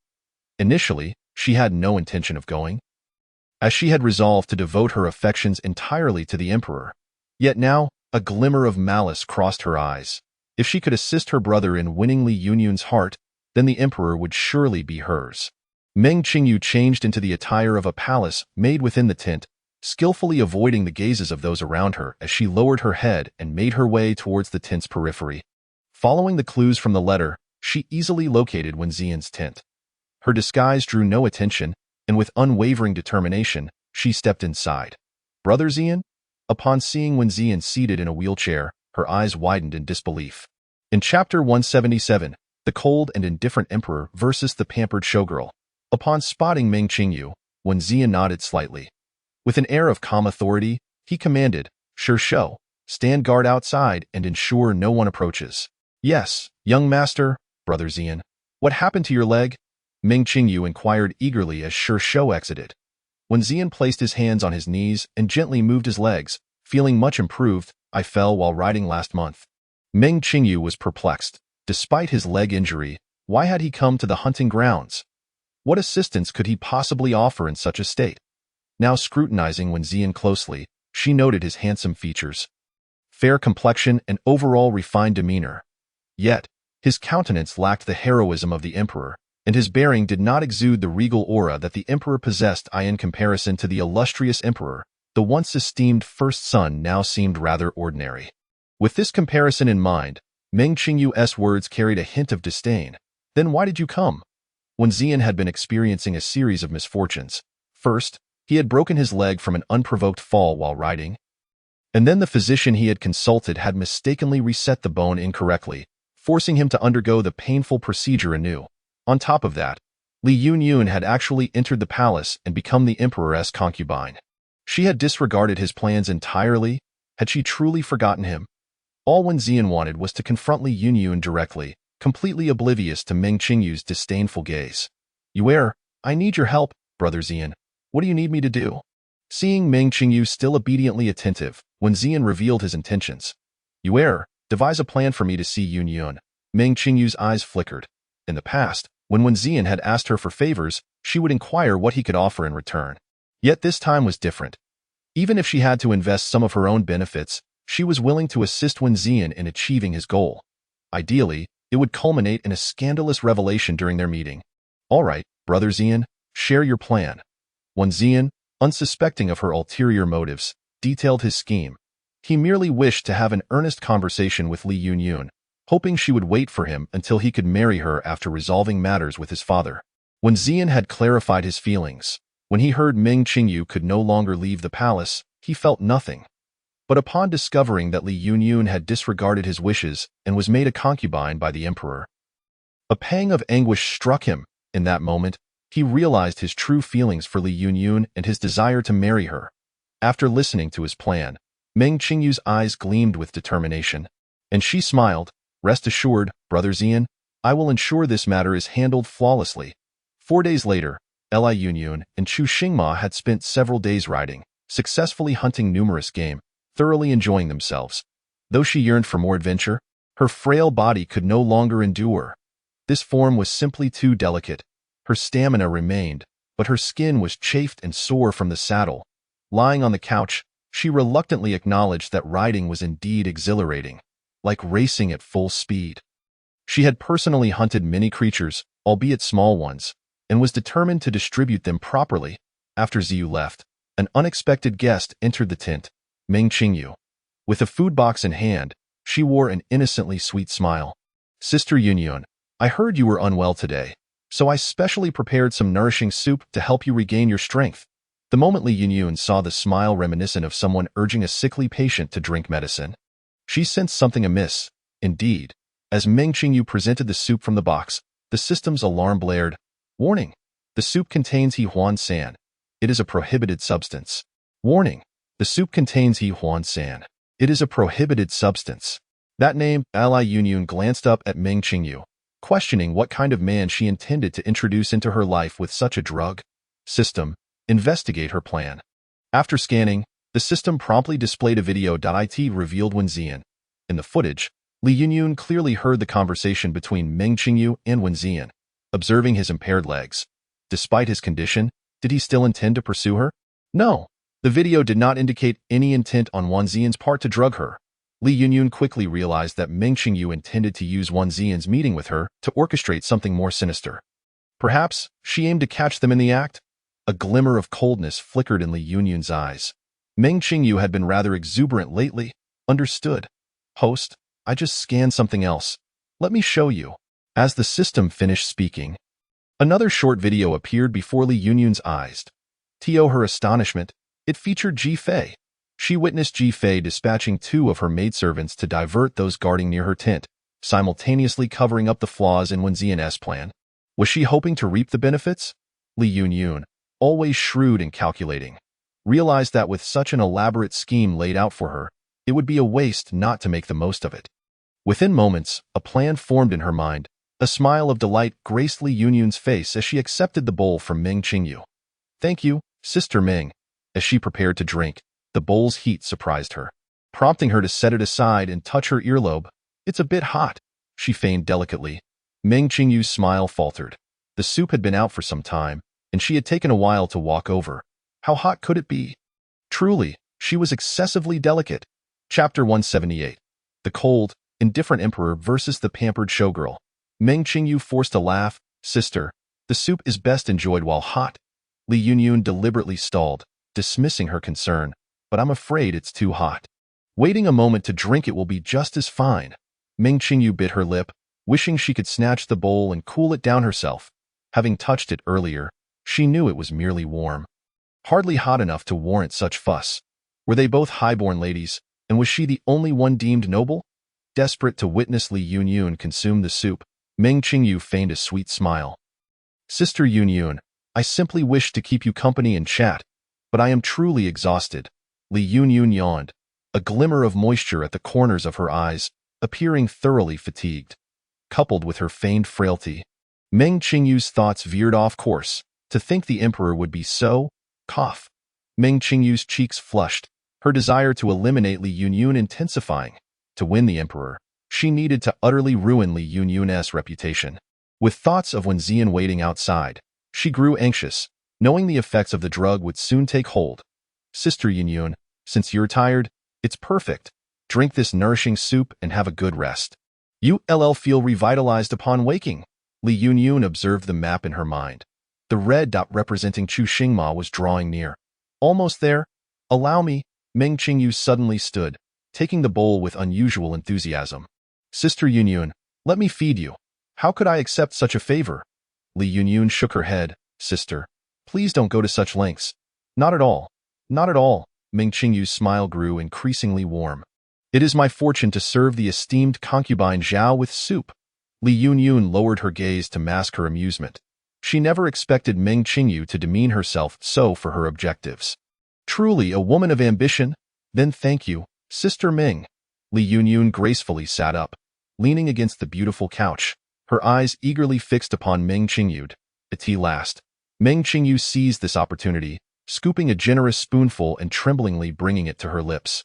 Initially, she had no intention of going, as she had resolved to devote her affections entirely to the emperor. Yet now, a glimmer of malice crossed her eyes. If she could assist her brother in winning Li Yunyun's heart, then the emperor would surely be hers. Meng Qingyu changed into the attire of a palace made within the tent, skillfully avoiding the gazes of those around her as she lowered her head and made her way towards the tent's periphery. Following the clues from the letter, she easily located Wen Xian's tent. Her disguise drew no attention, and with unwavering determination, she stepped inside. "Brother Xian?" Upon seeing Wen Xian seated in a wheelchair, her eyes widened in disbelief. In Chapter 177, The Cold and Indifferent Emperor versus the Pampered Showgirl. Upon spotting Meng Qingyu, Wen Xian nodded slightly. With an air of calm authority, he commanded, "Sure show, stand guard outside and ensure no one approaches." "Yes, young master." "Brother Xian, what happened to your leg?" Meng Qingyu inquired eagerly as Sure Show exited. When Xian placed his hands on his knees and gently moved his legs, feeling much improved, "I fell while riding last month." Meng Qingyu was perplexed. Despite his leg injury, why had he come to the hunting grounds? What assistance could he possibly offer in such a state? Now scrutinizing Wen Xian closely, she noted his handsome features, fair complexion, and overall refined demeanor. Yet, his countenance lacked the heroism of the emperor, and his bearing did not exude the regal aura that the emperor possessed. In comparison to the illustrious emperor, the once esteemed first son now seemed rather ordinary. With this comparison in mind, Meng Qingyu's words carried a hint of disdain. "Then why did you come?" Wen Xian had been experiencing a series of misfortunes. First, he had broken his leg from an unprovoked fall while riding, and then the physician he had consulted had mistakenly reset the bone incorrectly, forcing him to undergo the painful procedure anew. On top of that, Li Yunyun had actually entered the palace and become the emperor's concubine. She had disregarded his plans entirely. Had she truly forgotten him? All Wen Zian wanted was to confront Li Yunyun directly, completely oblivious to Meng Qingyu's disdainful gaze. "Yuer, I need your help, Brother Zian. What do you need me to do?" Seeing Meng Qingyu still obediently attentive, Wen Zian revealed his intentions. "Yuer, devise a plan for me to see Yunyun." Meng Qingyu's eyes flickered. In the past, when Wen Zian had asked her for favors, she would inquire what he could offer in return. Yet this time was different. Even if she had to invest some of her own benefits, she was willing to assist Wen Zian in achieving his goal. Ideally, it would culminate in a scandalous revelation during their meeting. "All right, Brother Zian, share your plan." Wen Zian, unsuspecting of her ulterior motives, detailed his scheme. He merely wished to have an earnest conversation with Li Yunyun, hoping she would wait for him until he could marry her after resolving matters with his father. Wen Zian had clarified his feelings. When he heard Meng Qingyu could no longer leave the palace, he felt nothing. But upon discovering that Li Yunyun had disregarded his wishes and was made a concubine by the emperor, a pang of anguish struck him. In that moment, he realized his true feelings for Li Yunyun and his desire to marry her. After listening to his plan, Meng Qingyu's eyes gleamed with determination, and she smiled. "Rest assured, Brother Zian, I will ensure this matter is handled flawlessly." 4 days later, Li Yunyun and Chu Xingma had spent several days riding, successfully hunting numerous game, thoroughly enjoying themselves. Though she yearned for more adventure, her frail body could no longer endure. This form was simply too delicate. Her stamina remained, but her skin was chafed and sore from the saddle. Lying on the couch, she reluctantly acknowledged that riding was indeed exhilarating, like racing at full speed. She had personally hunted many creatures, albeit small ones, and was determined to distribute them properly. After Ziyu left, an unexpected guest entered the tent, Meng Qingyu. With a food box in hand, she wore an innocently sweet smile. "Sister Yunyun, I heard you were unwell today, so I specially prepared some nourishing soup to help you regain your strength." The moment Li Yunyun saw the smile reminiscent of someone urging a sickly patient to drink medicine, she sensed something amiss. Indeed, as Meng Qingyu presented the soup from the box, the system's alarm blared. "Warning! The soup contains He Huan San. It is a prohibited substance." "Warning! The soup contains He Huan San. It is a prohibited substance." That name, Li Yunyun glanced up at Meng Qingyu, questioning what kind of man she intended to introduce into her life with such a drug. System, investigate her plan. After scanning, the system promptly displayed a video. It revealed Wen Zian. In the footage, Li Yunyun clearly heard the conversation between Meng Qingyu and Wen Zian, observing his impaired legs. Despite his condition, did he still intend to pursue her? No. The video did not indicate any intent on Wen Zian's part to drug her. Li Yunyun quickly realized that Meng Qingyu intended to use Wen Zian's meeting with her to orchestrate something more sinister. Perhaps she aimed to catch them in the act? A glimmer of coldness flickered in Li Yunyun's eyes. Meng Qingyu had been rather exuberant lately. Understood. "Host, I just scanned something else. Let me show you." As the system finished speaking, another short video appeared before Li Yunyun's eyes. To her astonishment, it featured Ji Fei. She witnessed Ji Fei dispatching 2 of her maidservants to divert those guarding near her tent, simultaneously covering up the flaws in Wen Zian's plan. Was she hoping to reap the benefits? Li Yunyun, always shrewd and calculating, realized that with such an elaborate scheme laid out for her, it would be a waste not to make the most of it. Within moments, a plan formed in her mind. A smile of delight graced Li Yunyun's face as she accepted the bowl from Meng Qingyu. "Thank you, Sister Meng." As she prepared to drink, the bowl's heat surprised her, prompting her to set it aside and touch her earlobe. "It's a bit hot," she feigned delicately. Meng Qingyu's smile faltered. The soup had been out for some time, and she had taken a while to walk over. How hot could it be? Truly, she was excessively delicate. Chapter 178. The cold, indifferent emperor versus the pampered showgirl. Meng Qingyu forced a laugh. "Sister, the soup is best enjoyed while hot." Li Yunyun deliberately stalled, dismissing her concern. "But I'm afraid it's too hot. Waiting a moment to drink it will be just as fine." Meng Qingyu bit her lip, wishing she could snatch the bowl and cool it down herself. Having touched it earlier, she knew it was merely warm. Hardly hot enough to warrant such fuss. Were they both highborn ladies, and was she the only one deemed noble? Desperate to witness Li Yunyun consume the soup, Meng Qingyu feigned a sweet smile. "Sister Yunyun, I simply wish to keep you company and chat." but I am truly exhausted. Li Yunyun yawned, a glimmer of moisture at the corners of her eyes, appearing thoroughly fatigued. Coupled with her feigned frailty, Meng Qingyu's thoughts veered off course. To think the emperor would be so, cough. Meng Qingyu's cheeks flushed, her desire to eliminate Li Yunyun intensifying. To win the emperor, she needed to utterly ruin Li Yunyun's reputation. With thoughts of Wen Ziyan waiting outside, she grew anxious, knowing the effects of the drug would soon take hold. Sister Yunyun, since you're tired, it's perfect. Drink this nourishing soup and have a good rest. You'll feel revitalized upon waking. Li Yunyun observed the map in her mind. The red dot representing Chu Xingma was drawing near. Almost there. Allow me. Meng Qingyu suddenly stood, taking the bowl with unusual enthusiasm. Sister Yunyun, let me feed you. How could I accept such a favor? Li Yunyun shook her head. Sister, please don't go to such lengths. Not at all. Not at all. Meng Qingyu's smile grew increasingly warm. It is my fortune to serve the esteemed concubine Zhao with soup. Li Yunyun lowered her gaze to mask her amusement. She never expected Meng Qingyu to demean herself so for her objectives. Truly a woman of ambition? Then thank you, Sister Meng. Li Yunyun gracefully sat up, leaning against the beautiful couch, her eyes eagerly fixed upon Meng Qingyu. At last, Meng Qingyu seized this opportunity, scooping a generous spoonful and tremblingly bringing it to her lips.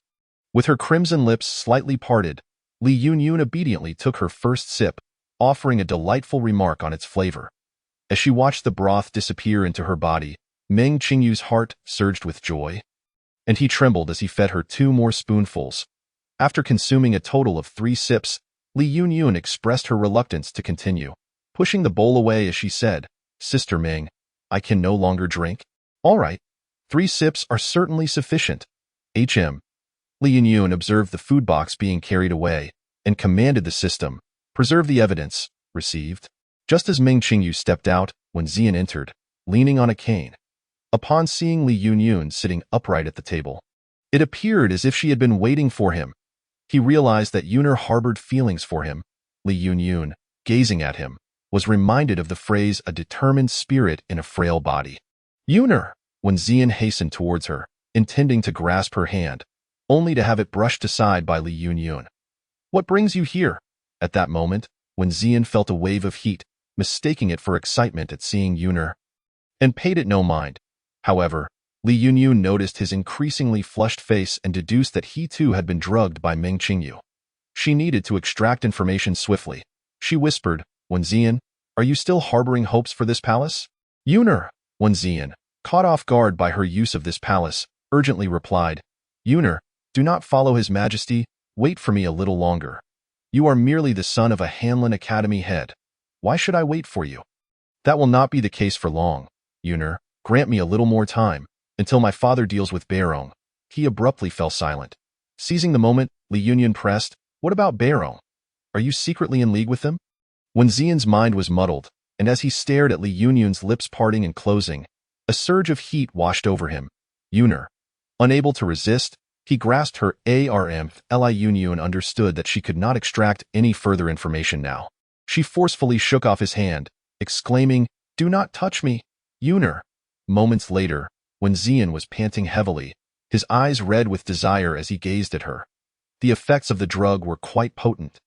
With her crimson lips slightly parted, Li Yunyun obediently took her first sip, offering a delightful remark on its flavor. As she watched the broth disappear into her body, Meng Qingyu's heart surged with joy, and he trembled as he fed her 2 more spoonfuls. After consuming a total of 3 sips, Li Yunyun expressed her reluctance to continue, pushing the bowl away as she said, Sister Meng, I can no longer drink. All right, 3 sips are certainly sufficient. Li Yunyun observed the food box being carried away and commanded the system, preserve the evidence, received. Just as Meng Qingyu stepped out, Wen Ziyan entered, leaning on a cane. Upon seeing Li Yunyun sitting upright at the table, it appeared as if she had been waiting for him. He realized that Yuner harbored feelings for him. Li Yunyun, gazing at him, was reminded of the phrase a determined spirit in a frail body. Yuner! Wen Ziyan hastened towards her, intending to grasp her hand, only to have it brushed aside by Li Yunyun. What brings you here? At that moment, Wen Ziyan felt a wave of heat, mistaking it for excitement at seeing Yuner, and paid it no mind. However, Li Yunyun noticed his increasingly flushed face and deduced that he too had been drugged by Meng Qingyu. She needed to extract information swiftly. She whispered, Wen Ziyan, are you still harboring hopes for this palace? Yuner! Wen Ziyan, caught off guard by her use of this palace, urgently replied, Yuner, do not follow His Majesty, wait for me a little longer. You are merely the son of a Hanlin Academy head. Why should I wait for you? That will not be the case for long. Yuner, grant me a little more time, until my father deals with Beirong. He abruptly fell silent. Seizing the moment, Li Yunyun pressed, what about Beirong? Are you secretly in league with them? Wen Ziyan's mind was muddled, and as he stared at Li Yunyun's lips parting and closing, a surge of heat washed over him. Yuner. Unable to resist, he grasped her arm. Li Yunyun understood that she could not extract any further information now. She forcefully shook off his hand, exclaiming, do not touch me, Yuner. Moments later, Wen Ziyan was panting heavily, his eyes red with desire as he gazed at her. The effects of the drug were quite potent.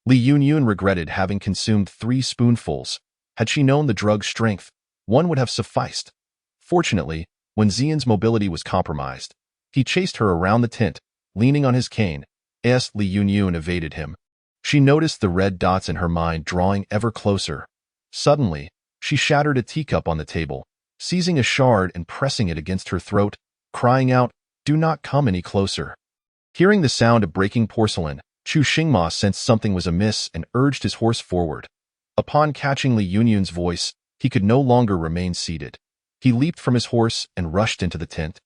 Li Yunyun regretted having consumed 3 spoonfuls. Had she known the drug's strength, one would have sufficed. Fortunately, Wen Ziyan's mobility was compromised. He chased her around the tent, leaning on his cane, as Li Yunyun evaded him. She noticed the red dots in her mind drawing ever closer. Suddenly, she shattered a teacup on the table, seizing a shard and pressing it against her throat, crying out, do not come any closer. Hearing the sound of breaking porcelain, Chu Xingma sensed something was amiss and urged his horse forward. Upon catching Li Yunyun's voice, he could no longer remain seated. He leaped from his horse and rushed into the tent.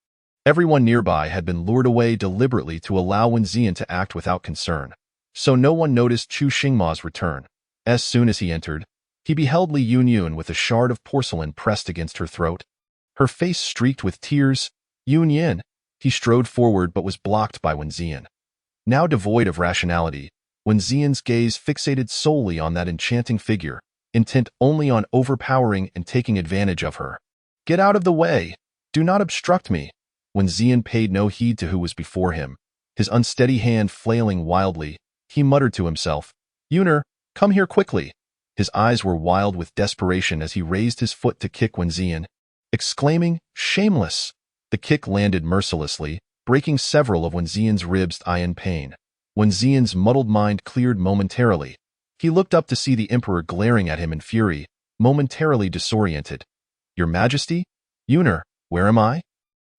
Everyone nearby had been lured away deliberately to allow Wen Ziyan to act without concern, so no one noticed Chu Xingma's return. As soon as he entered, he beheld Li Yunyun with a shard of porcelain pressed against her throat. Her face streaked with tears. Yunyan. He strode forward but was blocked by Wen Ziyan. Now devoid of rationality, Wen Ziyan's gaze fixated solely on that enchanting figure, intent only on overpowering and taking advantage of her. Get out of the way! Do not obstruct me! Wen Zian paid no heed to who was before him. His unsteady hand flailing wildly, he muttered to himself, "Yuner, come here quickly." His eyes were wild with desperation as he raised his foot to kick Wen Zian, exclaiming, "Shameless!" The kick landed mercilessly, breaking several of Wen Zian's ribs in pain. Wen Zian's muddled mind cleared momentarily. He looked up to see the emperor glaring at him in fury, momentarily disoriented. "Your Majesty? Yuner, where am I?"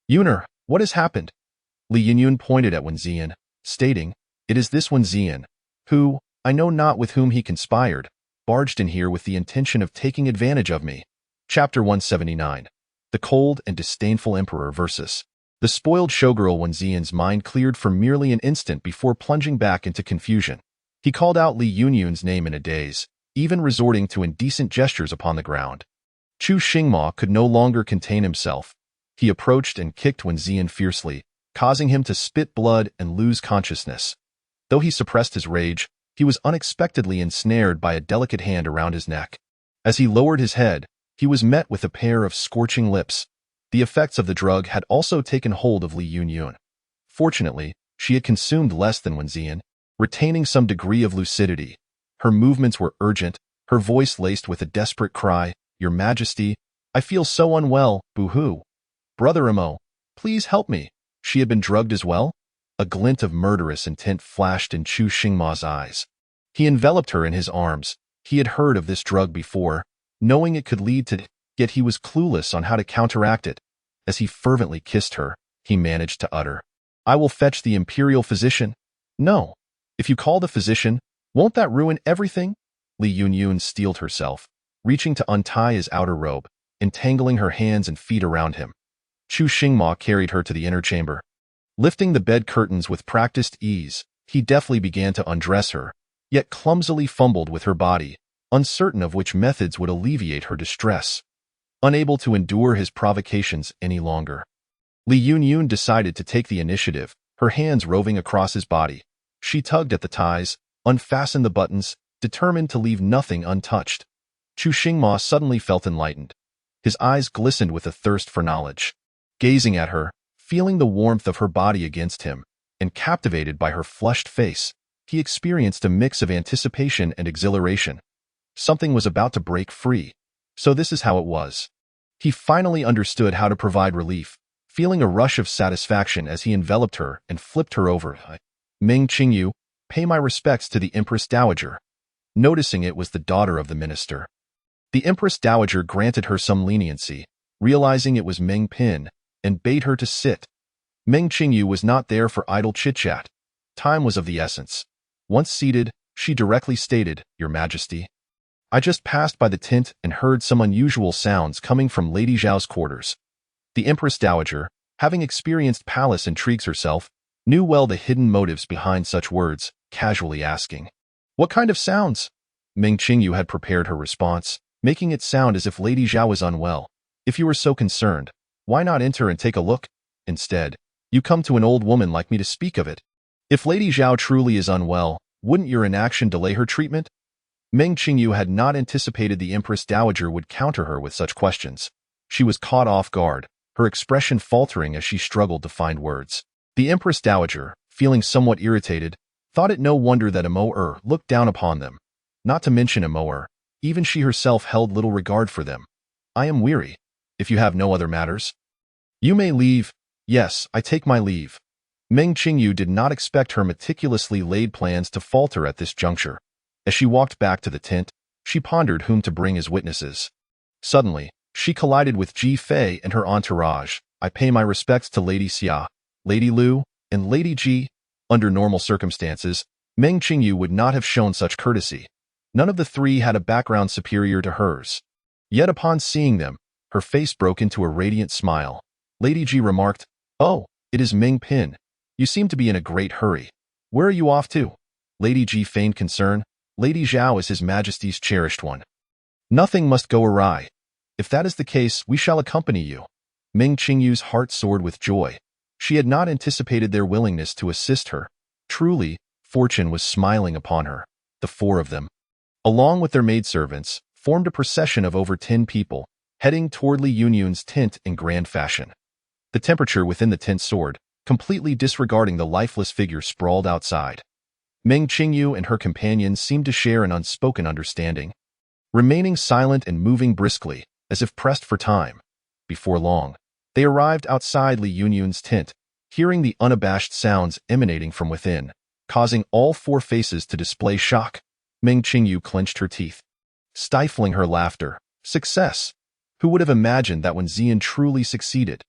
"Yuner, what has happened?" Li Yunyun pointed at Wen Zian, stating, "It is this Wen Zian, who, I know not with whom he conspired, barged in here with the intention of taking advantage of me." Chapter 179. The cold and disdainful emperor versus the spoiled showgirl. Wen Zian's mind cleared for merely an instant before plunging back into confusion. He called out Li Yunyun's name in a daze, even resorting to indecent gestures upon the ground. Chu Xingma could no longer contain himself. He approached and kicked Wen Zian fiercely, causing him to spit blood and lose consciousness. Though he suppressed his rage, he was unexpectedly ensnared by a delicate hand around his neck. As he lowered his head, he was met with a pair of scorching lips. The effects of the drug had also taken hold of Li Yunyun. Fortunately, she had consumed less than Wen Zian, retaining some degree of lucidity. Her movements were urgent, her voice laced with a desperate cry, "Your Majesty, I feel so unwell, boo-hoo. Brother Amo, please help me." She had been drugged as well? A glint of murderous intent flashed in Chu Xingma's eyes. He enveloped her in his arms. He had heard of this drug before, knowing it could lead to, yet he was clueless on how to counteract it. As he fervently kissed her, he managed to utter, "I will fetch the imperial physician." "No. If you call the physician, won't that ruin everything?" Li Yunyun steeled herself, reaching to untie his outer robe, entangling her hands and feet around him. Chu Xingma carried her to the inner chamber. Lifting the bed curtains with practiced ease, he deftly began to undress her, yet clumsily fumbled with her body, uncertain of which methods would alleviate her distress. Unable to endure his provocations any longer, Li Yunyun decided to take the initiative, her hands roving across his body. She tugged at the ties, unfastened the buttons, determined to leave nothing untouched. Chu Xingma suddenly felt enlightened. His eyes glistened with a thirst for knowledge. Gazing at her, feeling the warmth of her body against him, and captivated by her flushed face, he experienced a mix of anticipation and exhilaration. Something was about to break free. So this is how it was. He finally understood how to provide relief, feeling a rush of satisfaction as he enveloped her and flipped her over. "Ming Qingyu, pay my respects to the Empress Dowager." Noticing it was the daughter of the minister, the Empress Dowager granted her some leniency, realizing it was Meng Pin, and bade her to sit. Meng Qingyu was not there for idle chit-chat. Time was of the essence. Once seated, she directly stated, "Your Majesty, I just passed by the tent and heard some unusual sounds coming from Lady Zhao's quarters." The Empress Dowager, having experienced palace intrigues herself, knew well the hidden motives behind such words, casually asking, "What kind of sounds?" Meng Qingyu had prepared her response, making it sound as if Lady Zhao was unwell. "If you are so concerned, why not enter and take a look? Instead, you come to an old woman like me to speak of it. If Lady Zhao truly is unwell, wouldn't your inaction delay her treatment?" Meng Qingyu had not anticipated the Empress Dowager would counter her with such questions. She was caught off guard, her expression faltering as she struggled to find words. The Empress Dowager, feeling somewhat irritated, thought it no wonder that Amo looked down upon them. Not to mention Amo, even she herself held little regard for them. "I am weary. If you have no other matters, you may leave." "Yes, I take my leave." Meng Qingyu did not expect her meticulously laid plans to falter at this juncture. As she walked back to the tent, she pondered whom to bring as witnesses. Suddenly, she collided with Ji Fei and her entourage. "I pay my respects to Lady Xia, Lady Lu, and Lady Ji." Under normal circumstances, Meng Qingyu would not have shown such courtesy. None of the three had a background superior to hers. Yet upon seeing them, her face broke into a radiant smile. Lady Ji remarked, "Oh, it is Meng Pin. You seem to be in a great hurry. Where are you off to?" Lady Ji feigned concern. "Lady Zhao is His Majesty's cherished one. Nothing must go awry. If that is the case, we shall accompany you." Meng Qingyu's heart soared with joy. She had not anticipated their willingness to assist her. Truly, fortune was smiling upon her. The four of them, along with their maidservants, formed a procession of over 10 people, heading toward Li Yunyun's tent in grand fashion. The temperature within the tent soared, completely disregarding the lifeless figure sprawled outside. Meng Qingyu and her companions seemed to share an unspoken understanding, remaining silent and moving briskly, as if pressed for time. Before long, they arrived outside Li Yunyun's tent, hearing the unabashed sounds emanating from within, causing all four faces to display shock. Meng Qingyu clenched her teeth, stifling her laughter. Success! Who would have imagined that when Xian truly succeeded?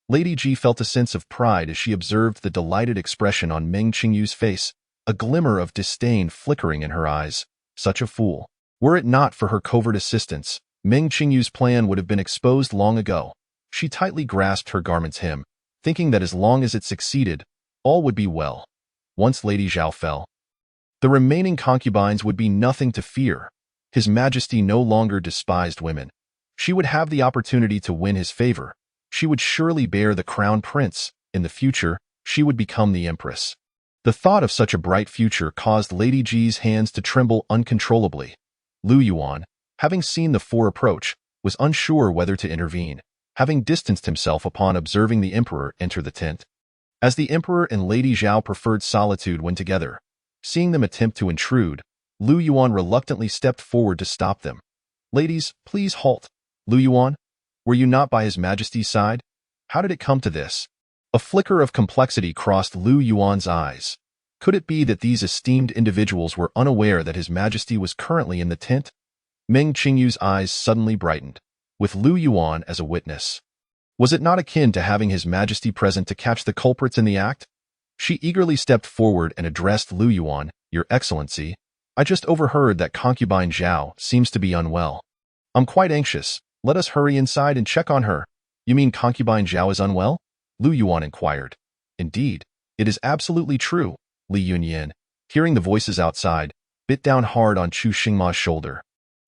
Lady Ji felt a sense of pride as she observed the delighted expression on Meng Qingyu's face, a glimmer of disdain flickering in her eyes. Such a fool. Were it not for her covert assistance, Meng Qingyu's plan would have been exposed long ago. She tightly grasped her garment's hem, thinking that as long as it succeeded, all would be well. Once Lady Zhao fell, the remaining concubines would be nothing to fear. His Majesty no longer despised women. She would have the opportunity to win his favor. She would surely bear the crown prince. In the future, she would become the empress. The thought of such a bright future caused Lady Ji's hands to tremble uncontrollably. Lu Yuan, having seen the four approach, was unsure whether to intervene, having distanced himself upon observing the emperor enter the tent. As the emperor and Lady Zhao preferred solitude when together, seeing them attempt to intrude, Lu Yuan reluctantly stepped forward to stop them. "Ladies, please halt. Lu Yuan, were you not by His Majesty's side? How did it come to this?" A flicker of complexity crossed Lu Yuan's eyes. Could it be that these esteemed individuals were unaware that His Majesty was currently in the tent? Meng Qingyu's eyes suddenly brightened, with Lu Yuan as a witness. Was it not akin to having His Majesty present to catch the culprits in the act? She eagerly stepped forward and addressed Lu Yuan. "Your Excellency, I just overheard that concubine Zhao seems to be unwell. I'm quite anxious. Let us hurry inside and check on her." "You mean concubine Zhao is unwell?" Lu Yuan inquired. "Indeed, it is absolutely true." Li Yunyan, hearing the voices outside, bit down hard on Chu Xingma's shoulder.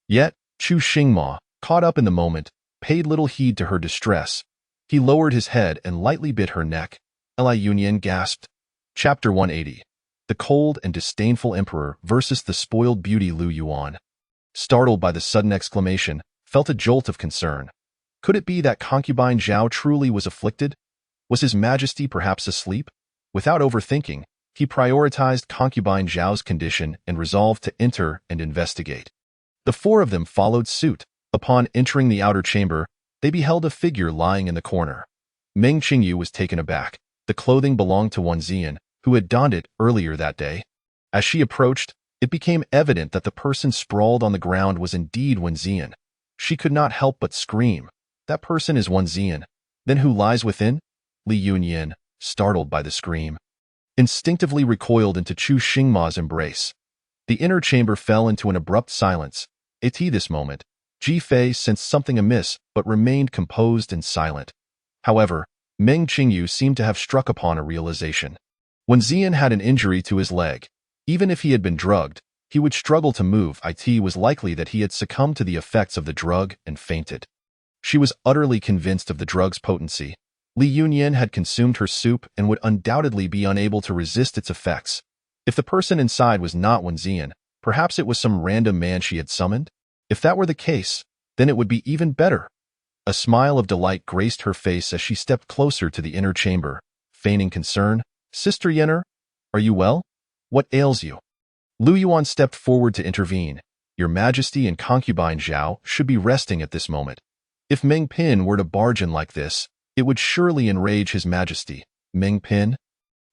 Yet, Chu Xingma, caught up in the moment, paid little heed to her distress. He lowered his head and lightly bit her neck. Li Yunyan gasped. Chapter 180. The cold and disdainful emperor versus the spoiled beauty Lu Yuan. Startled by the sudden exclamation, felt a jolt of concern. Could it be that concubine Zhao truly was afflicted? Was His Majesty perhaps asleep? Without overthinking, he prioritized concubine Zhao's condition and resolved to enter and investigate. The four of them followed suit. Upon entering the outer chamber, they beheld a figure lying in the corner. Meng Qingyu was taken aback. The clothing belonged to one Xian, who had donned it earlier that day. As she approached, it became evident that the person sprawled on the ground was indeed Wen Xian. She could not help but scream. "That person is Wen Xian. Then who lies within?" Li Yunyan, startled by the scream, instinctively recoiled into Chu Xingma's embrace. The inner chamber fell into an abrupt silence. At this moment, Ji Fei sensed something amiss but remained composed and silent. However, Meng Qingyu seemed to have struck upon a realization. When Xian had an injury to his leg, even if he had been drugged, he would struggle to move. It was likely that he had succumbed to the effects of the drug and fainted. She was utterly convinced of the drug's potency. Li Yunyan had consumed her soup and would undoubtedly be unable to resist its effects. If the person inside was not Wen Xian, perhaps it was some random man she had summoned? If that were the case, then it would be even better. A smile of delight graced her face as she stepped closer to the inner chamber, feigning concern. "Sister Yenner, are you well? What ails you?" Lu Yuan stepped forward to intervene. "Your Majesty and concubine Zhao should be resting at this moment. If Meng Pin were to barge in like this, it would surely enrage His Majesty." "Meng Pin?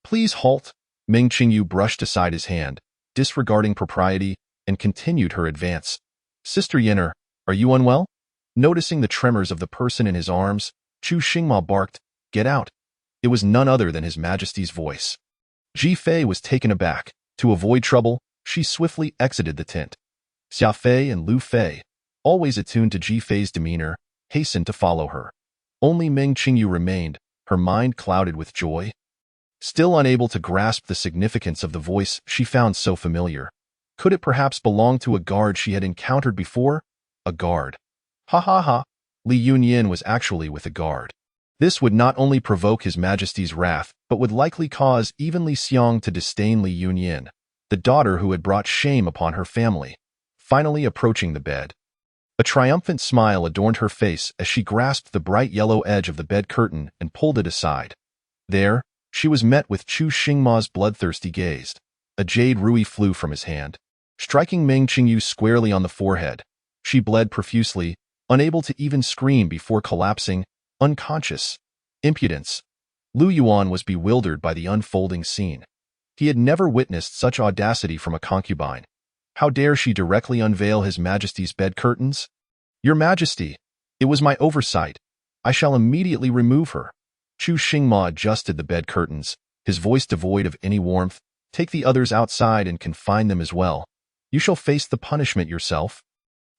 Please halt." Meng Qingyu brushed aside his hand, disregarding propriety, and continued her advance. "Sister Yenner, are you unwell?" Noticing the tremors of the person in his arms, Chu Xingma barked, "Get out." It was none other than His Majesty's voice. Ji Fei was taken aback. To avoid trouble, she swiftly exited the tent. Xia Fei and Lu Fei, always attuned to Ji Fei's demeanor, hastened to follow her. Only Meng Qingyu remained, her mind clouded with joy. Still unable to grasp the significance of the voice she found so familiar. Could it perhaps belong to a guard she had encountered before? A guard. Ha ha ha. Li Yunyan was actually with a guard. This would not only provoke His Majesty's wrath, but would likely cause even Li Xiang to disdain Li Yunyan, the daughter who had brought shame upon her family. Finally approaching the bed, A triumphant smile adorned her face as she grasped the bright yellow edge of the bed curtain and pulled it aside. There, she was met with Chu Xingma's bloodthirsty gaze. A jade rui flew from his hand, striking Meng Qingyu squarely on the forehead. She bled profusely, unable to even scream before collapsing, unconscious. Impudence. Lu Yuan was bewildered by the unfolding scene. He had never witnessed such audacity from a concubine. How dare she directly unveil His Majesty's bed curtains? Your Majesty, it was my oversight. I shall immediately remove her. Chu Xingma adjusted the bed curtains, his voice devoid of any warmth. Take the others outside and confine them as well. You shall face the punishment yourself.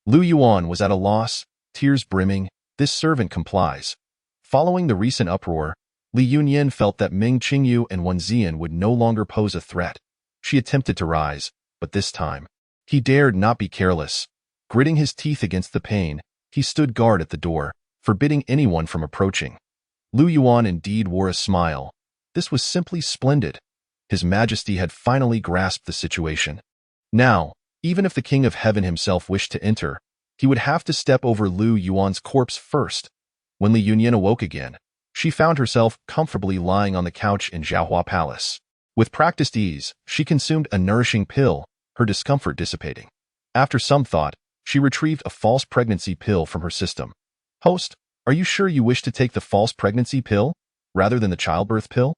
Lu Yuan was at a loss, tears brimming. This servant complies. Following the recent uproar, Li Yunyan felt that Meng Qingyu and Wen Ziyan would no longer pose a threat. She attempted to rise, but this time, he dared not be careless. Gritting his teeth against the pain, he stood guard at the door, forbidding anyone from approaching. Lu Yuan indeed wore a smile. This was simply splendid. His Majesty had finally grasped the situation. Now, even if the King of Heaven himself wished to enter, he would have to step over Lu Yuan's corpse first. When Li Yunyan awoke again, she found herself comfortably lying on the couch in Zhaohua Palace. With practiced ease, she consumed a nourishing pill, her discomfort dissipating. After some thought, she retrieved a false pregnancy pill from her system. Host, are you sure you wish to take the false pregnancy pill, rather than the childbirth pill?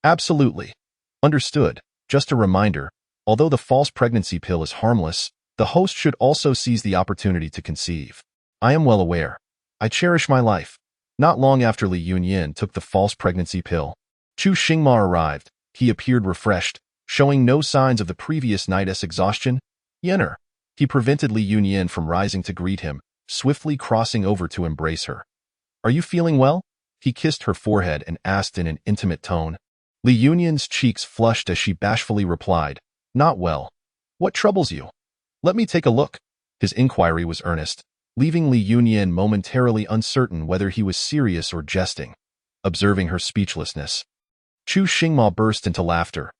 Absolutely. Understood. Just a reminder, although the false pregnancy pill is harmless, the host should also seize the opportunity to conceive. I am well aware. I cherish my life. Not long after Li Yunyan took the false pregnancy pill, Chu Xingma arrived. He appeared refreshed, showing no signs of the previous night's exhaustion. Yenner. He prevented Li Yunyan from rising to greet him, swiftly crossing over to embrace her. Are you feeling well? He kissed her forehead and asked in an intimate tone. Li Yunyan's cheeks flushed as she bashfully replied, Not well. What troubles you? Let me take a look. His inquiry was earnest, leaving Li Yunyan momentarily uncertain whether he was serious or jesting. Observing her speechlessness, Chu Xingma burst into laughter.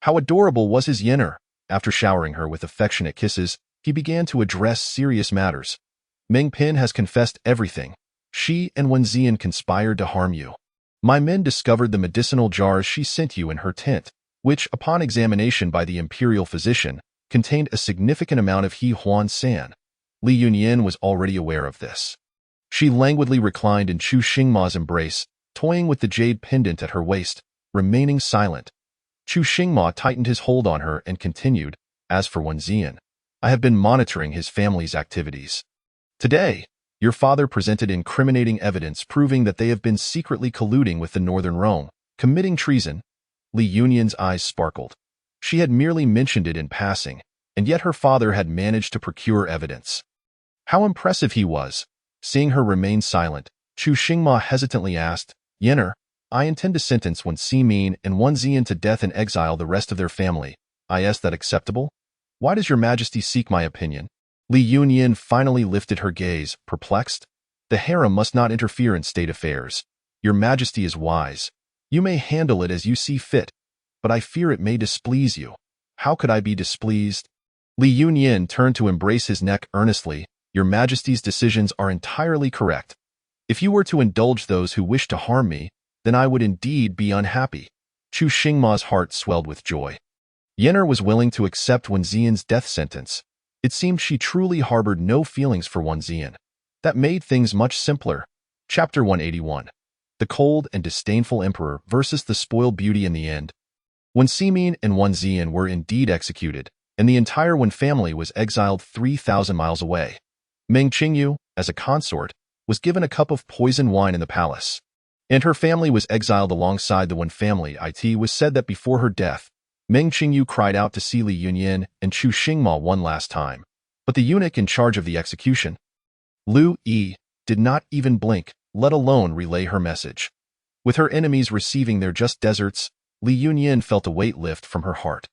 How adorable was his Yenner! After showering her with affectionate kisses, he began to address serious matters. Meng Pin has confessed everything. She and Wen Ziyan conspired to harm you. My men discovered the medicinal jars she sent you in her tent, which, upon examination by the imperial physician, contained a significant amount of He Huan San. Li Yunyan was already aware of this. She languidly reclined in Chu Xingma's embrace, toying with the jade pendant at her waist, remaining silent. Chu Xingma tightened his hold on her and continued, As for Wen Ziyan, I have been monitoring his family's activities. Today, your father presented incriminating evidence proving that they have been secretly colluding with the Northern Rome, committing treason. Li Yunyan's eyes sparkled. She had merely mentioned it in passing, and yet her father had managed to procure evidence. How impressive he was! Seeing her remain silent, Chu Xingma hesitantly asked, Yenner, I intend to sentence Wen Ziyan and Wen Ziyan to death and exile the rest of their family. Is that acceptable? Why does your Majesty seek my opinion? Li Yunyan finally lifted her gaze, perplexed. The harem must not interfere in state affairs. Your Majesty is wise. You may handle it as you see fit, but I fear it may displease you. How could I be displeased? Li Yunyan turned to embrace his neck earnestly. Your Majesty's decisions are entirely correct. If you were to indulge those who wish to harm me, then I would indeed be unhappy. Chu Xingma's heart swelled with joy. Yenner was willing to accept Wen Ziyan's death sentence. It seemed she truly harbored no feelings for Wen Ziyan. That made things much simpler. Chapter 181. The cold and disdainful emperor versus the spoiled beauty in the end. Wen Ziyan and Wen Ziyan were indeed executed, and the entire Wen family was exiled 3,000 miles away. Meng Qingyu, as a consort, was given a cup of poisoned wine in the palace, and her family was exiled alongside the Wen family. It was said that before her death, Meng Qingyu cried out to see Li Yunyan and Chu Xingma one last time, but the eunuch in charge of the execution, Lu Yi, did not even blink, let alone relay her message. With her enemies receiving their just deserts, Li Yunyan felt a weight lift from her heart.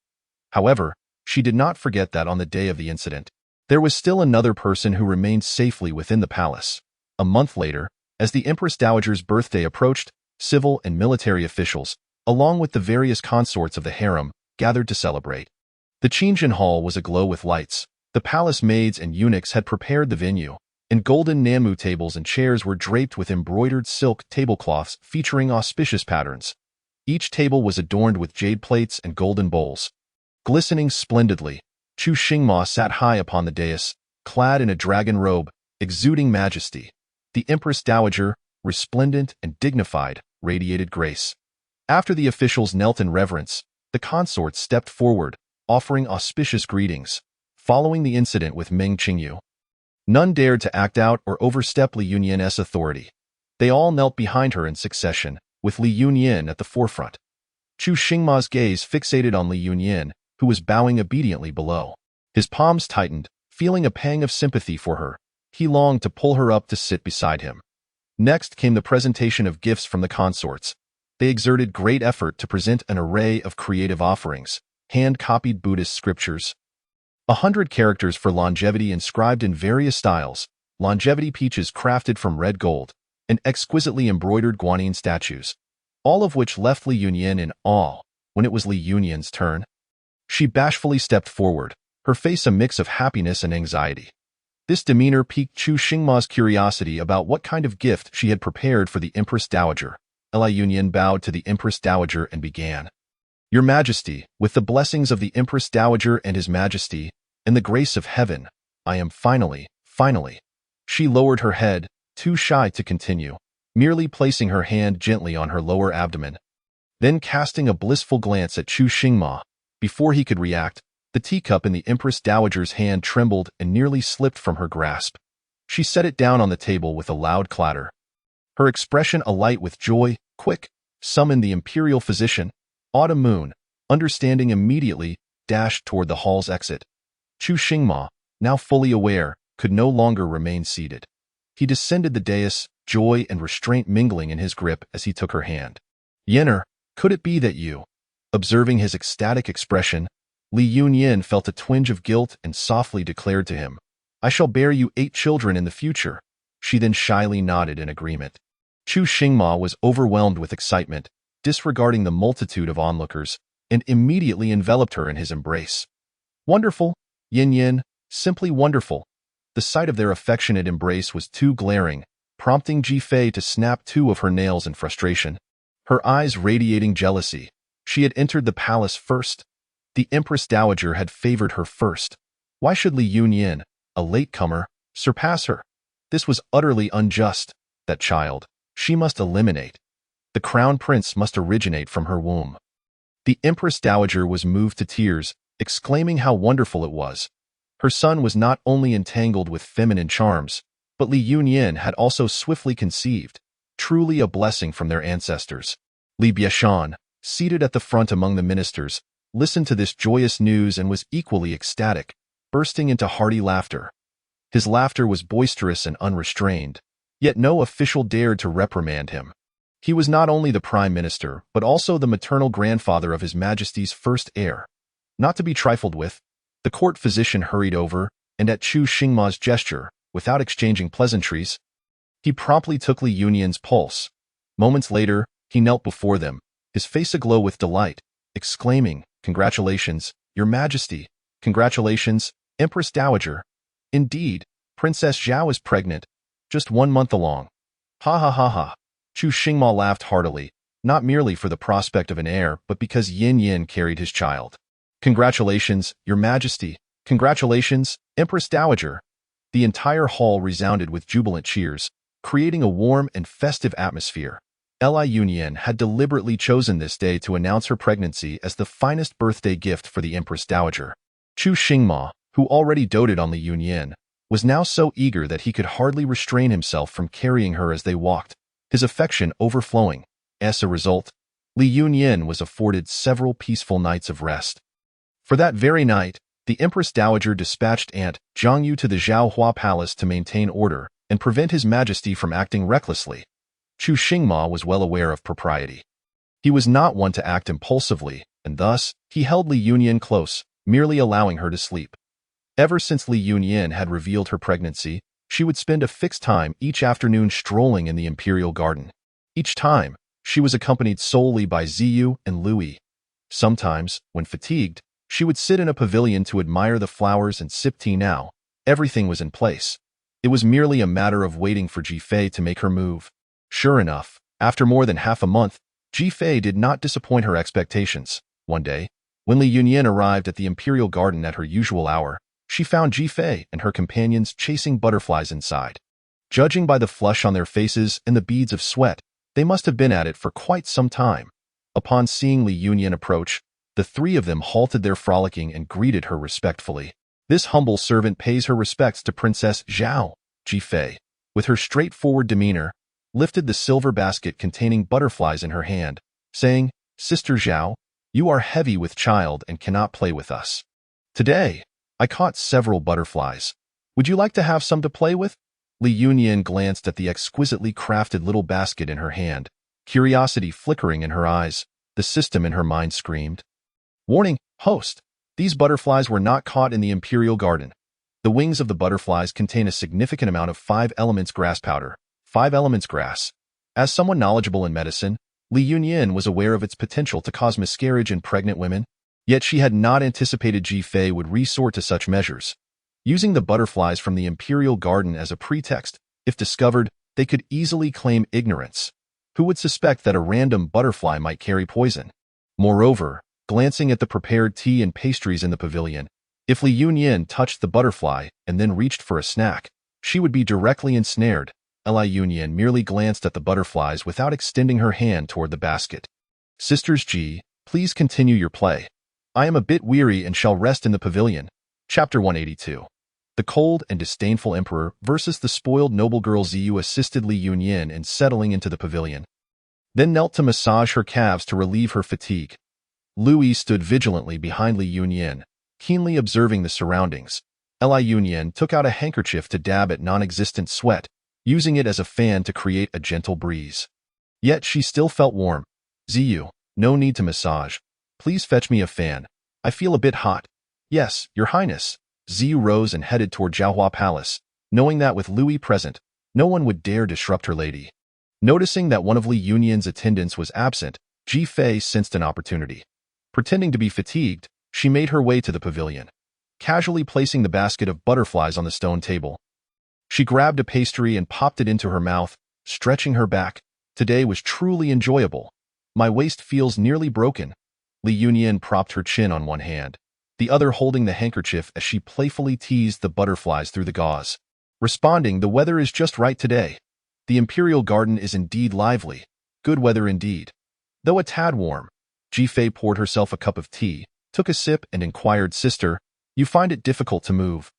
However, she did not forget that on the day of the incident, there was still another person who remained safely within the palace. A month later, as the Empress Dowager's birthday approached, civil and military officials, along with the various consorts of the harem, gathered to celebrate. The Qingjin Hall was aglow with lights. The palace maids and eunuchs had prepared the venue. and golden namu tables and chairs were draped with embroidered silk tablecloths featuring auspicious patterns. Each table was adorned with jade plates and golden bowls. Glistening splendidly, Chu Xingma sat high upon the dais, clad in a dragon robe, exuding majesty. The Empress Dowager, resplendent and dignified, radiated grace. After the officials knelt in reverence, the consort stepped forward, offering auspicious greetings. Following the incident with Meng Qingyu, none dared to act out or overstep Li Yunyan's authority. They all knelt behind her in succession, with Li Yunyan at the forefront. Chu Xingma's gaze fixated on Li Yunyan, who was bowing obediently below. His palms tightened, feeling a pang of sympathy for her. He longed to pull her up to sit beside him. Next came the presentation of gifts from the consorts. They exerted great effort to present an array of creative offerings, hand-copied Buddhist scriptures, 100 characters for longevity inscribed in various styles, longevity peaches crafted from red gold, and exquisitely embroidered guanyin statues, all of which left Li Yunyan in awe. When it was Li Yunyan's turn, she bashfully stepped forward, her face a mix of happiness and anxiety. This demeanor piqued Chu Xingma's curiosity about what kind of gift she had prepared for the Empress Dowager. Li Yunyan bowed to the Empress Dowager and began. Your Majesty, with the blessings of the Empress Dowager and His Majesty, and the grace of heaven, I am finally. She lowered her head, too shy to continue, merely placing her hand gently on her lower abdomen. Then casting a blissful glance at Chu Xingma, before he could react, the teacup in the Empress Dowager's hand trembled and nearly slipped from her grasp. She set it down on the table with a loud clatter. Her expression alight with joy. Quick, summon the imperial physician. Autumn Moon, understanding immediately, dashed toward the hall's exit. Chu Xingma, now fully aware, could no longer remain seated. He descended the dais, joy and restraint mingling in his grip as he took her hand. Yenner, could it be that you? Observing his ecstatic expression, Li Yunyan felt a twinge of guilt and softly declared to him, I shall bear you 8 children in the future. She then shyly nodded in agreement. Chu Xingma was overwhelmed with excitement, disregarding the multitude of onlookers, and immediately enveloped her in his embrace. Wonderful, Yin Yin, simply wonderful. The sight of their affectionate embrace was too glaring, prompting Ji Fei to snap 2 of her nails in frustration. Her eyes radiating jealousy. She had entered the palace first. The Empress Dowager had favored her first. Why should Li Yunyan, a latecomer, surpass her? This was utterly unjust. That child, she must eliminate. The crown prince must originate from her womb. The Empress Dowager was moved to tears, exclaiming how wonderful it was. Her son was not only entangled with feminine charms, but Li Yunyan had also swiftly conceived, truly a blessing from their ancestors. Li Biashan, seated at the front among the ministers, listened to this joyous news and was equally ecstatic, bursting into hearty laughter. His laughter was boisterous and unrestrained, yet no official dared to reprimand him. He was not only the prime minister, but also the maternal grandfather of His Majesty's first heir. Not to be trifled with, the court physician hurried over, and at Chu Xingma's gesture, without exchanging pleasantries, he promptly took Li Yunyan's pulse. Moments later, he knelt before them, his face aglow with delight, exclaiming, Congratulations, Your Majesty! Congratulations, Empress Dowager! Indeed, Princess Zhao is pregnant, just 1 month along. Ha ha ha ha! Chu Xingma laughed heartily, not merely for the prospect of an heir, but because Yin Yin carried his child. Congratulations, Your Majesty! Congratulations, Empress Dowager! The entire hall resounded with jubilant cheers, creating a warm and festive atmosphere. Li Yunyan had deliberately chosen this day to announce her pregnancy as the finest birthday gift for the Empress Dowager. Chu Xingma, who already doted on Li Yunyan, was now so eager that he could hardly restrain himself from carrying her as they walked, his affection overflowing. As a result, Li Yunyan was afforded several peaceful nights of rest. For that very night, the Empress Dowager dispatched Aunt Zhangyu to the Zhaohua Palace to maintain order and prevent His Majesty from acting recklessly. Chu Xingma was well aware of propriety. He was not one to act impulsively, and thus, he held Li Yunyan close, merely allowing her to sleep. Ever since Li Yunyan had revealed her pregnancy, she would spend a fixed time each afternoon strolling in the imperial garden. Each time, she was accompanied solely by Ziyu and Lui. Sometimes, when fatigued, she would sit in a pavilion to admire the flowers and sip tea. Now, everything was in place. It was merely a matter of waiting for Ji Fei to make her move. Sure enough, after more than half a month, Ji Fei did not disappoint her expectations. One day, when Li Yunyan arrived at the Imperial Garden at her usual hour, she found Ji Fei and her companions chasing butterflies inside. Judging by the flush on their faces and the beads of sweat, they must have been at it for quite some time. Upon seeing Li Yunyan approach, the three of them halted their frolicking and greeted her respectfully. This humble servant pays her respects to Princess Zhao. Ji Fei, with her straightforward demeanor, lifted the silver basket containing butterflies in her hand, saying, "Sister Zhao, you are heavy with child and cannot play with us. Today, I caught several butterflies. Would you like to have some to play with?" Li Yunyan glanced at the exquisitely crafted little basket in her hand, curiosity flickering in her eyes. The system in her mind screamed. "Warning, host! These butterflies were not caught in the Imperial Garden. The wings of the butterflies contain a significant amount of 5 elements grass powder. 5 elements grass." As someone knowledgeable in medicine, Li Yunyan was aware of its potential to cause miscarriage in pregnant women, yet she had not anticipated Ji Fei would resort to such measures. Using the butterflies from the Imperial Garden as a pretext, if discovered, they could easily claim ignorance. Who would suspect that a random butterfly might carry poison? Moreover, glancing at the prepared tea and pastries in the pavilion, if Li Yunyan touched the butterfly and then reached for a snack, she would be directly ensnared. Li Yunyan merely glanced at the butterflies without extending her hand toward the basket. "Sisters Ji, please continue your play. I am a bit weary and shall rest in the pavilion." Chapter 182. The cold and disdainful emperor versus the spoiled noble girl. Ziyu assisted Li Yunyan in settling into the pavilion, then knelt to massage her calves to relieve her fatigue. Louis stood vigilantly behind Li Yunyan, keenly observing the surroundings. Li Yunyan took out a handkerchief to dab at non-existent sweat, using it as a fan to create a gentle breeze. Yet she still felt warm. "Ziyu, no need to massage. Please fetch me a fan. I feel a bit hot." "Yes, Your Highness." Ziyu rose and headed toward Jiahua Palace, knowing that with Louis present, no one would dare disrupt her lady. Noticing that one of Li Yunyan's attendants was absent, Ji Fei sensed an opportunity. Pretending to be fatigued, she made her way to the pavilion, casually placing the basket of butterflies on the stone table. She grabbed a pastry and popped it into her mouth, stretching her back. "Today was truly enjoyable. My waist feels nearly broken." Li Yunyan propped her chin on one hand, the other holding the handkerchief as she playfully teased the butterflies through the gauze. Responding, "The weather is just right today. The Imperial Garden is indeed lively. Good weather indeed. Though a tad warm." Ji Fei poured herself a cup of tea, took a sip and inquired, "Sister, you find it difficult to move.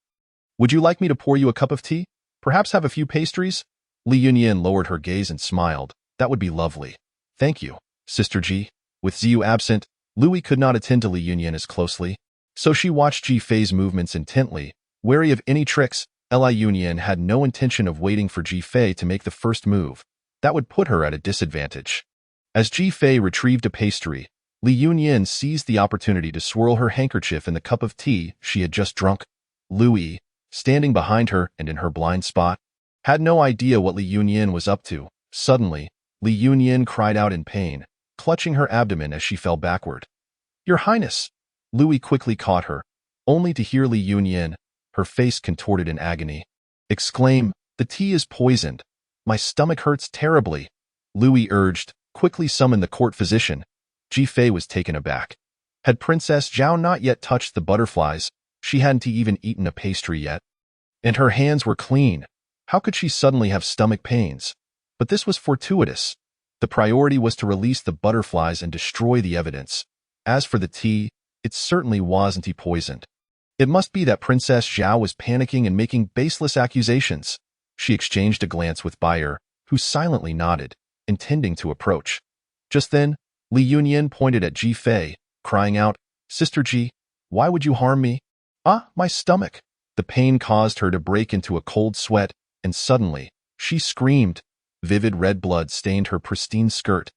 Would you like me to pour you a cup of tea? Perhaps have a few pastries?" Li Yunyan lowered her gaze and smiled. "That would be lovely. Thank you, Sister Ji." With Ziyu absent, Louis could not attend to Li Yunyan as closely, so she watched Ji Fei's movements intently, wary of any tricks. Li Yunyan had no intention of waiting for Ji Fei to make the first move. That would put her at a disadvantage. As Ji Fei retrieved a pastry, Li Yunyan seized the opportunity to swirl her handkerchief in the cup of tea she had just drunk. Louis, standing behind her and in her blind spot, had no idea what Li Yunyan was up to. Suddenly, Li Yunyan cried out in pain, clutching her abdomen as she fell backward. "Your Highness!" Louis quickly caught her, only to hear Li Yunyan, her face contorted in agony, exclaim, "The tea is poisoned. My stomach hurts terribly." Louis urged, "Quickly summon the court physician." Ji Fei was taken aback. Had Princess Zhao not yet touched the butterflies? She hadn't even eaten a pastry yet. And her hands were clean. How could she suddenly have stomach pains? But this was fortuitous. The priority was to release the butterflies and destroy the evidence. As for the tea, it certainly wasn't poisoned. It must be that Princess Zhao was panicking and making baseless accusations. She exchanged a glance with Bayer, who silently nodded, intending to approach. Just then, Li Yunyan pointed at Ji Fei, crying out, "Sister Ji, why would you harm me?" "Ah, my stomach!" The pain caused her to break into a cold sweat, and suddenly, she screamed. Vivid red blood stained her pristine skirt.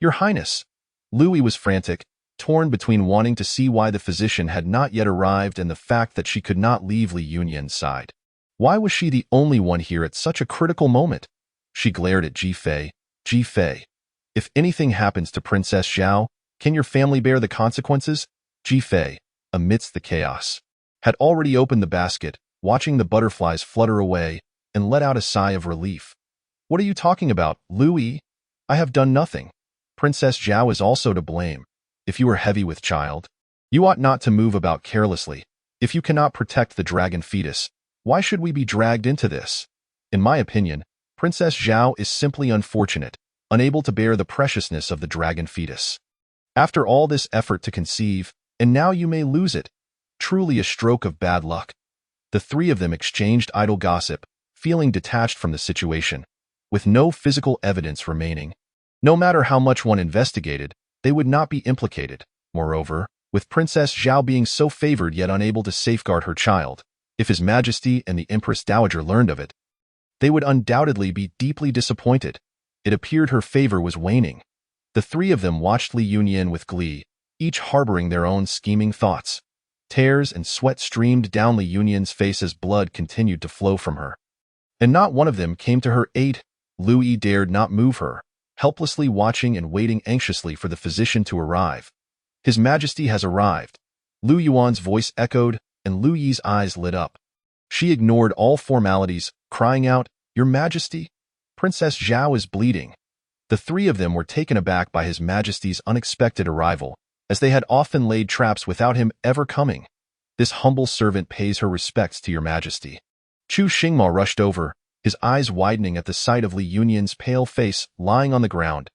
"Your Highness!" Louis was frantic, torn between wanting to see why the physician had not yet arrived and the fact that she could not leave Li Yunyan's side. Why was she the only one here at such a critical moment? She glared at Ji Fei. "Ji Fei, if anything happens to Princess Zhao, can your family bear the consequences?" Ji Fei, amidst the chaos, had already opened the basket, watching the butterflies flutter away, and let out a sigh of relief. What are you talking about, Louis? I have done nothing. Princess Zhao is also to blame. If you are heavy with child, you ought not to move about carelessly. If you cannot protect the dragon fetus, why should we be dragged into this? In my opinion, Princess Zhao is simply unfortunate, unable to bear the preciousness of the dragon fetus. After all this effort to conceive, and now you may lose it. Truly a stroke of bad luck. The three of them exchanged idle gossip, feeling detached from the situation, with no physical evidence remaining. No matter how much one investigated, they would not be implicated. Moreover, with Princess Zhao being so favored yet unable to safeguard her child, if His Majesty and the Empress Dowager learned of it, they would undoubtedly be deeply disappointed. It appeared her favor was waning. The three of them watched Li Yunyan with glee, each harboring their own scheming thoughts. Tears and sweat streamed down Li Yunyan's face as blood continued to flow from her. And not one of them came to her aid. Louis dared not move her, helplessly watching and waiting anxiously for the physician to arrive. His Majesty has arrived. Lu Yuan's voice echoed, and Lu Yi's eyes lit up. She ignored all formalities, crying out, "Your Majesty, Princess Zhao is bleeding." The three of them were taken aback by His Majesty's unexpected arrival, as they had often laid traps without him ever coming. "This humble servant pays her respects to your Majesty." Chu Xingma rushed over, his eyes widening at the sight of Li Yunyan's pale face lying on the ground.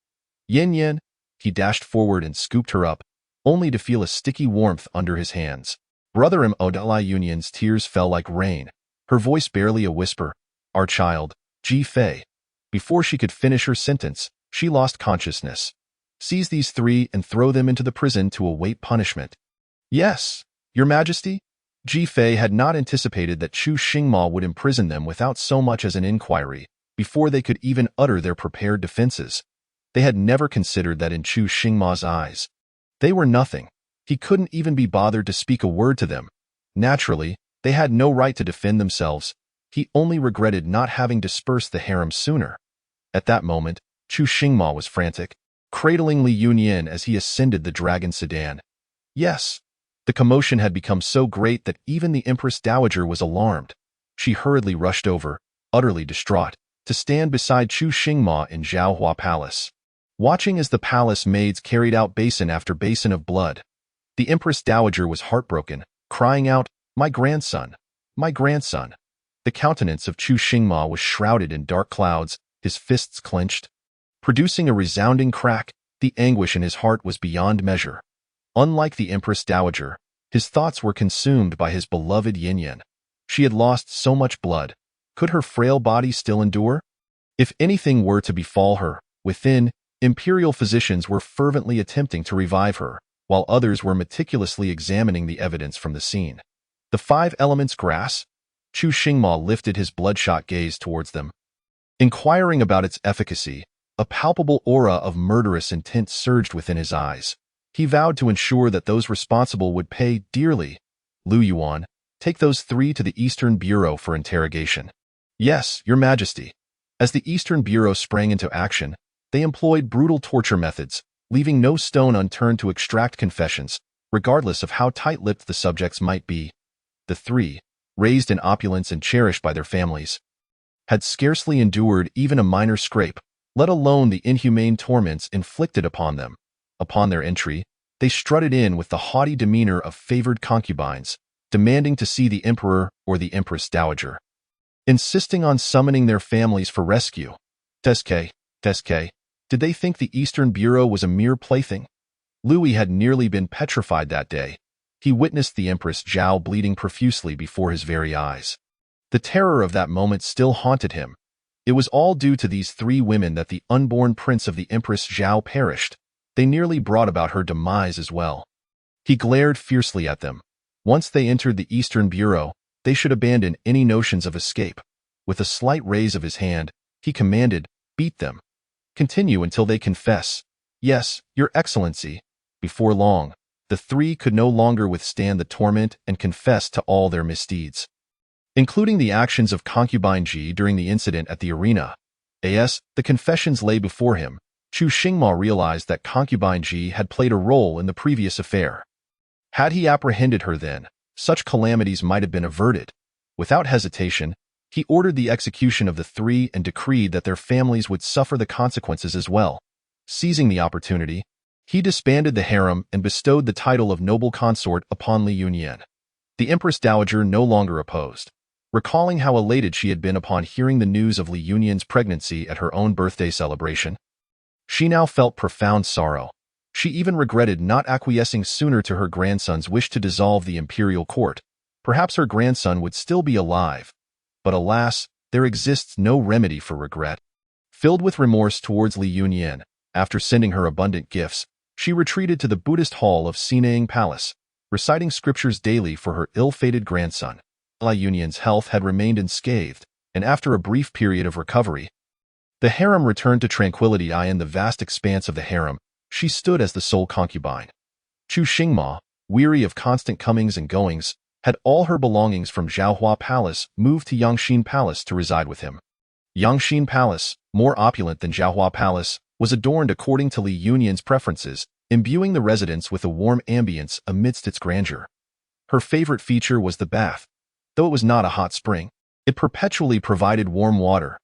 "Yin Yin," he dashed forward and scooped her up, only to feel a sticky warmth under his hands. Brother Li Yunyan's tears fell like rain, her voice barely a whisper. "Our child, Ji Fei." Before she could finish her sentence, she lost consciousness. "Seize these three and throw them into the prison to await punishment." "Yes, Your Majesty." Ji Fei had not anticipated that Chu Xingma would imprison them without so much as an inquiry, before they could even utter their prepared defenses. They had never considered that in Chu Xingma's eyes, they were nothing. He couldn't even be bothered to speak a word to them. Naturally, they had no right to defend themselves. He only regretted not having dispersed the harem sooner. At that moment, Chu Xingma was frantic, cradling Li Yunyan as he ascended the dragon sedan. Yes, the commotion had become so great that even the Empress Dowager was alarmed. She hurriedly rushed over, utterly distraught, to stand beside Chu Xingma in Zhaohua Palace. Watching as the palace maids carried out basin after basin of blood, the Empress Dowager was heartbroken, crying out, "My grandson! My grandson!" The countenance of Chu Xingma was shrouded in dark clouds, his fists clenched. Producing a resounding crack, the anguish in his heart was beyond measure. Unlike the Empress Dowager, his thoughts were consumed by his beloved Yin Yin. She had lost so much blood. Could her frail body still endure? If anything were to befall her, within, imperial physicians were fervently attempting to revive her, while others were meticulously examining the evidence from the scene. The five elements grass? Chu Xingma lifted his bloodshot gaze towards them. Inquiring about its efficacy, a palpable aura of murderous intent surged within his eyes. He vowed to ensure that those responsible would pay dearly. "Lu Yuan, take those three to the Eastern Bureau for interrogation." "Yes, Your Majesty." As the Eastern Bureau sprang into action, they employed brutal torture methods, leaving no stone unturned to extract confessions, regardless of how tight-lipped the subjects might be. The three, raised in opulence and cherished by their families, had scarcely endured even a minor scrape, let alone the inhumane torments inflicted upon them. Upon their entry, they strutted in with the haughty demeanor of favored concubines, demanding to see the Emperor or the Empress Dowager, insisting on summoning their families for rescue. Teske, did they think the Eastern Bureau was a mere plaything? Louis had nearly been petrified that day. He witnessed the Empress Zhao bleeding profusely before his very eyes. The terror of that moment still haunted him. It was all due to these three women that the unborn prince of the Empress Zhao perished. They nearly brought about her demise as well. He glared fiercely at them. Once they entered the Eastern Bureau, they should abandon any notions of escape. With a slight raise of his hand, he commanded, "Beat them. Continue until they confess." "Yes, Your Excellency." Before long, the three could no longer withstand the torment and confessed to all their misdeeds, including the actions of concubine Ji during the incident at the arena. As the confessions lay before him, Chu Xingma realized that concubine Ji had played a role in the previous affair. Had he apprehended her then, such calamities might have been averted. Without hesitation, He ordered the execution of the three and decreed that their families would suffer the consequences as well. Seizing the opportunity, he disbanded the harem and bestowed the title of noble consort upon Li Yunyan. The Empress Dowager no longer opposed, recalling how elated she had been upon hearing the news of Li Yunyan's pregnancy at her own birthday celebration. She now felt profound sorrow. She even regretted not acquiescing sooner to her grandson's wish to dissolve the imperial court. Perhaps her grandson would still be alive. But alas, there exists no remedy for regret. Filled with remorse towards Li Yunyan, after sending her abundant gifts, she retreated to the Buddhist hall of Sinang Palace, reciting scriptures daily for her ill-fated grandson. Li Yunyan's health had remained unscathed, and after a brief period of recovery, the harem returned to tranquility. In the vast expanse of the harem, she stood as the sole concubine. Chu Xingma, weary of constant comings and goings, had all her belongings from Zhaohua Palace moved to Yangxin Palace to reside with him. Yangxin Palace, more opulent than Zhaohua Palace, was adorned according to Li Yunyan's preferences, imbuing the residence with a warm ambience amidst its grandeur. Her favorite feature was the bath. Though it was not a hot spring, it perpetually provided warm water.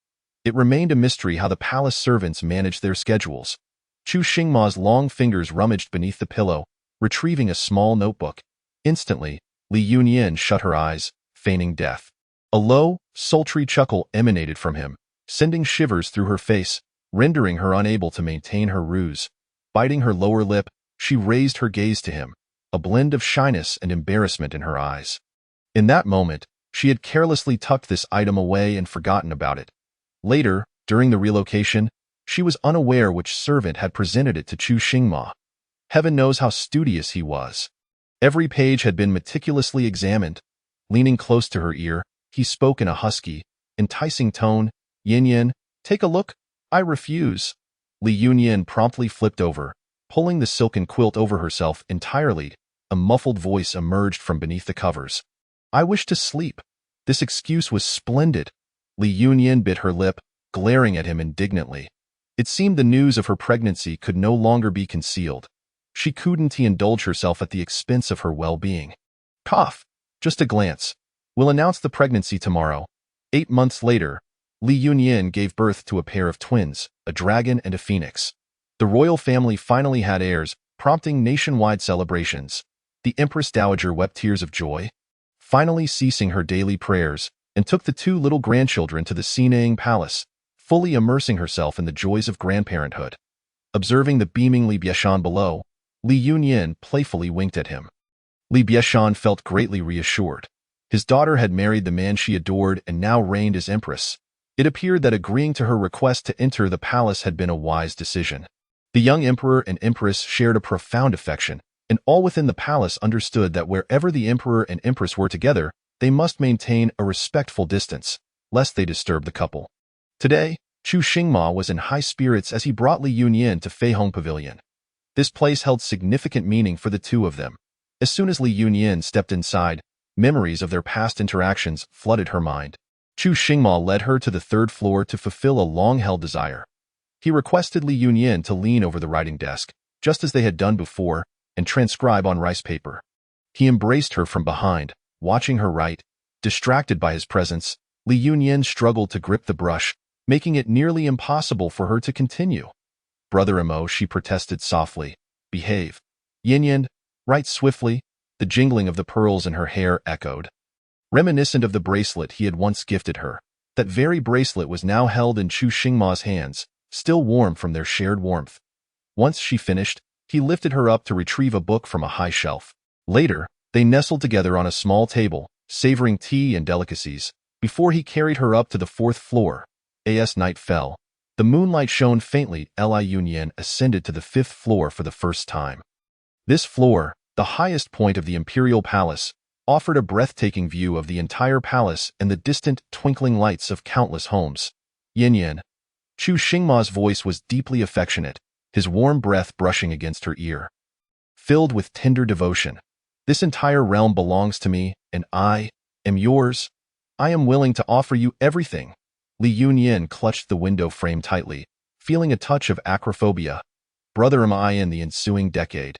It remained a mystery how the palace servants managed their schedules. Chu Xingma's long fingers rummaged beneath the pillow, retrieving a small notebook. Instantly, Li Yunyan shut her eyes, feigning death. A low, sultry chuckle emanated from him, sending shivers through her face, rendering her unable to maintain her ruse. Biting her lower lip, she raised her gaze to him, a blend of shyness and embarrassment in her eyes. In that moment, she had carelessly tucked this item away and forgotten about it. Later, during the relocation, she was unaware which servant had presented it to Chu Xingma. Heaven knows how studious he was. Every page had been meticulously examined. Leaning close to her ear, he spoke in a husky, enticing tone, "Yin, take a look." "I refuse." Li Yunyan promptly flipped over, pulling the silken quilt over herself entirely. A muffled voice emerged from beneath the covers. "I wish to sleep." This excuse was splendid. Li Yunyan bit her lip, glaring at him indignantly. It seemed the news of her pregnancy could no longer be concealed. She couldn't indulge herself at the expense of her well-being. "Cough. Just a glance. We'll announce the pregnancy tomorrow." 8 months later, Li Yunyan gave birth to a pair of twins, a dragon and a phoenix. The royal family finally had heirs, prompting nationwide celebrations. The Empress Dowager wept tears of joy, finally ceasing her daily prayers, and took the 2 little grandchildren to the Sinang Palace, fully immersing herself in the joys of grandparenthood. Observing the beaming Li Bieshan below, Li Yunyan playfully winked at him. Li Bieshan felt greatly reassured. His daughter had married the man she adored and now reigned as empress. It appeared that agreeing to her request to enter the palace had been a wise decision. The young emperor and empress shared a profound affection, and all within the palace understood that wherever the emperor and empress were together, they must maintain a respectful distance, lest they disturb the couple. Today, Chu Xingma was in high spirits as he brought Li Yunyan to Feihong Pavilion. This place held significant meaning for the two of them. As soon as Li Yunyan stepped inside, memories of their past interactions flooded her mind. Chu Xingma led her to the 3rd floor to fulfill a long-held desire. He requested Li Yunyan to lean over the writing desk, just as they had done before, and transcribe on rice paper. He embraced her from behind, watching her write. Distracted by his presence, Li Yunyan struggled to grip the brush, making it nearly impossible for her to continue. "Brother Imo," she protested softly. "Behave." "Yin, write swiftly." The jingling of the pearls in her hair echoed. Reminiscent of the bracelet he had once gifted her, that very bracelet was now held in Chu Xingma's hands, still warm from their shared warmth. Once she finished, he lifted her up to retrieve a book from a high shelf. Later, they nestled together on a small table, savoring tea and delicacies, before he carried her up to the 4th floor. As night fell, the moonlight shone faintly. Li Yunyan ascended to the 5th floor for the first time. This floor, the highest point of the imperial palace, offered a breathtaking view of the entire palace and the distant, twinkling lights of countless homes. "Yin." Chu Xingma's voice was deeply affectionate, his warm breath brushing against her ear. Filled with tender devotion, "This entire realm belongs to me, and I am yours. I am willing to offer you everything." Li Yunyan clutched the window frame tightly, feeling a touch of acrophobia. Brother am I in the ensuing decade.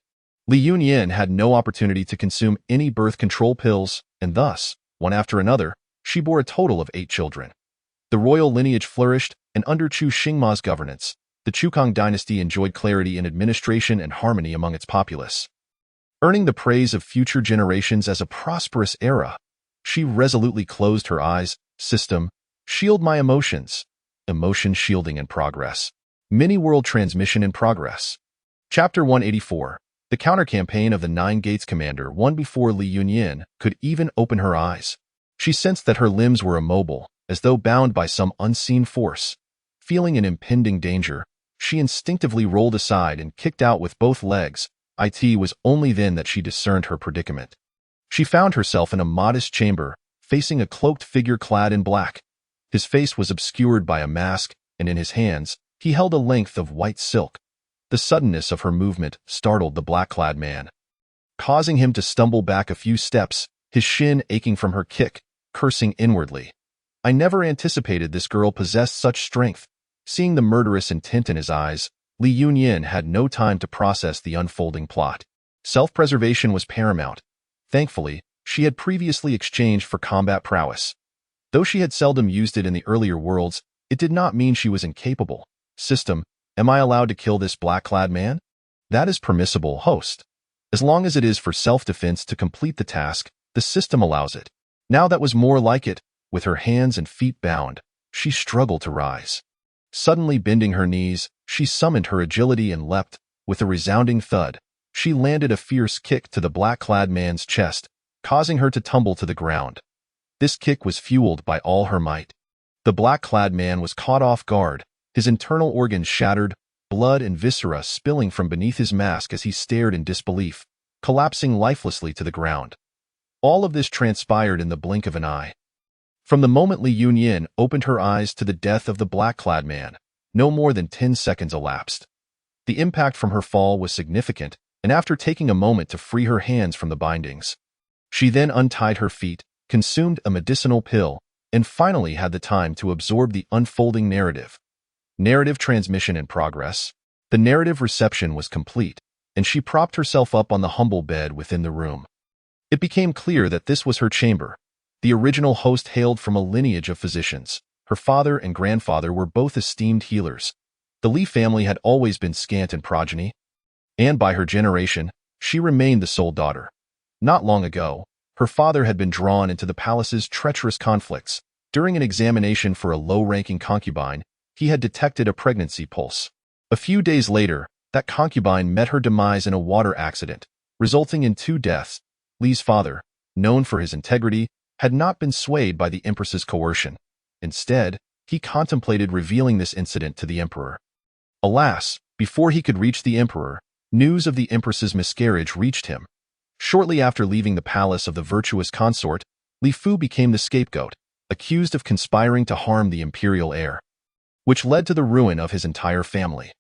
Li Yunyan had no opportunity to consume any birth control pills, and thus, one after another, She bore a total of 8 children. The royal lineage flourished, and under Chu Xingma's governance, the Chukang dynasty enjoyed clarity in administration and harmony among its populace. Earning the praise of future generations as a prosperous era, she resolutely closed her eyes. System, shield my emotions. Emotion shielding in progress. Mini-world transmission in progress. Chapter 184. The counter-campaign of the Nine Gates commander won before Li Yunyin could even open her eyes. She sensed that her limbs were immobile, as though bound by some unseen force. Feeling an impending danger, she instinctively rolled aside and kicked out with both legs. It was only then that she discerned her predicament. She found herself in a modest chamber, facing a cloaked figure clad in black. His face was obscured by a mask, and in his hands, he held a length of white silk. The suddenness of her movement startled the black-clad man, causing him to stumble back a few steps, his shin aching from her kick, cursing inwardly. I never anticipated this girl possessed such strength. Seeing the murderous intent in his eyes, Li Yunyin had no time to process the unfolding plot. Self-preservation was paramount. Thankfully, she had previously exchanged for combat prowess. Though she had seldom used it in the earlier worlds, it did not mean she was incapable. System, am I allowed to kill this black-clad man? That is permissible, host. As long as it is for self-defense to complete the task, the system allows it. Now that was more like it. With her hands and feet bound, she struggled to rise. Suddenly bending her knees, she summoned her agility and leapt. With a resounding thud, she landed a fierce kick to the black-clad man's chest, causing her to tumble to the ground. This kick was fueled by all her might. The black-clad man was caught off guard, his internal organs shattered, blood and viscera spilling from beneath his mask as he stared in disbelief, collapsing lifelessly to the ground. All of this transpired in the blink of an eye. From the moment Li Yunyin opened her eyes to the death of the black-clad man, no more than 10 seconds elapsed. The impact from her fall was significant, and after taking a moment to free her hands from the bindings, she then untied her feet, consumed a medicinal pill, and finally had the time to absorb the unfolding narrative. Narrative transmission in progress. The narrative reception was complete, and she propped herself up on the humble bed within the room. It became clear that this was her chamber. The original host hailed from a lineage of physicians. Her father and grandfather were both esteemed healers. The Li family had always been scant in progeny, and by her generation, she remained the sole daughter. Not long ago, her father had been drawn into the palace's treacherous conflicts. During an examination for a low-ranking concubine, he had detected a pregnancy pulse. A few days later, that concubine met her demise in a water accident, resulting in 2 deaths. Li's father, known for his integrity, had not been swayed by the empress's coercion. Instead, he contemplated revealing this incident to the emperor. Alas, before he could reach the emperor, news of the empress's miscarriage reached him. Shortly after leaving the palace of the virtuous consort, Li Fu became the scapegoat, accused of conspiring to harm the imperial heir, which led to the ruin of his entire family.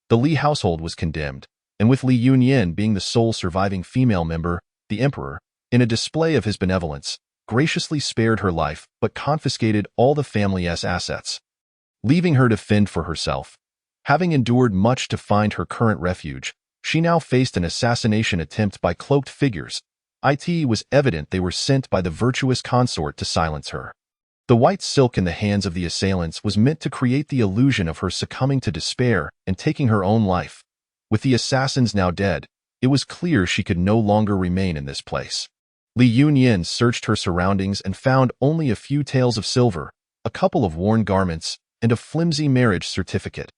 The Li household was condemned, and with Li Yunyin being the sole surviving female member, the emperor, in a display of his benevolence, graciously spared her life but confiscated all the family's assets, leaving her to fend for herself. Having endured much to find her current refuge, she now faced an assassination attempt by cloaked figures. It was evident they were sent by the virtuous consort to silence her. The white silk in the hands of the assailants was meant to create the illusion of her succumbing to despair and taking her own life. With the assassins now dead, it was clear she could no longer remain in this place. Li Yunyin searched her surroundings and found only a few taels of silver, a couple of worn garments, and a flimsy marriage certificate.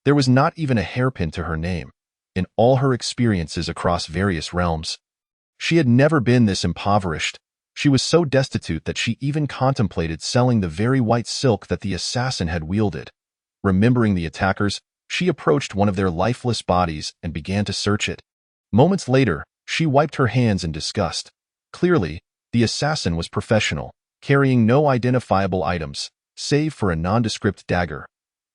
There was not even a hairpin to her name. In all her experiences across various realms, she had never been this impoverished. She was so destitute that she even contemplated selling the very white silk that the assassin had wielded. Remembering the attackers, she approached one of their lifeless bodies and began to search it. Moments later, she wiped her hands in disgust. Clearly, the assassin was professional, carrying no identifiable items, save for a nondescript dagger.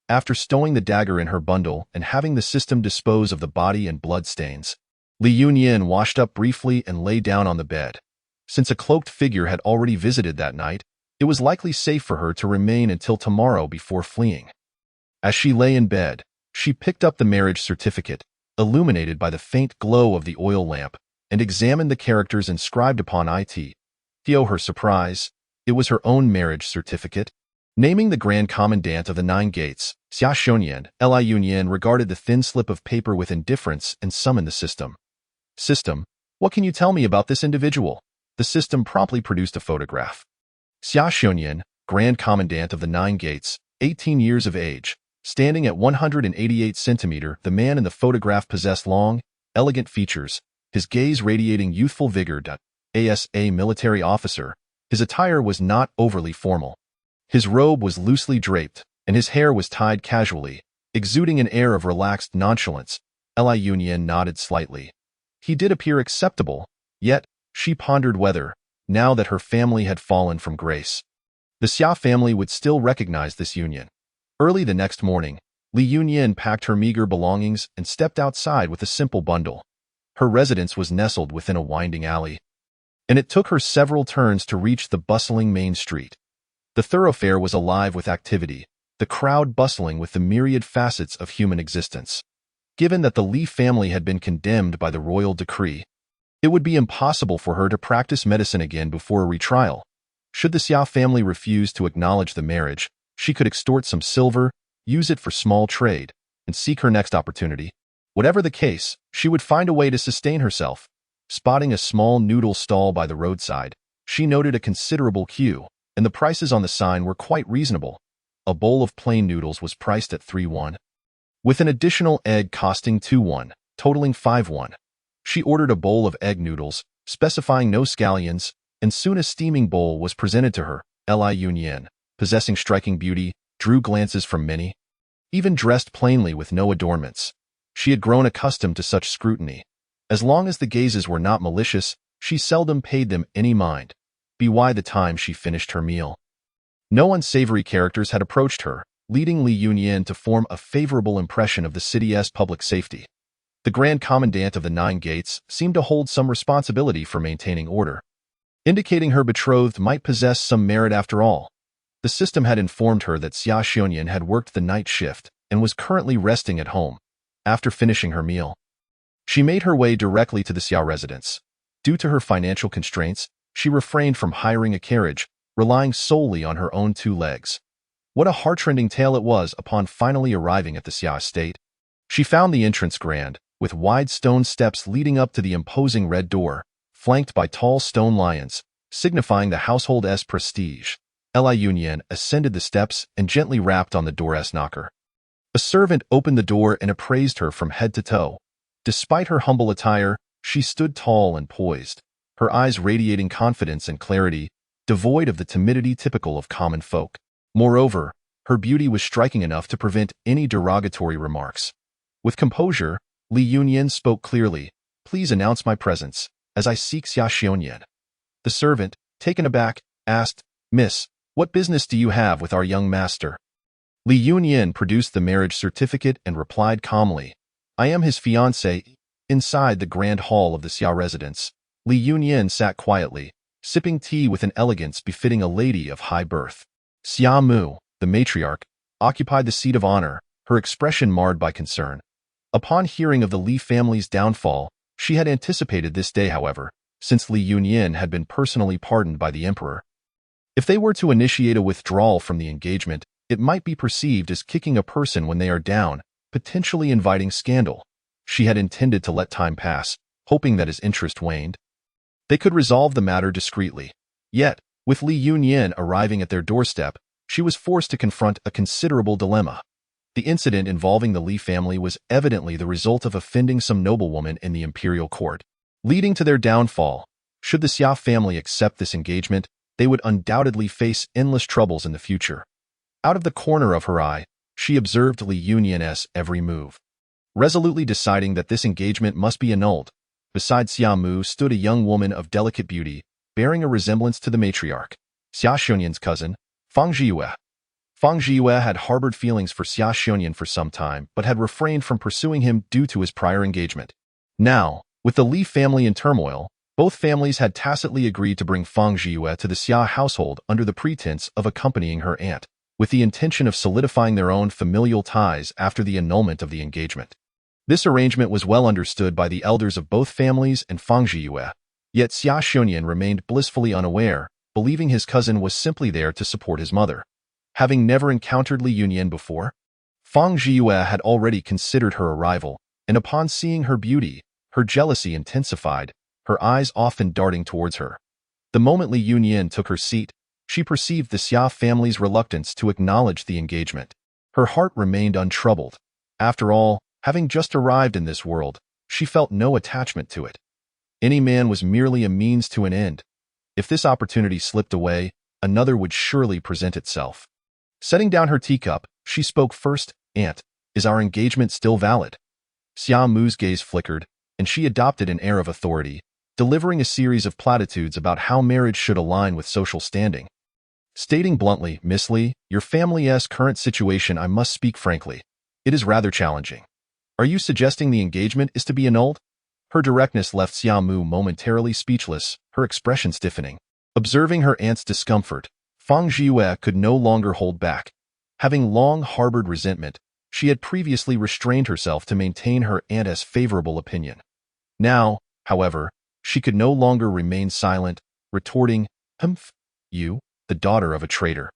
After stowing the dagger in her bundle and having the system dispose of the body and bloodstains, Li Yunyin washed up briefly and lay down on the bed. Since a cloaked figure had already visited that night, it was likely safe for her to remain until tomorrow before fleeing. As she lay in bed, she picked up the marriage certificate, illuminated by the faint glow of the oil lamp, and examined the characters inscribed upon it. To her surprise, It was her own marriage certificate. Naming the Grand Commandant of the Nine Gates, Xia Shonyan, Li Yunyan regarded the thin slip of paper with indifference and summoned the system. System, what can you tell me about this individual? The system promptly produced a photograph. Xia Shonyan, Grand Commandant of the Nine Gates, 18 years of age, standing at 188 centimeter, the man in the photograph possessed long, elegant features, his gaze radiating youthful vigor. As a military officer, his attire was not overly formal. His robe was loosely draped, and his hair was tied casually, exuding an air of relaxed nonchalance. Li Yunyan nodded slightly. He did appear acceptable, yet she pondered whether, now that her family had fallen from grace, the Xia family would still recognize this union. Early the next morning, Li Yunyan packed her meager belongings and stepped outside with a simple bundle. Her residence was nestled within a winding alley, and it took her several turns to reach the bustling main street. The thoroughfare was alive with activity, the crowd bustling with the myriad facets of human existence. Given that the Li family had been condemned by the royal decree, it would be impossible for her to practice medicine again before a retrial. Should the Xia family refuse to acknowledge the marriage, she could extort some silver, use it for small trade, and seek her next opportunity. Whatever the case, she would find a way to sustain herself. Spotting a small noodle stall by the roadside, she noted a considerable queue, and the prices on the sign were quite reasonable. A bowl of plain noodles was priced at 3 won, with an additional egg costing 2 won, totaling 5 won. She ordered a bowl of egg noodles, specifying no scallions, and soon a steaming bowl was presented to her. Li Yunyan, possessing striking beauty, drew glances from many. Even dressed plainly with no adornments, she had grown accustomed to such scrutiny. As long as the gazes were not malicious, she seldom paid them any mind. By the time she finished her meal, no unsavory characters had approached her, leading Li Yunyan to form a favorable impression of the city's public safety. The Grand Commandant of the Nine Gates seemed to hold some responsibility for maintaining order, indicating her betrothed might possess some merit after all. The system had informed her that Xia Shonyan had worked the night shift and was currently resting at home. After finishing her meal, she made her way directly to the Xia residence. Due to her financial constraints, she refrained from hiring a carriage, relying solely on her own 2 legs. What a heart-rending tale it was upon finally arriving at the Xia estate. She found the entrance grand, with wide stone steps leading up to the imposing red door, flanked by tall stone lions, signifying the household's prestige. Li Yunyan ascended the steps and gently rapped on the door's knocker. A servant opened the door and appraised her from head to toe. Despite her humble attire, she stood tall and poised, her eyes radiating confidence and clarity, devoid of the timidity typical of common folk. Moreover, her beauty was striking enough to prevent any derogatory remarks. With composure, Li Yunyan spoke clearly, "Please announce my presence, as I seek Xia Shonyan." The servant, taken aback, asked, "Miss, what business do you have with our young master?" Li Yunyan produced the marriage certificate and replied calmly, "I am his fiancée." Inside the grand hall of the Xia residence, Li Yunyan sat quietly, sipping tea with an elegance befitting a lady of high birth. Xia Mu, the matriarch, occupied the seat of honor, her expression marred by concern. Upon hearing of the Li family's downfall, she had anticipated this day, however, since Li Yunyan had been personally pardoned by the emperor. If they were to initiate a withdrawal from the engagement, it might be perceived as kicking a person when they are down, potentially inviting scandal. She had intended to let time pass, hoping that his interest waned. They could resolve the matter discreetly. Yet, with Li Yunyan arriving at their doorstep, she was forced to confront a considerable dilemma. The incident involving the Li family was evidently the result of offending some noblewoman in the imperial court, leading to their downfall. Should the Xia family accept this engagement, they would undoubtedly face endless troubles in the future. Out of the corner of her eye, she observed Li Yunyan's every move, resolutely deciding that this engagement must be annulled. Beside Xia Mu stood a young woman of delicate beauty, bearing a resemblance to the matriarch, Xia Shonyan's cousin, Fang Zhiyue. Fang Zhiyue had harbored feelings for Xia Shonyan for some time, but had refrained from pursuing him due to his prior engagement. Now, with the Li family in turmoil, both families had tacitly agreed to bring Fang Zhiyue to the Xia household under the pretense of accompanying her aunt, with the intention of solidifying their own familial ties after the annulment of the engagement. This arrangement was well understood by the elders of both families and Fang Zhiyue, yet Xia Shonyan remained blissfully unaware, believing his cousin was simply there to support his mother. Having never encountered Li Yunyan before, Fang Jiyue had already considered her arrival, and upon seeing her beauty, her jealousy intensified, her eyes often darting towards her. The moment Li Yunyan took her seat, she perceived the Xia family's reluctance to acknowledge the engagement. Her heart remained untroubled. After all, having just arrived in this world, she felt no attachment to it. Any man was merely a means to an end. If this opportunity slipped away, another would surely present itself. Setting down her teacup, she spoke first. Aunt, is our engagement still valid? Xia Mu's gaze flickered, and she adopted an air of authority, delivering a series of platitudes about how marriage should align with social standing. Stating bluntly, Miss Li, your family's current situation, I must speak frankly. It is rather challenging. Are you suggesting the engagement is to be annulled? Her directness left Xia Mu momentarily speechless, her expression stiffening. Observing her aunt's discomfort, Fang Jiyue could no longer hold back. Having long harbored resentment, she had previously restrained herself to maintain her aunt's favorable opinion. Now, however, she could no longer remain silent, retorting, Humph, you, the daughter of a traitor,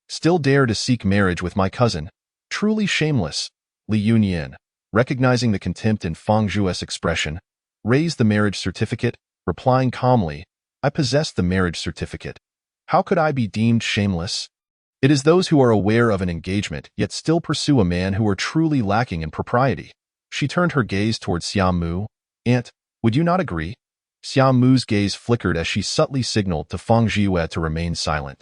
still dare to seek marriage with my cousin? Truly shameless. Li Yunyan, recognizing the contempt in Fang Jue's expression, raised the marriage certificate, replying calmly, I possess the marriage certificate. How could I be deemed shameless? It is those who are aware of an engagement yet still pursue a man who are truly lacking in propriety. She turned her gaze towards Xia Mu. Aunt, would you not agree? Xia Mu's gaze flickered as she subtly signaled to Fang Jiyue to remain silent.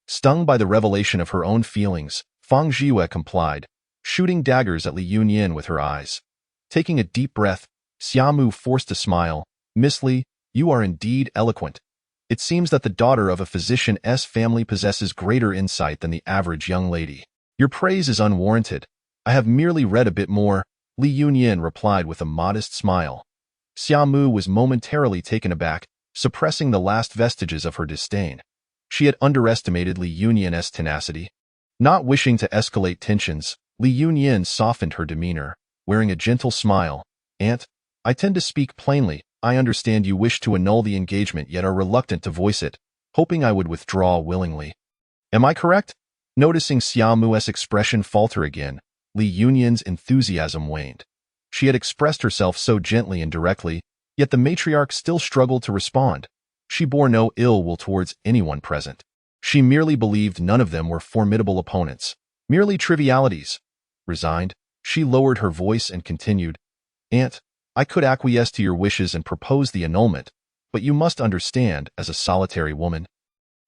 Stung by the revelation of her own feelings, Fang Jiyue complied, shooting daggers at Li Yunyan with her eyes. Taking a deep breath, Xia Mu forced a smile. Miss Li, you are indeed eloquent. It seems that the daughter of a physician's family possesses greater insight than the average young lady. Your praise is unwarranted. I have merely read a bit more, Li Yunyan replied with a modest smile. Xia Mu was momentarily taken aback, suppressing the last vestiges of her disdain. She had underestimated Li Yunyan's tenacity. Not wishing to escalate tensions, Li Yunyan softened her demeanor, wearing a gentle smile. Aunt, I tend to speak plainly. I understand you wish to annul the engagement yet are reluctant to voice it, hoping I would withdraw willingly. Am I correct? Noticing Xia Mu's expression falter again, Li Yunyan's enthusiasm waned. She had expressed herself so gently and directly, yet the matriarch still struggled to respond. She bore no ill will towards anyone present. She merely believed none of them were formidable opponents, merely trivialities. Resigned, she lowered her voice and continued, Aunt, I could acquiesce to your wishes and propose the annulment, but you must understand, as a solitary woman,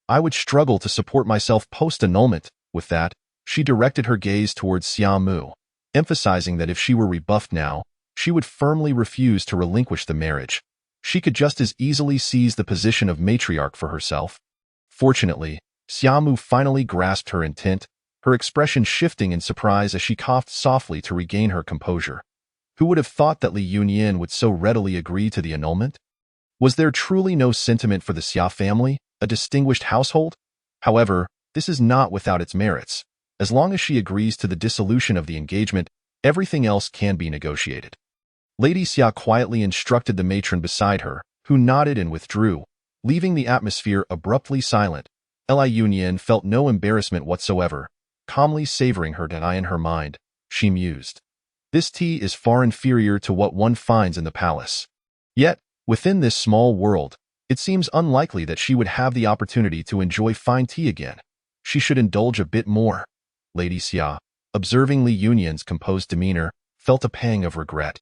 I would struggle to support myself post-annulment. With that, she directed her gaze towards Xia Mu, emphasizing that if she were rebuffed now, she would firmly refuse to relinquish the marriage. She could just as easily seize the position of matriarch for herself. Fortunately, Xia Mu finally grasped her intent, her expression shifting in surprise as she coughed softly to regain her composure. Who would have thought that Li Yunyan would so readily agree to the annulment? Was there truly no sentiment for the Xia family, a distinguished household? However, this is not without its merits. As long as she agrees to the dissolution of the engagement, everything else can be negotiated. Lady Xia quietly instructed the matron beside her, who nodded and withdrew, leaving the atmosphere abruptly silent. Li Yunyan felt no embarrassment whatsoever, calmly savoring her denial in her mind. She mused. This tea is far inferior to what one finds in the palace. Yet, within this small world, it seems unlikely that she would have the opportunity to enjoy fine tea again. She should indulge a bit more. Lady Xia, observing Li Yunyan's composed demeanor, felt a pang of regret.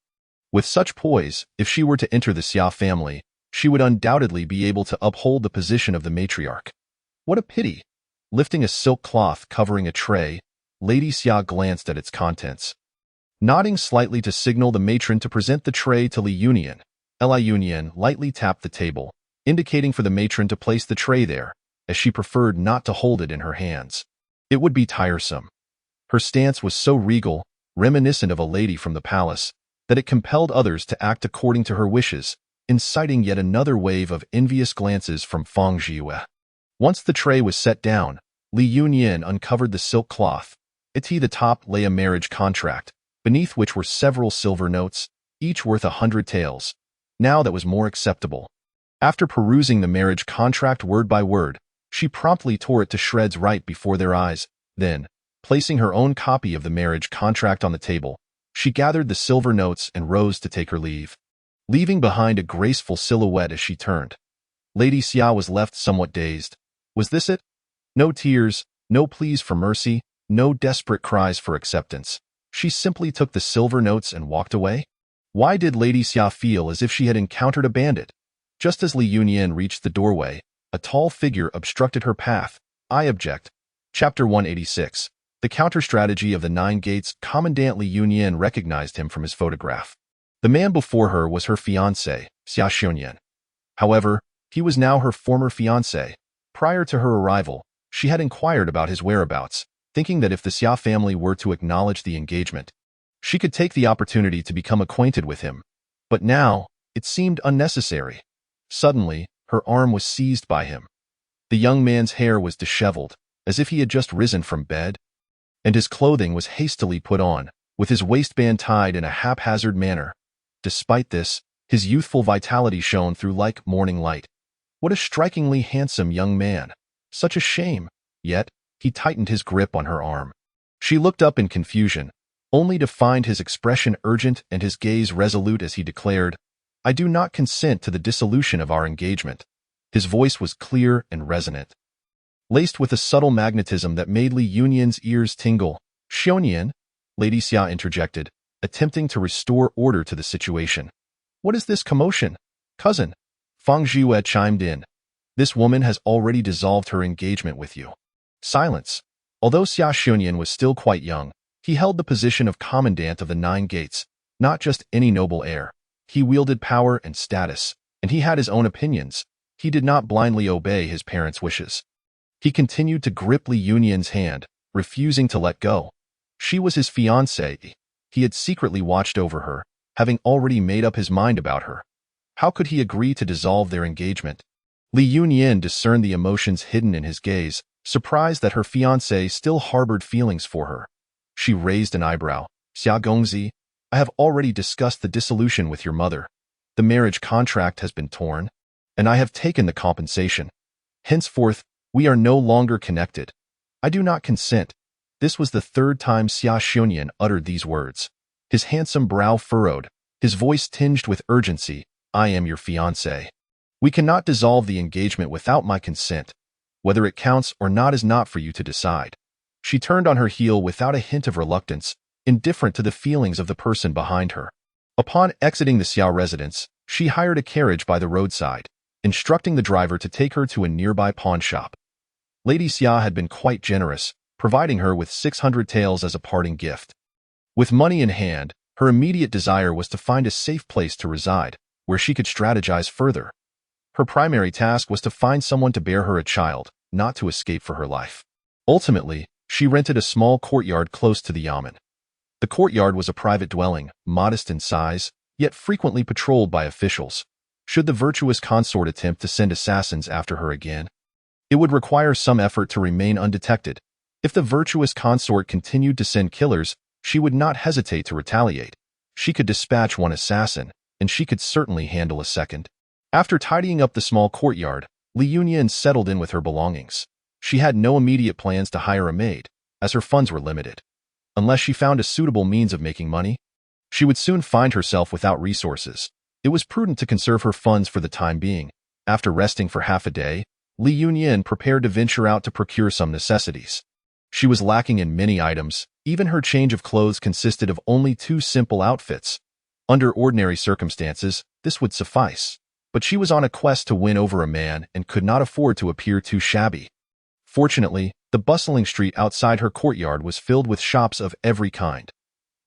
With such poise, if she were to enter the Xia family, she would undoubtedly be able to uphold the position of the matriarch. What a pity! Lifting a silk cloth covering a tray, Lady Xia glanced at its contents. Nodding slightly to signal the matron to present the tray to Li Yunyan, Li Yunyan lightly tapped the table, indicating for the matron to place the tray there, as she preferred not to hold it in her hands. It would be tiresome. Her stance was so regal, reminiscent of a lady from the palace, that it compelled others to act according to her wishes, inciting yet another wave of envious glances from Fang Jiyue. Once the tray was set down, Li Yunyan uncovered the silk cloth. At the top lay a marriage contract, beneath which were several silver notes, each worth 100 taels. Now that was more acceptable. After perusing the marriage contract word by word, She promptly tore it to shreds right before their eyes. Then, placing her own copy of the marriage contract on the table, she gathered the silver notes and rose to take her leave, leaving behind a graceful silhouette as she turned. Lady Xia was left somewhat dazed. Was this it? No tears, no pleas for mercy, no desperate cries for acceptance. She simply took the silver notes and walked away? Why did Lady Xia feel as if she had encountered a bandit? Just as Li Yunyan reached the doorway, a tall figure obstructed her path. I object. Chapter 186. The counter-strategy of the Nine Gates. Commandant Li Yunyan recognized him from his photograph. The man before her was her fiancé, Xia Xiongyan. However, he was now her former fiancé. Prior to her arrival, she had inquired about his whereabouts, thinking that if the Xia family were to acknowledge the engagement, she could take the opportunity to become acquainted with him. But now, it seemed unnecessary. Suddenly, her arm was seized by him. The young man's hair was disheveled, as if he had just risen from bed, and his clothing was hastily put on, with his waistband tied in a haphazard manner. Despite this, his youthful vitality shone through like morning light. What a strikingly handsome young man. Such a shame. Yet, he tightened his grip on her arm. She looked up in confusion, only to find his expression urgent and his gaze resolute as he declared, I do not consent to the dissolution of our engagement. His voice was clear and resonant, laced with a subtle magnetism that made Li Yunyan's ears tingle. Xiongyan, Lady Xia interjected, attempting to restore order to the situation. What is this commotion? Cousin, Fang Zhiyue chimed in. This woman has already dissolved her engagement with you. Silence. Although Xia Xiongyan was still quite young, he held the position of commandant of the Nine Gates, not just any noble heir. He wielded power and status, and he had his own opinions. He did not blindly obey his parents' wishes. He continued to grip Li Yunyan's hand, refusing to let go. She was his fiancée. He had secretly watched over her, having already made up his mind about her. How could he agree to dissolve their engagement? Li Yunyan discerned the emotions hidden in his gaze, surprised that her fiancé still harbored feelings for her. She raised an eyebrow. Xia Gongzi, I have already discussed the dissolution with your mother. The marriage contract has been torn, and I have taken the compensation. Henceforth, we are no longer connected. I do not consent. This was the third time Xia Xiongyan uttered these words. His handsome brow furrowed, his voice tinged with urgency. I am your fiancé. We cannot dissolve the engagement without my consent. Whether it counts or not is not for you to decide. She turned on her heel without a hint of reluctance, indifferent to the feelings of the person behind her. Upon exiting the Xia residence, she hired a carriage by the roadside, instructing the driver to take her to a nearby pawn shop. Lady Xia had been quite generous, providing her with 600 taels as a parting gift. With money in hand, her immediate desire was to find a safe place to reside, where she could strategize further. Her primary task was to find someone to bear her a child, not to escape for her life. Ultimately, she rented a small courtyard close to the yamen. The courtyard was a private dwelling, modest in size, yet frequently patrolled by officials. Should the virtuous consort attempt to send assassins after her again, it would require some effort to remain undetected. If the virtuous consort continued to send killers, she would not hesitate to retaliate. She could dispatch one assassin, and she could certainly handle a second. After tidying up the small courtyard, Li Yunyan settled in with her belongings. She had no immediate plans to hire a maid, as her funds were limited. Unless she found a suitable means of making money, she would soon find herself without resources. It was prudent to conserve her funds for the time being. After resting for half a day, Li Yunyan prepared to venture out to procure some necessities. She was lacking in many items. Even her change of clothes consisted of only 2 simple outfits. Under ordinary circumstances, this would suffice. But she was on a quest to win over a man and could not afford to appear too shabby. Fortunately, the bustling street outside her courtyard was filled with shops of every kind.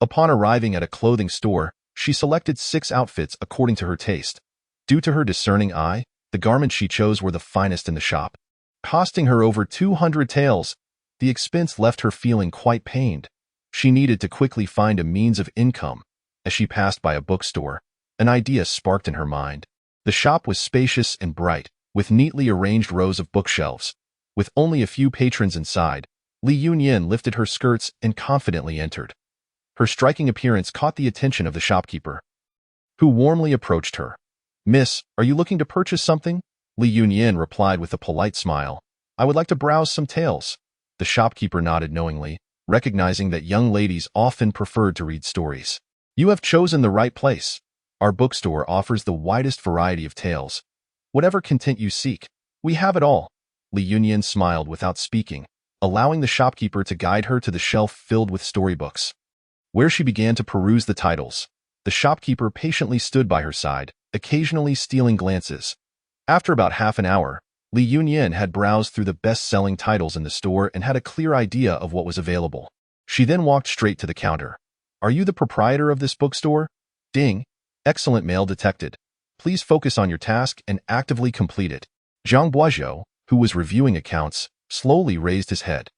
Upon arriving at a clothing store, she selected 6 outfits according to her taste. Due to her discerning eye, the garments she chose were the finest in the shop. Costing her over 200 taels, the expense left her feeling quite pained. She needed to quickly find a means of income. As she passed by a bookstore, an idea sparked in her mind. The shop was spacious and bright, with neatly arranged rows of bookshelves. With only a few patrons inside, Li Yunyan lifted her skirts and confidently entered. Her striking appearance caught the attention of the shopkeeper, who warmly approached her. Miss, are you looking to purchase something? Li Yunyan replied with a polite smile. I would like to browse some tales. The shopkeeper nodded knowingly, recognizing that young ladies often preferred to read stories. You have chosen the right place. Our bookstore offers the widest variety of tales. Whatever content you seek, we have it all. Li Yunyan smiled without speaking, allowing the shopkeeper to guide her to the shelf filled with storybooks, where she began to peruse the titles. The shopkeeper patiently stood by her side, occasionally stealing glances. After about half an hour, Li Yunyan had browsed through the best-selling titles in the store and had a clear idea of what was available. She then walked straight to the counter. Are you the proprietor of this bookstore? Ding. Excellent mail detected. Please focus on your task and actively complete it. Zhang Boizhou, who was reviewing accounts, slowly raised his head.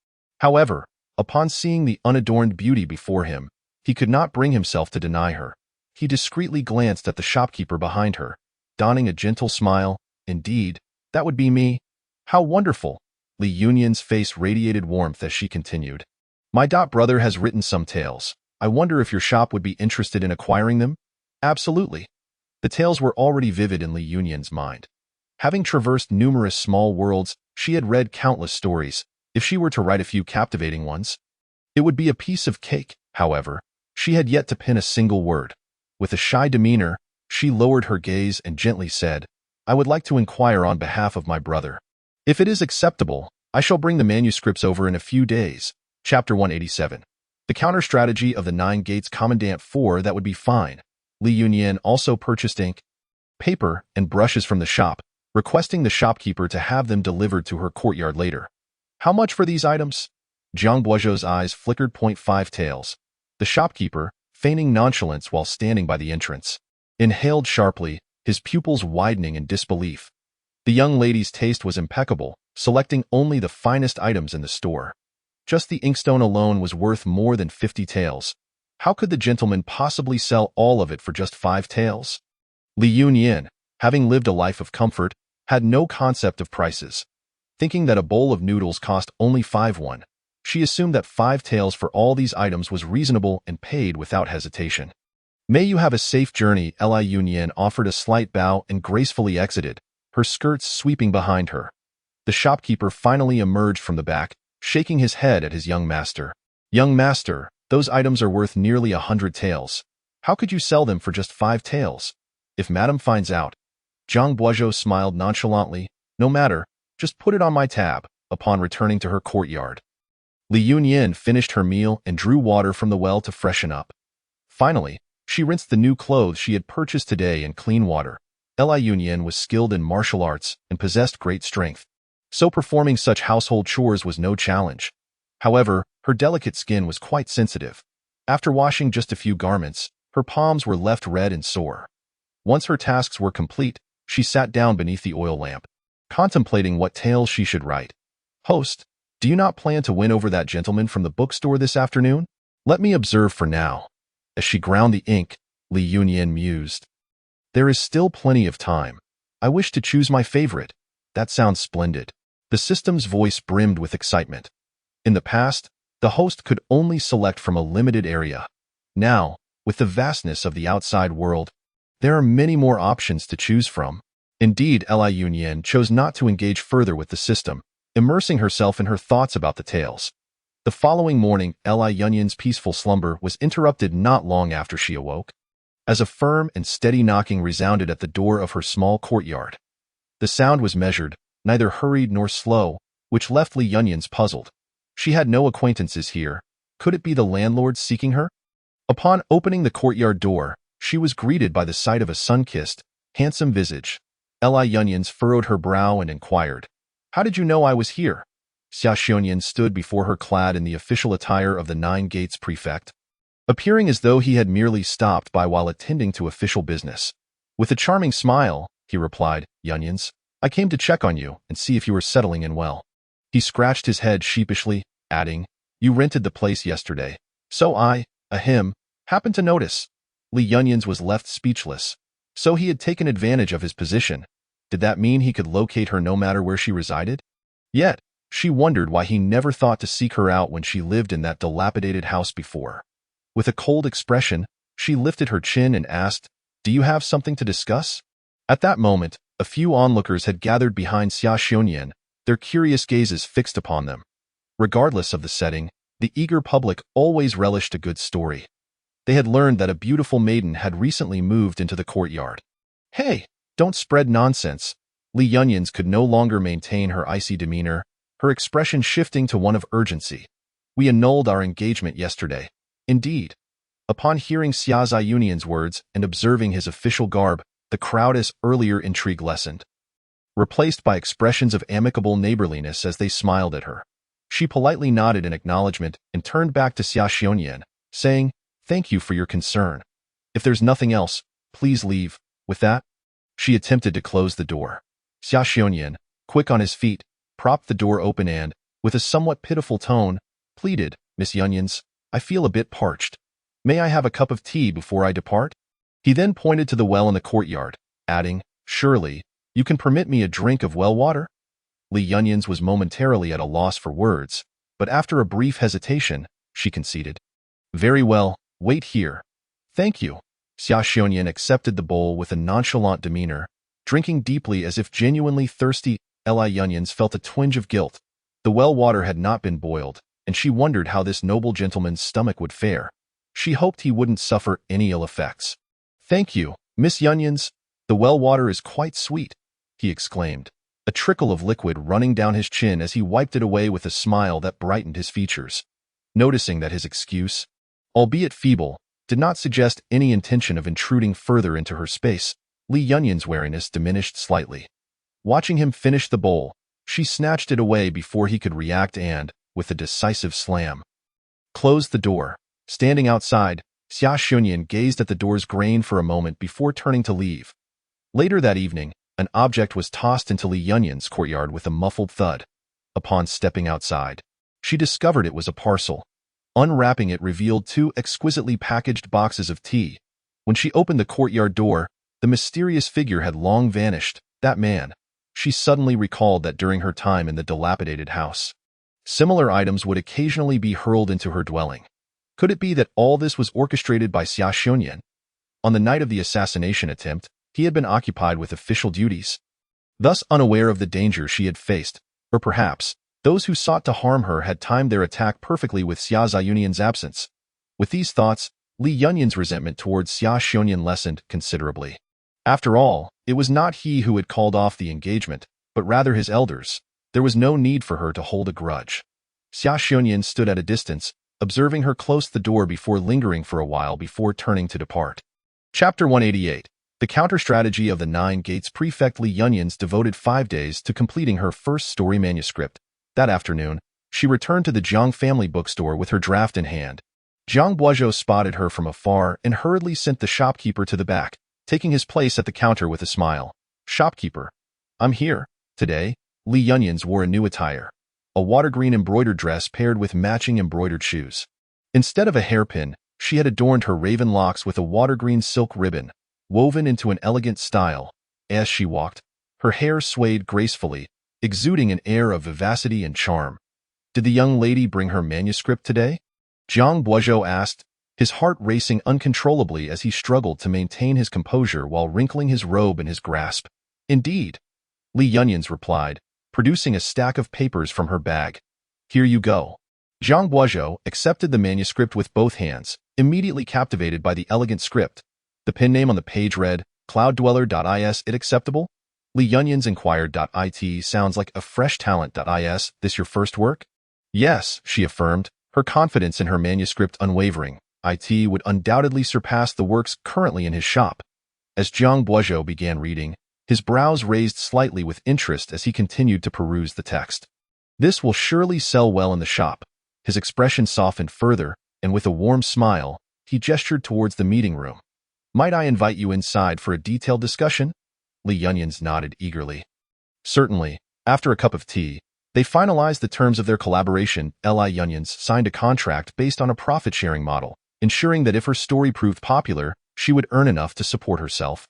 However, upon seeing the unadorned beauty before him, he could not bring himself to deny her. He discreetly glanced at the shopkeeper behind her, donning a gentle smile. Indeed, that would be me. How wonderful. Li Yunyan's face radiated warmth as she continued. My brother has written some tales. I wonder if your shop would be interested in acquiring them? Absolutely. The tales were already vivid in Li Yunyan's mind. Having traversed numerous small worlds, she had read countless stories. If she were to write a few captivating ones, it would be a piece of cake. However, she had yet to pen a single word. With a shy demeanor, she lowered her gaze and gently said, I would like to inquire on behalf of my brother. If it is acceptable, I shall bring the manuscripts over in a few days. Chapter 187. The counter-strategy of the Nine Gates Commandant 4. That would be fine. Li Yunyan also purchased ink, paper, and brushes from the shop, requesting the shopkeeper to have them delivered to her courtyard later. How much for these items? Zhang Boizhou's eyes flickered. 0.5 taels. The shopkeeper, feigning nonchalance while standing by the entrance, inhaled sharply, his pupils widening in disbelief. The young lady's taste was impeccable, selecting only the finest items in the store. Just the inkstone alone was worth more than 50 taels. How could the gentleman possibly sell all of it for just 5 taels? Li Yunyan, having lived a life of comfort, had no concept of prices. Thinking that a bowl of noodles cost only 5 won, she assumed that 5 taels for all these items was reasonable and paid without hesitation. May you have a safe journey. Li Yunyan offered a slight bow and gracefully exited, her skirts sweeping behind her. The shopkeeper finally emerged from the back, shaking his head at his young master. Young master, those items are worth nearly 100 taels. How could you sell them for just 5 taels? If madam finds out. Zhang Boizhou smiled nonchalantly. No matter, just put it on my tab. Upon returning to her courtyard, Li Yunyan finished her meal and drew water from the well to freshen up. Finally, she rinsed the new clothes she had purchased today in clean water. Li Yunyan was skilled in martial arts and possessed great strength, so performing such household chores was no challenge. However, her delicate skin was quite sensitive. After washing just a few garments, her palms were left red and sore. Once her tasks were complete, she sat down beneath the oil lamp, contemplating what tales she should write. Host, do you not plan to win over that gentleman from the bookstore this afternoon? Let me observe for now. As she ground the ink, Li Yunyan mused. There is still plenty of time. I wish to choose my favorite. That sounds splendid. The system's voice brimmed with excitement. In the past, the host could only select from a limited area. Now, with the vastness of the outside world, there are many more options to choose from. Indeed, Li Yunyan chose not to engage further with the system, immersing herself in her thoughts about the tales. The following morning, Li Yunyan's peaceful slumber was interrupted not long after she awoke, as a firm and steady knocking resounded at the door of her small courtyard. The sound was measured, neither hurried nor slow, which left Li Yunyan's puzzled. She had no acquaintances here. Could it be the landlord seeking her? Upon opening the courtyard door, she was greeted by the sight of a sun-kissed, handsome visage. Li Yunyan furrowed her brow and inquired, How did you know I was here? Xia Xiongyan stood before her clad in the official attire of the Nine Gates prefect, appearing as though he had merely stopped by while attending to official business. With a charming smile, he replied, Yunyans, I came to check on you and see if you were settling in well. He scratched his head sheepishly, adding, You rented the place yesterday, so I, happened to notice. Li Yunyans was left speechless. So he had taken advantage of his position. Did that mean he could locate her no matter where she resided? Yet, she wondered why he never thought to seek her out when she lived in that dilapidated house before. With a cold expression, she lifted her chin and asked, Do you have something to discuss? At that moment, a few onlookers had gathered behind Xia Xiongyan, their curious gazes fixed upon them. Regardless of the setting, the eager public always relished a good story. They had learned that a beautiful maiden had recently moved into the courtyard. "Hey, don't spread nonsense." Li Yunyans could no longer maintain her icy demeanor, her expression shifting to one of urgency. "We annulled our engagement yesterday." Indeed. Upon hearing Xia Ziyunyan's words and observing his official garb, the crowd's earlier intrigue lessened, replaced by expressions of amicable neighborliness as they smiled at her. She politely nodded in acknowledgement and turned back to Xia Xiongyan, saying, "Thank you for your concern. If there's nothing else, please leave." With that, she attempted to close the door. Xia Xiongyan, quick on his feet, propped the door open and, with a somewhat pitiful tone, pleaded, "Miss Yunyans, I feel a bit parched. May I have a cup of tea before I depart?" He then pointed to the well in the courtyard, adding, "Surely, you can permit me a drink of well water?" Li Yunyans was momentarily at a loss for words, but after a brief hesitation, she conceded. "Very well, wait here." "Thank you." Xia Xiongyan accepted the bowl with a nonchalant demeanor, drinking deeply as if genuinely thirsty. Li Yunyans felt a twinge of guilt. The well water had not been boiled, and she wondered how this noble gentleman's stomach would fare. She hoped he wouldn't suffer any ill effects. "Thank you, Miss Yunyans. The well water is quite sweet," he exclaimed, a trickle of liquid running down his chin as he wiped it away with a smile that brightened his features. Noticing that his excuse, albeit feeble, did not suggest any intention of intruding further into her space, Li Yunyans' wariness diminished slightly. Watching him finish the bowl, she snatched it away before he could react and, with a decisive slam, closed the door. Standing outside, Xia Xiongyan gazed at the door's grain for a moment before turning to leave. Later that evening, an object was tossed into Li Yunyans' courtyard with a muffled thud. Upon stepping outside, she discovered it was a parcel. Unwrapping it revealed 2 exquisitely packaged boxes of tea. When she opened the courtyard door, the mysterious figure had long vanished. That man. She suddenly recalled that during her time in the dilapidated house, similar items would occasionally be hurled into her dwelling. Could it be that all this was orchestrated by Xia Xiongyan? On the night of the assassination attempt, he had been occupied with official duties, thus unaware of the danger she had faced, or perhaps, those who sought to harm her had timed their attack perfectly with Xia Ziyunyan's absence. With these thoughts, Li Yunyans' resentment towards Xia Xiongyan lessened considerably. After all, it was not he who had called off the engagement, but rather his elders. There was no need for her to hold a grudge. Xia Xiongyan stood at a distance, observing her close the door before lingering for a while before turning to depart. Chapter 188. The counter-strategy of the 9 Gates Prefect. Li Yunyans devoted 5 days to completing her first story manuscript. That afternoon, she returned to the Jiang family bookstore with her draft in hand. Jiang Buozhou spotted her from afar and hurriedly sent the shopkeeper to the back, taking his place at the counter with a smile. "Shopkeeper, I'm here." Today, Li Yunyans wore a new attire, a water-green embroidered dress paired with matching embroidered shoes. Instead of a hairpin, she had adorned her raven locks with a water-green silk ribbon, woven into an elegant style. As she walked, her hair swayed gracefully, exuding an air of vivacity and charm. "Did the young lady bring her manuscript today?" Jiang Buozhou asked, his heart racing uncontrollably as he struggled to maintain his composure while wrinkling his robe in his grasp. "Indeed," Li Yunyans replied, producing a stack of papers from her bag. "Here you go." Jiang Buozhou accepted the manuscript with both hands, immediately captivated by the elegant script. The pen name on the page read, "Clouddweller.is. It acceptable?" Li Yunyans inquired. "It sounds like a fresh talent.is. This your first work?" "Yes," she affirmed, her confidence in her manuscript unwavering. "It would undoubtedly surpass the works currently in his shop." As Jiang Buozhou began reading, his brows raised slightly with interest as he continued to peruse the text. "This will surely sell well in the shop." His expression softened further, and with a warm smile, he gestured towards the meeting room. "Might I invite you inside for a detailed discussion?" Li Yunyans nodded eagerly. Certainly. After a cup of tea, they finalized the terms of their collaboration. Li Yunyans signed a contract based on a profit-sharing model, ensuring that if her story proved popular, she would earn enough to support herself.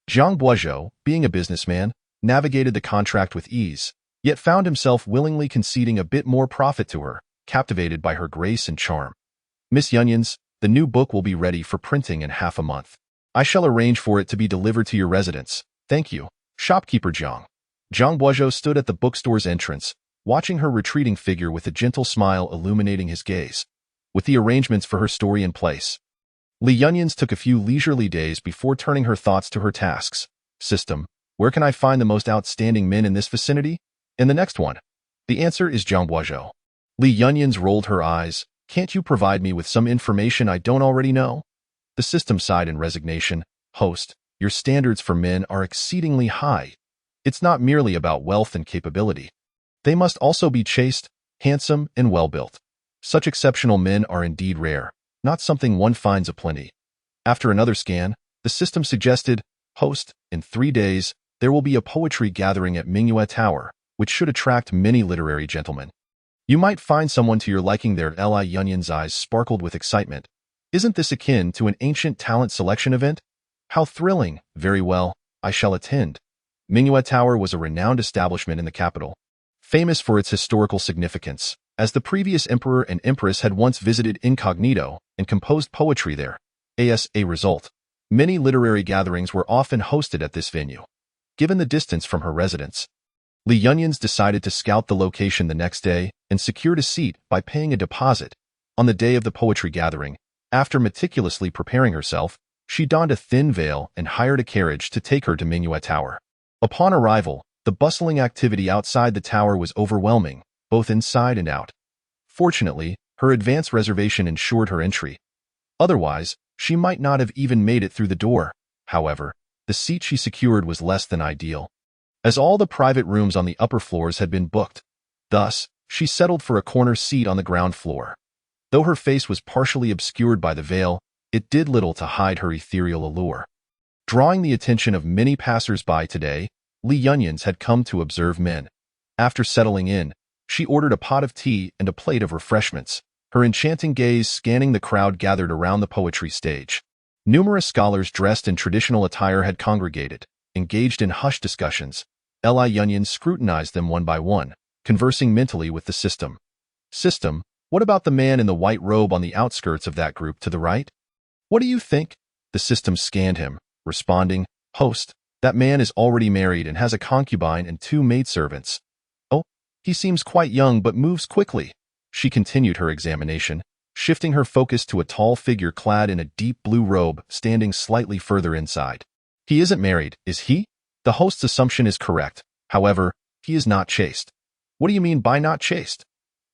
Jiang Buozhou, being a businessman, navigated the contract with ease, yet found himself willingly conceding a bit more profit to her, captivated by her grace and charm. "Miss Yunyans, the new book will be ready for printing in half a month. I shall arrange for it to be delivered to your residence." "Thank you, shopkeeper Jiang." Zhang Guozhou stood at the bookstore's entrance, watching her retreating figure with a gentle smile illuminating his gaze. With the arrangements for her story in place, Li Yunyans took a few leisurely days before turning her thoughts to her tasks. System, where can I find the most outstanding men in this vicinity? In the next one. The answer is Zhang Guozhou. Li Yunyans rolled her eyes. Can't you provide me with some information I don't already know? The system sighed in resignation. Host, your standards for men are exceedingly high. It's not merely about wealth and capability. They must also be chaste, handsome, and well-built. Such exceptional men are indeed rare, not something one finds aplenty. After another scan, the system suggested, Host, in 3 days, there will be a poetry gathering at Mingyue Tower, which should attract many literary gentlemen. You might find someone to your liking there. Li Yunyans' eyes sparkled with excitement. Isn't this akin to an ancient talent selection event? How thrilling! Very well, I shall attend. Mingyue Tower was a renowned establishment in the capital, famous for its historical significance, as the previous emperor and empress had once visited incognito and composed poetry there. As a result, many literary gatherings were often hosted at this venue. Given the distance from her residence, Li Yunyans decided to scout the location the next day and secured a seat by paying a deposit. On the day of the poetry gathering, after meticulously preparing herself, she donned a thin veil and hired a carriage to take her to Mingyue Tower. Upon arrival, the bustling activity outside the tower was overwhelming, both inside and out. Fortunately, her advance reservation ensured her entry. Otherwise, she might not have even made it through the door. However, the seat she secured was less than ideal, as all the private rooms on the upper floors had been booked. Thus, she settled for a corner seat on the ground floor. Though her face was partially obscured by the veil, it did little to hide her ethereal allure. Drawing the attention of many passers-by today, Li Yunyans had come to observe men. After settling in, she ordered a pot of tea and a plate of refreshments, her enchanting gaze scanning the crowd gathered around the poetry stage. Numerous scholars dressed in traditional attire had congregated, engaged in hushed discussions. Li Yunyans scrutinized them one by one, conversing mentally with the system. System, what about the man in the white robe on the outskirts of that group to the right? What do you think? The system scanned him, responding, Host, that man is already married and has a concubine and 2 maidservants. Oh, he seems quite young but moves quickly. She continued her examination, shifting her focus to a tall figure clad in a deep blue robe standing slightly further inside. He isn't married, is he? The host's assumption is correct. However, he is not chaste. What do you mean by not chaste?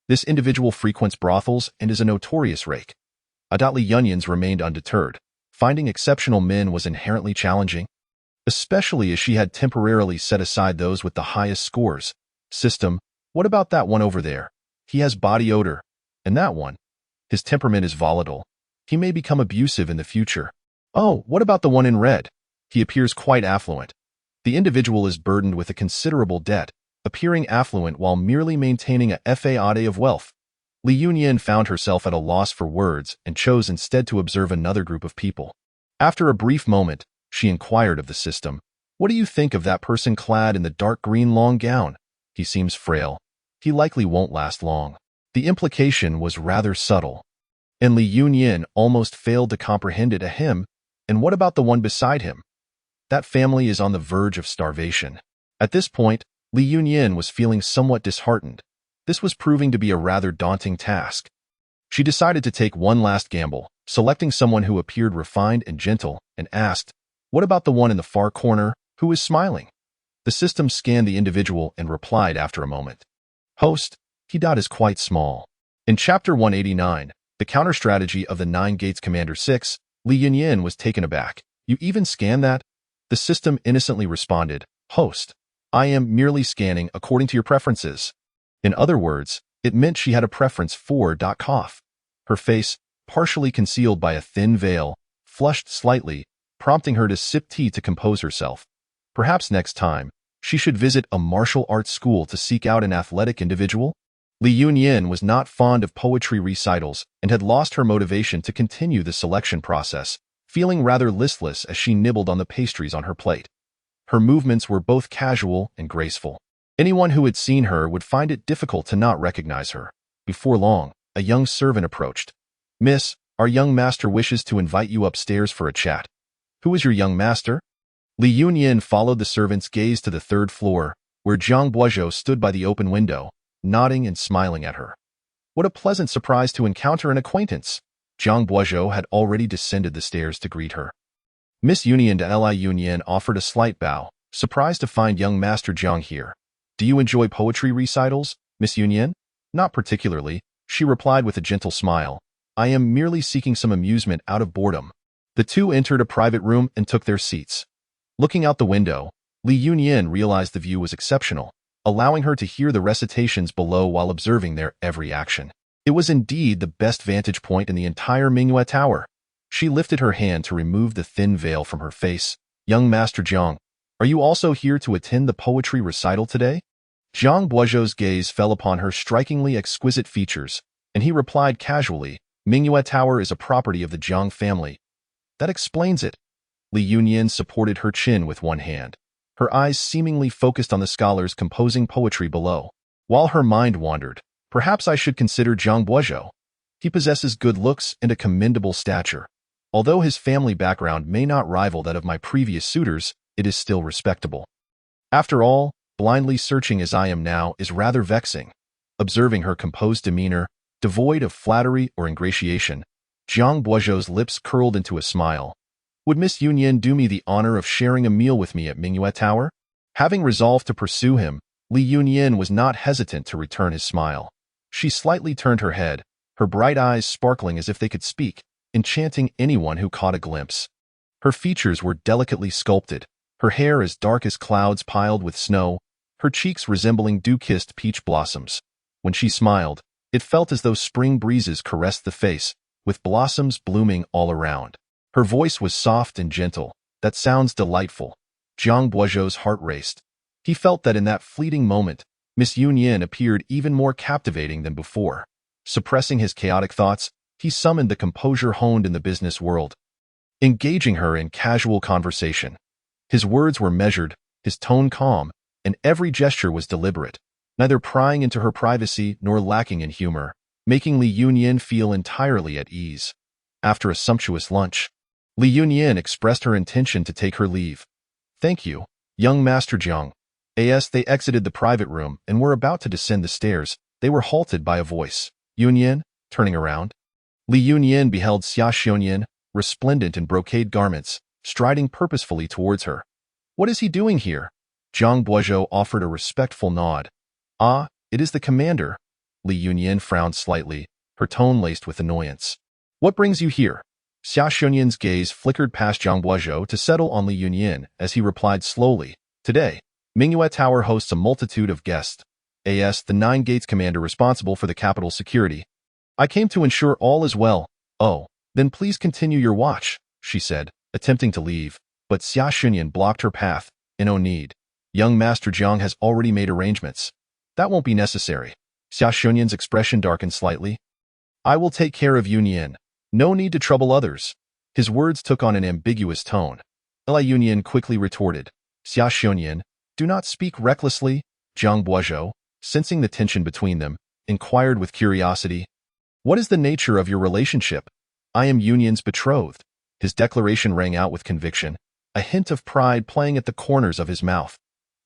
This individual frequents brothels and is a notorious rake. Li Yunyans remained undeterred. Finding exceptional men was inherently challenging, especially as she had temporarily set aside those with the highest scores. System, what about that one over there? He has body odor. And that one? His temperament is volatile. He may become abusive in the future. Oh, what about the one in red? He appears quite affluent. The individual is burdened with a considerable debt, appearing affluent while merely maintaining a faade of wealth. Li Yunyans found herself at a loss for words and chose instead to observe another group of people. After a brief moment, she inquired of the system, What do you think of that person clad in the dark green long gown? He seems frail. He likely won't last long. The implication was rather subtle, and Li Yunyans almost failed to comprehend it. Him, and what about the one beside him? That family is on the verge of starvation. At this point, Li Yunyans was feeling somewhat disheartened. This was proving to be a rather daunting task. She decided to take one last gamble, selecting someone who appeared refined and gentle, and asked, What about the one in the far corner, who is smiling? The system scanned the individual and replied after a moment. Host, he is quite small. In Chapter 189, The Counter-Strategy of the 9 Gates Commander 6, Li Yunyans was taken aback. You even scanned that? The system innocently responded, Host, I am merely scanning according to your preferences. In other words, it meant she had a preference for cough. Her face, partially concealed by a thin veil, flushed slightly, prompting her to sip tea to compose herself. Perhaps next time, she should visit a martial arts school to seek out an athletic individual? Li Yunyans was not fond of poetry recitals and had lost her motivation to continue the selection process, feeling rather listless as she nibbled on the pastries on her plate. Her movements were both casual and graceful. Anyone who had seen her would find it difficult to not recognize her. Before long, a young servant approached. Miss, our young master wishes to invite you upstairs for a chat. Who is your young master? Li Yunyans followed the servant's gaze to the 3rd floor, where Zhang Buozhou stood by the open window, nodding and smiling at her. What a pleasant surprise to encounter an acquaintance! Zhang Buozhou had already descended the stairs to greet her. Miss Yunyan de Li Yunyan offered a slight bow, surprised to find young Master Zhang here. Do you enjoy poetry recitals, Miss Yunyan? Not particularly, she replied with a gentle smile. I am merely seeking some amusement out of boredom. The two entered a private room and took their seats. Looking out the window, Li Yunyan realized the view was exceptional, allowing her to hear the recitations below while observing their every action. It was indeed the best vantage point in the entire Mingyue Tower. She lifted her hand to remove the thin veil from her face. Young Master Zhang, are you also here to attend the poetry recital today? Zhang Buozhou's gaze fell upon her strikingly exquisite features, and he replied casually, Mingyue Tower is a property of the Zhang family. That explains it. Li Yunyan supported her chin with one hand, her eyes seemingly focused on the scholars composing poetry below. While her mind wandered, perhaps I should consider Zhang Buozhou. He possesses good looks and a commendable stature. Although his family background may not rival that of my previous suitors, it is still respectable. After all, blindly searching as I am now is rather vexing. Observing her composed demeanor, devoid of flattery or ingratiation, Zhang Buozhou's lips curled into a smile. Would Miss Yunyan do me the honor of sharing a meal with me at Mingyue Tower? Having resolved to pursue him, Li Yunyan was not hesitant to return his smile. She slightly turned her head, her bright eyes sparkling as if they could speak, enchanting anyone who caught a glimpse. Her features were delicately sculpted, her hair as dark as clouds piled with snow, her cheeks resembling dew-kissed peach blossoms. When she smiled, it felt as though spring breezes caressed the face, with blossoms blooming all around. Her voice was soft and gentle. That sounds delightful. Zhang Buozhou's heart raced. He felt that in that fleeting moment, Miss Yunyan appeared even more captivating than before. Suppressing his chaotic thoughts, he summoned the composure honed in the business world, engaging her in casual conversation. His words were measured, his tone calm, and every gesture was deliberate, neither prying into her privacy nor lacking in humor, making Li Yunyan feel entirely at ease. After a sumptuous lunch, Li Yunyan expressed her intention to take her leave. Thank you, young Master Zhang. As they exited the private room and were about to descend the stairs, they were halted by a voice. Yunyan, turning around. Li Yunyan beheld Xia Xiongyan, resplendent in brocade garments, striding purposefully towards her. What is he doing here? Zhang Buozhou offered a respectful nod. Ah, it is the commander. Li Yunyan frowned slightly, her tone laced with annoyance. What brings you here? Xia Xiongyan's gaze flickered past Zhang Buozhou to settle on Li Yunyan as he replied slowly. Today, Mingyue Tower hosts a multitude of guests. As the Nine Gates commander responsible for the capital's security. I came to ensure all is well. Oh, then please continue your watch, she said, attempting to leave, but Xia Xiongyan blocked her path. No need. Young Master Zhang has already made arrangements. That won't be necessary. Xia Xiongyan's expression darkened slightly. I will take care of Yunyan. No need to trouble others. His words took on an ambiguous tone. Li Yunyan quickly retorted. Xia Xiongyan, do not speak recklessly. Zhang Buozhou, sensing the tension between them, inquired with curiosity. What is the nature of your relationship? I am Yunyan's betrothed. His declaration rang out with conviction, a hint of pride playing at the corners of his mouth.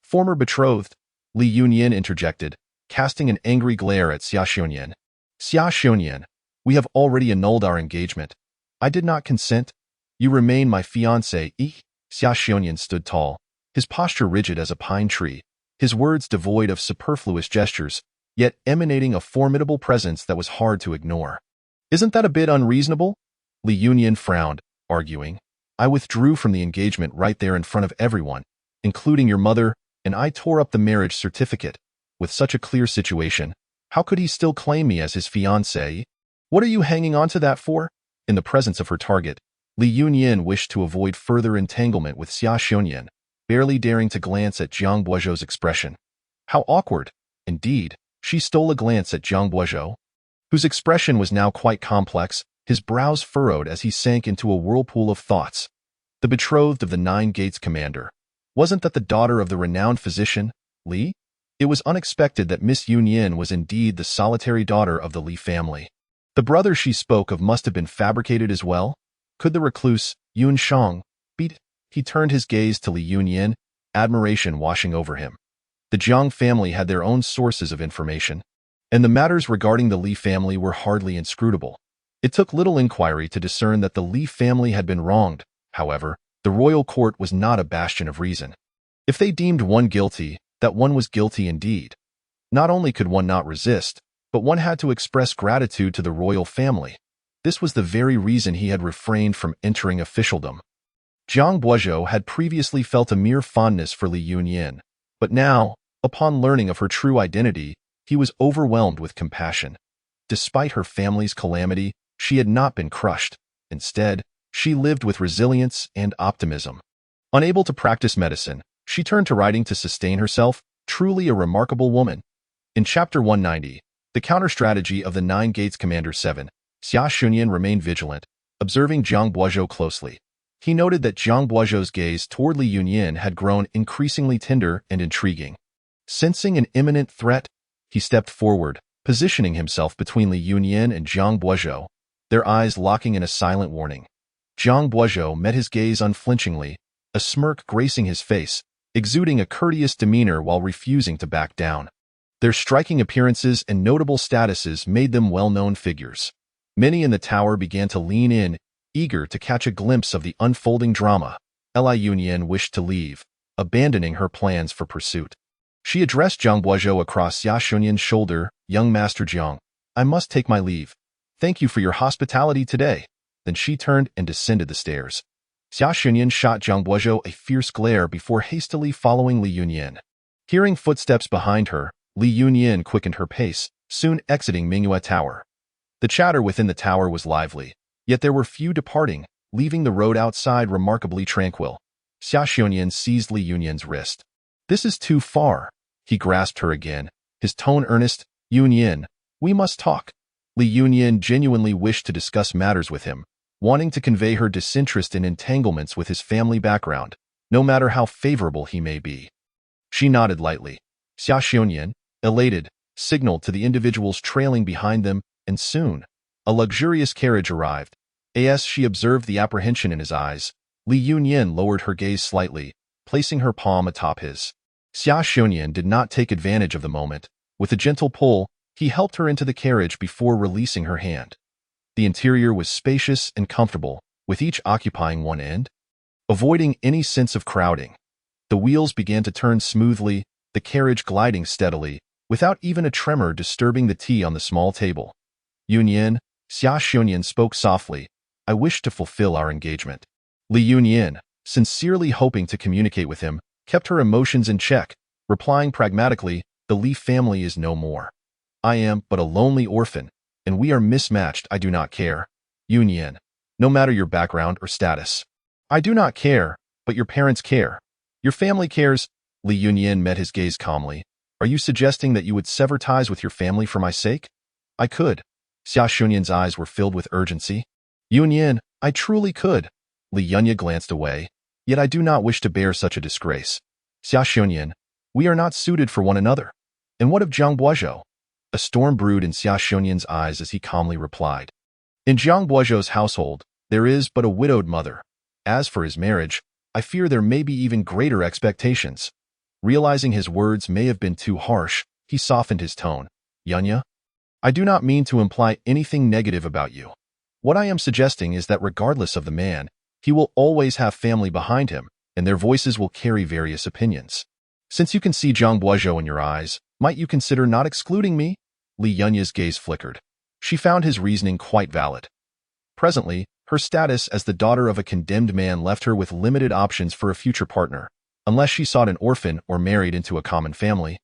Former betrothed, Li Yunyan interjected, casting an angry glare at Xia Xiongyan. Xia Xiongyan, we have already annulled our engagement. I did not consent. You remain my fiancé. Xia Xiongyan stood tall, his posture rigid as a pine tree, his words devoid of superfluous gestures, yet emanating a formidable presence that was hard to ignore. Isn't that a bit unreasonable? Li Yunyan frowned, arguing. I withdrew from the engagement right there in front of everyone, including your mother, and I tore up the marriage certificate. With such a clear situation, how could he still claim me as his fiancé? What are you hanging on to that for? In the presence of her target, Li Yunyan wished to avoid further entanglement with Xia Xiongyan, barely daring to glance at Zhang Buozhou's expression. How awkward. Indeed, she stole a glance at Zhang Buozhou, whose expression was now quite complex, his brows furrowed as he sank into a whirlpool of thoughts. The betrothed of the Nine Gates commander. Wasn't that the daughter of the renowned physician, Li? It was unexpected that Miss Yunyan was indeed the solitary daughter of the Li family. The brother she spoke of must have been fabricated as well. Could the recluse, Yun Shang, beat? He turned his gaze to Li Yunyan, admiration washing over him. The Jiang family had their own sources of information, and the matters regarding the Li family were hardly inscrutable. It took little inquiry to discern that the Li family had been wronged. However, the royal court was not a bastion of reason. If they deemed one guilty, that one was guilty indeed. Not only could one not resist, but one had to express gratitude to the royal family. This was the very reason he had refrained from entering officialdom. Jiang Guozhou had previously felt a mere fondness for Li Yunyan, but now, upon learning of her true identity, he was overwhelmed with compassion. Despite her family's calamity, she had not been crushed. Instead, she lived with resilience and optimism. Unable to practice medicine, she turned to writing to sustain herself, truly a remarkable woman. In Chapter 190, the counter-strategy of the Nine Gates Commander 7, Xia Xunyan remained vigilant, observing Jiang Guozhou closely. He noted that Jiang Guozhou's gaze toward Li Yunyan had grown increasingly tender and intriguing. Sensing an imminent threat, he stepped forward, positioning himself between Li Yunyan and Jiang Guozhou, their eyes locking in a silent warning. Jiang Guozhou met his gaze unflinchingly, a smirk gracing his face, exuding a courteous demeanor while refusing to back down. Their striking appearances and notable statuses made them well-known figures. Many in the tower began to lean in, eager to catch a glimpse of the unfolding drama. Li Yunyan wished to leave, abandoning her plans for pursuit. She addressed Jiang Guozhou across Xia Xunyan's shoulder, "Young Master Jiang, I must take my leave. Thank you for your hospitality today." Then she turned and descended the stairs. Xia Xunyan shot Jiang Guozhou a fierce glare before hastily following Li Yunyan. Hearing footsteps behind her, Li Yunyan quickened her pace, soon exiting Mingyue Tower. The chatter within the tower was lively, yet there were few departing, leaving the road outside remarkably tranquil. Xia Xunyan seized Li Yunyan's wrist. "This is too far." He grasped her again, his tone earnest. "Yunyan, we must talk." Li Yunyan genuinely wished to discuss matters with him, wanting to convey her disinterest in entanglements with his family background, no matter how favorable he may be. She nodded lightly. Xia Xunyan, elated, signaled to the individuals trailing behind them, and soon, a luxurious carriage arrived. As she observed the apprehension in his eyes, Li Yunyan lowered her gaze slightly, placing her palm atop his. Xia Xunyan did not take advantage of the moment. With a gentle pull, he helped her into the carriage before releasing her hand. The interior was spacious and comfortable, with each occupying one end. Avoiding any sense of crowding, the wheels began to turn smoothly, the carriage gliding steadily, without even a tremor disturbing the tea on the small table. "Yunyan," Xia Xunyan spoke softly, "I wish to fulfill our engagement." Li Yunyan, sincerely hoping to communicate with him, kept her emotions in check, replying pragmatically, "The Li family is no more. I am but a lonely orphan, and we are mismatched. I do not care. Yunyan, no matter your background or status. I do not care, but your parents care. Your family cares." Li Yunyan met his gaze calmly. "Are you suggesting that you would sever ties with your family for my sake?" "I could." Xia Xunyan's eyes were filled with urgency. "Yunyan, I truly could." Li Yunyan glanced away. "Yet I do not wish to bear such a disgrace." "Xia Xunyan, we are not suited for one another." "And what of Jiang Guozhou?" A storm brewed in Xia Xunyan's eyes as he calmly replied. "In Jiang Guozhou's household, there is but a widowed mother. As for his marriage, I fear there may be even greater expectations." Realizing his words may have been too harsh, he softened his tone. "Yunya, I do not mean to imply anything negative about you. What I am suggesting is that regardless of the man, he will always have family behind him, and their voices will carry various opinions. Since you can see Jiang Guozhou in your eyes, might you consider not excluding me?" Li Yunya's gaze flickered. She found his reasoning quite valid. Presently, her status as the daughter of a condemned man left her with limited options for a future partner, unless she sought an orphan or married into a common family.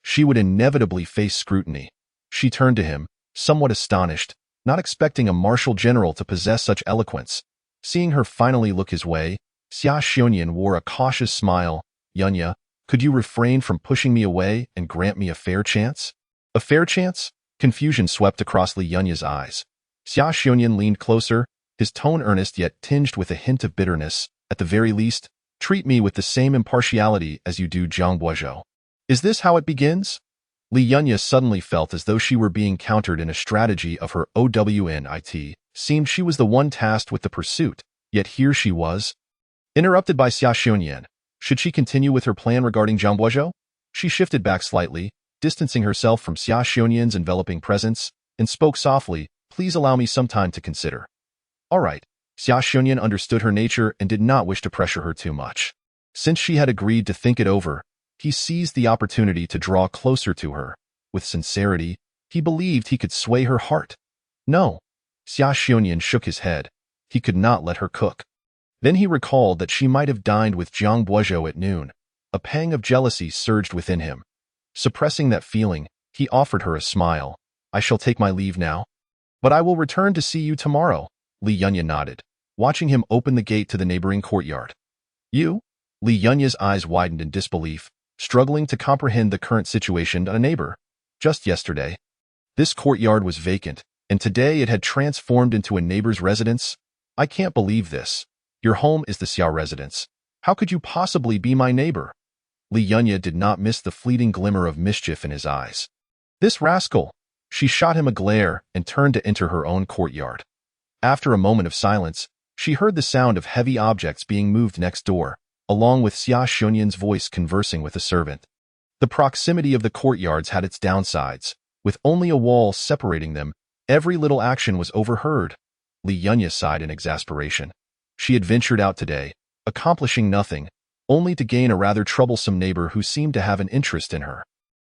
She would inevitably face scrutiny. She turned to him, somewhat astonished, not expecting a martial general to possess such eloquence. Seeing her finally look his way, Xia Xunyan wore a cautious smile. "Yunya, could you refrain from pushing me away and grant me a fair chance?" "A fair chance?" Confusion swept across Li Yunya's eyes. Xia Xunyan leaned closer, his tone earnest yet tinged with a hint of bitterness. "At the very least, treat me with the same impartiality as you do Jiang Guozhou." "Is this how it begins?" Li Yunya suddenly felt as though she were being countered in a strategy of her own. Seemed she was the one tasked with the pursuit, yet here she was. Interrupted by Xia Xunyan, should she continue with her plan regarding Jiang Guozhou? She shifted back slightly, distancing herself from Xia Xionyin's enveloping presence, and spoke softly, "Please allow me some time to consider." All right. Xia Xionyun understood her nature and did not wish to pressure her too much. Since she had agreed to think it over, he seized the opportunity to draw closer to her. With sincerity, he believed he could sway her heart. No. Xia Xionyun shook his head. He could not let her cook. Then he recalled that she might have dined with Jiang Buozhou at noon. A pang of jealousy surged within him. Suppressing that feeling, he offered her a smile. "I shall take my leave now. But I will return to see you tomorrow." Li Yunya nodded, watching him open the gate to the neighboring courtyard. "You?" Li Yunya's eyes widened in disbelief, struggling to comprehend the current situation. "A neighbor. Just yesterday. This courtyard was vacant, and today it had transformed into a neighbor's residence. I can't believe this. Your home is the Xiao residence. How could you possibly be my neighbor?" Li Yunya did not miss the fleeting glimmer of mischief in his eyes. "This rascal!" She shot him a glare and turned to enter her own courtyard. After a moment of silence, she heard the sound of heavy objects being moved next door, along with Xia Xionyun's voice conversing with a servant. The proximity of the courtyards had its downsides. With only a wall separating them, every little action was overheard. Li Yunya sighed in exasperation. She had ventured out today, accomplishing nothing, only to gain a rather troublesome neighbor who seemed to have an interest in her.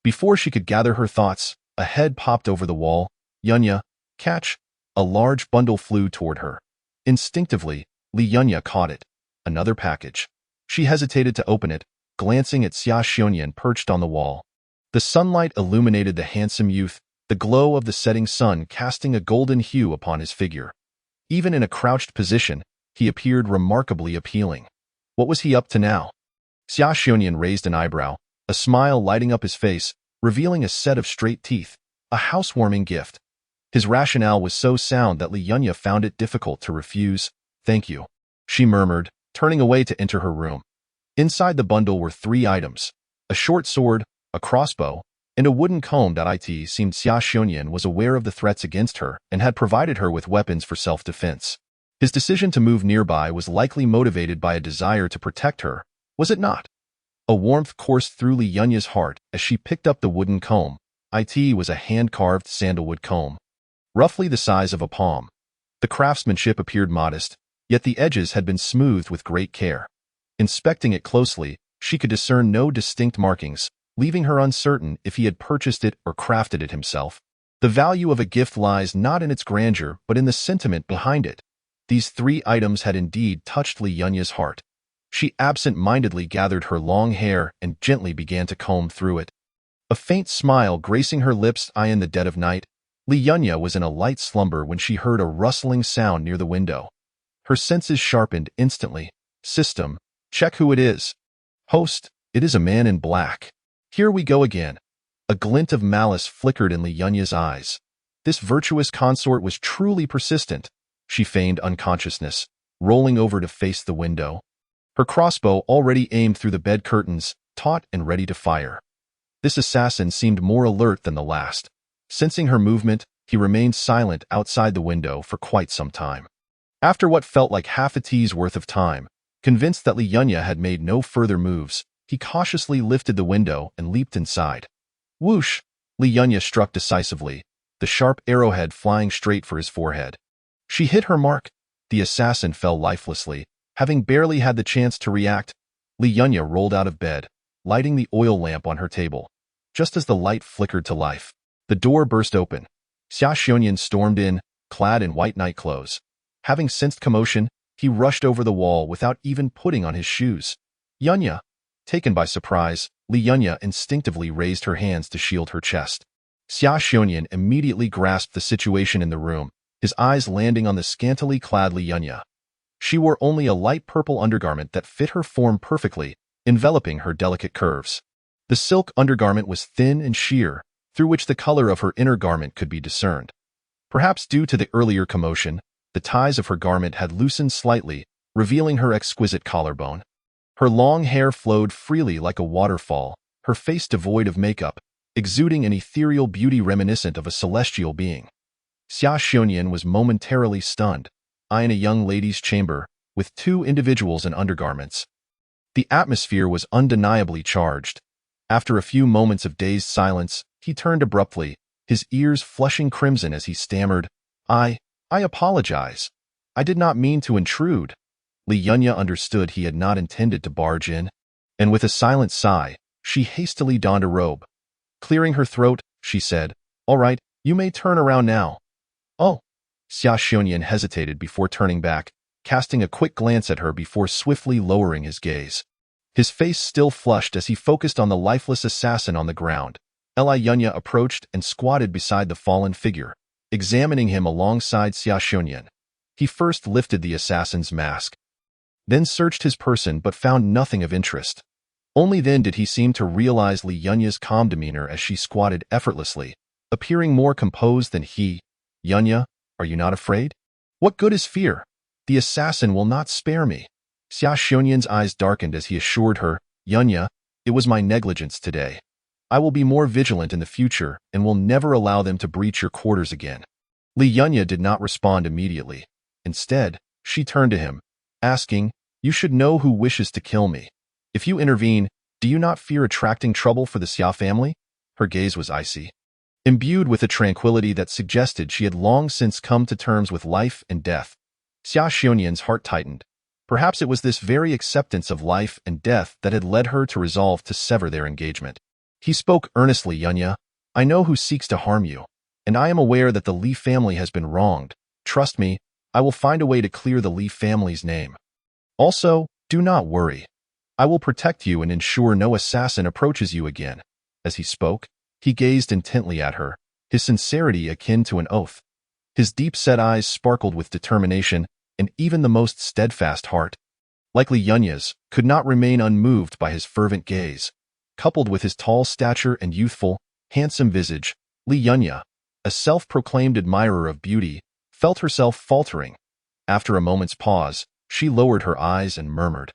Before she could gather her thoughts, a head popped over the wall. "Yunya, catch!" A large bundle flew toward her. Instinctively, Li Yunya caught it. Another package. She hesitated to open it, glancing at Xia Xionyun perched on the wall. The sunlight illuminated the handsome youth, the glow of the setting sun casting a golden hue upon his figure. Even in a crouched position, he appeared remarkably appealing. What was he up to now? Xia Xionyun raised an eyebrow, a smile lighting up his face, revealing a set of straight teeth, a housewarming gift. His rationale was so sound that Li Yunya found it difficult to refuse. "Thank you," she murmured, turning away to enter her room. Inside the bundle were 3 items: a short sword, a crossbow, and a wooden comb. It seemed Xia Xionyun was aware of the threats against her and had provided her with weapons for self-defense. His decision to move nearby was likely motivated by a desire to protect her, was it not? A warmth coursed through Li Yunya's heart as she picked up the wooden comb. It was a hand-carved sandalwood comb, roughly the size of a palm. The craftsmanship appeared modest, yet the edges had been smoothed with great care. Inspecting it closely, she could discern no distinct markings, leaving her uncertain if he had purchased it or crafted it himself. The value of a gift lies not in its grandeur but in the sentiment behind it. These 3 items had indeed touched Li Yunya's heart. She absent-mindedly gathered her long hair and gently began to comb through it. A faint smile gracing her lips. In the dead of night, Li Yunya was in a light slumber when she heard a rustling sound near the window. Her senses sharpened instantly. "System, check who it is." "Host, it is a man in black." "Here we go again." A glint of malice flickered in Li Yunya's eyes. This virtuous consort was truly persistent. She feigned unconsciousness, rolling over to face the window. Her crossbow already aimed through the bed curtains, taut and ready to fire. This assassin seemed more alert than the last. Sensing her movement, he remained silent outside the window for quite some time. After what felt like half a tea's worth of time, convinced that Li Yunya had made no further moves, he cautiously lifted the window and leaped inside. Whoosh! Li Yunya struck decisively, the sharp arrowhead flying straight for his forehead. She hit her mark. The assassin fell lifelessly, having barely had the chance to react. Li Yunya rolled out of bed, lighting the oil lamp on her table. Just as the light flickered to life, the door burst open. Xia Xionyun stormed in, clad in white nightclothes. Having sensed commotion, he rushed over the wall without even putting on his shoes. "Yunya!" Taken by surprise, Li Yunya instinctively raised her hands to shield her chest. Xia Xionyun immediately grasped the situation in the room, his eyes landing on the scantily clad Li Yunya. She wore only a light purple undergarment that fit her form perfectly, enveloping her delicate curves. The silk undergarment was thin and sheer, through which the color of her inner garment could be discerned. Perhaps due to the earlier commotion, the ties of her garment had loosened slightly, revealing her exquisite collarbone. Her long hair flowed freely like a waterfall, her face devoid of makeup, exuding an ethereal beauty reminiscent of a celestial being. Xia Xionyun was momentarily stunned, in a young lady's chamber, with 2 individuals in undergarments. The atmosphere was undeniably charged. After a few moments of dazed silence, he turned abruptly, his ears flushing crimson as he stammered, I apologize. I did not mean to intrude. Li Yunya understood he had not intended to barge in, and with a silent sigh, she hastily donned a robe. Clearing her throat, she said, All right, you may turn around now. Oh. Xia Xiongyan hesitated before turning back, casting a quick glance at her before swiftly lowering his gaze. His face still flushed as he focused on the lifeless assassin on the ground. Li Yunya approached and squatted beside the fallen figure, examining him alongside Xia Xiongyan. He first lifted the assassin's mask, then searched his person but found nothing of interest. Only then did he seem to realize Li Yunya's calm demeanor as she squatted effortlessly, appearing more composed than he. Yunya, are you not afraid? What good is fear? The assassin will not spare me. Xia Xiongyan's eyes darkened as he assured her, Yunya, it was my negligence today. I will be more vigilant in the future and will never allow them to breach your quarters again. Li Yunya did not respond immediately. Instead, she turned to him, asking, You should know who wishes to kill me. If you intervene, do you not fear attracting trouble for the Xia family? Her gaze was icy, imbued with a tranquility that suggested she had long since come to terms with life and death. Xia Xiongyan's heart tightened. Perhaps it was this very acceptance of life and death that had led her to resolve to sever their engagement. He spoke earnestly, Yunya. I know who seeks to harm you, and I am aware that the Li family has been wronged. Trust me, I will find a way to clear the Li family's name. Also, do not worry. I will protect you and ensure no assassin approaches you again. As he spoke, he gazed intently at her, his sincerity akin to an oath. His deep-set eyes sparkled with determination, and even the most steadfast heart, like Li Yunya's, could not remain unmoved by his fervent gaze. Coupled with his tall stature and youthful, handsome visage, Li Yunya, a self-proclaimed admirer of beauty, felt herself faltering. After a moment's pause, she lowered her eyes and murmured,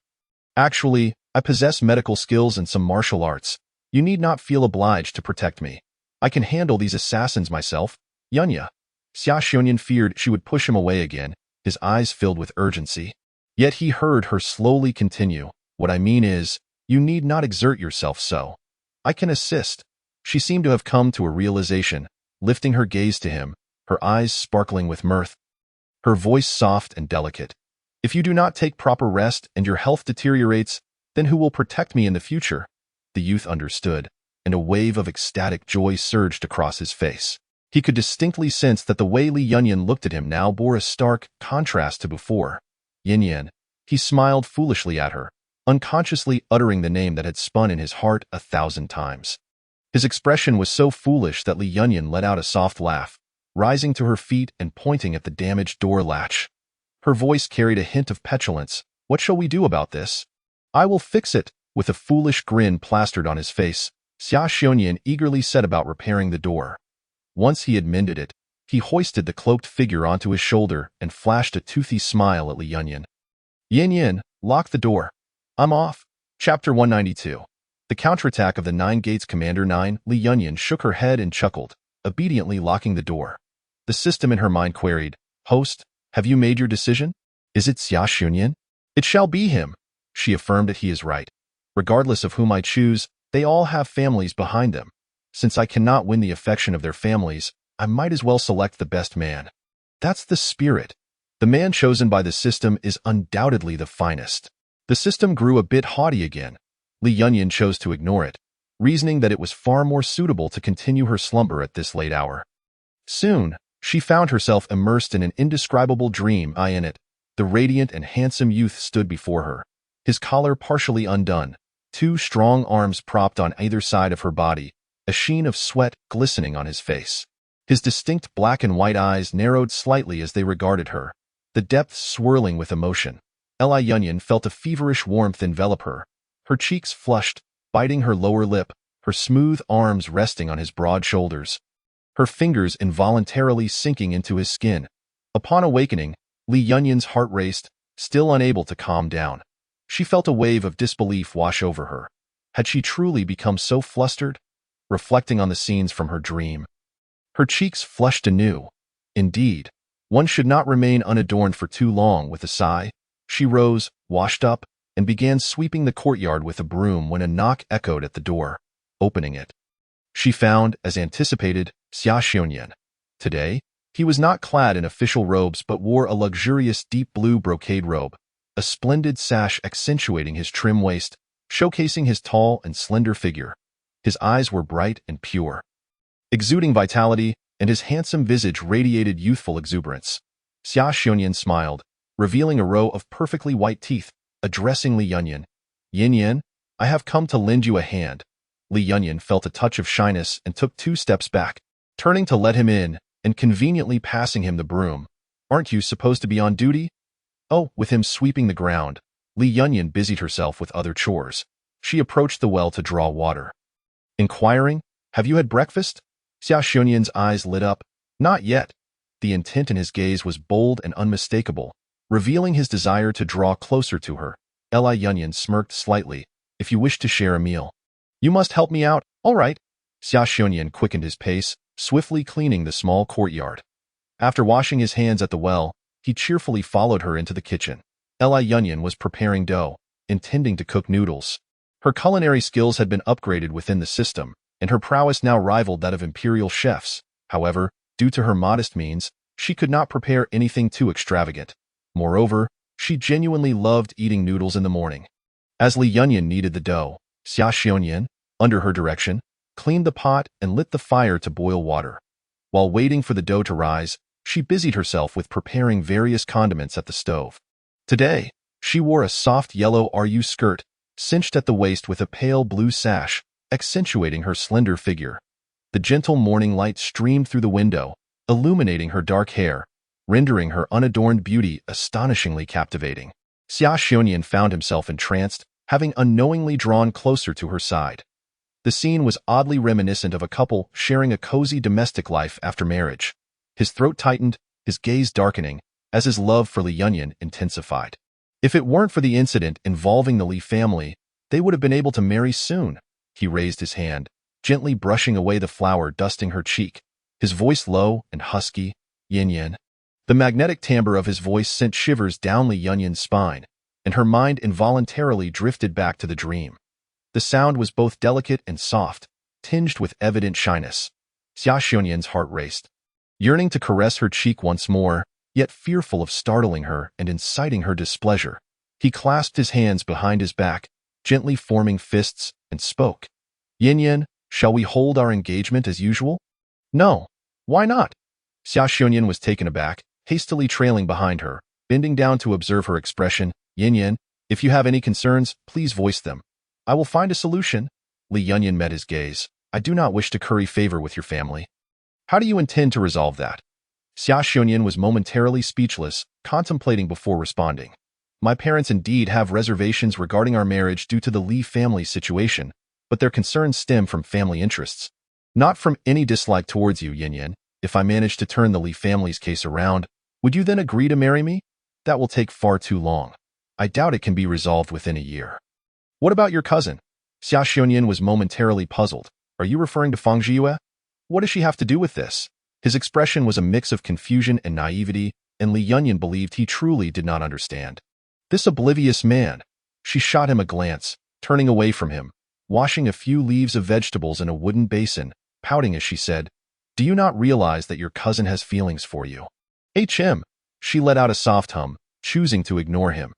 Actually, I possess medical skills and some martial arts. You need not feel obliged to protect me. I can handle these assassins myself, Yunya. Xia Xiongyan feared she would push him away again, his eyes filled with urgency. Yet he heard her slowly continue, What I mean is, you need not exert yourself so. I can assist. She seemed to have come to a realization, lifting her gaze to him, her eyes sparkling with mirth, her voice soft and delicate. If you do not take proper rest and your health deteriorates, then who will protect me in the future? The youth understood, and a wave of ecstatic joy surged across his face. He could distinctly sense that the way Li Yunyan looked at him now bore a stark contrast to before. Yin. He smiled foolishly at her, unconsciously uttering the name that had spun in his heart 1,000 times. His expression was so foolish that Li Yunyan let out a soft laugh, rising to her feet and pointing at the damaged door latch. Her voice carried a hint of petulance. What shall we do about this? I will fix it. With a foolish grin plastered on his face, Xia Xiongyan eagerly set about repairing the door. Once he had mended it, he hoisted the cloaked figure onto his shoulder and flashed a toothy smile at Li Yunyan. Yin, lock the door. I'm off. Chapter 192. The counterattack of the Nine Gates Commander 9, Li Yunyan shook her head and chuckled, obediently locking the door. The system in her mind queried, Host, have you made your decision? Is it Xia Xiongyan? It shall be him. She affirmed that he is right. Regardless of whom I choose, they all have families behind them. Since I cannot win the affection of their families, I might as well select the best man. That's the spirit. The man chosen by the system is undoubtedly the finest. The system grew a bit haughty again. Li Yunyan chose to ignore it, reasoning that it was far more suitable to continue her slumber at this late hour. Soon, she found herself immersed in an indescribable dream. In it, the radiant and handsome youth stood before her, his collar partially undone, two strong arms propped on either side of her body, a sheen of sweat glistening on his face. His distinct black and white eyes narrowed slightly as they regarded her, the depths swirling with emotion. Li Yunyan felt a feverish warmth envelop her, her cheeks flushed, biting her lower lip, her smooth arms resting on his broad shoulders, her fingers involuntarily sinking into his skin. Upon awakening, Li Yunyan's heart raced, still unable to calm down. She felt a wave of disbelief wash over her. Had she truly become so flustered? Reflecting on the scenes from her dream, her cheeks flushed anew. Indeed, one should not remain unadorned for too long. With a sigh, she rose, washed up, and began sweeping the courtyard with a broom when a knock echoed at the door. opening it. She found, as anticipated, Xia Xiongyan. Today, he was not clad in official robes but wore a luxurious deep blue brocade robe, a splendid sash accentuating his trim waist, showcasing his tall and slender figure. His eyes were bright and pure, exuding vitality, and his handsome visage radiated youthful exuberance. Xia Xiongyan smiled, revealing a row of perfectly white teeth, addressing Li Yunyan. Yin Yan, I have come to lend you a hand. Li Yunyan felt a touch of shyness and took 2 steps back, turning to let him in and conveniently passing him the broom. Aren't you supposed to be on duty? Oh, with him sweeping the ground, Li Yunyan busied herself with other chores. She approached the well to draw water. Inquiring, have you had breakfast? Xia Xiongyan's eyes lit up. Not yet. The intent in his gaze was bold and unmistakable, revealing his desire to draw closer to her. Li Yunyan smirked slightly. If you wish to share a meal, you must help me out. All right. Xia Xiongyan quickened his pace, swiftly cleaning the small courtyard. After washing his hands at the well, he cheerfully followed her into the kitchen. Li Yunyan was preparing dough, intending to cook noodles. Her culinary skills had been upgraded within the system, and her prowess now rivaled that of imperial chefs. However, due to her modest means, she could not prepare anything too extravagant. Moreover, she genuinely loved eating noodles in the morning. As Li Yunyan kneaded the dough, Xia Xiongyan, under her direction, cleaned the pot and lit the fire to boil water. While waiting for the dough to rise, she busied herself with preparing various condiments at the stove. Today, she wore a soft yellow RU skirt, cinched at the waist with a pale blue sash, accentuating her slender figure. The gentle morning light streamed through the window, illuminating her dark hair, rendering her unadorned beauty astonishingly captivating. Xia Xiongyan found himself entranced, having unknowingly drawn closer to her side. The scene was oddly reminiscent of a couple sharing a cozy domestic life after marriage. His throat tightened, his gaze darkening, as his love for Li Yunyan intensified. If it weren't for the incident involving the Li family, they would have been able to marry soon. He raised his hand, gently brushing away the flour dusting her cheek, his voice low and husky. Yin Yan. The magnetic timbre of his voice sent shivers down Li Yunyan's spine, and her mind involuntarily drifted back to the dream. The sound was both delicate and soft, tinged with evident shyness. Xia Xiongyan's heart raced, yearning to caress her cheek once more, yet fearful of startling her and inciting her displeasure. He clasped his hands behind his back, gently forming fists, and spoke. Yin Yan, shall we hold our engagement as usual? No. Why not? Xia Xiongyan was taken aback, hastily trailing behind her, bending down to observe her expression. Yin Yan, if you have any concerns, please voice them. I will find a solution. Li Yunyan met his gaze. I do not wish to curry favor with your family. How do you intend to resolve that? Xia Xiongyan was momentarily speechless, contemplating before responding. My parents indeed have reservations regarding our marriage due to the Li family situation, but their concerns stem from family interests. Not from any dislike towards you, Yin Yan. If I manage to turn the Li family's case around, would you then agree to marry me? That will take far too long. I doubt it can be resolved within a year. What about your cousin? Xia Xiongyan was momentarily puzzled. Are you referring to Fang Jiyue? What does she have to do with this? His expression was a mix of confusion and naivety, and Li Yunyan believed he truly did not understand. This oblivious man. She shot him a glance, turning away from him, washing a few leaves of vegetables in a wooden basin, pouting as she said, Do you not realize that your cousin has feelings for you? HM. She let out a soft hum, choosing to ignore him.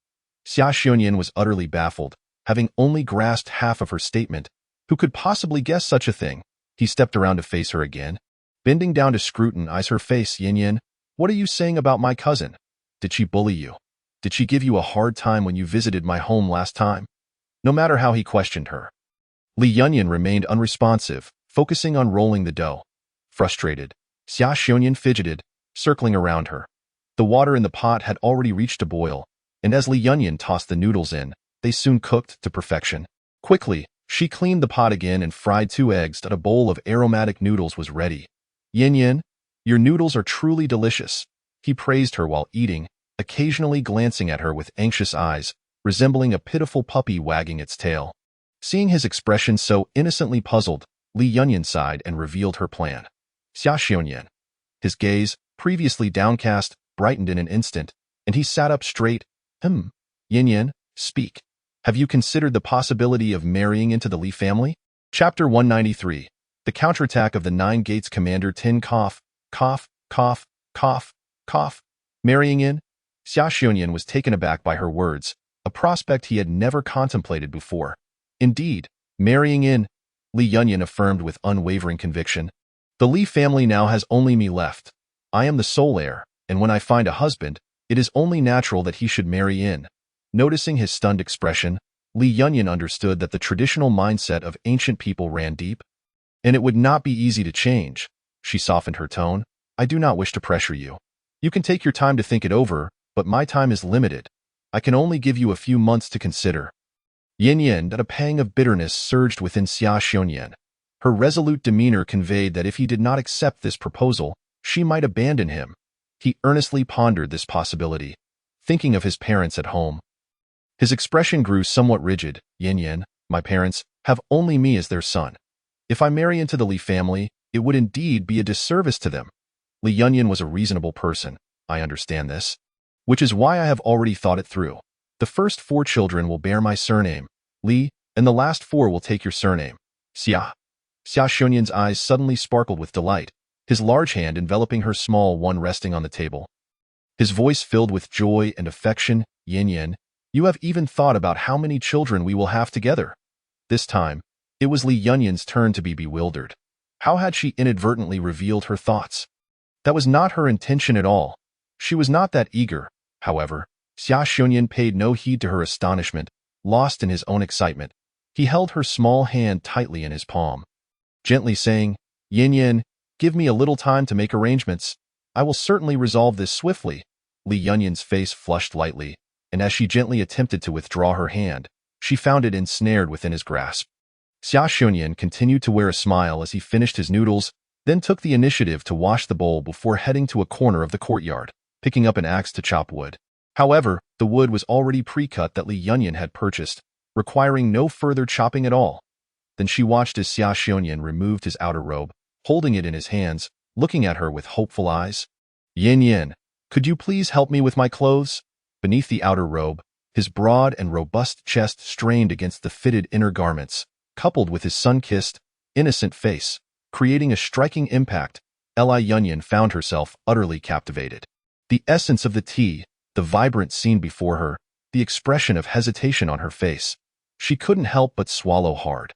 Xia Xiongyan was utterly baffled, having only grasped half of her statement. Who could possibly guess such a thing? He stepped around to face her again, bending down to scrutinize her face. Yin Yan, what are you saying about my cousin? Did she bully you? Did she give you a hard time when you visited my home last time? No matter how he questioned her, Li Yunyan remained unresponsive, focusing on rolling the dough. Frustrated, Xia Xiongyan fidgeted, circling around her. The water in the pot had already reached a boil, and as Li Yunyan tossed the noodles in, they soon cooked to perfection. Quickly, she cleaned the pot again and fried 2 eggs till a bowl of aromatic noodles was ready. Yin Yan, your noodles are truly delicious. He praised her while eating, occasionally glancing at her with anxious eyes, resembling a pitiful puppy wagging its tail. Seeing his expression so innocently puzzled, Li Yunyan sighed and revealed her plan. Xia Xiongyan. His gaze, previously downcast, brightened in an instant, and he sat up straight. Yin Yan, speak. Have you considered the possibility of marrying into the Li family? Chapter 193. The Counterattack of the Nine Gates Commander Tin Cough, Cough, Cough, Cough, Cough. Marrying in? Xia Xiunyan was taken aback by her words, a prospect he had never contemplated before. Indeed, marrying in, Li Yunyan affirmed with unwavering conviction. The Li family now has only me left. I am the sole heir, and when I find a husband, it is only natural that he should marry in. Noticing his stunned expression, Li Yunyan understood that the traditional mindset of ancient people ran deep, and it would not be easy to change. She softened her tone. I do not wish to pressure you. You can take your time to think it over, but my time is limited. I can only give you a few months to consider. Yin Yin, that a pang of bitterness surged within Xia Xiunyan. Her resolute demeanor conveyed that if he did not accept this proposal, she might abandon him. He earnestly pondered this possibility, thinking of his parents at home. His expression grew somewhat rigid. Yin Yin, my parents have only me as their son. If I marry into the Li family, it would indeed be a disservice to them. Li Yunyan was a reasonable person. I understand this, which is why I have already thought it through. The first 4 children will bear my surname, Li, and the last 4 will take your surname, Xia. Xia Xiunyan's eyes suddenly sparkled with delight, his large hand enveloping her small one resting on the table. His voice filled with joy and affection. Yin Yin, you have even thought about how many children we will have together. This time, it was Li Yunyan's turn to be bewildered. How had she inadvertently revealed her thoughts? That was not her intention at all. She was not that eager. However, Xia Xiunyan paid no heed to her astonishment. Lost in his own excitement, he held her small hand tightly in his palm, gently saying, Yin Yin, give me a little time to make arrangements. I will certainly resolve this swiftly. Li Yunyan's face flushed lightly, and as she gently attempted to withdraw her hand, she found it ensnared within his grasp. Xia Xiunyan continued to wear a smile as he finished his noodles, then took the initiative to wash the bowl before heading to a corner of the courtyard, picking up an axe to chop wood. However, the wood was already pre-cut that Li Yunyan had purchased, requiring no further chopping at all. Then she watched as Xia Xiunyan removed his outer robe, holding it in his hands, looking at her with hopeful eyes. Yin Yin, could you please help me with my clothes? Beneath the outer robe, his broad and robust chest strained against the fitted inner garments, coupled with his sun-kissed, innocent face, creating a striking impact. Li Yunyan found herself utterly captivated. The essence of the tea, the vibrant scene before her, the expression of hesitation on her face. She couldn't help but swallow hard.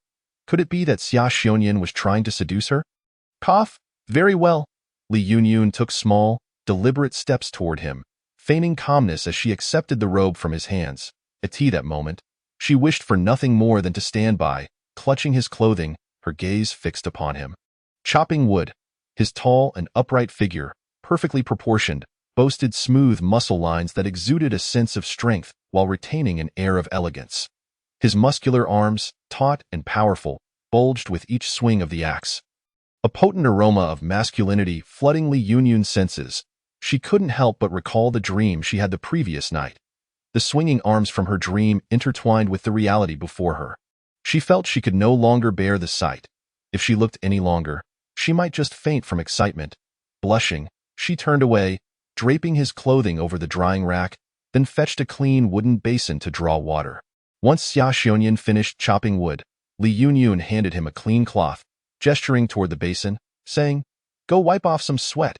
Could it be that Xia Xiunyan was trying to seduce her? Cough. Very well. Li Yunyan took small, deliberate steps toward him, feigning calmness as she accepted the robe from his hands. At that moment, she wished for nothing more than to stand by, clutching his clothing, her gaze fixed upon him. Chopping wood. His tall and upright figure, perfectly proportioned, boasted smooth muscle lines that exuded a sense of strength while retaining an air of elegance. His muscular arms, taut and powerful, bulged with each swing of the axe. A potent aroma of masculinity flooding Li Yunyan's senses. She couldn't help but recall the dream she had the previous night. The swinging arms from her dream intertwined with the reality before her. She felt she could no longer bear the sight. If she looked any longer, she might just faint from excitement. Blushing, she turned away, draping his clothing over the drying rack, then fetched a clean wooden basin to draw water. Once Xia Xiunyan finished chopping wood, Li Yunyan handed him a clean cloth, gesturing toward the basin, saying, Go wipe off some sweat.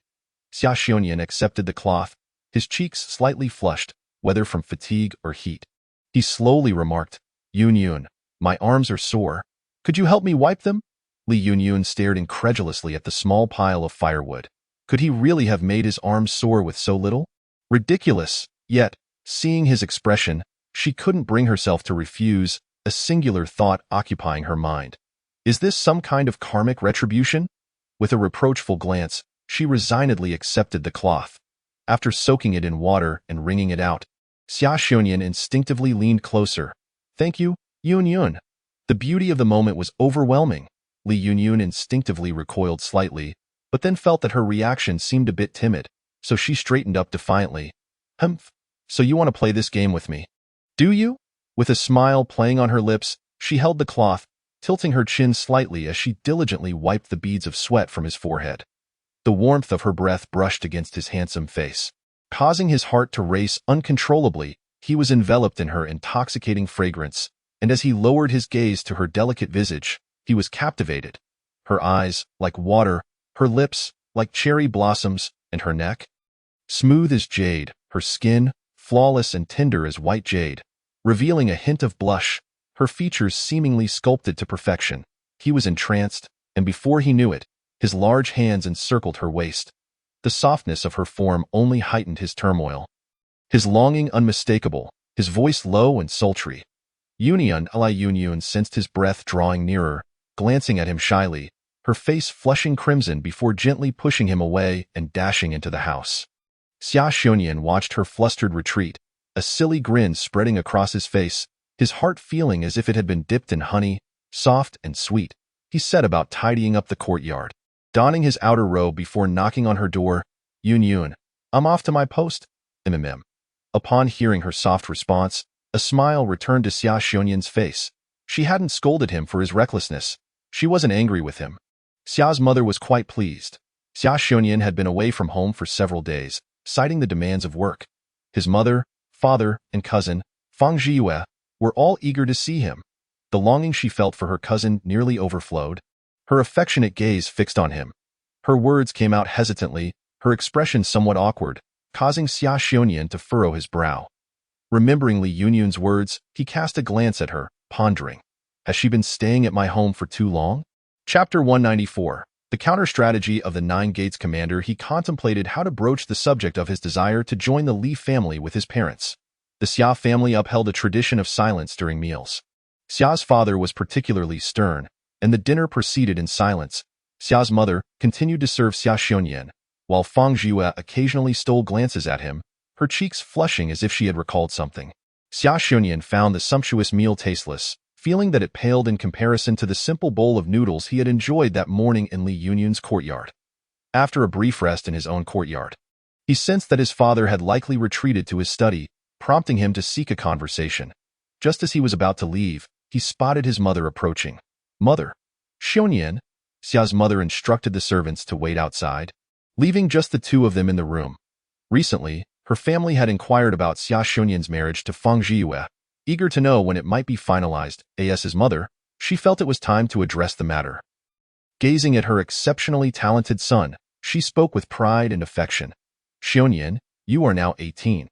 Xia Xiunyan accepted the cloth, his cheeks slightly flushed, whether from fatigue or heat. He slowly remarked, Yunyan, my arms are sore. Could you help me wipe them? Li Yunyan stared incredulously at the small pile of firewood. Could he really have made his arms sore with so little? Ridiculous. Yet, seeing his expression, she couldn't bring herself to refuse, a singular thought occupying her mind. Is this some kind of karmic retribution? With a reproachful glance, she resignedly accepted the cloth. After soaking it in water and wringing it out, Xia Xiunyan instinctively leaned closer. Thank you, Yunyan. The beauty of the moment was overwhelming. Li Yunyan instinctively recoiled slightly, but then felt that her reaction seemed a bit timid, so she straightened up defiantly. Humph, so you want to play this game with me? Do you? With a smile playing on her lips, she held the cloth, tilting her chin slightly as she diligently wiped the beads of sweat from his forehead. The warmth of her breath brushed against his handsome face. Causing his heart to race uncontrollably, he was enveloped in her intoxicating fragrance, and as he lowered his gaze to her delicate visage, He was captivated. Her eyes, like water, her lips, like cherry blossoms, and her neck, smooth as jade, her skin, flawless and tender as white jade, revealing a hint of blush, her features seemingly sculpted to perfection. He was entranced, and before he knew it, his large hands encircled her waist. The softness of her form only heightened his turmoil. His longing unmistakable, his voice low and sultry. Yunyun sensed his breath drawing nearer, glancing at him shyly, her face flushing crimson before gently pushing him away and dashing into the house. Xia Xiongyan watched her flustered retreat, a silly grin spreading across his face, his heart feeling as if it had been dipped in honey, soft and sweet. He set about tidying up the courtyard. Donning his outer robe before knocking on her door, "Yun, I'm off to my post." Upon hearing her soft response, a smile returned to Xia Xiongyan's face. She hadn't scolded him for his recklessness. She wasn't angry with him. Xia's mother was quite pleased. Xia Xiongyan had been away from home for several days, citing the demands of work. His mother, father, and cousin, Fang Zhiyue, were all eager to see him. The longing she felt for her cousin nearly overflowed. Her affectionate gaze fixed on him. Her words came out hesitantly, her expression somewhat awkward, causing Xia Xiongyan to furrow his brow. Remembering Li Yunyun's words, he cast a glance at her, pondering. Has she been staying at my home for too long? Chapter 194. The counter-strategy of the Nine Gates commander. He contemplated how to broach the subject of his desire to join the Li family with his parents. The Xia family upheld a tradition of silence during meals. Xia's father was particularly stern, and the dinner proceeded in silence. Xia's mother continued to serve Xia Xiongyan, while Fang Zhiyue occasionally stole glances at him, her cheeks flushing as if she had recalled something. Xia Xiongyan found the sumptuous meal tasteless, feeling that it paled in comparison to the simple bowl of noodles he had enjoyed that morning in Li Yunyun's courtyard. After a brief rest in his own courtyard, he sensed that his father had likely retreated to his study, prompting him to seek a conversation. Just as he was about to leave, he spotted his mother approaching. "Mother." "Xiongyan," Xia's mother instructed the servants to wait outside, leaving just the two of them in the room. Recently, her family had inquired about Xia Xiongyan's marriage to Fang Zhiyue. Eager to know when it might be finalized, as his mother, she felt it was time to address the matter. Gazing at her exceptionally talented son, she spoke with pride and affection. "Xiongyan, you are now 18.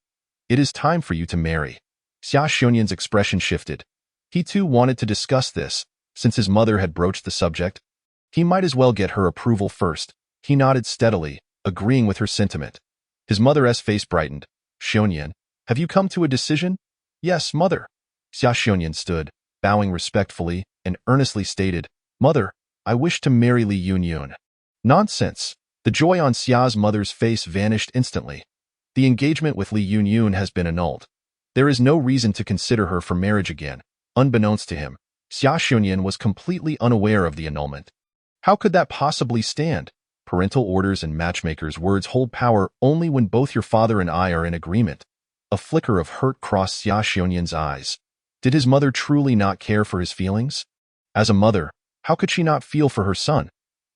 It is time for you to marry." Xia Xiongyan's expression shifted. He too wanted to discuss this, since his mother had broached the subject. He might as well get her approval first. He nodded steadily, agreeing with her sentiment. His mother's face brightened. "Xiongyan, have you come to a decision?" "Yes, mother." Xia Xiongyan stood, bowing respectfully, and earnestly stated, "Mother, I wish to marry Li Yunyun." "Nonsense." The joy on Xia's mother's face vanished instantly. "The engagement with Li Yunyun has been annulled. There is no reason to consider her for marriage again." Unbeknownst to him, Xia Xiongyan was completely unaware of the annulment. How could that possibly stand? Parental orders and matchmakers' words hold power only when both your father and I are in agreement. A flicker of hurt crossed Xia Xiongyan's eyes. Did his mother truly not care for his feelings? As a mother, how could she not feel for her son?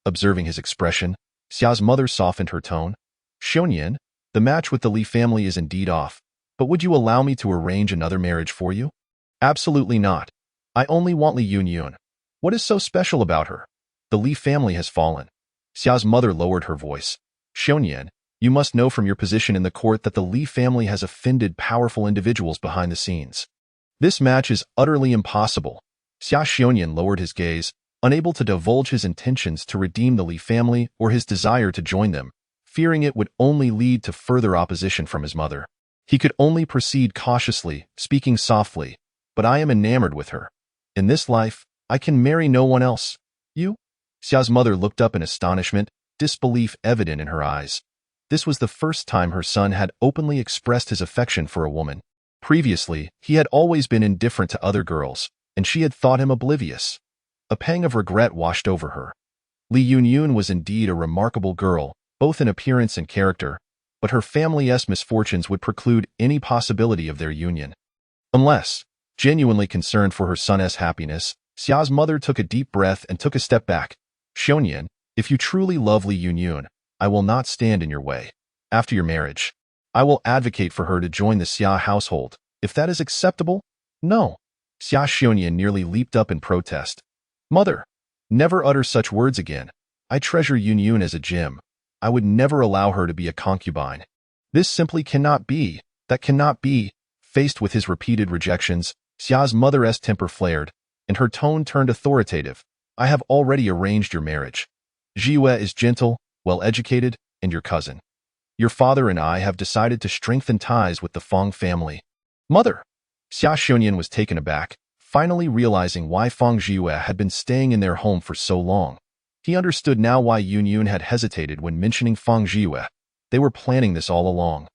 Observing his expression, Xia's mother softened her tone. "Xiongyan, the match with the Li family is indeed off, but would you allow me to arrange another marriage for you?" "Absolutely not. I only want Li Yunyun. What is so special about her? The Li family has fallen." Xia's mother lowered her voice. "Xiongyan, you must know from your position in the court that the Li family has offended powerful individuals behind the scenes. This match is utterly impossible." Xia Xiongyan lowered his gaze, unable to divulge his intentions to redeem the Li family or his desire to join them, fearing it would only lead to further opposition from his mother. He could only proceed cautiously, speaking softly. "But I am enamored with her. In this life, I can marry no one else." "You?" Xia's mother looked up in astonishment, disbelief evident in her eyes. This was the first time her son had openly expressed his affection for a woman. Previously, he had always been indifferent to other girls, and she had thought him oblivious. A pang of regret washed over her. Li Yunyun was indeed a remarkable girl, both in appearance and character, but her family's misfortunes would preclude any possibility of their union. Unless, genuinely concerned for her son's happiness, Xia's mother took a deep breath and took a step back. "Xiongyan, if you truly love Li Yunyun, I will not stand in your way. After your marriage, I will advocate for her to join the Xia household. If that is acceptable?" "No." Xia Xiongyan nearly leaped up in protest. "Mother, Never utter such words again. I treasure Yun as a gem. I would never allow her to be a concubine. This simply cannot be. That cannot be. Faced with his repeated rejections, Xia's mother's temper flared, and her tone turned authoritative. I have already arranged your marriage. Jiue is gentle, well-educated, and your cousin. Your father and I have decided to strengthen ties with the Feng family. Mother! Xia Xiongyan was taken aback, finally realizing why Feng Jiue had been staying in their home for so long. He understood now why Yun had hesitated when mentioning Feng Jiue. They were planning this all along.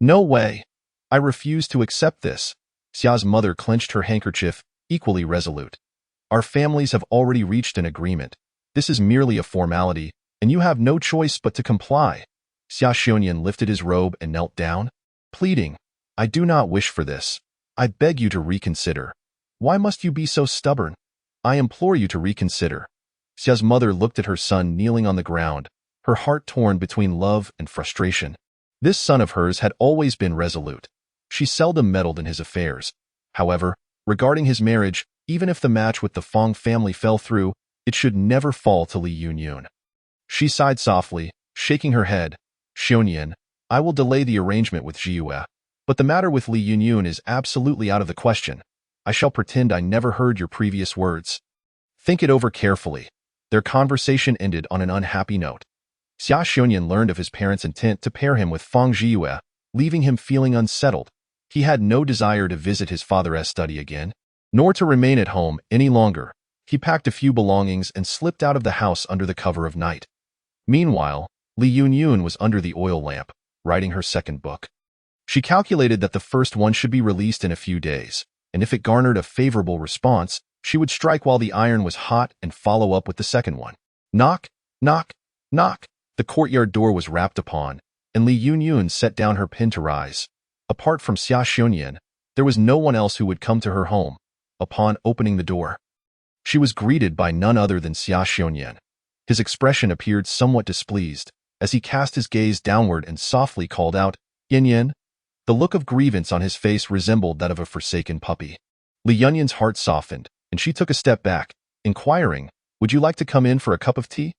No way! I refuse to accept this. Xia's mother clenched her handkerchief, equally resolute. Our families have already reached an agreement. This is merely a formality, and you have no choice but to comply. Xia Xiongyan lifted his robe and knelt down, pleading, I do not wish for this. I beg you to reconsider. Why must you be so stubborn? I implore you to reconsider. Xia's mother looked at her son kneeling on the ground, her heart torn between love and frustration. This son of hers had always been resolute. She seldom meddled in his affairs. However, regarding his marriage, even if the match with the Feng family fell through, it should never fall to Li Yun. She sighed softly, shaking her head. Xiongyan, I will delay the arrangement with Jiue, but the matter with Li Yun is absolutely out of the question. I shall pretend I never heard your previous words. Think it over carefully. Their conversation ended on an unhappy note. Xia Xiongyan learned of his parents' intent to pair him with Feng Jiue, leaving him feeling unsettled. He had no desire to visit his father's study again, nor to remain at home any longer. He packed a few belongings and slipped out of the house under the cover of night. Meanwhile, Li Yun was under the oil lamp, writing her second book. She calculated that the first one should be released in a few days, and if it garnered a favorable response, she would strike while the iron was hot and follow up with the second one. Knock, knock, knock. The courtyard door was rapped upon, and Li Yun set down her pen to rise. Apart from Xia Xiongyan, there was no one else who would come to her home. Upon opening the door, she was greeted by none other than Xia Xiongyan. His expression appeared somewhat displeased, as he cast his gaze downward and softly called out, Yin Yin. The look of grievance on his face resembled that of a forsaken puppy. Li Yunyan's heart softened, and she took a step back, inquiring, Would you like to come in for a cup of tea?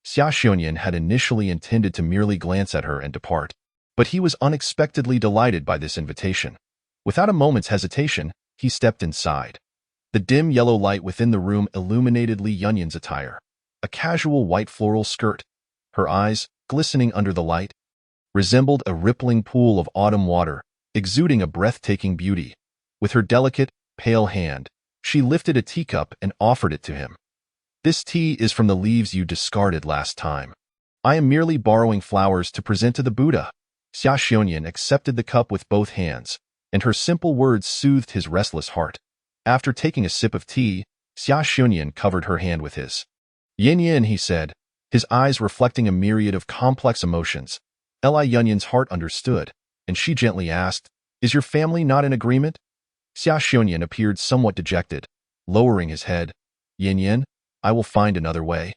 Xia Xiongyan had initially intended to merely glance at her and depart, but he was unexpectedly delighted by this invitation. Without a moment's hesitation, he stepped inside. The dim yellow light within the room illuminated Li Yunyan's attire. A casual white floral skirt. Her eyes, glistening under the light, resembled a rippling pool of autumn water, exuding a breathtaking beauty. With her delicate, pale hand, she lifted a teacup and offered it to him. This tea is from the leaves you discarded last time. I am merely borrowing flowers to present to the Buddha. Xia Xiongyan accepted the cup with both hands, and her simple words soothed his restless heart. After taking a sip of tea, Xia Xiongyan covered her hand with his. Yin Yin, he said, his eyes reflecting a myriad of complex emotions. Li Yunyan's heart understood, and she gently asked, Is your family not in agreement? Xia Xiongyan appeared somewhat dejected, lowering his head. Yin Yin, I will find another way.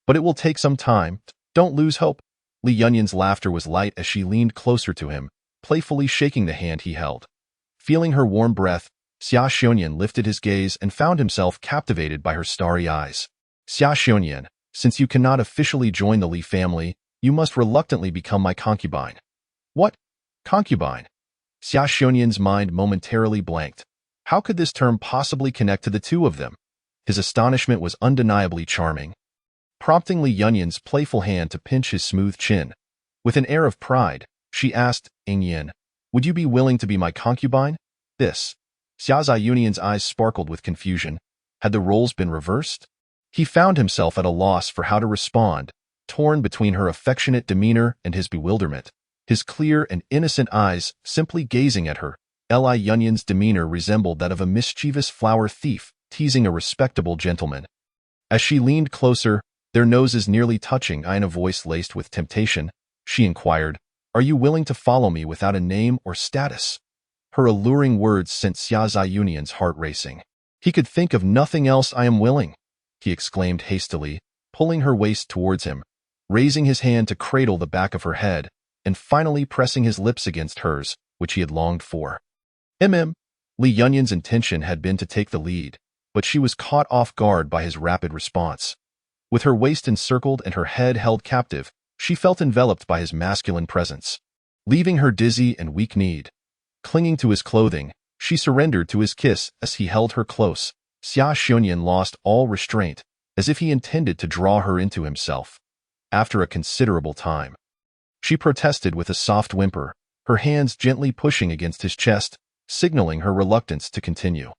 But it will take some time. Don't lose hope. Li Yunyan's laughter was light as she leaned closer to him, playfully shaking the hand he held. Feeling her warm breath, Xia Xiongyan lifted his gaze and found himself captivated by her starry eyes. Xia Xiongyan, since you cannot officially join the Li family, you must reluctantly become my concubine. What? Concubine? Xia Xiongyan's mind momentarily blanked. How could this term possibly connect to the two of them? His astonishment was undeniably charming, prompting Li Yunyan's playful hand to pinch his smooth chin. With an air of pride, she asked, Yin Yin, would you be willing to be my concubine? This. Xia Ziyunyan's eyes sparkled with confusion. Had the roles been reversed? He found himself at a loss for how to respond, torn between her affectionate demeanor and his bewilderment. His clear and innocent eyes simply gazing at her. Li Yunyan's demeanor resembled that of a mischievous flower thief, teasing a respectable gentleman. As she leaned closer, their noses nearly touching, in a voice laced with temptation, she inquired, Are you willing to follow me without a name or status? Her alluring words sent Xia Ziyunyan's heart racing. He could think of nothing else. I am willing, he exclaimed hastily, pulling her waist towards him, raising his hand to cradle the back of her head, and finally pressing his lips against hers, which he had longed for. Li Yunyan's intention had been to take the lead, but she was caught off guard by his rapid response. With her waist encircled and her head held captive, she felt enveloped by his masculine presence, leaving her dizzy and weak-kneed. Clinging to his clothing, she surrendered to his kiss as he held her close. Xia Xiongyan lost all restraint, as if he intended to draw her into himself. After a considerable time, she protested with a soft whimper, her hands gently pushing against his chest, signaling her reluctance to continue.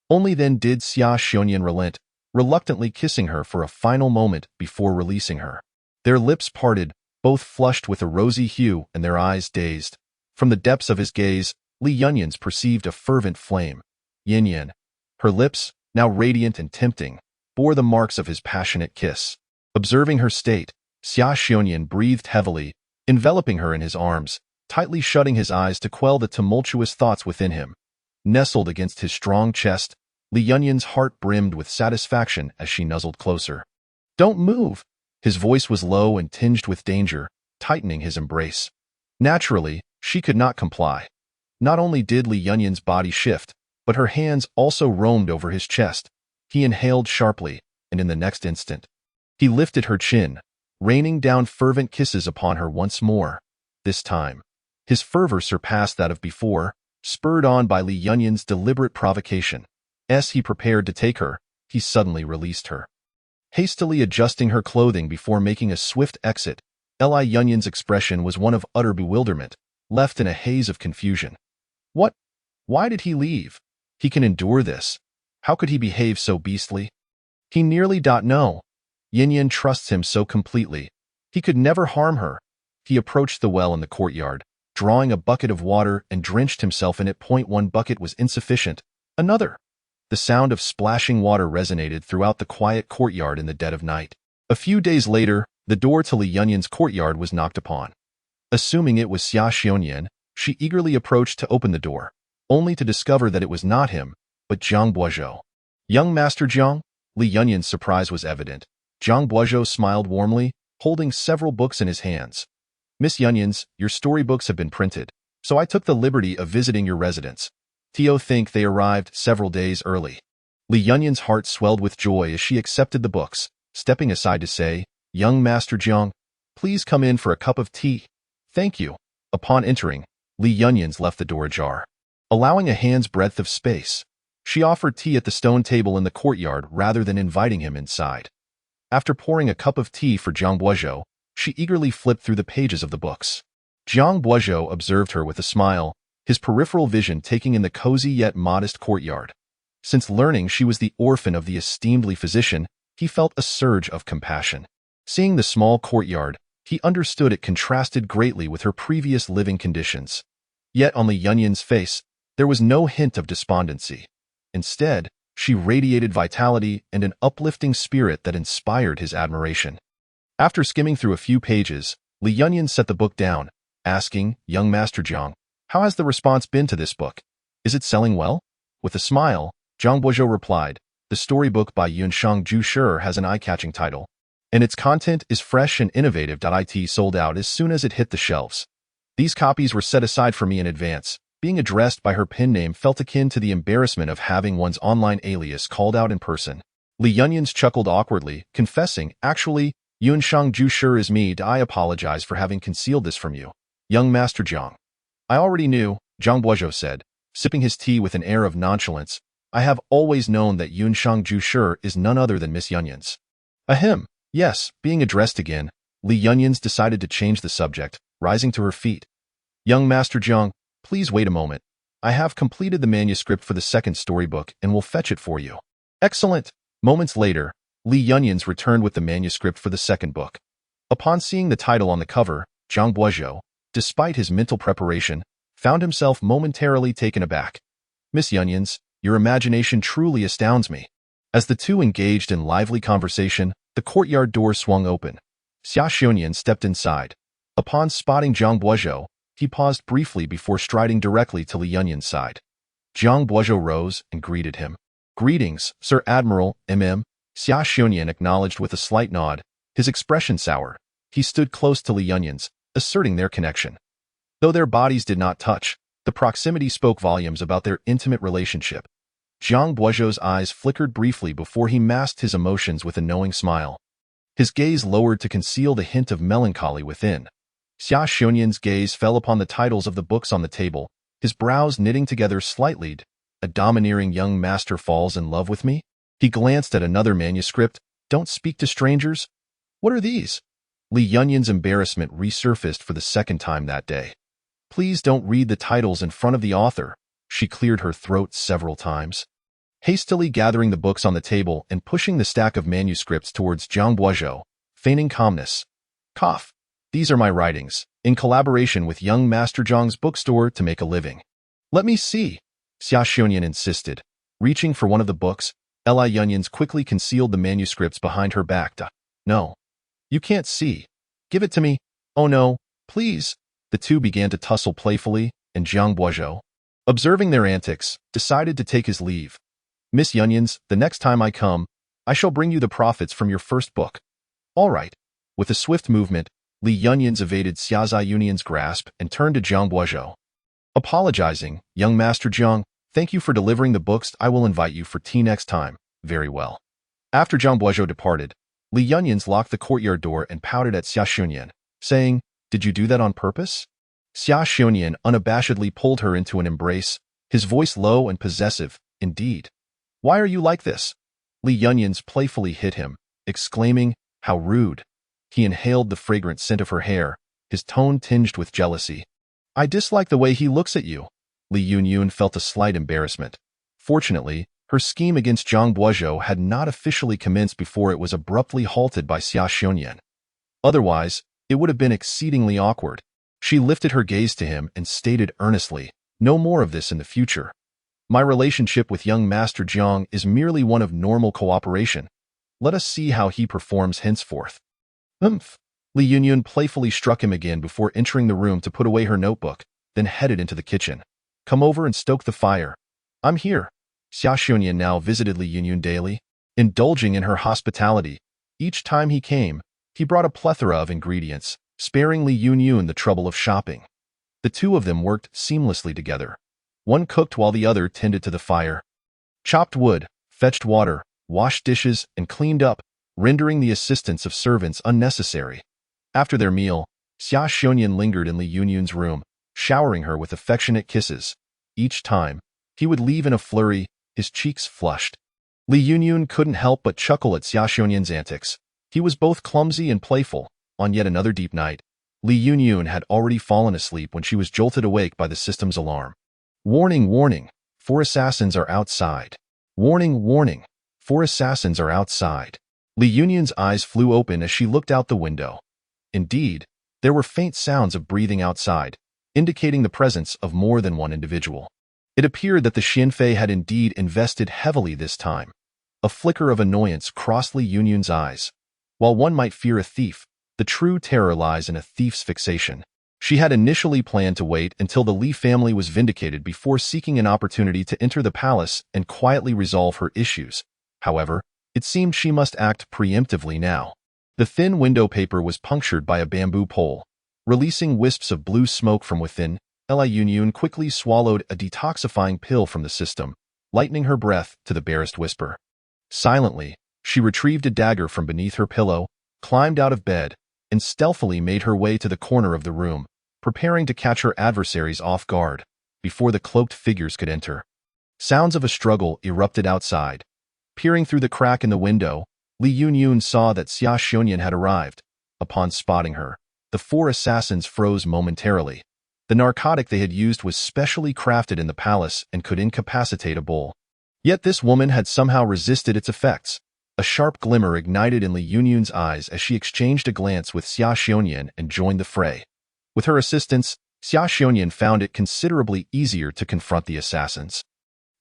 Only then did Xia Xiongyan relent, reluctantly kissing her for a final moment before releasing her. Their lips parted, both flushed with a rosy hue and their eyes dazed. From the depths of his gaze, Li Yunyans perceived a fervent flame. Yin. Her lips, now radiant and tempting, bore the marks of his passionate kiss. Observing her state, Xia Xiongyan breathed heavily, enveloping her in his arms, tightly shutting his eyes to quell the tumultuous thoughts within him. Nestled against his strong chest, Li Yunyan's heart brimmed with satisfaction as she nuzzled closer. "Don't move!" His voice was low and tinged with danger, tightening his embrace. Naturally, she could not comply. Not only did Li Yunyan's body shift, but her hands also roamed over his chest. He inhaled sharply, and in the next instant, he lifted her chin, raining down fervent kisses upon her once more. This time, his fervor surpassed that of before, spurred on by Li Yunyan's deliberate provocation. As he prepared to take her, he suddenly released her. Hastily adjusting her clothing before making a swift exit, Li Yunyan's expression was one of utter bewilderment, left in a haze of confusion. What? Why did he leave? He can endure this. How could he behave so beastly? He nearly know. Yin trusts him so completely. He could never harm her. He approached the well in the courtyard, drawing a bucket of water and drenched himself in it. One bucket was insufficient. Another. The sound of splashing water resonated throughout the quiet courtyard in the dead of night. A few days later, the door to Li Yunyan's courtyard was knocked upon. Assuming it was Xia Xiongyan, she eagerly approached to open the door, only to discover that it was not him, but Zhang Buozhou. "Young Master Zhang?" Li Yunyan's surprise was evident. Zhang Buozhou smiled warmly, holding several books in his hands. "Miss Yunyans, your storybooks have been printed, so I took the liberty of visiting your residence. Tio think they arrived several days early." Li Yunyan's heart swelled with joy as she accepted the books, stepping aside to say, "Young Master Zhang, please come in for a cup of tea." "Thank you." Upon entering, Li Yunyans left the door ajar, allowing a hand's breadth of space. She offered tea at the stone table in the courtyard rather than inviting him inside. After pouring a cup of tea for Zhang Buozhou, she eagerly flipped through the pages of the books. Zhang Buozhou observed her with a smile, his peripheral vision taking in the cozy yet modest courtyard. Since learning she was the orphan of the esteemed Li physician, he felt a surge of compassion. Seeing the small courtyard, he understood it contrasted greatly with her previous living conditions. Yet on Li Yunyan's face, there was no hint of despondency. Instead, she radiated vitality and an uplifting spirit that inspired his admiration. After skimming through a few pages, Li Yunyan set the book down, asking, "Young Master Zhang, how has the response been to this book? Is it selling well?" With a smile, Zhang Buozhou replied, "The storybook by Yunshang Jushi has an eye-catching title, and its content is fresh and innovative. It sold out as soon as it hit the shelves. These copies were set aside for me in advance." Being addressed by her pen name felt akin to the embarrassment of having one's online alias called out in person. Li Yunyans chuckled awkwardly, confessing, "Actually, Yunshang Jushi is me. I apologize for having concealed this from you, young Master Zhang." "I already knew," Zhang Buozhou said, sipping his tea with an air of nonchalance. "I have always known that Yunshang Jushi is none other than Miss Yunyans." "Ahem, yes." Being addressed again, Li Yunyans decided to change the subject, rising to her feet. "Young Master Zhang, please wait a moment. I have completed the manuscript for the second storybook and will fetch it for you." "Excellent." Moments later, Li Yunyans returned with the manuscript for the second book. Upon seeing the title on the cover, Zhang Buozhou, despite his mental preparation, found himself momentarily taken aback. "Miss Yunyans, your imagination truly astounds me." As the two engaged in lively conversation, the courtyard door swung open. Xia Xiongyan stepped inside. Upon spotting Zhang Buozhou, he paused briefly before striding directly to Li Yunyan's side. Zhang Buozhou rose and greeted him. "Greetings, Sir Admiral, MM." Xia Xiongyan acknowledged with a slight nod, his expression sour. He stood close to Li Yunyan's, asserting their connection. Though their bodies did not touch, the proximity spoke volumes about their intimate relationship. Zhang Buozhou's eyes flickered briefly before he masked his emotions with a knowing smile. His gaze lowered to conceal the hint of melancholy within. Xia Xiongnian's gaze fell upon the titles of the books on the table, his brows knitting together slightly. A domineering young master falls in love with me? He glanced at another manuscript. Don't speak to strangers? What are these? Li Yunyun's embarrassment resurfaced for the second time that day. Please don't read the titles in front of the author. She cleared her throat several times. Hastily gathering the books on the table and pushing the stack of manuscripts towards Zhang Buozhou, feigning calmness. Cough. These are my writings, in collaboration with young Master Zhang's bookstore to make a living. Let me see, Xia Xiongnian insisted. Reaching for one of the books, Li Yunyun's quickly concealed the manuscripts behind her back. No. You can't see. Give it to me. Oh no, please. The two began to tussle playfully, and Zhang Buozhou, observing their antics, decided to take his leave. Miss Yunyuns, the next time I come, I shall bring you the profits from your first book. All right. With a swift movement, Li Yunyuns evaded Xia Ziyunyan's grasp and turned to Zhang Buozhou. Apologizing, young Master Zhang, thank you for delivering the books. I will invite you for tea next time. Very well. After Zhang Buozhou departed, Li Yunyuns locked the courtyard door and pouted at Xia Xiongnian, saying, Did you do that on purpose? Xia Xiongnian unabashedly pulled her into an embrace, his voice low and possessive. Indeed. Why are you like this? Li Yunyuns playfully hit him, exclaiming, How rude. He inhaled the fragrant scent of her hair, his tone tinged with jealousy. I dislike the way he looks at you. Li Yunyun felt a slight embarrassment. Fortunately, her scheme against Zhang Buozhou had not officially commenced before it was abruptly halted by Xia Xiongnian. Otherwise, it would have been exceedingly awkward. She lifted her gaze to him and stated earnestly, No more of this in the future. My relationship with young Master Zhang is merely one of normal cooperation. Let us see how he performs henceforth. Li Yunyun playfully struck him again before entering the room to put away her notebook, then headed into the kitchen. Come over and stoke the fire. I'm here. Xia Xiongnian now visited Li Yunyun daily, indulging in her hospitality. Each time he came, he brought a plethora of ingredients, sparing Li Yunyun the trouble of shopping. The two of them worked seamlessly together. One cooked while the other tended to the fire. Chopped wood, fetched water, washed dishes, and cleaned up, rendering the assistance of servants unnecessary. After their meal, Xia Xiongnian lingered in Li Yunyun's room, showering her with affectionate kisses. Each time, he would leave in a flurry, his cheeks flushed. Li Yunyun couldn't help but chuckle at Xia Xiongnian's antics. He was both clumsy and playful. On yet another deep night, Li Yunyun had already fallen asleep when she was jolted awake by the system's alarm. Warning, warning, 4 assassins are outside. Warning, warning, 4 assassins are outside. Li Yunyun's eyes flew open as she looked out the window. Indeed, there were faint sounds of breathing outside, indicating the presence of more than one individual. It appeared that the Xianfei had indeed invested heavily this time. A flicker of annoyance crossed Li Yunyun's eyes. While one might fear a thief, the true terror lies in a thief's fixation. She had initially planned to wait until the Li family was vindicated before seeking an opportunity to enter the palace and quietly resolve her issues. However, it seemed she must act preemptively now. The thin window paper was punctured by a bamboo pole. Releasing wisps of blue smoke from within, Li Yunyun quickly swallowed a detoxifying pill from the system, lightening her breath to the barest whisper. Silently, she retrieved a dagger from beneath her pillow, climbed out of bed, and stealthily made her way to the corner of the room, preparing to catch her adversaries off guard before the cloaked figures could enter. Sounds of a struggle erupted outside. Peering through the crack in the window, Li Yunyun saw that Xia Xiongnian had arrived. Upon spotting her, the 4 assassins froze momentarily. The narcotic they had used was specially crafted in the palace and could incapacitate a bull. Yet this woman had somehow resisted its effects. A sharp glimmer ignited in Li Yunyun's eyes as she exchanged a glance with Xia Xiongnian and joined the fray. With her assistance, Xia Xiongnian found it considerably easier to confront the assassins.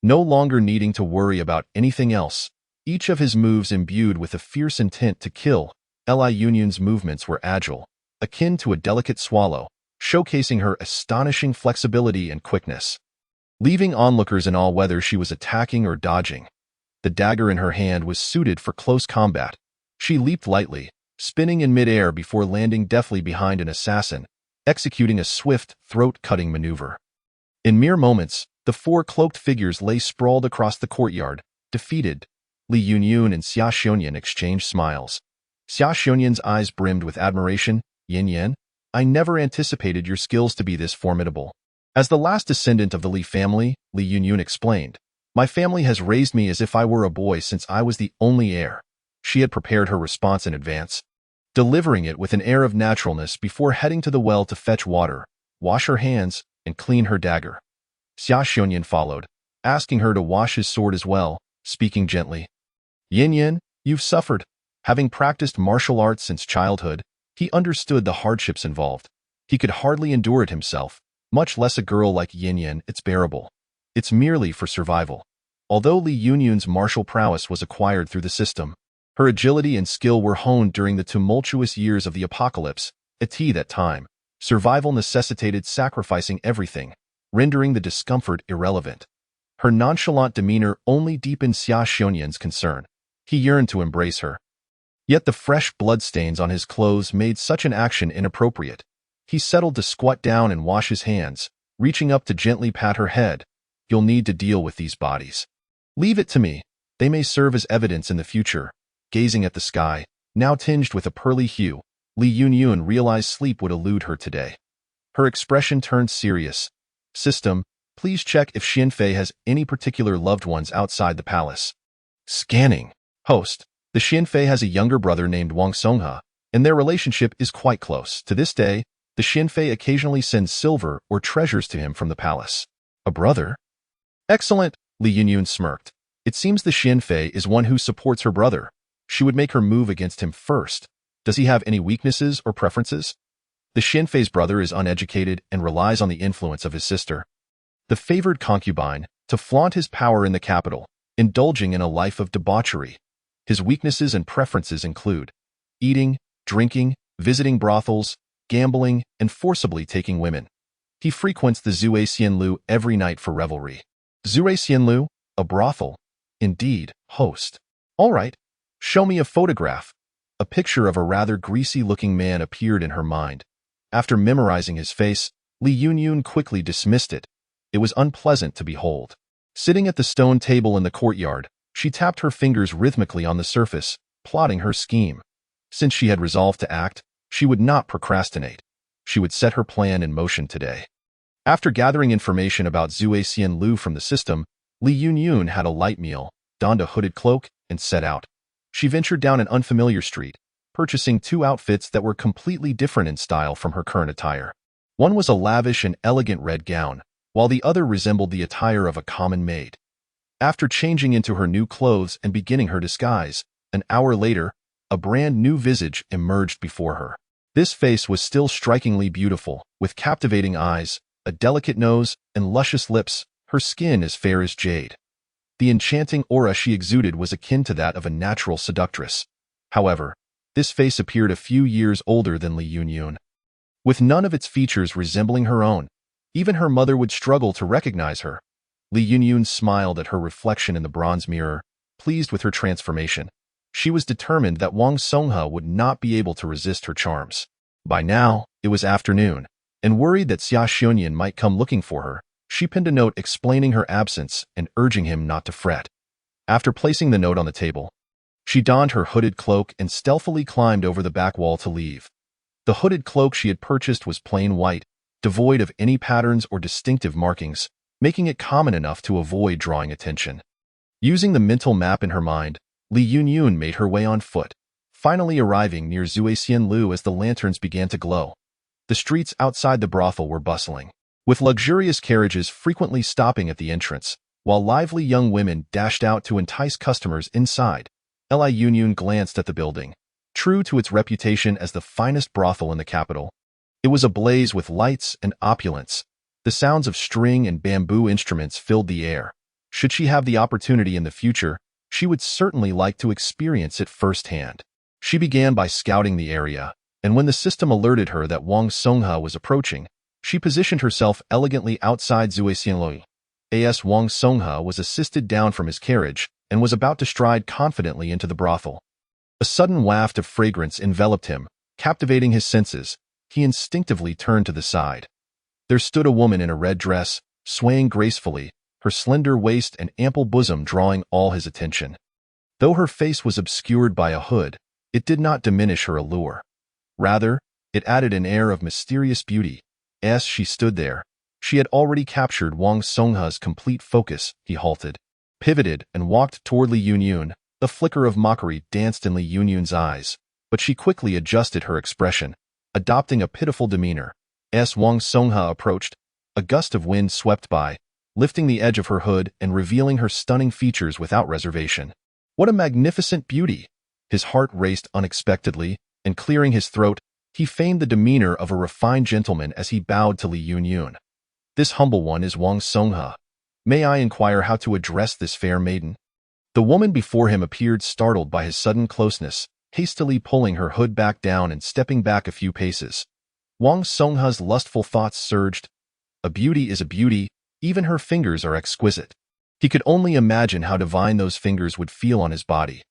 No longer needing to worry about anything else, each of his moves imbued with a fierce intent to kill, Li Yunyun's movements were agile, akin to a delicate swallow, showcasing her astonishing flexibility and quickness. Leaving onlookers in awe whether she was attacking or dodging. The dagger in her hand was suited for close combat. She leaped lightly, spinning in midair before landing deftly behind an assassin, executing a swift, throat-cutting maneuver. In mere moments, the 4 cloaked figures lay sprawled across the courtyard, defeated. Li Yunyun and Xia Xiongnian exchanged smiles. Xia Xionyuan's eyes brimmed with admiration. Yin Yan, I never anticipated your skills to be this formidable. As the last descendant of the Li family, Li Yunyun explained, my family has raised me as if I were a boy since I was the only heir. She had prepared her response in advance, delivering it with an air of naturalness before heading to the well to fetch water, wash her hands, and clean her dagger. Xia Xionyuan followed, asking her to wash his sword as well, speaking gently. Yin Yin, you've suffered. Having practiced martial arts since childhood, he understood the hardships involved. He could hardly endure it himself, much less a girl like Yin Yin. It's bearable. It's merely for survival. Although Li Yunyun's martial prowess was acquired through the system, her agility and skill were honed during the tumultuous years of the apocalypse. At that time, survival necessitated sacrificing everything, rendering the discomfort irrelevant. Her nonchalant demeanor only deepened Xia Xionyuan's concern. He yearned to embrace her. Yet the fresh bloodstains on his clothes made such an action inappropriate. He settled to squat down and wash his hands, reaching up to gently pat her head. You'll need to deal with these bodies. Leave it to me. They may serve as evidence in the future. Gazing at the sky, now tinged with a pearly hue, Li Yunyun realized sleep would elude her today. Her expression turned serious. System, please check if Xianfei has any particular loved ones outside the palace. Scanning. Host, the Xianfei has a younger brother named Wang Songhe, and their relationship is quite close. To this day, the Xianfei occasionally sends silver or treasures to him from the palace. A brother? Excellent, Li Yunyun smirked. It seems the Xianfei is one who supports her brother. She would make her move against him first. Does he have any weaknesses or preferences? The Xianfei's brother is uneducated and relies on the influence of his sister, the favored concubine, to flaunt his power in the capital, indulging in a life of debauchery. His weaknesses and preferences include eating, drinking, visiting brothels, gambling, and forcibly taking women. He frequents the Zue Xianlu every night for revelry. Zue Xianlu, a brothel? Indeed, host. All right, show me a photograph. A picture of a rather greasy-looking man appeared in her mind. After memorizing his face, Li Yunyun quickly dismissed it. It was unpleasant to behold. Sitting at the stone table in the courtyard, she tapped her fingers rhythmically on the surface, plotting her scheme. Since she had resolved to act, she would not procrastinate. She would set her plan in motion today. After gathering information about Zue Xianlu from the system, Li Yunyun had a light meal, donned a hooded cloak, and set out. She ventured down an unfamiliar street, purchasing two outfits that were completely different in style from her current attire. One was a lavish and elegant red gown, while the other resembled the attire of a common maid. After changing into her new clothes and beginning her disguise, an hour later, a brand new visage emerged before her. This face was still strikingly beautiful, with captivating eyes, a delicate nose, and luscious lips, her skin as fair as jade. The enchanting aura she exuded was akin to that of a natural seductress. However, this face appeared a few years older than Li Yunyun. With none of its features resembling her own, even her mother would struggle to recognize her. Li Yunyun smiled at her reflection in the bronze mirror, pleased with her transformation. She was determined that Wang Songhe would not be able to resist her charms. By now, it was afternoon, and worried that Xia Xionyuan might come looking for her, she penned a note explaining her absence and urging him not to fret. After placing the note on the table, she donned her hooded cloak and stealthily climbed over the back wall to leave. The hooded cloak she had purchased was plain white, devoid of any patterns or distinctive markings, making it common enough to avoid drawing attention. Using the mental map in her mind, Li Yunyun made her way on foot, finally arriving near Zue Xianlu as the lanterns began to glow. The streets outside the brothel were bustling, with luxurious carriages frequently stopping at the entrance, while lively young women dashed out to entice customers inside. Li Yunyun glanced at the building. True to its reputation as the finest brothel in the capital, it was ablaze with lights and opulence. The sounds of string and bamboo instruments filled the air. Should she have the opportunity in the future, she would certainly like to experience it firsthand. She began by scouting the area, and when the system alerted her that Wang Songhe was approaching, she positioned herself elegantly outside Zue Xianlu. As Wang Songhe was assisted down from his carriage and was about to stride confidently into the brothel. A sudden waft of fragrance enveloped him, captivating his senses. He instinctively turned to the side. There stood a woman in a red dress, swaying gracefully, her slender waist and ample bosom drawing all his attention. Though her face was obscured by a hood, It did not diminish her allure. Rather, it added an air of mysterious beauty. As she stood there, she had already captured Wang Songhe's complete focus. He halted, pivoted, and walked toward Li Yunyun. A flicker of mockery danced in Li Yunyun's eyes, but she quickly adjusted her expression, adopting a pitiful demeanor. As Wang Songhe approached, a gust of wind swept by, lifting the edge of her hood and revealing her stunning features without reservation. What a magnificent beauty! His heart raced unexpectedly, and clearing his throat, he feigned the demeanor of a refined gentleman as he bowed to Li Yunyun. This humble one is Wang Songhe. May I inquire how to address this fair maiden? The woman before him appeared startled by his sudden closeness, hastily pulling her hood back down and stepping back a few paces. Wang Songhe's lustful thoughts surged. A beauty is a beauty, even her fingers are exquisite. He could only imagine how divine those fingers would feel on his body.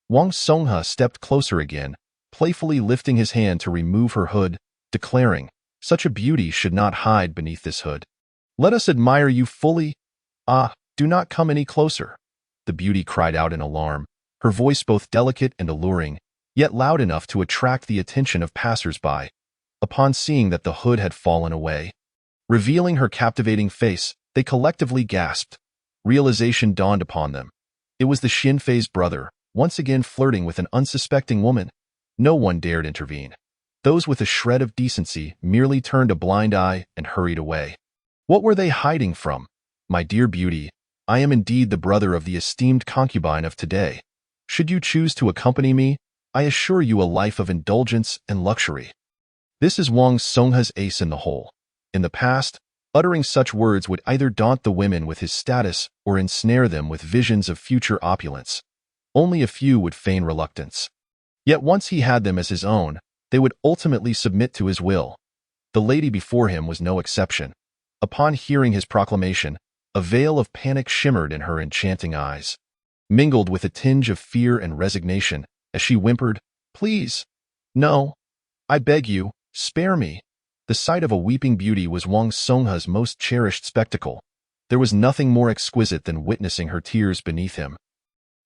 Wang Songhe stepped closer again, playfully lifting his hand to remove her hood, declaring, "Such a beauty should not hide beneath this hood. Let us admire you fully." "Ah, do not come any closer," the beauty cried out in alarm, her voice both delicate and alluring, yet loud enough to attract the attention of passers-by. Upon seeing that the hood had fallen away, revealing her captivating face, they collectively gasped. Realization dawned upon them. It was the Xinfei's brother, once again flirting with an unsuspecting woman. No one dared intervene. Those with a shred of decency merely turned a blind eye and hurried away. What were they hiding from? "My dear beauty, I am indeed the brother of the esteemed concubine of today. Should you choose to accompany me, I assure you a life of indulgence and luxury." This is Wang Songhe's ace in the hole. In the past, uttering such words would either daunt the women with his status or ensnare them with visions of future opulence. Only a few would feign reluctance. Yet once he had them as his own, they would ultimately submit to his will. The lady before him was no exception. Upon hearing his proclamation, a veil of panic shimmered in her enchanting eyes, mingled with a tinge of fear and resignation, as she whimpered, "Please, no, I beg you, spare me." The sight of a weeping beauty was Wang Songhe's most cherished spectacle. There was nothing more exquisite than witnessing her tears beneath him.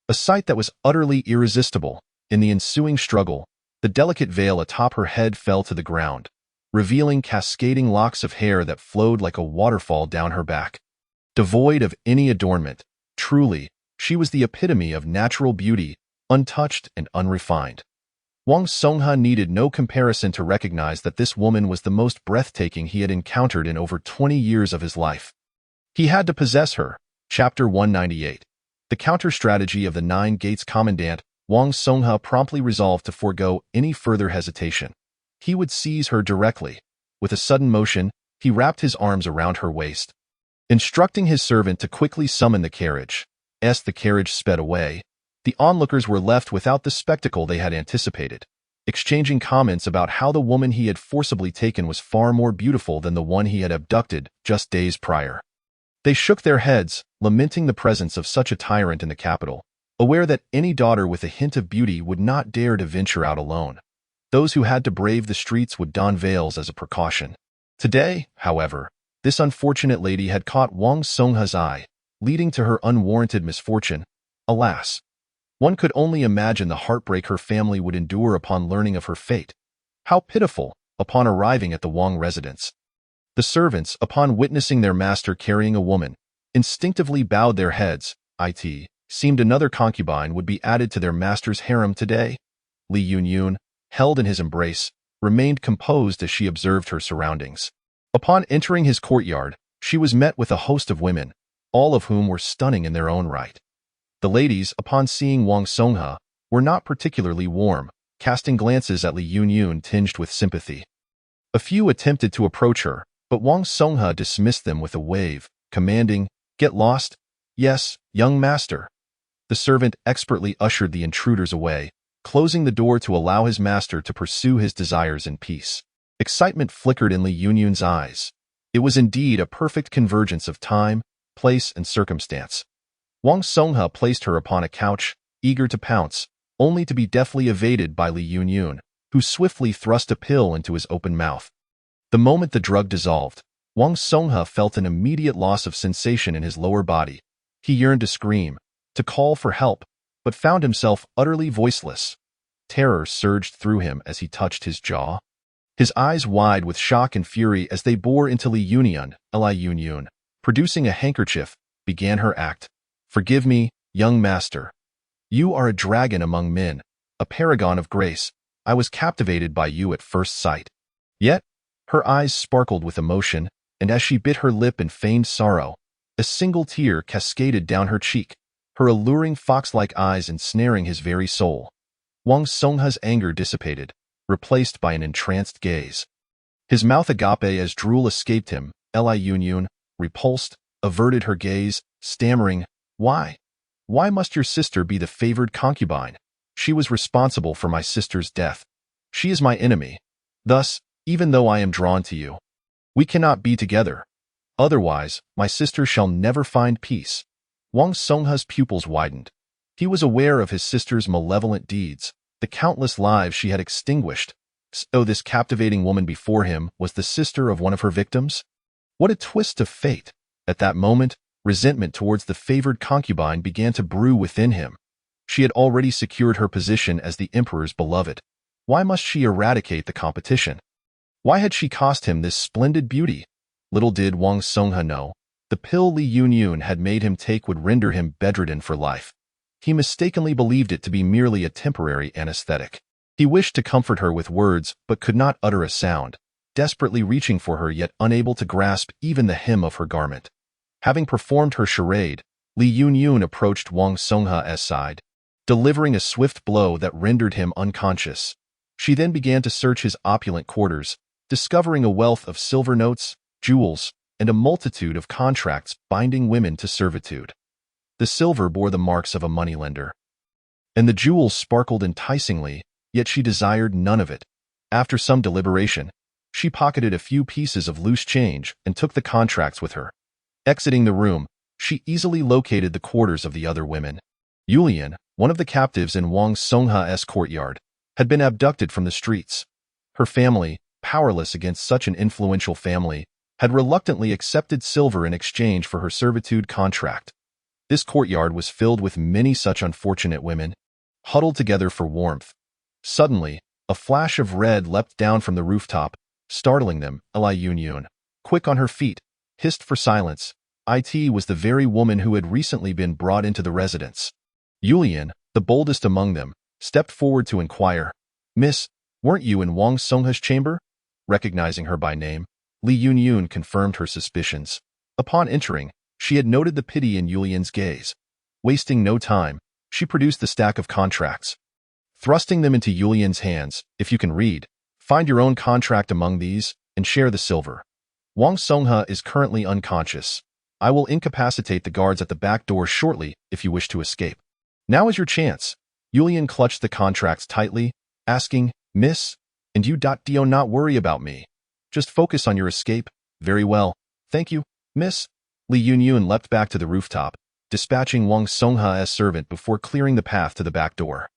A sight that was utterly irresistible. In the ensuing struggle, the delicate veil atop her head fell to the ground, revealing cascading locks of hair that flowed like a waterfall down her back. Devoid of any adornment, truly, she was the epitome of natural beauty, untouched and unrefined. Wang Songhe needed no comparison to recognize that this woman was the most breathtaking he had encountered in over 20 years of his life. He had to possess her. Chapter 198. The counter-strategy of the Nine Gates Commandant, Wang Songhe promptly resolved to forego any further hesitation. He would seize her directly. With a sudden motion, he wrapped his arms around her waist, instructing his servant to quickly summon the carriage. As the carriage sped away, the onlookers were left without the spectacle they had anticipated, exchanging comments about how the woman he had forcibly taken was far more beautiful than the one he had abducted just days prior. They shook their heads, lamenting the presence of such a tyrant in the capital, aware that any daughter with a hint of beauty would not dare to venture out alone. Those who had to brave the streets would don veils as a precaution. Today, however, this unfortunate lady had caught Wang Songhe's eye, leading to her unwarranted misfortune. Alas! One could only imagine the heartbreak her family would endure upon learning of her fate. How pitiful, upon arriving at the Wang residence. The servants, upon witnessing their master carrying a woman, instinctively bowed their heads. It seemed another concubine would be added to their master's harem today. Li Yunyun, held in his embrace, remained composed as she observed her surroundings. Upon entering his courtyard, she was met with a host of women, all of whom were stunning in their own right. The ladies, upon seeing Wang Songhe, were not particularly warm, casting glances at Li Yunyun tinged with sympathy. A few attempted to approach her, but Wang Songhe dismissed them with a wave, commanding, "Get lost." "Yes, young master." The servant expertly ushered the intruders away, closing the door to allow his master to pursue his desires in peace. Excitement flickered in Li Yunyun's eyes. It was indeed a perfect convergence of time, place, and circumstance. Wang Songhe placed her upon a couch, eager to pounce, only to be deftly evaded by Li Yunyun, who swiftly thrust a pill into his open mouth. The moment the drug dissolved, Wang Songhe felt an immediate loss of sensation in his lower body. He yearned to scream, to call for help, but found himself utterly voiceless. Terror surged through him as he touched his jaw. His eyes wide with shock and fury as they bore into Li Yun, producing a handkerchief, began her act. "Forgive me, young master. You are a dragon among men, a paragon of grace. I was captivated by you at first sight." Yet, her eyes sparkled with emotion, and as she bit her lip in feigned sorrow, a single tear cascaded down her cheek, her alluring fox-like eyes ensnaring his very soul. Wang Songha's anger dissipated, replaced by an entranced gaze. His mouth agape as drool escaped him. Li Yun, repulsed, averted her gaze, stammering, "Why? Why must your sister be the favored concubine? She was responsible for my sister's death. She is my enemy. Thus, even though I am drawn to you, we cannot be together. Otherwise, my sister shall never find peace." Wang Songha's pupils widened. He was aware of his sister's malevolent deeds, the countless lives she had extinguished. So this captivating woman before him was the sister of one of her victims? What a twist of fate! At that moment, resentment towards the favored concubine began to brew within him. She had already secured her position as the emperor's beloved. Why must she eradicate the competition? Why had she cost him this splendid beauty? Little did Wang Songha know, the pill Li Yun had made him take would render him bedridden for life. He mistakenly believed it to be merely a temporary anesthetic. He wished to comfort her with words, but could not utter a sound, desperately reaching for her yet unable to grasp even the hem of her garment. Having performed her charade, Li Yun approached Wang Songha's side, delivering a swift blow that rendered him unconscious. She then began to search his opulent quarters, discovering a wealth of silver notes, jewels, and a multitude of contracts binding women to servitude. The silver bore the marks of a moneylender, and the jewels sparkled enticingly, yet she desired none of it. After some deliberation, she pocketed a few pieces of loose change and took the contracts with her. Exiting the room, she easily located the quarters of the other women. Yulian, one of the captives in Wang Songha's courtyard, had been abducted from the streets. Her family, powerless against such an influential family, had reluctantly accepted silver in exchange for her servitude contract. This courtyard was filled with many such unfortunate women, huddled together for warmth. Suddenly, a flash of red leapt down from the rooftop, startling them. Li Yun, quick on her feet, hissed for silence. It was the very woman who had recently been brought into the residence. Yulian, the boldest among them, stepped forward to inquire, "Miss, weren't you in Wang Songha's chamber?" Recognizing her by name, Li Yun confirmed her suspicions. Upon entering, she had noted the pity in Yulian's gaze. Wasting no time, she produced the stack of contracts. Thrusting them into Yulian's hands, "If you can read, find your own contract among these, and share the silver. Wang Songha is currently unconscious. I will incapacitate the guards at the back door shortly if you wish to escape. Now is your chance." Yulian clutched the contracts tightly, asking, "Miss, and you do not worry about me. Just focus on your escape." "Very well. Thank you, miss." Li Yun leapt back to the rooftop, dispatching Wang Songha's servant before clearing the path to the back door.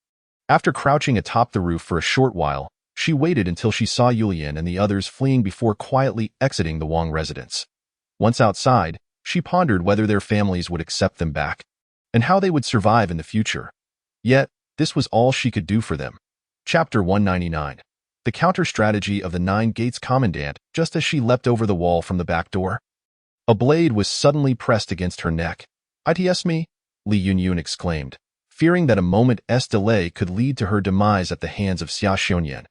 After crouching atop the roof for a short while, she waited until she saw Yulian and the others fleeing before quietly exiting the Wang residence. Once outside, she pondered whether their families would accept them back, and how they would survive in the future. Yet, this was all she could do for them. Chapter 199. The counter-strategy of the Nine Gates Commandant. Just as she leapt over the wall from the back door, a blade was suddenly pressed against her neck. "It's me," Li Yun exclaimed, fearing that a moment's delay could lead to her demise at the hands of Xia Xiaoyan.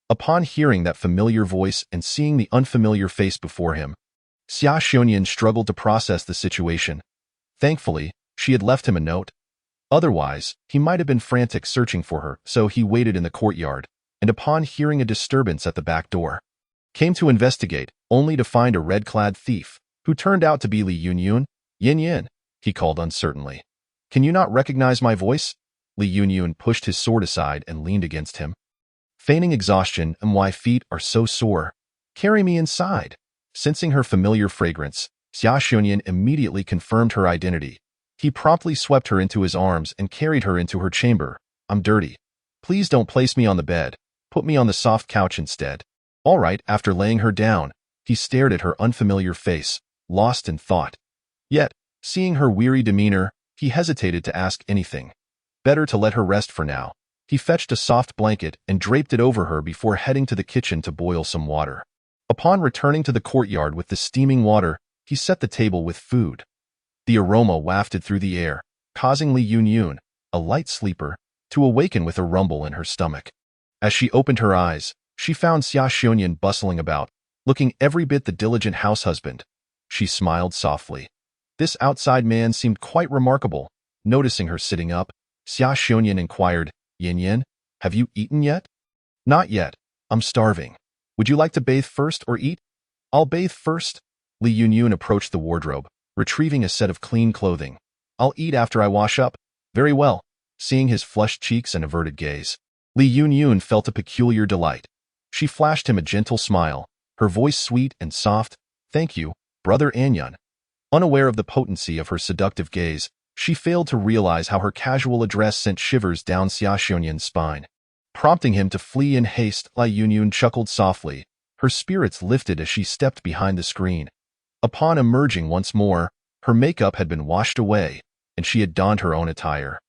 Upon hearing that familiar voice and seeing the unfamiliar face before him, Xia Xiaoyan struggled to process the situation. Thankfully, she had left him a note. Otherwise, he might have been frantic searching for her, so he waited in the courtyard, and upon hearing a disturbance at the back door, came to investigate, only to find a red-clad thief, who turned out to be Li Yun. "Yin," he called uncertainly. "Can you not recognize my voice?" Li Yun pushed his sword aside and leaned against him. Feigning exhaustion, "My feet are so sore. Carry me inside." Sensing her familiar fragrance, Xia Xiaoyan immediately confirmed her identity. He promptly swept her into his arms and carried her into her chamber. "I'm dirty. Please don't place me on the bed. Put me on the soft couch instead." "All right." After laying her down, he stared at her unfamiliar face, lost in thought. Yet, seeing her weary demeanor, he hesitated to ask anything. Better to let her rest for now. He fetched a soft blanket and draped it over her before heading to the kitchen to boil some water. Upon returning to the courtyard with the steaming water, he set the table with food. The aroma wafted through the air, causing Li Yunyun, a light sleeper, to awaken with a rumble in her stomach. As she opened her eyes, she found Xia Xiongyan bustling about, looking every bit the diligent house husband. She smiled softly. This outside man seemed quite remarkable. Noticing her sitting up, Xia Xiongyan inquired, "Yin Yin, have you eaten yet?" "Not yet. I'm starving. Would you like to bathe first or eat?" "I'll bathe first." Li Yunyun approached the wardrobe, retrieving a set of clean clothing. "I'll eat after I wash up." "Very well." Seeing his flushed cheeks and averted gaze, Li Yunyun felt a peculiar delight. She flashed him a gentle smile, her voice sweet and soft. "Thank you, Brother Anyun." Unaware of the potency of her seductive gaze, she failed to realize how her casual address sent shivers down Xia Xiongyan's spine. Prompting him to flee in haste, Li Yunyun chuckled softly. Her spirits lifted as she stepped behind the screen. Upon emerging once more, her makeup had been washed away, and she had donned her own attire.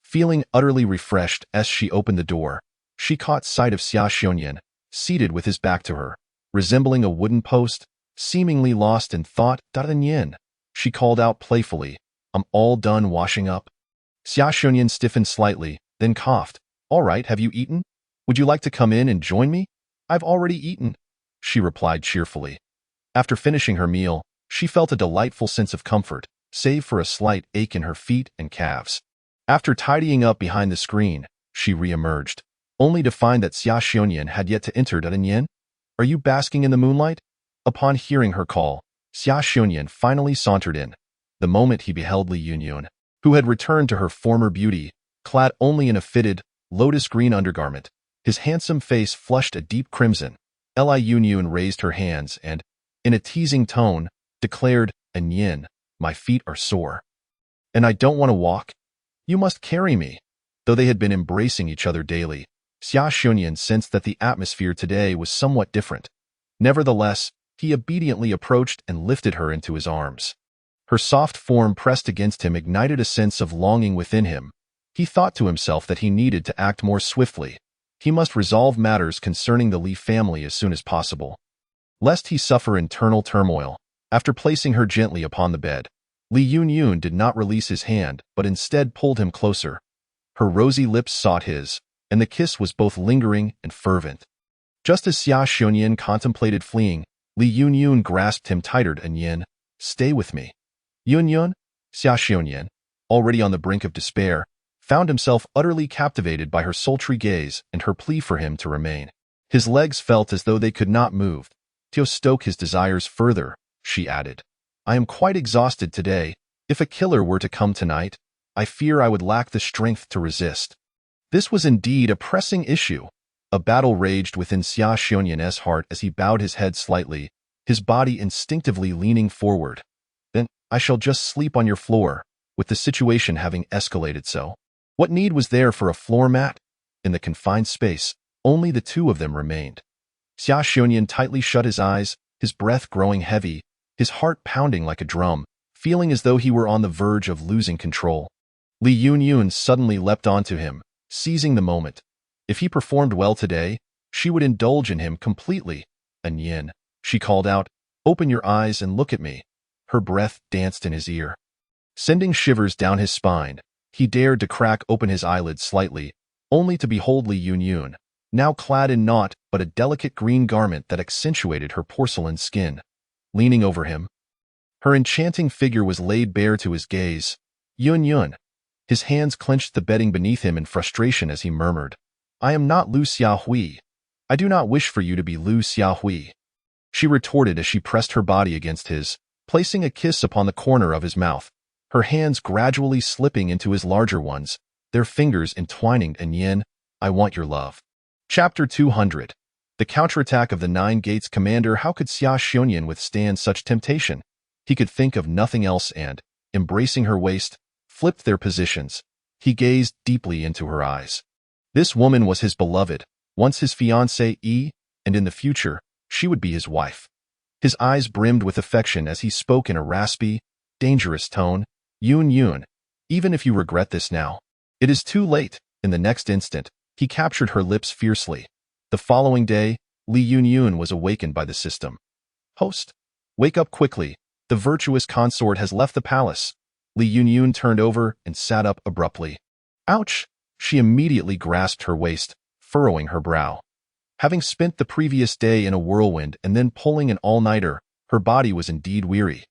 Feeling utterly refreshed as she opened the door, she caught sight of Xia Xiongyan, seated with his back to her, resembling a wooden post, seemingly lost in thought. "Yin," she called out playfully, "I'm all done washing up." Xia Xiongyan stiffened slightly, then coughed. "All right, have you eaten? Would you like to come in and join me?" "I've already eaten," she replied cheerfully. After finishing her meal, she felt a delightful sense of comfort, save for a slight ache in her feet and calves. After tidying up behind the screen, she re-emerged, only to find that Xia Xiongyan had yet to enter. "Yin, are you basking in the moonlight?" Upon hearing her call, Xia Xiongyan finally sauntered in. The moment he beheld Li Yunyun, who had returned to her former beauty, clad only in a fitted, lotus-green undergarment, his handsome face flushed a deep crimson. Li Yunyun raised her hands and, in a teasing tone, declared, "Yin, my feet are sore. And I don't want to walk. You must carry me." Though they had been embracing each other daily, Xia Xiongyan sensed that the atmosphere today was somewhat different. Nevertheless, he obediently approached and lifted her into his arms. Her soft form pressed against him ignited a sense of longing within him. He thought to himself that he needed to act more swiftly. He must resolve matters concerning the Li family as soon as possible, lest he suffer internal turmoil. After placing her gently upon the bed, Li Yunyun did not release his hand, but instead pulled him closer. Her rosy lips sought his, and the kiss was both lingering and fervent. Just as Xia Xiongyan contemplated fleeing, Li Yunyun grasped him tighter. "Yin, stay with me." "Yunyun?" Xia Xiongyan, already on the brink of despair, found himself utterly captivated by her sultry gaze and her plea for him to remain. His legs felt as though they could not move. "To stoke his desires further," she added. "I am quite exhausted today. If a killer were to come tonight, I fear I would lack the strength to resist." This was indeed a pressing issue. A battle raged within Xia Xiongyan's heart as he bowed his head slightly, his body instinctively leaning forward. "Then I shall just sleep on your floor," with the situation having escalated so. What need was there for a floor mat? In the confined space, only the two of them remained. Xia Xiongyan tightly shut his eyes, his breath growing heavy, his heart pounding like a drum, feeling as though he were on the verge of losing control. Li Yunyun suddenly leapt onto him, seizing the moment. If he performed well today, she would indulge in him completely. "Yin," she called out, "open your eyes and look at me." Her breath danced in his ear, sending shivers down his spine. He dared to crack open his eyelids slightly, only to behold Li Yunyun, now clad in naught but a delicate green garment that accentuated her porcelain skin. Leaning over him, her enchanting figure was laid bare to his gaze. "Yunyun." His hands clenched the bedding beneath him in frustration as he murmured, "I am not Lu Xiaohui. I do not wish for you to be Lu Xiaohui." She retorted as she pressed her body against his, placing a kiss upon the corner of his mouth, her hands gradually slipping into his larger ones, their fingers entwining. "Yin, I want your love." Chapter 200. The counterattack of the Nine Gates commander. How could Xia Xiongyan withstand such temptation? He could think of nothing else and, embracing her waist, flipped their positions. He gazed deeply into her eyes. This woman was his beloved, once his fiancée, and in the future, she would be his wife. His eyes brimmed with affection as he spoke in a raspy, dangerous tone. "Yunyun, even if you regret this now, it is too late." In the next instant, He captured her lips fiercely. The following day, Li Yunyun was awakened by the system. Host, wake up quickly. The virtuous consort has left the palace. Li Yunyun turned over and sat up abruptly. Ouch! She immediately grasped her waist, furrowing her brow. Having spent the previous day in a whirlwind and then pulling an all-nighter, her body was indeed weary.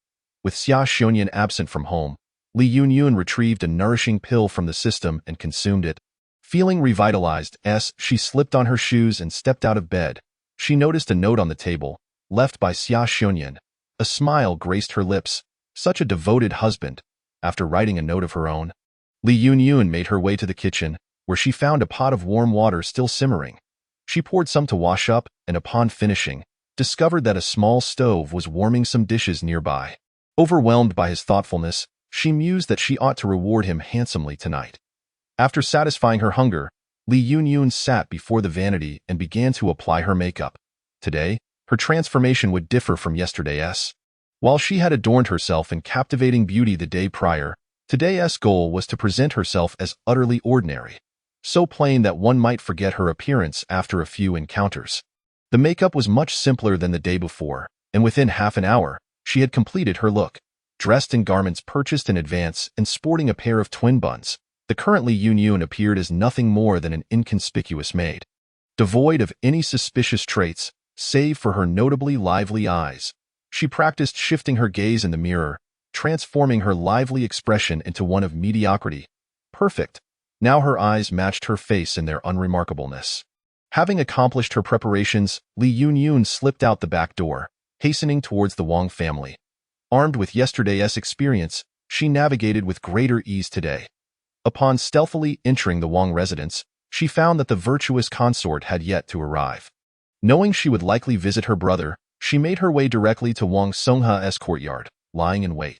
With Xia Xiongyan absent from home, Li Yunyun retrieved a nourishing pill from the system and consumed it. Feeling revitalized, she slipped on her shoes and stepped out of bed. She noticed a note on the table, left by Xia Xiongyan. A smile graced her lips. Such a devoted husband. After writing a note of her own, Li Yunyun made her way to the kitchen, where she found a pot of warm water still simmering. She poured some to wash up, and upon finishing, discovered that a small stove was warming some dishes nearby. Overwhelmed by his thoughtfulness, she mused that she ought to reward him handsomely tonight. After satisfying her hunger, Li Yunyun sat before the vanity and began to apply her makeup. Today, her transformation would differ from yesterday's. While she had adorned herself in captivating beauty the day prior, today's goal was to present herself as utterly ordinary, so plain that one might forget her appearance after a few encounters. The makeup was much simpler than the day before, and within half an hour, she had completed her look. Dressed in garments purchased in advance and sporting a pair of twin buns, the current Li Yunyun appeared as nothing more than an inconspicuous maid. Devoid of any suspicious traits, save for her notably lively eyes, she practiced shifting her gaze in the mirror, transforming her lively expression into one of mediocrity. Perfect. Now her eyes matched her face in their unremarkableness. Having accomplished her preparations, Li Yunyun slipped out the back door, hastening towards the Wang family. Armed with yesterday's experience, she navigated with greater ease today. Upon stealthily entering the Wang residence, she found that the virtuous consort had yet to arrive. Knowing she would likely visit her brother, she made her way directly to Wang Songha's courtyard, lying in wait.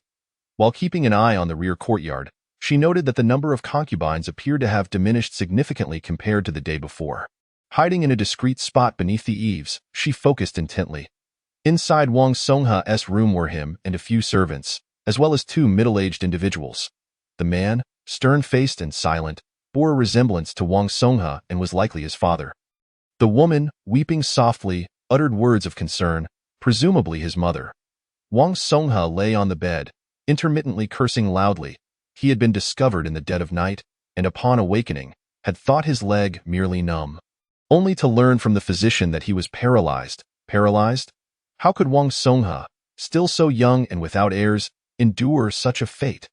While keeping an eye on the rear courtyard, she noted that the number of concubines appeared to have diminished significantly compared to the day before. Hiding in a discreet spot beneath the eaves, she focused intently. Inside Wang Songha's room were him and a few servants, as well as two middle-aged individuals. The man, stern-faced and silent, bore a resemblance to Wang Songha and was likely his father. The woman, weeping softly, uttered words of concern, presumably his mother. Wang Songha lay on the bed, intermittently cursing loudly. He had been discovered in the dead of night, and upon awakening, had thought his leg merely numb. Only to learn from the physician that he was paralyzed. Paralyzed? How could Wang Songha, still so young and without heirs, endure such a fate?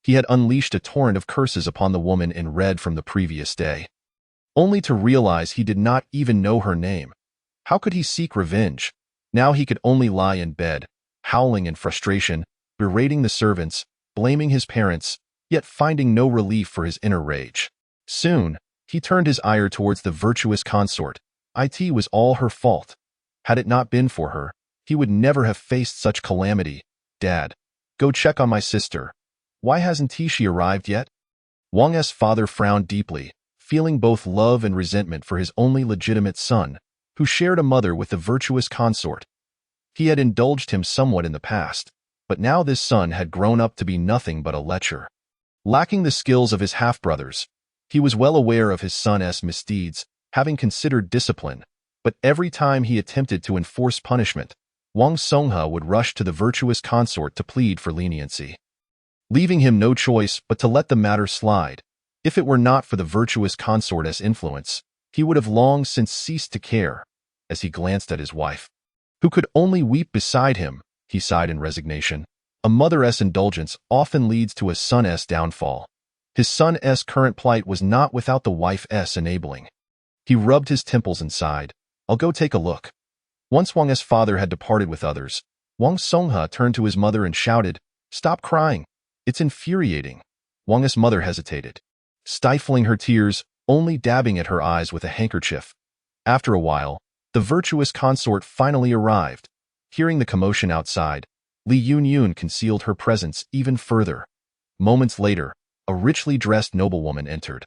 He had unleashed a torrent of curses upon the woman in red from the previous day. Only to realize he did not even know her name. How could he seek revenge? Now he could only lie in bed, howling in frustration, berating the servants, blaming his parents, yet finding no relief for his inner rage. Soon, he turned his ire towards the virtuous consort. It was all her fault. Had it not been for her, he would never have faced such calamity. Dad, go check on my sister. Why hasn't she arrived yet? Wang's father frowned deeply, feeling both love and resentment for his only legitimate son, who shared a mother with the virtuous consort. He had indulged him somewhat in the past, but now this son had grown up to be nothing but a lecher. Lacking the skills of his half-brothers, he was well aware of his son's misdeeds, having considered discipline, but every time he attempted to enforce punishment, Wang Songha would rush to the virtuous consort to plead for leniency, leaving him no choice but to let the matter slide. If it were not for the virtuous consort's influence, he would have long since ceased to care. As he glanced at his wife, who could only weep beside him, he sighed in resignation. A mother's indulgence often leads to a son's downfall. His son's current plight was not without the wife's enabling. He rubbed his temples and sighed. I'll go take a look. Once Wang's father had departed with others, Wang Songha turned to his mother and shouted, "Stop crying. It's infuriating." Wang's mother hesitated, stifling her tears, only dabbing at her eyes with a handkerchief. After a while, the virtuous consort finally arrived. Hearing the commotion outside, Li Yunyun concealed her presence even further. Moments later, a richly dressed noblewoman entered.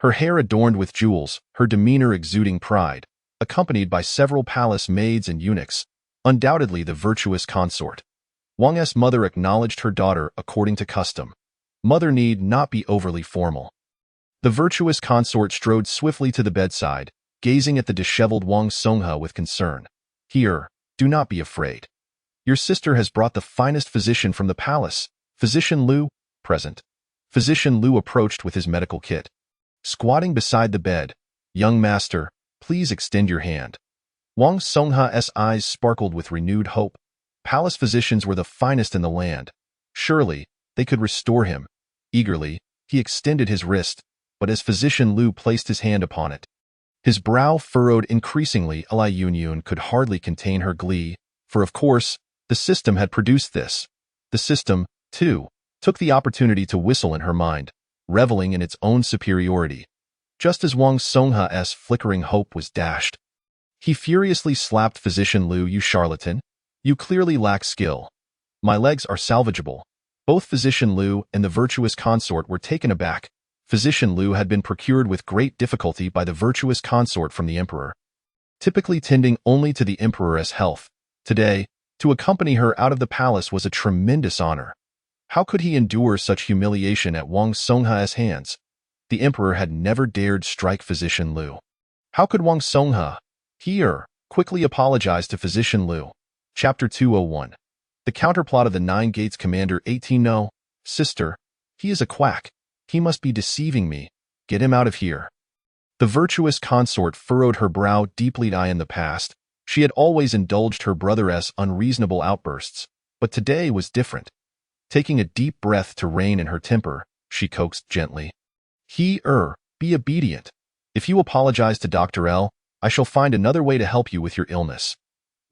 Her hair adorned with jewels, her demeanor exuding pride, accompanied by several palace maids and eunuchs, undoubtedly the virtuous consort. Wang's mother acknowledged her daughter according to custom. Mother need not be overly formal. The virtuous consort strode swiftly to the bedside, gazing at the disheveled Wang Songhe with concern. Here, do not be afraid. Your sister has brought the finest physician from the palace. Physician Liu, present. Physician Liu approached with his medical kit. Squatting beside the bed, young master, please extend your hand. Wang Songhe's eyes sparkled with renewed hope. Palace physicians were the finest in the land. Surely, they could restore him. Eagerly, he extended his wrist, but as Physician Liu placed his hand upon it, his brow furrowed increasingly. Li Yunyun could hardly contain her glee, for of course, the system had produced this. The system, too, took the opportunity to whistle in her mind, reveling in its own superiority. Just as Wang Songhe's flickering hope was dashed, he furiously slapped Physician Liu. You charlatan! You clearly lack skill. My legs are salvageable. Both Physician Liu and the virtuous consort were taken aback. Physician Liu had been procured with great difficulty by the virtuous consort from the emperor, typically tending only to the emperor's health. Today, to accompany her out of the palace was a tremendous honor. How could he endure such humiliation at Wang Songhe's hands? The emperor had never dared strike Physician Liu. How could Wang Songhe quickly apologize to Physician Liu? Chapter 201. The counterplot of the Nine Gates Commander 18. No, sister, he is a quack. He must be deceiving me. Get him out of here. The virtuous consort furrowed her brow deeply. In the past, she had always indulged her brother's unreasonable outbursts, but today was different. Taking a deep breath to rein in her temper, she coaxed gently. Be obedient. If you apologize to Dr. L, I shall find another way to help you with your illness.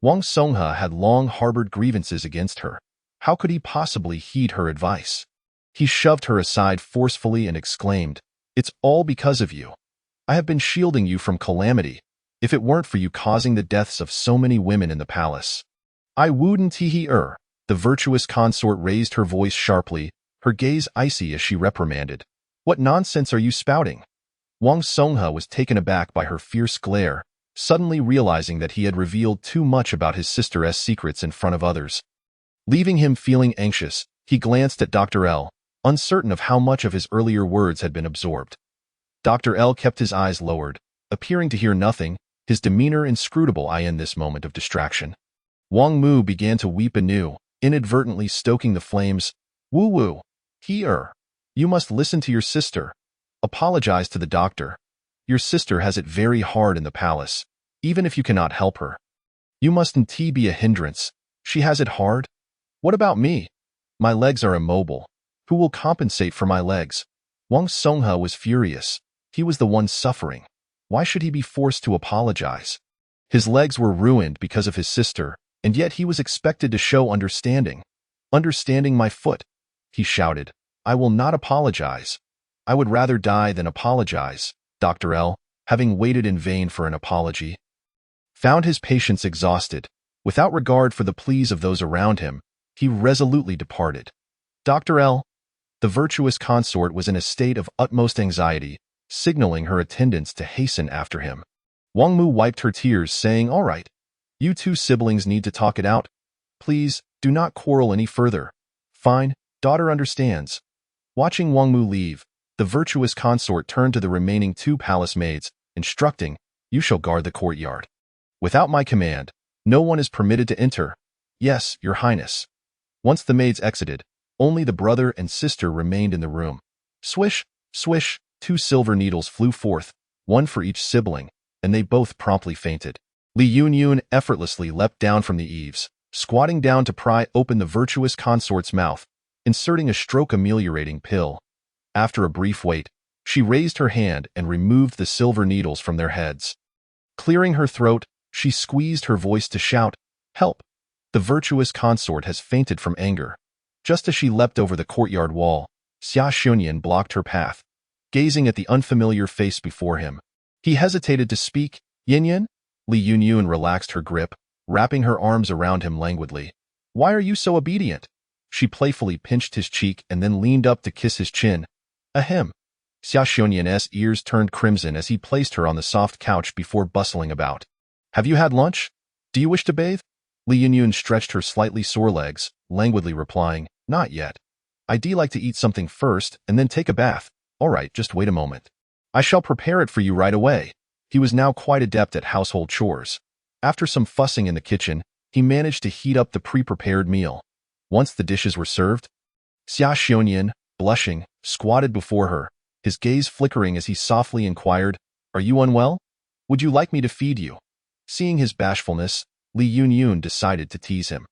Wang Songhe had long harbored grievances against her. How could he possibly heed her advice? He shoved her aside forcefully and exclaimed, It's all because of you. I have been shielding you from calamity. If it weren't for you causing the deaths of so many women in the palace, I wouldn't. The virtuous consort raised her voice sharply, her gaze icy as she reprimanded. What nonsense are you spouting? Wang Songhe was taken aback by her fierce glare, suddenly realizing that he had revealed too much about his sister's secrets in front of others. Leaving him feeling anxious, he glanced at Dr. L, uncertain of how much of his earlier words had been absorbed. Dr. L kept his eyes lowered, appearing to hear nothing, his demeanor inscrutable in this moment of distraction. Wang Mu began to weep anew, inadvertently stoking the flames. Woo-woo. You must listen to your sister. Apologize to the doctor. Your sister has it very hard in the palace, even if you cannot help her. You mustn't be a hindrance. She has it hard. What about me? My legs are immobile. Who will compensate for my legs? Wang Songhe was furious. He was the one suffering. Why should he be forced to apologize? His legs were ruined because of his sister, and yet he was expected to show understanding. Understanding my foot, he shouted. I will not apologize. I would rather die than apologize. Dr. L, having waited in vain for an apology, found his patience exhausted. Without regard for the pleas of those around him, he resolutely departed. Dr. L, the virtuous consort, was in a state of utmost anxiety, signaling her attendants to hasten after him. Wang Mu wiped her tears, saying, All right, you two siblings need to talk it out. Please, do not quarrel any further. Fine, daughter understands. Watching Wang Mu leave, the virtuous consort turned to the remaining two palace maids, instructing, You shall guard the courtyard. Without my command, no one is permitted to enter. Yes, your highness. Once the maids exited, only the brother and sister remained in the room. Swish, swish, 2 silver needles flew forth, one for each sibling, and they both promptly fainted. Li Yunyun effortlessly leapt down from the eaves, squatting down to pry open the virtuous consort's mouth, inserting a stroke-ameliorating pill. After a brief wait, she raised her hand and removed the silver needles from their heads. Clearing her throat, she squeezed her voice to shout, Help! The virtuous consort has fainted from anger. Just as she leapt over the courtyard wall, Xia Xunyan blocked her path, gazing at the unfamiliar face before him. He hesitated to speak. Yin? Li Yunyun relaxed her grip, wrapping her arms around him languidly. Why are you so obedient? She playfully pinched his cheek and then leaned up to kiss his chin. Ahem. Xia Xunyan's ears turned crimson as he placed her on the soft couch before bustling about. Have you had lunch? Do you wish to bathe? Li Yunyun stretched her slightly sore legs, languidly replying, Not yet. I'd like to eat something first and then take a bath. All right, just wait a moment. I shall prepare it for you right away. He was now quite adept at household chores. After some fussing in the kitchen, he managed to heat up the pre-prepared meal. Once the dishes were served, Xia Xiongyan, blushing, squatted before her, his gaze flickering as he softly inquired, "Are you unwell? Would you like me to feed you?" Seeing his bashfulness, Li Yunyun decided to tease him.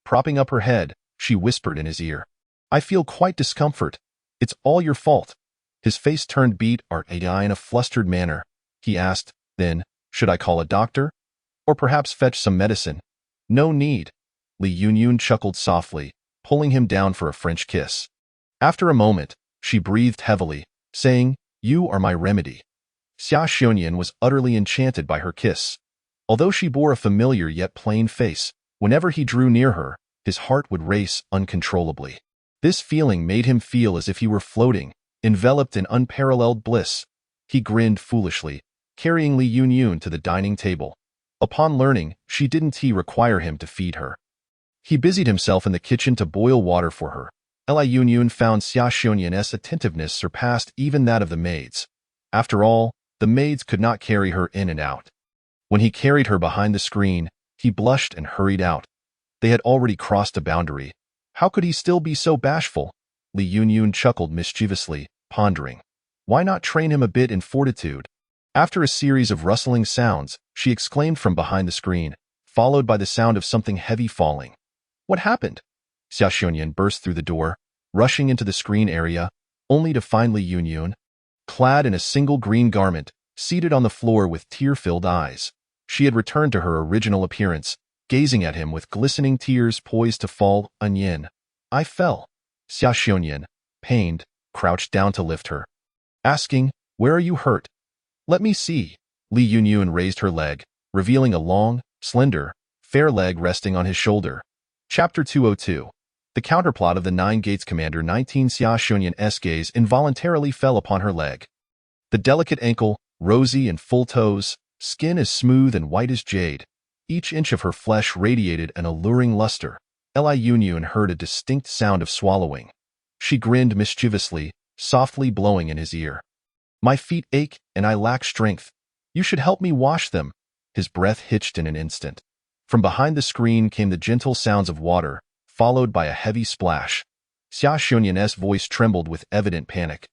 Propping up her head, she whispered in his ear, "I feel quite discomfort. It's all your fault." His face turned beet or eye in a flustered manner. He asked, then, "Should I call a doctor? Or perhaps fetch some medicine?" "No need." Li Yunyun chuckled softly, pulling him down for a French kiss. After a moment, she breathed heavily, saying, "You are my remedy." Xia Xiongyan was utterly enchanted by her kiss. Although she bore a familiar yet plain face, whenever he drew near her, his heart would race uncontrollably. This feeling made him feel as if he were floating, enveloped in unparalleled bliss. He grinned foolishly, carrying Li Yunyun to the dining table. Upon learning she didn't require him to feed her, he busied himself in the kitchen to boil water for her. Li Yunyun found Xia Xiongyan's attentiveness surpassed even that of the maids. After all, the maids could not carry her in and out. When he carried her behind the screen, he blushed and hurried out. They had already crossed a boundary. How could he still be so bashful? Li Yunyun chuckled mischievously, pondering. Why not train him a bit in fortitude? After a series of rustling sounds, she exclaimed from behind the screen, followed by the sound of something heavy falling. "What happened?" Xia Xiongyan burst through the door, rushing into the screen area, only to find Li Yunyun, clad in a single green garment, seated on the floor with tear-filled eyes. She had returned to her original appearance, gazing at him with glistening tears poised to fall. "Onion. I fell." Xia Xiongyan, pained, crouched down to lift her, asking, "Where are you hurt?" "Let me see." Li Yunyun raised her leg, revealing a long, slender, fair leg resting on his shoulder. Chapter 202. The counterplot of the Nine Gates Commander 19. Xia Xiongyan's gaze involuntarily fell upon her leg. The delicate ankle, rosy and full toes, skin as smooth and white as jade. Each inch of her flesh radiated an alluring luster. Li Yunyun heard a distinct sound of swallowing. She grinned mischievously, softly blowing in his ear. "My feet ache, and I lack strength. You should help me wash them." His breath hitched in an instant. From behind the screen came the gentle sounds of water, followed by a heavy splash. Xia Xiongyan's voice trembled with evident panic.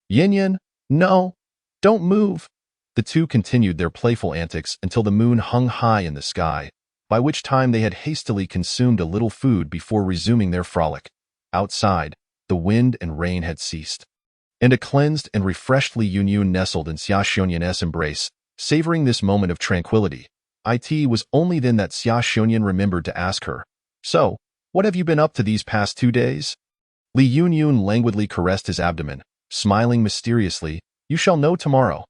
"Yin, no, don't move." The two continued their playful antics until the moon hung high in the sky, by which time they had hastily consumed a little food before resuming their frolic. Outside, the wind and rain had ceased, and a cleansed and refreshed Li Yunyun nestled in Xia Xiongyan's embrace, savoring this moment of tranquility. It was only then that Xia Xiongyan remembered to ask her, "So, what have you been up to these past 2 days?" Li Yunyun languidly caressed his abdomen, smiling mysteriously, "You shall know tomorrow."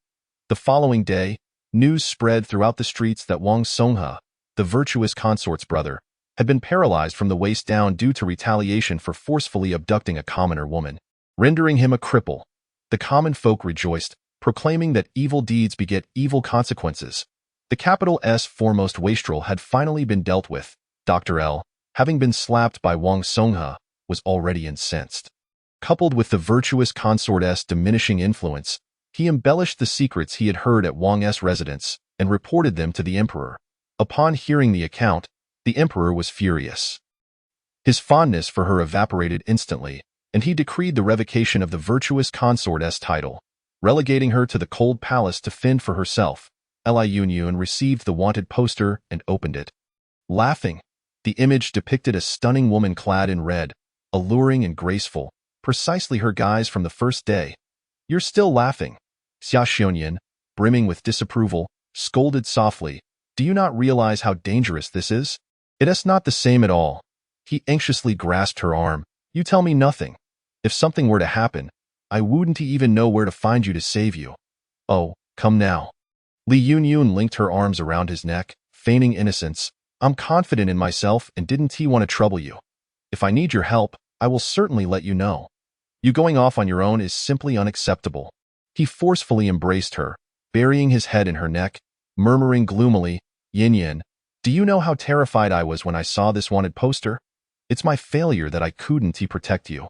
The following day, news spread throughout the streets that Wang Songhe, the virtuous consort's brother, had been paralyzed from the waist down due to retaliation for forcefully abducting a commoner woman, rendering him a cripple. The common folk rejoiced, proclaiming that evil deeds beget evil consequences. The capital's foremost wastrel had finally been dealt with. Dr. L, having been slapped by Wang Songhe, was already incensed. Coupled with the virtuous consort's diminishing influence, he embellished the secrets he had heard at Wang's residence and reported them to the emperor. Upon hearing the account, the emperor was furious. His fondness for her evaporated instantly, and he decreed the revocation of the virtuous consort's title, relegating her to the cold palace to fend for herself. Li Yunyun received the wanted poster and opened it. Laughing, the image depicted a stunning woman clad in red, alluring and graceful, precisely her guise from the first day. "You're still laughing." Xia Xiongyan, brimming with disapproval, scolded softly, "Do you not realize how dangerous this is? It is not the same at all." He anxiously grasped her arm. "You tell me nothing. If something were to happen, I wouldn't even know where to find you to save you." "Oh, come now." Li Yunyun linked her arms around his neck, feigning innocence. "I'm confident in myself and didn't want to trouble you. If I need your help, I will certainly let you know. You going off on your own is simply unacceptable." He forcefully embraced her, burying his head in her neck, murmuring gloomily, "Yin, do you know how terrified I was when I saw this wanted poster? It's my failure that I couldn't protect you.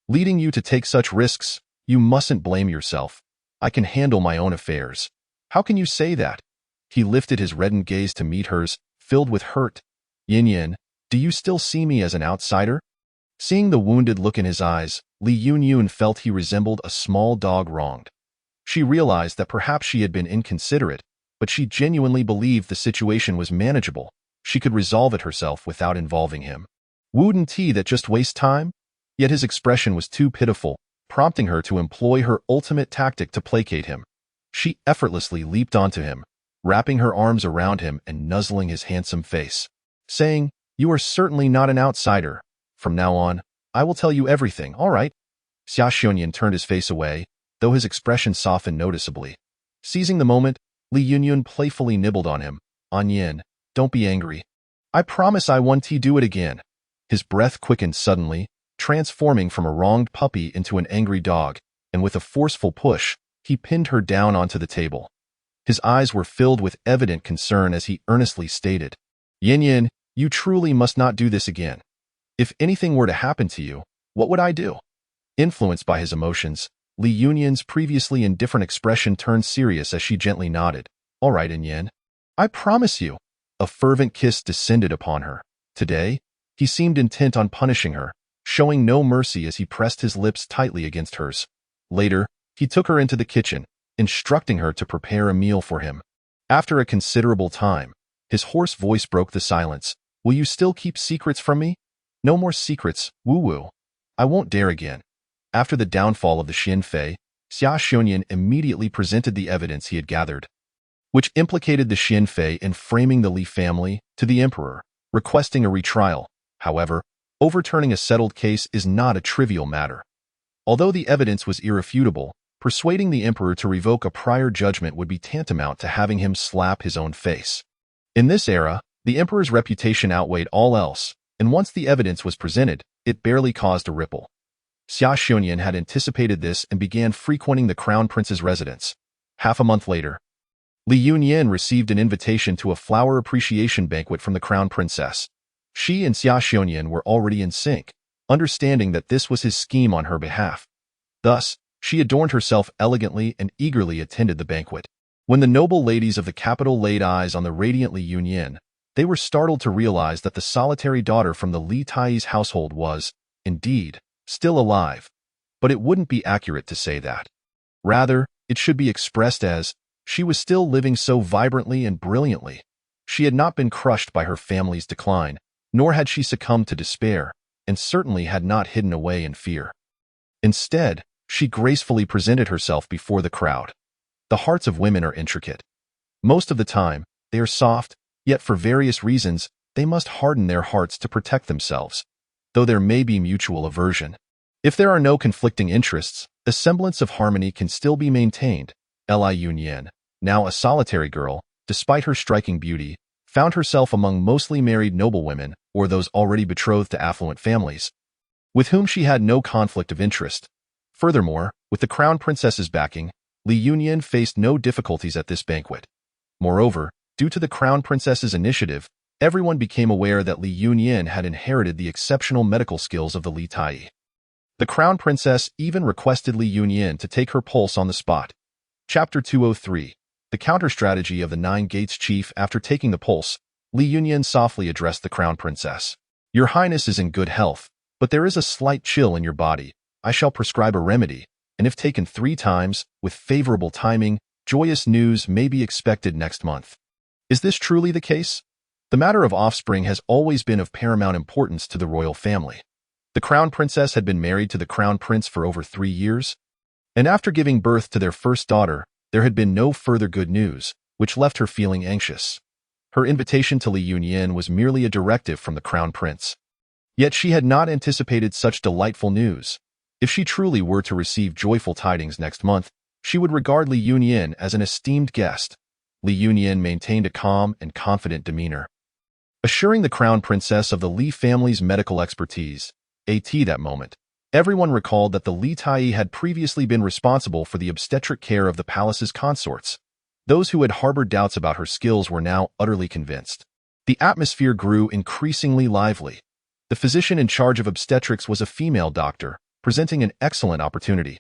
Leading you to take such risks, you mustn't blame yourself. I can handle my own affairs. How can you say that? He lifted his reddened gaze to meet hers, filled with hurt. Yin Yin, do you still see me as an outsider? Seeing the wounded look in his eyes, Li Yunyun felt he resembled a small dog wronged. She realized that perhaps she had been inconsiderate, but she genuinely believed the situation was manageable. She could resolve it herself without involving him. Wouldn't he that just waste time? Yet his expression was too pitiful, prompting her to employ her ultimate tactic to placate him. She effortlessly leaped onto him, wrapping her arms around him and nuzzling his handsome face, saying, "You are certainly not an outsider. From now on, I will tell you everything, all right?" Xia Xiongyan turned his face away, though his expression softened noticeably. Seizing the moment, Li Yunyun playfully nibbled on him. "On Yin, don't be angry. I promise I won't do it again." His breath quickened suddenly, transforming from a wronged puppy into an angry dog, and with a forceful push, he pinned her down onto the table. His eyes were filled with evident concern as he earnestly stated, "Yin Yin, you truly must not do this again. If anything were to happen to you, what would I do?" Influenced by his emotions, Li Yunyun's previously indifferent expression turned serious as she gently nodded. "All right, Yin Yin. I promise you." A fervent kiss descended upon her. Today, he seemed intent on punishing her, showing no mercy as he pressed his lips tightly against hers. Later, he took her into the kitchen, instructing her to prepare a meal for him. After a considerable time, his hoarse voice broke the silence. "Will you still keep secrets from me?" "No more secrets, Wu-Wu. I won't dare again." After the downfall of the Xin Fei, Xia Xiongyan immediately presented the evidence he had gathered, which implicated the Xin Fei in framing the Li family to the emperor, requesting a retrial. However, overturning a settled case is not a trivial matter. Although the evidence was irrefutable, persuading the emperor to revoke a prior judgment would be tantamount to having him slap his own face. In this era, the emperor's reputation outweighed all else, and once the evidence was presented, it barely caused a ripple. Xia Xiongyan had anticipated this and began frequenting the crown prince's residence. Half a month later, Li Yunyan received an invitation to a flower appreciation banquet from the crown princess. She and Xia Xiongyan were already in sync, understanding that this was his scheme on her behalf. Thus, she adorned herself elegantly and eagerly attended the banquet. When the noble ladies of the capital laid eyes on the radiant Li Yunyan, they were startled to realize that the solitary daughter from the Li Tai's household was, indeed, still alive. But it wouldn't be accurate to say that. Rather, it should be expressed as, she was still living so vibrantly and brilliantly. She had not been crushed by her family's decline, nor had she succumbed to despair, and certainly had not hidden away in fear. Instead, she gracefully presented herself before the crowd. The hearts of women are intricate. Most of the time, they are soft, yet for various reasons, they must harden their hearts to protect themselves, though there may be mutual aversion. If there are no conflicting interests, a semblance of harmony can still be maintained. Li Yunyan, now a solitary girl, despite her striking beauty, found herself among mostly married noblewomen or those already betrothed to affluent families, with whom she had no conflict of interest. Furthermore, with the crown princess's backing, Li Yunyan faced no difficulties at this banquet. Moreover, due to the crown princess's initiative, everyone became aware that Li Yunyan had inherited the exceptional medical skills of the Li Tai. The crown princess even requested Li Yunyan to take her pulse on the spot. Chapter 203. The counter-strategy of the Nine Gates chief. After taking the pulse, Li Yunyan softly addressed the crown princess. "Your highness is in good health, but there is a slight chill in your body. I shall prescribe a remedy, and if taken 3 times, with favorable timing, joyous news may be expected next month." Is this truly the case? The matter of offspring has always been of paramount importance to the royal family. The crown princess had been married to the crown prince for over 3 years, and after giving birth to their first daughter, there had been no further good news, which left her feeling anxious. Her invitation to Li Yunyan was merely a directive from the crown prince. Yet she had not anticipated such delightful news. If she truly were to receive joyful tidings next month, she would regard Li Yunyan as an esteemed guest. Li Yunyan maintained a calm and confident demeanor, assuring the crown princess of the Li family's medical expertise. At that moment, everyone recalled that the Li Tai had previously been responsible for the obstetric care of the palace's consorts. Those who had harbored doubts about her skills were now utterly convinced. The atmosphere grew increasingly lively. The physician in charge of obstetrics was a female doctor, presenting an excellent opportunity.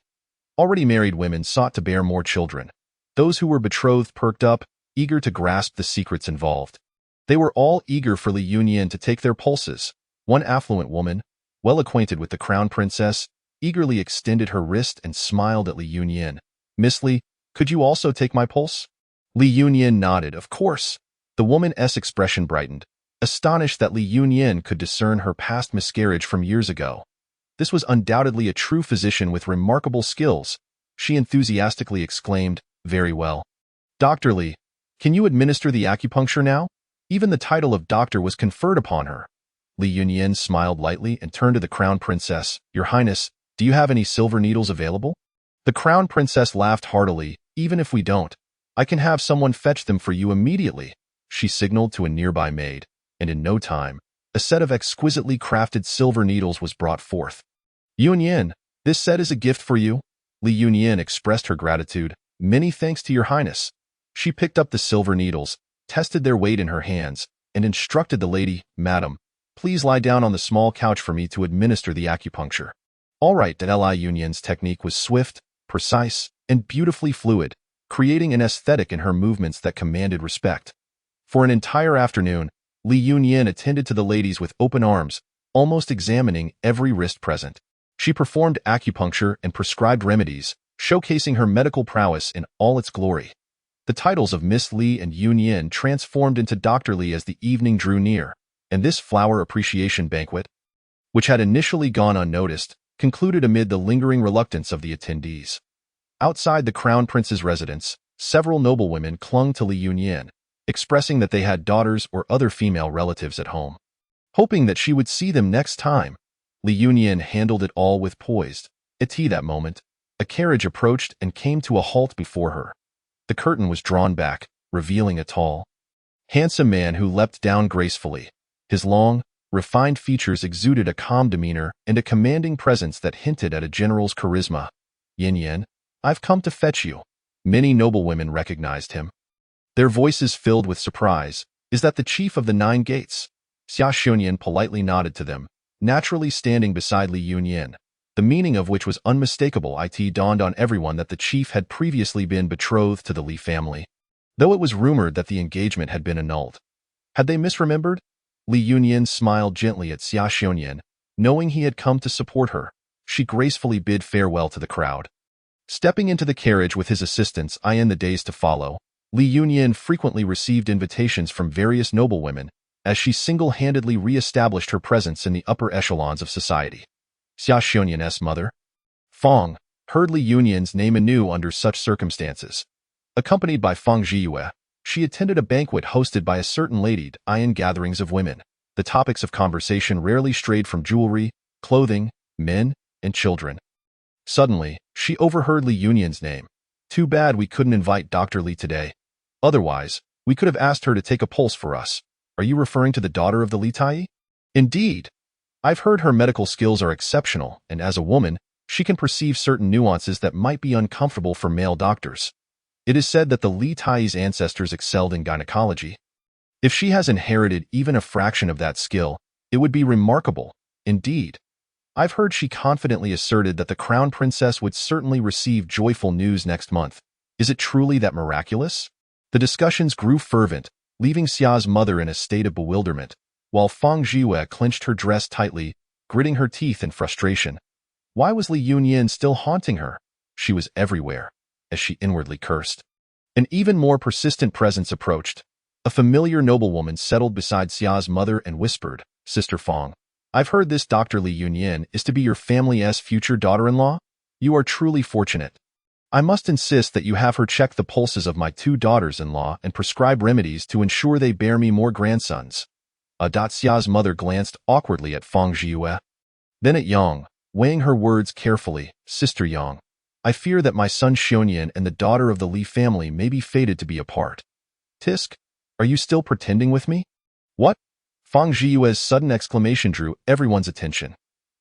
Already married women sought to bear more children. Those who were betrothed perked up, eager to grasp the secrets involved. They were all eager for Li Yunyan to take their pulses. One affluent woman, well acquainted with the crown princess, eagerly extended her wrist and smiled at Li Yunyan. "Miss Li, could you also take my pulse?" Li Yunyan nodded. "Of course." The woman's expression brightened, astonished that Li Yunyan could discern her past miscarriage from years ago. This was undoubtedly a true physician with remarkable skills. She enthusiastically exclaimed, "Very well. Dr. Li, can you administer the acupuncture now?" Even the title of doctor was conferred upon her. Li Yunyan smiled lightly and turned to the crown princess. "Your Highness, do you have any silver needles available?" The crown princess laughed heartily. "Even if we don't, I can have someone fetch them for you immediately." She signaled to a nearby maid, and in no time, a set of exquisitely crafted silver needles was brought forth. "Yunyan, this set is a gift for you." Li Yunyan expressed her gratitude. "Many thanks to your Highness." She picked up the silver needles, tested their weight in her hands, and instructed the lady, "Madam, please lie down on the small couch for me to administer the acupuncture." All right, Li Yunyan's technique was swift, precise, and beautifully fluid, creating an aesthetic in her movements that commanded respect. For an entire afternoon, Li Yunyan attended to the ladies with open arms, almost examining every wrist present. She performed acupuncture and prescribed remedies, showcasing her medical prowess in all its glory. The titles of Miss Li and Yunyan transformed into Dr. Li as the evening drew near, and this flower appreciation banquet, which had initially gone unnoticed, concluded amid the lingering reluctance of the attendees. Outside the crown prince's residence, several noblewomen clung to Li Yunyan, expressing that they had daughters or other female relatives at home. Hoping that she would see them next time, Li Yunyan handled it all with poise. At that moment, a carriage approached and came to a halt before her. The curtain was drawn back, revealing a tall, handsome man who leapt down gracefully. His long, refined features exuded a calm demeanor and a commanding presence that hinted at a general's charisma. "Yunyan, I've come to fetch you." Many noblewomen recognized him. Their voices filled with surprise. "Is that the chief of the 9 gates?" Xia Xiaoyan politely nodded to them, naturally standing beside Li Yunyan, the meaning of which was unmistakable. It dawned on everyone that the chief had previously been betrothed to the Li family, though it was rumored that the engagement had been annulled. Had they misremembered? Li Yunyan smiled gently at Xia Xiaoyan, knowing he had come to support her. She gracefully bid farewell to the crowd. Stepping into the carriage with his assistants in the days to follow, Li Yunyan frequently received invitations from various noblewomen, as she single-handedly re-established her presence in the upper echelons of society. Xia Xiaoyan's mother, Fang, heard Li Yunyan's name anew under such circumstances. Accompanied by Fang Zhiyue, she attended a banquet hosted by a certain lady in gatherings of women. The topics of conversation rarely strayed from jewelry, clothing, men, and children. Suddenly, she overheard Li Yunyan's name. "Too bad we couldn't invite Dr. Li today. Otherwise, we could have asked her to take a pulse for us." "Are you referring to the daughter of the Li Tai?" "Indeed. I've heard her medical skills are exceptional, and as a woman, she can perceive certain nuances that might be uncomfortable for male doctors. It is said that the Li Tai's ancestors excelled in gynecology. If she has inherited even a fraction of that skill, it would be remarkable. Indeed, I've heard she confidently asserted that the crown princess would certainly receive joyful news next month. Is it truly that miraculous?" The discussions grew fervent, leaving Xia's mother in a state of bewilderment, while Fang Zhiyue clenched her dress tightly, gritting her teeth in frustration. Why was Li Yunyan still haunting her? She was everywhere, as she inwardly cursed. An even more persistent presence approached. A familiar noblewoman settled beside Xia's mother and whispered, "Sister Fang, I've heard this Dr. Li Yunyan is to be your family's future daughter-in-law. You are truly fortunate. I must insist that you have her check the pulses of my 2 daughters-in-law and prescribe remedies to ensure they bear me more grandsons." Xia's mother glanced awkwardly at Fang Zhiyue, then at Yang, weighing her words carefully. "Sister Yang, I fear that my son Xiaoyan and the daughter of the Li family may be fated to be apart." "Tisk, are you still pretending with me?" "What?" Fang Zhiyue's sudden exclamation drew everyone's attention.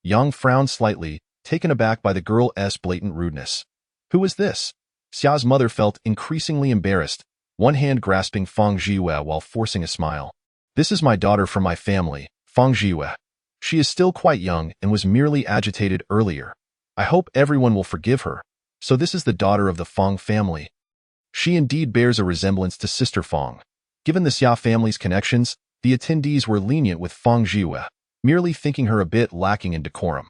Yang frowned slightly, taken aback by the girl's blatant rudeness. Who is this? Xia's mother felt increasingly embarrassed, one hand grasping Fang Zhiyue while forcing a smile. "This is my daughter from my family, Fang Zhiyue. She is still quite young and was merely agitated earlier. I hope everyone will forgive her." So this is the daughter of the Fong family. She indeed bears a resemblance to Sister Fong. Given the Xia family's connections, the attendees were lenient with Fong Zhiyue, merely thinking her a bit lacking in decorum.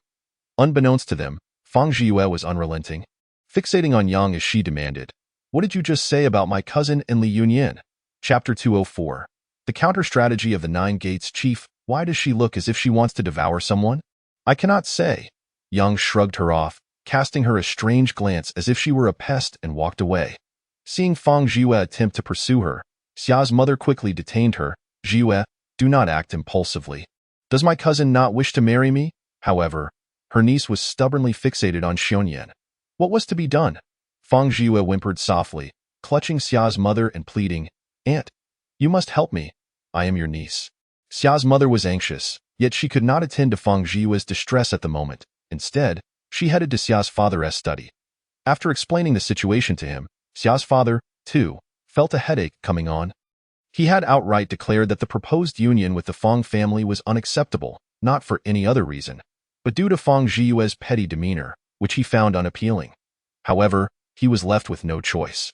Unbeknownst to them, Fong Zhiyue was unrelenting, fixating on Yang as she demanded, "What did you just say about my cousin and Li Yunyan?" Chapter 204. The counter-strategy of the Nine Gates chief. Why does she look as if she wants to devour someone? I cannot say. Yang shrugged her off, casting her a strange glance as if she were a pest, and walked away. Seeing Fong Zhiyue attempt to pursue her, Xia's mother quickly detained her. "Zhiyue, do not act impulsively. Does my cousin not wish to marry me?" However, her niece was stubbornly fixated on Xiongyan. What was to be done? Fong Zhiyue whimpered softly, clutching Xia's mother and pleading, "Aunt, you must help me. I am your niece." Xia's mother was anxious, yet she could not attend to Fong Zhiyue's distress at the moment. Instead, she headed to Xia's father's study. After explaining the situation to him, Xia's father, too, felt a headache coming on. He had outright declared that the proposed union with the Fong family was unacceptable, not for any other reason, but due to Fong Zhiyue's petty demeanor, which he found unappealing. However, he was left with no choice.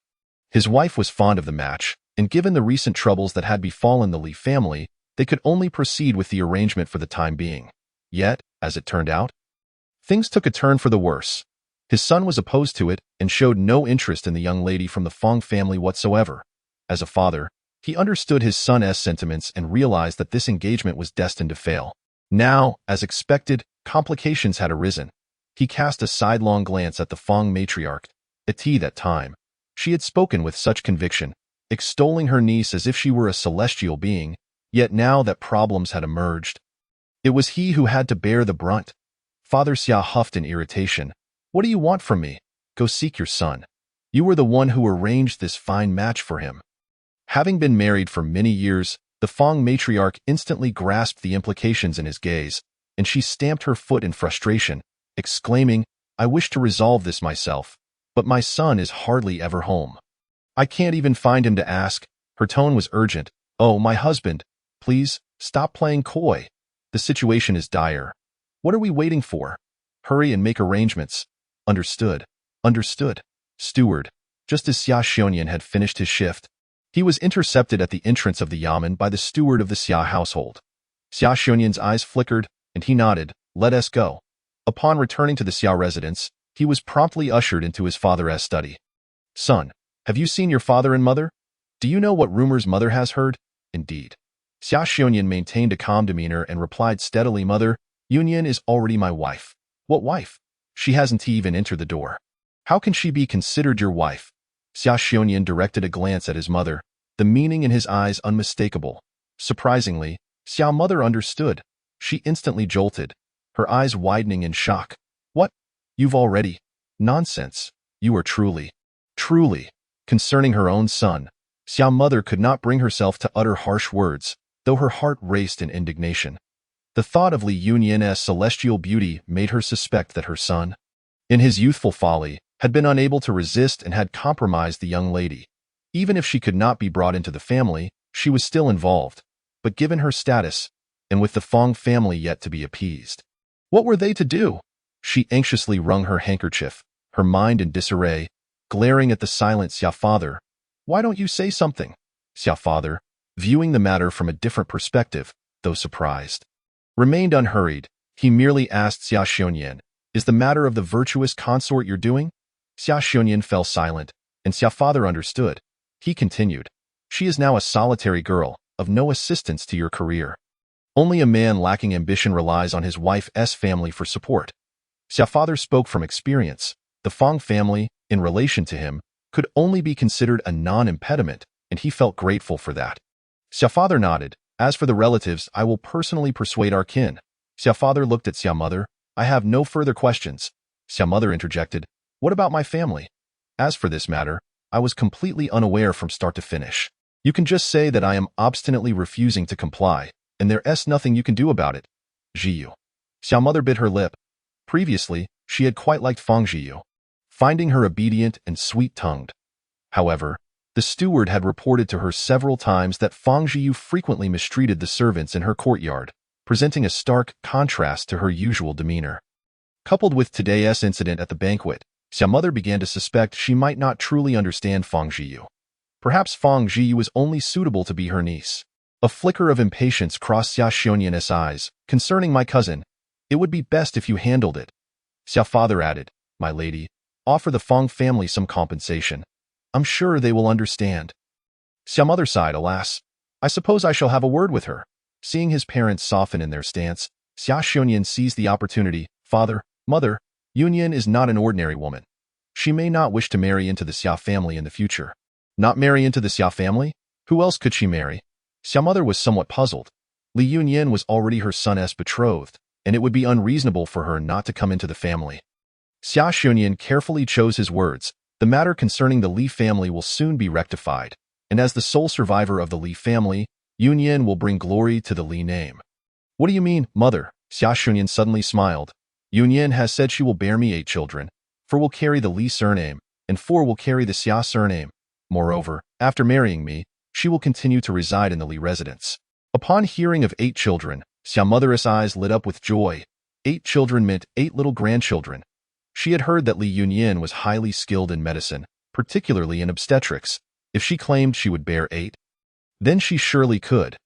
His wife was fond of the match, and given the recent troubles that had befallen the Li family, they could only proceed with the arrangement for the time being. Yet, as it turned out, things took a turn for the worse. His son was opposed to it and showed no interest in the young lady from the Fong family whatsoever. As a father, he understood his son's sentiments and realized that this engagement was destined to fail. Now, as expected, complications had arisen. He cast a sidelong glance at the Fong matriarch. At that time, she had spoken with such conviction, extolling her niece as if she were a celestial being, yet now that problems had emerged, it was he who had to bear the brunt. Father Xia huffed in irritation. "What do you want from me? Go seek your son. You were the one who arranged this fine match for him." Having been married for many years, the Fong matriarch instantly grasped the implications in his gaze, and she stamped her foot in frustration, exclaiming, "I wish to resolve this myself, but my son is hardly ever home. I can't even find him to ask." Her tone was urgent. "Oh, my husband, please, stop playing coy. The situation is dire. What are we waiting for? Hurry and make arrangements." "Understood. Understood." Steward. Just as Xia Xiongyan had finished his shift, he was intercepted at the entrance of the yamen by the steward of the Xia household. Xia Xiongyan's eyes flickered, and he nodded, "Let us go." Upon returning to the Xia residence, he was promptly ushered into his father's study. "Son, have you seen your father and mother? Do you know what rumors mother has heard?" "Indeed." Xia Xiongyan maintained a calm demeanor and replied steadily, "Mother, Yunyan is already my wife." "What wife? She hasn't even entered the door. How can she be considered your wife?" Xia Xiongyan directed a glance at his mother, the meaning in his eyes unmistakable. Surprisingly, Xia mother understood. She instantly jolted, her eyes widening in shock. "What? You've already? Nonsense. You are truly." Concerning her own son, Xia mother could not bring herself to utter harsh words, though her heart raced in indignation. The thought of Li Yunyan's celestial beauty made her suspect that her son, in his youthful folly, had been unable to resist and had compromised the young lady. Even if she could not be brought into the family, she was still involved. But given her status, and with the Fong family yet to be appeased, what were they to do? She anxiously wrung her handkerchief, her mind in disarray, glaring at the silent Xia father. "Why don't you say something?" Xia father, viewing the matter from a different perspective, though surprised, remained unhurried. He merely asked Xia Xiongyan, "Is the matter of the virtuous consort you're doing?" Xia Xiongyan fell silent, and Xia father understood. He continued, "She is now a solitary girl, of no assistance to your career. Only a man lacking ambition relies on his wife's family for support." Xia father spoke from experience. The Fong family, in relation to him, could only be considered a non-impediment, and he felt grateful for that. Xia father nodded. "As for the relatives, I will personally persuade our kin." Xia father looked at Xia mother. "I have no further questions." Xia mother interjected, "What about my family? As for this matter, I was completely unaware from start to finish. You can just say that I am obstinately refusing to comply, and there's nothing you can do about it." Zhiyu. Xia mother bit her lip. Previously, she had quite liked Fong Zhiyu, finding her obedient and sweet-tongued. However, the steward had reported to her several times that Fong Zhiyu frequently mistreated the servants in her courtyard, presenting a stark contrast to her usual demeanor. Coupled with today's incident at the banquet, Xiao Mother began to suspect she might not truly understand Fang Zhiyu. Perhaps Fang Zhiyu was only suitable to be her niece. A flicker of impatience crossed Xia Xiongnian's eyes. Concerning my cousin, it would be best if you handled it. Xiao Father added, my lady, offer the Fang family some compensation. I'm sure they will understand. Xiao Mother sighed, alas. I suppose I shall have a word with her. Seeing his parents soften in their stance, Xia Xiongnian seized the opportunity. Father, Mother, Yunyan is not an ordinary woman. She may not wish to marry into the Xia family in the future. Not marry into the Xia family? Who else could she marry? Xiao Mother was somewhat puzzled. Li Yunyan was already her son's betrothed, and it would be unreasonable for her not to come into the family. Xia Xiongnian carefully chose his words. The matter concerning the Li family will soon be rectified, and as the sole survivor of the Li family, Yunyan will bring glory to the Li name. What do you mean, Mother? Xia Xiongnian suddenly smiled. Yunyan has said she will bear me 8 children. 4 will carry the Li surname, and 4 will carry the Xia surname. Moreover, after marrying me, she will continue to reside in the Li residence. Upon hearing of 8 children, Xiao Mother's eyes lit up with joy. 8 children meant 8 little grandchildren. She had heard that Li Yunyan was highly skilled in medicine, particularly in obstetrics. If she claimed she would bear 8, then she surely could.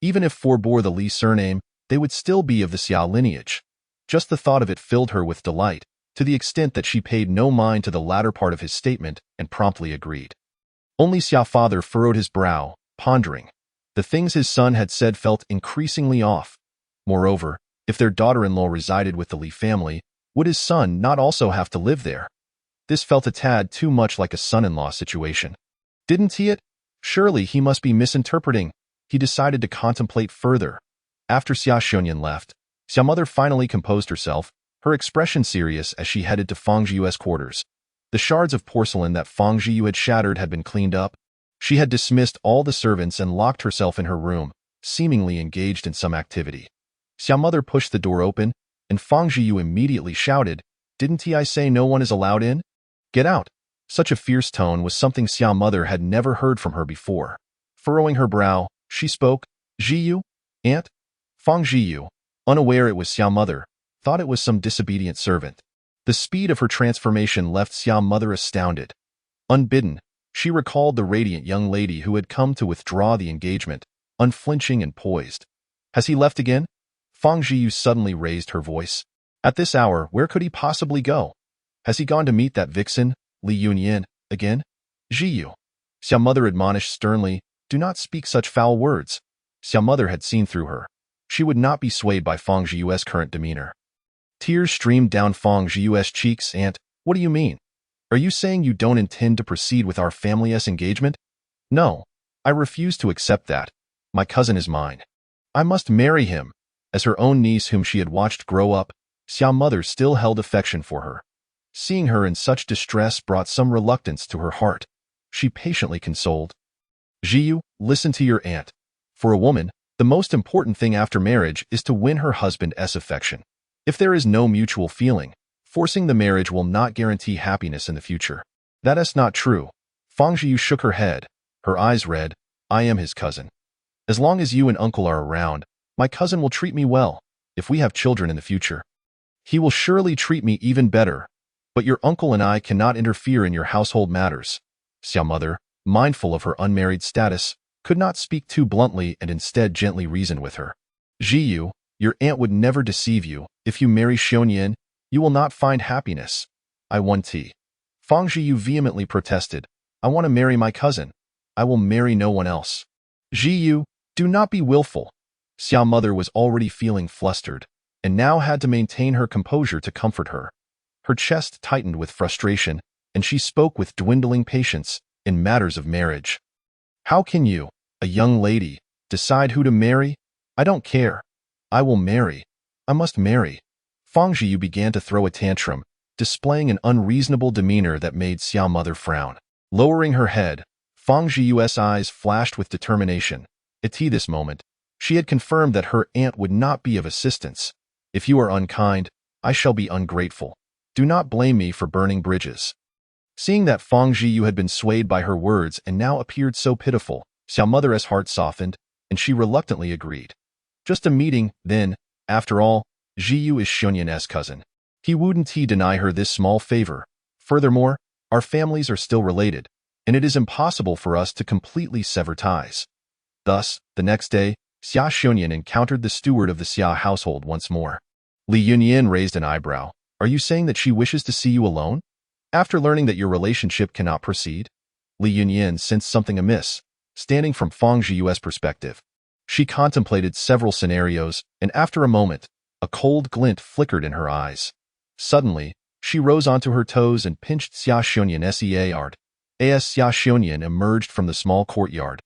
Even if 4 bore the Li surname, they would still be of the Xiao lineage. Just the thought of it filled her with delight, to the extent that she paid no mind to the latter part of his statement and promptly agreed. Only Xiao Father furrowed his brow, pondering. The things his son had said felt increasingly off. Moreover, if their daughter-in-law resided with the Li family, would his son not also have to live there? This felt a tad too much like a son-in-law situation. Didn't he it? Surely he must be misinterpreting. He decided to contemplate further. After Xia Xiongnian left, Xiao Mother finally composed herself, her expression serious as she headed to Fang Zhiyu's quarters. The shards of porcelain that Fang Zhiyu had shattered had been cleaned up. She had dismissed all the servants and locked herself in her room, seemingly engaged in some activity. Xiao Mother pushed the door open, and Fang Zhiyu immediately shouted, "Didn't I say no one is allowed in? Get out!" Such a fierce tone was something Xiao Mother had never heard from her before. Furrowing her brow, she spoke, "Zhiyu? Aunt?" Fang Zhiyu, unaware it was Xiao Mother, thought it was some disobedient servant. The speed of her transformation left Xiao Mother astounded. Unbidden, she recalled the radiant young lady who had come to withdraw the engagement, unflinching and poised. Has he left again? Fang Zhiyu suddenly raised her voice. At this hour, where could he possibly go? Has he gone to meet that vixen, Li Yunyan, again? Zhiyu. Xiao Mother admonished sternly, do not speak such foul words. Xiao Mother had seen through her. She would not be swayed by Fang Zhiyu's current demeanor. Tears streamed down Fang Zhiyu's cheeks. Aunt, what do you mean? Are you saying you don't intend to proceed with our family's engagement? No, I refuse to accept that. My cousin is mine. I must marry him. As her own niece whom she had watched grow up, Xiao Mother still held affection for her. Seeing her in such distress brought some reluctance to her heart. She patiently consoled. Zhiyu, listen to your aunt. For a woman, the most important thing after marriage is to win her husband's affection. If there is no mutual feeling, forcing the marriage will not guarantee happiness in the future. That is not true. Fang Zhiyu shook her head. Her eyes read, I am his cousin. As long as you and uncle are around, my cousin will treat me well. If we have children in the future, he will surely treat me even better. But your uncle and I cannot interfere in your household matters. Xiao Mother, mindful of her unmarried status, could not speak too bluntly and instead gently reasoned with her. Zhiyu, your aunt would never deceive you. If you marry Xiongnian, you will not find happiness. I want tea. Fang Zhiyu vehemently protested. I want to marry my cousin. I will marry no one else. Zhiyu, do not be willful. Xiao Mother was already feeling flustered, and now had to maintain her composure to comfort her. Her chest tightened with frustration, and she spoke with dwindling patience in matters of marriage. How can you, a young lady, decide who to marry? I don't care. I will marry. I must marry. Fang Zhiyu began to throw a tantrum, displaying an unreasonable demeanor that made Xiao Mother frown. Lowering her head, Fang Zhiyu's eyes flashed with determination. At this moment, she had confirmed that her aunt would not be of assistance. If you are unkind, I shall be ungrateful. Do not blame me for burning bridges. Seeing that Fang Zhiyu had been swayed by her words and now appeared so pitiful, Xiao Mother's heart softened, and she reluctantly agreed. Just a meeting, then. After all, Zhiyu is Xiongnian's cousin. Wouldn't he deny her this small favor? Furthermore, our families are still related, and it is impossible for us to completely sever ties. Thus, the next day, Xia Xiongyan encountered the steward of the Xia household once more. Li Yunyan raised an eyebrow. Are you saying that she wishes to see you alone? After learning that your relationship cannot proceed? Li Yunyan sensed something amiss, standing from Fang Zhiyue's perspective. She contemplated several scenarios, and after a moment, a cold glint flickered in her eyes. Suddenly, she rose onto her toes and pinched Xia Xiongyan seard. As Xia Xiongyan emerged from the small courtyard.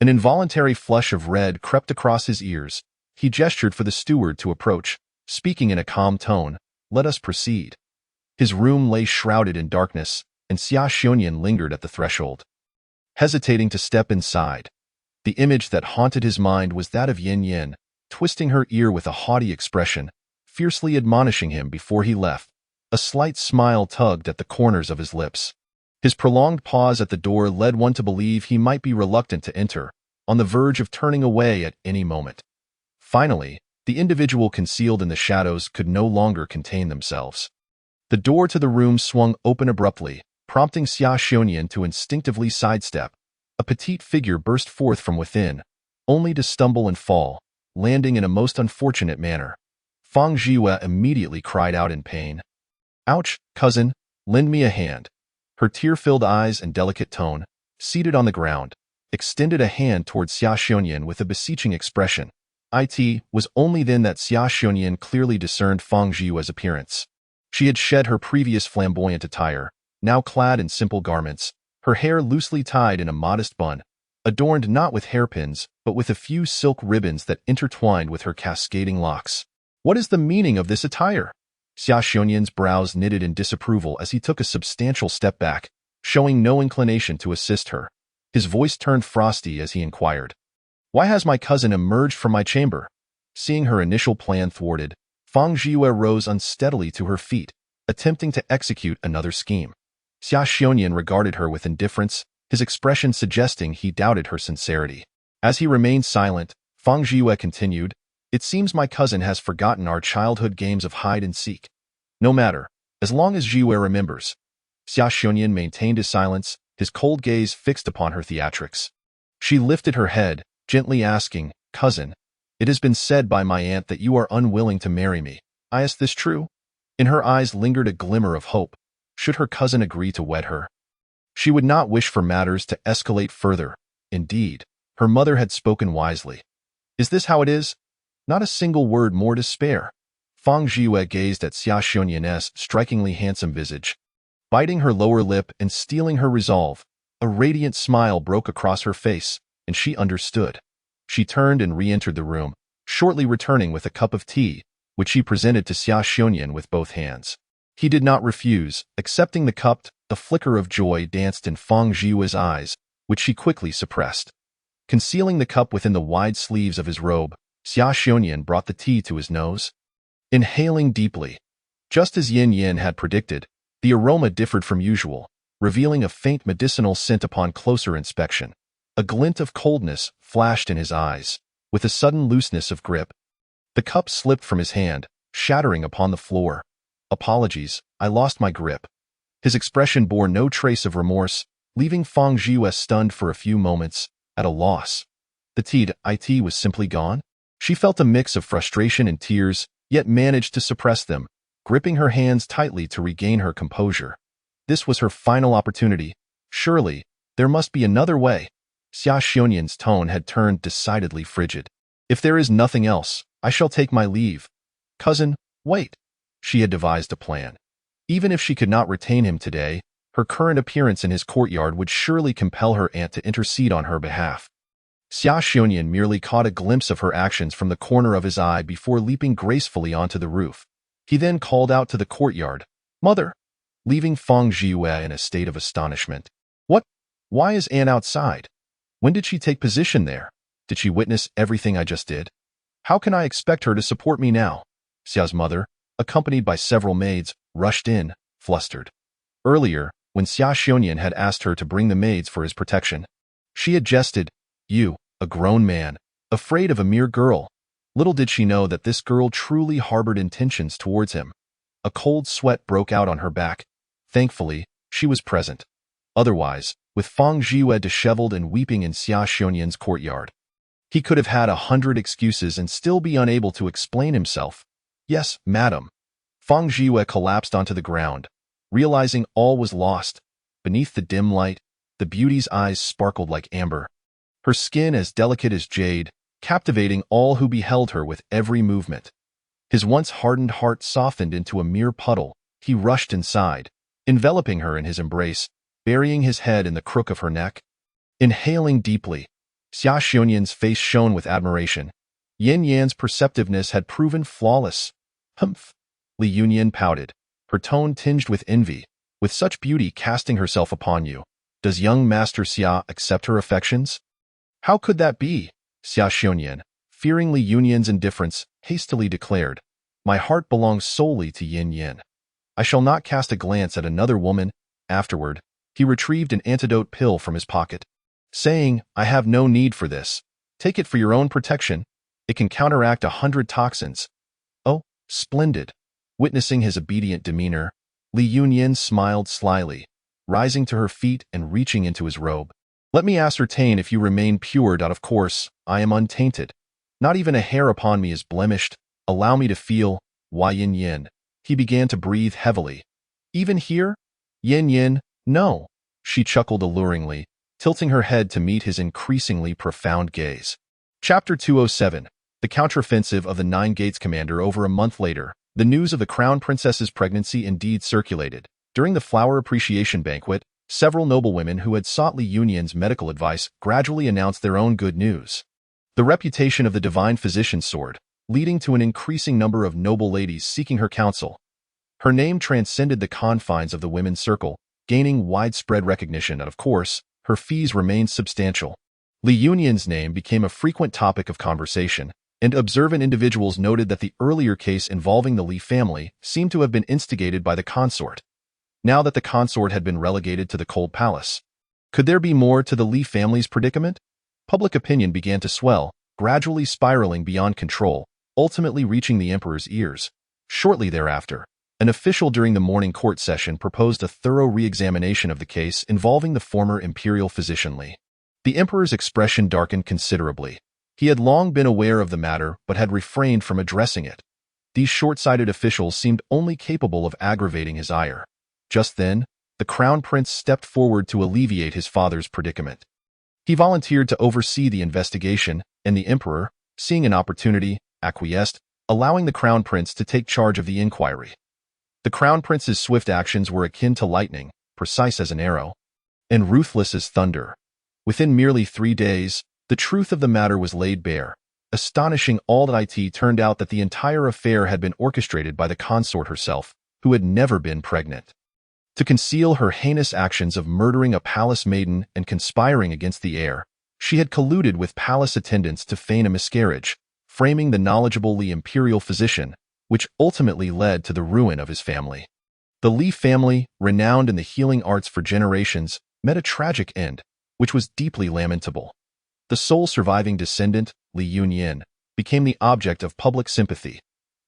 An involuntary flush of red crept across his ears. He gestured for the steward to approach, speaking in a calm tone, "Let us proceed." His room lay shrouded in darkness, and Xia Xiongyan lingered at the threshold, hesitating to step inside. The image that haunted his mind was that of Yin Yin, twisting her ear with a haughty expression, fiercely admonishing him before he left. A slight smile tugged at the corners of his lips. His prolonged pause at the door led one to believe he might be reluctant to enter, on the verge of turning away at any moment. Finally, the individual concealed in the shadows could no longer contain themselves. The door to the room swung open abruptly, prompting Xia Xiongyan to instinctively sidestep. A petite figure burst forth from within, only to stumble and fall, landing in a most unfortunate manner. Fang Zhiyue immediately cried out in pain. "Ouch, cousin, lend me a hand." Her tear-filled eyes and delicate tone, seated on the ground, extended a hand toward Xia Xiongyan with a beseeching expression. It was only then that Xia Xiongyan clearly discerned Fang Zhiyue's appearance. She had shed her previous flamboyant attire, now clad in simple garments, her hair loosely tied in a modest bun, adorned not with hairpins, but with a few silk ribbons that intertwined with her cascading locks. "What is the meaning of this attire?" Xia Xiongyan's brows knitted in disapproval as he took a substantial step back, showing no inclination to assist her. His voice turned frosty as he inquired, "Why has my cousin emerged from my chamber?" Seeing her initial plan thwarted, Fang Zhiyue rose unsteadily to her feet, attempting to execute another scheme. Xia Xiongyan regarded her with indifference, his expression suggesting he doubted her sincerity. As he remained silent, Fang Zhiyue continued, "It seems my cousin has forgotten our childhood games of hide and seek. No matter, as long as Zhiyue remembers." Xia Xiongyan maintained his silence, his cold gaze fixed upon her theatrics. She lifted her head, gently asking, "Cousin, it has been said by my aunt that you are unwilling to marry me. Is this true?" In her eyes lingered a glimmer of hope. Should her cousin agree to wed her? She would not wish for matters to escalate further. Indeed, her mother had spoken wisely. "Is this how it is?" Not a single word more to spare. Fang Zhiyue gazed at Xia Xiongyan's strikingly handsome visage. Biting her lower lip and steeling her resolve, a radiant smile broke across her face, and she understood. She turned and re-entered the room, shortly returning with a cup of tea, which she presented to Xia Xiongyan with both hands. He did not refuse, accepting the cup. A flicker of joy danced in Fang Zhiyue's eyes, which she quickly suppressed. Concealing the cup within the wide sleeves of his robe, Xia Xiongyan brought the tea to his nose. Inhaling deeply. Just as Yin Yin had predicted, the aroma differed from usual, revealing a faint medicinal scent upon closer inspection. A glint of coldness flashed in his eyes, with a sudden looseness of grip. The cup slipped from his hand, shattering upon the floor. "Apologies, I lost my grip." His expression bore no trace of remorse, leaving Fang Zhiyue stunned for a few moments, at a loss. The tea was simply gone? She felt a mix of frustration and tears, yet managed to suppress them, gripping her hands tightly to regain her composure. This was her final opportunity. Surely, there must be another way. Xia Xiongyan's tone had turned decidedly frigid. "If there is nothing else, I shall take my leave." "Cousin, wait." She had devised a plan. Even if she could not retain him today, her current appearance in his courtyard would surely compel her aunt to intercede on her behalf. Xia Xiongyan merely caught a glimpse of her actions from the corner of his eye before leaping gracefully onto the roof. He then called out to the courtyard, "Mother," leaving Fang Zhiyue in a state of astonishment. "What? Why is Anne outside? When did she take position there? Did she witness everything I just did? How can I expect her to support me now?" Xia's mother, accompanied by several maids, rushed in, flustered. Earlier, when Xia Xiongyan had asked her to bring the maids for his protection, she had jested, "You, a grown man, afraid of a mere girl." Little did she know that this girl truly harbored intentions towards him. A cold sweat broke out on her back. Thankfully, she was present. Otherwise, with Feng Zhiyue disheveled and weeping in Xia Xiongnian's courtyard, he could have had 100 excuses and still be unable to explain himself. Yes, madam. Feng Zhiyue collapsed onto the ground, realizing all was lost. Beneath the dim light, the beauty's eyes sparkled like amber, her skin as delicate as jade, captivating all who beheld her with every movement. His once hardened heart softened into a mere puddle. He rushed inside, enveloping her in his embrace, burying his head in the crook of her neck. Inhaling deeply, Xia Xiongnian's face shone with admiration. Yin Yan's perceptiveness had proven flawless. Humph! Li Yunyan pouted, her tone tinged with envy. With such beauty casting herself upon you, does young Master Xia accept her affections? How could that be? Xia Xiongnian, fearing Li Yunyan's indifference, hastily declared, my heart belongs solely to Yin Yan. I shall not cast a glance at another woman. Afterward, he retrieved an antidote pill from his pocket, saying, I have no need for this. Take it for your own protection. It can counteract 100 toxins. Oh, splendid. Witnessing his obedient demeanor, Li Yunyan smiled slyly, rising to her feet and reaching into his robe. Let me ascertain if you remain pure. Of course, I am untainted. Not even a hair upon me is blemished. Allow me to feel. Why Yin Yin? He began to breathe heavily. Even here? Yin Yin, no. She chuckled alluringly, tilting her head to meet his increasingly profound gaze. Chapter 207. The Counteroffensive of the Nine Gates Commander. Over a month later, the news of the Crown Princess's pregnancy indeed circulated. During the flower appreciation banquet, several noblewomen who had sought Li Yunyan's medical advice gradually announced their own good news. The reputation of the divine physician soared, leading to an increasing number of noble ladies seeking her counsel. Her name transcended the confines of the women's circle, gaining widespread recognition, and of course, her fees remained substantial. Li Yunyan's name became a frequent topic of conversation, and observant individuals noted that the earlier case involving the Li family seemed to have been instigated by the consort. Now that the consort had been relegated to the cold palace, could there be more to the Li family's predicament? Public opinion began to swell, gradually spiraling beyond control, ultimately reaching the emperor's ears. Shortly thereafter, an official during the morning court session proposed a thorough re-examination of the case involving the former imperial physician Li. The emperor's expression darkened considerably. He had long been aware of the matter but had refrained from addressing it. These short-sighted officials seemed only capable of aggravating his ire. Just then, the crown prince stepped forward to alleviate his father's predicament. He volunteered to oversee the investigation, and the emperor, seeing an opportunity, acquiesced, allowing the crown prince to take charge of the inquiry. The crown prince's swift actions were akin to lightning, precise as an arrow, and ruthless as thunder. Within merely 3 days, the truth of the matter was laid bare. Astonishing all that it turned out that the entire affair had been orchestrated by the consort herself, who had never been pregnant. To conceal her heinous actions of murdering a palace maiden and conspiring against the heir, she had colluded with palace attendants to feign a miscarriage, framing the knowledgeable Li imperial physician, which ultimately led to the ruin of his family. The Li family, renowned in the healing arts for generations, met a tragic end, which was deeply lamentable. The sole surviving descendant, Li Yunyan, became the object of public sympathy.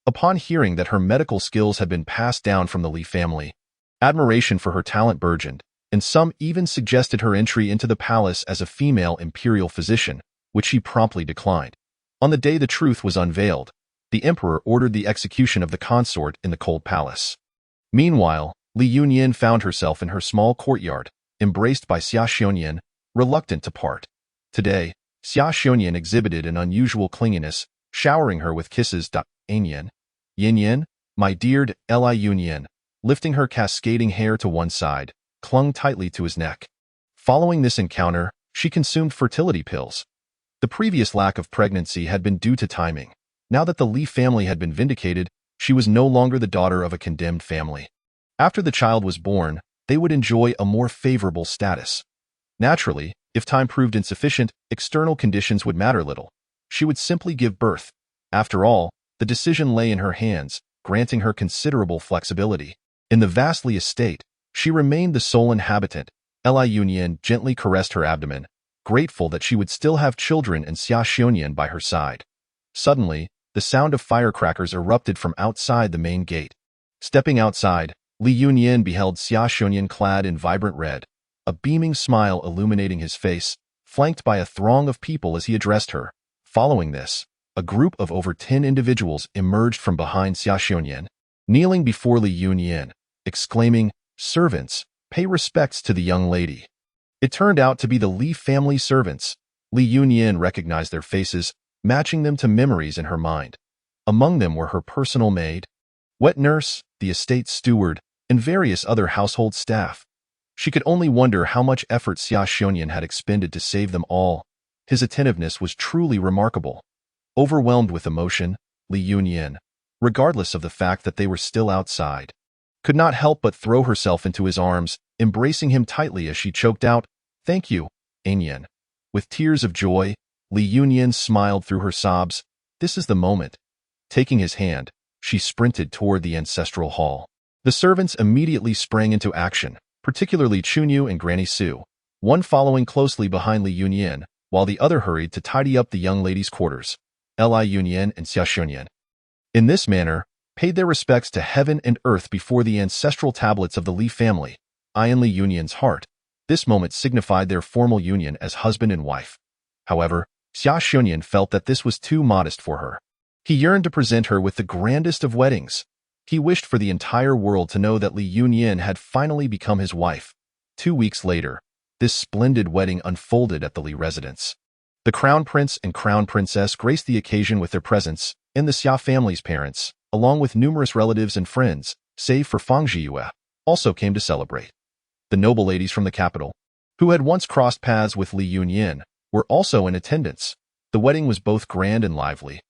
Upon hearing that her medical skills had been passed down from the Li family, admiration for her talent burgeoned, and some even suggested her entry into the palace as a female imperial physician, which she promptly declined. On the day the truth was unveiled, the emperor ordered the execution of the consort in the cold palace. Meanwhile, Li Yunyan found herself in her small courtyard, embraced by Xia Xiongnian, reluctant to part. Today, Xia Xiongnian exhibited an unusual clinginess, showering her with kisses. Yin Yin, my dear Li Yunyan, lifting her cascading hair to one side, clung tightly to his neck. Following this encounter, she consumed fertility pills. The previous lack of pregnancy had been due to timing. Now that the Li family had been vindicated, she was no longer the daughter of a condemned family. After the child was born, they would enjoy a more favorable status. Naturally, if time proved insufficient, external conditions would matter little. She would simply give birth. After all, the decision lay in her hands, granting her considerable flexibility. In the vast Li estate, she remained the sole inhabitant. Li Yunyan gently caressed her abdomen, grateful that she would still have children and Xia Xiongnian by her side. Suddenly, the sound of firecrackers erupted from outside the main gate. Stepping outside, Li Yunyan beheld Xia Shunyan clad in vibrant red, a beaming smile illuminating his face, flanked by a throng of people as he addressed her. Following this, a group of over 10 individuals emerged from behind Xia Shunyan, kneeling before Li Yunyan, exclaiming, "Servants, pay respects to the young lady." It turned out to be the Li family servants. Li Yunyan recognized their faces, matching them to memories in her mind. Among them were her personal maid, wet nurse, the estate steward, and various other household staff. She could only wonder how much effort Xia Shunyan had expended to save them all. His attentiveness was truly remarkable. Overwhelmed with emotion, Li Yunyan, regardless of the fact that they were still outside, could not help but throw herself into his arms, embracing him tightly as she choked out, "Thank you, Anyan." With tears of joy, Li Yunyan smiled through her sobs. This is the moment. Taking his hand, she sprinted toward the ancestral hall. The servants immediately sprang into action, particularly Chunyu and Granny Su, one following closely behind Li Yunyan, while the other hurried to tidy up the young lady's quarters. Li Yunyan and Xia Shunyan, in this manner, paid their respects to heaven and earth before the ancestral tablets of the Li family. In Li Yunyan's heart, this moment signified their formal union as husband and wife. However, Xia Shunyan felt that this was too modest for her. He yearned to present her with the grandest of weddings. He wished for the entire world to know that Li Yunyan had finally become his wife. 2 weeks later, this splendid wedding unfolded at the Li residence. The crown prince and crown princess graced the occasion with their presence, and the Xia family's parents, along with numerous relatives and friends, save for Fang Jiyue, also came to celebrate. The noble ladies from the capital, who had once crossed paths with Li Yunyan, were also in attendance. The wedding was both grand and lively.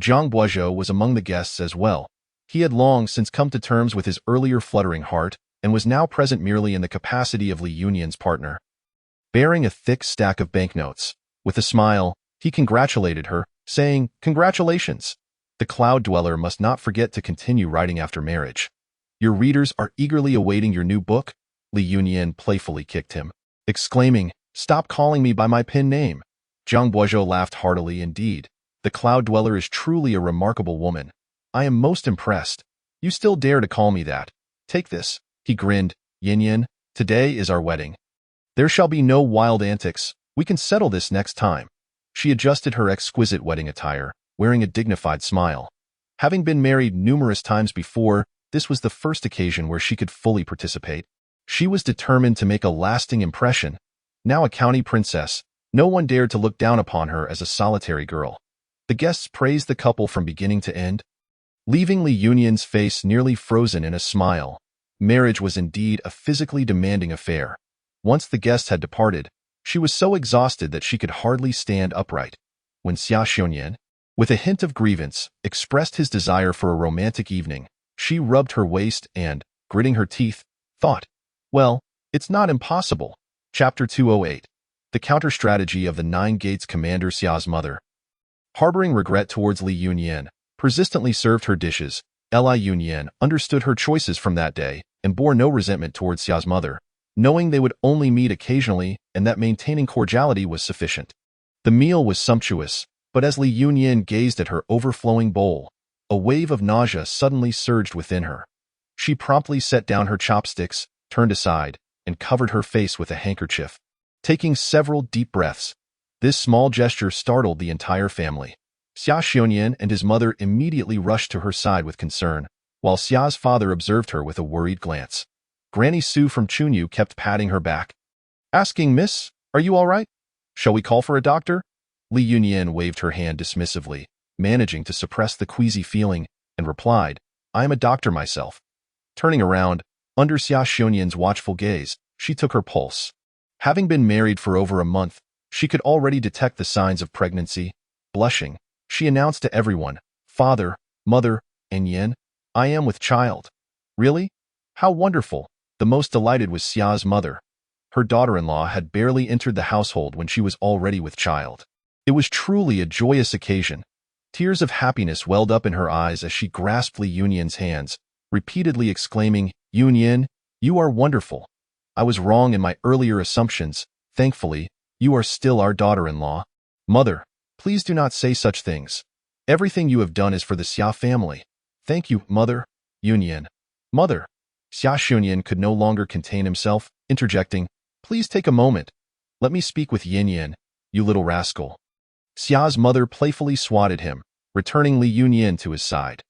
Zhang Buozhou was among the guests as well. He had long since come to terms with his earlier fluttering heart and was now present merely in the capacity of Li Yunyan's partner. Bearing a thick stack of banknotes, with a smile, he congratulated her, saying, "Congratulations. The Cloud Dweller must not forget to continue writing after marriage. Your readers are eagerly awaiting your new book." Li Yunyan playfully kicked him, exclaiming, "Stop calling me by my pen name." Zhang Buozhou laughed heartily. "Indeed, the Cloud Dweller is truly a remarkable woman. I am most impressed. You still dare to call me that. Take this." He grinned. "Yin, today is our wedding. There shall be no wild antics. We can settle this next time." She adjusted her exquisite wedding attire, wearing a dignified smile. Having been married numerous times before, this was the first occasion where she could fully participate. She was determined to make a lasting impression. Now a county princess, no one dared to look down upon her as a solitary girl. The guests praised the couple from beginning to end, leaving Li Yunyan's face nearly frozen in a smile. Marriage was indeed a physically demanding affair. Once the guests had departed, she was so exhausted that she could hardly stand upright. When Xia Shunyan, with a hint of grievance, expressed his desire for a romantic evening, she rubbed her waist and, gritting her teeth, thought, "Well, it's not impossible." Chapter 208. The Counter-Strategy of the Nine Gates Commander. Xia's mother, harboring regret towards Li Yunyan, persistently served her dishes. Li Yunyan understood her choices from that day and bore no resentment towards Xia's mother, knowing they would only meet occasionally and that maintaining cordiality was sufficient. The meal was sumptuous, but as Li Yunyan gazed at her overflowing bowl, a wave of nausea suddenly surged within her. She promptly set down her chopsticks, turned aside, and covered her face with a handkerchief. Taking several deep breaths, this small gesture startled the entire family. Xia Shunyan and his mother immediately rushed to her side with concern, while Xia's father observed her with a worried glance. Granny Su from Chunyu kept patting her back, asking, "Miss, are you all right? Shall we call for a doctor?" Li Yunyan waved her hand dismissively, managing to suppress the queasy feeling, and replied, "I am a doctor myself." Turning around, under Xia Shunyan's watchful gaze, she took her pulse. Having been married for over a month, she could already detect the signs of pregnancy. Blushing, she announced to everyone, "Father, mother, and Yin, I am with child." "Really? How wonderful!" The most delighted was Xia's mother. Her daughter-in-law had barely entered the household when she was already with child. It was truly a joyous occasion. Tears of happiness welled up in her eyes as she grasped Li Yunyan's hands, repeatedly exclaiming, "Yunyan, you are wonderful. I was wrong in my earlier assumptions. Thankfully, you are still our daughter-in-law." "Mother, please do not say such things. Everything you have done is for the Xia family." "Thank you, Mother." "Yunyan." "Mother." Xia Xunyan could no longer contain himself, interjecting, "Please take a moment. Let me speak with Yin Yin, you little rascal." Xia's mother playfully swatted him, returning Li Yunyin to his side.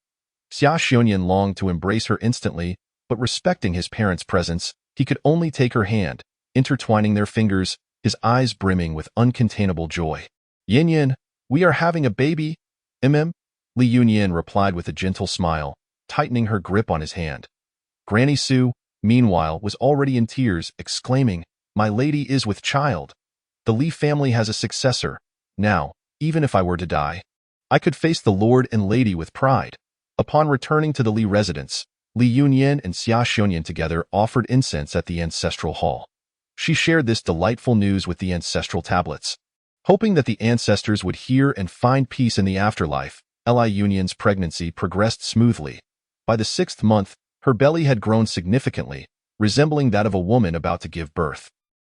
Xia Xunyan longed to embrace her instantly, but respecting his parents' presence, he could only take her hand, intertwining their fingers, his eyes brimming with uncontainable joy. "Yin Yin, we are having a baby, Li Yunyin replied with a gentle smile, tightening her grip on his hand. Granny Su, meanwhile, was already in tears, exclaiming, "My lady is with child. The Li family has a successor. Now, even if I were to die, I could face the lord and lady with pride." Upon returning to the Li residence, Li Yunyin and Xia Xunyan together offered incense at the ancestral hall. She shared this delightful news with the ancestral tablets. Hoping that the ancestors would hear and find peace in the afterlife, Li Yunyin's pregnancy progressed smoothly. By the 6th month, her belly had grown significantly, resembling that of a woman about to give birth.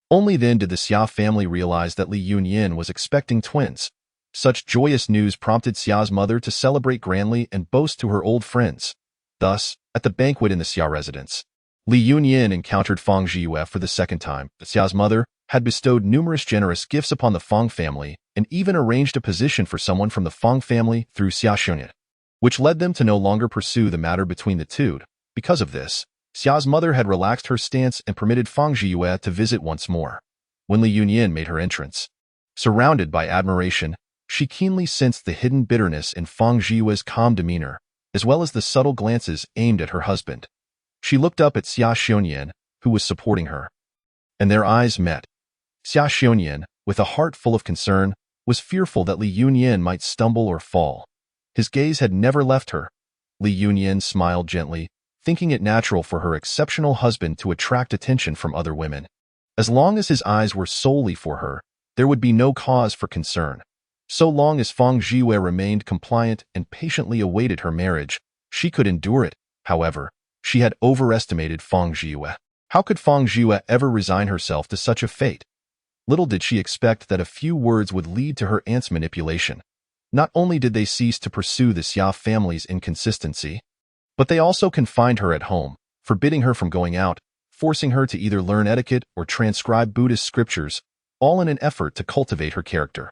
Only then did the Xia family realize that Li Yunyin was expecting twins. Such joyous news prompted Xia's mother to celebrate grandly and boast to her old friends. Thus, at the banquet in the Xia residence, Li Yunyin encountered Fang Zhiyue for the second time. Xia's mother had bestowed numerous generous gifts upon the Fang family and even arranged a position for someone from the Fang family through Xia Xunyan, which led them to no longer pursue the matter between the two. Because of this, Xia's mother had relaxed her stance and permitted Fang Zhiyue to visit once more. When Li Yunyin made her entrance, surrounded by admiration, she keenly sensed the hidden bitterness in Fang Zhiyue's calm demeanor, as well as the subtle glances aimed at her husband. She looked up at Xia Xunyan, who was supporting her, and their eyes met. Xia Xunyan, with a heart full of concern, was fearful that Li Yunyin might stumble or fall. His gaze had never left her. Li Yunyin smiled gently, thinking it natural for her exceptional husband to attract attention from other women. As long as his eyes were solely for her, there would be no cause for concern. So long as Fang Zhiyue remained compliant and patiently awaited her marriage, she could endure it. However, she had overestimated Fang Zhiyue. How could Fang Zhiyue ever resign herself to such a fate? Little did she expect that a few words would lead to her aunt's manipulation. Not only did they cease to pursue the Xia family's inconsistency, but they also confined her at home, forbidding her from going out, forcing her to either learn etiquette or transcribe Buddhist scriptures, all in an effort to cultivate her character.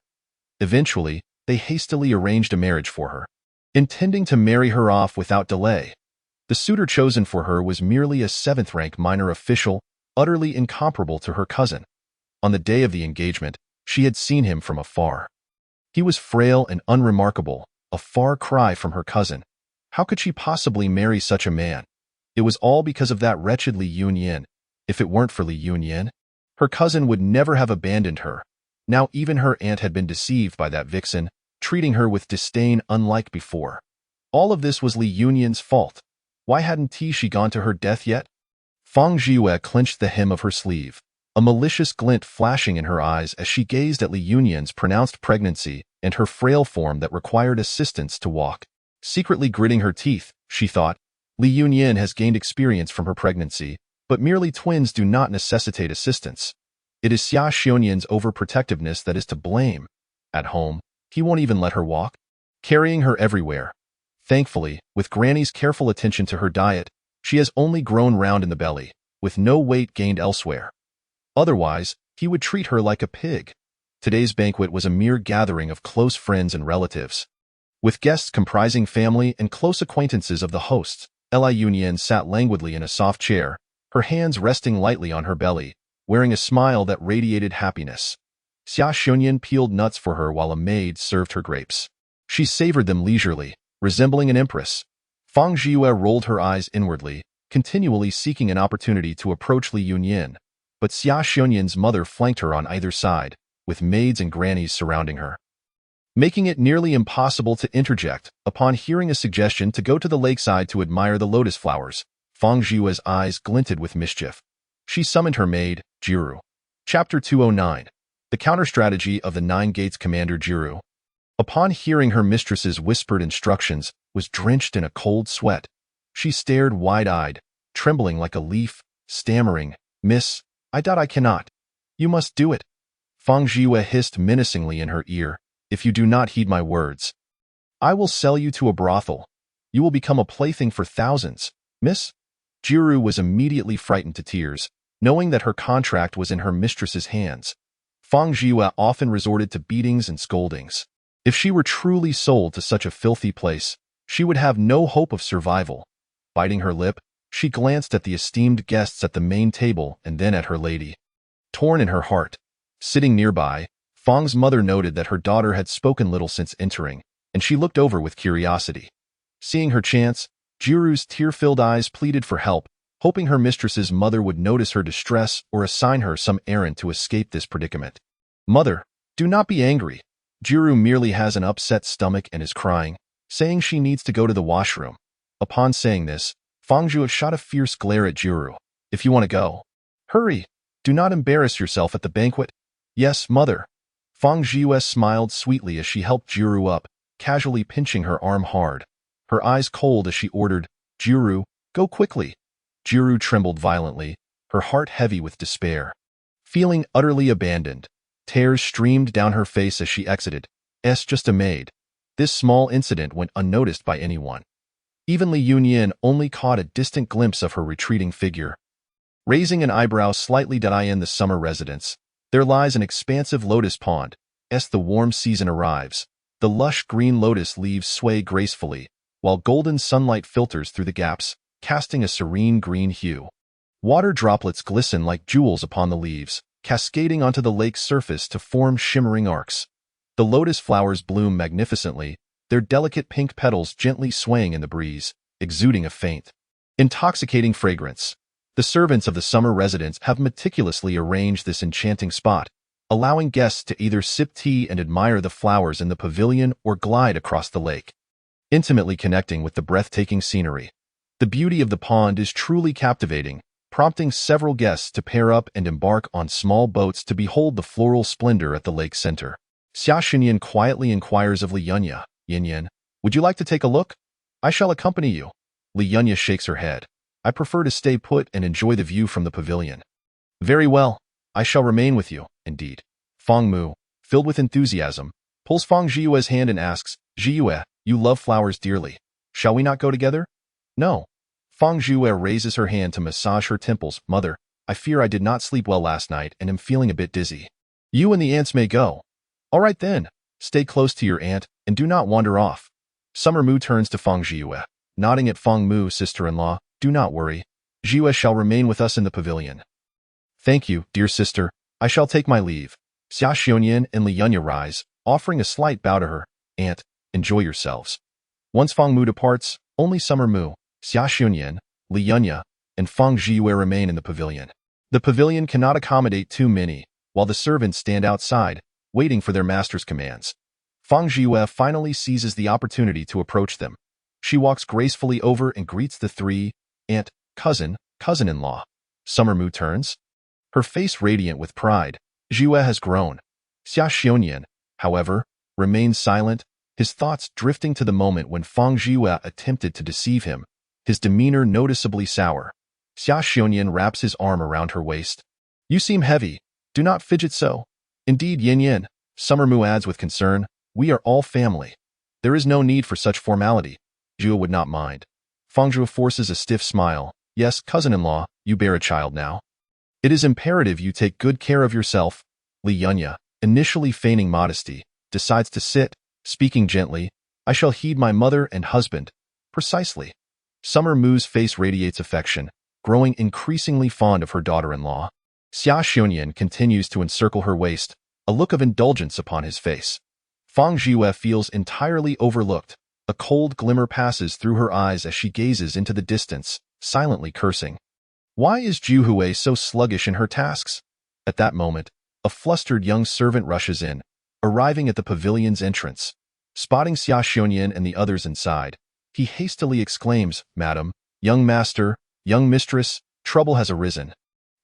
Eventually, they hastily arranged a marriage for her, intending to marry her off without delay. The suitor chosen for her was merely a 7th-rank minor official, utterly incomparable to her cousin. On the day of the engagement, she had seen him from afar. He was frail and unremarkable, a far cry from her cousin. How could she possibly marry such a man? It was all because of that wretched Li Yunyin. If it weren't for Li Yunyin, her cousin would never have abandoned her. Now even her aunt had been deceived by that vixen, treating her with disdain unlike before. All of this was Li Yunyin's fault. Why hadn't she gone to her death yet? Fang Zhiyue clenched the hem of her sleeve, a malicious glint flashing in her eyes as she gazed at Li Yunyin's pronounced pregnancy and her frail form that required assistance to walk. Secretly gritting her teeth, she thought, Li Yunyin has gained experience from her pregnancy, but merely twins do not necessitate assistance. It is Xia Xunyan's overprotectiveness that is to blame. At home, he won't even let her walk, carrying her everywhere. Thankfully, with Granny's careful attention to her diet, she has only grown round in the belly, with no weight gained elsewhere. Otherwise, he would treat her like a pig. Today's banquet was a mere gathering of close friends and relatives. With guests comprising family and close acquaintances of the hosts, Li Yunyin sat languidly in a soft chair, her hands resting lightly on her belly, wearing a smile that radiated happiness. Xia Xunyan peeled nuts for her while a maid served her grapes. She savored them leisurely, resembling an empress. Fang Zhiyue rolled her eyes inwardly, continually seeking an opportunity to approach Li Yunyin, but Xia Xunyan's mother flanked her on either side, with maids and grannies surrounding her, making it nearly impossible to interject. Upon hearing a suggestion to go to the lakeside to admire the lotus flowers, Fang Zhiyue's eyes glinted with mischief. She summoned her maid, Jiru. Chapter 209. The Counter-Strategy of the Nine Gates Commander Jiru, upon hearing her mistress's whispered instructions, was drenched in a cold sweat. She stared wide-eyed, trembling like a leaf, stammering, "Miss, I doubt I cannot. You must do it." Fang Zhiyue hissed menacingly in her ear, "If you do not heed my words, I will sell you to a brothel. You will become a plaything for thousands. Miss, Jiru was immediately frightened to tears, knowing that her contract was in her mistress's hands. Fang Jiyue often resorted to beatings and scoldings. If she were truly sold to such a filthy place, she would have no hope of survival. Biting her lip, she glanced at the esteemed guests at the main table and then at her lady. Torn in her heart. Sitting nearby, Fang's mother noted that her daughter had spoken little since entering, and she looked over with curiosity. Seeing her chance, Jiru's tear-filled eyes pleaded for help, hoping her mistress's mother would notice her distress or assign her some errand to escape this predicament. "Mother, do not be angry. Jiru merely has an upset stomach and is crying, saying she needs to go to the washroom." Upon saying this, Fang Jiyue shot a fierce glare at Jiru. "If you want to go, hurry. Do not embarrass yourself at the banquet." "Yes, mother." Fang Jiyue smiled sweetly as she helped Jiru up, casually pinching her arm hard. Her eyes cold as she ordered, "Jiru, go quickly." Jiru trembled violently, her heart heavy with despair. Feeling utterly abandoned, tears streamed down her face as she exited. "Es just a maid." This small incident went unnoticed by anyone. Even Li Yunyan only caught a distant glimpse of her retreating figure. Raising an eyebrow slightly in the summer residence, there lies an expansive lotus pond. As the warm season arrives, the lush green lotus leaves sway gracefully, while golden sunlight filters through the gaps, casting a serene green hue. Water droplets glisten like jewels upon the leaves, cascading onto the lake's surface to form shimmering arcs. The lotus flowers bloom magnificently, their delicate pink petals gently swaying in the breeze, exuding a faint, intoxicating fragrance. The servants of the summer residence have meticulously arranged this enchanting spot, allowing guests to either sip tea and admire the flowers in the pavilion or glide across the lake, intimately connecting with the breathtaking scenery. The beauty of the pond is truly captivating, prompting several guests to pair up and embark on small boats to behold the floral splendor at the lake's center. Xia Xunyan quietly inquires of Li Yunya, "Yin, would you like to take a look? I shall accompany you." Li Yunya shakes her head. "I prefer to stay put and enjoy the view from the pavilion." "Very well, I shall remain with you." Indeed. Fang Mu, filled with enthusiasm, pulls Fang Jiyue's hand and asks, "Jiyue, you love flowers dearly. Shall we not go together?" "No." Fang Jiyue raises her hand to massage her temples. "Mother, I fear I did not sleep well last night and am feeling a bit dizzy. You and the aunts may go." "All right then. Stay close to your aunt and do not wander off." Summer Mu turns to Fang Jiyue, nodding at Fang Mu, sister-in-law. "Do not worry. Jiyue shall remain with us in the pavilion." "Thank you, dear sister. I shall take my leave." Xia Xiongyan and Li Yunya rise, offering a slight bow to her. "Aunt, enjoy yourselves." Once Fang Mu departs, only Summer Mu, Xia Xiongyan, Li Yunya, and Fang Jiyue remain in the pavilion. The pavilion cannot accommodate too many, while the servants stand outside, waiting for their master's commands. Fang Jiyue finally seizes the opportunity to approach them. She walks gracefully over and greets the three, aunt, cousin, cousin-in-law. Summer Mu turns, her face radiant with pride. Jiyue has grown. Xia Xiongyan, however, remains silent, his thoughts drifting to the moment when Fang Jiyue attempted to deceive him, his demeanor noticeably sour. Xia Xiongyan wraps his arm around her waist. "You seem heavy. Do not fidget so." "Indeed, Yin," Summer Mu adds with concern, "we are all family. There is no need for such formality." Jiyue would not mind. Fang Jiyue forces a stiff smile. "Yes, cousin-in-law, you bear a child now. It is imperative you take good care of yourself." Li Yunya, initially feigning modesty, decides to sit, speaking gently, "I shall heed my mother and husband." "Precisely." Summer Mu's face radiates affection, growing increasingly fond of her daughter-in-law. Xia Xiongyan continues to encircle her waist, a look of indulgence upon his face. Fang Jiyue feels entirely overlooked. A cold glimmer passes through her eyes as she gazes into the distance, silently cursing. Why is Jiuhui so sluggish in her tasks? At that moment, a flustered young servant rushes in, arriving at the pavilion's entrance. Spotting Xia Xiongyan and the others inside, he hastily exclaims, "Madam, young master, young mistress, trouble has arisen.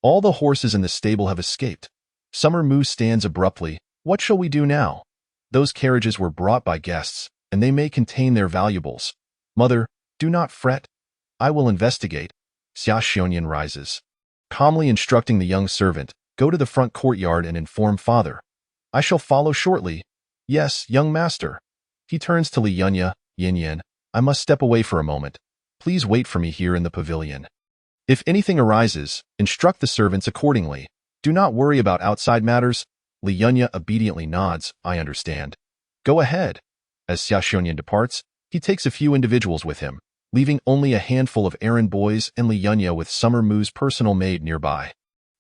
All the horses in the stable have escaped." Summer Mu stands abruptly. "What shall we do now? Those carriages were brought by guests, and they may contain their valuables. Mother, do not fret. I will investigate." Xia Xiongyan rises, calmly instructing the young servant, "Go to the front courtyard and inform father. I shall follow shortly." "Yes, young master." He turns to Li Yunya, "Yin, I must step away for a moment. Please wait for me here in the pavilion." If anything arises, instruct the servants accordingly. Do not worry about outside matters. Li Yunya obediently nods. I understand. Go ahead. As Xia Xiongnian departs, he takes a few individuals with him, leaving only a handful of errand boys and Li Yunya with Summer Mu's personal maid nearby.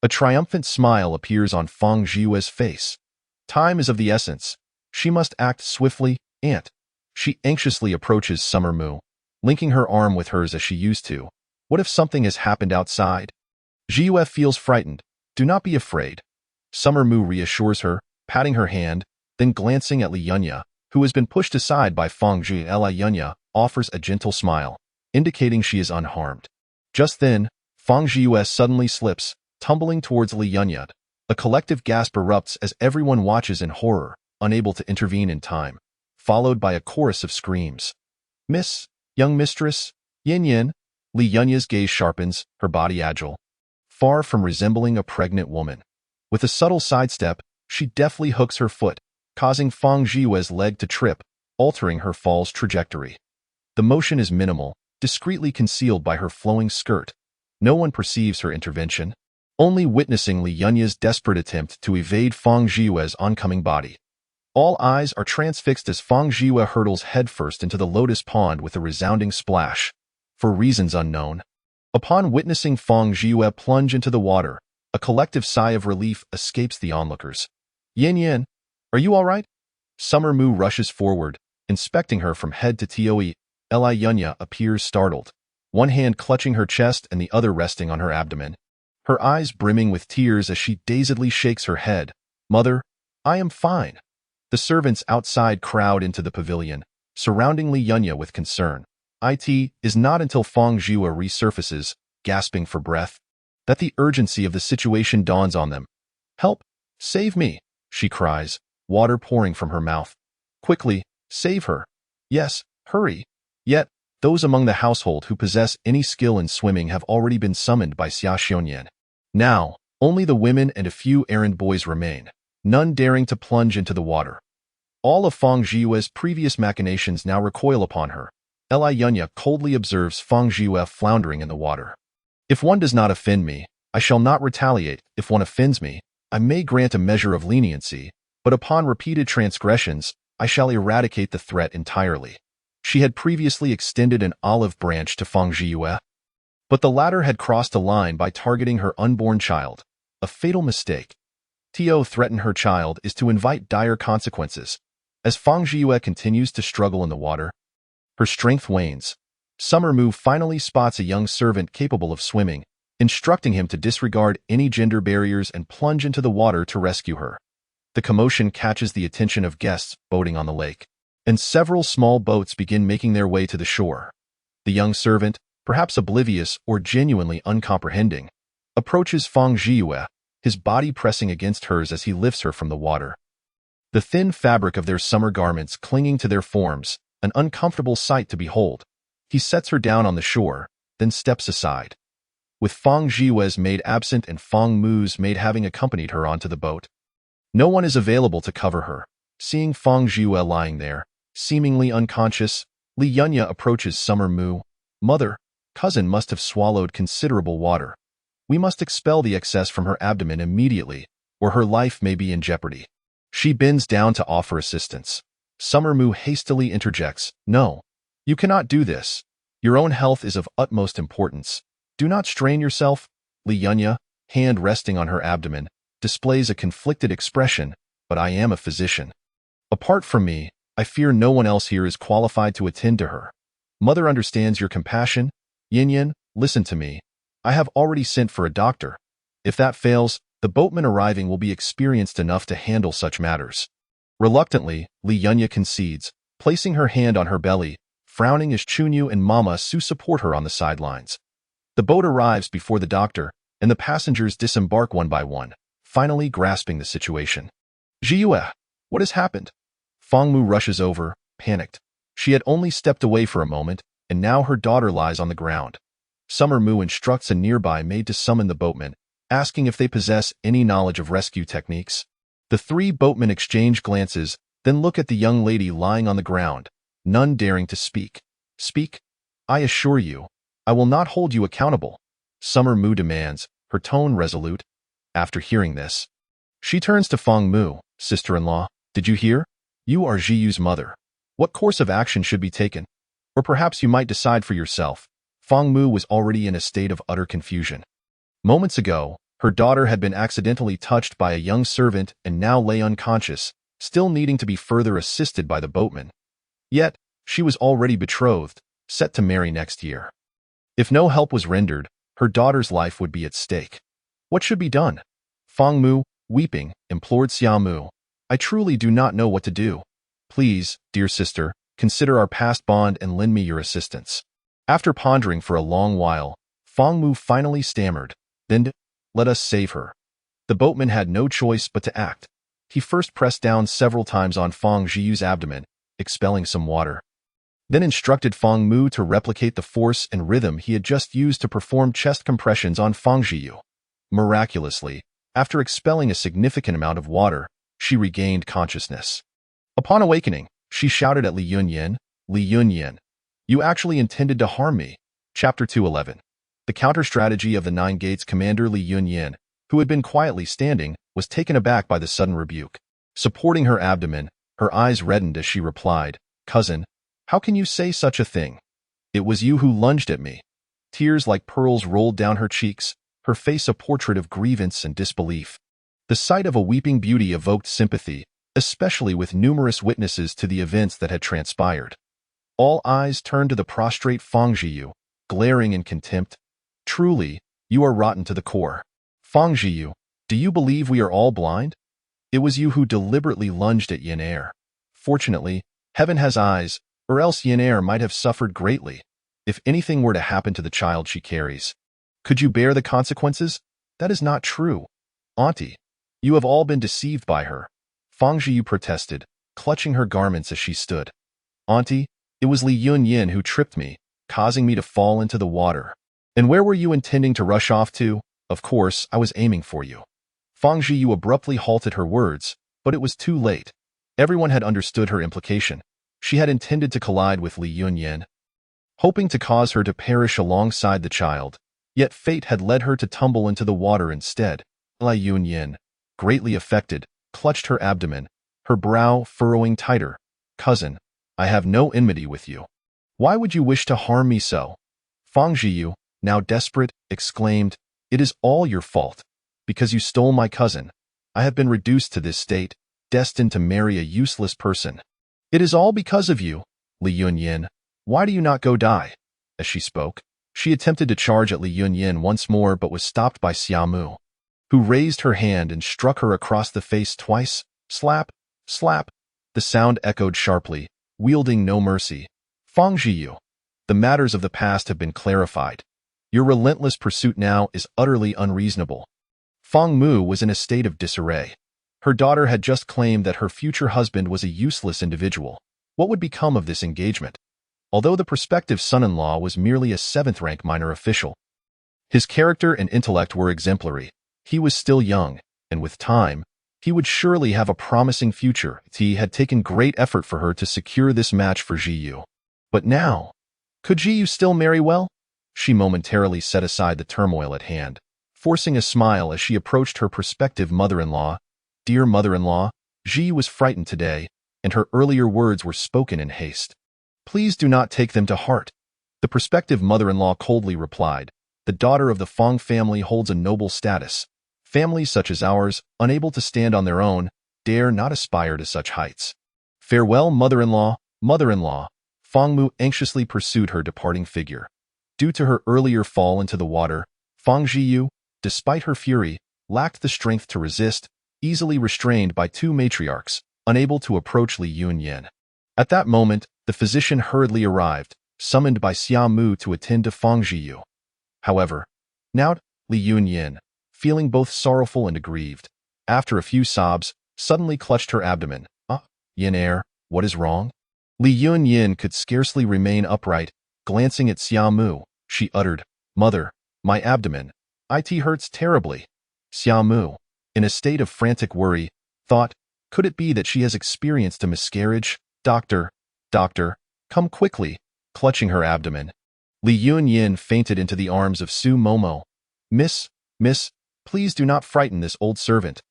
A triumphant smile appears on Fang Zhiyue's face. Time is of the essence. She must act swiftly, Aunt. She anxiously approaches Summer Mu, linking her arm with hers as she used to. What if something has happened outside? Zhiyue feels frightened. Do not be afraid. Summer Mu reassures her, patting her hand, then glancing at Li Yunya, who has been pushed aside by Fang Zhi. Li Yunya offers a gentle smile, indicating she is unharmed. Just then, Fang Zhiyue suddenly slips, tumbling towards Li Yunya. A collective gasp erupts as everyone watches in horror, unable to intervene in time, followed by a chorus of screams. Miss, young mistress, Yin Yin. Li Yunya's gaze sharpens, her body agile, far from resembling a pregnant woman. With a subtle sidestep, she deftly hooks her foot, causing Fang Zhiyue's leg to trip, altering her fall's trajectory. The motion is minimal, discreetly concealed by her flowing skirt. No one perceives her intervention, only witnessing Li Yunya's desperate attempt to evade Fang Zhiyue's oncoming body. All eyes are transfixed as Fang Zhiyue hurtles headfirst into the lotus pond with a resounding splash, for reasons unknown. Upon witnessing Fang Zhiyue plunge into the water, a collective sigh of relief escapes the onlookers. Yin Yin, are you all right? Summer Mu rushes forward, inspecting her from head to toe. Li Yunya appears startled, one hand clutching her chest and the other resting on her abdomen, her eyes brimming with tears as she dazedly shakes her head. Mother, I am fine. The servants outside crowd into the pavilion, surrounding Li Yunya with concern. It is not until Fang Zhiyue resurfaces, gasping for breath, that the urgency of the situation dawns on them. Help! Save me! She cries, water pouring from her mouth. Quickly, save her! Yes, hurry! Yet, those among the household who possess any skill in swimming have already been summoned by Xia Xiongnian. Now, only the women and a few errand boys remain, none daring to plunge into the water. All of Fang Zhiyue's previous machinations now recoil upon her. Li Yunya coldly observes Fang Zhiyue floundering in the water. If one does not offend me, I shall not retaliate. If one offends me, I may grant a measure of leniency, but upon repeated transgressions, I shall eradicate the threat entirely. She had previously extended an olive branch to Fang Zhiyue, but the latter had crossed a line by targeting her unborn child, a fatal mistake. To threaten her child is to invite dire consequences. As Fang Zhiyue continues to struggle in the water, her strength wanes. Summer Mu finally spots a young servant capable of swimming, instructing him to disregard any gender barriers and plunge into the water to rescue her. The commotion catches the attention of guests boating on the lake, and several small boats begin making their way to the shore. The young servant, perhaps oblivious or genuinely uncomprehending, approaches Fang Zhiyue, his body pressing against hers as he lifts her from the water. The thin fabric of their summer garments clinging to their forms, an uncomfortable sight to behold. He sets her down on the shore, then steps aside. With Fang Zhiyue's maid absent and Fang Mu's maid having accompanied her onto the boat, no one is available to cover her. Seeing Fang Zhiyue lying there, seemingly unconscious, Li Yunya approaches Summer Mu. Mother, cousin must have swallowed considerable water. We must expel the excess from her abdomen immediately, or her life may be in jeopardy. She bends down to offer assistance. Summer Mu hastily interjects, No, you cannot do this. Your own health is of utmost importance. Do not strain yourself. Li Yunya, hand resting on her abdomen, displays a conflicted expression, but I am a physician. Apart from me, I fear no one else here is qualified to attend to her. Mother understands your compassion. Yin Yin, listen to me. I have already sent for a doctor. If that fails, the boatman arriving will be experienced enough to handle such matters. Reluctantly, Li Yunya concedes, placing her hand on her belly, frowning as Chunyu and Mama Su support her on the sidelines. The boat arrives before the doctor, and the passengers disembark one by one, finally grasping the situation. Zhiyue, what has happened? Fang Mu rushes over, panicked. She had only stepped away for a moment, and now her daughter lies on the ground. Summer Mu instructs a nearby maid to summon the boatmen, asking if they possess any knowledge of rescue techniques. The three boatmen exchange glances, then look at the young lady lying on the ground, none daring to speak. Speak? I assure you, I will not hold you accountable. Summer Mu demands, her tone resolute. After hearing this, she turns to Fang Mu, sister-in-law. Did you hear? You are Zhiyu's mother. What course of action should be taken? Or perhaps you might decide for yourself. Fang Mu was already in a state of utter confusion. Moments ago, her daughter had been accidentally touched by a young servant and now lay unconscious, still needing to be further assisted by the boatman. Yet, she was already betrothed, set to marry next year. If no help was rendered, her daughter's life would be at stake. What should be done? Fang Mu, weeping, implored Xia Mu. I truly do not know what to do. Please, dear sister, consider our past bond and lend me your assistance. After pondering for a long while, Fang Mu finally stammered, Then, let us save her. The boatman had no choice but to act. He first pressed down several times on Fang Zhiyu's abdomen, expelling some water. Then instructed Fang Mu to replicate the force and rhythm he had just used to perform chest compressions on Fang Zhiyu. Miraculously, after expelling a significant amount of water, she regained consciousness. Upon awakening, she shouted at Li Yunyan, Li Yunyan, you actually intended to harm me. Chapter 211. The counter-strategy of the Nine Gates commander Li Yunyan, who had been quietly standing, was taken aback by the sudden rebuke. Supporting her abdomen, her eyes reddened as she replied, Cousin, how can you say such a thing? It was you who lunged at me. Tears like pearls rolled down her cheeks, her face a portrait of grievance and disbelief. The sight of a weeping beauty evoked sympathy, especially with numerous witnesses to the events that had transpired. All eyes turned to the prostrate Fang Zhiyu, glaring in contempt. Truly, you are rotten to the core. Fang Zhiyu, do you believe we are all blind? It was you who deliberately lunged at Yin Er. Fortunately, heaven has eyes, or else Yin Er might have suffered greatly, if anything were to happen to the child she carries. Could you bear the consequences? That is not true. Auntie, you have all been deceived by her. Fang Zhiyu protested, clutching her garments as she stood. Auntie, it was Li Yunyan who tripped me, causing me to fall into the water. And where were you intending to rush off to? Of course, I was aiming for you. Fang Zhiyu abruptly halted her words, but it was too late. Everyone had understood her implication. She had intended to collide with Li Yunyan, hoping to cause her to perish alongside the child, yet fate had led her to tumble into the water instead. Li Yunyan, greatly affected, clutched her abdomen, her brow furrowing tighter. Cousin, I have no enmity with you. Why would you wish to harm me so? Fang Zhiyu, now desperate, exclaimed, It is all your fault. Because you stole my cousin, I have been reduced to this state, destined to marry a useless person. It is all because of you, Li Yunyan. Why do you not go die? As she spoke, she attempted to charge at Li Yunyan once more but was stopped by Xia Mu, who raised her hand and struck her across the face twice. Slap, slap. The sound echoed sharply, wielding no mercy. Fang Zhiyu, the matters of the past have been clarified. Your relentless pursuit now is utterly unreasonable. Fang Mu was in a state of disarray. Her daughter had just claimed that her future husband was a useless individual. What would become of this engagement? Although the prospective son-in-law was merely a seventh-rank minor official, his character and intellect were exemplary. He was still young, and with time, he would surely have a promising future. He had taken great effort for her to secure this match for Zhiyu. But now, could Zhiyu still marry well? She momentarily set aside the turmoil at hand, forcing a smile as she approached her prospective mother-in-law. Dear mother-in-law, Zhiyu was frightened today, and her earlier words were spoken in haste. Please do not take them to heart. The prospective mother-in-law coldly replied, The daughter of the Fang family holds a noble status. Families such as ours, unable to stand on their own, dare not aspire to such heights. Farewell, mother-in-law, mother-in-law. Fang Mu anxiously pursued her departing figure. Due to her earlier fall into the water, Fang Zhiyu, despite her fury, lacked the strength to resist, easily restrained by two matriarchs, unable to approach Li Yunyan. At that moment, the physician hurriedly arrived, summoned by Xia Mu to attend to Fang Zhiyu. However, now Li Yunyan, feeling both sorrowful and aggrieved, after a few sobs, suddenly clutched her abdomen. Yin Er, what is wrong? Li Yunyan could scarcely remain upright. Glancing at Xia Mu, she uttered, Mother, my abdomen. It hurts terribly. Xia Mu, in a state of frantic worry, thought, could it be that she has experienced a miscarriage? Doctor, come quickly. Clutching her abdomen, Li Yunyan fainted into the arms of Su Momo, Miss, please do not frighten this old servant.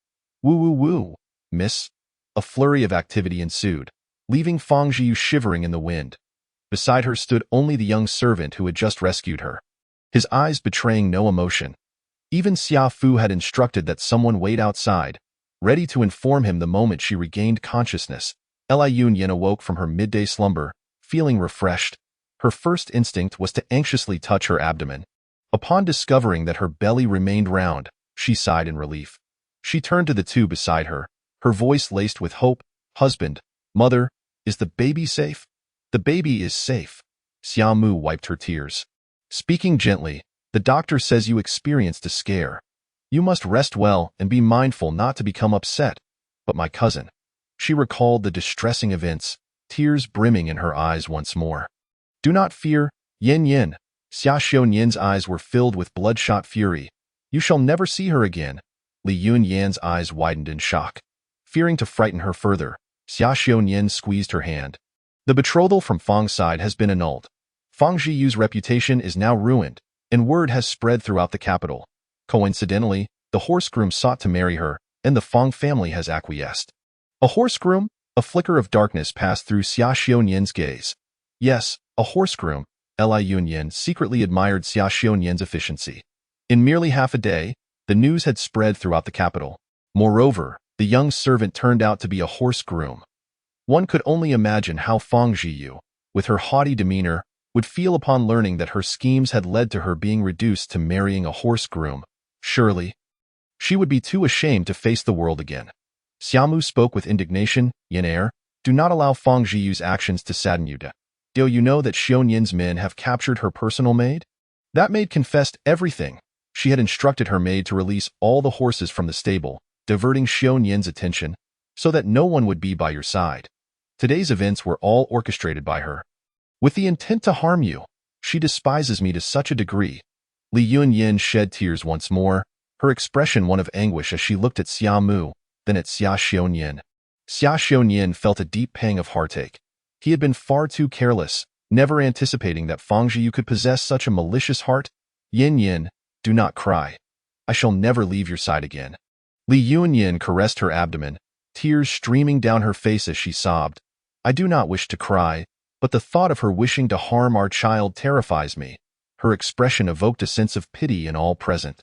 Woo woo woo, miss. A flurry of activity ensued, leaving Fang Jiu shivering in the wind. Beside her stood only the young servant who had just rescued her, his eyes betraying no emotion. Even Xia Fu had instructed that someone wait outside, ready to inform him the moment she regained consciousness. Li Yunyan awoke from her midday slumber, feeling refreshed. Her first instinct was to anxiously touch her abdomen. Upon discovering that her belly remained round, she sighed in relief. She turned to the two beside her, her voice laced with hope. Husband, mother, is the baby safe? The baby is safe. Xia Mu wiped her tears. Speaking gently, the doctor says you experienced a scare. You must rest well and be mindful not to become upset. But my cousin. She recalled the distressing events, tears brimming in her eyes once more. Do not fear, Yin Yin. Xia Xiaoyan's eyes were filled with bloodshot fury. You shall never see her again. Li Yunyan's eyes widened in shock. Fearing to frighten her further, Xia Xiaoyan squeezed her hand. The betrothal from Fang's side has been annulled. Fang Zhiyu's reputation is now ruined, and word has spread throughout the capital. Coincidentally, the horse groom sought to marry her, and the Fang family has acquiesced. A horse groom? A flicker of darkness passed through Xia Xiaoyan's gaze. Yes, a horse groom. Li Yunyan secretly admired Xia Xiaoyan's efficiency. In merely half a day, the news had spread throughout the capital. Moreover, the young servant turned out to be a horse groom. One could only imagine how Fang Zhiyu, with her haughty demeanor, would feel upon learning that her schemes had led to her being reduced to marrying a horse groom. Surely, she would be too ashamed to face the world again. Xiaomu spoke with indignation. Yin Er, do not allow Fang Zhiyu's actions to sadden you. Do you know that Xiaoyan's men have captured her personal maid? That maid confessed everything. She had instructed her maid to release all the horses from the stable, diverting Xiaoyan's attention, so that no one would be by your side. Today's events were all orchestrated by her. With the intent to harm you, she despises me to such a degree. Li Yunyan shed tears once more, her expression one of anguish as she looked at Xiaomu, then at Xia Xiaoyan. Xia Xiaoyan felt a deep pang of heartache. He had been far too careless, never anticipating that Fang Zhiyu could possess such a malicious heart. Yin Yin, do not cry. I shall never leave your side again. Li Yunyan caressed her abdomen, tears streaming down her face as she sobbed. I do not wish to cry, but the thought of her wishing to harm our child terrifies me. Her expression evoked a sense of pity in all present.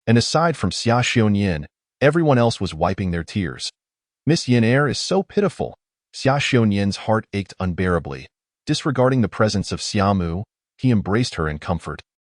And aside from Xia Xiaoyan, everyone else was wiping their tears. Miss Yin Er is so pitiful. Xia Xiaoyan's heart ached unbearably. Disregarding the presence of Xiaomu, he embraced her in comfort.